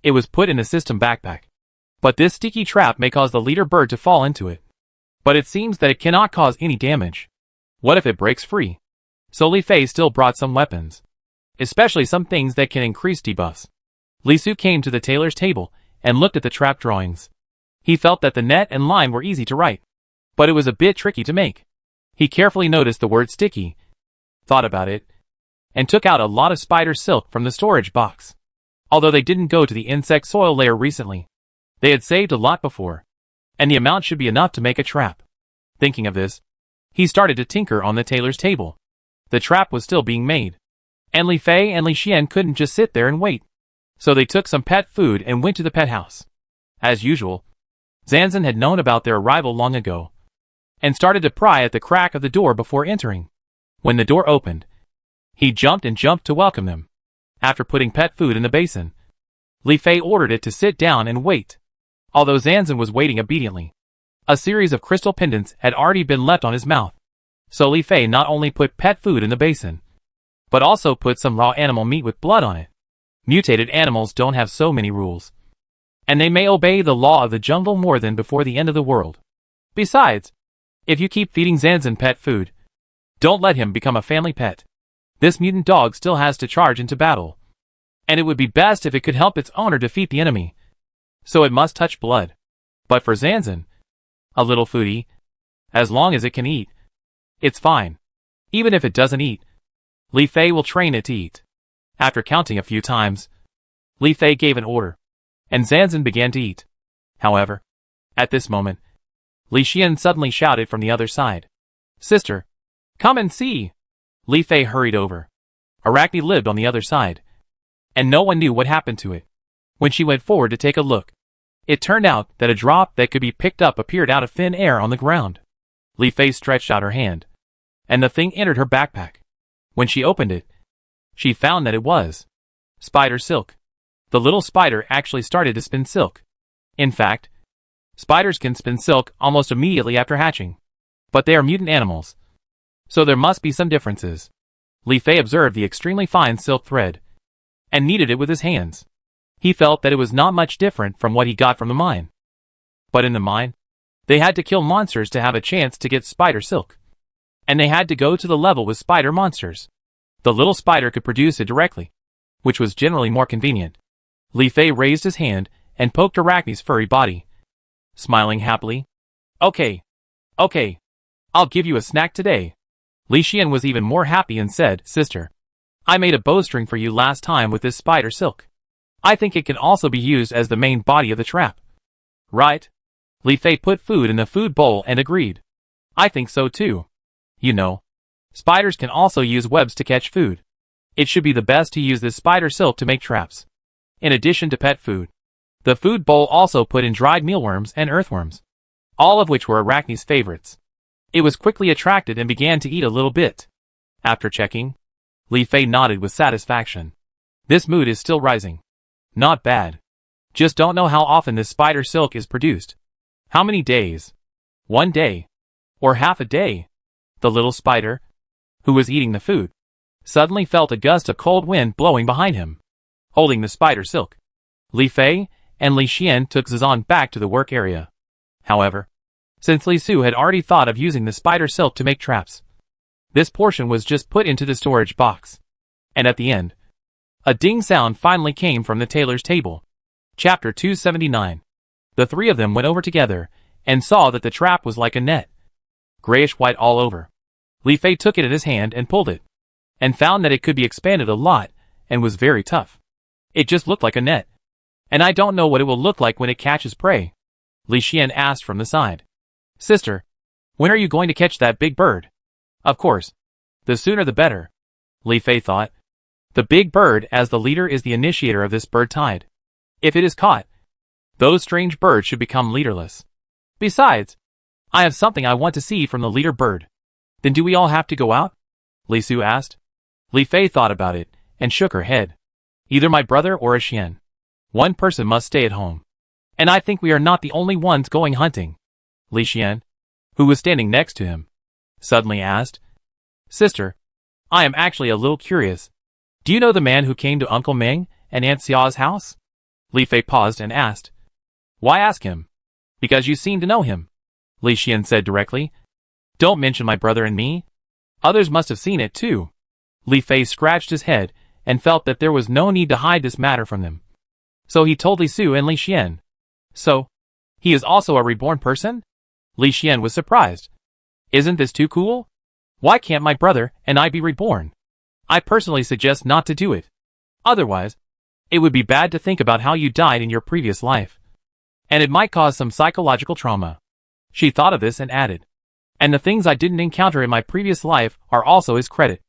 it was put in the system backpack. But this sticky trap may cause the leader bird to fall into it. But it seems that it cannot cause any damage. What if it breaks free? So Li Fei still brought some weapons, especially some things that can increase debuffs. Li Su came to the tailor's table and looked at the trap drawings. He felt that the net and line were easy to write, but it was a bit tricky to make. He carefully noticed the word sticky, thought about it, and took out a lot of spider silk from the storage box. Although they didn't go to the insect soil layer recently, they had saved a lot before, and the amount should be enough to make a trap. Thinking of this, he started to tinker on the tailor's table. The trap was still being made, and Li Fei and Li Xian couldn't just sit there and wait. So they took some pet food and went to the pet house. As usual, Zanzan had known about their arrival long ago, and started to pry at the crack of the door before entering. When the door opened, he jumped to welcome them. After putting pet food in the basin, Li Fei ordered it to sit down and wait. Although Zanzan was waiting obediently, a series of crystal pendants had already been left on his mouth. So Li Fei not only put pet food in the basin, but also put some raw animal meat with blood on it. Mutated animals don't have so many rules, and they may obey the law of the jungle more than before the end of the world. Besides, if you keep feeding Zanzan pet food, don't let him become a family pet. This mutant dog still has to charge into battle, and it would be best if it could help its owner defeat the enemy. So it must touch blood. But for Zanzan, a little foodie, as long as it can eat, it's fine. Even if it doesn't eat, Li Fei will train it to eat. After counting a few times, Li Fei gave an order, and Zanzan began to eat. However, at this moment, Li Xian suddenly shouted from the other side, "Sister, come and see!" Li Fei hurried over. Arachne lived on the other side, and no one knew what happened to it. When she went forward to take a look, it turned out that a drop that could be picked up appeared out of thin air on the ground. Li Fei stretched out her hand, and the thing entered her backpack. When she opened it, she found that it was spider silk. The little spider actually started to spin silk. In fact, spiders can spin silk almost immediately after hatching. But they are mutant animals, so there must be some differences. Li Fei observed the extremely fine silk thread, and kneaded it with his hands. He felt that it was not much different from what he got from the mine. But in the mine, they had to kill monsters to have a chance to get spider silk. And they had to go to the level with spider monsters. The little spider could produce it directly, which was generally more convenient. Li Fei raised his hand and poked Arachne's furry body, smiling happily. Okay. Okay. I'll give you a snack today. Li Xian was even more happy and said, Sister, I made a bowstring for you last time with this spider silk. I think it can also be used as the main body of the trap. Right? Li Fei put food in the food bowl and agreed. I think so too. You know, spiders can also use webs to catch food. It should be the best to use this spider silk to make traps. In addition to pet food, the food bowl also put in dried mealworms and earthworms, all of which were Arachne's favorites. It was quickly attracted and began to eat a little bit. After checking, Li Fei nodded with satisfaction. This mood is still rising. Not bad. Just don't know how often this spider silk is produced. How many days? 1 day? Or half a day? The little spider, who was eating the food, suddenly felt a gust of cold wind blowing behind him. Holding the spider silk, Li Fei and Li Xian took Zizan back to the work area. However, since Li Su had already thought of using the spider silk to make traps, this portion was just put into the storage box. And at the end, a ding sound finally came from the tailor's table. Chapter 279. The three of them went over together and saw that the trap was like a net, grayish-white all over. Li Fei took it in his hand and pulled it, and found that it could be expanded a lot and was very tough. It just looked like a net. And I don't know what it will look like when it catches prey. Li Xian asked from the side. Sister, when are you going to catch that big bird? Of course, the sooner the better, Li Fei thought. The big bird as the leader is the initiator of this bird tide. If it is caught, those strange birds should become leaderless. Besides, I have something I want to see from the leader bird. Then do we all have to go out? Li Su asked. Li Fei thought about it and shook her head. Either my brother or a Xian. One person must stay at home. And I think we are not the only ones going hunting. Li Xian, who was standing next to him, suddenly asked. Sister, I am actually a little curious. Do you know the man who came to Uncle Meng and Aunt Xiao's house? Li Fei paused and asked. Why ask him? Because you seem to know him, Li Xian said directly. Don't mention my brother and me. Others must have seen it too. Li Fei scratched his head and felt that there was no need to hide this matter from them. So he told Li Su and Li Xian. So, he is also a reborn person? Li Xian was surprised. Isn't this too cool? Why can't my brother and I be reborn? I personally suggest not to do it. Otherwise, it would be bad to think about how you died in your previous life. And it might cause some psychological trauma. She thought of this and added. And the things I didn't encounter in my previous life are also his credit.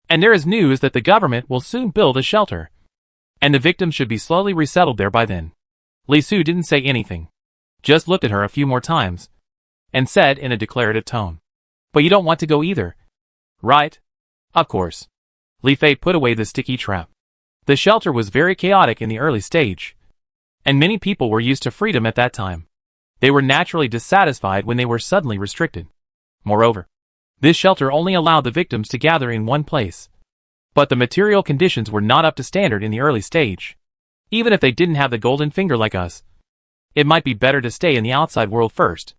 And there is news that the government will soon build a shelter. And the victims should be slowly resettled there by then. Li Su didn't say anything. Just looked at her a few more times. And said in a declarative tone. But you don't want to go either. Right? Of course. Li Fei put away the sticky trap. The shelter was very chaotic in the early stage. And many people were used to freedom at that time. They were naturally dissatisfied when they were suddenly restricted. Moreover, this shelter only allowed the victims to gather in one place. But the material conditions were not up to standard in the early stage. Even if they didn't have the golden finger like us, it might be better to stay in the outside world first.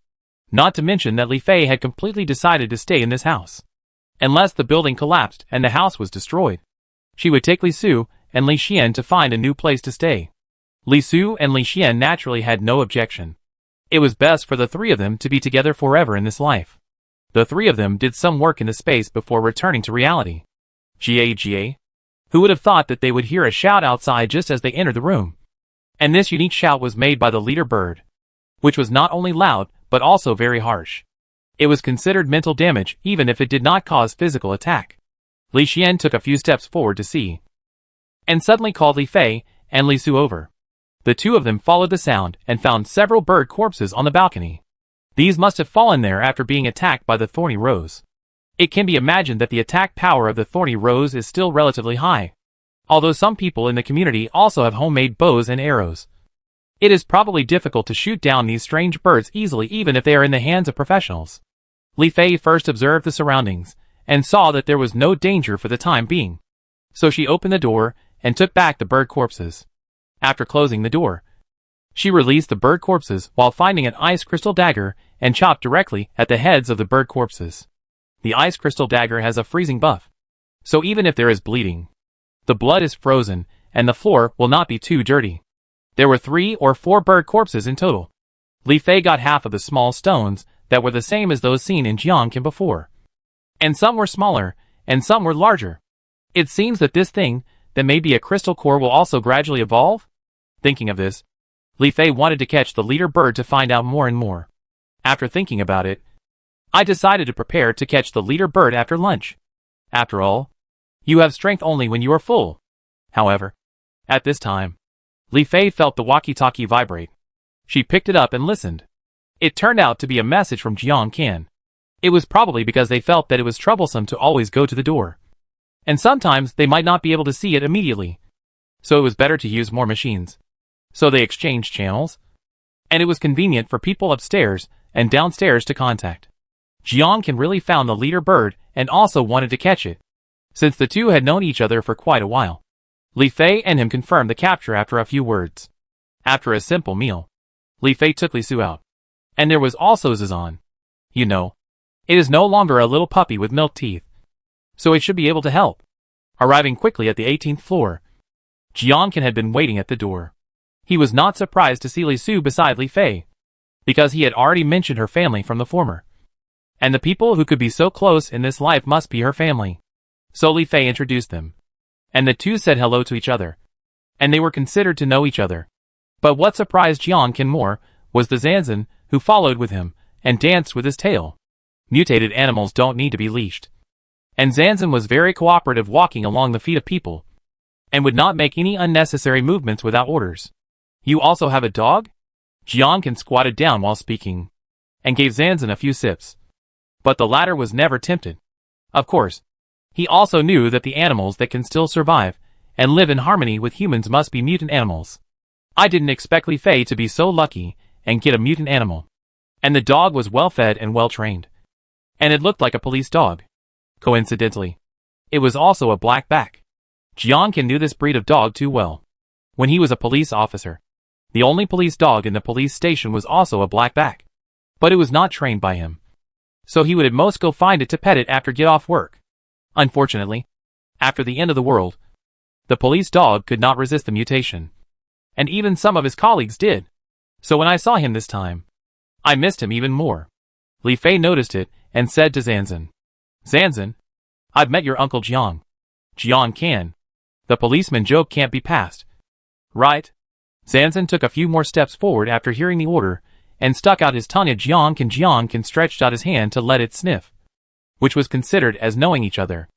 Not to mention that Li Fei had completely decided to stay in this house. Unless the building collapsed and the house was destroyed, she would take Li Su and Li Xian to find a new place to stay. Li Su and Li Xian naturally had no objection. It was best for the three of them to be together forever in this life. The three of them did some work in the space before returning to reality. Ga. Who would have thought that they would hear a shout outside just as they entered the room? And this unique shout was made by the leader bird, which was not only loud, but also very harsh. It was considered mental damage even if it did not cause physical attack. Li Xian took a few steps forward to see, and suddenly called Li Fei and Li Su over. The two of them followed the sound and found several bird corpses on the balcony. These must have fallen there after being attacked by the thorny rose. It can be imagined that the attack power of the thorny rose is still relatively high. Although some people in the community also have homemade bows and arrows, it is probably difficult to shoot down these strange birds easily even if they are in the hands of professionals. Li Fei first observed the surroundings and saw that there was no danger for the time being. So she opened the door and took back the bird corpses. After closing the door, she released the bird corpses while finding an ice crystal dagger and chopped directly at the heads of the bird corpses. The ice crystal dagger has a freezing buff, so even if there is bleeding, the blood is frozen and the floor will not be too dirty. There were 3 or 4 bird corpses in total. Li Fei got half of the small stones that were the same as those seen in Jiangkan before. And some were smaller, and some were larger. It seems that this thing, that may be a crystal core, will also gradually evolve? Thinking of this, Li Fei wanted to catch the leader bird to find out more and more. After thinking about it, I decided to prepare to catch the leader bird after lunch. After all, you have strength only when you are full. However, at this time, Li Fei felt the walkie-talkie vibrate. She picked it up and listened. It turned out to be a message from Jiangkan. It was probably because they felt that it was troublesome to always go to the door. And sometimes they might not be able to see it immediately. So it was better to use more machines. So they exchanged channels. And it was convenient for people upstairs and downstairs to contact. Jiangkan really found the leader bird and also wanted to catch it, since the two had known each other for quite a while. Li Fei and him confirmed the capture after a few words. After a simple meal, Li Fei took Li Su out. And there was also Zizan. You know, it is no longer a little puppy with milk teeth, so it should be able to help. Arriving quickly at the 18th floor, Jiangkan had been waiting at the door. He was not surprised to see Li Su beside Li Fei, because he had already mentioned her family from the former. And the people who could be so close in this life must be her family. So Li Fei introduced them. And the two said hello to each other. And they were considered to know each other. But what surprised Jiangkan more was the Zanzan, who followed with him and danced with his tail. Mutated animals don't need to be leashed. And Zanzan was very cooperative, walking along the feet of people, and would not make any unnecessary movements without orders. You also have a dog? Jiangkan squatted down while speaking, and gave Zanzan a few sips. But the latter was never tempted. Of course, he also knew that the animals that can still survive and live in harmony with humans must be mutant animals. I didn't expect Li Fei to be so lucky and get a mutant animal. And the dog was well fed and well trained. And it looked like a police dog. Coincidentally, it was also a black back. Jiangkan knew this breed of dog too well. When he was a police officer, the only police dog in the police station was also a black back. But it was not trained by him. So he would at most go find it to pet it after get off work. Unfortunately, after the end of the world, the police dog could not resist the mutation. And even some of his colleagues did. So when I saw him this time, I missed him even more. Li Fei noticed it and said to Zanzan, Zanzan, I've met your Uncle Jiang. Jiangkan. The policeman joke can't be passed. Right? Zanzan took a few more steps forward after hearing the order, and stuck out his tongue at Jiangkan. Jiangkan stretched out his hand to let it sniff, which was considered as knowing each other.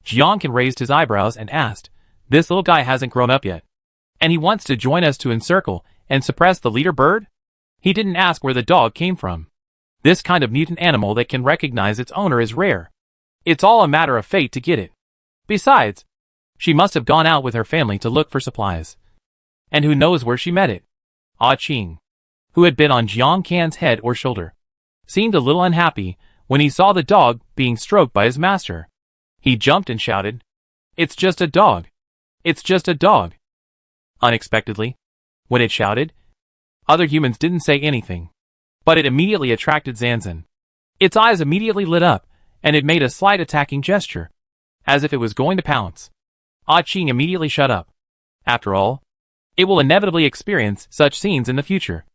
Jiangkan raised his eyebrows and asked, this little guy hasn't grown up yet, and he wants to join us to encircle and suppress the leader bird? He didn't ask where the dog came from. This kind of mutant animal that can recognize its owner is rare. It's all a matter of fate to get it. Besides, she must have gone out with her family to look for supplies. And who knows where she met it? Ah Qing, who had been on Jiangkan's head or shoulder, seemed a little unhappy when he saw the dog being stroked by his master. He jumped and shouted, it's just a dog. It's just a dog. Unexpectedly, when it shouted, other humans didn't say anything. But it immediately attracted Zanzan. Its eyes immediately lit up, and it made a slight attacking gesture, as if it was going to pounce. Ah Qing immediately shut up. After all, it will inevitably experience such scenes in the future.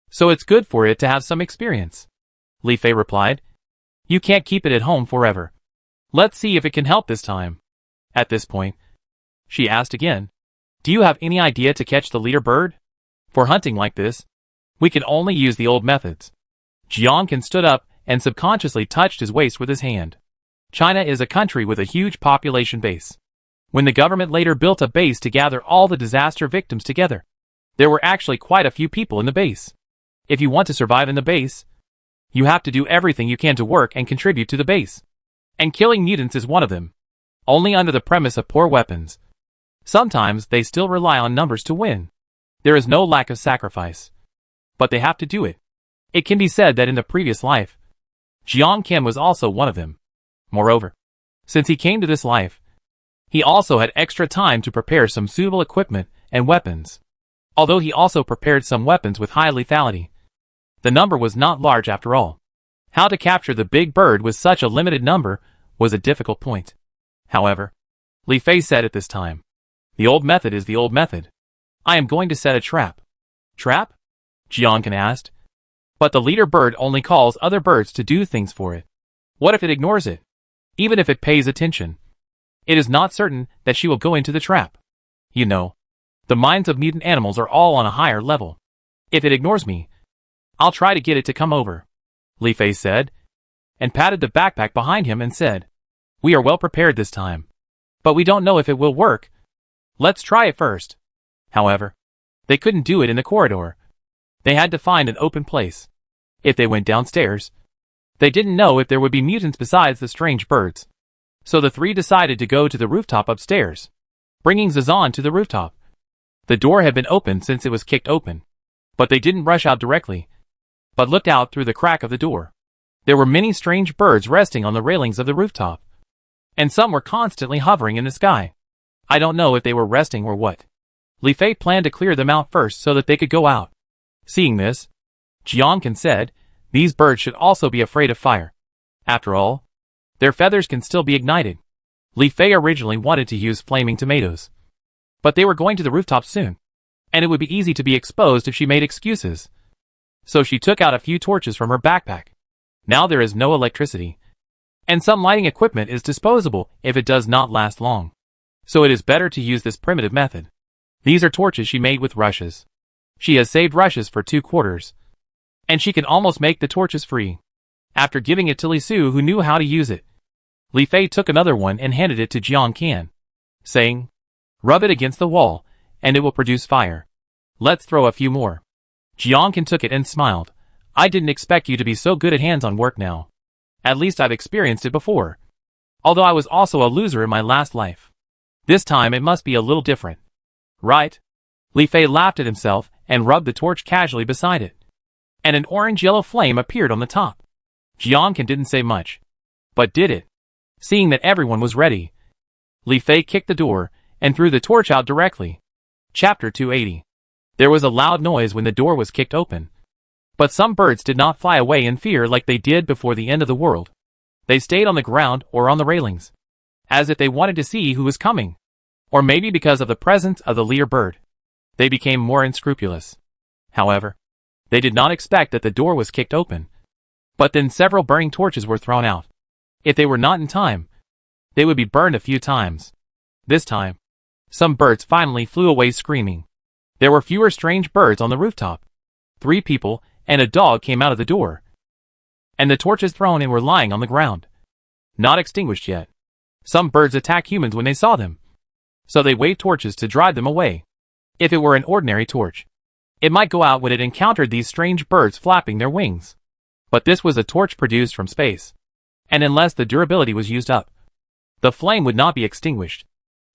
So it's good for it to have some experience. Li Fei replied, you can't keep it at home forever. Let's see if it can help this time. At this point, she asked again, do you have any idea to catch the leader bird? For hunting like this, we can only use the old methods. Jiangkan stood up and subconsciously touched his waist with his hand. China is a country with a huge population base. When the government later built a base to gather all the disaster victims together, there were actually quite a few people in the base. If you want to survive in the base, you have to do everything you can to work and contribute to the base. And killing mutants is one of them. Only under the premise of poor weapons. Sometimes they still rely on numbers to win. There is no lack of sacrifice. But they have to do it. It can be said that in the previous life, Jiangkan was also one of them. Moreover, since he came to this life, he also had extra time to prepare some suitable equipment and weapons. Although he also prepared some weapons with high lethality. The number was not large after all. How to capture the big bird with such a limited number was a difficult point. However, Li Fei said at this time, the old method is the old method. I am going to set a trap. Trap? Jiankan asked. But the leader bird only calls other birds to do things for it. What if it ignores it? Even if it pays attention, it is not certain that she will go into the trap. You know, the minds of mutant animals are all on a higher level. If it ignores me, I'll try to get it to come over, Li Fei said, and patted the backpack behind him and said, We are well prepared this time. But we don't know if it will work. Let's try it first. However, they couldn't do it in the corridor. They had to find an open place. If they went downstairs, they didn't know if there would be mutants besides the strange birds. So the three decided to go to the rooftop upstairs, bringing Zazan to the rooftop. The door had been opened since it was kicked open, but they didn't rush out directly, but looked out through the crack of the door. There were many strange birds resting on the railings of the rooftop, and some were constantly hovering in the sky. I don't know if they were resting or what. Li Fei planned to clear them out first so that they could go out. Seeing this, Jiankan said, these birds should also be afraid of fire. After all, their feathers can still be ignited. Li Fei originally wanted to use flaming tomatoes, but they were going to the rooftop soon, and it would be easy to be exposed if she made excuses. So she took out a few torches from her backpack. Now there is no electricity, and some lighting equipment is disposable if it does not last long. So it is better to use this primitive method. These are torches she made with rushes. She has saved rushes for 2 quarters, and she can almost make the torches free. After giving it to Li Su, who knew how to use it, Li Fei took another one and handed it to Jiang Kan, saying, Rub it against the wall, and it will produce fire. Let's throw a few more. Jiang Kan took it and smiled. I didn't expect you to be so good at hands-on work now. At least I've experienced it before. Although I was also a loser in my last life. This time it must be a little different. Right? Li Fei laughed at himself and rubbed the torch casually beside it. And an orange-yellow flame appeared on the top. Jiankan didn't say much, but did it. Seeing that everyone was ready, Li Fei kicked the door and threw the torch out directly. Chapter 280. There was a loud noise when the door was kicked open. But some birds did not fly away in fear like they did before the end of the world. They stayed on the ground or on the railings, as if they wanted to see who was coming. Or maybe because of the presence of the leader bird, they became more unscrupulous. However, they did not expect that the door was kicked open. But then several burning torches were thrown out. If they were not in time, they would be burned a few times. This time, some birds finally flew away screaming. There were fewer strange birds on the rooftop. 3 people and a dog came out of the door, and the torches thrown in were lying on the ground, not extinguished yet. Some birds attack humans when they saw them, so they waved torches to drive them away. If it were an ordinary torch, it might go out when it encountered these strange birds flapping their wings. But this was a torch produced from space, and unless the durability was used up, the flame would not be extinguished.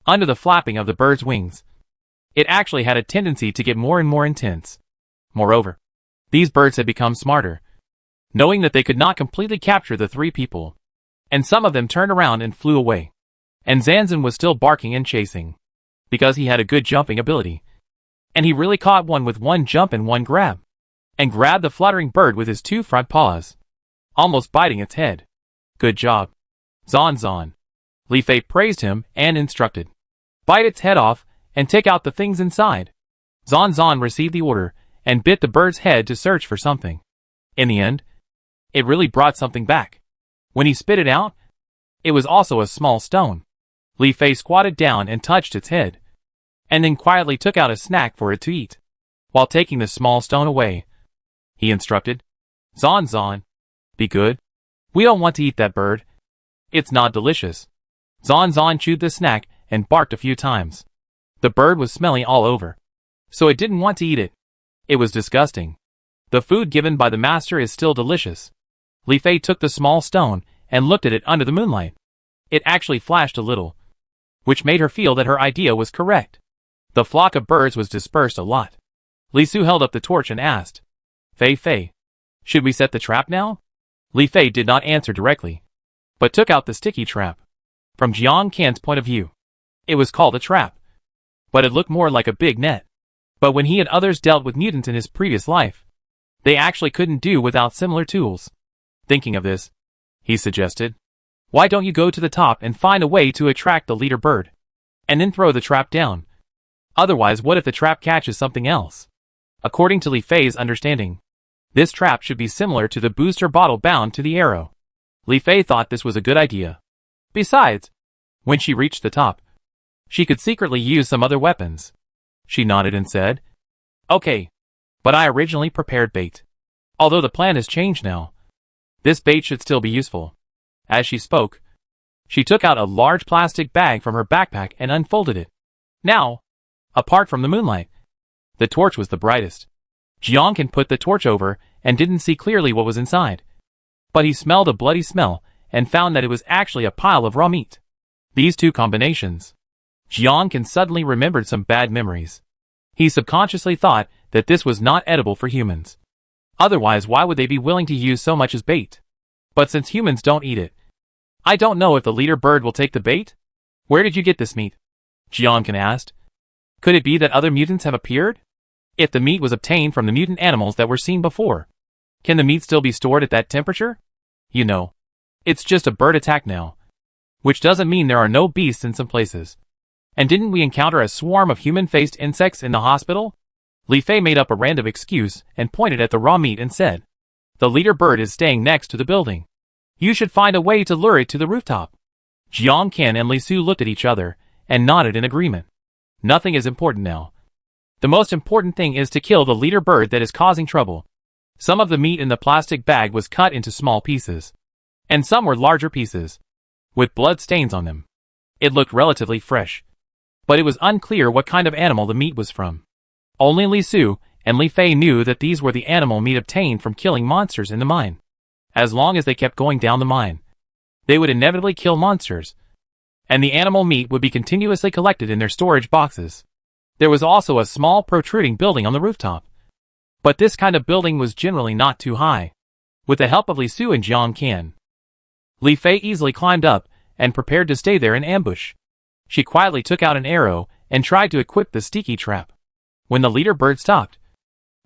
Under the flapping of the bird's wings, it actually had a tendency to get more and more intense. Moreover, these birds had become smarter, knowing that they could not completely capture the 3 people, and some of them turned around and flew away. And Zanzan was still barking and chasing, because he had a good jumping ability, and he really caught one with 1 jump and 1 grab, and grabbed the fluttering bird with his 2 front paws, almost biting its head. Good job, Zanzan. Li Fei praised him and instructed. Bite its head off and take out the things inside. Zanzan received the order and bit the bird's head to search for something. In the end, it really brought something back. When he spit it out, it was also a small stone. Li Fei squatted down and touched its head, and then quietly took out a snack for it to eat. While taking the small stone away, he instructed, Zanzan, be good. We don't want to eat that bird. It's not delicious. Zanzan chewed the snack and barked a few times. The bird was smelly all over, so it didn't want to eat it. It was disgusting. The food given by the master is still delicious. Li Fei took the small stone and looked at it under the moonlight. It actually flashed a little, which made her feel that her idea was correct. The flock of birds was dispersed a lot. Li Su held up the torch and asked, Fei, should we set the trap now? Li Fei did not answer directly, but took out the sticky trap. From Jiang Kan's point of view, it was called a trap, but it looked more like a big net. But when he and others dealt with mutants in his previous life, they actually couldn't do without similar tools. Thinking of this, he suggested, why don't you go to the top and find a way to attract the leader bird, and then throw the trap down? Otherwise, what if the trap catches something else? According to Li Fei's understanding, this trap should be similar to the booster bottle bound to the arrow. Li Fei thought this was a good idea. Besides, when she reached the top, she could secretly use some other weapons. She nodded and said, "Okay, but I originally prepared bait. Although the plan has changed now, this bait should still be useful." As she spoke, she took out a large plastic bag from her backpack and unfolded it. Now, apart from the moonlight, the torch was the brightest. Jiang put the torch over and didn't see clearly what was inside. But he smelled a bloody smell and found that it was actually a pile of raw meat. These two combinations. Jiang suddenly remembered some bad memories. He subconsciously thought that this was not edible for humans. Otherwise, why would they be willing to use so much as bait? But since humans don't eat it, I don't know if the leader bird will take the bait? Where did you get this meat? Jiang asked. Could it be that other mutants have appeared? If the meat was obtained from the mutant animals that were seen before, can the meat still be stored at that temperature? You know, it's just a bird attack now. Which doesn't mean there are no beasts in some places. And didn't we encounter a swarm of human-faced insects in the hospital? Li Fei made up a random excuse and pointed at the raw meat and said, "The leader bird is staying next to the building. You should find a way to lure it to the rooftop." Jiang and Li Su looked at each other and nodded in agreement. Nothing is important now. The most important thing is to kill the leader bird that is causing trouble. Some of the meat in the plastic bag was cut into small pieces, and some were larger pieces, with blood stains on them. It looked relatively fresh, but it was unclear what kind of animal the meat was from. Only Li Su and Li Fei knew that these were the animal meat obtained from killing monsters in the mine. As long as they kept going down the mine, they would inevitably kill monsters, and the animal meat would be continuously collected in their storage boxes. There was also a small protruding building on the rooftop, but this kind of building was generally not too high. With the help of Li Su and Jiang, Li Fei easily climbed up and prepared to stay there in ambush. She quietly took out an arrow and tried to equip the sticky trap. When the leader bird stopped,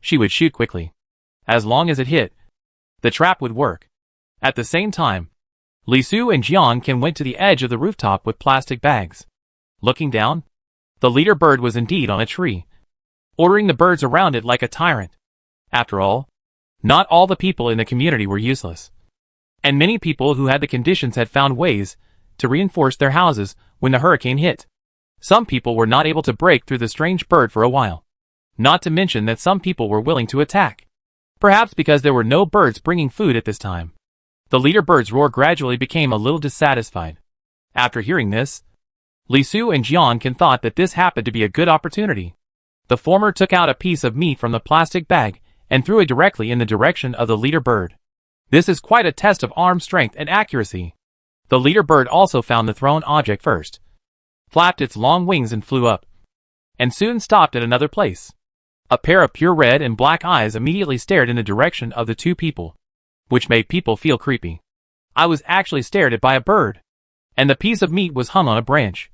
she would shoot quickly. As long as it hit, the trap would work. At the same time, Li Su and Jiang went to the edge of the rooftop with plastic bags. Looking down, the leader bird was indeed on a tree, ordering the birds around it like a tyrant. After all, not all the people in the community were useless, and many people who had the conditions had found ways to reinforce their houses when the hurricane hit. Some people were not able to break through the strange bird for a while, not to mention that some people were willing to attack. Perhaps because there were no birds bringing food at this time. The leader bird's roar gradually became a little dissatisfied. After hearing this, Li Su and Jiang thought that this happened to be a good opportunity. The former took out a piece of meat from the plastic bag and threw it directly in the direction of the leader bird. This is quite a test of arm strength and accuracy. The leader bird also found the thrown object first, flapped its long wings and flew up, and soon stopped at another place. A pair of pure red and black eyes immediately stared in the direction of the two people, which made people feel creepy. I was actually stared at by a bird, and the piece of meat was hung on a branch.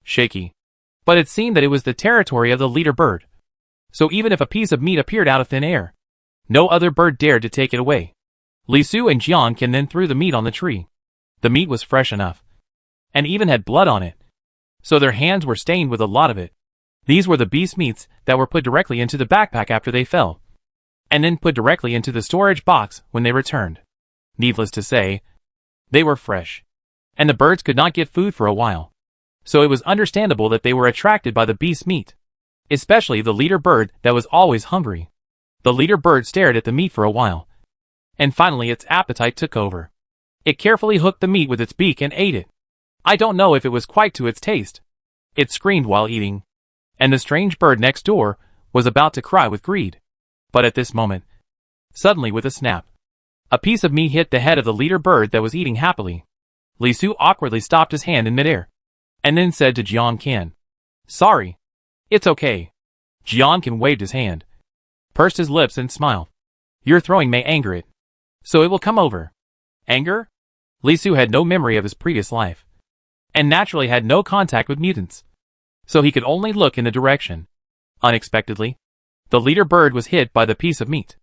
Shaky. But it seemed that it was the territory of the leader bird. So even if a piece of meat appeared out of thin air, no other bird dared to take it away. Li Su and Jiang then threw the meat on the tree. The meat was fresh enough, and even had blood on it, so their hands were stained with a lot of it. These were the beast meats that were put directly into the backpack after they fell, and then put directly into the storage box when they returned. Needless to say, they were fresh, and the birds could not get food for a while, so it was understandable that they were attracted by the beast meat, especially the leader bird that was always hungry. The leader bird stared at the meat for a while, and finally its appetite took over. It carefully hooked the meat with its beak and ate it. I don't know if it was quite to its taste. It screamed while eating, and the strange bird next door was about to cry with greed. But at this moment, suddenly with a snap, a piece of meat hit the head of the leader bird that was eating happily. Li Su awkwardly stopped his hand in midair, and then said to Jiang, "Sorry. It's okay." Jiang waved his hand, pursed his lips and smiled. "Your throwing may anger it, so it will come over." Anger? Li Su had no memory of his previous life, and naturally had no contact with mutants, so he could only look in the direction. Unexpectedly, the leader bird was hit by the piece of meat.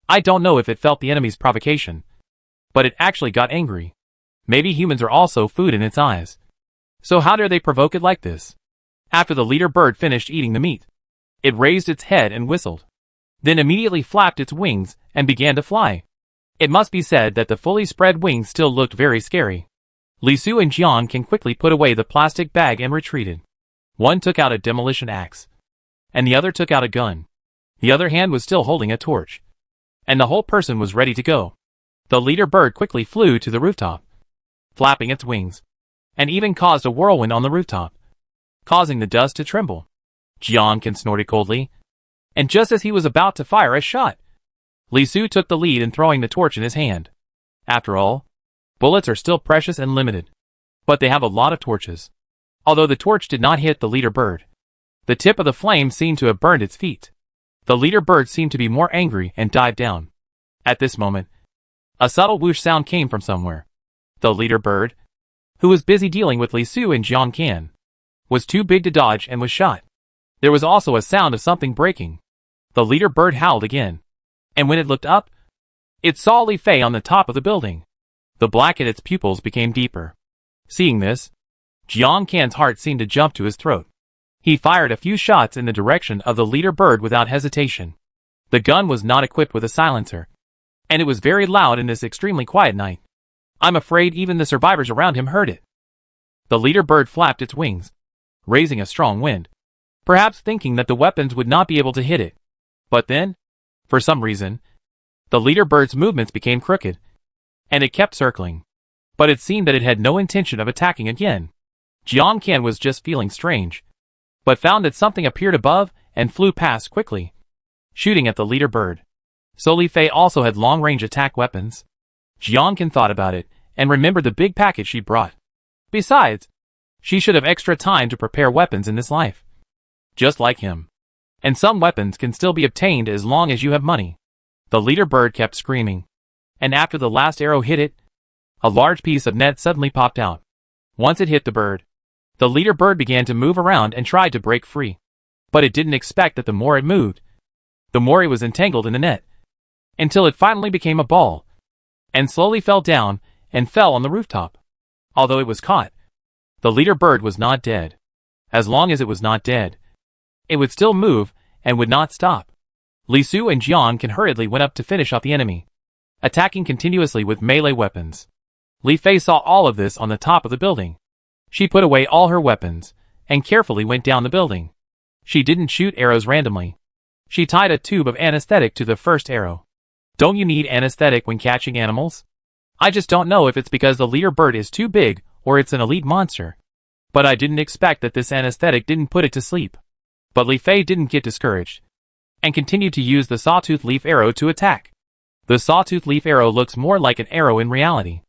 I don't know if it felt the enemy's provocation, but it actually got angry. Maybe humans are also food in its eyes. So how dare they provoke it like this? After the leader bird finished eating the meat, it raised its head and whistled. then immediately flapped its wings and began to fly. It must be said that the fully spread wings still looked very scary. Li Su and Jiang Kan quickly put away the plastic bag and retreated. One took out a demolition axe, and the other took out a gun. The other hand was still holding a torch, and the whole person was ready to go. The leader bird quickly flew to the rooftop, flapping its wings, and even caused a whirlwind on the rooftop, causing the dust to tremble. Jiang Kan snorted coldly, and just as he was about to fire a shot, Li Su took the lead in throwing the torch in his hand. After all, bullets are still precious and limited, but they have a lot of torches. Although the torch did not hit the leader bird, the tip of the flame seemed to have burned its feet. The leader bird seemed to be more angry and dived down. At this moment, a subtle whoosh sound came from somewhere. The leader bird, who was busy dealing with Li Su and Jiang Kan, was too big to dodge and was shot. There was also a sound of something breaking. The leader bird howled again, and when it looked up, it saw Li Fei on the top of the building. The black in its pupils became deeper. Seeing this, Jiang Kan's heart seemed to jump to his throat. He fired a few shots in the direction of the leader bird without hesitation. The gun was not equipped with a silencer, and it was very loud in this extremely quiet night. I'm afraid even the survivors around him heard it. The leader bird flapped its wings, raising a strong wind, perhaps thinking that the weapons would not be able to hit it. But then, for some reason, the leader bird's movements became crooked, and it kept circling. But it seemed that it had no intention of attacking again. Jiang Kan was just feeling strange, but found that something appeared above and flew past quickly, shooting at the leader bird. So Li Fei also had long-range attack weapons. Jiang Kan thought about it and remembered the big package she brought. Besides, she should have extra time to prepare weapons in this life. Just like him. And some weapons can still be obtained as long as you have money. The leader bird kept screaming, and after the last arrow hit it, a large piece of net suddenly popped out. Once it hit the bird, the leader bird began to move around and tried to break free. But it didn't expect that the more it moved, the more it was entangled in the net, until it finally became a ball, and slowly fell down and fell on the rooftop. Although it was caught, the leader bird was not dead. As long as it was not dead, it would still move and would not stop. Li Su and Jiang Kan hurriedly went up to finish off the enemy, attacking continuously with melee weapons. Li Fei saw all of this on the top of the building. She put away all her weapons, and carefully went down the building. She didn't shoot arrows randomly. She tied a tube of anesthetic to the first arrow. Don't you need anesthetic when catching animals? I just don't know if it's because the leader bird is too big, or it's an elite monster. But I didn't expect that this anesthetic didn't put it to sleep. But Li Fei didn't get discouraged, and continued to use the sawtooth leaf arrow to attack. The sawtooth leaf arrow looks more like an arrow in reality.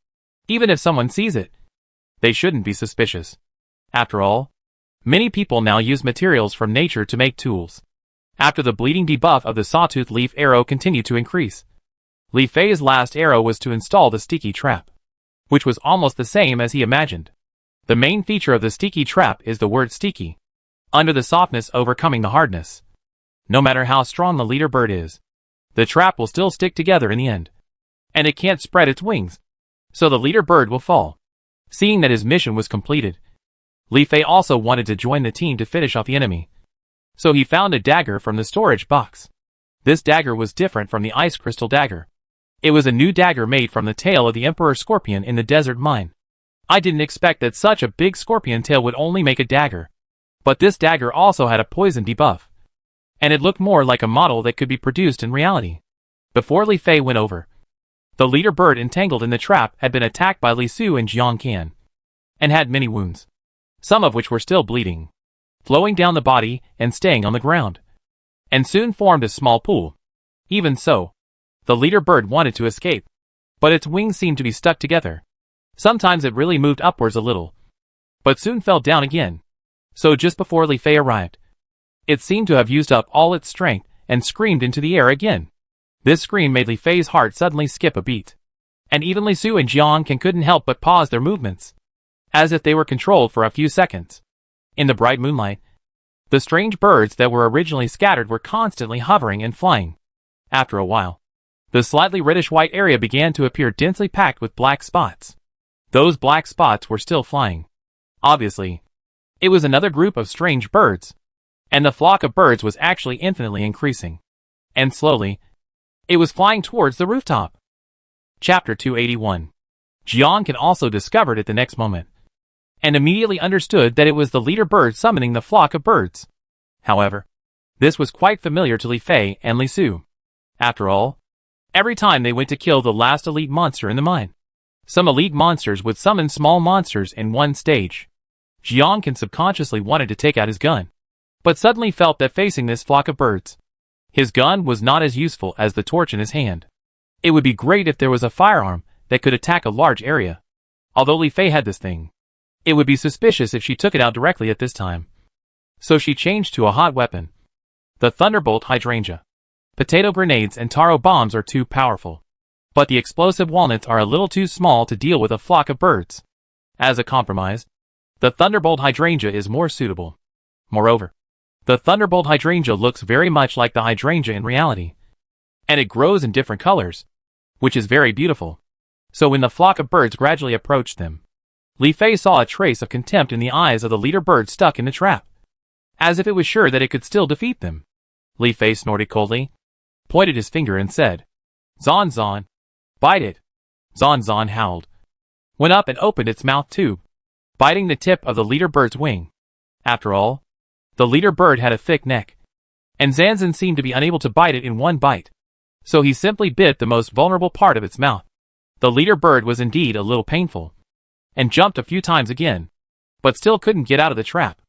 Even if someone sees it, they shouldn't be suspicious. After all, many people now use materials from nature to make tools. After the bleeding debuff of the sawtooth leaf arrow continued to increase, Li Fei's last arrow was to install the sticky trap, which was almost the same as he imagined. The main feature of the sticky trap is the word sticky, under the softness overcoming the hardness. No matter how strong the leader bird is, the trap will still stick together in the end, and it can't spread its wings, so the leader bird will fall. Seeing that his mission was completed, Li Fei also wanted to join the team to finish off the enemy. So he found a dagger from the storage box. This dagger was different from the ice crystal dagger. It was a new dagger made from the tail of the emperor scorpion in the desert mine. I didn't expect that such a big scorpion tail would only make a dagger. But this dagger also had a poison debuff, and it looked more like a model that could be produced in reality. Before Li Fei went over, the leader bird entangled in the trap had been attacked by Li Su and Jiang Kan, and had many wounds, some of which were still bleeding, flowing down the body and staying on the ground, and soon formed a small pool. Even so, the leader bird wanted to escape, but its wings seemed to be stuck together. Sometimes it really moved upwards a little, but soon fell down again. So just before Li Fei arrived, it seemed to have used up all its strength and screamed into the air again. This scream made Li Fei's heart suddenly skip a beat, and even Li Su and Jiang Kan couldn't help but pause their movements, as if they were controlled for a few seconds. In the bright moonlight, the strange birds that were originally scattered were constantly hovering and flying. After a while, the slightly reddish-white area began to appear densely packed with black spots. Those black spots were still flying. Obviously, it was another group of strange birds, and the flock of birds was actually infinitely increasing. and slowly, it was flying towards the rooftop. Chapter 281. Jiang Kan also discovered it the next moment, and immediately understood that it was the leader bird summoning the flock of birds. However, this was quite familiar to Li Fei and Li Su. After all, every time they went to kill the last elite monster in the mine, some elite monsters would summon small monsters in one stage. Jiang Kan subconsciously wanted to take out his gun, but suddenly felt that facing this flock of birds, his gun was not as useful as the torch in his hand. It would be great if there was a firearm that could attack a large area. Although Li Fei had this thing, it would be suspicious if she took it out directly at this time. So she changed to a hot weapon. The Thunderbolt Hydrangea. Potato grenades and taro bombs are too powerful, but the explosive walnuts are a little too small to deal with a flock of birds. As a compromise, the Thunderbolt Hydrangea is more suitable. Moreover, the Thunderbolt Hydrangea looks very much like the hydrangea in reality, and it grows in different colors, which is very beautiful. So when the flock of birds gradually approached them, Li Fei saw a trace of contempt in the eyes of the leader bird stuck in the trap, as if it was sure that it could still defeat them. Li Fei snorted coldly, pointed his finger and said, "Zon Zon, bite it." Zon Zon howled, went up and opened its mouth tube, biting the tip of the leader bird's wing. After all, the leader bird had a thick neck, and Zanzan seemed to be unable to bite it in one bite, so he simply bit the most vulnerable part of its mouth. The leader bird was indeed a little painful, and jumped a few times again, but still couldn't get out of the trap.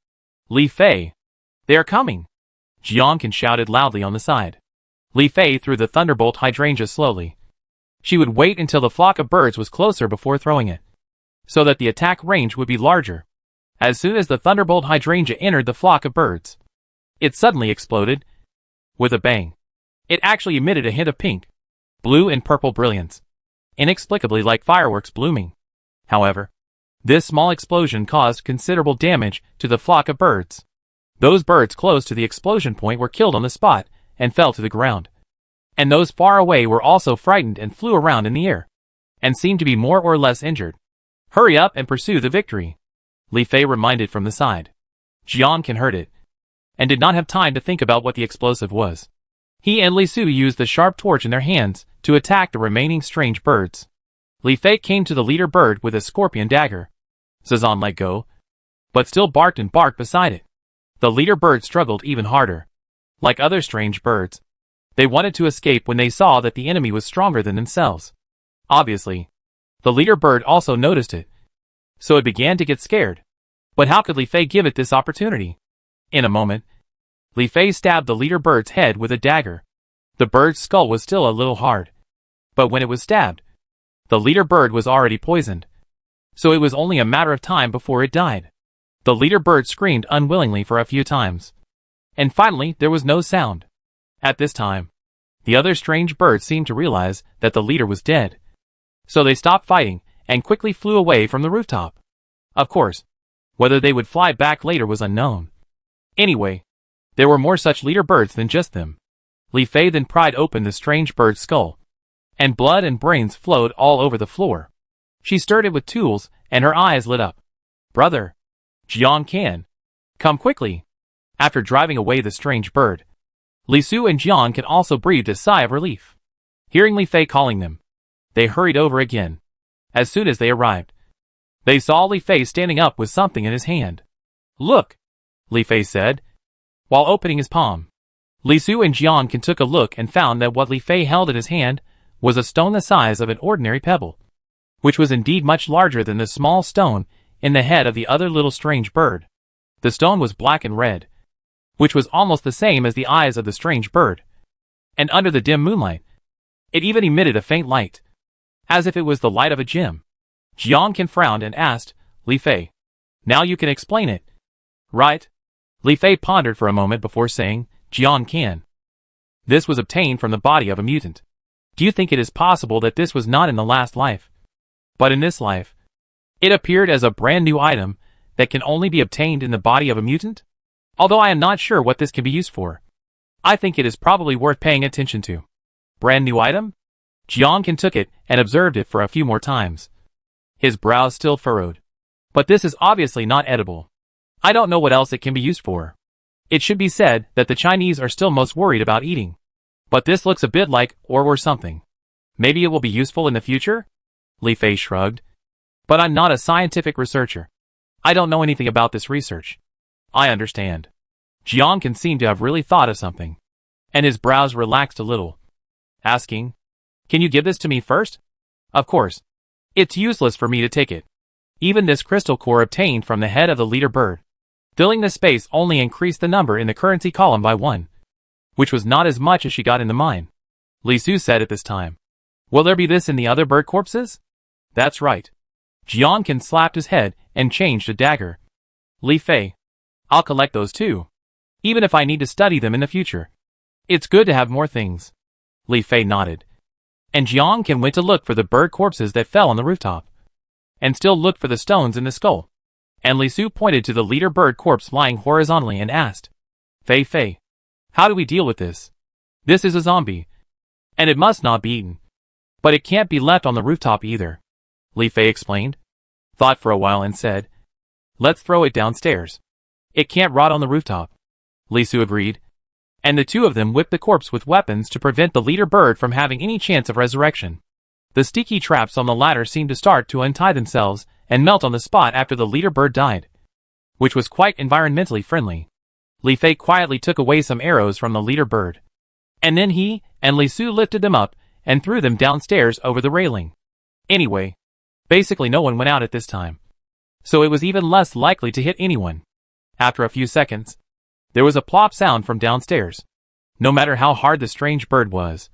"Li Fei, they are coming!" Jiang Kan shouted loudly on the side. Li Fei threw the Thunderbolt Hydrangea slowly. She would wait until the flock of birds was closer before throwing it, so that the attack range would be larger. As soon as the Thunderbolt Hydrangea entered the flock of birds, it suddenly exploded. With a bang, it actually emitted a hint of pink, blue and purple brilliance, inexplicably like fireworks blooming. However, this small explosion caused considerable damage to the flock of birds. Those birds close to the explosion point were killed on the spot and fell to the ground. And those far away were also frightened and flew around in the air, and seemed to be more or less injured. "Hurry up and pursue the victory," Li Fei reminded from the side. Jiang Kan heard it, and did not have time to think about what the explosive was. He and Li Su used the sharp torch in their hands to attack the remaining strange birds. Li Fei came to the leader bird with a scorpion dagger. Zazan let go, but still barked and barked beside it. The leader bird struggled even harder. Like other strange birds, they wanted to escape when they saw that the enemy was stronger than themselves. Obviously, the leader bird also noticed it, so it began to get scared. But how could Li Fei give it this opportunity? In a moment, Li Fei stabbed the leader bird's head with a dagger. The bird's skull was still a little hard, but when it was stabbed, the leader bird was already poisoned, so it was only a matter of time before it died. The leader bird screamed unwillingly for a few times, and finally there was no sound. At this time, the other strange birds seemed to realize that the leader was dead, so they stopped fighting and quickly flew away from the rooftop. Of course, whether they would fly back later was unknown. Anyway, there were more such leader birds than just them. Li Fei then pried open the strange bird's skull, and blood and brains flowed all over the floor. She stirred it with tools, and her eyes lit up. "Brother, Jiang Kan, come quickly." After driving away the strange bird, Li Su and Jiang Kan also breathed a sigh of relief. Hearing Li Fei calling them, they hurried over again. As soon as they arrived, they saw Li Fei standing up with something in his hand. "Look," Li Fei said, while opening his palm. Li Su and Jiang Kan took a look and found that what Li Fei held in his hand was a stone the size of an ordinary pebble, which was indeed much larger than the small stone in the head of the other little strange bird. The stone was black and red, which was almost the same as the eyes of the strange bird, and under the dim moonlight, it even emitted a faint light, as if it was the light of a gem. Jiang Kan frowned and asked, "Li Fei, now you can explain it, right?" Li Fei pondered for a moment before saying, "Jiang Kan, this was obtained from the body of a mutant. Do you think it is possible that this was not in the last life, but in this life, it appeared as a brand new item that can only be obtained in the body of a mutant? Although I am not sure what this can be used for, I think it is probably worth paying attention to." "Brand new item?" Jiang Kan took it and observed it for a few more times. His brows still furrowed. "But this is obviously not edible. I don't know what else it can be used for." It should be said that the Chinese are still most worried about eating. But this looks a bit like or something. Maybe it will be useful in the future? Li Fei shrugged. But I'm not a scientific researcher. I don't know anything about this research. I understand. Jiang can seem to have really thought of something. And his brows relaxed a little. Asking, can you give this to me first? Of course. It's useless for me to take it. Even this crystal core obtained from the head of the leader bird. Filling the space only increased the number in the currency column by 1. Which was not as much as she got in the mine. Li Su said at this time. Will there be this in the other bird corpses? That's right. Jiang slapped his head and changed a dagger. Li Fei. I'll collect those too. Even if I need to study them in the future. It's good to have more things. Li Fei nodded. And Jiang went to look for the bird corpses that fell on the rooftop. And still looked for the stones in the skull. And Li Su pointed to the leader bird corpse lying horizontally and asked. Fei, how do we deal with this? This is a zombie. And it must not be eaten. But it can't be left on the rooftop either. Li Fei explained. Thought for a while and said. Let's throw it downstairs. It can't rot on the rooftop. Li Su agreed. And the two of them whipped the corpse with weapons to prevent the leader bird from having any chance of resurrection. The sticky traps on the ladder seemed to start to untie themselves and melt on the spot after the leader bird died. Which was quite environmentally friendly. Li Fei quietly took away some arrows from the leader bird. And then he and Li Su lifted them up and threw them downstairs over the railing. Anyway, basically no one went out at this time. So it was even less likely to hit anyone. After a few seconds, there was a plop sound from downstairs. No matter how hard the strange bird was,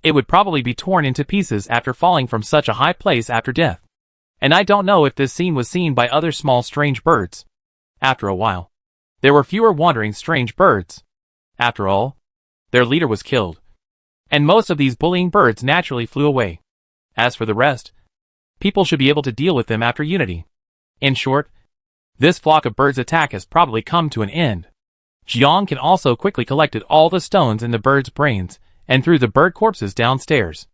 it would probably be torn into pieces after falling from such a high place after death. And I don't know if this scene was seen by other small strange birds. After a while, there were fewer wandering strange birds. After all, their leader was killed. And most of these bullying birds naturally flew away. As for the rest, people should be able to deal with them after unity. In short, this flock of birds' attack has probably come to an end. Jiang also quickly collected all the stones in the birds' brains and threw the bird corpses downstairs.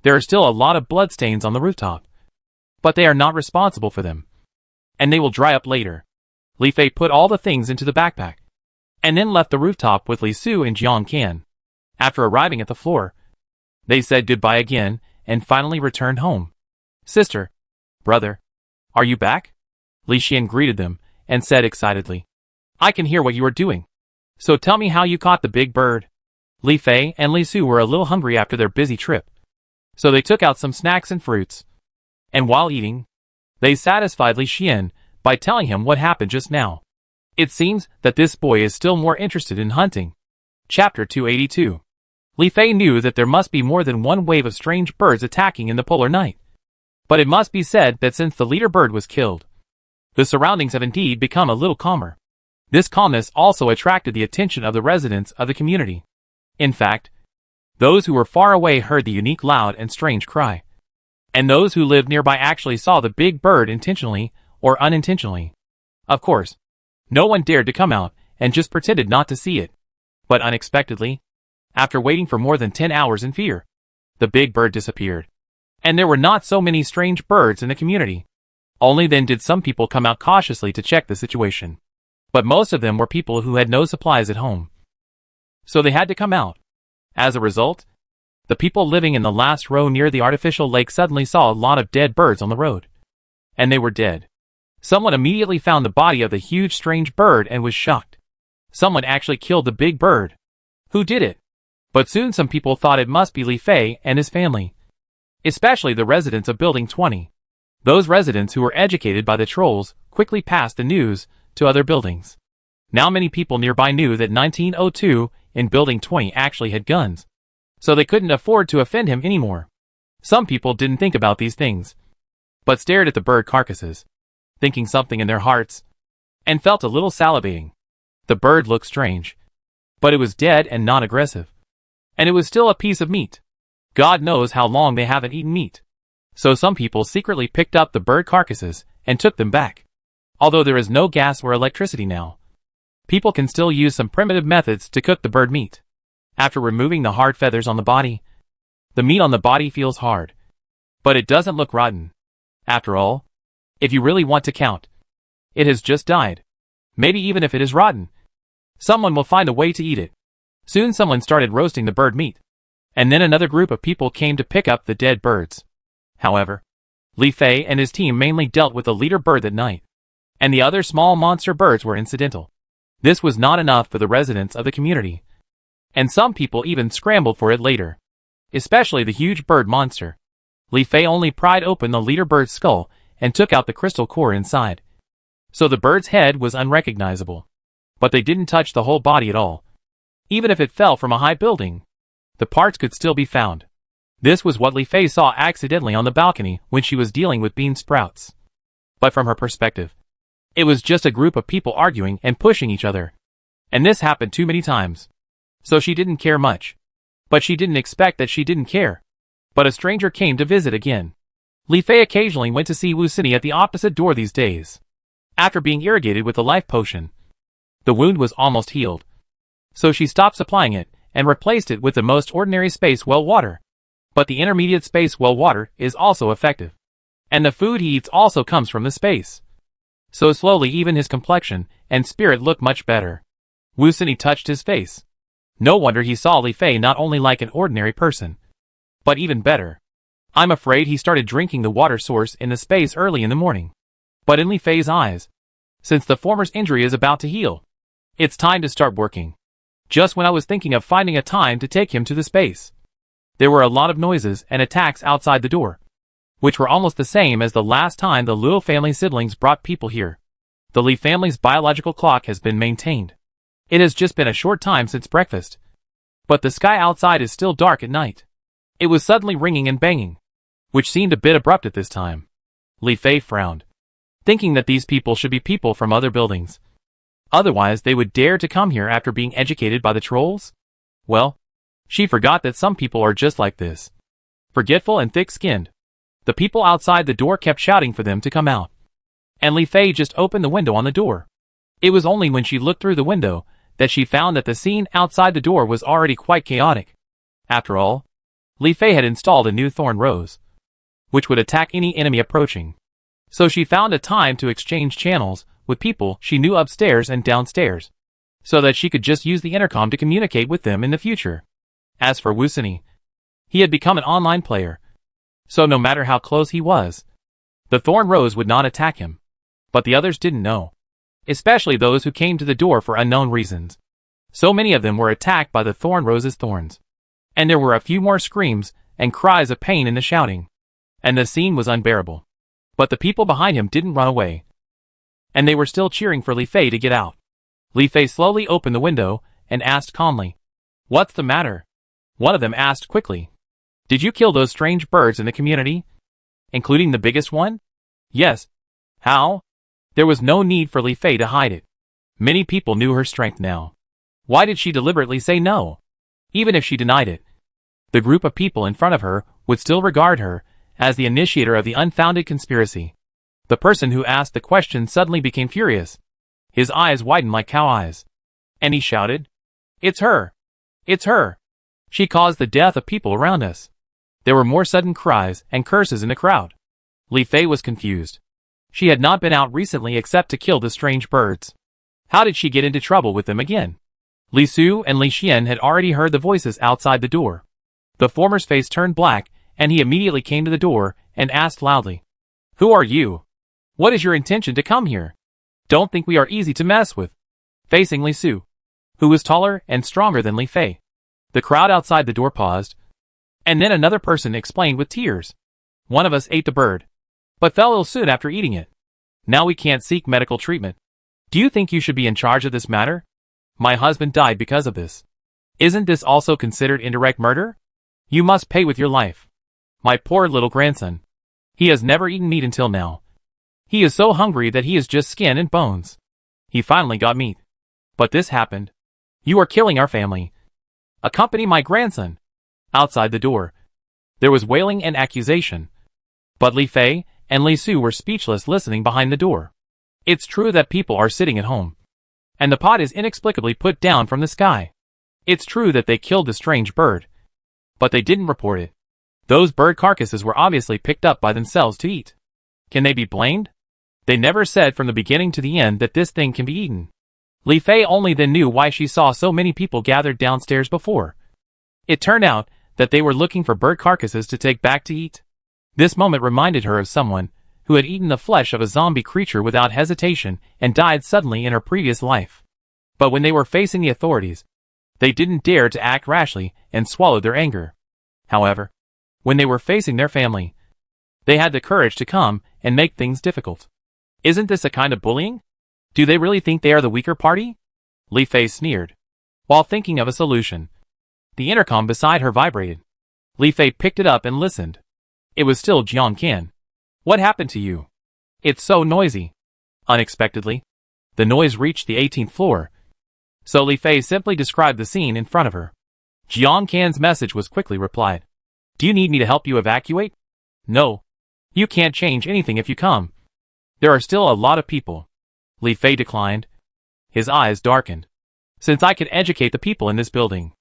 There are still a lot of bloodstains on the rooftop. But they are not responsible for them. And they will dry up later. Li Fei put all the things into the backpack. And then left the rooftop with Li Su and Jiang. After arriving at the floor, they said goodbye again and finally returned home. Sister, brother, are you back? Li Xian greeted them and said excitedly. I can hear what you are doing. So tell me how you caught the big bird. Li Fei and Li Su were a little hungry after their busy trip. So they took out some snacks and fruits. And while eating, they satisfied Li Xian by telling him what happened just now. It seems that this boy is still more interested in hunting. Chapter 282. Li Fei knew that there must be more than one wave of strange birds attacking in the polar night. But it must be said that since the leader bird was killed, the surroundings have indeed become a little calmer. This calmness also attracted the attention of the residents of the community. In fact, those who were far away heard the unique loud and strange cry. And those who lived nearby actually saw the big bird intentionally or unintentionally. Of course, no one dared to come out and just pretended not to see it. But unexpectedly, after waiting for more than 10 hours in fear, the big bird disappeared. And there were not so many strange birds in the community. Only then did some people come out cautiously to check the situation. But most of them were people who had no supplies at home. So they had to come out. As a result, the people living in the last row near the artificial lake suddenly saw a lot of dead birds on the road. And they were dead. Someone immediately found the body of the huge strange bird and was shocked. Someone actually killed the big bird. Who did it? But soon some people thought it must be Li Fei and his family. Especially the residents of Building 20. Those residents who were educated by the trolls quickly passed the news to other buildings. Now many people nearby knew that 1902 in Building 20 actually had guns. So they couldn't afford to offend him anymore. Some people didn't think about these things, but stared at the bird carcasses, thinking something in their hearts, and felt a little salivating. The bird looked strange, but it was dead and not aggressive. And it was still a piece of meat. God knows how long they haven't eaten meat. So some people secretly picked up the bird carcasses and took them back. Although there is no gas or electricity now, people can still use some primitive methods to cook the bird meat. After removing the hard feathers on the body, the meat on the body feels hard. But it doesn't look rotten. After all, if you really want to count, it has just died. Maybe even if it is rotten, someone will find a way to eat it. Soon someone started roasting the bird meat. and then another group of people came to pick up the dead birds. However, Li Fei and his team mainly dealt with the leader bird that night, and the other small monster birds were incidental. This was not enough for the residents of the community, and some people even scrambled for it later, especially the huge bird monster. Li Fei only pried open the leader bird's skull and took out the crystal core inside, so the bird's head was unrecognizable. But they didn't touch the whole body at all. Even if it fell from a high building, the parts could still be found. This was what Li Fei saw accidentally on the balcony when she was dealing with bean sprouts. But from her perspective, it was just a group of people arguing and pushing each other. And this happened too many times. So she didn't care much. But she didn't expect that she didn't care. But a stranger came to visit again. Li Fei occasionally went to see Wu Sini at the opposite door these days. After being irrigated with the life potion, the wound was almost healed. So she stopped supplying it and replaced it with the most ordinary space well water. But the intermediate space well water is also effective. And the food he eats also comes from the space. So slowly even his complexion and spirit look much better. Wu Sini touched his face. No wonder he saw Li Fei not only like an ordinary person, but even better. I'm afraid he started drinking the water source in the space early in the morning. But in Li Fei's eyes, since the former's injury is about to heal, it's time to start working. Just when I was thinking of finding a time to take him to the space, there were a lot of noises and attacks outside the door, which were almost the same as the last time the Liu family siblings brought people here. The Li family's biological clock has been maintained. It has just been a short time since breakfast, but the sky outside is still dark at night. It was suddenly ringing and banging, which seemed a bit abrupt at this time. Li Fei frowned, thinking that these people should be people from other buildings. Otherwise they would dare to come here after being educated by the trolls? Well, she forgot that some people are just like this, forgetful and thick-skinned. The people outside the door kept shouting for them to come out, and Li Fei just opened the window on the door. It was only when she looked through the window that she found that the scene outside the door was already quite chaotic. After all, Li Fei had installed a new thorn rose, which would attack any enemy approaching. So she found a time to exchange channels with people she knew upstairs and downstairs, so that she could just use the intercom to communicate with them in the future. As for Wu Sini, he had become an online player, so no matter how close he was, the thorn rose would not attack him. But the others didn't know, especially those who came to the door for unknown reasons. So many of them were attacked by the thorn rose's thorns, and there were a few more screams and cries of pain in the shouting, and the scene was unbearable. But the people behind him didn't run away, and they were still cheering for Li Fei to get out. Li Fei slowly opened the window and asked calmly, "What's the matter?" One of them asked quickly, "Did you kill those strange birds in the community? Including the biggest one?" "Yes." "How?" There was no need for Li Fei to hide it. Many people knew her strength now. Why did she deliberately say no? Even if she denied it, the group of people in front of her would still regard her as the initiator of the unfounded conspiracy. The person who asked the question suddenly became furious. His eyes widened like cow eyes, and he shouted, "It's her! It's her! She caused the death of people around us." There were more sudden cries and curses in the crowd. Li Fei was confused. She had not been out recently except to kill the strange birds. How did she get into trouble with them again? Li Su and Li Xian had already heard the voices outside the door. The former's face turned black, and he immediately came to the door and asked loudly, "Who are you? What is your intention to come here? Don't think we are easy to mess with." Facing Li Su, who was taller and stronger than Li Fei, the crowd outside the door paused, and then another person explained with tears, "One of us ate the bird, but fell ill soon after eating it. Now we can't seek medical treatment. Do you think you should be in charge of this matter? My husband died because of this. Isn't this also considered indirect murder? You must pay with your life. My poor little grandson. He has never eaten meat until now. He is so hungry that he is just skin and bones. He finally got meat. But this happened. You are killing our family. Accompany my grandson." Outside the door, there was wailing and accusation. But Li Fei and Li Su were speechless, listening behind the door. It's true that people are sitting at home, and the pot is inexplicably put down from the sky. It's true that they killed the strange bird, but they didn't report it. Those bird carcasses were obviously picked up by themselves to eat. Can they be blamed? They never said from the beginning to the end that this thing can be eaten. Li Fei only then knew why she saw so many people gathered downstairs before. It turned out that they were looking for bird carcasses to take back to eat. This moment reminded her of someone who had eaten the flesh of a zombie creature without hesitation and died suddenly in her previous life. But when they were facing the authorities, they didn't dare to act rashly and swallowed their anger. However, when they were facing their family, they had the courage to come and make things difficult. Isn't this a kind of bullying? Do they really think they are the weaker party? Li Fei sneered, while thinking of a solution. The intercom beside her vibrated. Li Fei picked it up and listened. It was still Jiang Qian. What happened to you? It's so noisy. Unexpectedly, the noise reached the 18th floor. So Li Fei simply described the scene in front of her. Jiang Qian's message was quickly replied. Do you need me to help you evacuate? No. You can't change anything if you come. There are still a lot of people. Li Fei declined. His eyes darkened. Since I can educate the people in this building,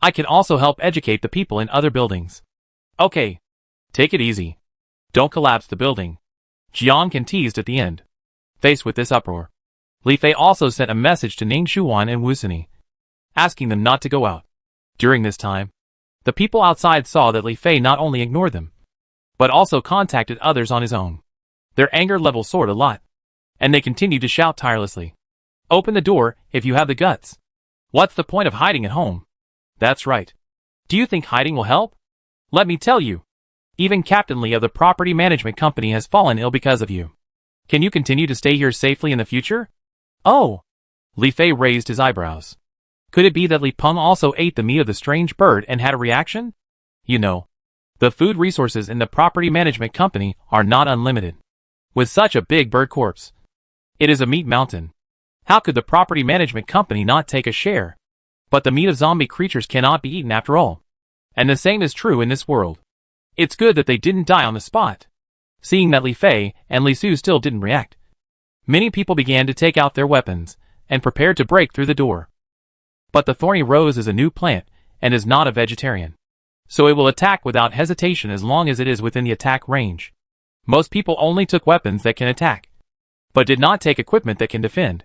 I can also help educate the people in other buildings. Okay. Take it easy. Don't collapse the building. Jiang Qian teased at the end. Faced with this uproar, Li Fei also sent a message to Ning Shuan and Wu Sini, asking them not to go out. During this time, the people outside saw that Li Fei not only ignored them, but also contacted others on his own. Their anger level soared a lot, and they continued to shout tirelessly. Open the door if you have the guts. What's the point of hiding at home? That's right. Do you think hiding will help? Let me tell you. Even Captain Li of the property management company has fallen ill because of you. Can you continue to stay here safely in the future? Oh! Li Fei raised his eyebrows. Could it be that Li Peng also ate the meat of the strange bird and had a reaction? You know, the food resources in the property management company are not unlimited. With such a big bird corpse, it is a meat mountain. How could the property management company not take a share? But the meat of zombie creatures cannot be eaten after all. And the same is true in this world. It's good that they didn't die on the spot. Seeing that Li Fei and Li Su still didn't react, many people began to take out their weapons and prepared to break through the door. But the thorny rose is a new plant and is not a vegetarian, so it will attack without hesitation as long as it is within the attack range. Most people only took weapons that can attack, but did not take equipment that can defend.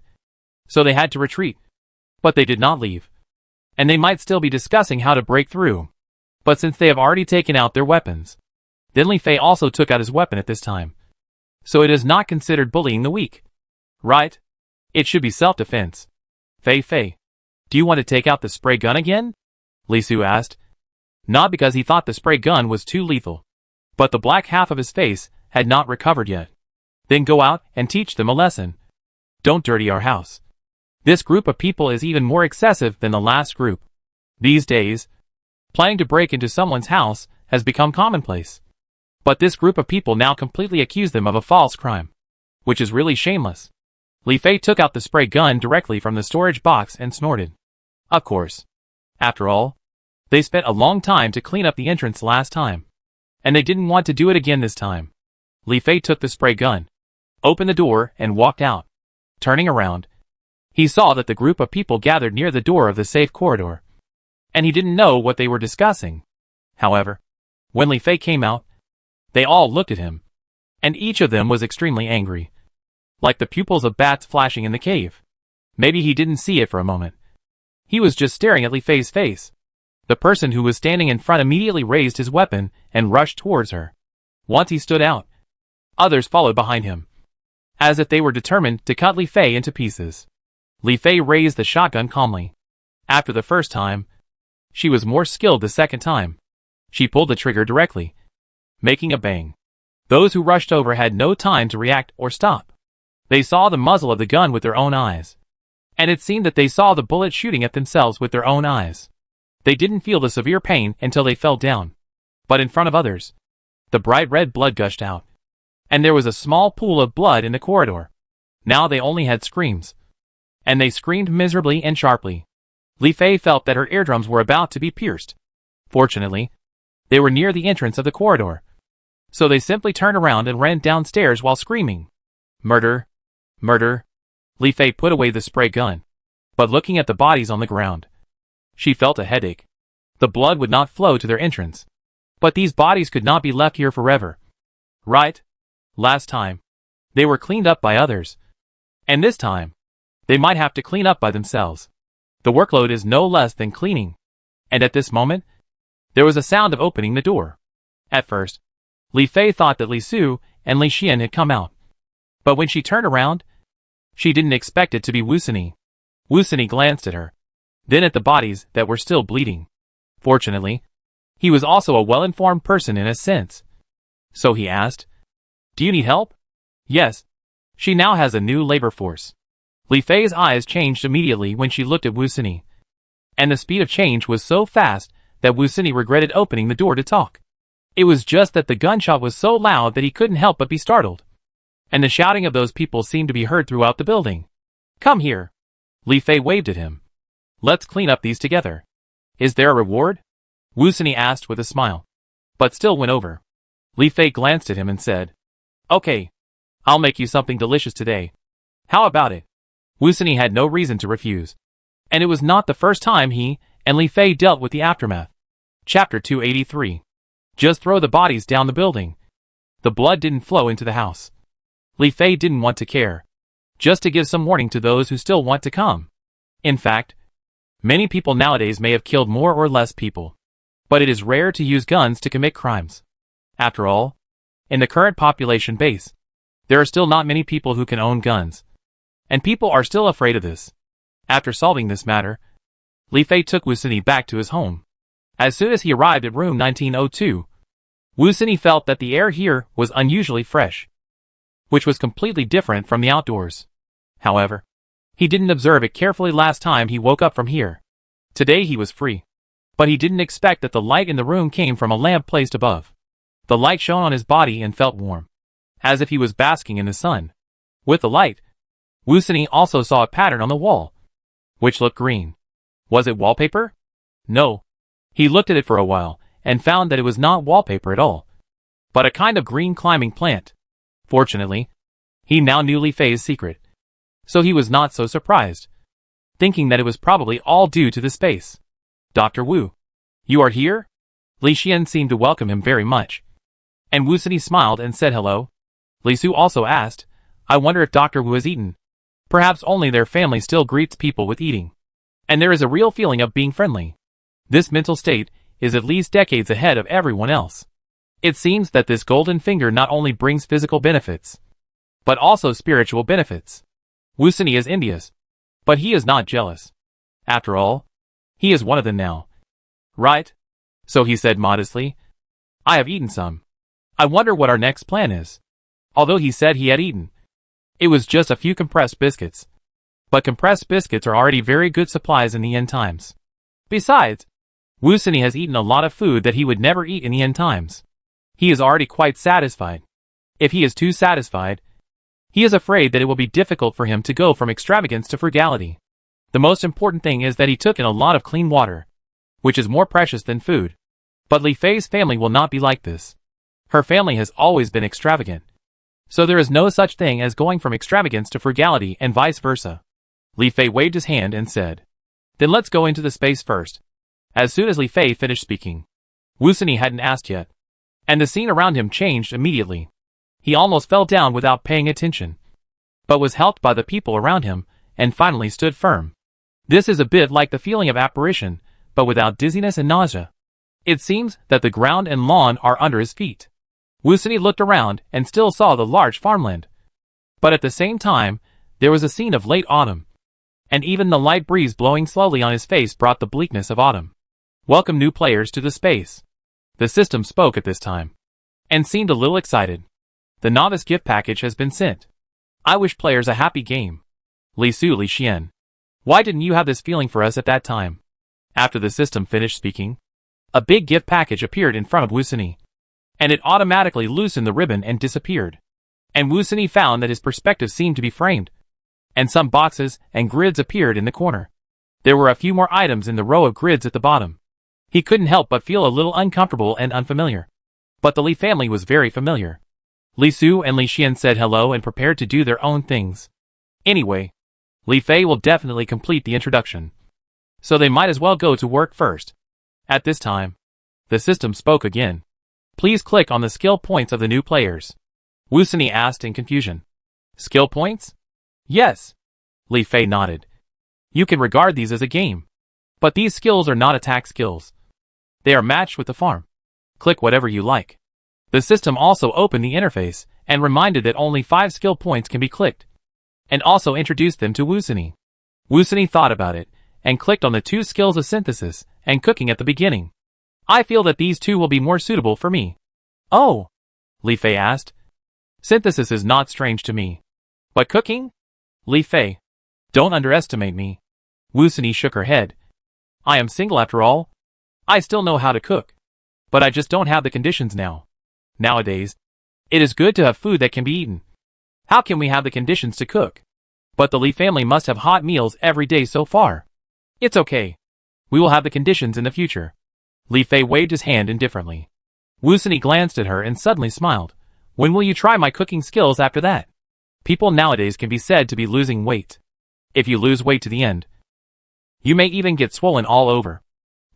So they had to retreat. But they did not leave. And they might still be discussing how to break through. But since they have already taken out their weapons, then Li Fei also took out his weapon at this time. So it is not considered bullying the weak. Right? It should be self-defense. Fei, do you want to take out the spray gun again? Li Su asked. Not because he thought the spray gun was too lethal, but the black half of his face had not recovered yet. Then go out and teach them a lesson. Don't dirty our house. This group of people is even more excessive than the last group. These days, planning to break into someone's house has become commonplace. But this group of people now completely accuse them of a false crime, which is really shameless. Li Fei took out the spray gun directly from the storage box and snorted. Of course. After all, they spent a long time to clean up the entrance last time, and they didn't want to do it again this time. Li Fei took the spray gun, opened the door, and walked out. Turning around, he saw that the group of people gathered near the door of the safe corridor, and he didn't know what they were discussing. However, when Li Fei came out, they all looked at him, and each of them was extremely angry, like the pupils of bats flashing in the cave. Maybe he didn't see it for a moment. He was just staring at Li Fei's face. The person who was standing in front immediately raised his weapon and rushed towards her. Once he stood out, others followed behind him, as if they were determined to cut Li Fei into pieces. Li Fei raised the shotgun calmly. After the first time, she was more skilled the second time. She pulled the trigger directly, making a bang. Those who rushed over had no time to react or stop. They saw the muzzle of the gun with their own eyes, and it seemed that they saw the bullet shooting at themselves with their own eyes. They didn't feel the severe pain until they fell down. But in front of others, the bright red blood gushed out, and there was a small pool of blood in the corridor. Now they only had screams, and they screamed miserably and sharply. Li Fei felt that her eardrums were about to be pierced. Fortunately, they were near the entrance of the corridor, so they simply turned around and ran downstairs while screaming, "Murder! Murder!" Li Fei put away the spray gun, but looking at the bodies on the ground, she felt a headache. The blood would not flow to their entrance. But these bodies could not be left here forever. Right? Last time, they were cleaned up by others. And this time, they might have to clean up by themselves. The workload is no less than cleaning. And at this moment, There was a sound of opening the door. At first, Li Fei thought that Li Su and Li Xian had come out. But when she turned around, she didn't expect it to be Wu Sini. Wu Sini glanced at her, then at the bodies that were still bleeding. Fortunately, he was also a well-informed person in a sense. So he asked, "Do you need help?" "Yes. She now has a new labor force." Li Fei's eyes changed immediately when she looked at Wu Sini. And the speed of change was so fast that Wu Sini regretted opening the door to talk. It was just that the gunshot was so loud that he couldn't help but be startled. And the shouting of those people seemed to be heard throughout the building. "Come here." Li Fei waved at him. "Let's clean up these together." "Is there a reward?" Wu Sini asked with a smile, but still went over. Li Fei glanced at him and said, "Okay, I'll make you something delicious today. How about it?" Wu Sini had no reason to refuse. And it was not the first time he and Li Fei dealt with the aftermath. Chapter 283. Just throw the bodies down the building. The blood didn't flow into the house. Li Fei didn't want to care. Just to give some warning to those who still want to come. In fact, many people nowadays may have killed more or less people. But it is rare to use guns to commit crimes. After all, in the current population base, there are still not many people who can own guns. And people are still afraid of this. After solving this matter, Li Fei took Wu Sini back to his home. As soon as he arrived at room 1902, Wu Sini felt that the air here was unusually fresh, which was completely different from the outdoors. However, he didn't observe it carefully last time he woke up from here. Today he was free. But he didn't expect that the light in the room came from a lamp placed above. The light shone on his body and felt warm, as if he was basking in the sun. With the light, Wu Sini also saw a pattern on the wall, which looked green. Was it wallpaper? No. He looked at it for a while, and found that it was not wallpaper at all, but a kind of green climbing plant. Fortunately, he now knew Li Fei's secret, so he was not so surprised, thinking that it was probably all due to the space. "Dr. Wu, you are here?" Li Xian seemed to welcome him very much. And Wu Sini smiled and said hello. Li Su also asked, "I wonder if Dr. Wu has eaten." Perhaps only their family still greets people with eating. And there is a real feeling of being friendly. This mental state is at least decades ahead of everyone else. It seems that this golden finger not only brings physical benefits, but also spiritual benefits. Wu Sini is envious, but he is not jealous. After all, he is one of them now. "Right?" So he said modestly, "I have eaten some. I wonder what our next plan is." Although he said he had eaten, it was just a few compressed biscuits. But compressed biscuits are already very good supplies in the end times. Besides, Wu Sini has eaten a lot of food that he would never eat in the end times. He is already quite satisfied. If he is too satisfied, he is afraid that it will be difficult for him to go from extravagance to frugality. The most important thing is that he took in a lot of clean water, which is more precious than food. But Li Fei's family will not be like this. Her family has always been extravagant. So there is no such thing as going from extravagance to frugality and vice versa. Li Fei waved his hand and said, "Then let's go into the space first." As soon as Li Fei finished speaking, Wu Sini hadn't asked yet, and the scene around him changed immediately. He almost fell down without paying attention, but was helped by the people around him, and finally stood firm. This is a bit like the feeling of apparition, but without dizziness and nausea. It seems that the ground and lawn are under his feet. Wu Sini looked around and still saw the large farmland. But at the same time, there was a scene of late autumn, and even the light breeze blowing slowly on his face brought the bleakness of autumn. "Welcome new players to the space." The system spoke at this time, and seemed a little excited. "The novice gift package has been sent. I wish players a happy game." Li Su, Li Xian, why didn't you have this feeling for us at that time? After the system finished speaking, a big gift package appeared in front of Wu Sini, and it automatically loosened the ribbon and disappeared. And Wu Sini found that his perspective seemed to be framed, and some boxes and grids appeared in the corner. There were a few more items in the row of grids at the bottom. He couldn't help but feel a little uncomfortable and unfamiliar. But the Li family was very familiar. Li Su and Li Xian said hello and prepared to do their own things. Anyway, Li Fei will definitely complete the introduction, so they might as well go to work first. At this time, the system spoke again. "Please click on the skill points of the new players." Wu Sini asked in confusion. "Skill points?" "Yes." Li Fei nodded. "You can regard these as a game. But these skills are not attack skills. They are matched with the farm. Click whatever you like. The system also opened the interface and reminded that only 5 skill points can be clicked, and also introduced them to Wusuni. Wusuni thought about it and clicked on the 2 skills of synthesis and cooking at the beginning. I feel that these 2 will be more suitable for me. Oh, Li Fei asked. Synthesis is not strange to me. But cooking? Li Fei, don't underestimate me. Wusuni shook her head. I am single after all. I still know how to cook. But I just don't have the conditions now. Nowadays, it is good to have food that can be eaten. How can we have the conditions to cook? But the Li family must have hot meals every day so far. It's okay. We will have the conditions in the future. Li Fei waved his hand indifferently. Wusuni glanced at her and suddenly smiled. When will you try my cooking skills after that? People nowadays can be said to be losing weight. If you lose weight to the end, you may even get swollen all over.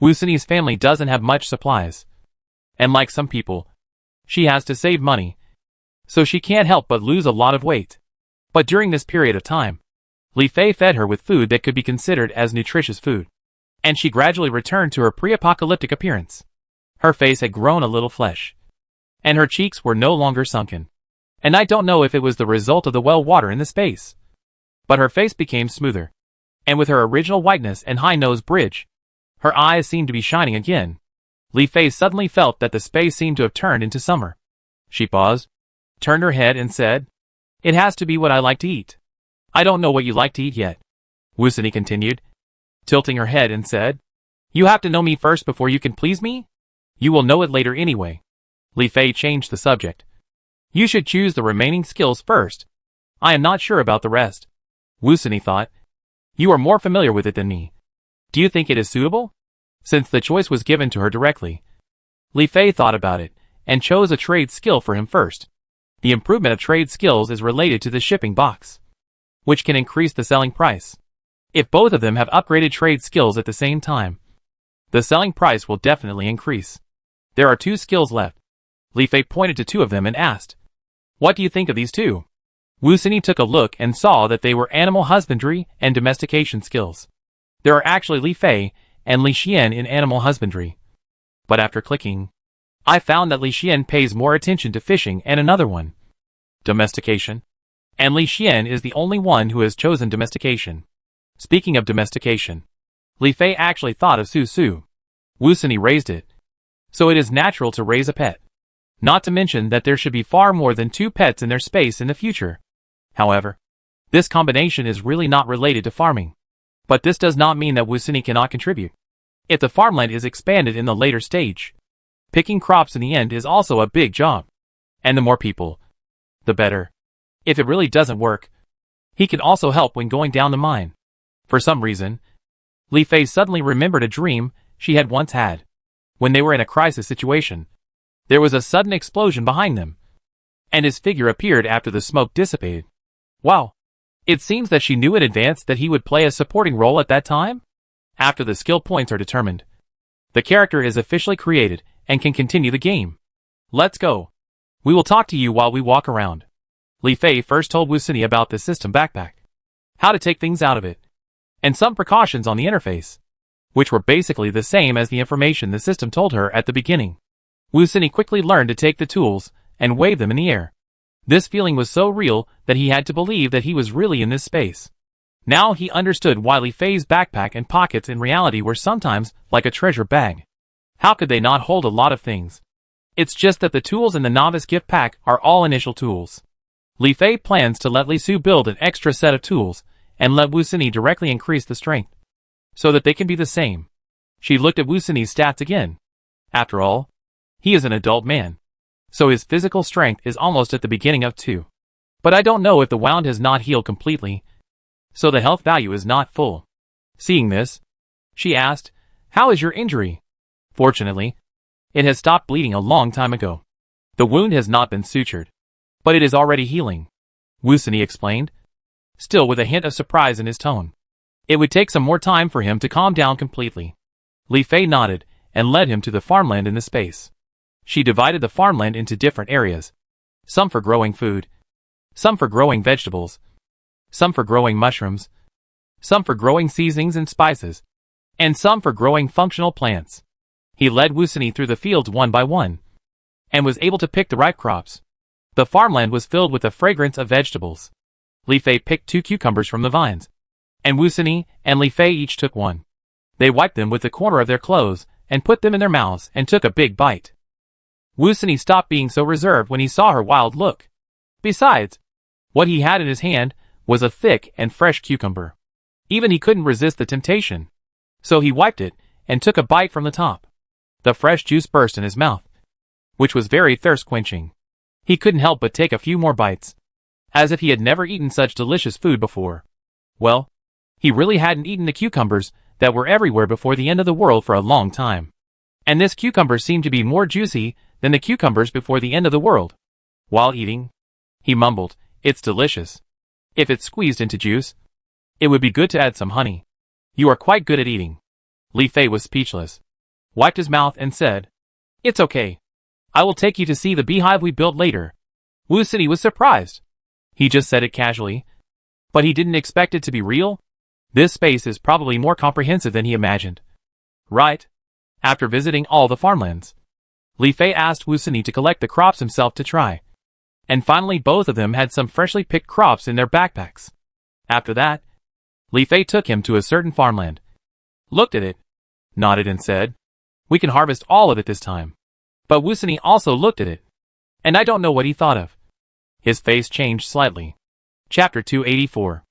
Wusuni's family doesn't have much supplies. And like some people, she has to save money. So she can't help but lose a lot of weight. But during this period of time, Li Fei fed her with food that could be considered as nutritious food. And she gradually returned to her pre-apocalyptic appearance. Her face had grown a little flesh. And her cheeks were no longer sunken. And I don't know if it was the result of the well water in the space. But her face became smoother. And with her original whiteness and high nose bridge, her eyes seemed to be shining again. Li Fei suddenly felt that the space seemed to have turned into summer. She paused, turned her head and said, It has to be what I like to eat. I don't know what you like to eat yet. Wusuni continued, tilting her head and said, You have to know me first before you can please me? You will know it later anyway. Li Fei changed the subject. You should choose the remaining skills first. I am not sure about the rest. Wusuni thought. You are more familiar with it than me. Do you think it is suitable? Since the choice was given to her directly, Li Fei thought about it and chose a trade skill for him first. The improvement of trade skills is related to the shipping box, which can increase the selling price. If both of them have upgraded trade skills at the same time, the selling price will definitely increase. There are 2 skills left. Li Fei pointed to 2 of them and asked, What do you think of these 2? Wusuni took a look and saw that they were animal husbandry and domestication skills. There are actually Li Fei and Li Xian in animal husbandry. But after clicking, I found that Li Xian pays more attention to fishing and another one, domestication. And Li Xian is the only one who has chosen domestication. Speaking of domestication, Li Fei actually thought of Su Su. Wusuni raised it. So it is natural to raise a pet. Not to mention that there should be far more than 2 pets in their space in the future. However, this combination is really not related to farming. But this does not mean that Wusuni cannot contribute. If the farmland is expanded in the later stage, picking crops in the end is also a big job. And the more people, the better. If it really doesn't work, he can also help when going down the mine. For some reason, Li Fei suddenly remembered a dream she had once had. When they were in a crisis situation, there was a sudden explosion behind them, and his figure appeared after the smoke dissipated. Wow! It seems that she knew in advance that he would play a supporting role at that time? After the skill points are determined, the character is officially created and can continue the game. Let's go. We will talk to you while we walk around. Li Fei first told Wusuni about the system backpack, how to take things out of it, and some precautions on the interface, which were basically the same as the information the system told her at the beginning. Wusuni quickly learned to take the tools and wave them in the air. This feeling was so real that he had to believe that he was really in this space. Now he understood why Li Fei's backpack and pockets in reality were sometimes like a treasure bag. How could they not hold a lot of things? It's just that the tools in the novice gift pack are all initial tools. Li Fei plans to let Li Su build an extra set of tools and let Wusuni directly increase the strength, so that they can be the same. She looked at Wusuni's stats again. After all, he is an adult man, so his physical strength is almost at the beginning of 2. But I don't know if the wound has not healed completely, so the health value is not full. Seeing this, she asked, How is your injury? Fortunately, it has stopped bleeding a long time ago. The wound has not been sutured, but it is already healing, Wusuni explained, still with a hint of surprise in his tone. It would take some more time for him to calm down completely. Li Fei nodded and led him to the farmland in the space. She divided the farmland into different areas, some for growing food, some for growing vegetables, some for growing mushrooms, some for growing seasonings and spices, and some for growing functional plants. He led Wusini through the fields one by one, and was able to pick the ripe crops. The farmland was filled with the fragrance of vegetables. Li Fei picked 2 cucumbers from the vines, and Wusini and Li Fei each took one. They wiped them with the corner of their clothes and put them in their mouths and took a big bite. Wusini stopped being so reserved when he saw her wild look. Besides, what he had in his hand was a thick and fresh cucumber. Even he couldn't resist the temptation. So he wiped it and took a bite from the top. The fresh juice burst in his mouth, which was very thirst-quenching. He couldn't help but take a few more bites, as if he had never eaten such delicious food before. Well, he really hadn't eaten the cucumbers that were everywhere before the end of the world for a long time. And this cucumber seemed to be more juicy than the cucumbers before the end of the world. While eating, he mumbled, "It's delicious. If it's squeezed into juice, it would be good to add some honey. You are quite good at eating." Li Fei was speechless, wiped his mouth and said, "It's okay. I will take you to see the beehive we built later." Wusini was surprised. He just said it casually, but he didn't expect it to be real. This space is probably more comprehensive than he imagined. Right? After visiting all the farmlands, Li Fei asked Wusini to collect the crops himself to try. And finally both of them had some freshly picked crops in their backpacks. After that, Li Fei took him to a certain farmland, looked at it, nodded and said, "We can harvest all of it this time." But Wusini also looked at it, and I don't know what he thought of. His face changed slightly. Chapter 284.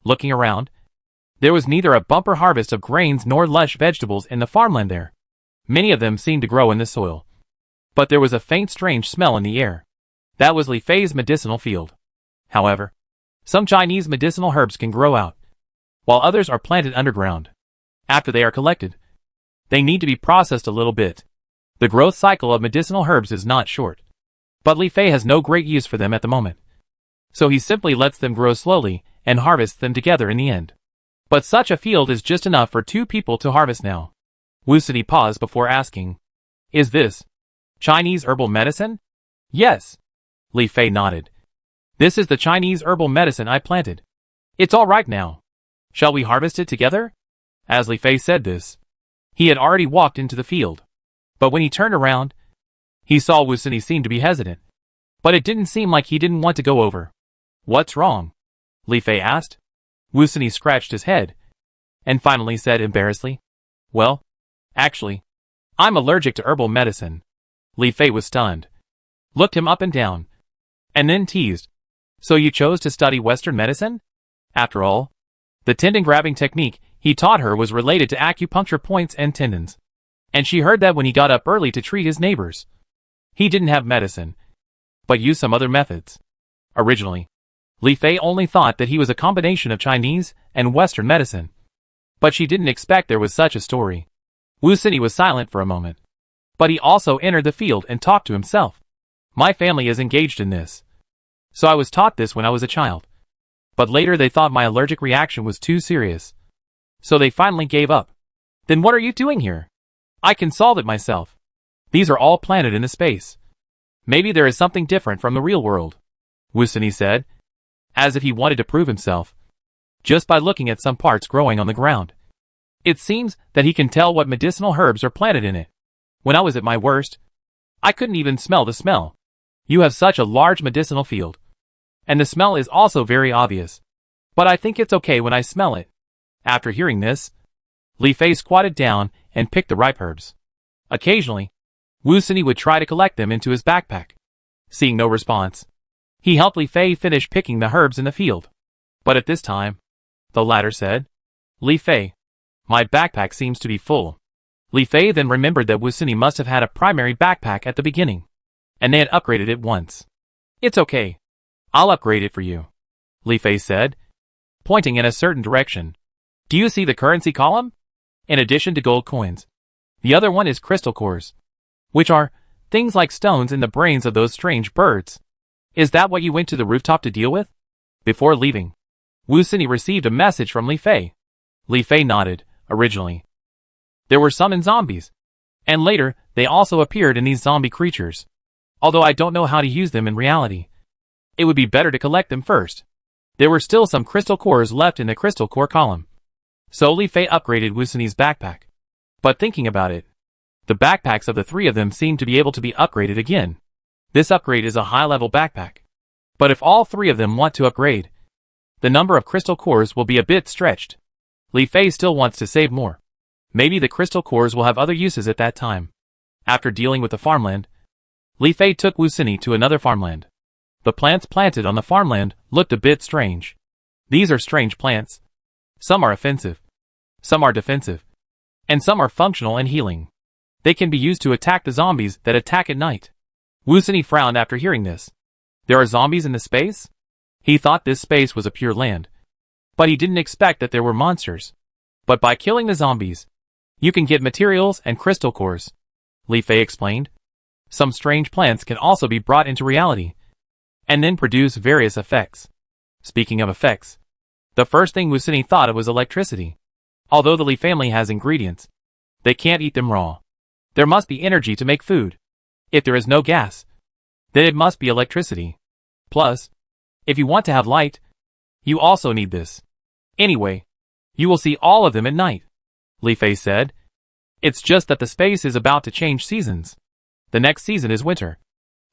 Looking around, there was neither a bumper harvest of grains nor lush vegetables in the farmland there. Many of them seemed to grow in the soil. But there was a faint strange smell in the air. That was Li Fei's medicinal field. However, some Chinese medicinal herbs can grow out, while others are planted underground. After they are collected, they need to be processed a little bit. The growth cycle of medicinal herbs is not short. But Li Fei has no great use for them at the moment. So he simply lets them grow slowly and harvests them together in the end. But such a field is just enough for 2 people to harvest now. Wusini paused before asking, "Is this Chinese herbal medicine?" "Yes." Li Fei nodded. "This is the Chinese herbal medicine I planted. It's all right now. Shall we harvest it together?" As Li Fei said this, he had already walked into the field. But when he turned around, he saw Wusini seem to be hesitant. But it didn't seem like he didn't want to go over. "What's wrong?" Li Fei asked. Wusini scratched his head, and finally said embarrassedly, "Well, actually, I'm allergic to herbal medicine." Li Fei was stunned, looked him up and down, and then teased, "So you chose to study Western medicine?" After all, the tendon-grabbing technique he taught her was related to acupuncture points and tendons. And she heard that when he got up early to treat his neighbors. He didn't have medicine, but used some other methods. Originally, Li Fei only thought that he was a combination of Chinese and Western medicine. But she didn't expect there was such a story. Wusini was silent for a moment. But he also entered the field and talked to himself. "My family is engaged in this. So I was taught this when I was a child. But later they thought my allergic reaction was too serious. So they finally gave up." "Then what are you doing here?" "I can solve it myself. These are all planted in the space. Maybe there is something different from the real world," Wusini said, as if he wanted to prove himself, just by looking at some parts growing on the ground. "It seems that he can tell what medicinal herbs are planted in it. When I was at my worst, I couldn't even smell the smell. You have such a large medicinal field. And the smell is also very obvious. But I think it's okay when I smell it." After hearing this, Li Fei squatted down and picked the ripe herbs. Occasionally, Wusini would try to collect them into his backpack. Seeing no response, he helped Li Fei finish picking the herbs in the field. But at this time, the latter said, "Li Fei, my backpack seems to be full." Li Fei then remembered that Wusini must have had a primary backpack at the beginning, and they had upgraded it once. "It's okay. I'll upgrade it for you," Li Fei said, pointing in a certain direction. "Do you see the currency column? In addition to gold coins, the other one is crystal cores, which are things like stones in the brains of those strange birds. Is that what you went to the rooftop to deal with?" Before leaving, Wusini received a message from Li Fei. Li Fei nodded. Originally, there were some in zombies, and later they also appeared in these zombie creatures. Although I don't know how to use them in reality, it would be better to collect them first. There were still some crystal cores left in the crystal core column. So Li Fei upgraded Wusini's backpack. But thinking about it, The backpacks of the three of them seem to be able to be upgraded again. This upgrade is a high-level backpack. But if all three of them want to upgrade, the number of crystal cores will be a bit stretched. Li Fei still wants to save more. Maybe the crystal cores will have other uses at that time. After dealing with the farmland, Li Fei took Wu Sini to another farmland. The plants planted on the farmland looked a bit strange. These are strange plants. Some are offensive. Some are defensive. And some are functional and healing. They can be used to attack the zombies that attack at night. Wu Sini frowned after hearing this. There are zombies in the space? He thought this space was a pure land. But he didn't expect that there were monsters. But by killing the zombies, you can get materials and crystal cores, Li Fei explained. Some strange plants can also be brought into reality, and then produce various effects. Speaking of effects, the first thing Wu Sini thought of was electricity. Although the Li family has ingredients, they can't eat them raw. There must be energy to make food. If there is no gas, then it must be electricity. Plus, if you want to have light, you also need this. Anyway, you will see all of them at night, Li Fei said. It's just that the space is about to change seasons. The next season is winter,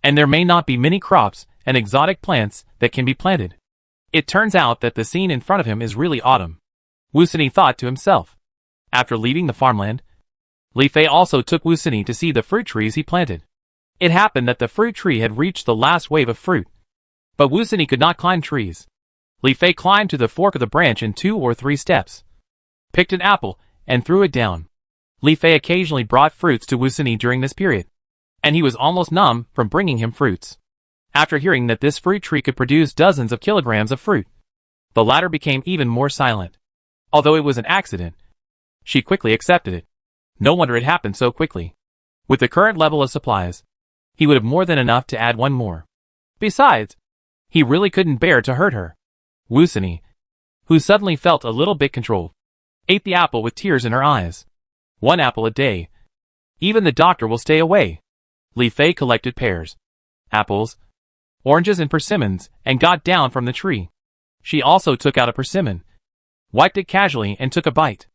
and there may not be many crops and exotic plants that can be planted. It turns out that the scene in front of him is really autumn, Wu Sini thought to himself. After leaving the farmland, Li Fei also took Wu Sini to see the fruit trees he planted. It happened that the fruit tree had reached the last wave of fruit. But Wu Sini could not climb trees. Li Fei climbed to the fork of the branch in 2 or 3 steps, picked an apple, and threw it down. Li Fei occasionally brought fruits to Wu Sini during this period, and he was almost numb from bringing him fruits. After hearing that this fruit tree could produce dozens of kilograms of fruit, the latter became even more silent. Although it was an accident, she quickly accepted it. No wonder it happened so quickly. With the current level of supplies, he would have more than enough to add one more. Besides, he really couldn't bear to hurt her. Wu Sini, who suddenly felt a little bit controlled, ate the apple with tears in her eyes. 1 apple a day. Even the doctor will stay away. Li Fei collected pears, apples, oranges and persimmons and got down from the tree. She also took out a persimmon, wiped it casually and took a bite.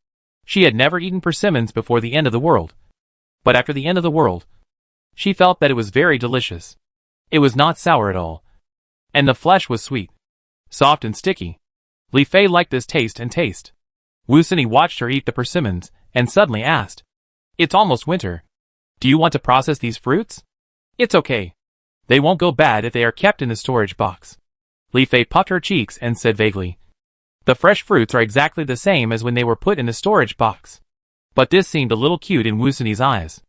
She had never eaten persimmons before the end of the world. But after the end of the world, she felt that it was very delicious. It was not sour at all. And the flesh was sweet, soft and sticky. Li Fei liked this taste and taste. Wu Sini watched her eat the persimmons and suddenly asked, "It's almost winter. Do you want to process these fruits?" "It's okay. They won't go bad if they are kept in the storage box." Li Fei puffed her cheeks and said vaguely, "The fresh fruits are exactly the same as when they were put in the storage box." But this seemed a little cute in Wu Sini's eyes.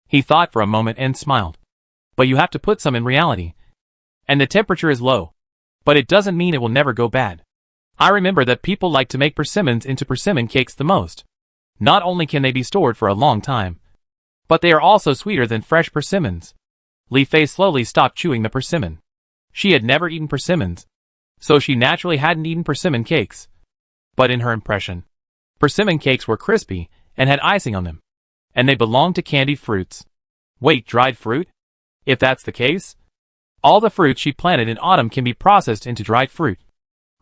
He thought for a moment and smiled. "But you have to put some in reality. And the temperature is low. But it doesn't mean it will never go bad. I remember that people like to make persimmons into persimmon cakes the most. Not only can they be stored for a long time, but they are also sweeter than fresh persimmons." Li Fei slowly stopped chewing the persimmon. She had never eaten persimmons, so she naturally hadn't eaten persimmon cakes. But in her impression, persimmon cakes were crispy and had icing on them, and they belonged to candied fruits. Wait, dried fruit? If that's the case, all the fruit she planted in autumn can be processed into dried fruit.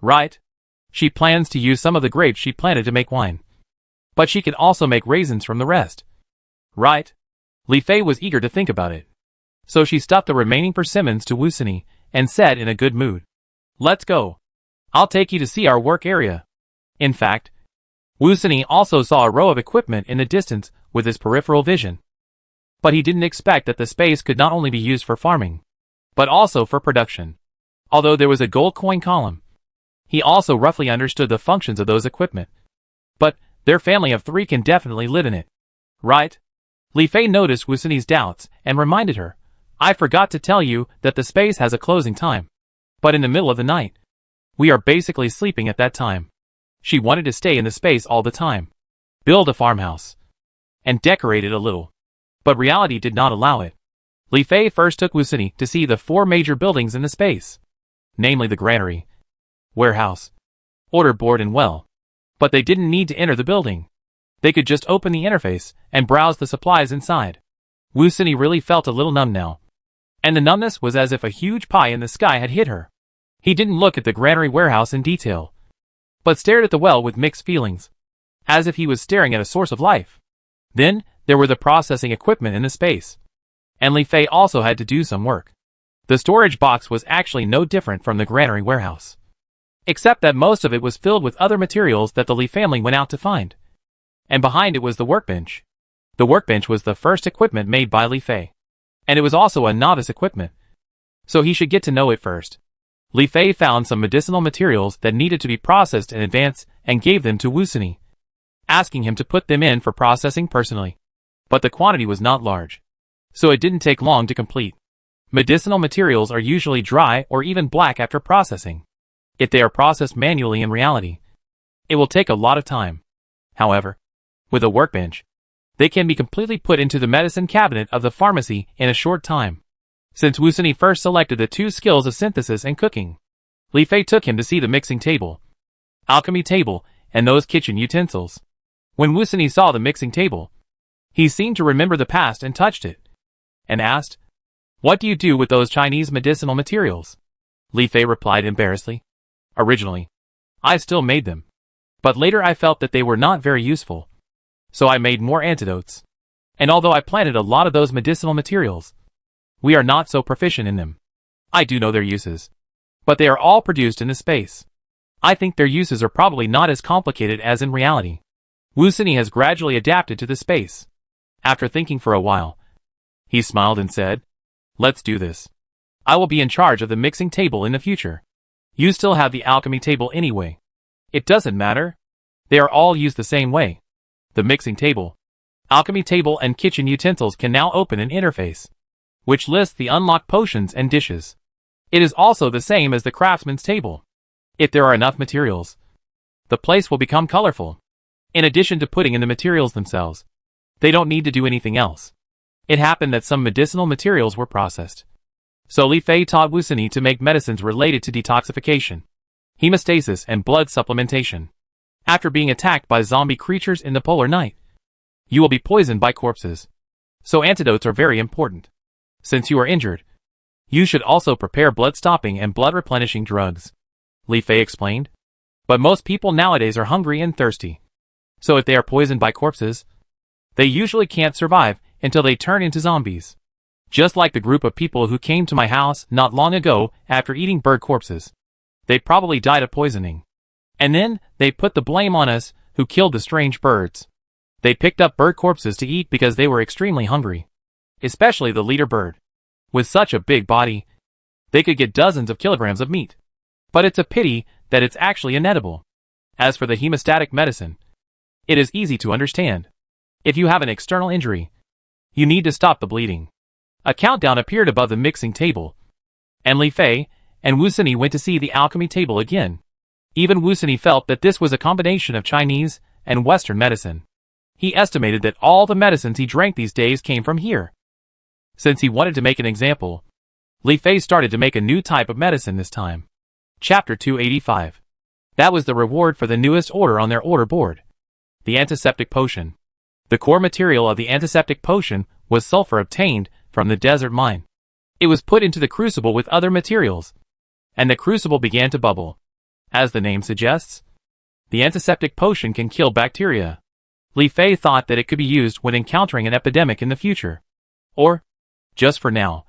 Right? She plans to use some of the grapes she planted to make wine. But she can also make raisins from the rest. Right? Li Fei was eager to think about it. So she stuffed the remaining persimmons to Wu Sini and said in a good mood, "Let's go. I'll take you to see our work area." In fact, Wu Sini also saw a row of equipment in the distance with his peripheral vision. But he didn't expect that the space could not only be used for farming, but also for production. Although there was a gold coin column, he also roughly understood the functions of those equipment. But their family of 3 can definitely live in it. Right? Li Fei noticed Wu Sini's doubts and reminded her, "I forgot to tell you that the space has a closing time. But in the middle of the night, we are basically sleeping at that time." She wanted to stay in the space all the time, build a farmhouse, and decorate it a little. But reality did not allow it. Li Fei first took Wu Sini to see the 4 major buildings in the space, namely the granary, warehouse, order board and well. But they didn't need to enter the building. They could just open the interface and browse the supplies inside. Wu Sini really felt a little numb now. And the numbness was as if a huge pie in the sky had hit her. He didn't look at the granary warehouse in detail, but stared at the well with mixed feelings, as if he was staring at a source of life. Then, there were the processing equipment in the space. And Li Fei also had to do some work. The storage box was actually no different from the granary warehouse, except that most of it was filled with other materials that the Li family went out to find. And behind it was the workbench. The workbench was the first equipment made by Li Fei, and it was also a novice equipment, so he should get to know it first. Li Fei found some medicinal materials that needed to be processed in advance and gave them to Wu Sini, asking him to put them in for processing personally. But the quantity was not large, so it didn't take long to complete. Medicinal materials are usually dry or even black after processing. If they are processed manually in reality, it will take a lot of time. However, with a workbench, they can be completely put into the medicine cabinet of the pharmacy in a short time. Since Wu Sini first selected the two skills of synthesis and cooking, Li Fei took him to see the mixing table, alchemy table, and those kitchen utensils. When Wu Sini saw the mixing table, he seemed to remember the past and touched it, and asked, "What do you do with those Chinese medicinal materials?" Li Fei replied embarrassedly, "Originally, I still made them, but later I felt that they were not very useful, so I made more antidotes. And although I planted a lot of those medicinal materials, we are not so proficient in them. I do know their uses, but they are all produced in this space. I think their uses are probably not as complicated as in reality." Wu Sini has gradually adapted to the space. After thinking for a while, he smiled and said, "Let's do this. I will be in charge of the mixing table in the future. You still have the alchemy table anyway. It doesn't matter. They are all used the same way. The mixing table, alchemy table, and kitchen utensils can now open an interface, which lists the unlocked potions and dishes. It is also the same as the craftsman's table. If there are enough materials, the place will become colorful. In addition to putting in the materials themselves, they don't need to do anything else." It happened that some medicinal materials were processed, so Li Fei taught Wu Sini to make medicines related to detoxification, hemostasis, and blood supplementation. After being attacked by zombie creatures in the polar night, you will be poisoned by corpses, so antidotes are very important. Since you are injured, you should also prepare blood-stopping and blood-replenishing drugs, Li Fei explained. But most people nowadays are hungry and thirsty, so if they are poisoned by corpses, they usually can't survive until they turn into zombies. Just like the group of people who came to my house not long ago after eating bird corpses. They probably died of poisoning. And then, they put the blame on us, who killed the strange birds. They picked up bird corpses to eat because they were extremely hungry. Especially the leader bird. With such a big body, they could get dozens of kilograms of meat. But it's a pity that it's actually inedible. As for the hemostatic medicine, it is easy to understand. If you have an external injury, you need to stop the bleeding. A countdown appeared above the mixing table, and Li Fei and Wu Sini went to see the alchemy table again. Even Wu Sini felt that this was a combination of Chinese and Western medicine. He estimated that all the medicines he drank these days came from here. Since he wanted to make an example, Li Fei started to make a new type of medicine this time. Chapter 285. That was the reward for the newest order on their order board. The antiseptic potion. The core material of the antiseptic potion was sulfur obtained from the desert mine. It was put into the crucible with other materials, and the crucible began to bubble. As the name suggests, the antiseptic potion can kill bacteria. Li Fei thought that it could be used when encountering an epidemic in the future. Or, just for now,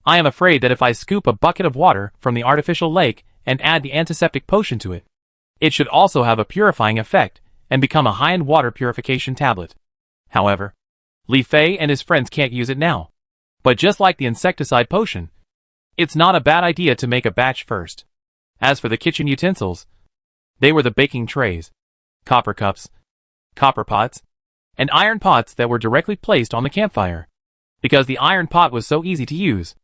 I am afraid that if I scoop a bucket of water from the artificial lake and add the antiseptic potion to it, it should also have a purifying effect and become a high-end water purification tablet. However, Li Fei and his friends can't use it now. But just like the insecticide potion, it's not a bad idea to make a batch first. As for the kitchen utensils, they were the baking trays, copper cups, copper pots, and iron pots that were directly placed on the campfire. Because the iron pot was so easy to use,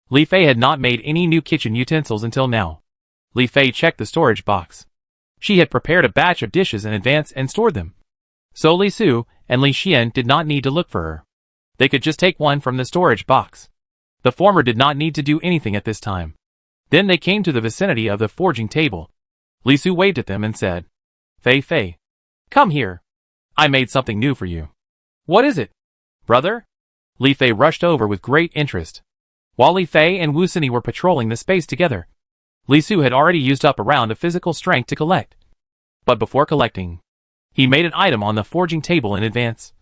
Li Fei had not made any new kitchen utensils until now. Li Fei checked the storage box. She had prepared a batch of dishes in advance and stored them. So Li Su and Li Xian did not need to look for her. They could just take one from the storage box. The former did not need to do anything at this time. Then they came to the vicinity of the forging table. Li Su waved at them and said, "Fei Fei, come here. I made something new for you." "What is it, brother?" Li Fei rushed over with great interest. While Li Fei and Wu Sini were patrolling the space together, Li Su had already used up a round of physical strength to collect. But before collecting, he made an item on the forging table in advance.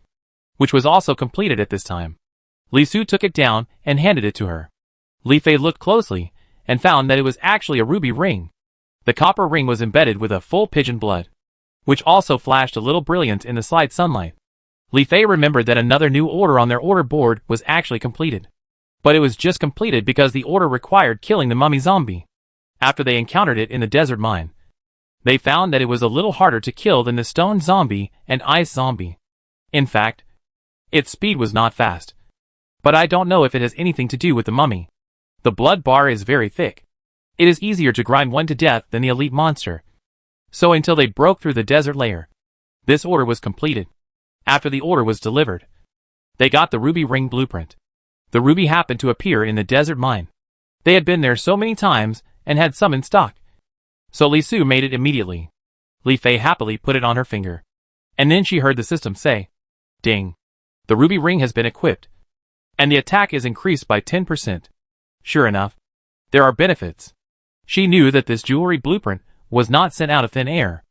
which was also completed at this time. Li Su took it down and handed it to her. Li Fei looked closely and found that it was actually a ruby ring. The copper ring was embedded with a full pigeon blood, which also flashed a little brilliant in the slight sunlight. Li Fei remembered that another new order on their order board was actually completed. But it was just completed because the order required killing the mummy zombie. After they encountered it in the desert mine, they found that it was a little harder to kill than the stone zombie and ice zombie. In fact, its speed was not fast. But I don't know if it has anything to do with the mummy. The blood bar is very thick. It is easier to grind one to death than the elite monster. So until they broke through the desert layer, this order was completed. After the order was delivered, they got the ruby ring blueprint. The ruby happened to appear in the desert mine. They had been there so many times and had some in stock. So Li Su made it immediately. Li Fei happily put it on her finger. And then she heard the system say, "Ding. The ruby ring has been equipped. And the attack is increased by 10%. Sure enough, there are benefits." She knew that this jewelry blueprint was not sent out of thin air.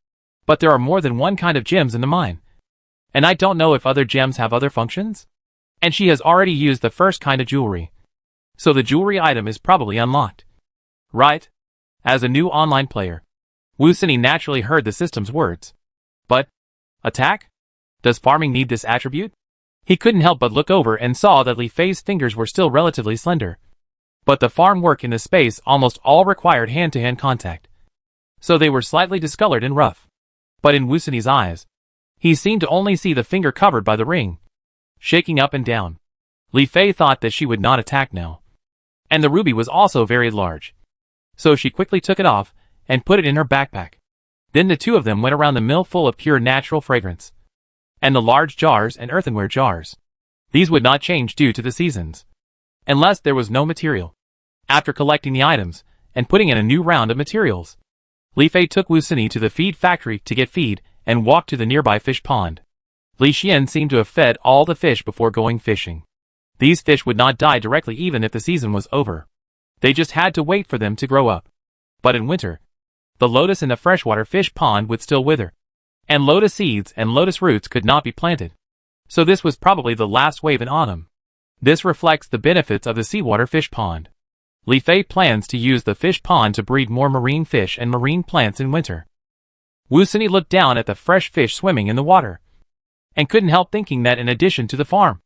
But there are more than one kind of gems in the mine. And I don't know if other gems have other functions. And she has already used the first kind of jewelry. So the jewelry item is probably unlocked. Right? As a new online player, Wu Sini naturally heard the system's words. But, attack? Does farming need this attribute? He couldn't help but look over and saw that Li Fei's fingers were still relatively slender. But the farm work in the space almost all required hand-to-hand contact. So they were slightly discolored and rough. But in Wu Sini's eyes, he seemed to only see the finger covered by the ring, shaking up and down. Li Fei thought that she would not attack now. And the ruby was also very large. So she quickly took it off and put it in her backpack. Then the two of them went around the mill full of pure natural fragrance. And the large jars and earthenware jars. These would not change due to the seasons. Unless there was no material. After collecting the items and putting in a new round of materials, Li Fei took Wu Sini to the feed factory to get feed and walked to the nearby fish pond. Li Xian seemed to have fed all the fish before going fishing. These fish would not die directly even if the season was over. They just had to wait for them to grow up. But in winter, the lotus in the freshwater fish pond would still wither. And lotus seeds and lotus roots could not be planted. So this was probably the last wave in autumn. This reflects the benefits of the seawater fish pond. Li Fei plans to use the fish pond to breed more marine fish and marine plants in winter. Wu Sini looked down at the fresh fish swimming in the water, and couldn't help thinking that in addition to the farm,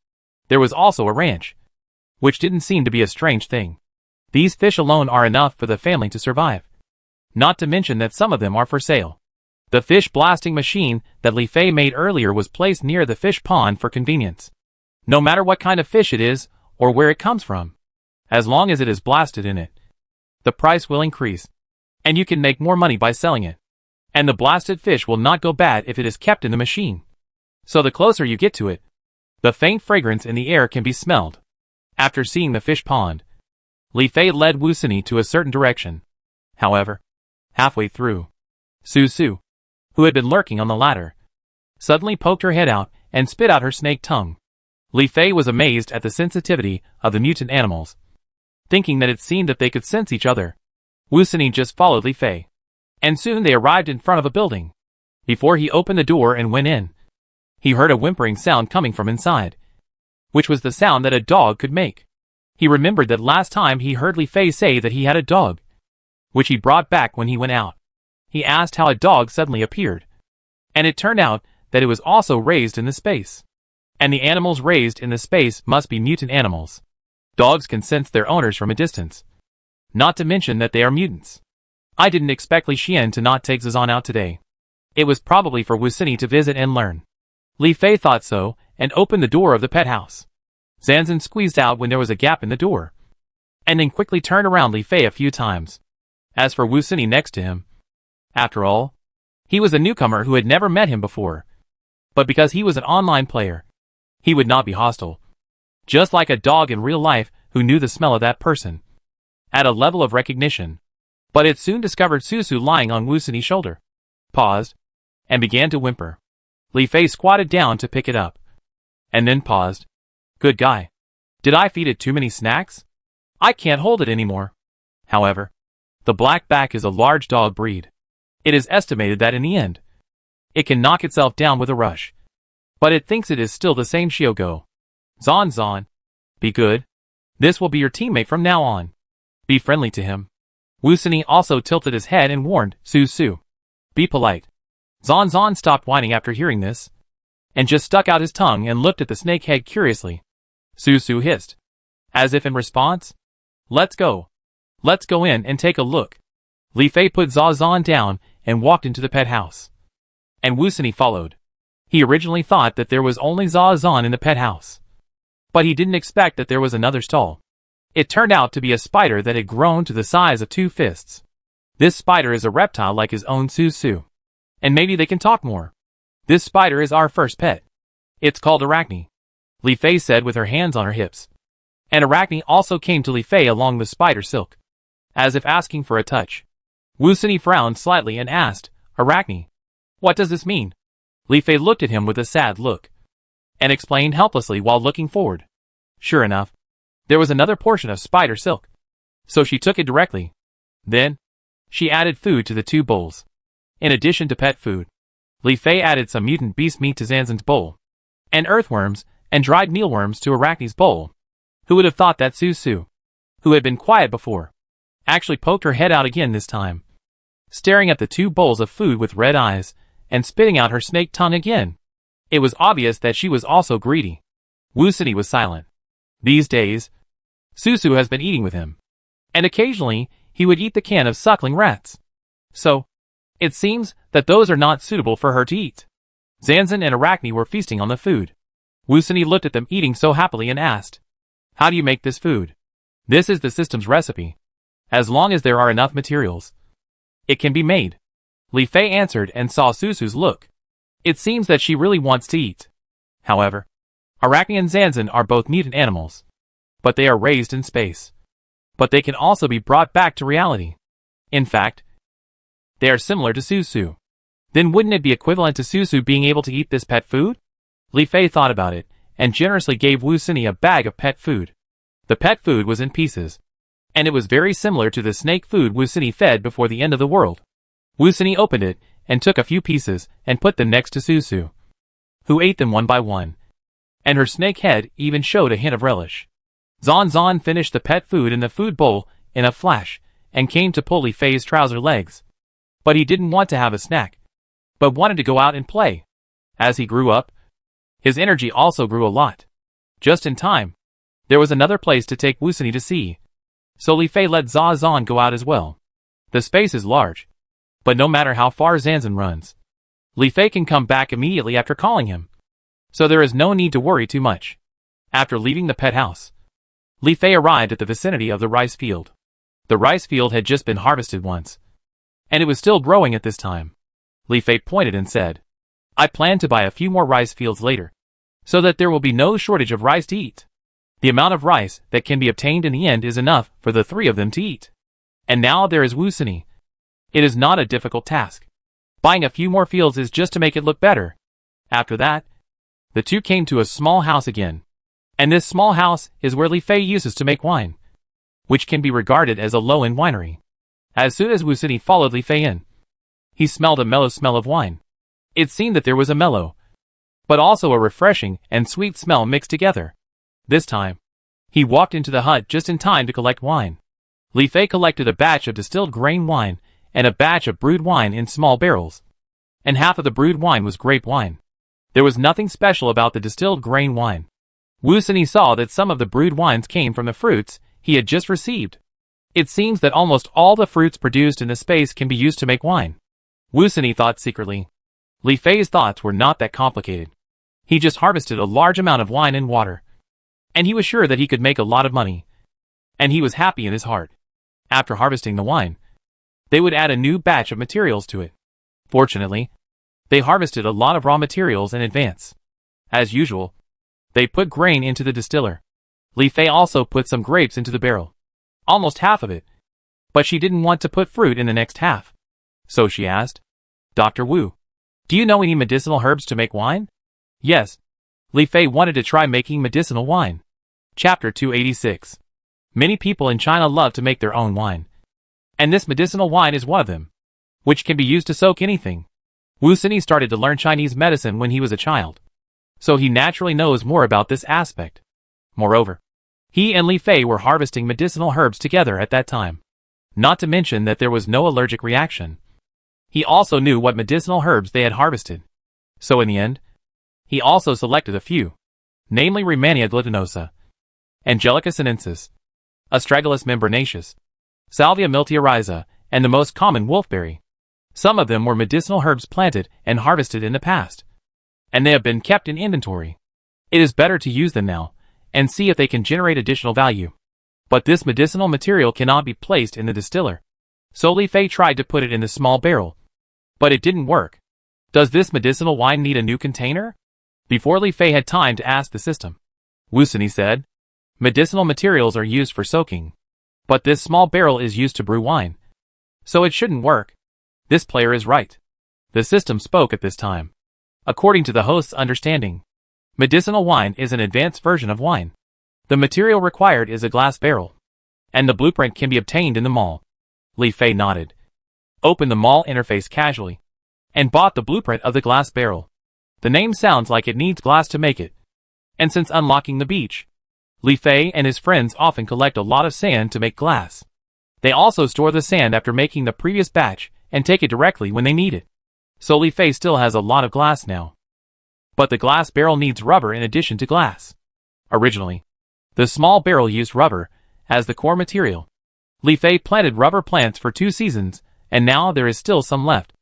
there was also a ranch, which didn't seem to be a strange thing. These fish alone are enough for the family to survive. Not to mention that some of them are for sale. The fish blasting machine that Li Fei made earlier was placed near the fish pond for convenience. No matter what kind of fish it is, or where it comes from, as long as it is blasted in it, the price will increase, and you can make more money by selling it. And the blasted fish will not go bad if it is kept in the machine. So the closer you get to it, the faint fragrance in the air can be smelled. After seeing the fish pond, Li Fei led Wu Sini to a certain direction. However, halfway through, Su, who had been lurking on the ladder, suddenly poked her head out and spit out her snake tongue. Li Fei was amazed at the sensitivity of the mutant animals. Thinking that it seemed that they could sense each other, Wu Sini just followed Li Fei. And soon they arrived in front of a building. Before he opened the door and went in, he heard a whimpering sound coming from inside, which was the sound that a dog could make. He remembered that last time he heard Li Fei say that he had a dog, which he brought back when he went out. He asked how a dog suddenly appeared. And it turned out that it was also raised in the space. And the animals raised in the space must be mutant animals. Dogs can sense their owners from a distance. Not to mention that they are mutants. I didn't expect Li Xian to not take Zazan out today. It was probably for Wu Sini to visit and learn. Li Fei thought so, and opened the door of the pet house. Zanzan squeezed out when there was a gap in the door, and then quickly turned around Li Fei a few times. As for Wu Sini next to him, after all, he was a newcomer who had never met him before. But because he was an online player, he would not be hostile. Just like a dog in real life who knew the smell of that person. At a level of recognition. But it soon discovered Susu lying on Wu Sini's shoulder, paused, and began to whimper. Li Fei squatted down to pick it up, and then paused. Good guy. Did I feed it too many snacks? I can't hold it anymore. However, the black back is a large dog breed. It is estimated that in the end, it can knock itself down with a rush. but it thinks it is still the same Shiogo. Zan Zan. Be good. This will be your teammate from now on. Be friendly to him. Wusini also tilted his head and warned Su Su. Be polite. Zan Zan stopped whining after hearing this, and just stuck out his tongue and looked at the snake head curiously. Su Su hissed, as if in response. Let's go. Let's go in and take a look. Li Fei put Zan Zan down and walked into the pet house. And Wusini followed. He originally thought that there was only Zan Zan in the pet house, but he didn't expect that there was another stall. It turned out to be a spider that had grown to the size of 2 fists. This spider is a reptile like his own Su Su. And maybe they can talk more. This spider is our first pet. It's called Arachne, Li Fei said with her hands on her hips. And Arachne also came to Li Fei along the spider silk, as if asking for a touch. Wusini frowned slightly and asked, Arachne, what does this mean? Li Fei looked at him with a sad look, and explained helplessly while looking forward. Sure enough, there was another portion of spider silk, so she took it directly. Then, she added food to the 2 bowls. In addition to pet food, Li Fei added some mutant beast meat to Zanzan's bowl, and earthworms and dried mealworms to Arachne's bowl. Who would have thought that Su Su, who had been quiet before, actually poked her head out again this time, staring at the 2 bowls of food with red eyes, and spitting out her snake tongue again. It was obvious that she was also greedy. Wusini was silent. These days, Su Su has been eating with him, and occasionally he would eat the can of suckling rats. So, it seems that those are not suitable for her to eat. Zanzan and Arachne were feasting on the food. Wusini looked at them eating so happily and asked, How do you make this food? This is the system's recipe. As long as there are enough materials, it can be made. Li Fei answered and saw Su Su's look. It seems that she really wants to eat. However, Arachne and Zanzan are both mutant animals, but they are raised in space. But they can also be brought back to reality. In fact, they are similar to Su Su. Then wouldn't it be equivalent to Su Su being able to eat this pet food? Li Fei thought about it, and generously gave Wusini a bag of pet food. The pet food was in pieces, and it was very similar to the snake food Wusini fed before the end of the world. Wusini opened it, and took a few pieces, and put them next to Su Su, who ate them one by one, and her snake head even showed a hint of relish. Zan Zan finished the pet food in the food bowl in a flash, and came to pull Li Fei's trouser legs. But he didn't want to have a snack, but wanted to go out and play. As he grew up, his energy also grew a lot. Just in time, there was another place to take Wusini to see, so Li Fei let Zan Zan go out as well. The space is large, but no matter how far Zanzan runs, Li Fei can come back immediately after calling him, so there is no need to worry too much. After leaving the pet house, Li Fei arrived at the vicinity of the rice field. The rice field had just been harvested once, and it was still growing at this time. Li Fei pointed and said, I plan to buy a few more rice fields later, so that there will be no shortage of rice to eat. The amount of rice that can be obtained in the end is enough for the 3 of them to eat. And now there is Wusini. It is not a difficult task. Buying a few more fields is just to make it look better. After that, the 2 came to a small house again. And this small house is where Li Fei uses to make wine, which can be regarded as a low-end winery. As soon as Wusini followed Li Fei in, he smelled a mellow smell of wine. It seemed that there was a mellow, but also a refreshing and sweet smell mixed together. This time, he walked into the hut just in time to collect wine. Li Fei collected a batch of distilled grain wine and a batch of brewed wine in small barrels, and half of the brewed wine was grape wine. There was nothing special about the distilled grain wine. Wusini saw that some of the brewed wines came from the fruits he had just received. It seems that almost all the fruits produced in the space can be used to make wine. Wusini thought secretly. Li Fei's thoughts were not that complicated. He just harvested a large amount of wine and water, and he was sure that he could make a lot of money. And he was happy in his heart. After harvesting the wine, they would add a new batch of materials to it. Fortunately, they harvested a lot of raw materials in advance. As usual, they put grain into the distiller. Li Fei also put some grapes into the barrel. Almost half of it. But she didn't want to put fruit in the next half. So she asked, Dr. Wu, do you know any medicinal herbs to make wine? Yes. Li Fei wanted to try making medicinal wine. Chapter 286. Many people in China love to make their own wine. And this medicinal wine is one of them, which can be used to soak anything. Wusini started to learn Chinese medicine when he was a child, so he naturally knows more about this aspect. Moreover, he and Li Fei were harvesting medicinal herbs together at that time. Not to mention that there was no allergic reaction. He also knew what medicinal herbs they had harvested. So in the end, he also selected a few, namely Rehmannia glutinosa, Angelica sinensis, Astragalus membranaceus, Salvia miltiorhiza, and the most common wolfberry. Some of them were medicinal herbs planted and harvested in the past, and they have been kept in inventory. It is better to use them now, and see if they can generate additional value. But this medicinal material cannot be placed in the distiller. So Li Fei tried to put it in the small barrel. But it didn't work. Does this medicinal wine need a new container? Before Li Fei had time to ask the system, Wu Sini said, medicinal materials are used for soaking. But this small barrel is used to brew wine. So it shouldn't work. This player is right. The system spoke at this time. According to the host's understanding, medicinal wine is an advanced version of wine. The material required is a glass barrel, and the blueprint can be obtained in the mall. Li Fei nodded, opened the mall interface casually, and bought the blueprint of the glass barrel. The name sounds like it needs glass to make it. And since unlocking the beach, Li Fei and his friends often collect a lot of sand to make glass. They also store the sand after making the previous batch and take it directly when they need it. So Li Fei still has a lot of glass now. But the glass barrel needs rubber in addition to glass. Originally, the small barrel used rubber as the core material. Li Fei planted rubber plants for 2 seasons, and now there is still some left.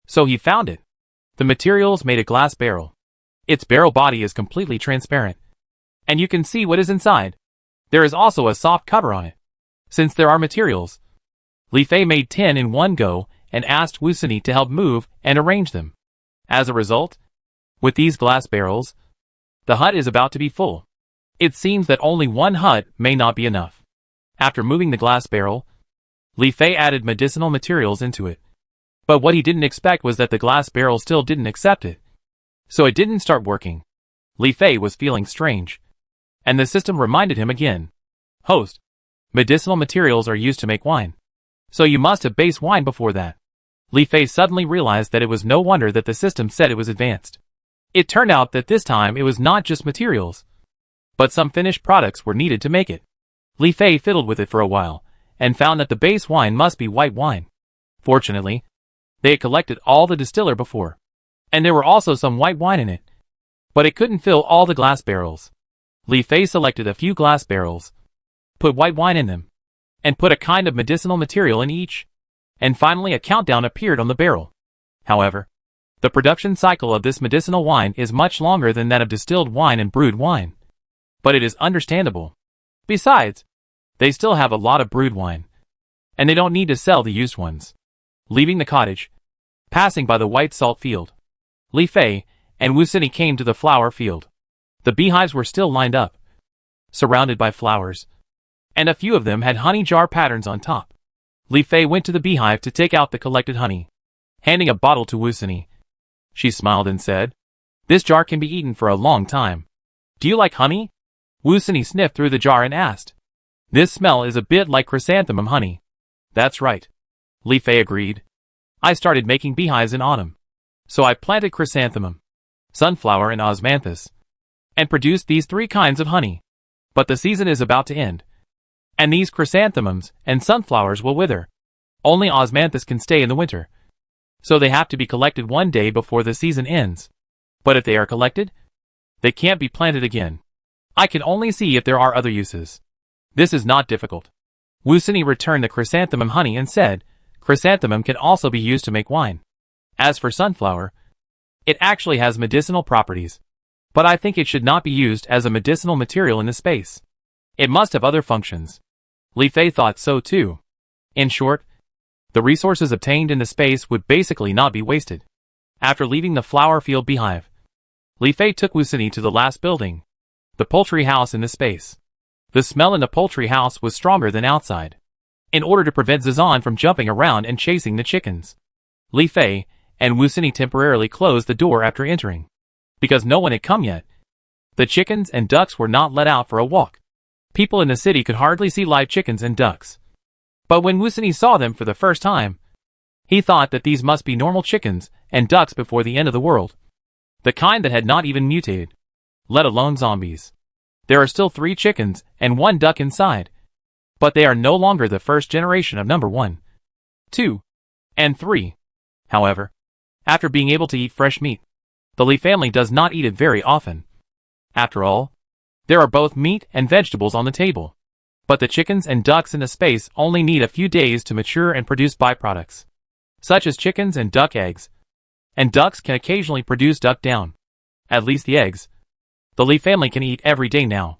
So he found it. The materials made a glass barrel. Its barrel body is completely transparent, and you can see what is inside. There is also a soft cover on it. Since there are materials, Li Fei made 10 in one go and asked Wu Sini to help move and arrange them. As a result, with these glass barrels, the hut is about to be full. It seems that only one hut may not be enough. After moving the glass barrel, Li Fei added medicinal materials into it. But what he didn't expect was that the glass barrel still didn't accept it. So it didn't start working. Li Fei was feeling strange. And the system reminded him again. Host, medicinal materials are used to make wine. So you must have base wine before that. Li Fei suddenly realized that it was no wonder that the system said it was advanced. It turned out that this time it was not just materials, but some finished products were needed to make it. Li Fei fiddled with it for a while, and found that the base wine must be white wine. Fortunately, they had collected all the distiller before, and there were also some white wine in it. But it couldn't fill all the glass barrels. Li Fei selected a few glass barrels, put white wine in them, and put a kind of medicinal material in each. And finally a countdown appeared on the barrel. However, the production cycle of this medicinal wine is much longer than that of distilled wine and brewed wine. But it is understandable. Besides, they still have a lot of brewed wine, and they don't need to sell the used ones. Leaving the cottage, passing by the white salt field, Li Fei and Wu Sini came to the flower field. The beehives were still lined up, surrounded by flowers, and a few of them had honey jar patterns on top. Li Fei went to the beehive to take out the collected honey, handing a bottle to Wu Sini. She smiled and said, "This jar can be eaten for a long time. Do you like honey?" Wu Sini sniffed through the jar and asked. "This smell is a bit like chrysanthemum honey." "That's right," Li Fei agreed. "I started making beehives in autumn, so I planted chrysanthemum, sunflower and osmanthus, and produced these 3 kinds of honey. But the season is about to end, and these chrysanthemums and sunflowers will wither. Only osmanthus can stay in the winter, so they have to be collected one day before the season ends. But if they are collected, they can't be planted again. I can only see if there are other uses. This is not difficult." Wu Sini returned the chrysanthemum honey and said, "Chrysanthemum can also be used to make wine. As for sunflower, it actually has medicinal properties, but I think it should not be used as a medicinal material in this space. It must have other functions." Li Fei thought so too. In short, the resources obtained in the space would basically not be wasted. After leaving the flower field beehive, Li Fei took Wu Sini to the last building, the poultry house in the space. The smell in the poultry house was stronger than outside. In order to prevent Zizan from jumping around and chasing the chickens, Li Fei and Wu Sini temporarily closed the door after entering. Because no one had come yet, the chickens and ducks were not let out for a walk. People in the city could hardly see live chickens and ducks. But when Wu Sini saw them for the first time, he thought that these must be normal chickens and ducks before the end of the world, the kind that had not even mutated. let alone zombies. There are still 3 chickens and 1 duck inside, but they are no longer the first generation of number 1, 2, and 3. However, after being able to eat fresh meat, the Lee family does not eat it very often. After all, there are both meat and vegetables on the table, but the chickens and ducks in the space only need a few days to mature and produce byproducts, such as chickens and duck eggs, and ducks can occasionally produce duck down. At least the eggs the Lee family can eat every day now.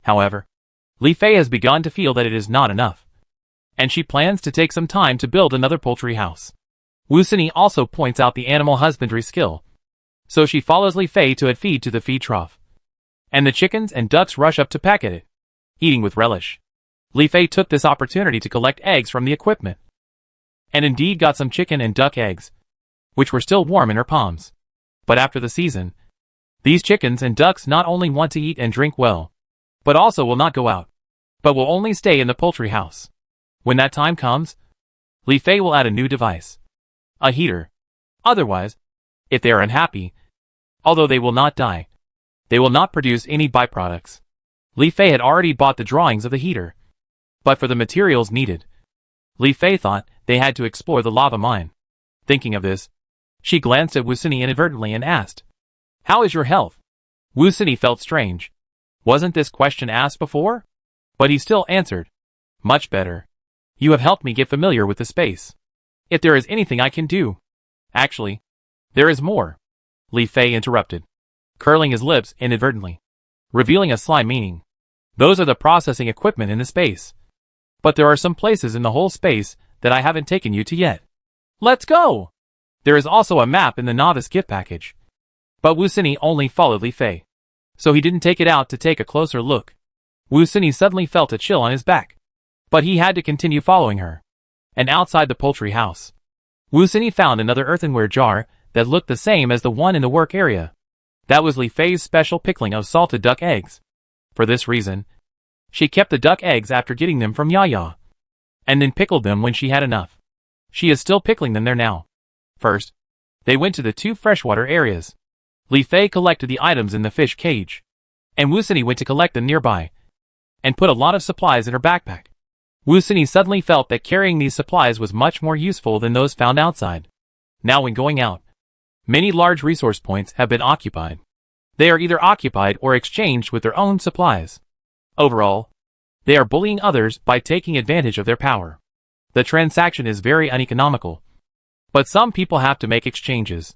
However, Lee Fei has begun to feel that it is not enough, and she plans to take some time to build another poultry house. Wu Sini also points out the animal husbandry skill, so she follows Li Fei to feed to the feed trough, and the chickens and ducks rush up to peck at it, eating with relish. Li Fei took this opportunity to collect eggs from the equipment, and indeed got some chicken and duck eggs, which were still warm in her palms. But after the season, these chickens and ducks not only want to eat and drink well, but also will not go out, but will only stay in the poultry house. When that time comes, Li Fei will add a new device, a heater. Otherwise, if they are unhappy, although they will not die, they will not produce any byproducts. Li Fei had already bought the drawings of the heater, but for the materials needed, Li Fei thought they had to explore the lava mine. Thinking of this, she glanced at Wu Sini inadvertently and asked, "How is your health?" Wu Sini felt strange. Wasn't this question asked before? But he still answered, "Much better. You have helped me get familiar with the space. If there is anything I can do..." "Actually, there is more," Li Fei interrupted, curling his lips inadvertently, revealing a sly meaning. "Those are the processing equipment in the space. But there are some places in the whole space that I haven't taken you to yet. Let's go!" There is also a map in the novice gift package. But Wu Sini only followed Li Fei, so he didn't take it out to take a closer look. Wu Sini suddenly felt a chill on his back, but he had to continue following her. And outside the poultry house, Wu Sini found another earthenware jar that looked the same as the one in the work area. That was Li Fei's special pickling of salted duck eggs. For this reason, she kept the duck eggs after getting them from Yaya, and then pickled them when she had enough. She is still pickling them there now. First, they went to the 2 freshwater areas. Li Fei collected the items in the fish cage, and Wu Sini went to collect them nearby, and put a lot of supplies in her backpack. Wu Sini suddenly felt that carrying these supplies was much more useful than those found outside. Now when going out, many large resource points have been occupied. They are either occupied or exchanged with their own supplies. Overall, they are bullying others by taking advantage of their power. The transaction is very uneconomical, but some people have to make exchanges.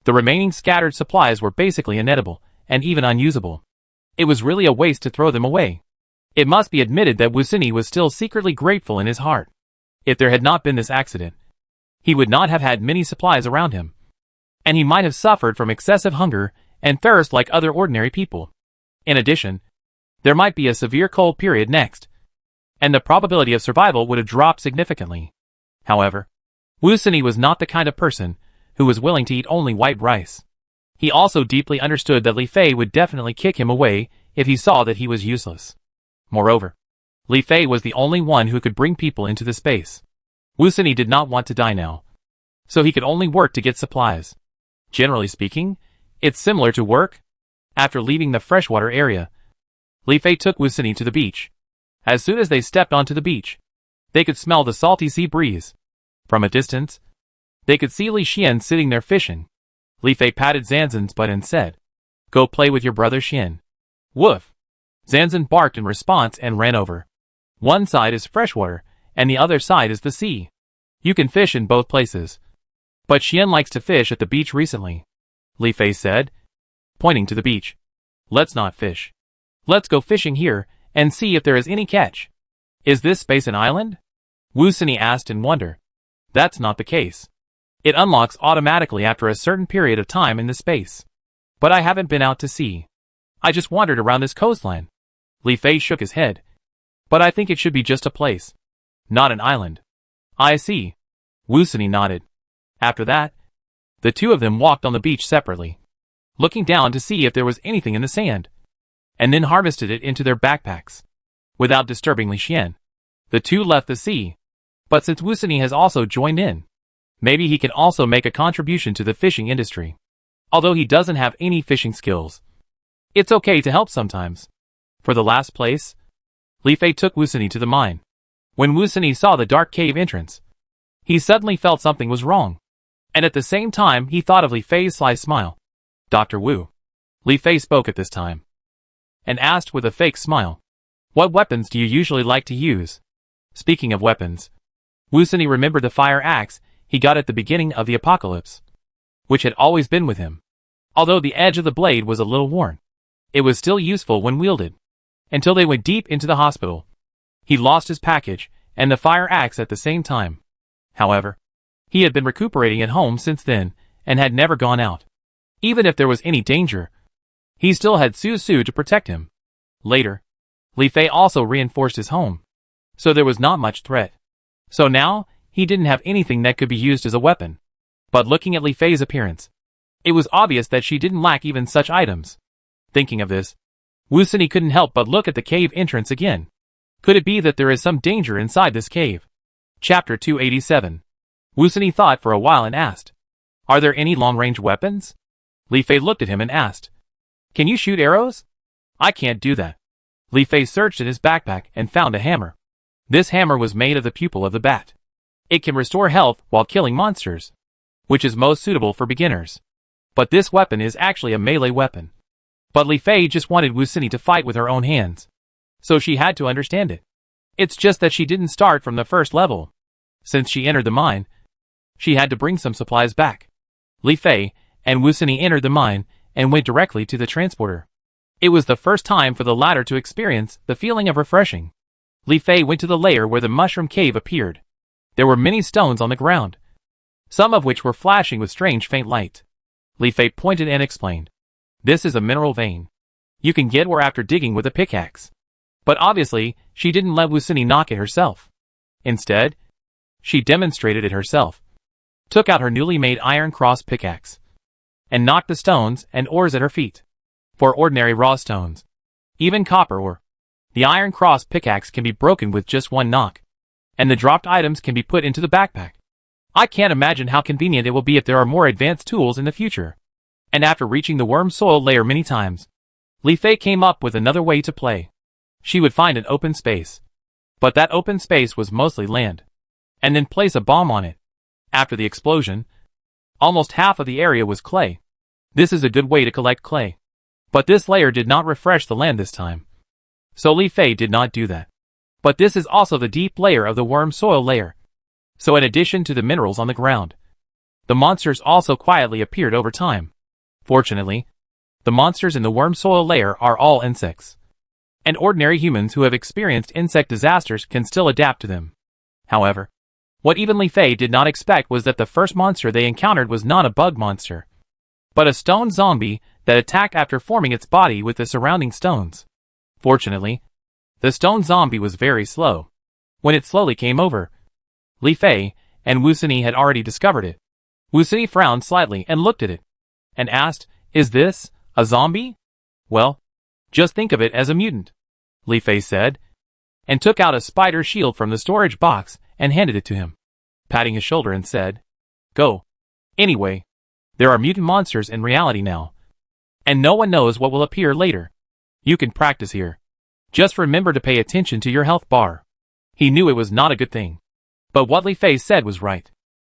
The remaining scattered supplies were basically inedible, and even unusable. It was really a waste to throw them away. It must be admitted that Wu Sini was still secretly grateful in his heart. If there had not been this accident, he would not have had many supplies around him, and he might have suffered from excessive hunger and thirst like other ordinary people. In addition, there might be a severe cold period next, and the probability of survival would have dropped significantly. However, Wu Sini was not the kind of person who was willing to eat only white rice. He also deeply understood that Li Fei would definitely kick him away if he saw that he was useless. Moreover, Li Fei was the only one who could bring people into the space. Wu Sini did not want to die now, so he could only work to get supplies. Generally speaking, it's similar to work. After leaving the freshwater area, Li Fei took Wu Sini to the beach. As soon as they stepped onto the beach, they could smell the salty sea breeze. From a distance, they could see Li Xian sitting there fishing. Li Fei patted Zanzan's butt and said, "Go play with your brother Xian." "Woof!" Zanzan barked in response and ran over. One side is freshwater, and the other side is the sea. You can fish in both places. But Xian likes to fish at the beach recently, Li Fei said, pointing to the beach. "Let's not fish. Let's go fishing here and see if there is any catch." "Is this space an island?" Wu Sini asked in wonder. "That's not the case. It unlocks automatically after a certain period of time in the space. But I haven't been out to sea. I just wandered around this coastline." Li Fei shook his head. "But I think it should be just a place, not an island." "I see." Wu Sini nodded. After that, the two of them walked on the beach separately, looking down to see if there was anything in the sand, and then harvested it into their backpacks. Without disturbing Li Xian, the two left the sea. But since Wu Sini has also joined in, maybe he can also make a contribution to the fishing industry. Although he doesn't have any fishing skills, It's okay to help sometimes. For the last place, Li Fei took Wusini to the mine. When Wusini saw the dark cave entrance, he suddenly felt something was wrong. And at the same time he thought of Li Fei's sly smile. Dr. Wu. Li Fei spoke at this time. And asked with a fake smile. What weapons do you usually like to use? Speaking of weapons, Wusini remembered the fire axe he got at the beginning of the apocalypse, which had always been with him. Although the edge of the blade was a little worn, it was still useful when wielded. Until they went deep into the hospital. He lost his package and the fire axe at the same time. However, he had been recuperating at home since then and had never gone out. Even if there was any danger, he still had Su Su to protect him. Later, Li Fei also reinforced his home, so there was not much threat. So now, he didn't have anything that could be used as a weapon. But looking at Li Fei's appearance, it was obvious that she didn't lack even such items. Thinking of this, Wusini couldn't help but look at the cave entrance again. Could it be that there is some danger inside this cave? Chapter 287. Wusini thought for a while and asked, Are there any long-range weapons? Li Fei looked at him and asked, Can you shoot arrows? I can't do that. Li Fei searched in his backpack and found a hammer. This hammer was made of the pupil of the bat. It can restore health while killing monsters, which is most suitable for beginners. But this weapon is actually a melee weapon. But Li Fei just wanted Wusini to fight with her own hands, so she had to understand it. It's just that she didn't start from the first level. Since she entered the mine, she had to bring some supplies back. Li Fei and Wusini entered the mine and went directly to the transporter. It was the first time for the latter to experience the feeling of refreshing. Li Fei went to the layer where the mushroom cave appeared. There were many stones on the ground, some of which were flashing with strange faint light. Li Fei pointed and explained. This is a mineral vein. You can get where after digging with a pickaxe. But obviously, she didn't let Wusini knock it herself. Instead, she demonstrated it herself. Took out her newly made iron cross pickaxe and knocked the stones and ores at her feet. For ordinary raw stones, even copper ore, the iron cross pickaxe can be broken with just one knock, and the dropped items can be put into the backpack. I can't imagine how convenient it will be if there are more advanced tools in the future. And after reaching the worm soil layer many times, Li Fei came up with another way to play. She would find an open space. But that open space was mostly land. And then place a bomb on it. After the explosion, almost half of the area was clay. This is a good way to collect clay. But this layer did not refresh the land this time. So Li Fei did not do that. But this is also the deep layer of the worm soil layer. So in addition to the minerals on the ground, the monsters also quietly appeared over time. Fortunately, the monsters in the worm soil layer are all insects. And ordinary humans who have experienced insect disasters can still adapt to them. However, what even Li Fei did not expect was that the first monster they encountered was not a bug monster, but a stone zombie that attacked after forming its body with the surrounding stones. Fortunately, the stone zombie was very slow. When it slowly came over, Li Fei and Wusini had already discovered it. Wusini frowned slightly and looked at it, and asked, Is this a zombie? Well, just think of it as a mutant, Li Fei said, and took out a spider shield from the storage box and handed it to him, patting his shoulder and said, Go. Anyway, there are mutant monsters in reality now, and no one knows what will appear later. You can practice here. Just remember to pay attention to your health bar. He knew it was not a good thing, but what Li Fei said was right.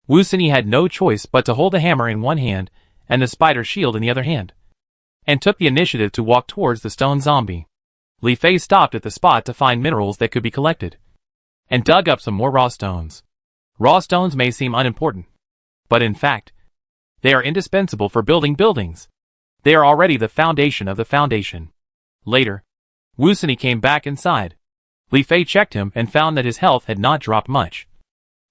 Wusini had no choice but to hold the hammer in one hand and the spider shield in the other hand, and took the initiative to walk towards the stone zombie. Li Fei stopped at the spot to find minerals that could be collected, and dug up some more raw stones. Raw stones may seem unimportant, but in fact, they are indispensable for building buildings. They are already the foundation of the foundation. Later, Wusini came back inside. Li Fei checked him and found that his health had not dropped much,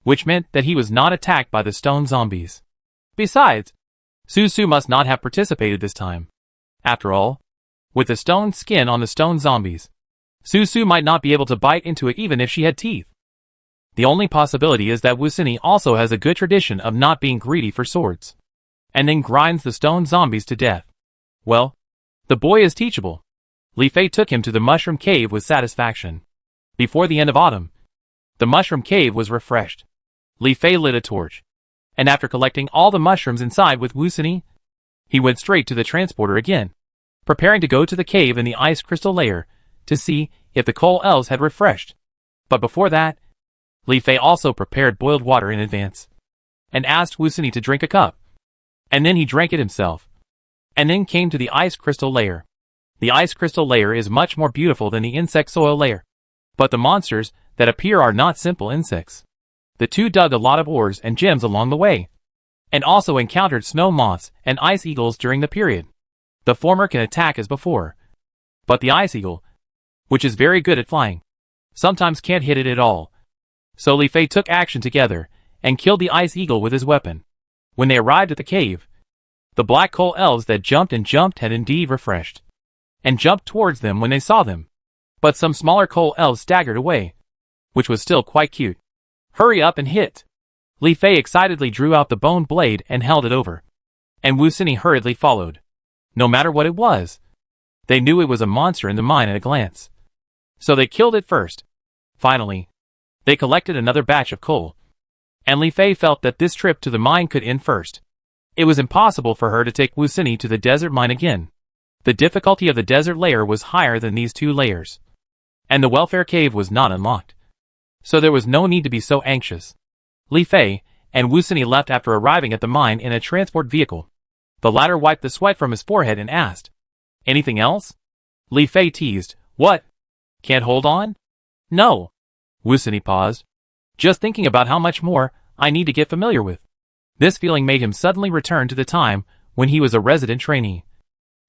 which meant that he was not attacked by the stone zombies. Besides, Su Su must not have participated this time. After all, with the stone skin on the stone zombies, Su Su might not be able to bite into it even if she had teeth. The only possibility is that Wusini also has a good tradition of not being greedy for swords, and then grinds the stone zombies to death. Well, the boy is teachable. Li Fei took him to the mushroom cave with satisfaction. Before the end of autumn, the mushroom cave was refreshed. Li Fei lit a torch, and after collecting all the mushrooms inside with Wusini, he went straight to the transporter again. preparing to go to the cave in the ice crystal layer to see if the coal elves had refreshed. But before that, Li Fei also prepared boiled water in advance and asked Wu Sini to drink a cup. And then he drank it himself. And then came to the ice crystal layer. The ice crystal layer is much more beautiful than the insect soil layer. But the monsters that appear are not simple insects. The two dug a lot of ores and gems along the way, and also encountered snow moths and ice eagles during the period. The former can attack as before, but the ice eagle, which is very good at flying, sometimes can't hit it at all. So Li Fei took action together and killed the ice eagle with his weapon. When they arrived at the cave, the black coal elves that jumped and jumped had indeed refreshed, and jumped towards them when they saw them. But some smaller coal elves staggered away, which was still quite cute. Hurry up and hit! Li Fei excitedly drew out the bone blade and held it over, and Wu Sini hurriedly followed. No matter what it was, they knew it was a monster in the mine at a glance. So they killed it first. Finally, they collected another batch of coal, and Li Fei felt that this trip to the mine could end first. It was impossible for her to take Wu Sini to the desert mine again. The difficulty of the desert layer was higher than these two layers, and the welfare cave was not unlocked. So there was no need to be so anxious. Li Fei and Wu Sini left after arriving at the mine in a transport vehicle. The latter wiped the sweat from his forehead and asked, "Anything else?" Li Fei teased, "What? Can't hold on?" "No." Wu Sini paused, "Just thinking about how much more I need to get familiar with." This feeling made him suddenly return to the time when he was a resident trainee.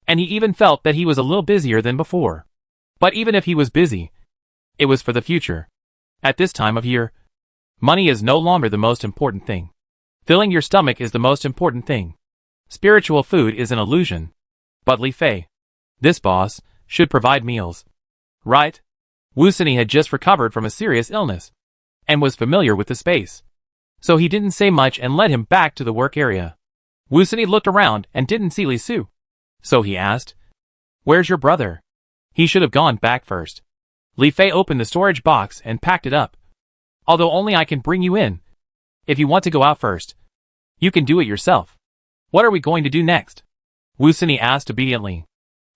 And he even felt that he was a little busier than before. But even if he was busy, it was for the future. At this time of year, money is no longer the most important thing. Filling your stomach is the most important thing. Spiritual food is an illusion. But Li Fei, this boss, should provide meals. Right? Wu Sini had just recovered from a serious illness, and was familiar with the space. So he didn't say much and led him back to the work area. Wu Sini looked around and didn't see Li Su. So he asked, "Where's your brother?" He should have gone back first. Li Fei opened the storage box and packed it up. "Although only I can bring you in. If you want to go out first, you can do it yourself." "What are we going to do next?" Wu Sini asked obediently.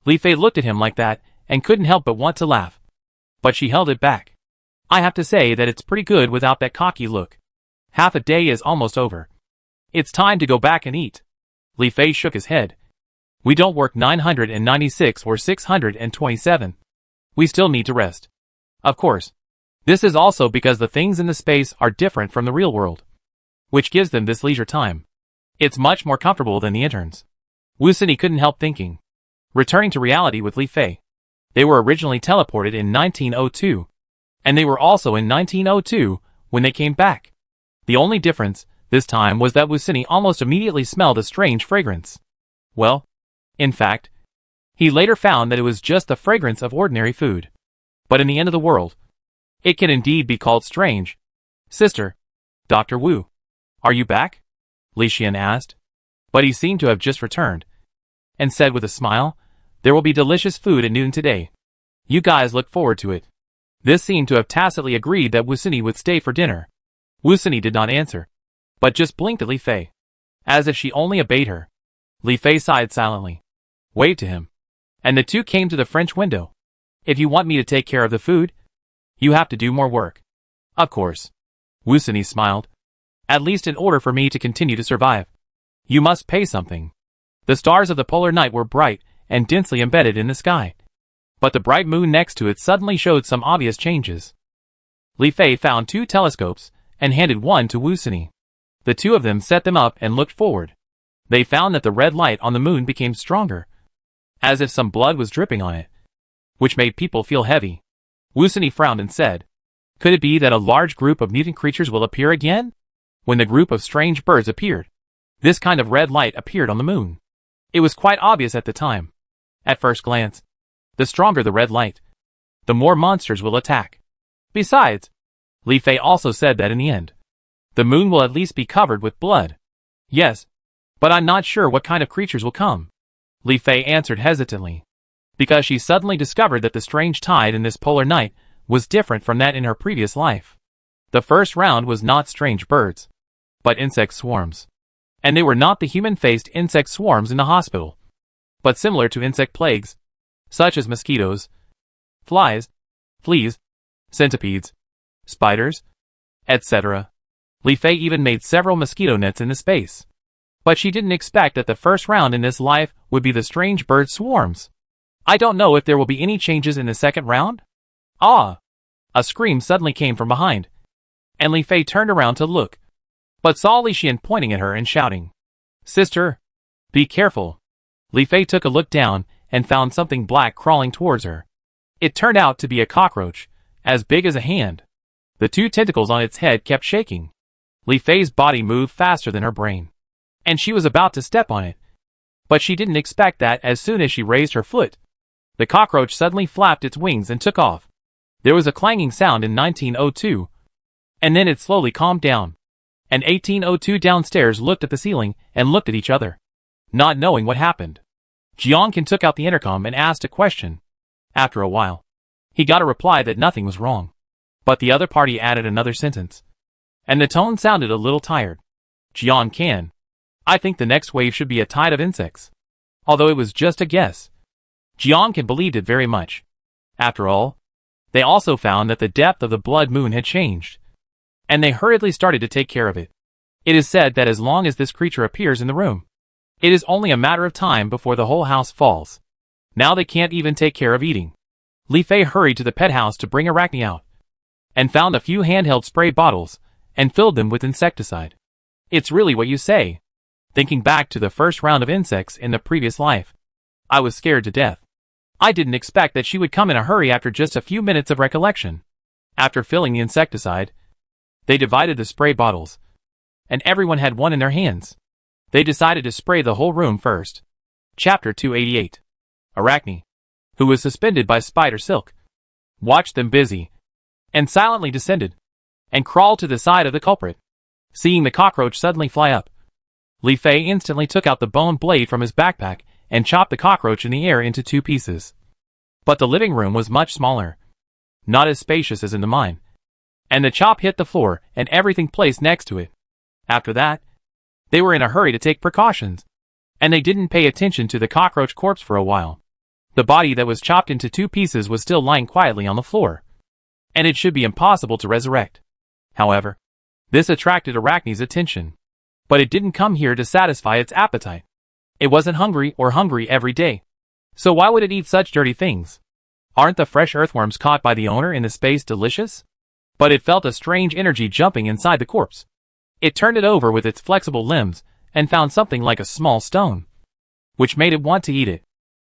Li Fei looked at him like that and couldn't help but want to laugh. But she held it back. "I have to say that it's pretty good without that cocky look. Half a day is almost over. It's time to go back and eat." Li Fei shook his head. "We don't work 996 or 627. We still need to rest. Of course. This is also because the things in the space are different from the real world, which gives them this leisure time. It's much more comfortable than the interns." Wu Sini couldn't help thinking. Returning to reality with Li Fei. They were originally teleported in 1902, and they were also in 1902 when they came back. The only difference this time was that Wu Sini almost immediately smelled a strange fragrance. Well, in fact, he later found that it was just the fragrance of ordinary food. But in the end of the world, it can indeed be called strange. "Sister, Dr. Wu, are you back?" Li Xian asked. But he seemed to have just returned, and said with a smile, "There will be delicious food at noon today. You guys look forward to it." This seemed to have tacitly agreed that Wu Sini would stay for dinner. Wu Sini did not answer, but just blinked at Li Fei, as if she only obeyed her. Li Fei sighed silently, waved to him, and the two came to the French window. "If you want me to take care of the food, you have to do more work." "Of course." Wu Sini smiled. "At least in order for me to continue to survive, you must pay something." The stars of the polar night were bright and densely embedded in the sky, but the bright moon next to it suddenly showed some obvious changes. Li Fei found two telescopes and handed one to Wu Sini. The two of them set them up and looked forward. They found that the red light on the moon became stronger, as if some blood was dripping on it, which made people feel heavy. Wu Sini frowned and said, "Could it be that a large group of mutant creatures will appear again?" When the group of strange birds appeared, this kind of red light appeared on the moon. It was quite obvious at the time. At first glance, the stronger the red light, the more monsters will attack. Besides, Li Fei also said that in the end, the moon will at least be covered with blood. "Yes, but I'm not sure what kind of creatures will come," Li Fei answered hesitantly, because she suddenly discovered that the strange tide in this polar night was different from that in her previous life. The first round was not strange birds, but insect swarms. And they were not the human-faced insect swarms in the hospital, but similar to insect plagues, such as mosquitoes, flies, fleas, centipedes, spiders, etc. Li Fei even made several mosquito nets in the space. But she didn't expect that the first round in this life would be the strange bird swarms. I don't know if there will be any changes in the second round? Ah! A scream suddenly came from behind, and Li Fei turned around to look, but saw Li Xian pointing at her and shouting, "Sister, be careful." Li Fei took a look down and found something black crawling towards her. It turned out to be a cockroach, as big as a hand. The two tentacles on its head kept shaking. Li Fei's body moved faster than her brain, and she was about to step on it. But she didn't expect that as soon as she raised her foot, the cockroach suddenly flapped its wings and took off. There was a clanging sound in 1902, and then it slowly calmed down. And 1802 downstairs looked at the ceiling and looked at each other, not knowing what happened. Jiangkan took out the intercom and asked a question. After a while, he got a reply that nothing was wrong. But the other party added another sentence, and the tone sounded a little tired. Jiangkan, I think the next wave should be a tide of insects. Although it was just a guess, Jiangkan believed it very much. After all, they also found that the depth of the blood moon had changed, and they hurriedly started to take care of it. It is said that as long as this creature appears in the room, it is only a matter of time before the whole house falls. Now they can't even take care of eating. Li Fei hurried to the pet house to bring Arachne out, and found a few handheld spray bottles, and filled them with insecticide. It's really what you say. Thinking back to the first round of insects in the previous life, I was scared to death. I didn't expect that she would come in a hurry after just a few minutes of recollection. After filling the insecticide, they divided the spray bottles, and everyone had one in their hands. They decided to spray the whole room first. Chapter 288. Arachne, who was suspended by spider silk, watched them busy, and silently descended, and crawled to the side of the culprit. Seeing the cockroach suddenly fly up, Li Fei instantly took out the bone blade from his backpack and chopped the cockroach in the air into 2 pieces. But the living room was much smaller, not as spacious as in the mine, and the chop hit the floor and everything placed next to it. After that, they were in a hurry to take precautions, and they didn't pay attention to the cockroach corpse for a while. The body that was chopped into 2 pieces was still lying quietly on the floor, and it should be impossible to resurrect. However, this attracted Arachne's attention, but it didn't come here to satisfy its appetite. It wasn't hungry every day, so why would it eat such dirty things? Aren't the fresh earthworms caught by the owner in the space delicious? But it felt a strange energy jumping inside the corpse. It turned it over with its flexible limbs and found something like a small stone, which made it want to eat it.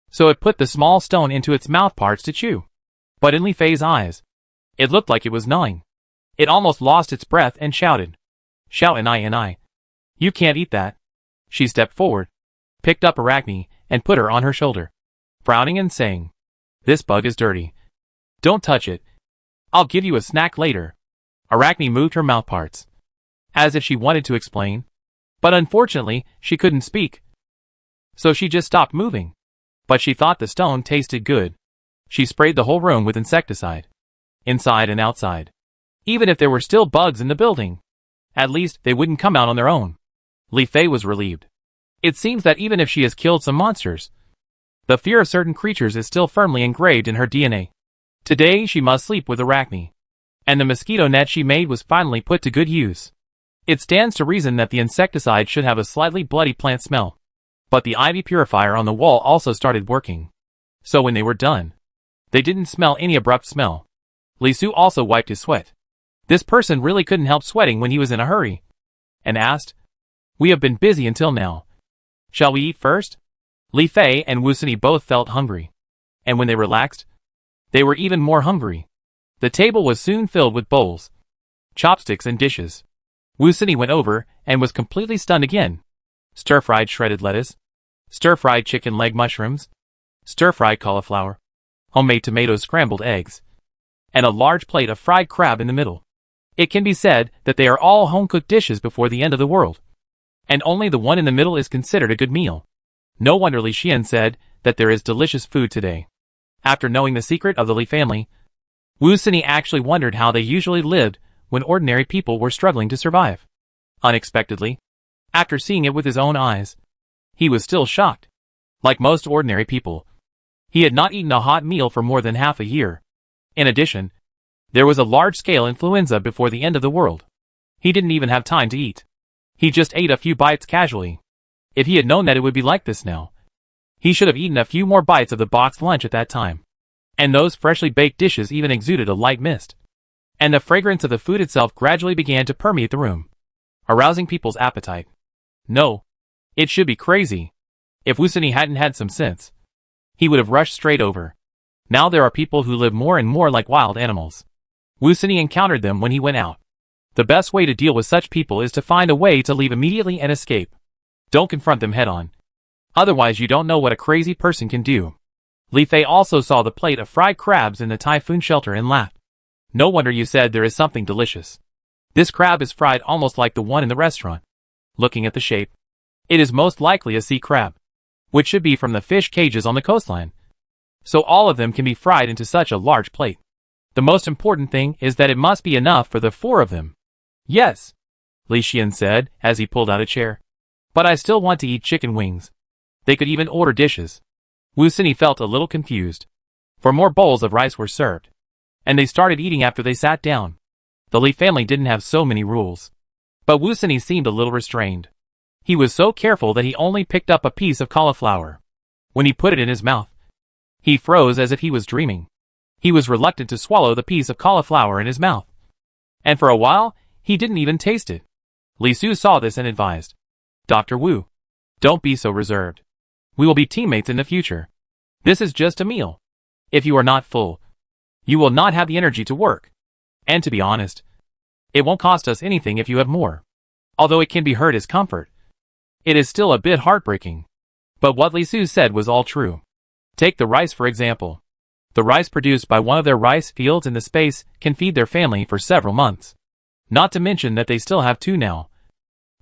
So it put the small stone into its mouth parts to chew. But in Li Fei's eyes, it looked like it was gnawing. It almost lost its breath and shouted, "Shout and I. You can't eat that." She stepped forward, picked up Arachne, and put her on her shoulder, frowning and saying, "This bug is dirty. Don't touch it. I'll give you a snack later." Arachne moved her mouth parts, as if she wanted to explain, but unfortunately, she couldn't speak. So she just stopped moving. But she thought the stone tasted good. She sprayed the whole room with insecticide, inside and outside. Even if there were still bugs in the building, at least they wouldn't come out on their own. Li Fei was relieved. It seems that even if she has killed some monsters, the fear of certain creatures is still firmly engraved in her DNA. Today she must sleep with Arachne, and the mosquito net she made was finally put to good use. It stands to reason that the insecticide should have a slightly bloody plant smell. But the ivy purifier on the wall also started working. So when they were done, they didn't smell any abrupt smell. Li Su also wiped his sweat. This person really couldn't help sweating when he was in a hurry, and asked, "We have been busy until now. Shall we eat first?" Li Fei and Wu Sini both felt hungry, and when they relaxed, they were even more hungry. The table was soon filled with bowls, chopsticks and dishes. Wu Sini went over and was completely stunned again. Stir-fried shredded lettuce, stir-fried chicken leg mushrooms, stir-fried cauliflower, homemade tomatoes, scrambled eggs, and a large plate of fried crab in the middle. It can be said that they are all home-cooked dishes before the end of the world, and only the one in the middle is considered a good meal. No wonder Li Xian said that there is delicious food today. After knowing the secret of the Li family, Wu Sini actually wondered how they usually lived when ordinary people were struggling to survive. Unexpectedly, after seeing it with his own eyes, he was still shocked. Like most ordinary people, he had not eaten a hot meal for more than half a year. In addition, there was a large-scale influenza before the end of the world. He didn't even have time to eat. He just ate a few bites casually. If he had known that it would be like this now, he should have eaten a few more bites of the boxed lunch at that time. And those freshly baked dishes even exuded a light mist. And the fragrance of the food itself gradually began to permeate the room, arousing people's appetite. No, it should be crazy. If Wusini hadn't had some sense, he would have rushed straight over. Now there are people who live more and more like wild animals. Wusini encountered them when he went out. The best way to deal with such people is to find a way to leave immediately and escape. Don't confront them head-on. Otherwise you don't know what a crazy person can do. Li Fei also saw the plate of fried crabs in the typhoon shelter and laughed. No wonder you said there is something delicious. This crab is fried almost like the one in the restaurant. Looking at the shape, it is most likely a sea crab, which should be from the fish cages on the coastline. So all of them can be fried into such a large plate. The most important thing is that it must be enough for the 4 of them. Yes, Li Xian said as he pulled out a chair. But I still want to eat chicken wings. They could even order dishes. Wusini felt a little confused. For more bowls of rice were served, and they started eating after they sat down. The Li family didn't have so many rules. But Wusini seemed a little restrained. He was so careful that he only picked up a piece of cauliflower. When he put it in his mouth, he froze as if he was dreaming. He was reluctant to swallow the piece of cauliflower in his mouth. And for a while, he didn't even taste it. Li Su saw this and advised, Dr. Wu, don't be so reserved. We will be teammates in the future. This is just a meal. If you are not full, you will not have the energy to work. And to be honest, it won't cost us anything if you have more. Although it can be heard as comfort, it is still a bit heartbreaking. But what Li Su said was all true. Take the rice for example. The rice produced by one of their rice fields in the space can feed their family for several months. Not to mention that they still have 2 now.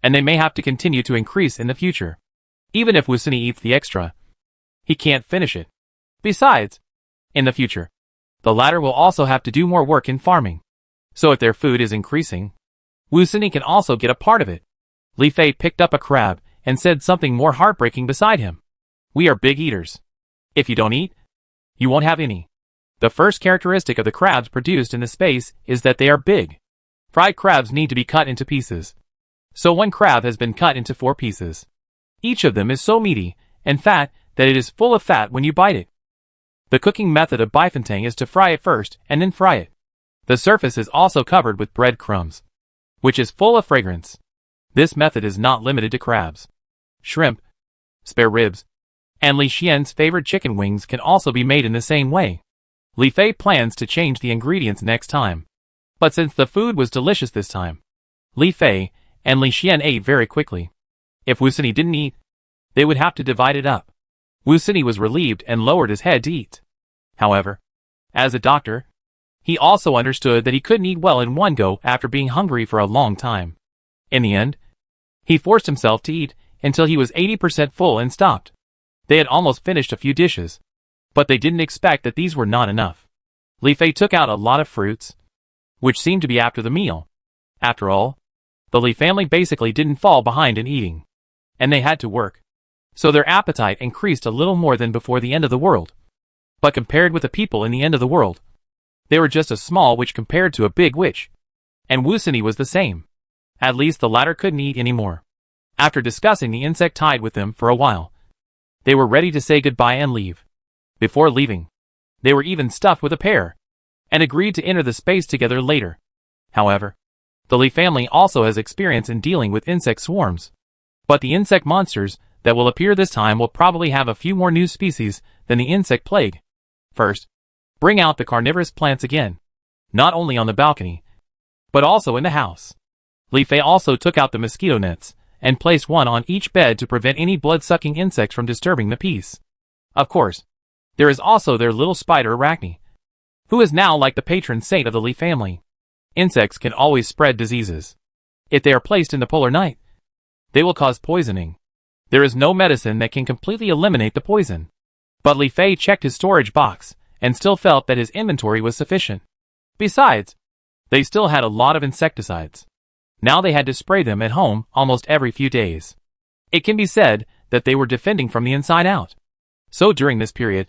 And they may have to continue to increase in the future. Even if Wusini eats the extra, he can't finish it. Besides, in the future, the latter will also have to do more work in farming. So if their food is increasing, Wusini can also get a part of it. Li Fei picked up a crab and said something more heartbreaking beside him. We are big eaters. If you don't eat, you won't have any. The first characteristic of the crabs produced in the space is that they are big. Fried crabs need to be cut into pieces. So one crab has been cut into 4 pieces. Each of them is so meaty and fat that it is full of fat when you bite it. The cooking method of bifantang is to fry it first and then fry it. The surface is also covered with bread crumbs, which is full of fragrance. This method is not limited to crabs. Shrimp, spare ribs, and Li Xian's favorite chicken wings can also be made in the same way. Li Fei plans to change the ingredients next time. But since the food was delicious this time, Li Fei and Li Xian ate very quickly. If Wusini didn't eat, they would have to divide it up. Wusini was relieved and lowered his head to eat. However, as a doctor, he also understood that he couldn't eat well in one go after being hungry for a long time. In the end, he forced himself to eat until he was 80% full and stopped. They had almost finished a few dishes, but they didn't expect that these were not enough. Li Fei took out a lot of fruits, which seemed to be after the meal. After all, the Li family basically didn't fall behind in eating, and they had to work. So their appetite increased a little more than before the end of the world. But compared with the people in the end of the world, they were just a small witch compared to a big witch. And Wusini was the same. At least the latter couldn't eat anymore. After discussing the insect tide with them for a while, they were ready to say goodbye and leave. Before leaving, they were even stuffed with a pair, and agreed to enter the space together later. However, the Li family also has experience in dealing with insect swarms. But the insect monsters that will appear this time will probably have a few more new species than the insect plague. First, bring out the carnivorous plants again, not only on the balcony, but also in the house. Li Fei also took out the mosquito nets, and placed one on each bed to prevent any blood-sucking insects from disturbing the peace. Of course, there is also their little spider Arachne, who is now like the patron saint of the Li family. Insects can always spread diseases. If they are placed in the polar night, they will cause poisoning. There is no medicine that can completely eliminate the poison. But Li Fei checked his storage box, and still felt that his inventory was sufficient. Besides, they still had a lot of insecticides. Now they had to spray them at home almost every few days. It can be said that they were defending from the inside out. So during this period,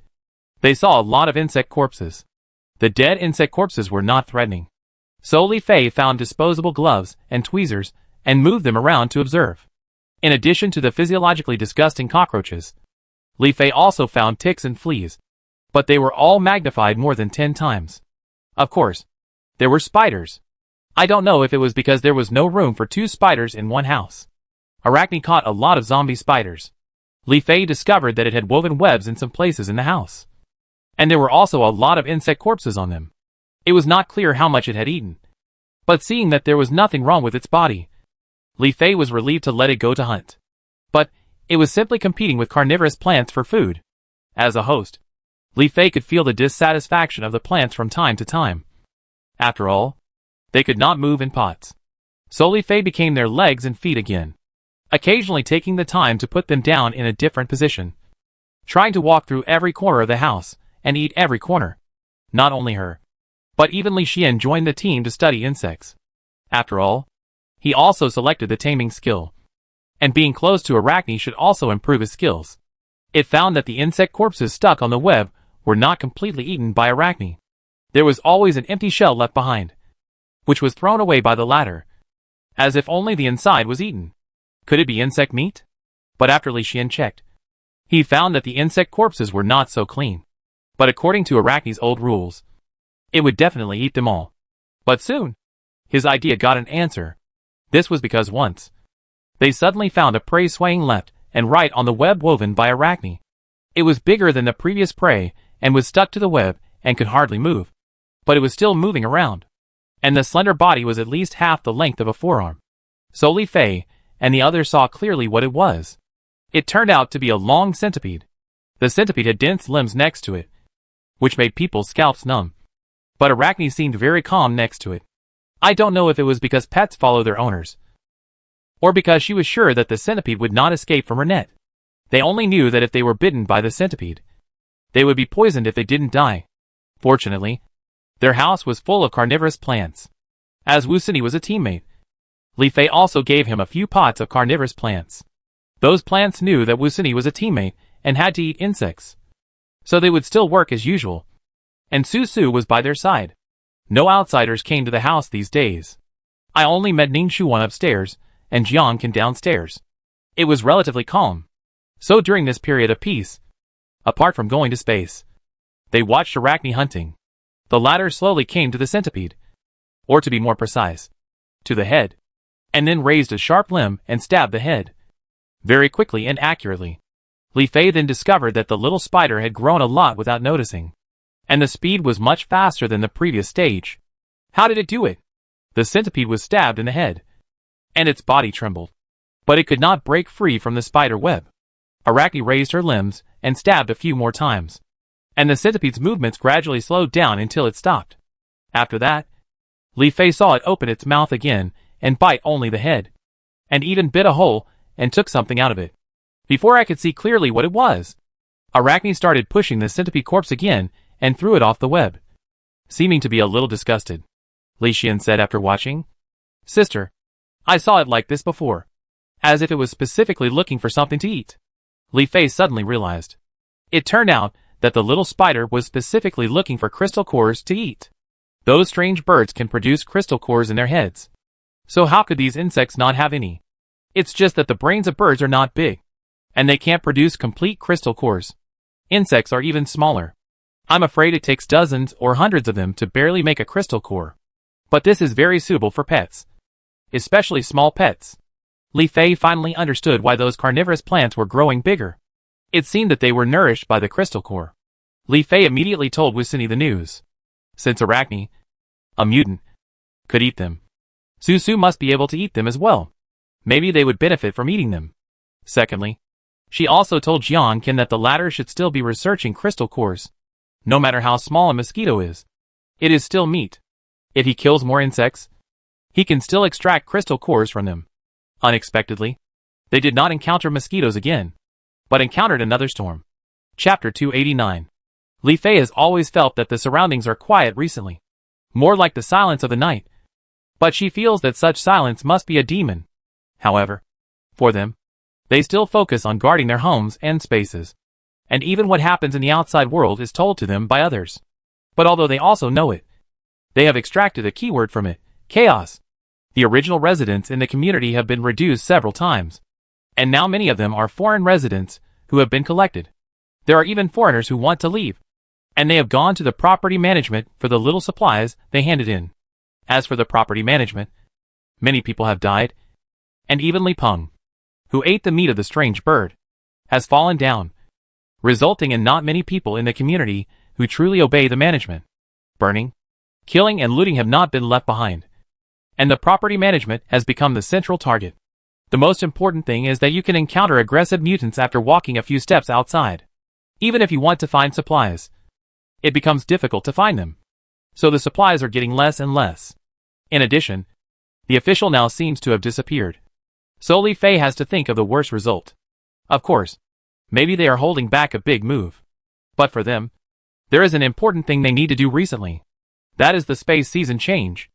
they saw a lot of insect corpses. The dead insect corpses were not threatening. So Li Fei found disposable gloves and tweezers and moved them around to observe. In addition to the physiologically disgusting cockroaches, Li Fei also found ticks and fleas, but they were all magnified more than 10 times. Of course, there were spiders. I don't know if it was because there was no room for 2 spiders in one house. Arachne caught a lot of zombie spiders. Li Fei discovered that it had woven webs in some places in the house. And there were also a lot of insect corpses on them. It was not clear how much it had eaten. But seeing that there was nothing wrong with its body, Li Fei was relieved to let it go to hunt. But it was simply competing with carnivorous plants for food. As a host, Li Fei could feel the dissatisfaction of the plants from time to time. After all, they could not move in pots. So Li Fei became their legs and feet again, occasionally taking the time to put them down in a different position, trying to walk through every corner of the house and eat every corner. Not only her, but even Li Xian joined the team to study insects. After all, he also selected the taming skill. And being close to Arachne should also improve his skills. It found that the insect corpses stuck on the web were not completely eaten by Arachne. There was always an empty shell left behind, which was thrown away by the latter, as if only the inside was eaten. Could it be insect meat? But after Li Xian checked, he found that the insect corpses were not so clean. But according to Arachne's old rules, it would definitely eat them all. But soon, his idea got an answer. This was because once, they suddenly found a prey swaying left and right on the web woven by Arachne. It was bigger than the previous prey and was stuck to the web and could hardly move. But it was still moving around. And the slender body was at least half the length of a forearm. So Li Fei and the others saw clearly what it was. It turned out to be a long centipede. The centipede had dense limbs next to it, which made people's scalps numb. But Arachne seemed very calm next to it. I don't know if it was because pets follow their owners, or because she was sure that the centipede would not escape from her net. They only knew that if they were bitten by the centipede, they would be poisoned if they didn't die. Fortunately, their house was full of carnivorous plants. As Wu Sini was a teammate, Li Fei also gave him a few pots of carnivorous plants. Those plants knew that Wu Sini was a teammate and had to eat insects, so they would still work as usual. And Su Su was by their side. No outsiders came to the house these days. I only met Ning Shuan upstairs and Jiang Qin downstairs. It was relatively calm. So during this period of peace, apart from going to space, they watched Arachne hunting. The latter slowly came to the centipede, or to be more precise, to the head, and then raised a sharp limb and stabbed the head. Very quickly and accurately. Li Fei then discovered that the little spider had grown a lot without noticing. And the speed was much faster than the previous stage. How did it do it? The centipede was stabbed in the head, and its body trembled. But it could not break free from the spider web. Arachne raised her limbs and stabbed a few more times. And the centipede's movements gradually slowed down until it stopped. After that, Li Fei saw it open its mouth again and bite only the head. And even bit a hole and took something out of it. Before I could see clearly what it was, Arachne started pushing the centipede corpse again and threw it off the web. Seeming to be a little disgusted, Li Xian said after watching. Sister, I saw it like this before. As if it was specifically looking for something to eat. Li Fei suddenly realized. It turned out that the little spider was specifically looking for crystal cores to eat. Those strange birds can produce crystal cores in their heads. So how could these insects not have any? It's just that the brains of birds are not big, and they can't produce complete crystal cores. Insects are even smaller. I'm afraid it takes dozens or hundreds of them to barely make a crystal core. But this is very suitable for pets, especially small pets. Li Fei finally understood why those carnivorous plants were growing bigger. It seemed that they were nourished by the crystal core. Li Fei immediately told Wu Sini the news. Since Arachne, a mutant, could eat them, Su Su must be able to eat them as well. Maybe they would benefit from eating them. Secondly, she also told Jiang Qin that the latter should still be researching crystal cores. No matter how small a mosquito is, it is still meat. If he kills more insects, he can still extract crystal cores from them. Unexpectedly, they did not encounter mosquitoes again, but encountered another storm. Chapter 289. Li Fei has always felt that the surroundings are quiet recently, more like the silence of the night. But she feels that such silence must be a demon. However, for them, they still focus on guarding their homes and spaces. and even what happens in the outside world is told to them by others. But although they also know it, they have extracted a keyword from it: chaos. The original residents in the community have been reduced several times, and now many of them are foreign residents who have been collected. There are even foreigners who want to leave, and they have gone to the property management for the little supplies they handed in. As for the property management, many people have died, and even Li Peng, who ate the meat of the strange bird, has fallen down, resulting in not many people in the community who truly obey the management. Burning, killing and looting have not been left behind, and the property management has become the central target. The most important thing is that you can encounter aggressive mutants after walking a few steps outside. Even if you want to find supplies, it becomes difficult to find them. So the supplies are getting less and less. In addition, the official now seems to have disappeared. So Li Fei has to think of the worst result. Of course, maybe they are holding back a big move. But for them, there is an important thing they need to do recently. That is the space season change.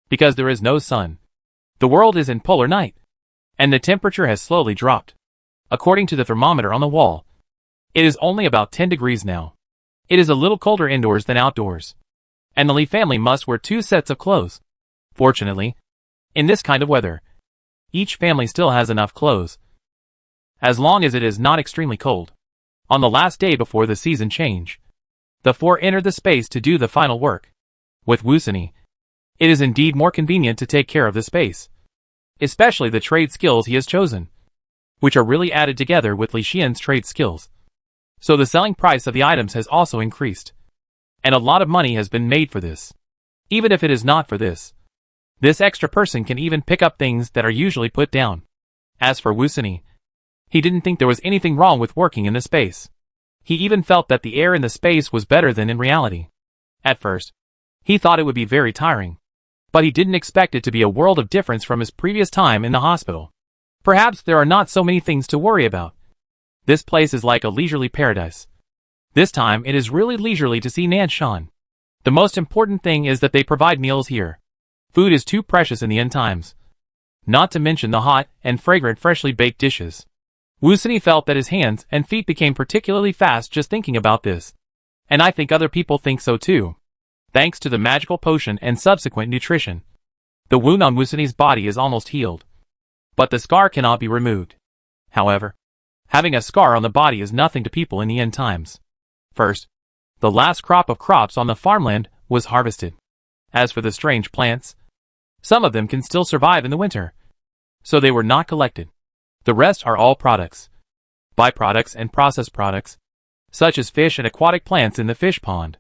Because there is no sun. The world is in polar night, and the temperature has slowly dropped. According to the thermometer on the wall, it is only about 10 degrees now. It is a little colder indoors than outdoors, and the Li family must wear 2 sets of clothes. Fortunately, in this kind of weather, each family still has enough clothes, as long as it is not extremely cold. On the last day before the season change, the 4 entered the space to do the final work. With Wusani, it is indeed more convenient to take care of the space, especially the trade skills he has chosen, which are really added together with Li Xian's trade skills. So the selling price of the items has also increased, and a lot of money has been made for this. Even if it is not for this extra person can even pick up things that are usually put down. As for Wusani, he didn't think there was anything wrong with working in the space. He even felt that the air in the space was better than in reality. At first, he thought it would be very tiring, but he didn't expect it to be a world of difference from his previous time in the hospital. Perhaps there are not so many things to worry about. This place is like a leisurely paradise. This time it is really leisurely to see Nanshan. The most important thing is that they provide meals here. Food is too precious in the end times. Not to mention the hot and fragrant freshly baked dishes. Wusani felt that his hands and feet became particularly fast just thinking about this. And I think other people think so too. Thanks to the magical potion and subsequent nutrition, the wound on Wusani's body is almost healed. But the scar cannot be removed. However, having a scar on the body is nothing to people in the end times. First, the last crop of crops on the farmland was harvested. As for the strange plants, some of them can still survive in the winter, so they were not collected. The rest are all products, byproducts and processed products, such as fish and aquatic plants in the fish pond,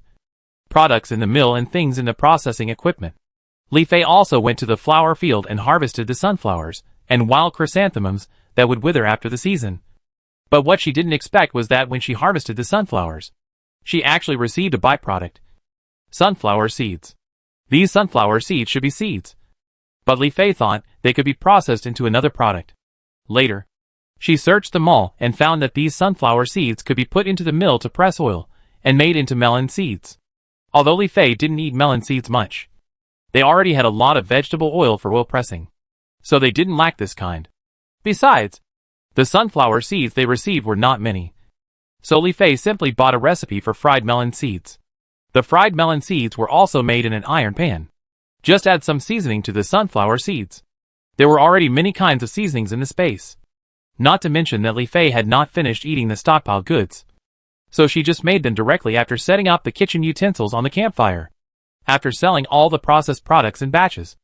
products in the mill and things in the processing equipment. Li Fei also went to the flower field and harvested the sunflowers and wild chrysanthemums that would wither after the season. But what she didn't expect was that when she harvested the sunflowers, she actually received a byproduct: sunflower seeds. These sunflower seeds should be seeds, but Li Fei thought they could be processed into another product. Later, she searched them all and found that these sunflower seeds could be put into the mill to press oil and made into melon seeds. Although Li Fei didn't eat melon seeds much, they already had a lot of vegetable oil for oil pressing, so they didn't lack this kind. Besides, the sunflower seeds they received were not many, so Li Fei simply bought a recipe for fried melon seeds. The fried melon seeds were also made in an iron pan. Just add some seasoning to the sunflower seeds. There were already many kinds of seasonings in the space. Not to mention that Li Fei had not finished eating the stockpile goods, so she just made them directly after setting up the kitchen utensils on the campfire. After selling all the processed products in batches,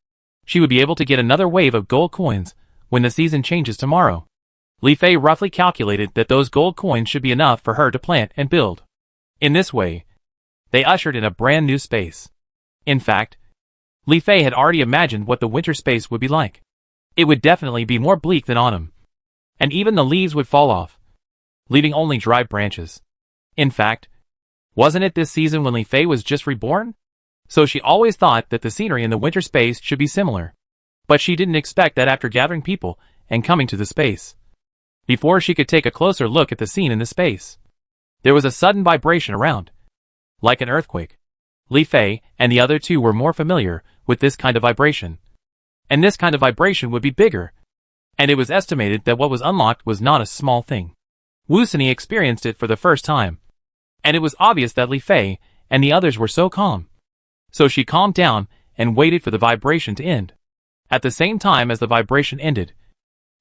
she would be able to get another wave of gold coins when the season changes tomorrow. Li Fei roughly calculated that those gold coins should be enough for her to plant and build. In this way, they ushered in a brand new space. In fact, Li Fei had already imagined what the winter space would be like. It would definitely be more bleak than autumn, and even the leaves would fall off, leaving only dry branches. In fact, wasn't it this season when Li Fei was just reborn? So she always thought that the scenery in the winter space should be similar. But she didn't expect that after gathering people and coming to the space. Before she could take a closer look at the scene in the space, there was a sudden vibration around, like an earthquake. Li Fei and the other two were more familiar with this kind of vibration. And this kind of vibration would be bigger. And it was estimated that what was unlocked was not a small thing. Wusani experienced it for the first time. And it was obvious that Li Fei and the others were so calm. So she calmed down and waited for the vibration to end. At the same time as the vibration ended,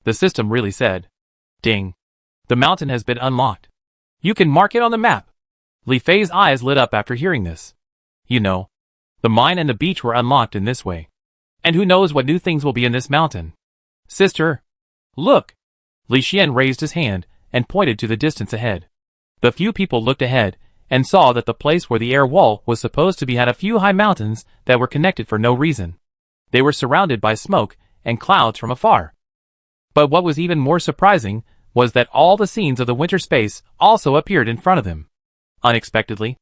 the system really said, "Ding. The mountain has been unlocked. You can mark it on the map." Li Fei's eyes lit up after hearing this. You know, the mine and the beach were unlocked in this way. And who knows what new things will be in this mountain. Sister, look. Li Xian raised his hand and pointed to the distance ahead. The few people looked ahead and saw that the place where the air wall was supposed to be had a few high mountains that were connected for no reason. They were surrounded by smoke and clouds from afar. But what was even more surprising was that all the scenes of the winter space also appeared in front of them. Unexpectedly,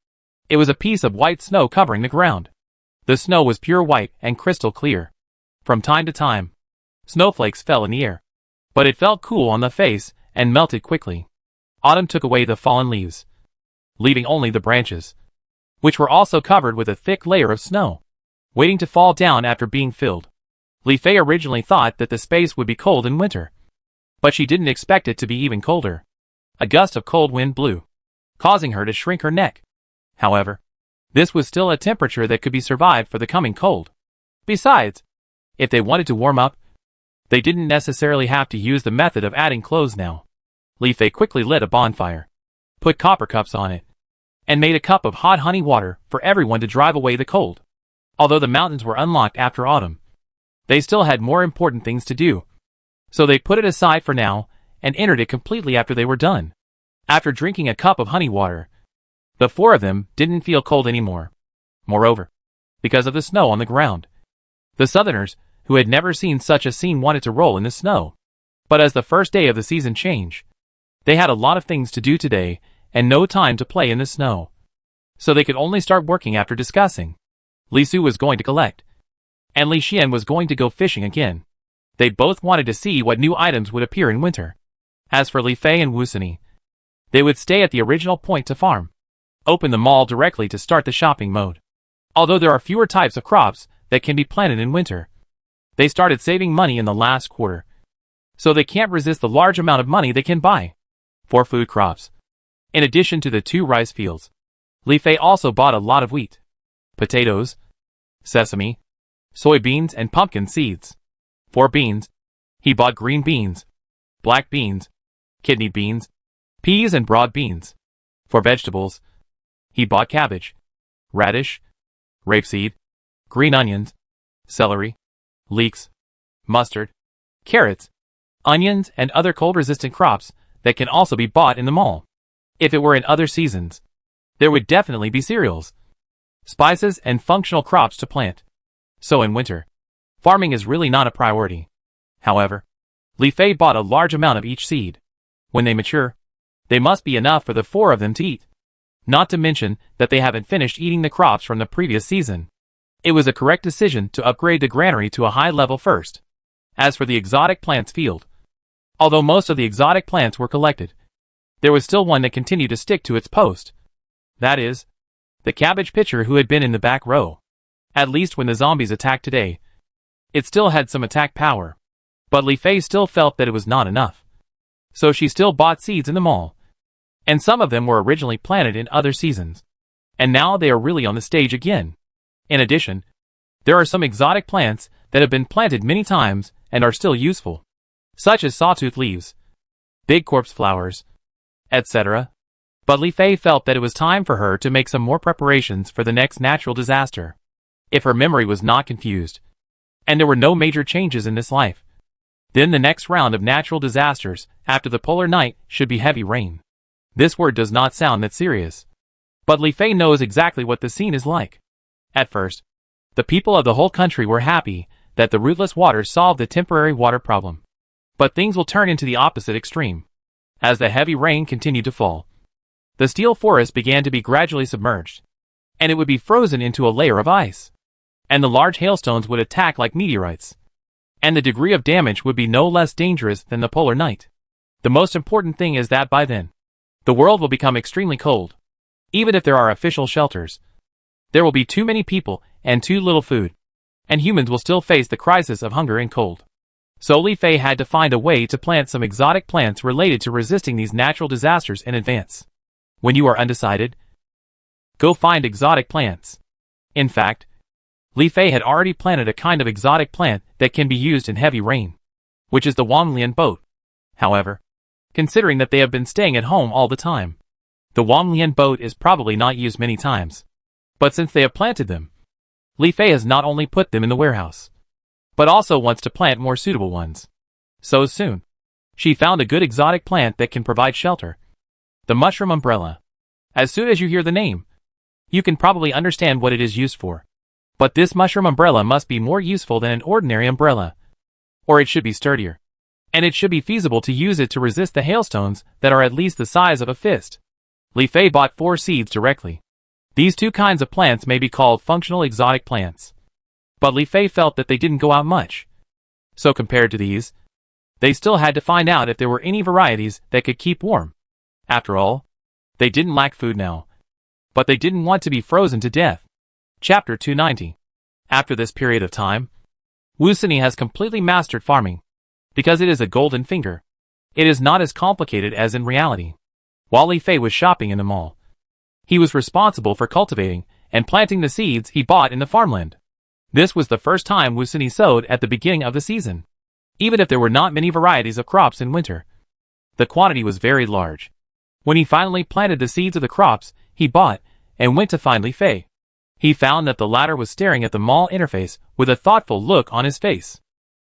it was a piece of white snow covering the ground. The snow was pure white and crystal clear. From time to time, snowflakes fell in the air. But it felt cool on the face and melted quickly. Autumn took away the fallen leaves, leaving only the branches, which were also covered with a thick layer of snow, waiting to fall down after being filled. Li Fei originally thought that the space would be cold in winter, but she didn't expect it to be even colder. A gust of cold wind blew, causing her to shrink her neck. However, this was still a temperature that could be survived for the coming cold. Besides, if they wanted to warm up, they didn't necessarily have to use the method of adding clothes now. Li Fei quickly lit a bonfire, put copper cups on it, and made a cup of hot honey water for everyone to drive away the cold. Although the mountains were unlocked after autumn, they still had more important things to do. So they put it aside for now and entered it completely after they were done. After drinking a cup of honey water, the four of them didn't feel cold anymore. Moreover, because of the snow on the ground, the Southerners, who had never seen such a scene, wanted to roll in the snow. But as the first day of the season changed, they had a lot of things to do today and no time to play in the snow. So they could only start working after discussing. Li Su was going to collect, and Li Xian was going to go fishing again. They both wanted to see what new items would appear in winter. As for Li Fei and Wusani, they would stay at the original point to farm, open the mall directly to start the shopping mode. Although there are fewer types of crops that can be planted in winter, they started saving money in the last quarter, so they can't resist the large amount of money they can buy for food crops. In addition to the 2 rice fields, Li Fei also bought a lot of wheat, potatoes, sesame, soybeans, and pumpkin seeds. For beans, he bought green beans, black beans, kidney beans, peas, and broad beans. For vegetables, he bought cabbage, radish, rapeseed, green onions, celery, leeks, mustard, carrots, onions, and other cold-resistant crops that can also be bought in the mall. If it were in other seasons, there would definitely be cereals, spices, and functional crops to plant. So in winter, farming is really not a priority. However, Li Fei bought a large amount of each seed. When they mature, they must be enough for the 4 of them to eat. Not to mention that they haven't finished eating the crops from the previous season. It was a correct decision to upgrade the granary to a high level first. As for the exotic plants field, although most of the exotic plants were collected, there was still one that continued to stick to its post. That is, the cabbage pitcher who had been in the back row. At least when the zombies attacked today, it still had some attack power. But Li Fei still felt that it was not enough. So she still bought seeds in the mall. And some of them were originally planted in other seasons. And now they are really on the stage again. In addition, there are some exotic plants that have been planted many times and are still useful, such as sawtooth leaves, big corpse flowers, etc. But Li Fei felt that it was time for her to make some more preparations for the next natural disaster. If her memory was not confused, and there were no major changes in this life, then the next round of natural disasters after the polar night should be heavy rain. This word does not sound that serious, but Li Fei knows exactly what the scene is like. At first, the people of the whole country were happy that the rootless waters solved the temporary water problem. But things will turn into the opposite extreme. As the heavy rain continued to fall, the steel forest began to be gradually submerged, and it would be frozen into a layer of ice. And the large hailstones would attack like meteorites. And the degree of damage would be no less dangerous than the polar night. The most important thing is that by then, the world will become extremely cold. Even if there are official shelters, there will be too many people and too little food, and humans will still face the crisis of hunger and cold. So Li Fei had to find a way to plant some exotic plants related to resisting these natural disasters in advance. When you are undecided, go find exotic plants. In fact, Li Fei had already planted a kind of exotic plant that can be used in heavy rain, which is the Wanlian boat. However, considering that they have been staying at home all the time, the Wanlian boat is probably not used many times. But since they have planted them, Li Fei has not only put them in the warehouse, but also wants to plant more suitable ones. So soon, she found a good exotic plant that can provide shelter. The mushroom umbrella. As soon as you hear the name, you can probably understand what it is used for. But this mushroom umbrella must be more useful than an ordinary umbrella, or it should be sturdier. And it should be feasible to use it to resist the hailstones that are at least the size of a fist. Li Fei bought 4 seeds directly. These 2 kinds of plants may be called functional exotic plants. But Li Fei felt that they didn't go out much. So compared to these, they still had to find out if there were any varieties that could keep warm. After all, they didn't lack food now. But they didn't want to be frozen to death. Chapter 290. After this period of time, Wu Sini has completely mastered farming. Because it is a golden finger. It is not as complicated as in reality. While Li Fei was shopping in the mall, he was responsible for cultivating and planting the seeds he bought in the farmland. This was the first time Wu Sini sowed at the beginning of the season. Even if there were not many varieties of crops in winter, the quantity was very large. When he finally planted the seeds of the crops he bought and went to find Li Fei, he found that the latter was staring at the mall interface with a thoughtful look on his face.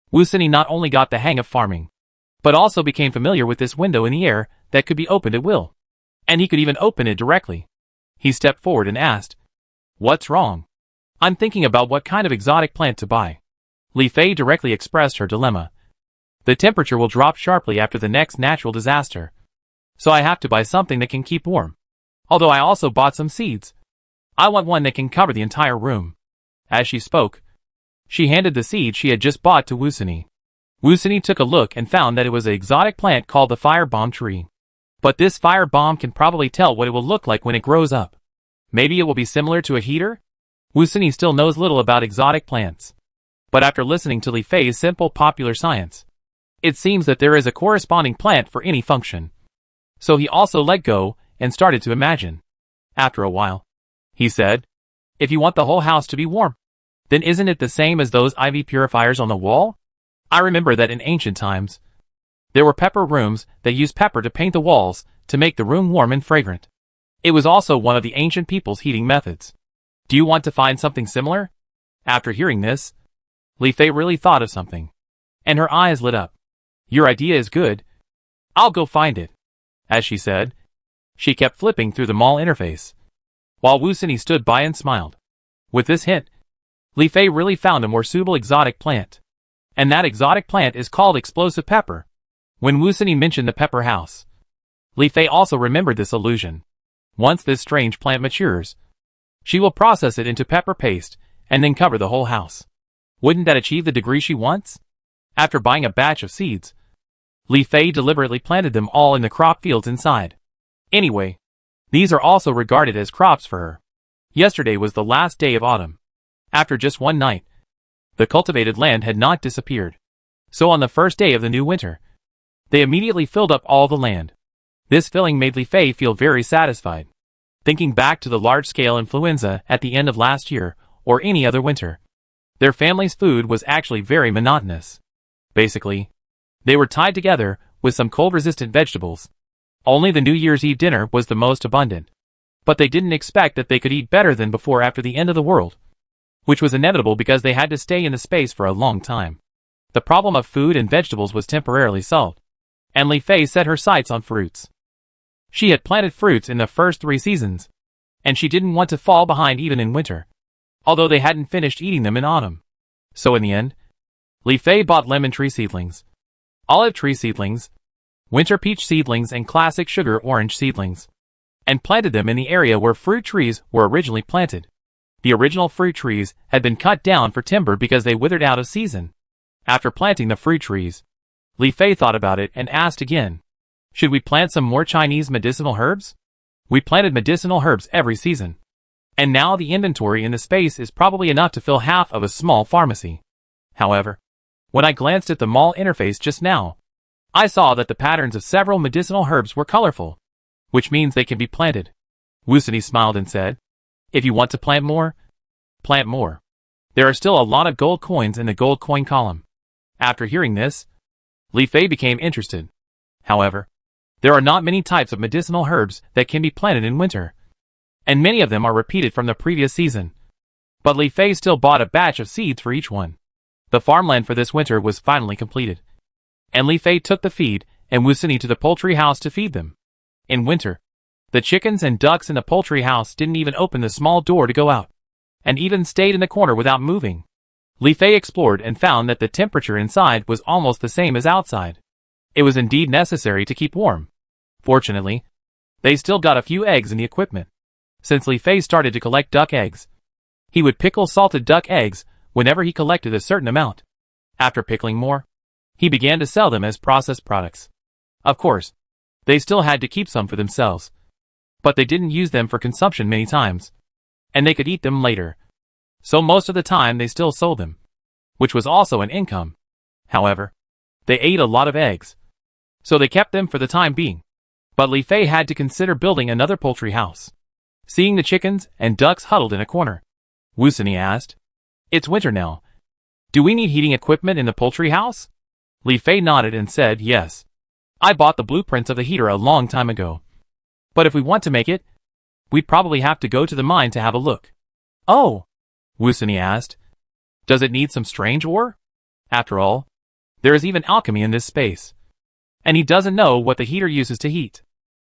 Wu Sini not only got the hang of farming, but also became familiar with this window in the air that could be opened at will. And he could even open it directly. He stepped forward and asked, "What's wrong?" "I'm thinking about what kind of exotic plant to buy." Li Fei directly expressed her dilemma. "The temperature will drop sharply after the next natural disaster. So I have to buy something that can keep warm. Although I also bought some seeds. I want one that can cover the entire room." As she spoke, she handed the seed she had just bought to Wu Sini. Wu Sini took a look and found that it was an exotic plant called the fire bomb tree. But this fire bomb can probably tell what it will look like when it grows up. Maybe it will be similar to a heater? Wu Sini still knows little about exotic plants. But after listening to Li Fei's simple popular science, it seems that there is a corresponding plant for any function. So he also let go and started to imagine. After a while, he said, "If you want the whole house to be warm, then isn't it the same as those IV purifiers on the wall? I remember that in ancient times, there were pepper rooms that used pepper to paint the walls to make the room warm and fragrant. It was also one of the ancient people's heating methods. Do you want to find something similar?" After hearing this, Li Fei really thought of something, and her eyes lit up. "Your idea is good. I'll go find it." As she said, she kept flipping through the mall interface, while Wu Sini stood by and smiled. With this hint, Li Fei really found a more suitable exotic plant. And that exotic plant is called explosive pepper. When Wu Sini mentioned the pepper house, Li Fei also remembered this illusion. Once this strange plant matures, she will process it into pepper paste and then cover the whole house. Wouldn't that achieve the degree she wants? After buying a batch of seeds, Li Fei deliberately planted them all in the crop fields inside. Anyway, these are also regarded as crops for her. Yesterday was the last day of autumn. After just one night, the cultivated land had not disappeared. So on the first day of the new winter, they immediately filled up all the land. This filling made Li Fei feel very satisfied. Thinking back to the large-scale influenza at the end of last year, or any other winter, their family's food was actually very monotonous. Basically, they were tied together with some cold-resistant vegetables. Only the New Year's Eve dinner was the most abundant. But they didn't expect that they could eat better than before after the end of the world, which was inevitable because they had to stay in the space for a long time. The problem of food and vegetables was temporarily solved, and Li Fei set her sights on fruits. She had planted fruits in the first 3 seasons, and she didn't want to fall behind even in winter, although they hadn't finished eating them in autumn. So in the end, Li Fei bought lemon tree seedlings, olive tree seedlings, winter peach seedlings and classic sugar orange seedlings, and planted them in the area where fruit trees were originally planted. The original fruit trees had been cut down for timber because they withered out of season. After planting the fruit trees, Li Fei thought about it and asked again, "Should we plant some more Chinese medicinal herbs?" We planted medicinal herbs every season, and now the inventory in the space is probably enough to fill half of a small pharmacy. However, When I glanced at the mall interface just now, I saw that the patterns of several medicinal herbs were colorful, which means they can be planted. Wusani smiled and said, if you want to plant more, plant more. There are still a lot of gold coins in the gold coin column. After hearing this, Li Fei became interested. However, there are not many types of medicinal herbs that can be planted in winter, and many of them are repeated from the previous season. But Li Fei still bought a batch of seeds for each one. The farmland for this winter was finally completed, and Li Fei took the feed and Wusani to the poultry house to feed them. In winter, the chickens and ducks in the poultry house didn't even open the small door to go out, and even stayed in the corner without moving. Li Fei explored and found that the temperature inside was almost the same as outside. It was indeed necessary to keep warm. Fortunately, they still got a few eggs in the equipment. Since Li Fei started to collect duck eggs, he would pickle salted duck eggs whenever he collected a certain amount. After pickling more, he began to sell them as processed products. Of course, they still had to keep some for themselves, but they didn't use them for consumption many times, and they could eat them later. So most of the time they still sold them, which was also an income. However, they ate a lot of eggs, so they kept them for the time being. But Li Fei had to consider building another poultry house. Seeing the chickens and ducks huddled in a corner, Wusani asked, it's winter now. Do we need heating equipment in the poultry house? Li Fei nodded and said yes. I bought the blueprints of the heater a long time ago. But if we want to make it, we'd probably have to go to the mine to have a look. Oh, Wusani asked. Does it need some strange ore? After all, there is even alchemy in this space. And he doesn't know what the heater uses to heat.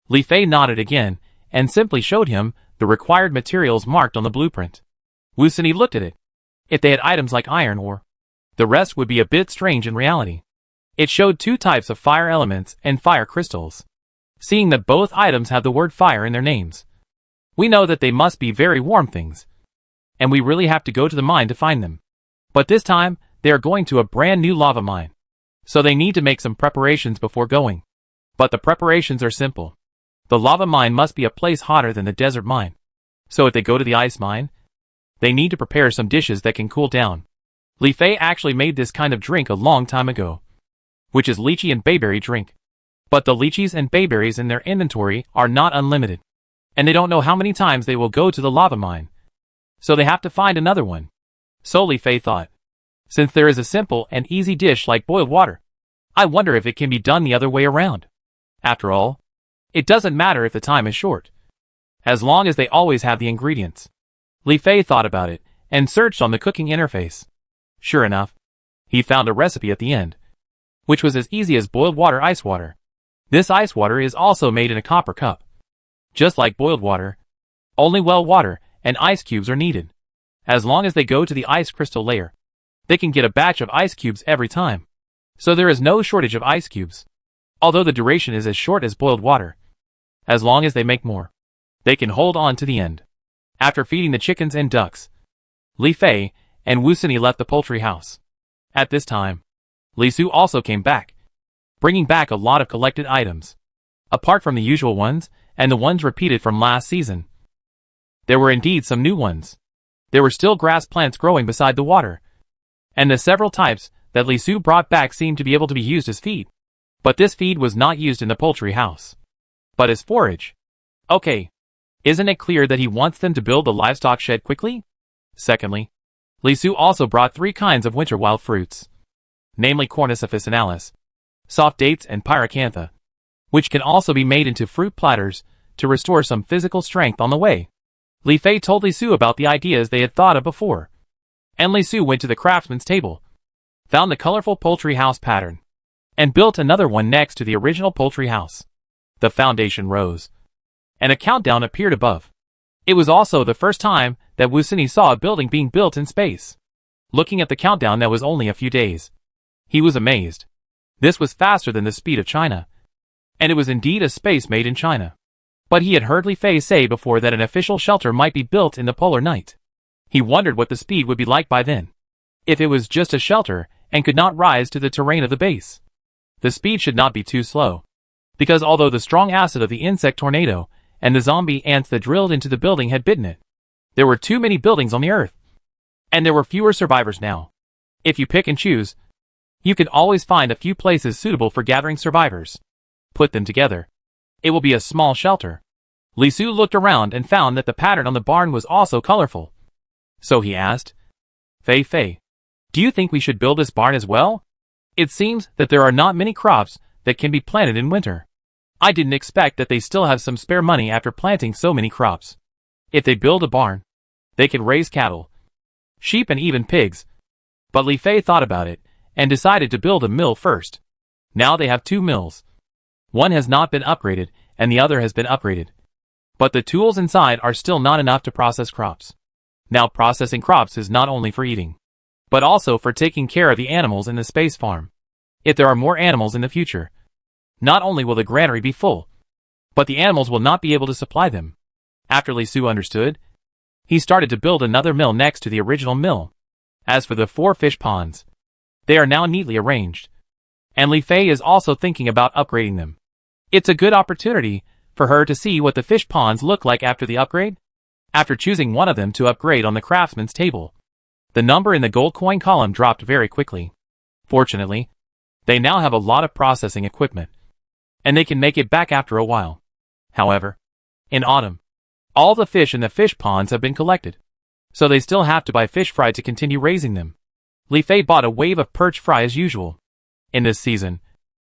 Li Fei nodded again and simply showed him the required materials marked on the blueprint. Wusani looked at it. If they had items like iron ore, the rest would be a bit strange in reality. It showed two types of fire elements and fire crystals. Seeing that both items have the word fire in their names, we know that they must be very warm things, and we really have to go to the mine to find them. But this time, they are going to a brand new lava mine, so they need to make some preparations before going. But the preparations are simple. The lava mine must be a place hotter than the desert mine. So if they go to the ice mine, they need to prepare some dishes that can cool down. Li Fei actually made this kind of drink a long time ago, which is lychee and bayberry drink. But the lychees and bayberries in their inventory are not unlimited, and they don't know how many times they will go to the lava mine, so they have to find another one. So Li Fei thought, since there is a simple and easy dish like boiled water, I wonder if it can be done the other way around. After all, it doesn't matter if the time is short, as long as they always have the ingredients. Li Fei thought about it and searched on the cooking interface. Sure enough, he found a recipe at the end, which was as easy as boiled water ice water. This ice water is also made in a copper cup. Just like boiled water, only well water and ice cubes are needed. As long as they go to the ice crystal layer, they can get a batch of ice cubes every time. So there is no shortage of ice cubes, although the duration is as short as boiled water. As long as they make more, they can hold on to the end. After feeding the chickens and ducks, Li Fei and Wusani left the poultry house. At this time, Li Su also came back, bringing back a lot of collected items. Apart from the usual ones, and the ones repeated from last season, there were indeed some new ones. There were still grass plants growing beside the water, and the several types that Li Su brought back seemed to be able to be used as feed. But this feed was not used in the poultry house, but as forage. Okay, isn't it clear that he wants them to build the livestock shed quickly? Secondly, Li Su also brought 3 kinds of winter wild fruits, namely Cornus officinalis, soft dates and pyracantha, which can also be made into fruit platters to restore some physical strength on the way. Li Fei told Li Su about the ideas they had thought of before, and Li Su went to the craftsman's table, found the colorful poultry house pattern, and built another one next to the original poultry house. The foundation rose, and a countdown appeared above. It was also the first time that Wusani saw a building being built in space. Looking at the countdown that was only a few days, he was amazed. This was faster than the speed of China, and it was indeed a space made in China. But he had heard Li Fei say before that an official shelter might be built in the polar night. He wondered what the speed would be like by then, if it was just a shelter and could not rise to the terrain of the base. The speed should not be too slow, because although the strong acid of the insect tornado and the zombie ants that drilled into the building had bitten it, there were too many buildings on the earth, and there were fewer survivors now. If you pick and choose, You can always find a few places suitable for gathering survivors. Put them together. It will be a small shelter. Li Su looked around and found that the pattern on the barn was also colorful. So he asked, Fei Fei, do you think we should build this barn as well? It seems that there are not many crops that can be planted in winter. I didn't expect that they still have some spare money after planting so many crops. If they build a barn, they can raise cattle, sheep and even pigs. But Li Fei thought about it and decided to build a mill first. Now they have 2 mills. One has not been upgraded and the other has been upgraded. But the tools inside are still not enough to process crops. Now processing crops is not only for eating, but also for taking care of the animals in the space farm. If there are more animals in the future, not only will the granary be full, but the animals will not be able to supply them. After Li Su understood, he started to build another mill next to the original mill. As for the 4 fish ponds, they are now neatly arranged. And Li Fei is also thinking about upgrading them. It's a good opportunity for her to see what the fish ponds look like after the upgrade. After choosing one of them to upgrade on the craftsman's table, the number in the gold coin column dropped very quickly. Fortunately, they now have a lot of processing equipment, and they can make it back after a while. However, in autumn, all the fish in the fish ponds have been collected, so they still have to buy fish fry to continue raising them. Li Fei bought a wave of perch fry as usual. In this season,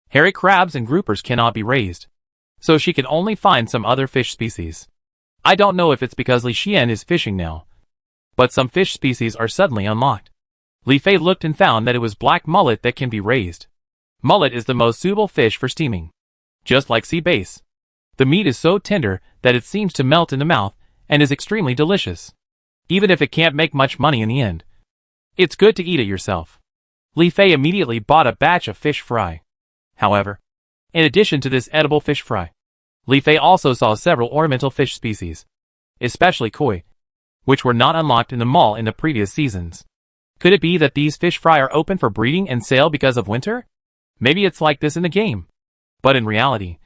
hairy crabs and groupers cannot be raised, so she can only find some other fish species. I don't know if it's because Li Xian is fishing now, but some fish species are suddenly unlocked. Li Fei looked and found that it was black mullet that can be raised. Mullet is the most suitable fish for steaming. Just like sea bass, the meat is so tender that it seems to melt in the mouth and is extremely delicious. Even if it can't make much money in the end, it's good to eat it yourself. Li Fei immediately bought a batch of fish fry. However, in addition to this edible fish fry, Li Fei also saw several ornamental fish species, especially koi, which were not unlocked in the mall in the previous seasons. Could it be that these fish fry are open for breeding and sale because of winter? Maybe it's like this in the game. But in reality,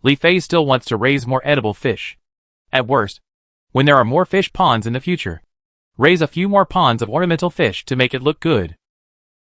Li Fei still wants to raise more edible fish. At worst, when there are more fish ponds in the future, raise a few more ponds of ornamental fish to make it look good.